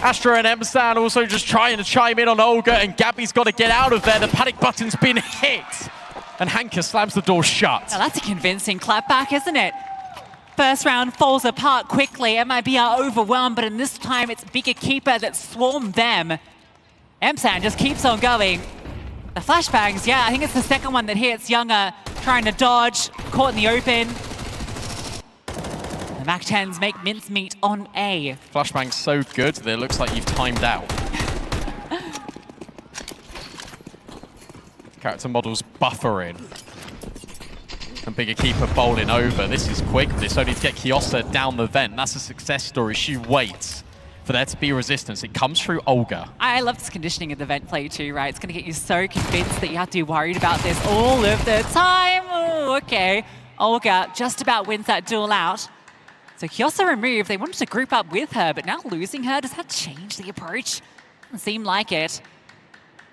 Astra and M-Sand also just trying to chime in on Olga, and Gabby's got to get out of there. The panic button's been hit. And Hanka slams the door shut. Now that's a convincing clapback, isn't it? First round falls apart quickly. MIBR overwhelmed, but in this time it's Bigger Keeper that swarmed them. M-Sand just keeps on going. The flashbangs, yeah, I think it's the second one that hits. Younger trying to dodge, caught in the open. The MAC-10s make mincemeat on A. Flashbang's so good that it looks like you've timed out. Character models buffering. And Bigger Keeper bowling over. This is quick. This only to get Kiosa down the vent. That's a success story. She waits for there to be resistance. It comes through Olga. I love this conditioning of the vent play too, right? It's going to get you so convinced that you have to be worried about this all of the time. Oh, okay. Olga just about wins that duel out. So Kiosa removed. They wanted to group up with her, but now losing her, does that change the approach? Doesn't seem like it.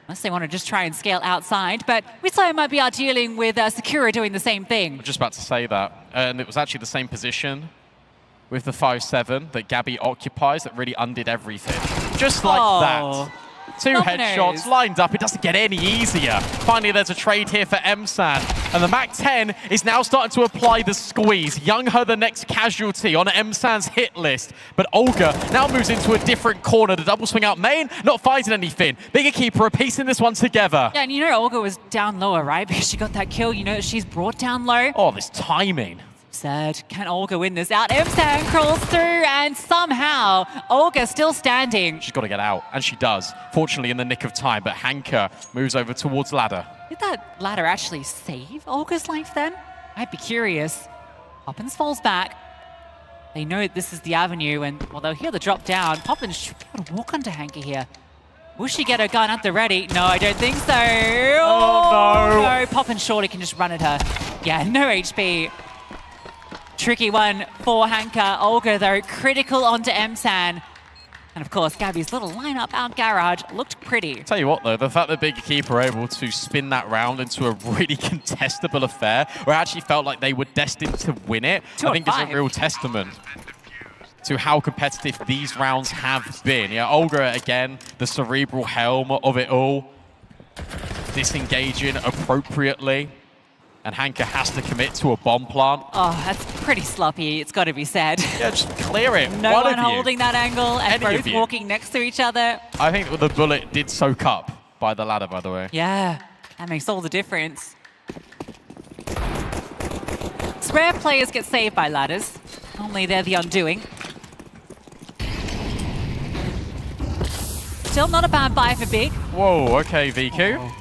Unless they want to just try and scale outside. But we saw MIBR dealing with Sakura doing the same thing. I'm just about to say that. And it was actually the same position with the 5-7 that Gabby occupies that really undid everything. Just like that. 2 headshots lined up. It doesn't get any easier. Finally, there's a trade here for M-Sand. And the MAC-10 is now starting to apply the squeeze. Young her the next casualty on M-Sand's hit list. But Olga now moves into a different corner. The double swing out main, not fighting anything. Bigger Keeper are piecing this one together. Yeah, and you know Olga was down lower, right? Because she got that kill. You know that she's brought down low. Oh, this timing. Absurd. Can Olga win this out? Msan crawls through and somehow Olga still standing. She's got to get out, and she does. Fortunately in the nick of time, but Hanka moves over towards ladder. Did that ladder actually save Olga's life then? I'd be curious. Poppins falls back. They know this is the avenue, and well, they'll hear the drop down. Poppins should be able to walk onto Hanka here. Will she get her gun at the ready? No, I don't think so. Oh, no. No, Poppins surely can just run at her. Yeah, no HP. Tricky one for Hanka. Olga, though, critical onto Msan. And of course, Gabby's little lineup out garage looked pretty. Tell you what, though, the fact that Big Keeper were able to spin that round into a really contestable affair, where it actually felt like they were destined to win it, I think is a real testament to how competitive these rounds have been. Yeah, Olga, again, the cerebral helm of it all, disengaging appropriately. And Hanka has to commit to a bomb plant. Oh, that's pretty sloppy, it's got to be said. Yeah, just clear it. No one holding that angle and Any both of you. walking next to each other. I think the bullet did soak up by the ladder, by the way. Yeah, that makes all the difference. It's rare players get saved by ladders. Only they're the undoing. Still not a bad buy for Big. Whoa, okay, VQ.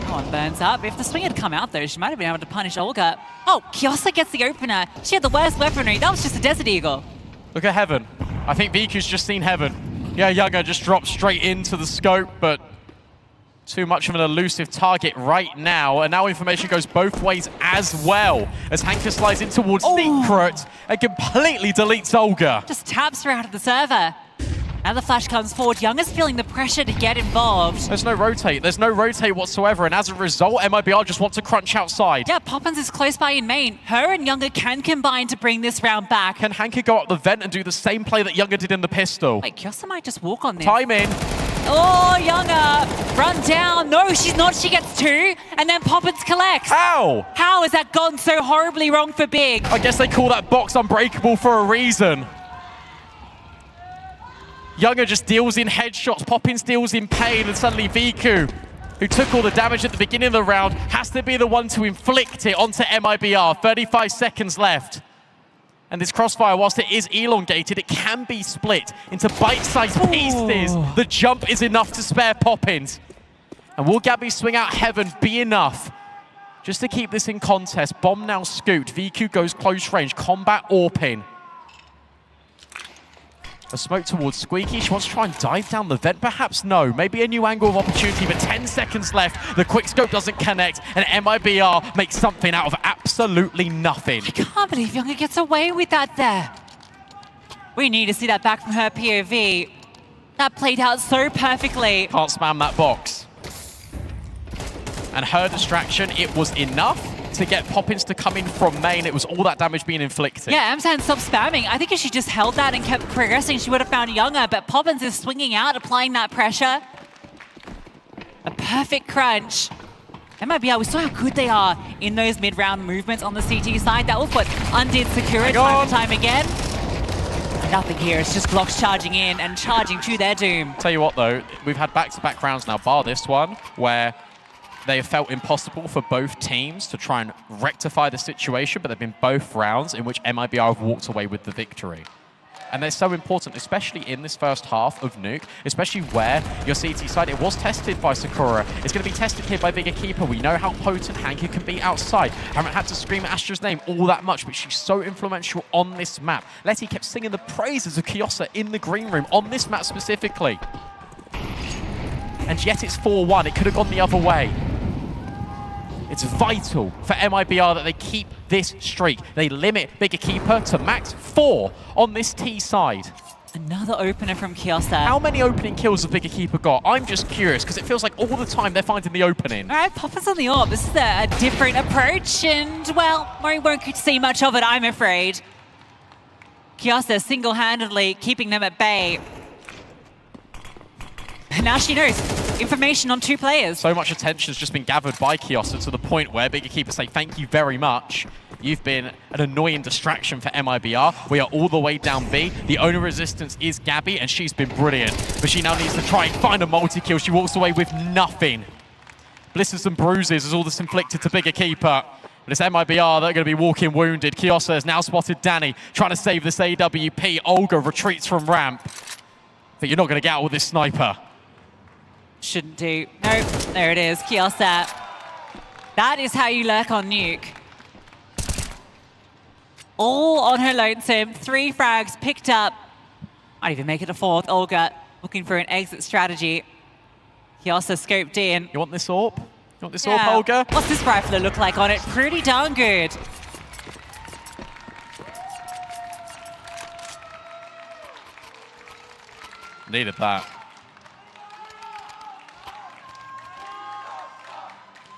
One burns up. If the swing had come out, though, she might have been able to punish Olga. Oh, Kiosa gets the opener. She had the worst weaponry. That was just a Desert Eagle. Look at Heaven. I think VQ's just seen Heaven. Yeah, Younger just dropped straight into the scope, but too much of an elusive target right now. And now information goes both ways as well, as Hanka slides in towards Secret and completely deletes Olga. Just taps her out of the server. Now the flash comes forward. Younger's feeling the pressure to get involved. There's no rotate. There's no rotate whatsoever. And as a result, MIBR just want to crunch outside. Yeah, Poppins is close by in main. Her and Younger can combine to bring this round back. Can Hanka go up the vent and do the same play that Younger did in the pistol? Wait, Kiosa might just walk on this. Time in. Oh, Younger, run down. No, she's not. She gets two, and then Poppins collects. How? How has that gone so horribly wrong for Big? I guess they call that box unbreakable for a reason. Younger just deals in headshots, Poppins deals in pain, and suddenly Viku, who took all the damage at the beginning of the round, has to be the one to inflict it onto MIBR. 35 seconds left. And this crossfire, whilst it is elongated, it can be split into bite-sized pieces. The jump is enough to spare Poppins. And will Gabby swing out Heaven be enough just to keep this in contest? Bomb now scooped. VQ goes close range. Combat Orpin. A smoke towards Squeaky. She wants to try and dive down the vent. Perhaps no. Maybe a new angle of opportunity, but 10 seconds left. The quick scope doesn't connect, and MIBR makes something out of absolutely nothing. I can't believe Younger gets away with that there. We need to see that back from her POV. That played out so perfectly. Can't spam that box. And her distraction, it was enough to get Poppins to come in from main. It was all that damage being inflicted. Yeah, Msan stopped spamming. I think if she just held that and kept progressing, she would have found Younger, but Poppins is swinging out, applying that pressure. A perfect crunch. MIBR, we saw how good they are in those mid-round movements on the CT side. That was what undid Sakura time and time again. Nothing here, it's just blocks charging in and charging to their doom. Tell you what though, we've had back-to-back rounds now, bar this one, where they have felt impossible for both teams to try and rectify the situation, but they've been both rounds in which MIBR have walked away with the victory. And they're so important, especially in this first half of Nuke, especially where your CT side, it was tested by Sakura. It's going to be tested here by Big Equipa. We know how potent Hanka can be outside. Haven't had to scream Astra's name all that much, but she's so influential on this map. Letty kept singing the praises of Kiosa in the green room, on this map specifically. And yet it's 4-1. It could have gone the other way. It's vital for MIBR that they keep this streak. They limit Big Equipa to max 4 on this T side. Another opener from Kiosa. How many opening kills have Big Equipa got? I'm just curious, because it feels like all the time they're finding the opening. All right, Poppins on the orb. This is a different approach, and, well, we won't see much of it, I'm afraid. Kiosa single-handedly keeping them at bay. And now she knows. Information on 2 players. So much attention has just been gathered by Kiosa to the point where Big Equipa say, thank you very much. You've been an annoying distraction for MIBR. We are all the way down B. The only resistance is Gabby, and she's been brilliant. But she now needs to try and find a multi-kill. She walks away with nothing. Blisters and bruises is all that's inflicted to Big Equipa. But it's MIBR that are going to be walking wounded. Kiosa has now spotted Danny, trying to save this AWP. Olga retreats from ramp. But you're not going to get out with this sniper. Shouldn't do. Nope, there it is, Kiosa. That is how you lurk on Nuke. All on her lonesome, 3 frags picked up. Might even make it a 4th. Olga looking for an exit strategy. Kiosa scoped in. You want this AWP? You want this AWP, Olga? What's this rifle look like on it? Pretty darn good. Needed that.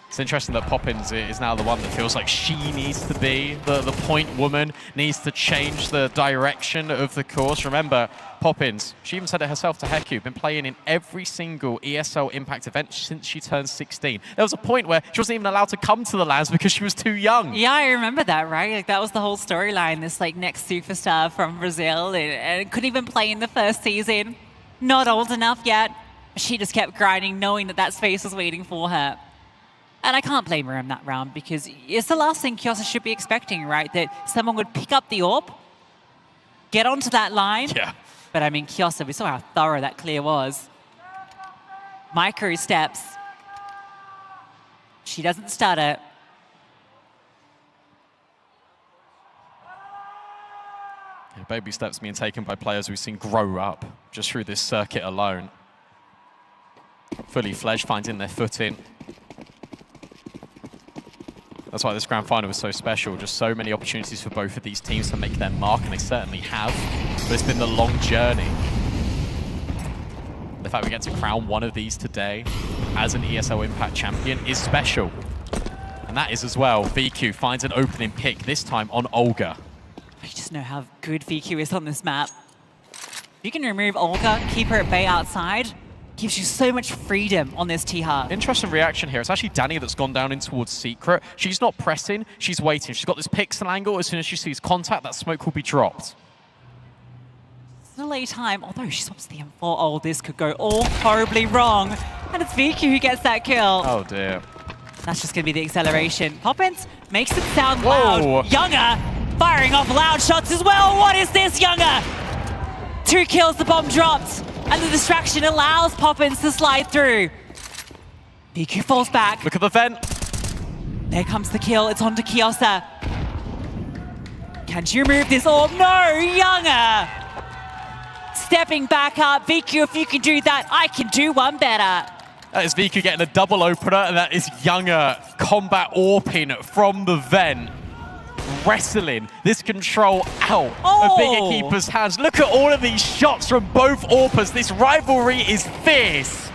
It's interesting that Poppins is now the one that feels like she needs to be the point woman, needs to change the direction of the course. Remember, Poppins, she even said it herself to Heku, been playing in every single ESL Impact event since she turned 16. There was a point where she wasn't even allowed to come to the LANs because she was too young. Yeah, I remember that, right? Like that was the whole storyline, this like next superstar from Brazil and couldn't even play in the first season. Not old enough yet. She just kept grinding, knowing that space was waiting for her. And I can't blame her in that round because it's the last thing Kiosa should be expecting, right? That someone would pick up the AWP, get onto that line. Yeah. But I mean, Kiosa, we saw how thorough that clear was. Micro steps. She doesn't stutter. Yeah, baby steps being taken by players we've seen grow up just through this circuit alone. Fully fledged, finding their footing. That's why this grand final was so special. Just so many opportunities for both of these teams to make their mark, and they certainly have. But it's been the long journey. The fact we get to crown one of these today as an ESL Impact champion is special. And that is as well. VQ finds an opening pick, this time on Olga. I just know how good VQ is on this map. If you can remove Olga, keep her at bay outside, gives you so much freedom on this T-Hub. Interesting reaction here. It's actually Danny that's gone down in towards Secret. She's not pressing, she's waiting. She's got this pixel angle. As soon as she sees contact, that smoke will be dropped. Delay time, although she swaps the M4. Oh, this could go all horribly wrong. And it's VQ who gets that kill. Oh dear. That's just gonna be the acceleration. Poppins makes it sound loud. Younger firing off loud shots as well. What is this, Younger? 2 kills, the bomb dropped. And the distraction allows Poppins to slide through. VQ falls back. Look at the vent. There comes the kill. It's on to Kiosa. Can she remove this orb? No, Younger. Stepping back up. VQ, if you can do that, I can do one better. That is VQ getting a double opener, and that is Younger combat AWPing from the vent. Wrestling this control out of Big Equipa's hands. Look at all of these shots from both AWPers. This rivalry is fierce.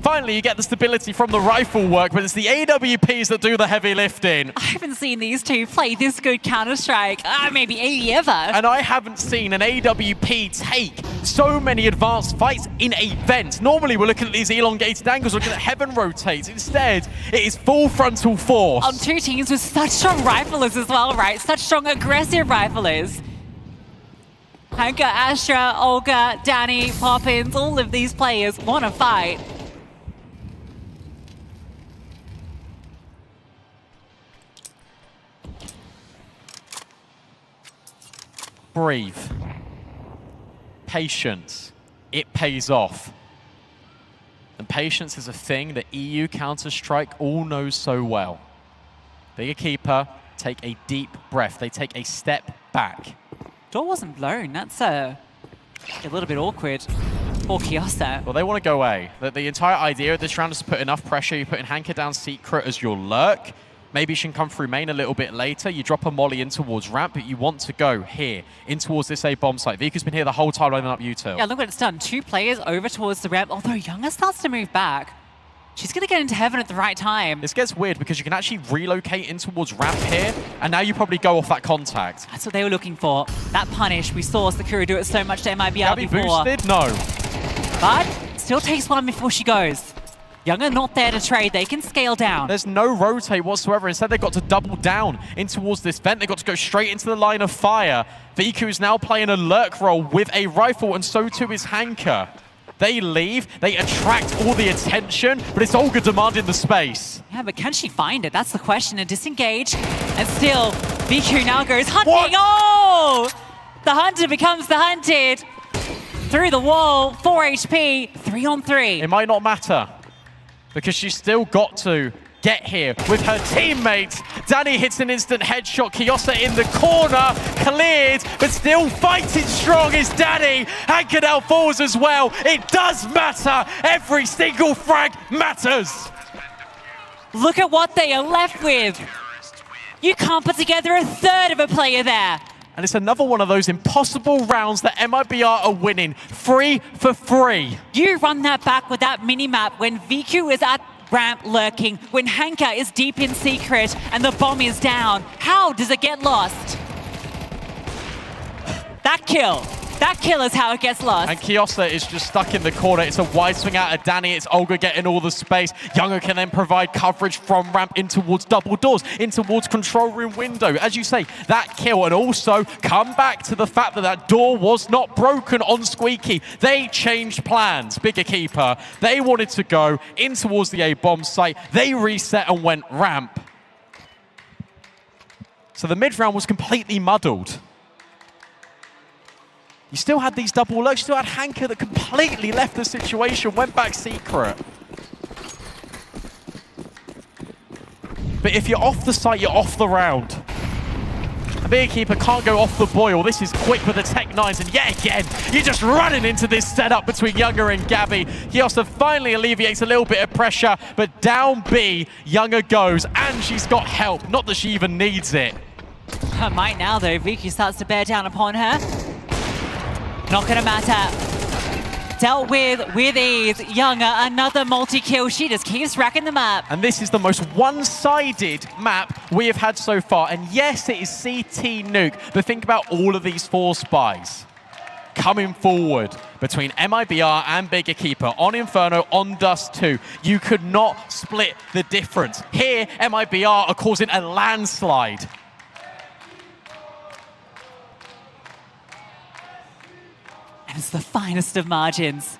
Finally, you get the stability from the rifle work, but it's the AWPs that do the heavy lifting. I haven't seen these two play this good Counter-Strike, maybe ever. And I haven't seen an AWP take so many advanced fights in a vent. Normally, we're looking at these elongated angles, looking at heaven rotates. Instead, it is full frontal force. On 2 teams with such strong riflers as well, right? Such strong aggressive riflers. Hanka, Astra, Olga, Danny, Poppins, all of these players want to fight. Breathe. Patience. It pays off. And patience is a thing that EU Counter-Strike all knows so well. Big Equipa take a deep breath. They take a step back. Door wasn't blown. That's a little bit awkward for Kiosa. Well, they want to go A. The entire idea of this round is to put enough pressure. You put in Hanker down Secret as your lurk. Maybe she can come through main a little bit later. You drop a molly in towards ramp, but you want to go here, in towards this A bomb site. Vika's been here the whole time lining up util. Yeah, look what it's done. 2 players over towards the ramp, although Younger starts to move back. She's going to get into heaven at the right time. This gets weird because you can actually relocate in towards ramp here, and now you probably go off that contact. That's what they were looking for. That punish. We saw Sakura do it so much to MIBR before. Boosted? No. But still takes one before she goes. Younger not there to trade. They can scale down. There's no rotate whatsoever. Instead, they've got to double down in towards this vent. They've got to go straight into the line of fire. Viku is now playing a lurk role with a rifle, and so too is Hanker. They leave, they attract all the attention, but it's Olga demanding the space. Yeah, but can she find it? That's the question. And disengage. And still, VQ now goes hunting. What? Oh! The hunter becomes the hunted. Through the wall, 4 HP, 3 on 3. It might not matter, because she's still got to get here with her teammates. Danny hits an instant headshot. Kiosa in the corner, cleared, but still fighting strong is Danny. Hankadel falls as well. It does matter. Every single frag matters. Look at what they are left with. You can't put together a third of a player there. And it's another one of those impossible rounds that MIBR are winning. 3 for 3. You run that back with that mini-map when VQ is at ramp lurking, when Hanka is deep in secret and the bomb is down. How does it get lost? That kill is how it gets lost. And Kiosa is just stuck in the corner. It's a wide swing out of Danny. It's Olga getting all the space. Younger can then provide coverage from ramp in towards double doors, in towards control room window. As you say, that kill, and also come back to the fact that that door was not broken on Squeaky. They changed plans. Bigger Keeper, they wanted to go in towards the A-bomb site. They reset and went ramp. So the mid-round was completely muddled. You still had these double lurks, you still had Hanka that completely left the situation, went back secret. But if you're off the site, you're off the round. A big keeper can't go off the boil. This is quick with the Tech 9s, and yet again, you're just running into this setup between Younger and Gabby. Kiosa finally alleviates a little bit of pressure, but down B, Younger goes, and she's got help. Not that she even needs it. Might now though, Vicky starts to bear down upon her. Not gonna matter. Dealt with ease. Younger, another multi-kill. She just keeps racking them up. And this is the most one-sided map we have had so far. And yes, it is CT nuke, but think about all of these 4 spies coming forward between MIBR and Bigger Keeper on Inferno, on Dust 2. You could not split the difference. Here, MIBR are causing a landslide. It's the finest of margins.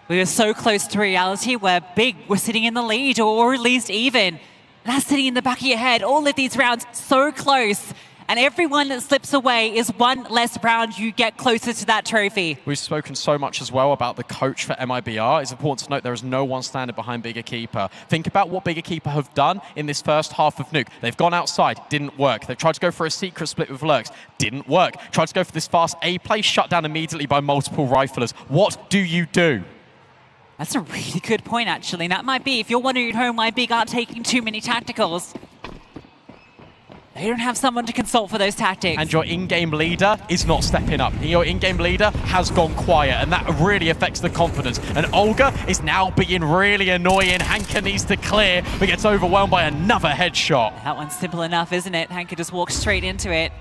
We were so close to reality where Big were sitting in the lead or at least even. That's sitting in the back of your head. All of these rounds so close. And everyone that slips away is one less round you get closer to that trophy. We've spoken so much as well about the coach for MIBR. It's important to note there is no one standing behind Bigger Keeper. Think about what Bigger Keeper have done in this first half of Nuke. They've gone outside, didn't work. They've tried to go for a secret split with Lurks, didn't work. Tried to go for this fast A play, shut down immediately by multiple riflers. What do you do? That's a really good point, actually. And that might be, if you're wondering at home why Big aren't taking too many tacticals, they don't have someone to consult for those tactics. And your in-game leader is not stepping up. Your in-game leader has gone quiet, and that really affects the confidence. And Olga is now being really annoying. Hanka needs to clear, but gets overwhelmed by another headshot. That one's simple enough, isn't it? Hanka just walks straight into it.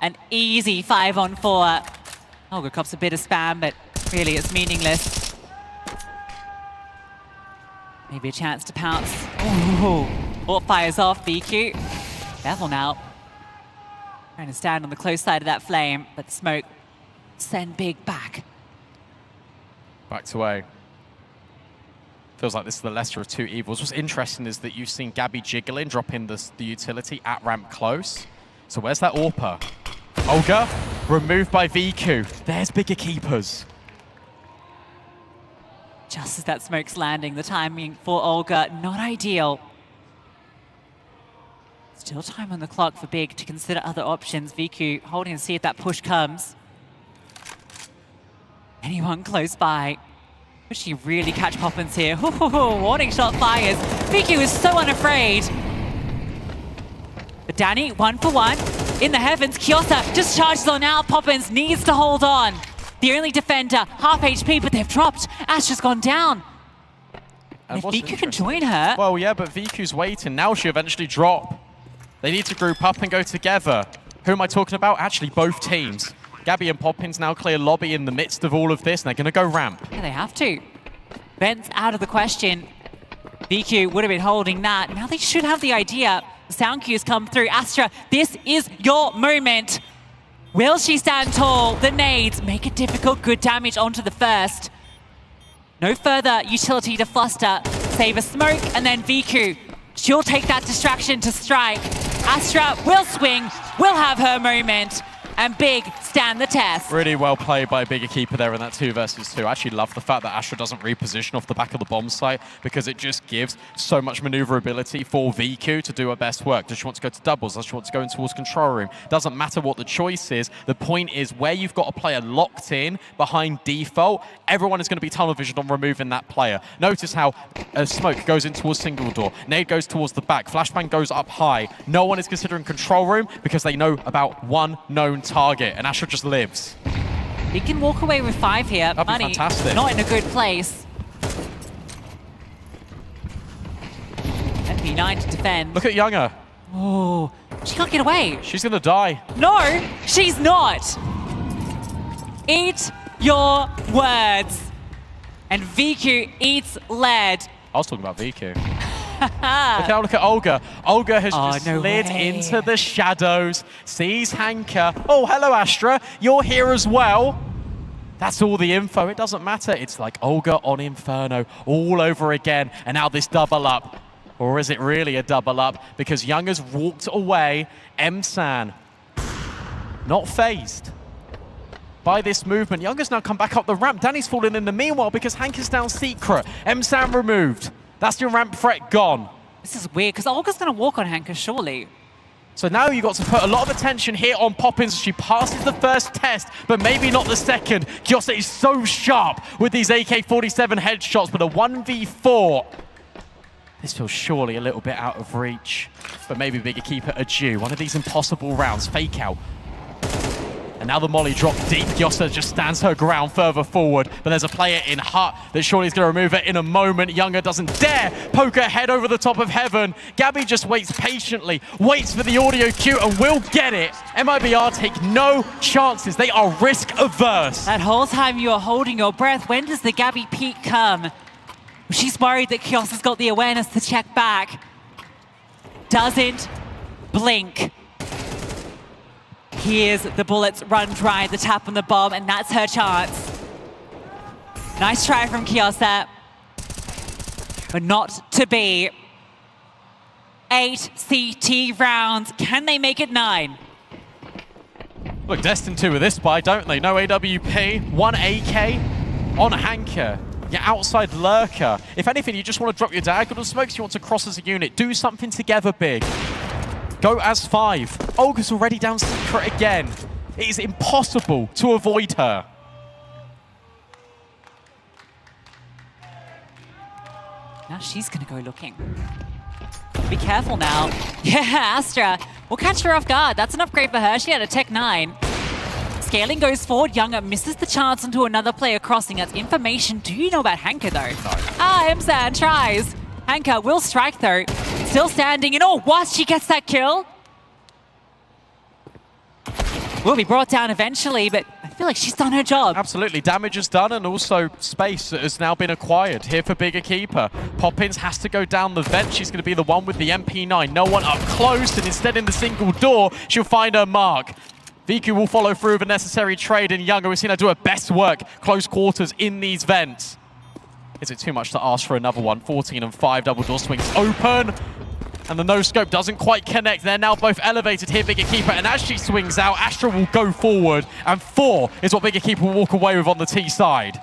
An easy 5-on-4. Olga cops a bit of spam, but really it's meaningless. Maybe a chance to pounce. Ooh, Port fires off, BQ. Careful now. Trying to stand on the close side of that flame, but the smoke send Big back. Back to A. Feels like this is the lesser of two evils. What's interesting is that you've seen Gabby jiggling, dropping the utility at ramp close. So where's that AWPer? Olga, removed by VQ. There's Bigger Keepers. Just as that smoke's landing, the timing for Olga, not ideal. Still time on the clock for Big to consider other options. VQ holding to see if that push comes. Anyone close by? Could she really catch Poppins here? Warning shot fires. VQ is so unafraid. But Danny, 1 for 1. In the heavens, Kiosa just charges on out. Poppins needs to hold on. The only defender, half HP, but they've dropped. Astra's gone down. And if VQ can join her. Well, yeah, but VQ's waiting. Now she'll eventually drop. They need to group up and go together. Who am I talking about? Actually, both teams. Gabby and Poppins now clear lobby in the midst of all of this, and they're going to go ramp. Yeah, they have to. Vent's out of the question. VQ would have been holding that. Now they should have the idea. The sound cues come through. Astra, this is your moment. Will she stand tall? The nades make it difficult. Good damage onto the first. No further utility to fluster. Save a smoke, and then Viku. She'll take that distraction to strike. Astra will swing, will have her moment, and Big stand the test. Really well played by Big Equipa there in that 2 versus 2. I actually love the fact that Astra doesn't reposition off the back of the bomb site because it just gives so much maneuverability for VQ to do her best work. Does she want to go to doubles? Does she want to go in towards control room? Doesn't matter what the choice is. The point is where you've got a player locked in behind default, everyone is going to be tunnel vision on removing that player. Notice how smoke goes in towards single door. Nade goes towards the back. Flashbang goes up high. No one is considering control room because they know about one known target, and Astra just lives. He can walk away with 5 here. That'd be Money fantastic. not in a good place. MP9 to defend. Look at Younger. Oh, she can't get away. She's going to die. No, she's not. Eat your words. And VQ eats lead. I was talking about VQ. Look at Olga. Olga has just slid into the shadows, sees Hanka. Oh, hello, Astra. You're here as well. That's all the info. It doesn't matter. It's like Olga on Inferno all over again. And now this double up. Or is it really a double up? Because Young has walked away. M-San not phased by this movement. Young has now come back up the ramp. Danny's fallen in the meanwhile because Hanka's down secret. M-San removed. That's your ramp threat gone. This is weird, because Olga's going to walk on Hanka, surely. So now you've got to put a lot of attention here on Poppins. She passes the first test, but maybe not the second. Kyosa is so sharp with these AK-47 headshots, but a 1v4. This feels surely a little bit out of reach, but maybe Big Equipa are due. One of these impossible rounds, fake out. And now the molly dropped deep. Kyosa just stands her ground further forward, but there's a player in Hut that surely is going to remove it in a moment. Younger doesn't dare poke her head over the top of heaven. Gabby just waits patiently, waits for the audio cue, and will get it. MIBR take no chances. They are risk averse. That whole time you are holding your breath, when does the Gabby peak come? She's worried that Kyosa's got the awareness to check back. Doesn't blink. Here's the bullets run dry at the tap on the bomb, and that's her chance. Nice try from Kyosa, but not to be. 8 CT rounds. Can they make it 9? Look, destined to with this buy, don't they? No AWP, 1 AK on Hanka. Your outside lurker. If anything, you just want to drop your diagonal smokes, you want to cross as a unit. Do something together big. Go as 5. Olga's already down secret again. It is impossible to avoid her. Now she's going to go looking. Be careful now. Yeah, Astra. We'll catch her off guard. That's an upgrade for her. She had a Tech 9. Scaling goes forward. Younger misses the chance into another player crossing. That's information. Do you know about Hanka, though? No. M-San tries. Hanka will strike, though. Still standing, and oh, what? She gets that kill? Will be brought down eventually, but I feel like she's done her job. Absolutely. Damage is done, and also space has now been acquired here for Big Equipa. Poppins has to go down the vent. She's going to be the one with the MP9. No one up close, and instead in the single door, she'll find her mark. Viku will follow through with a necessary trade, and Younger, we've seen her do her best work, close quarters in these vents. Is it too much to ask for another one? 14 and 5, double door swings open. And the no-scope doesn't quite connect. They're now both elevated here, Big Equipa. And as she swings out, Astra will go forward. And 4 is what Big Equipa will walk away with on the T side.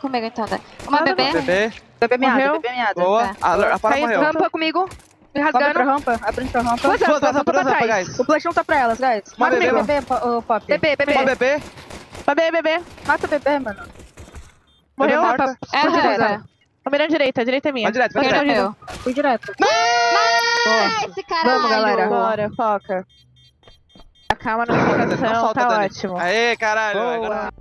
Comigo então, Dé. Uma bebê. Bebê Morreu. bebê miada. Boa. A Fara morreu. Rampa comigo. Me rasgando. Pra rampa, abrindo pra rampa. Duas rampas, guys. O flash não tá pra elas, guys. Mata bebê, o Pop. Bebê. Bebê. Mata o bebê, mano. Morreu, rampa. Por direita. Tô mirando direita, a direita é minha. Vai direto. Fui direto. Esse caralho. Vamos, galera. Bora, foca. A calma na comunicação, tá ótimo. Aê, caralho.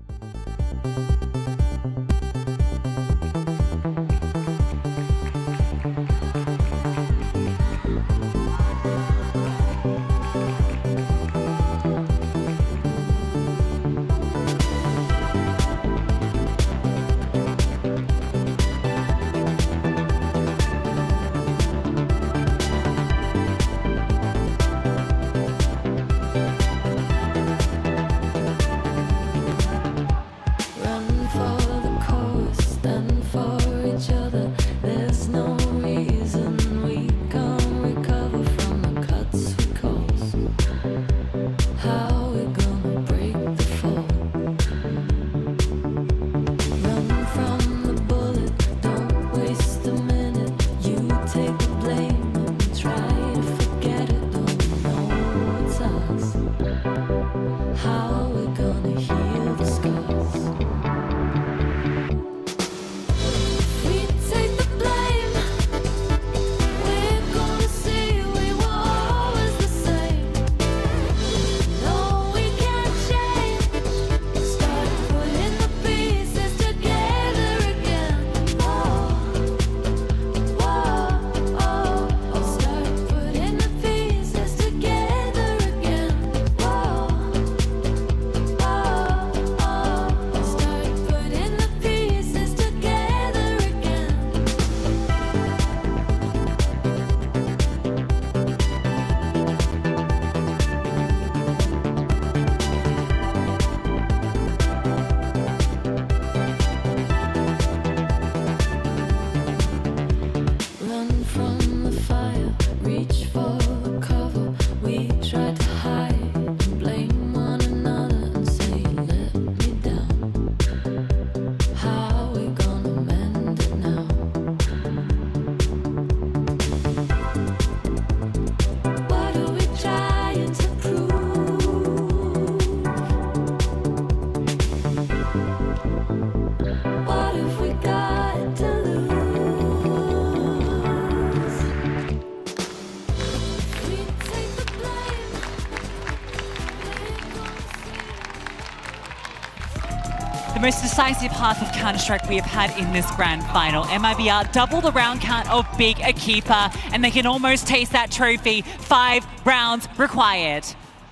most decisive half of Counter-Strike we have had in this grand final. MIBR double the round count of Big Equipa, and they can almost taste that trophy. 5 rounds required.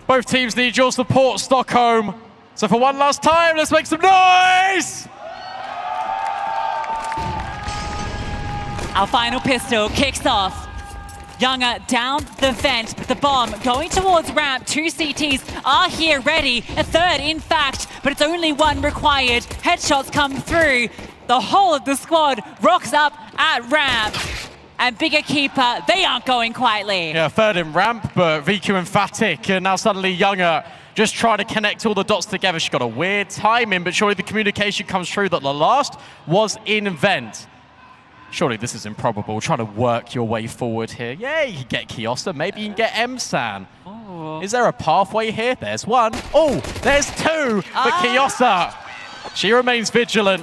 Both teams need your support, Stockholm. So for one last time, let's make some noise! Our final pistol kicks off. Younger down the vent, but the bomb going towards ramp. 2 CTs are here ready. A third, in fact, but it's only 1 required. Headshots come through. The whole of the squad rocks up at ramp. And Big Equipa, they aren't going quietly. Yeah, third in ramp, but VQ emphatic, and now suddenly Younger just trying to connect all the dots together. She got a weird timing, but surely the communication comes through that the last was in vent. Surely this is improbable, trying to work your way forward here. Yeah, you can get Kiosa, maybe you can get M-San. Oh. Is there a pathway here? There's one. Oh, there's 2 for Kiosa. She remains vigilant.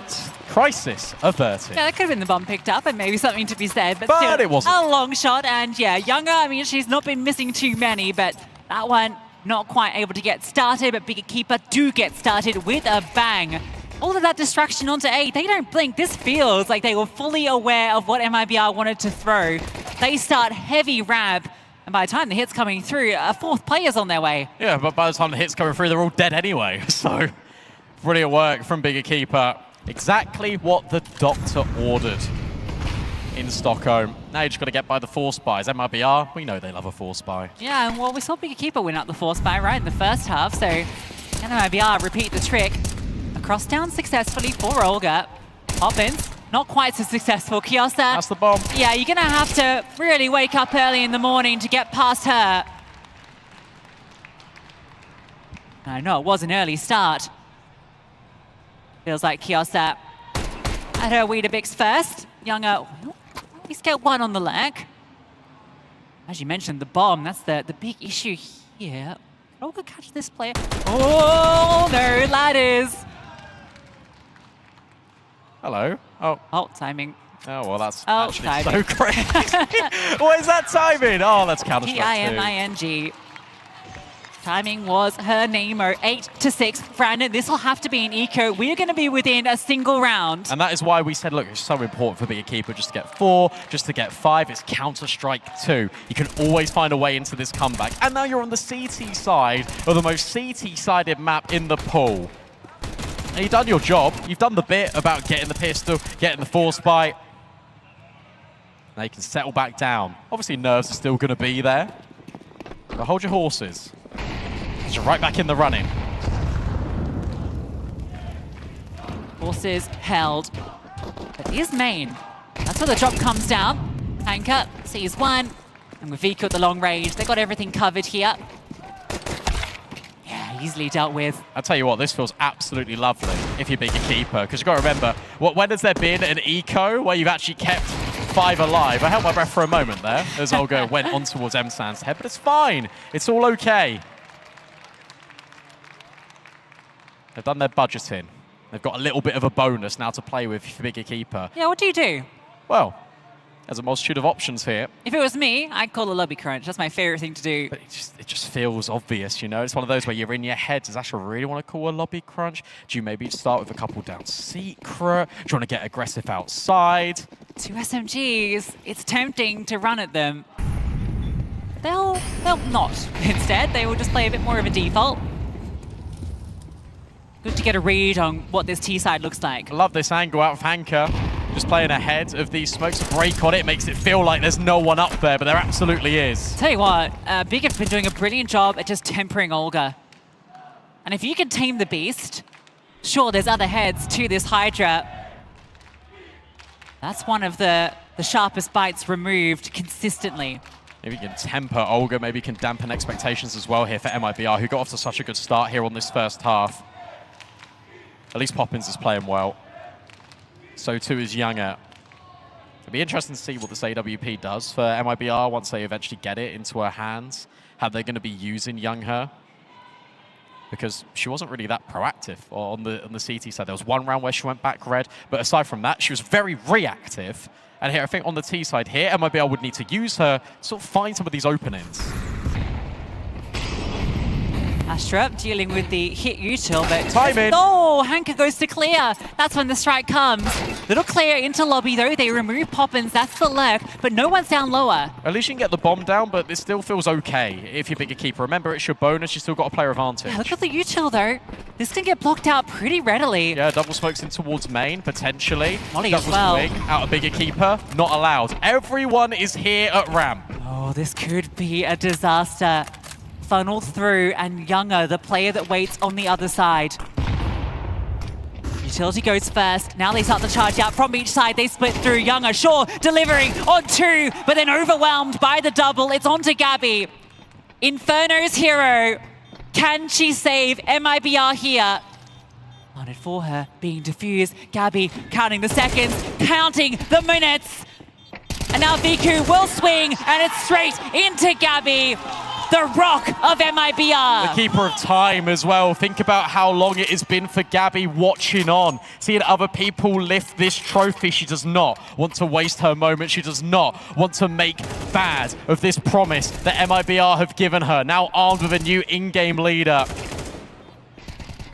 Crisis averted. Yeah, that could have been the bomb picked up and maybe something to be said, but But still it wasn't. a long shot. And yeah, Younger, I mean, she's not been missing too many, but that one not quite able to get started, but Big Equipa do get started with a bang. All of that distraction onto A, they don't blink. This feels like they were fully aware of what MIBR wanted to throw. They start heavy ramp, and by the time the hit's coming through, a 4th player's on their way. Yeah, but by the time the hit's coming through, they're all dead anyway. So, brilliant work from Big Equipa. Exactly what the doctor ordered in Stockholm. Now you just got to get by the force buys. MIBR, we know they love a force buy. Yeah, well, we saw Big Equipa win out the force buy right in the first half, so MIBR repeat the trick. Cross down successfully for Olga. Poppins, not quite so successful. Kiosa. That's the bomb. Yeah, you're gonna have to really wake up early in the morning to get past her. I know it was an early start. Feels like Kiosa at her Weetabix first. Younger, well, at least get 1 on the leg. As you mentioned, the bomb, that's the big issue here. Olga catch this player. Oh, no ladders. Hello. Oh, timing. Oh, well, that's Oh, actually timing. so crazy. What is that timing? Oh, that's Counter-Strike 2. Timing. Timing was her name-o. 8-6. Brandon, this will have to be an eco. We're going to be within a single round. And that is why we said, look, it's so important for Big Equipa just to get 4, just to get 5. It's Counter-Strike 2. You can always find a way into this comeback. And now you're on the CT side of the most CT-sided map in the pool. And you've done your job. You've done the bit about getting the pistol, getting the force buy. Now you can settle back down. Obviously, nerves are still going to be there. But hold your horses. You're right back in the running. Horses held. But here's main. That's where the drop comes down. Tanker sees 1. And with Vico at the long range, they got everything covered here. Yeah, easily dealt with. I'll tell you what, this feels absolutely lovely if you're Big Equipa, because you've got to remember, when has there been an eco where you've actually kept 5 alive? I held my breath for a moment there as Olga went on towards M-San's head, but it's fine. It's all okay. They've done their budgeting. They've got a little bit of a bonus now to play with for Big Equipa. Yeah, what do you do? Well, there's a multitude of options here. If it was me, I'd call a lobby crunch. That's my favorite thing to do. But it just feels obvious, you know? It's one of those where you're in your head. Does Astra really want to call a lobby crunch? Do you maybe start with a couple down secret? Do you want to get aggressive outside? 2 SMGs. It's tempting to run at them. They'll not. Instead, they will just play a bit more of a default. Good to get a read on what this T side looks like. I love this angle out of Hanka. Just playing ahead of these smokes. A break on it makes it feel like there's no one up there, but there absolutely is. Tell you what, Big have been doing a brilliant job at just tempering Olga. And if you can tame the beast, sure, there's other heads to this Hydra. That's one of the sharpest bites removed consistently. Maybe you can temper Olga, maybe you can dampen expectations as well here for MIBR, who got off to such a good start here on this first half. At least Poppins is playing well. So too is Younger. It'll be interesting to see what this AWP does for MIBR once they eventually get it into her hands. How they're going to be using Youngher. Because she wasn't really that proactive on the CT side. There was one round where she went back red, but aside from that, she was very reactive. And here, I think on the T side here, MIBR would need to use her to sort of find some of these openings. Astra dealing with the hit util, but Timing. oh, Hanka goes to clear. That's when the strike comes. Little clear into lobby though. They remove Poppins. That's the lurk, but no one's down lower. At least you can get the bomb down, but it still feels okay if you're bigger keeper. Remember, it's your bonus. You still got a player advantage. Yeah, look at the util though. This can get blocked out pretty readily. Yeah, double smokes in towards main, potentially. Molly that as was well. Wing, out of bigger keeper, not allowed. Everyone is here at ramp. Oh, this could be a disaster. Funneled through, and Younger, the player that waits on the other side. Utility goes first. Now they start to charge out from each side. They split through. Younger, sure, delivering on 2, but then overwhelmed by the double. It's on to Gabby. Inferno's hero. Can she save MIBR here? Wanted for her, being diffused. Gabby counting the seconds, counting the minutes. And now Viku will swing, and it's straight into Gabby. The rock of MIBR. The keeper of time as well. Think about how long it has been for Gabby watching on, seeing other people lift this trophy. She does not want to waste her moment. She does not want to make bad of this promise that MIBR have given her. Now armed with a new in-game leader.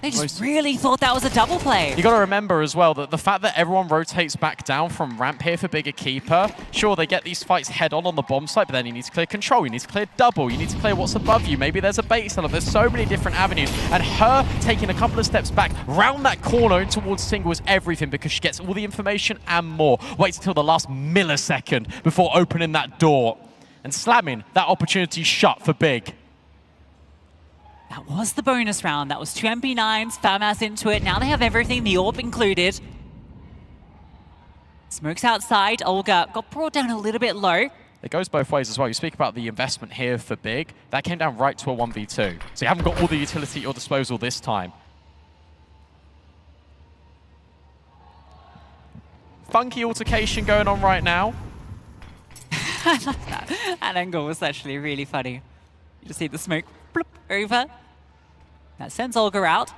They just really thought that was a double play. You got to remember as well that the fact that everyone rotates back down from ramp here for bigger keeper, sure, they get these fights head on the bomb site, but then you need to clear control, you need to clear double, you need to clear what's above you. Maybe there's a bait setup. There's so many different avenues. And her taking a couple of steps back, round that corner in towards single is everything because she gets all the information and more. Waits until the last millisecond before opening that door and slamming that opportunity shut for big. That was the bonus round. That was 2 MP9s, FAMAS into it. Now they have everything, the orb included. Smokes outside. Olga got brought down a little bit low. It goes both ways as well. You speak about the investment here for big. That came down right to a 1v2. So you haven't got all the utility at your disposal this time. Funky altercation going on right now. I love that. That angle was actually really funny. You just see the smoke bloop, over. That sends Olga out.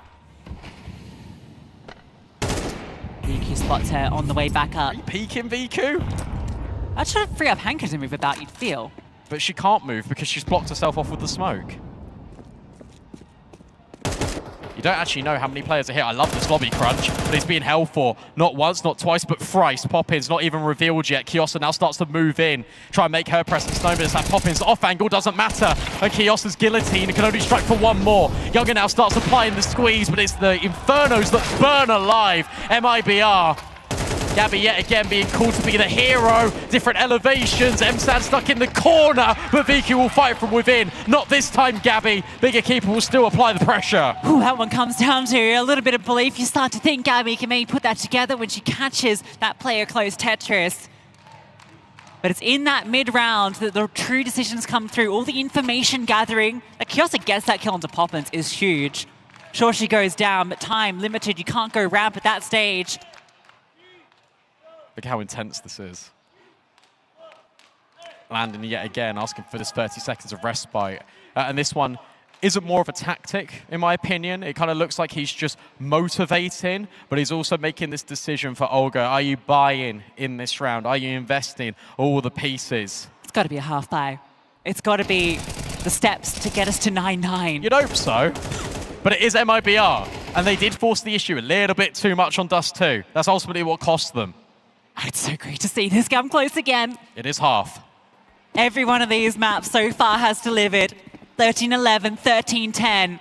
Viku spots her on the way back up. Are you peeking, Viku? That should free up Hanka to move about, you'd feel. But she can't move because she's blocked herself off with the smoke. You don't actually know how many players are here. I love this lobby crunch, but he's being held for not once, not twice, but thrice. Poppins not even revealed yet. Kiosa now starts to move in, try and make her presence known, but it's like Poppins off angle, doesn't matter. And Kiosa's guillotine can only strike for one more. Younger now starts applying the squeeze, but it's the Infernos that burn alive. MIBR. Gabby yet again being called to be the hero. Different elevations. MSAD stuck in the corner, but Viku will fight from within. Not this time, Gabby. Bigger keeper will still apply the pressure. Ooh, that one comes down to a little bit of belief. You start to think Gabby can maybe put that together when she catches that player close Tetris. But it's in that mid-round that the true decisions come through. All the information gathering. Like Kiosa gets that kill onto Poppins is huge. Sure, she goes down, but time limited. You can't go ramp at that stage. Look how intense this is. Landon yet again, asking for this 30 seconds of respite. And this one isn't more of a tactic, in my opinion. It kind of looks like he's just motivating, but he's also making this decision for Olga. Are you buying in this round? Are you investing all the pieces? It's got to be a half buy. It's got to be the steps to get us to 9-9. You'd hope so, but it is MIBR. And they did force the issue a little bit too much on Dust 2. That's ultimately what cost them. It's so great to see this come close again. It is half. Every one of these maps so far has delivered. 13-11, 13-10. And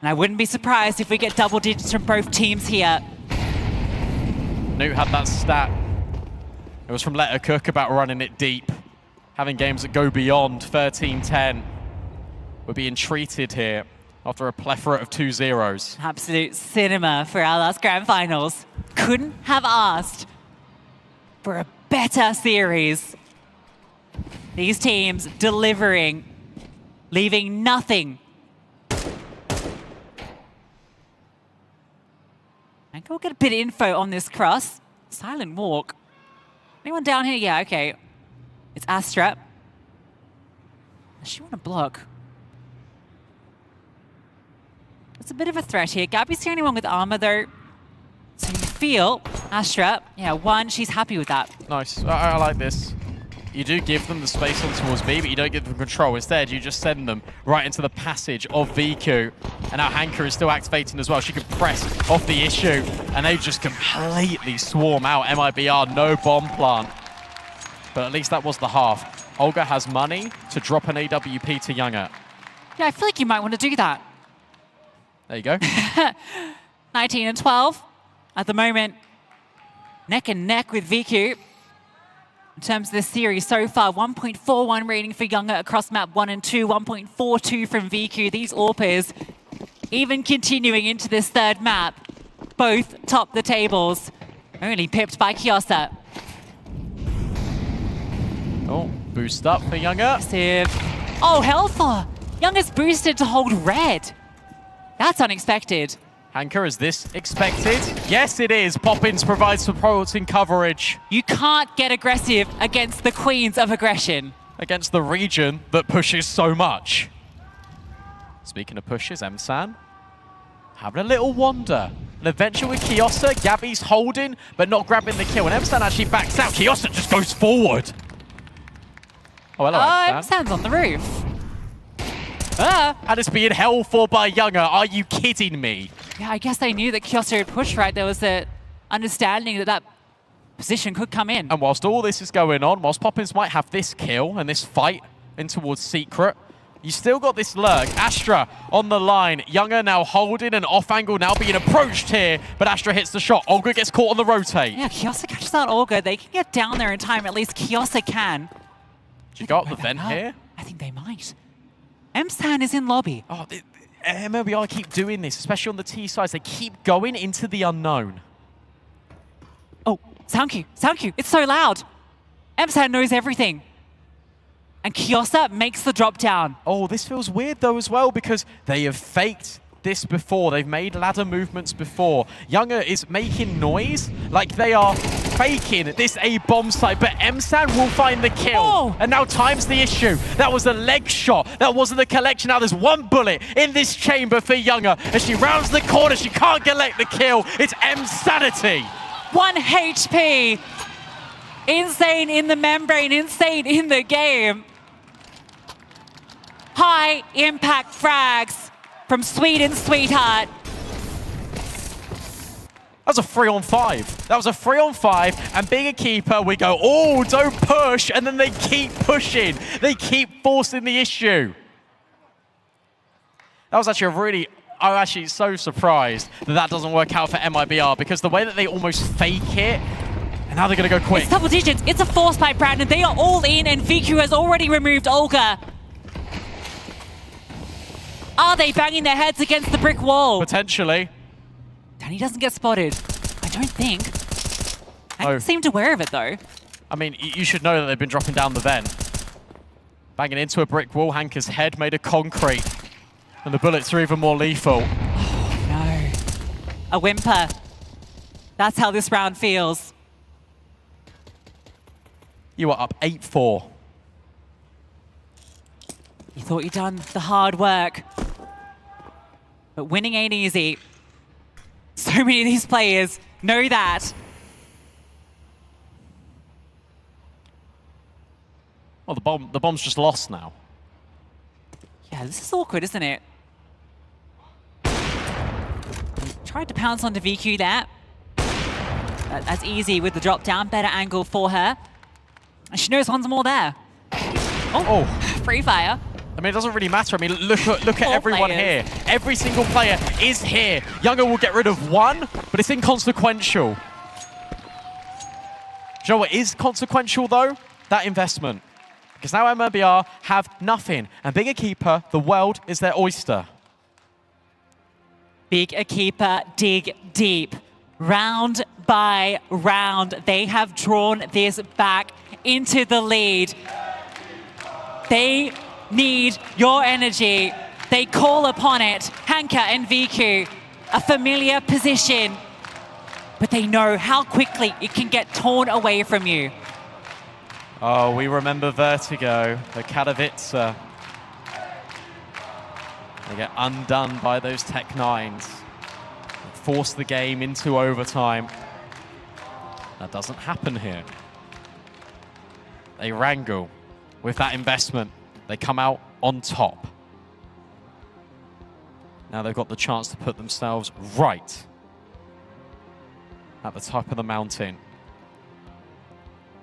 I wouldn't be surprised if we get double digits from both teams here. Newt had that stat. It was from Letter Cook about running it deep. Having games that go beyond 13-10. We're being treated here after a plethora of 2-0s. Absolute cinema for our last grand finals. Couldn't have asked for a better series. These teams delivering, leaving nothing. I can get a bit of info on this cross. Silent walk. Anyone down here? Yeah, okay. It's Astra. Does she want to block? It's a bit of a threat here. Gabby's the only one with armor though. So you feel Astra, yeah, one, she's happy with that. Nice. I like this. You do give them the space on towards B, but you don't give them control. Instead, you just send them right into the passage of VQ. And now Hanka is still activating as well. She can press off the issue, and they just completely swarm out. MIBR, no bomb plant. But at least that was the half. Olga has money to drop an AWP to Younger. Yeah, I feel like you might want to do that. There you go. 19 and 12. At the moment, neck and neck with VQ. In terms of this series so far, 1.41 rating for Younger across map 1 and 2, 1.42 from VQ. These AWPers, even continuing into this third map, both top the tables. Only pipped by Kiosa. Oh, boost up for Younger. Oh, Hellthor! Younger's boosted to hold red. That's unexpected. Hanka, is this expected? Yes, it is. Poppins provides supporting coverage. You can't get aggressive against the queens of aggression. Against the region that pushes so much. Speaking of pushes, Emsan having a little wander. An adventure with Kiosa. Gabby's holding, but not grabbing the kill. And Emsan actually backs out. Kiosa just goes forward. Oh, hello, Emsan. Emsan's on the roof. And it's being held for by Younger. Are you kidding me? Yeah, I guess they knew that Kiosa had pushed right. There was an understanding that that position could come in. And whilst all this is going on, whilst Poppins might have this kill and this fight in towards Secret, you still got this lurk. Astra on the line. Younger now holding an off angle, now being approached here, but Astra hits the shot. Olga gets caught on the rotate. Yeah, Kiosa catches out Olga. They can get down there in time. At least Kiosa can. You got the vent here? I think they might. Emsan is in lobby. Oh, MIBR keep doing this, especially on the T sides. They keep going into the unknown. Oh, sound cue, it's so loud. Emsan knows everything. And Kiosa makes the drop down. Oh, this feels weird though as well because they have faked this before. They've made ladder movements before. Younger is making noise like they are faking this A bomb site, but Emsan will find the kill. Oh. And now time's the issue. That was a leg shot. That wasn't the collection. Now there's one bullet in this chamber for Younger. As she rounds the corner, she can't collect the kill. It's Emsanity. 1 HP. Insane in the membrane, insane in the game. High impact frags from Sweden Sweetheart. That was a 3-on-5. That was a 3-on-5, and being a keeper, we go, oh, don't push, and then they keep pushing. They keep forcing the issue. That was actually a really, I'm actually so surprised that that doesn't work out for MIBR, because the way that they almost fake it, and now they're going to go quick. It's double digits. It's a force by Brandon. They are all in, and VQ has already removed Olga. Are they banging their heads against the brick wall? Potentially. Danny doesn't get spotted. I don't think. I don't seem aware of it, though. I mean, you should know that they've been dropping down the vent. Banging into a brick wall. Hanka's head made of concrete. And the bullets are even more lethal. Oh, no. A whimper. That's how this round feels. You are up 8-4. You thought you'd done the hard work. But winning ain't easy. So many of these players know that. Well, the bomb's just lost now. Yeah, this is awkward, isn't it? Tried to pounce onto VQ there. That's easy with the drop down. Better angle for her. And she knows one's more there. Oh, free fire. I mean, it doesn't really matter. I mean, look at everyone here. Every single player is here. Younger will get rid of one, but it's inconsequential. Do you know what is consequential, though? That investment. Because now MIBR have nothing. And being a keeper, the world is their oyster. Big Equipa dig deep. Round by round, they have drawn this back into the lead. They need your energy. They call upon it. Hanka and VQ, a familiar position, but they know how quickly it can get torn away from you. Oh, we remember Vertigo, the Katowice. They get undone by those Tech-9s. Force the game into overtime. That doesn't happen here. They wrangle with that investment. They come out on top. Now they've got the chance to put themselves right at the top of the mountain.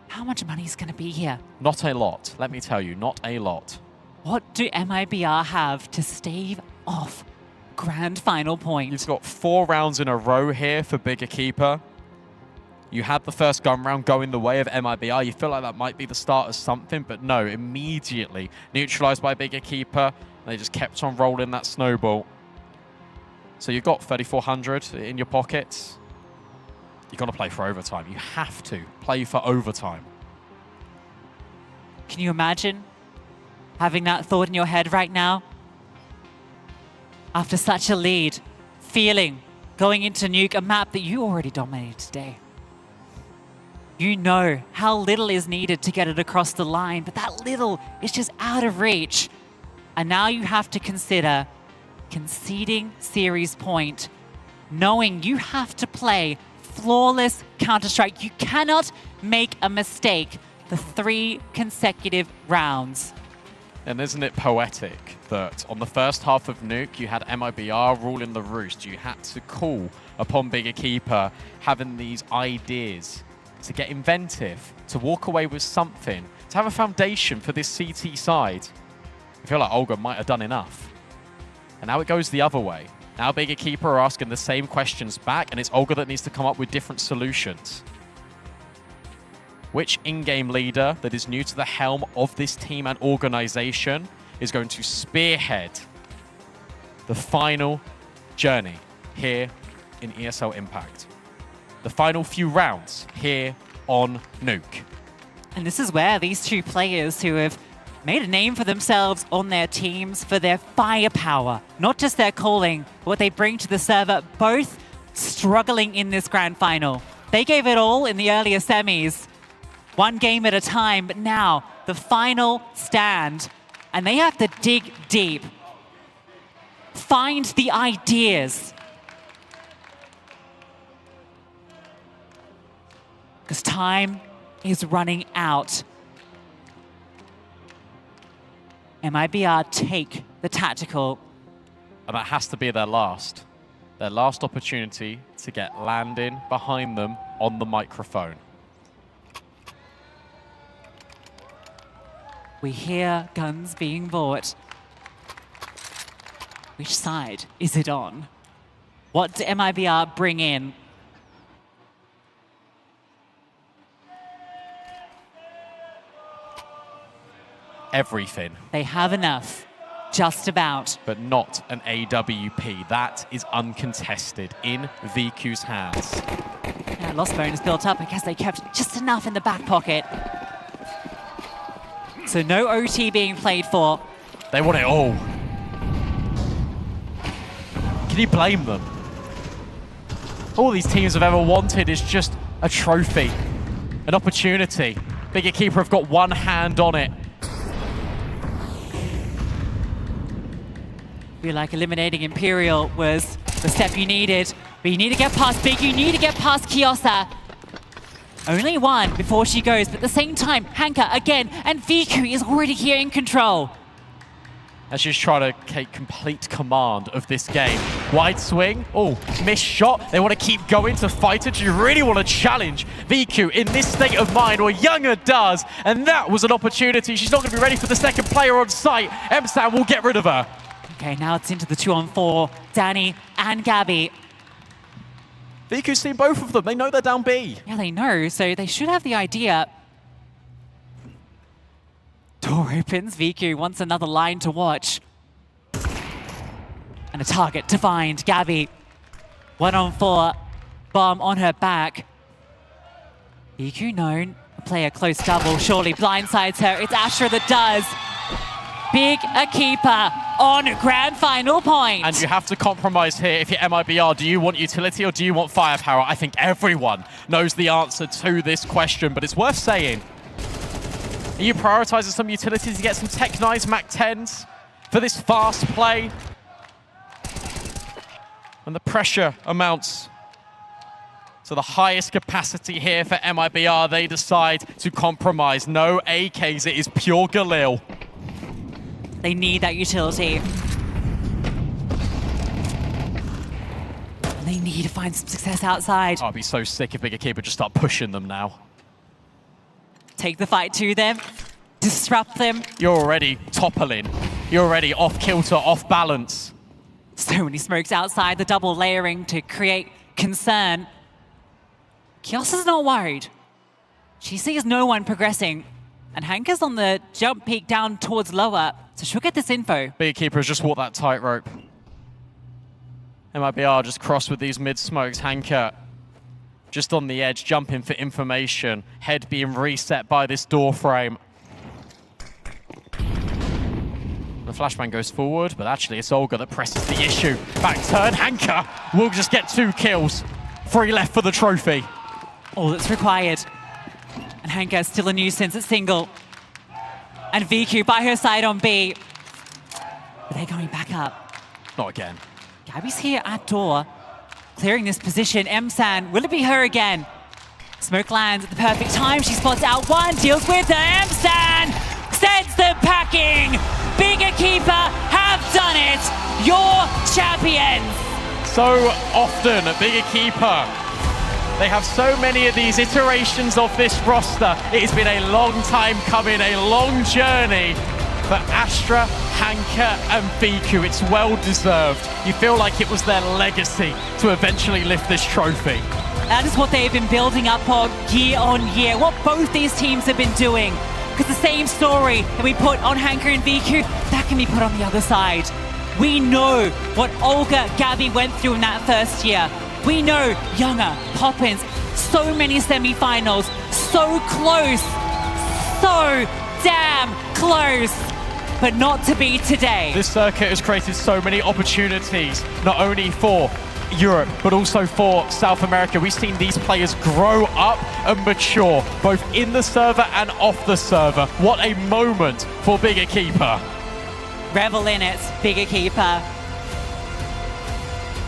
How much money is going to be here? Not a lot, let me tell you, not a lot. What do MIBR have to stave off grand final points? You've got 4 rounds in a row here for Big Equipa. You had the first gun round going the way of MIBR. You feel like that might be the start of something, but no, immediately neutralized by Big Equipa. They just kept on rolling that snowball. So you've got 3,400 in your pockets. You've got to play for overtime. You have to play for overtime. Can you imagine having that thought in your head right now? After such a lead, feeling going into Nuke, a map that you already dominated today. You know how little is needed to get it across the line, but that little is just out of reach. And now you have to consider conceding series point, knowing you have to play flawless Counter-Strike. You cannot make a mistake for 3 consecutive rounds. And isn't it poetic that on the first half of Nuke, you had MIBR ruling the roost. You had to call upon Big Equipa having these ideas to get inventive, to walk away with something, to have a foundation for this CT side. I feel like Olga might have done enough. And now it goes the other way. Now Big Equipa are asking the same questions back, and it's Olga that needs to come up with different solutions. Which in-game leader that is new to the helm of this team and organization is going to spearhead the final journey here in ESL Impact? The final few rounds here on Nuke. And this is where these 2 players who have made a name for themselves on their teams for their firepower, not just their calling, but what they bring to the server, both struggling in this grand final. They gave it all in the earlier semis, 1 game at a time, but now the final stand, and they have to dig deep, find the ideas. Because time is running out. MIBR take the tactical. And that has to be their last opportunity to get Landon behind them on the microphone. We hear guns being bought. Which side is it on? What do MIBR bring in? Everything. They have enough, just about. But not an AWP. That is uncontested in VQ's hands. Yeah, lost bonus built up. I guess they kept just enough in the back pocket. So no OT being played for. They want it all. Can you blame them? All these teams have ever wanted is just a trophy, an opportunity. Big Equipa have got one hand on it. I feel like eliminating Imperial was the step you needed. But you need to get past Big, you need to get past Kiosa. Only 1 before she goes, but at the same time, Hanka again, and VQ is already here in control. As she's trying to take complete command of this game. Wide swing, oh, missed shot. They want to keep going to fight it. You really want to challenge VQ in this state of mind, or Younger does, and that was an opportunity. She's not going to be ready for the second player on site. MSAN will get rid of her. Okay, now it's into the 2-on-4. Danny and Gabby. VQ's seen both of them. They know they're down B. Yeah, they know, so they should have the idea. Door opens. VQ wants another line to watch. And a target to find. Gabby, 1-on-4. Bomb on her back. VQ known to play a close double. Surely blindsides her. It's Astra that does. Big Equipa on grand final point. And you have to compromise here if you're MIBR. Do you want utility or do you want firepower? I think everyone knows the answer to this question, but it's worth saying. Are you prioritizing some utilities to get some Tech 9s, Mac 10s for this fast play? And the pressure amounts. So the highest capacity here for MIBR, they decide to compromise. No AKs, it is pure Galil. They need that utility. They need to find some success outside. I'd be so sick if Big Equipa just start pushing them now. Take the fight to them, disrupt them. You're already toppling. You're already off kilter, off balance. So many smokes outside, the double layering to create concern. Kios is not worried. She sees no one progressing. And Hanka's on the jump peak down towards lower, so she'll get this info. Big Equipa has just walked that tightrope. MIBR just crossed with these mid smokes. Hanka just on the edge, jumping for information. Head being reset by this door frame. The flashbang goes forward, but actually it's Olga that presses the issue. Back turn, Hanka will just get 2 kills. 3 left for the trophy. All that's required. And Hanka is still a nuisance at single. And VQ by her side on B. But they're going back up. Not again. Gabby's here at door, clearing this position. M-San, will it be her again? Smoke lands at the perfect time. She spots out one, deals with the M-San, sends them packing. Big Equipa have done it. Your champions. So often at Big Equipa, they have so many of these iterations of this roster. It's been a long time coming, a long journey for Astra, Hanka and VQ. It's well deserved. You feel like it was their legacy to eventually lift this trophy. That is what they've been building up on year, what both these teams have been doing. Because the same story that we put on Hanka and VQ, that can be put on the other side. We know what Olga, Gabby went through in that first year. We know Younger, Poppins, so many semi-finals, so close, so damn close, but not to be today. This circuit has created so many opportunities, not only for Europe, but also for South America. We've seen these players grow up and mature, both in the server and off the server. What a moment for Big Equipa. Revel in it, Big Equipa.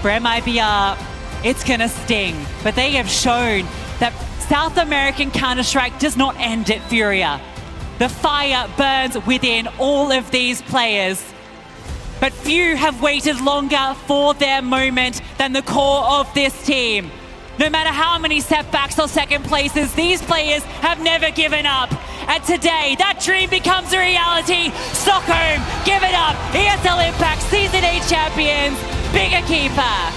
For MIBR, it's gonna sting, but they have shown that South American Counter-Strike does not end at Furia. The fire burns within all of these players. But few have waited longer for their moment than the core of this team. No matter how many setbacks or second places, these players have never given up. And today, that dream becomes a reality. Stockholm, give it up. ESL Impact Season 8 champions, Big Equipa.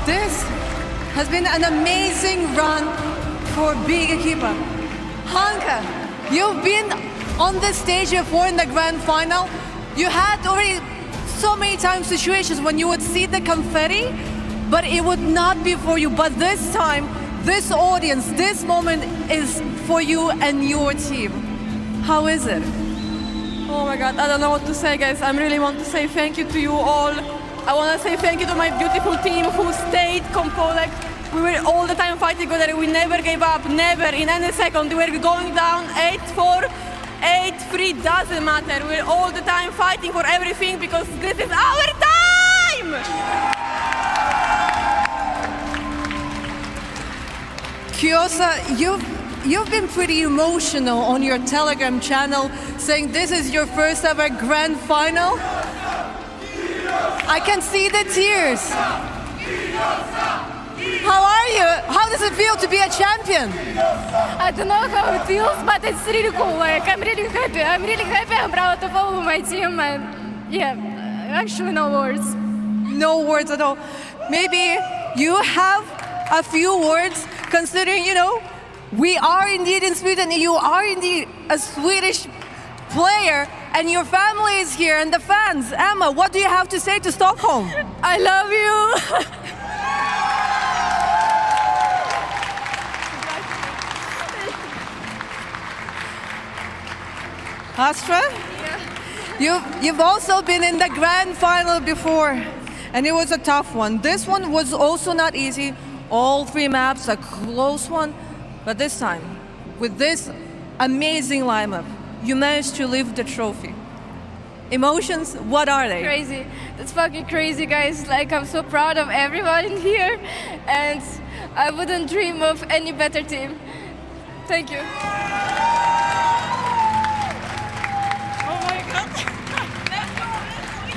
This has been an amazing run for Big Equipa. Hanka, you've been on the stage before in the grand final. You had already so many times situations when you would see the confetti, but it would not be for you. But this time, this audience, this moment is for you and your team. How is it? Oh my God, I don't know what to say, guys. I really want to say thank you to you all. I want to say thank you to my beautiful team who stayed composed. We were all the time fighting together. We never gave up, never in any second. We were going down 8-4, 8-3, doesn't matter. We're all the time fighting for everything because this is our time! Kiosa, you've been pretty emotional on your Telegram channel saying this is your first ever grand final. I can see the tears. How are you? How does it feel to be a champion? I don't know how it feels, but it's really cool. Like, I'm really happy. I'm really happy. I'm proud of all of my team. And yeah, actually no words. No words at all. Maybe you have a few words considering, We are indeed in Sweden. You are indeed a Swedish player, and your family is here, and the fans. Emma, what do you have to say to Stockholm? I love you. Astra? You've also been in the grand final before, and it was a tough one. This one was also not easy. All 3 maps, a close one. But this time, with this amazing lineup, you managed to lift the trophy. Emotions, what are they? Crazy. That's fucking crazy, guys. Like, I'm so proud of everyone in here, and I wouldn't dream of any better team. Thank you.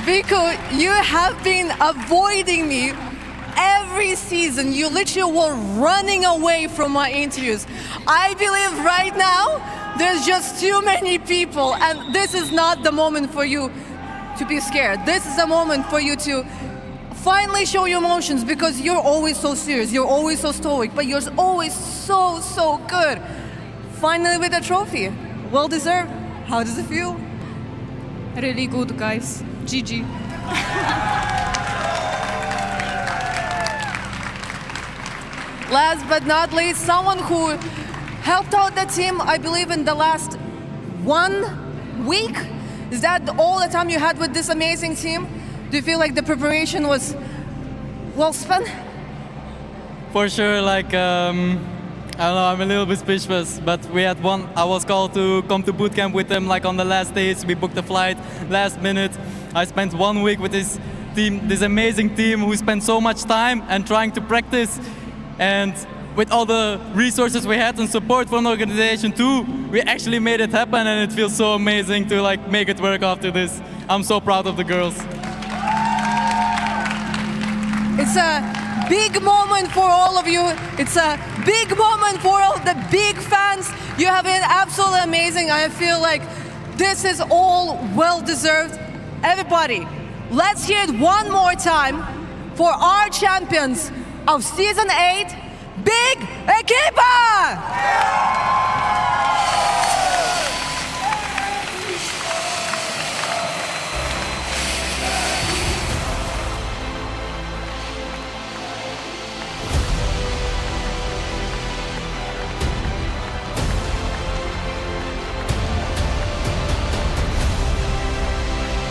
Vico, you have been avoiding me every season. You literally were running away from my interviews. I believe right now there's just too many people, and this is not the moment for you to be scared. This is the moment for you to finally show your emotions, because you're always so serious, you're always so stoic, but you're always so good. Finally with a trophy. Well deserved. How does it feel? Really good, guys. GG. Last but not least, someone who helped out the team, I believe, in the last 1 week. Is that all the time you had with this amazing team? Do you feel like the preparation was well spent? For sure, like, I don't know, I'm a little bit speechless, but we had I was called to come to boot camp with them, like on the last days. We booked a flight last minute. I spent 1 week with this team, this amazing team who spent so much time and trying to practice. And with all the resources we had and support from the organization too, we actually made it happen, and it feels so amazing to like make it work after this. I'm so proud of the girls. It's a big moment for all of you. It's a big moment for all the big fans. You have been absolutely amazing. I feel like this is all well deserved. Everybody, let's hear it one more time for our champions of Season 8, Big Equipa!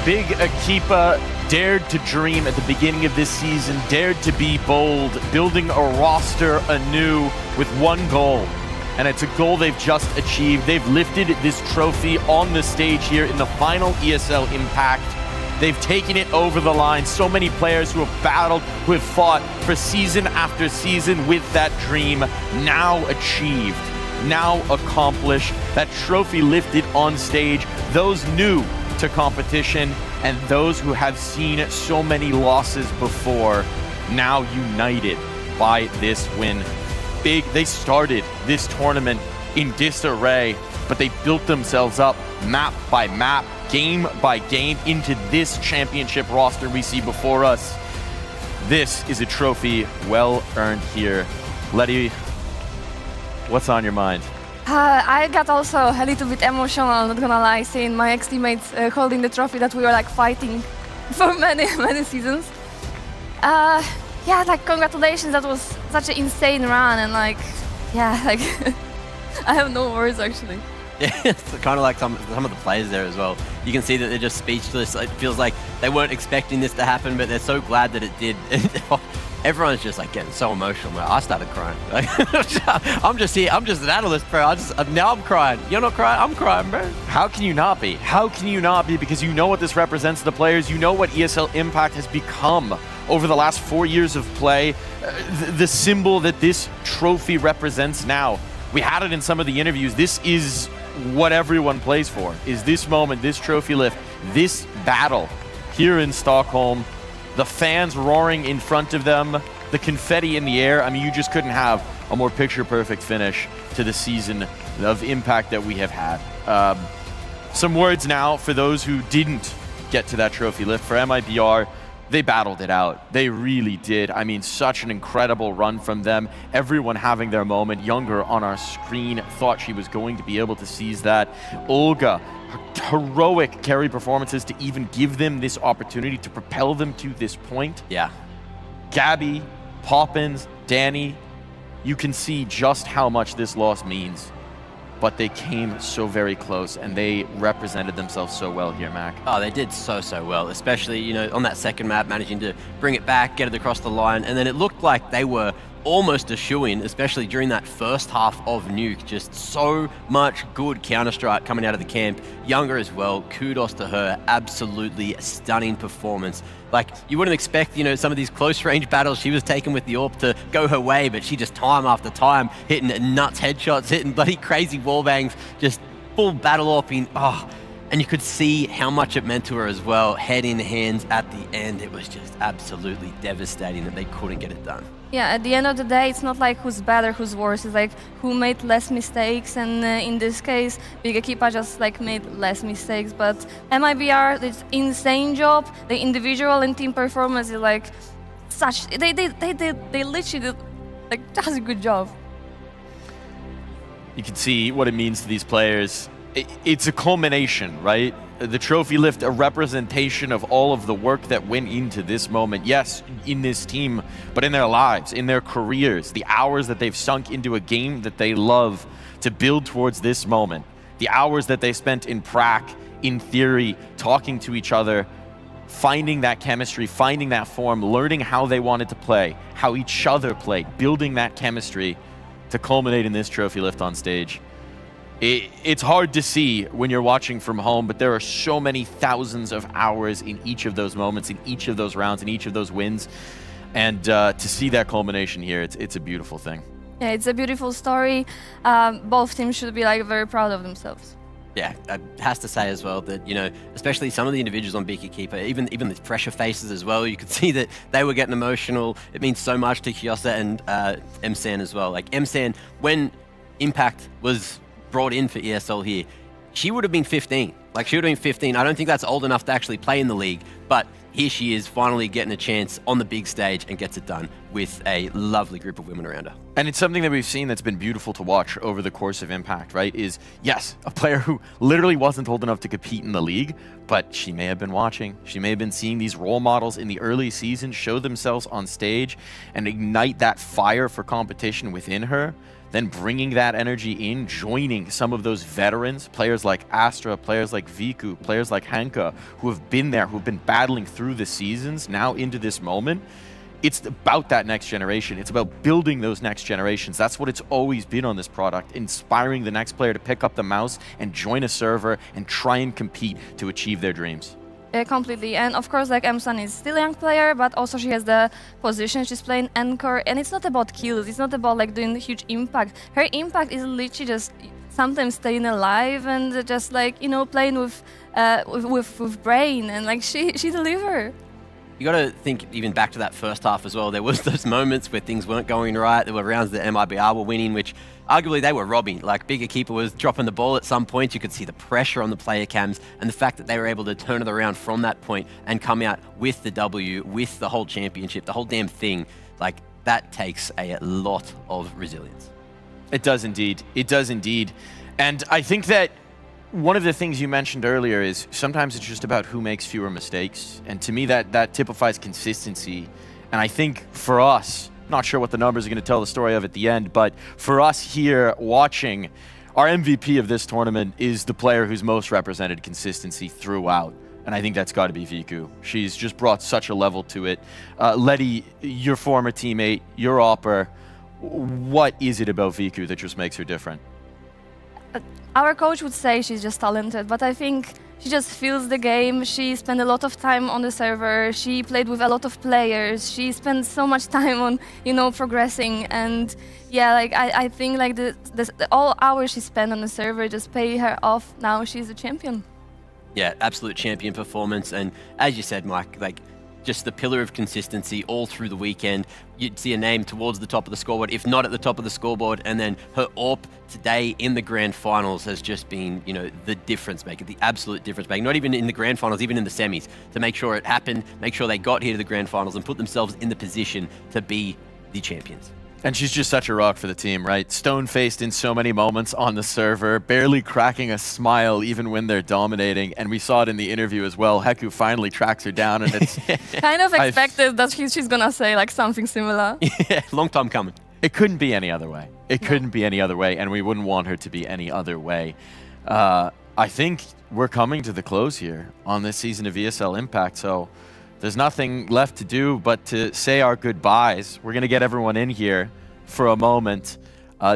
Big Equipa dared to dream at the beginning of this season, dared to be bold, building a roster anew with one goal. And it's a goal they've just achieved. They've lifted this trophy on the stage here in the final ESL Impact. They've taken it over the line. So many players who have battled, who have fought for season after season with that dream, now achieved, now accomplished. That trophy lifted on stage. Those new to competition and those who have seen so many losses before, now united by this win. Big, they started this tournament in disarray, but they built themselves up map by map, game by game into this championship roster we see before us. This is a trophy well earned here. Letty, what's on your mind? I got also a little bit emotional, not gonna lie, seeing my ex-teammates holding the trophy that we were like fighting for many seasons. Yeah, like congratulations, that was such an insane run, and like, yeah, like I have no words actually. Yeah, it's kind of like some of the players there as well. You can see that they're just speechless. It feels like they weren't expecting this to happen, but they're so glad that it did. Everyone's just like getting so emotional. Man. I started crying. Like, I'm just here. I'm just an analyst, bro. Now I'm crying. You're not crying. I'm crying, bro. How can you not be? How can you not be? Because you know what this represents to the players. You know what ESL Impact has become over the last 4 years of play. The symbol that this trophy represents now. We had it in some of the interviews. This is what everyone plays for. Is this moment, this trophy lift, this battle here in Stockholm. The fans roaring in front of them, the confetti in the air. I mean, you just couldn't have a more picture-perfect finish to the season of Impact that we have had. Some words now for those who didn't get to that trophy lift. For MIBR, they battled it out. They really did. I mean, such an incredible run from them. Everyone having their moment. Younger on our screen thought she was going to be able to seize that. Olga, heroic carry performances to even give them this opportunity to propel them to this point. Yeah. Gabby, Poppins, Danny, you can see just how much this loss means. But they came so very close, and they represented themselves so well here, Mac. Oh, they did so well, especially, you know, on that second map, managing to bring it back, get it across the line, and then it looked like they were almost a shoo-in, especially during that first half of Nuke. Just so much good counter-strike coming out of the camp. Younger as well, kudos to her, absolutely stunning performance. Like, you wouldn't expect, you know, some of these close-range battles she was taking with the AWP to go her way, but she just time after time hitting nuts headshots, hitting bloody crazy wallbangs, just full battle AWPing. Oh, and you could see how much it meant to her as well, head in hands at the end. It was just absolutely devastating that they couldn't get it done. Yeah, at the end of the day, it's not like who's better, who's worse. It's like who made less mistakes, and in this case, Big Equipa just like made less mistakes. But MIBR did insane job. The individual and team performance is like such. They literally did like just a good job. You can see what it means to these players. It's a culmination, right? The trophy lift, a representation of all of the work that went into this moment. Yes, in this team, but in their lives, in their careers, the hours that they've sunk into a game that they love to build towards this moment, the hours that they spent in prac, in theory, talking to each other, finding that chemistry, finding that form, learning how they wanted to play, how each other played, building that chemistry to culminate in this trophy lift on stage. It's hard to see when you're watching from home, but there are so many thousands of hours in each of those moments, in each of those rounds, in each of those wins. And to see that culmination here, it's a beautiful thing. Yeah, it's a beautiful story. Both teams should be like very proud of themselves. Yeah, it has to say as well that, you know, especially some of the individuals on Big Equipa, even the fresher faces as well, you could see that they were getting emotional. It means so much to Kyosa and MSAN as well. Like MSAN, when Impact was brought in for ESL here, she would have been 15. Like, she would have been 15. I don't think that's old enough to actually play in the league, but here she is finally getting a chance on the big stage and gets it done with a lovely group of women around her. And it's something that we've seen that's been beautiful to watch over the course of Impact, right? Is, yes, a player who literally wasn't old enough to compete in the league, but she may have been watching. She may have been seeing these role models in the early season show themselves on stage and ignite that fire for competition within her. Then bringing that energy in, joining some of those veterans, players like Astra, players like Viku, players like Hanka, who have been there, who have been battling through the seasons, now into this moment. It's about that next generation. It's about building those next generations. That's what it's always been on this product, inspiring the next player to pick up the mouse and join a server and try and compete to achieve their dreams. Completely, and of course, like MSAN is still a young player, but also she has the position. She's playing anchor, and it's not about kills. It's not about like doing huge impact. Her impact is literally just sometimes staying alive and just like, you know, playing with brain, and like she delivered. You got to think even back to that first half as well. There was those moments where things weren't going right. There were rounds that MIBR were winning, which arguably they were robbing. Like, Big Equipa was dropping the ball at some point. You could see the pressure on the player cams, and the fact that they were able to turn it around from that point and come out with the W, with the whole championship, the whole damn thing. Like, that takes a lot of resilience. It does indeed. It does indeed. And I think that one of the things you mentioned earlier is sometimes it's just about who makes fewer mistakes. And to me, that typifies consistency. And I think for us, not sure what the numbers are going to tell the story of at the end, but for us here watching, our MVP of this tournament is the player who's most represented consistency throughout. And I think that's got to be Viku. She's just brought such a level to it. Letty, your former teammate, your opper, what is it about Viku that just makes her different? Our coach would say she's just talented, but I think she just feels the game. She spent a lot of time on the server. She played with a lot of players. She spent so much time on, you know, progressing. And yeah, like I think like the all hours she spent on the server just pay her off. Now she's a champion. Yeah, absolute champion performance. And as you said, Mike, like, just the pillar of consistency all through the weekend. You'd see a name towards the top of the scoreboard, if not at the top of the scoreboard, and then her AWP today in the grand finals has just been, you know, the difference maker, the absolute difference maker. Not even in the grand finals, even in the semis, to make sure it happened, make sure they got here to the grand finals and put themselves in the position to be the champions. And she's just such a rock for the team, right? Stone-faced in so many moments on the server, barely cracking a smile even when they're dominating. And we saw it in the interview as well. Heku finally tracks her down, and it's... kind of expected that she's gonna say like something similar. Yeah, long time coming. It couldn't be any other way. It couldn't be any other way, and we wouldn't want her to be any other way. I think we're coming to the close here on this season of ESL Impact, so there's nothing left to do but to say our goodbyes. We're going to get everyone in here for a moment.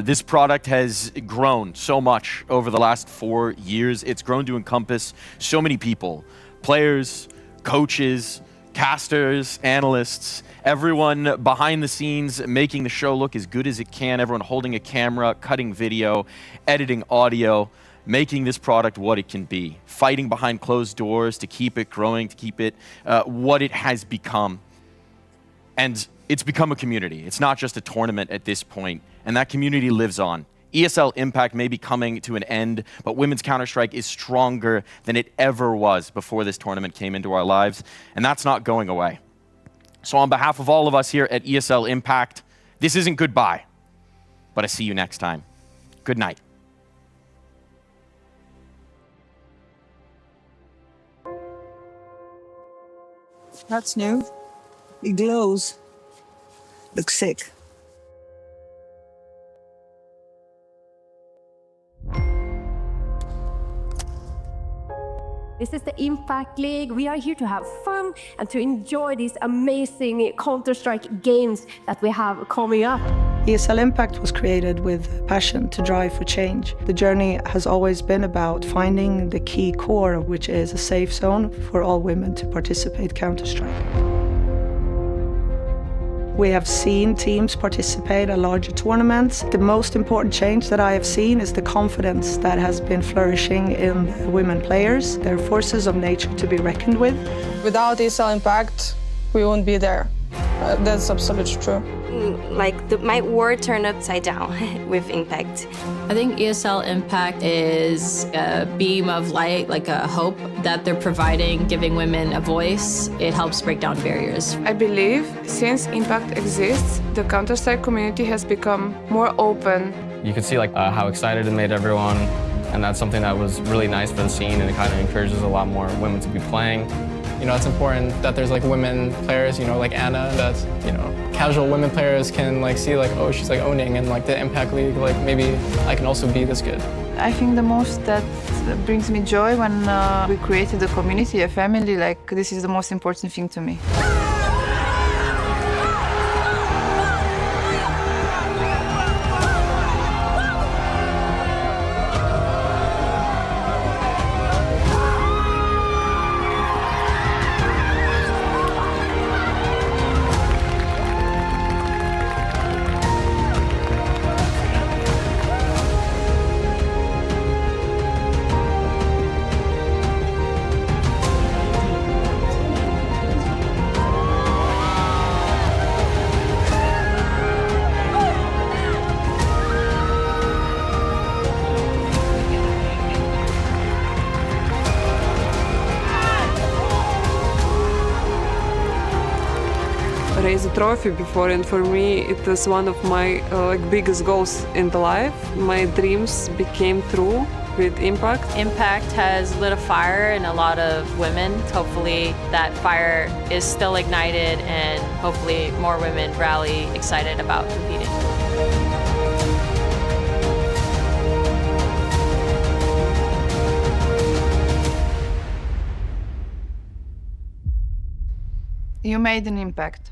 This product has grown so much over the last 4 years. It's grown to encompass so many people, players, coaches, casters, analysts, everyone behind the scenes making the show look as good as it can, everyone holding a camera, cutting video, editing audio, making this product what it can be, fighting behind closed doors to keep it growing, to keep it what it has become. And it's become a community. It's not just a tournament at this point, and that community lives on. ESL Impact may be coming to an end, but Women's Counter-Strike is stronger than it ever was before this tournament came into our lives, and that's not going away. So on behalf of all of us here at ESL Impact, this isn't goodbye, but I see you next time. Good night. That's new. It glows. Looks sick. This is the Impact League. We are here to have fun and to enjoy these amazing Counter-Strike games that we have coming up. ESL Impact was created with passion to drive for change. The journey has always been about finding the key core, which is a safe zone for all women to participate Counter-Strike. We have seen teams participate at larger tournaments. The most important change that I have seen is the confidence that has been flourishing in the women players. They're forces of nature to be reckoned with. Without ESL Impact, we won't be there. That's absolutely true. My world turned upside down with Impact. I think ESL Impact is a beam of light, like a hope that they're providing, giving women a voice. It helps break down barriers. I believe since Impact exists, the Counter-Strike community has become more open. You could see how excited it made everyone, and that's something that was really nice for the scene, and it kind of encourages a lot more women to be playing. You know, it's important that there's women players, like Anna, that, casual women players can see oh, she's owning, and the Impact League, maybe I can also be this good. I think the most that brings me joy when we created a community, a family, this is the most important thing to me. Raise a trophy before, and for me it was one of my biggest goals in the life. My dreams became true with Impact. Impact has lit a fire in a lot of women. Hopefully that fire is still ignited, and hopefully more women rally excited about competing. You made an impact.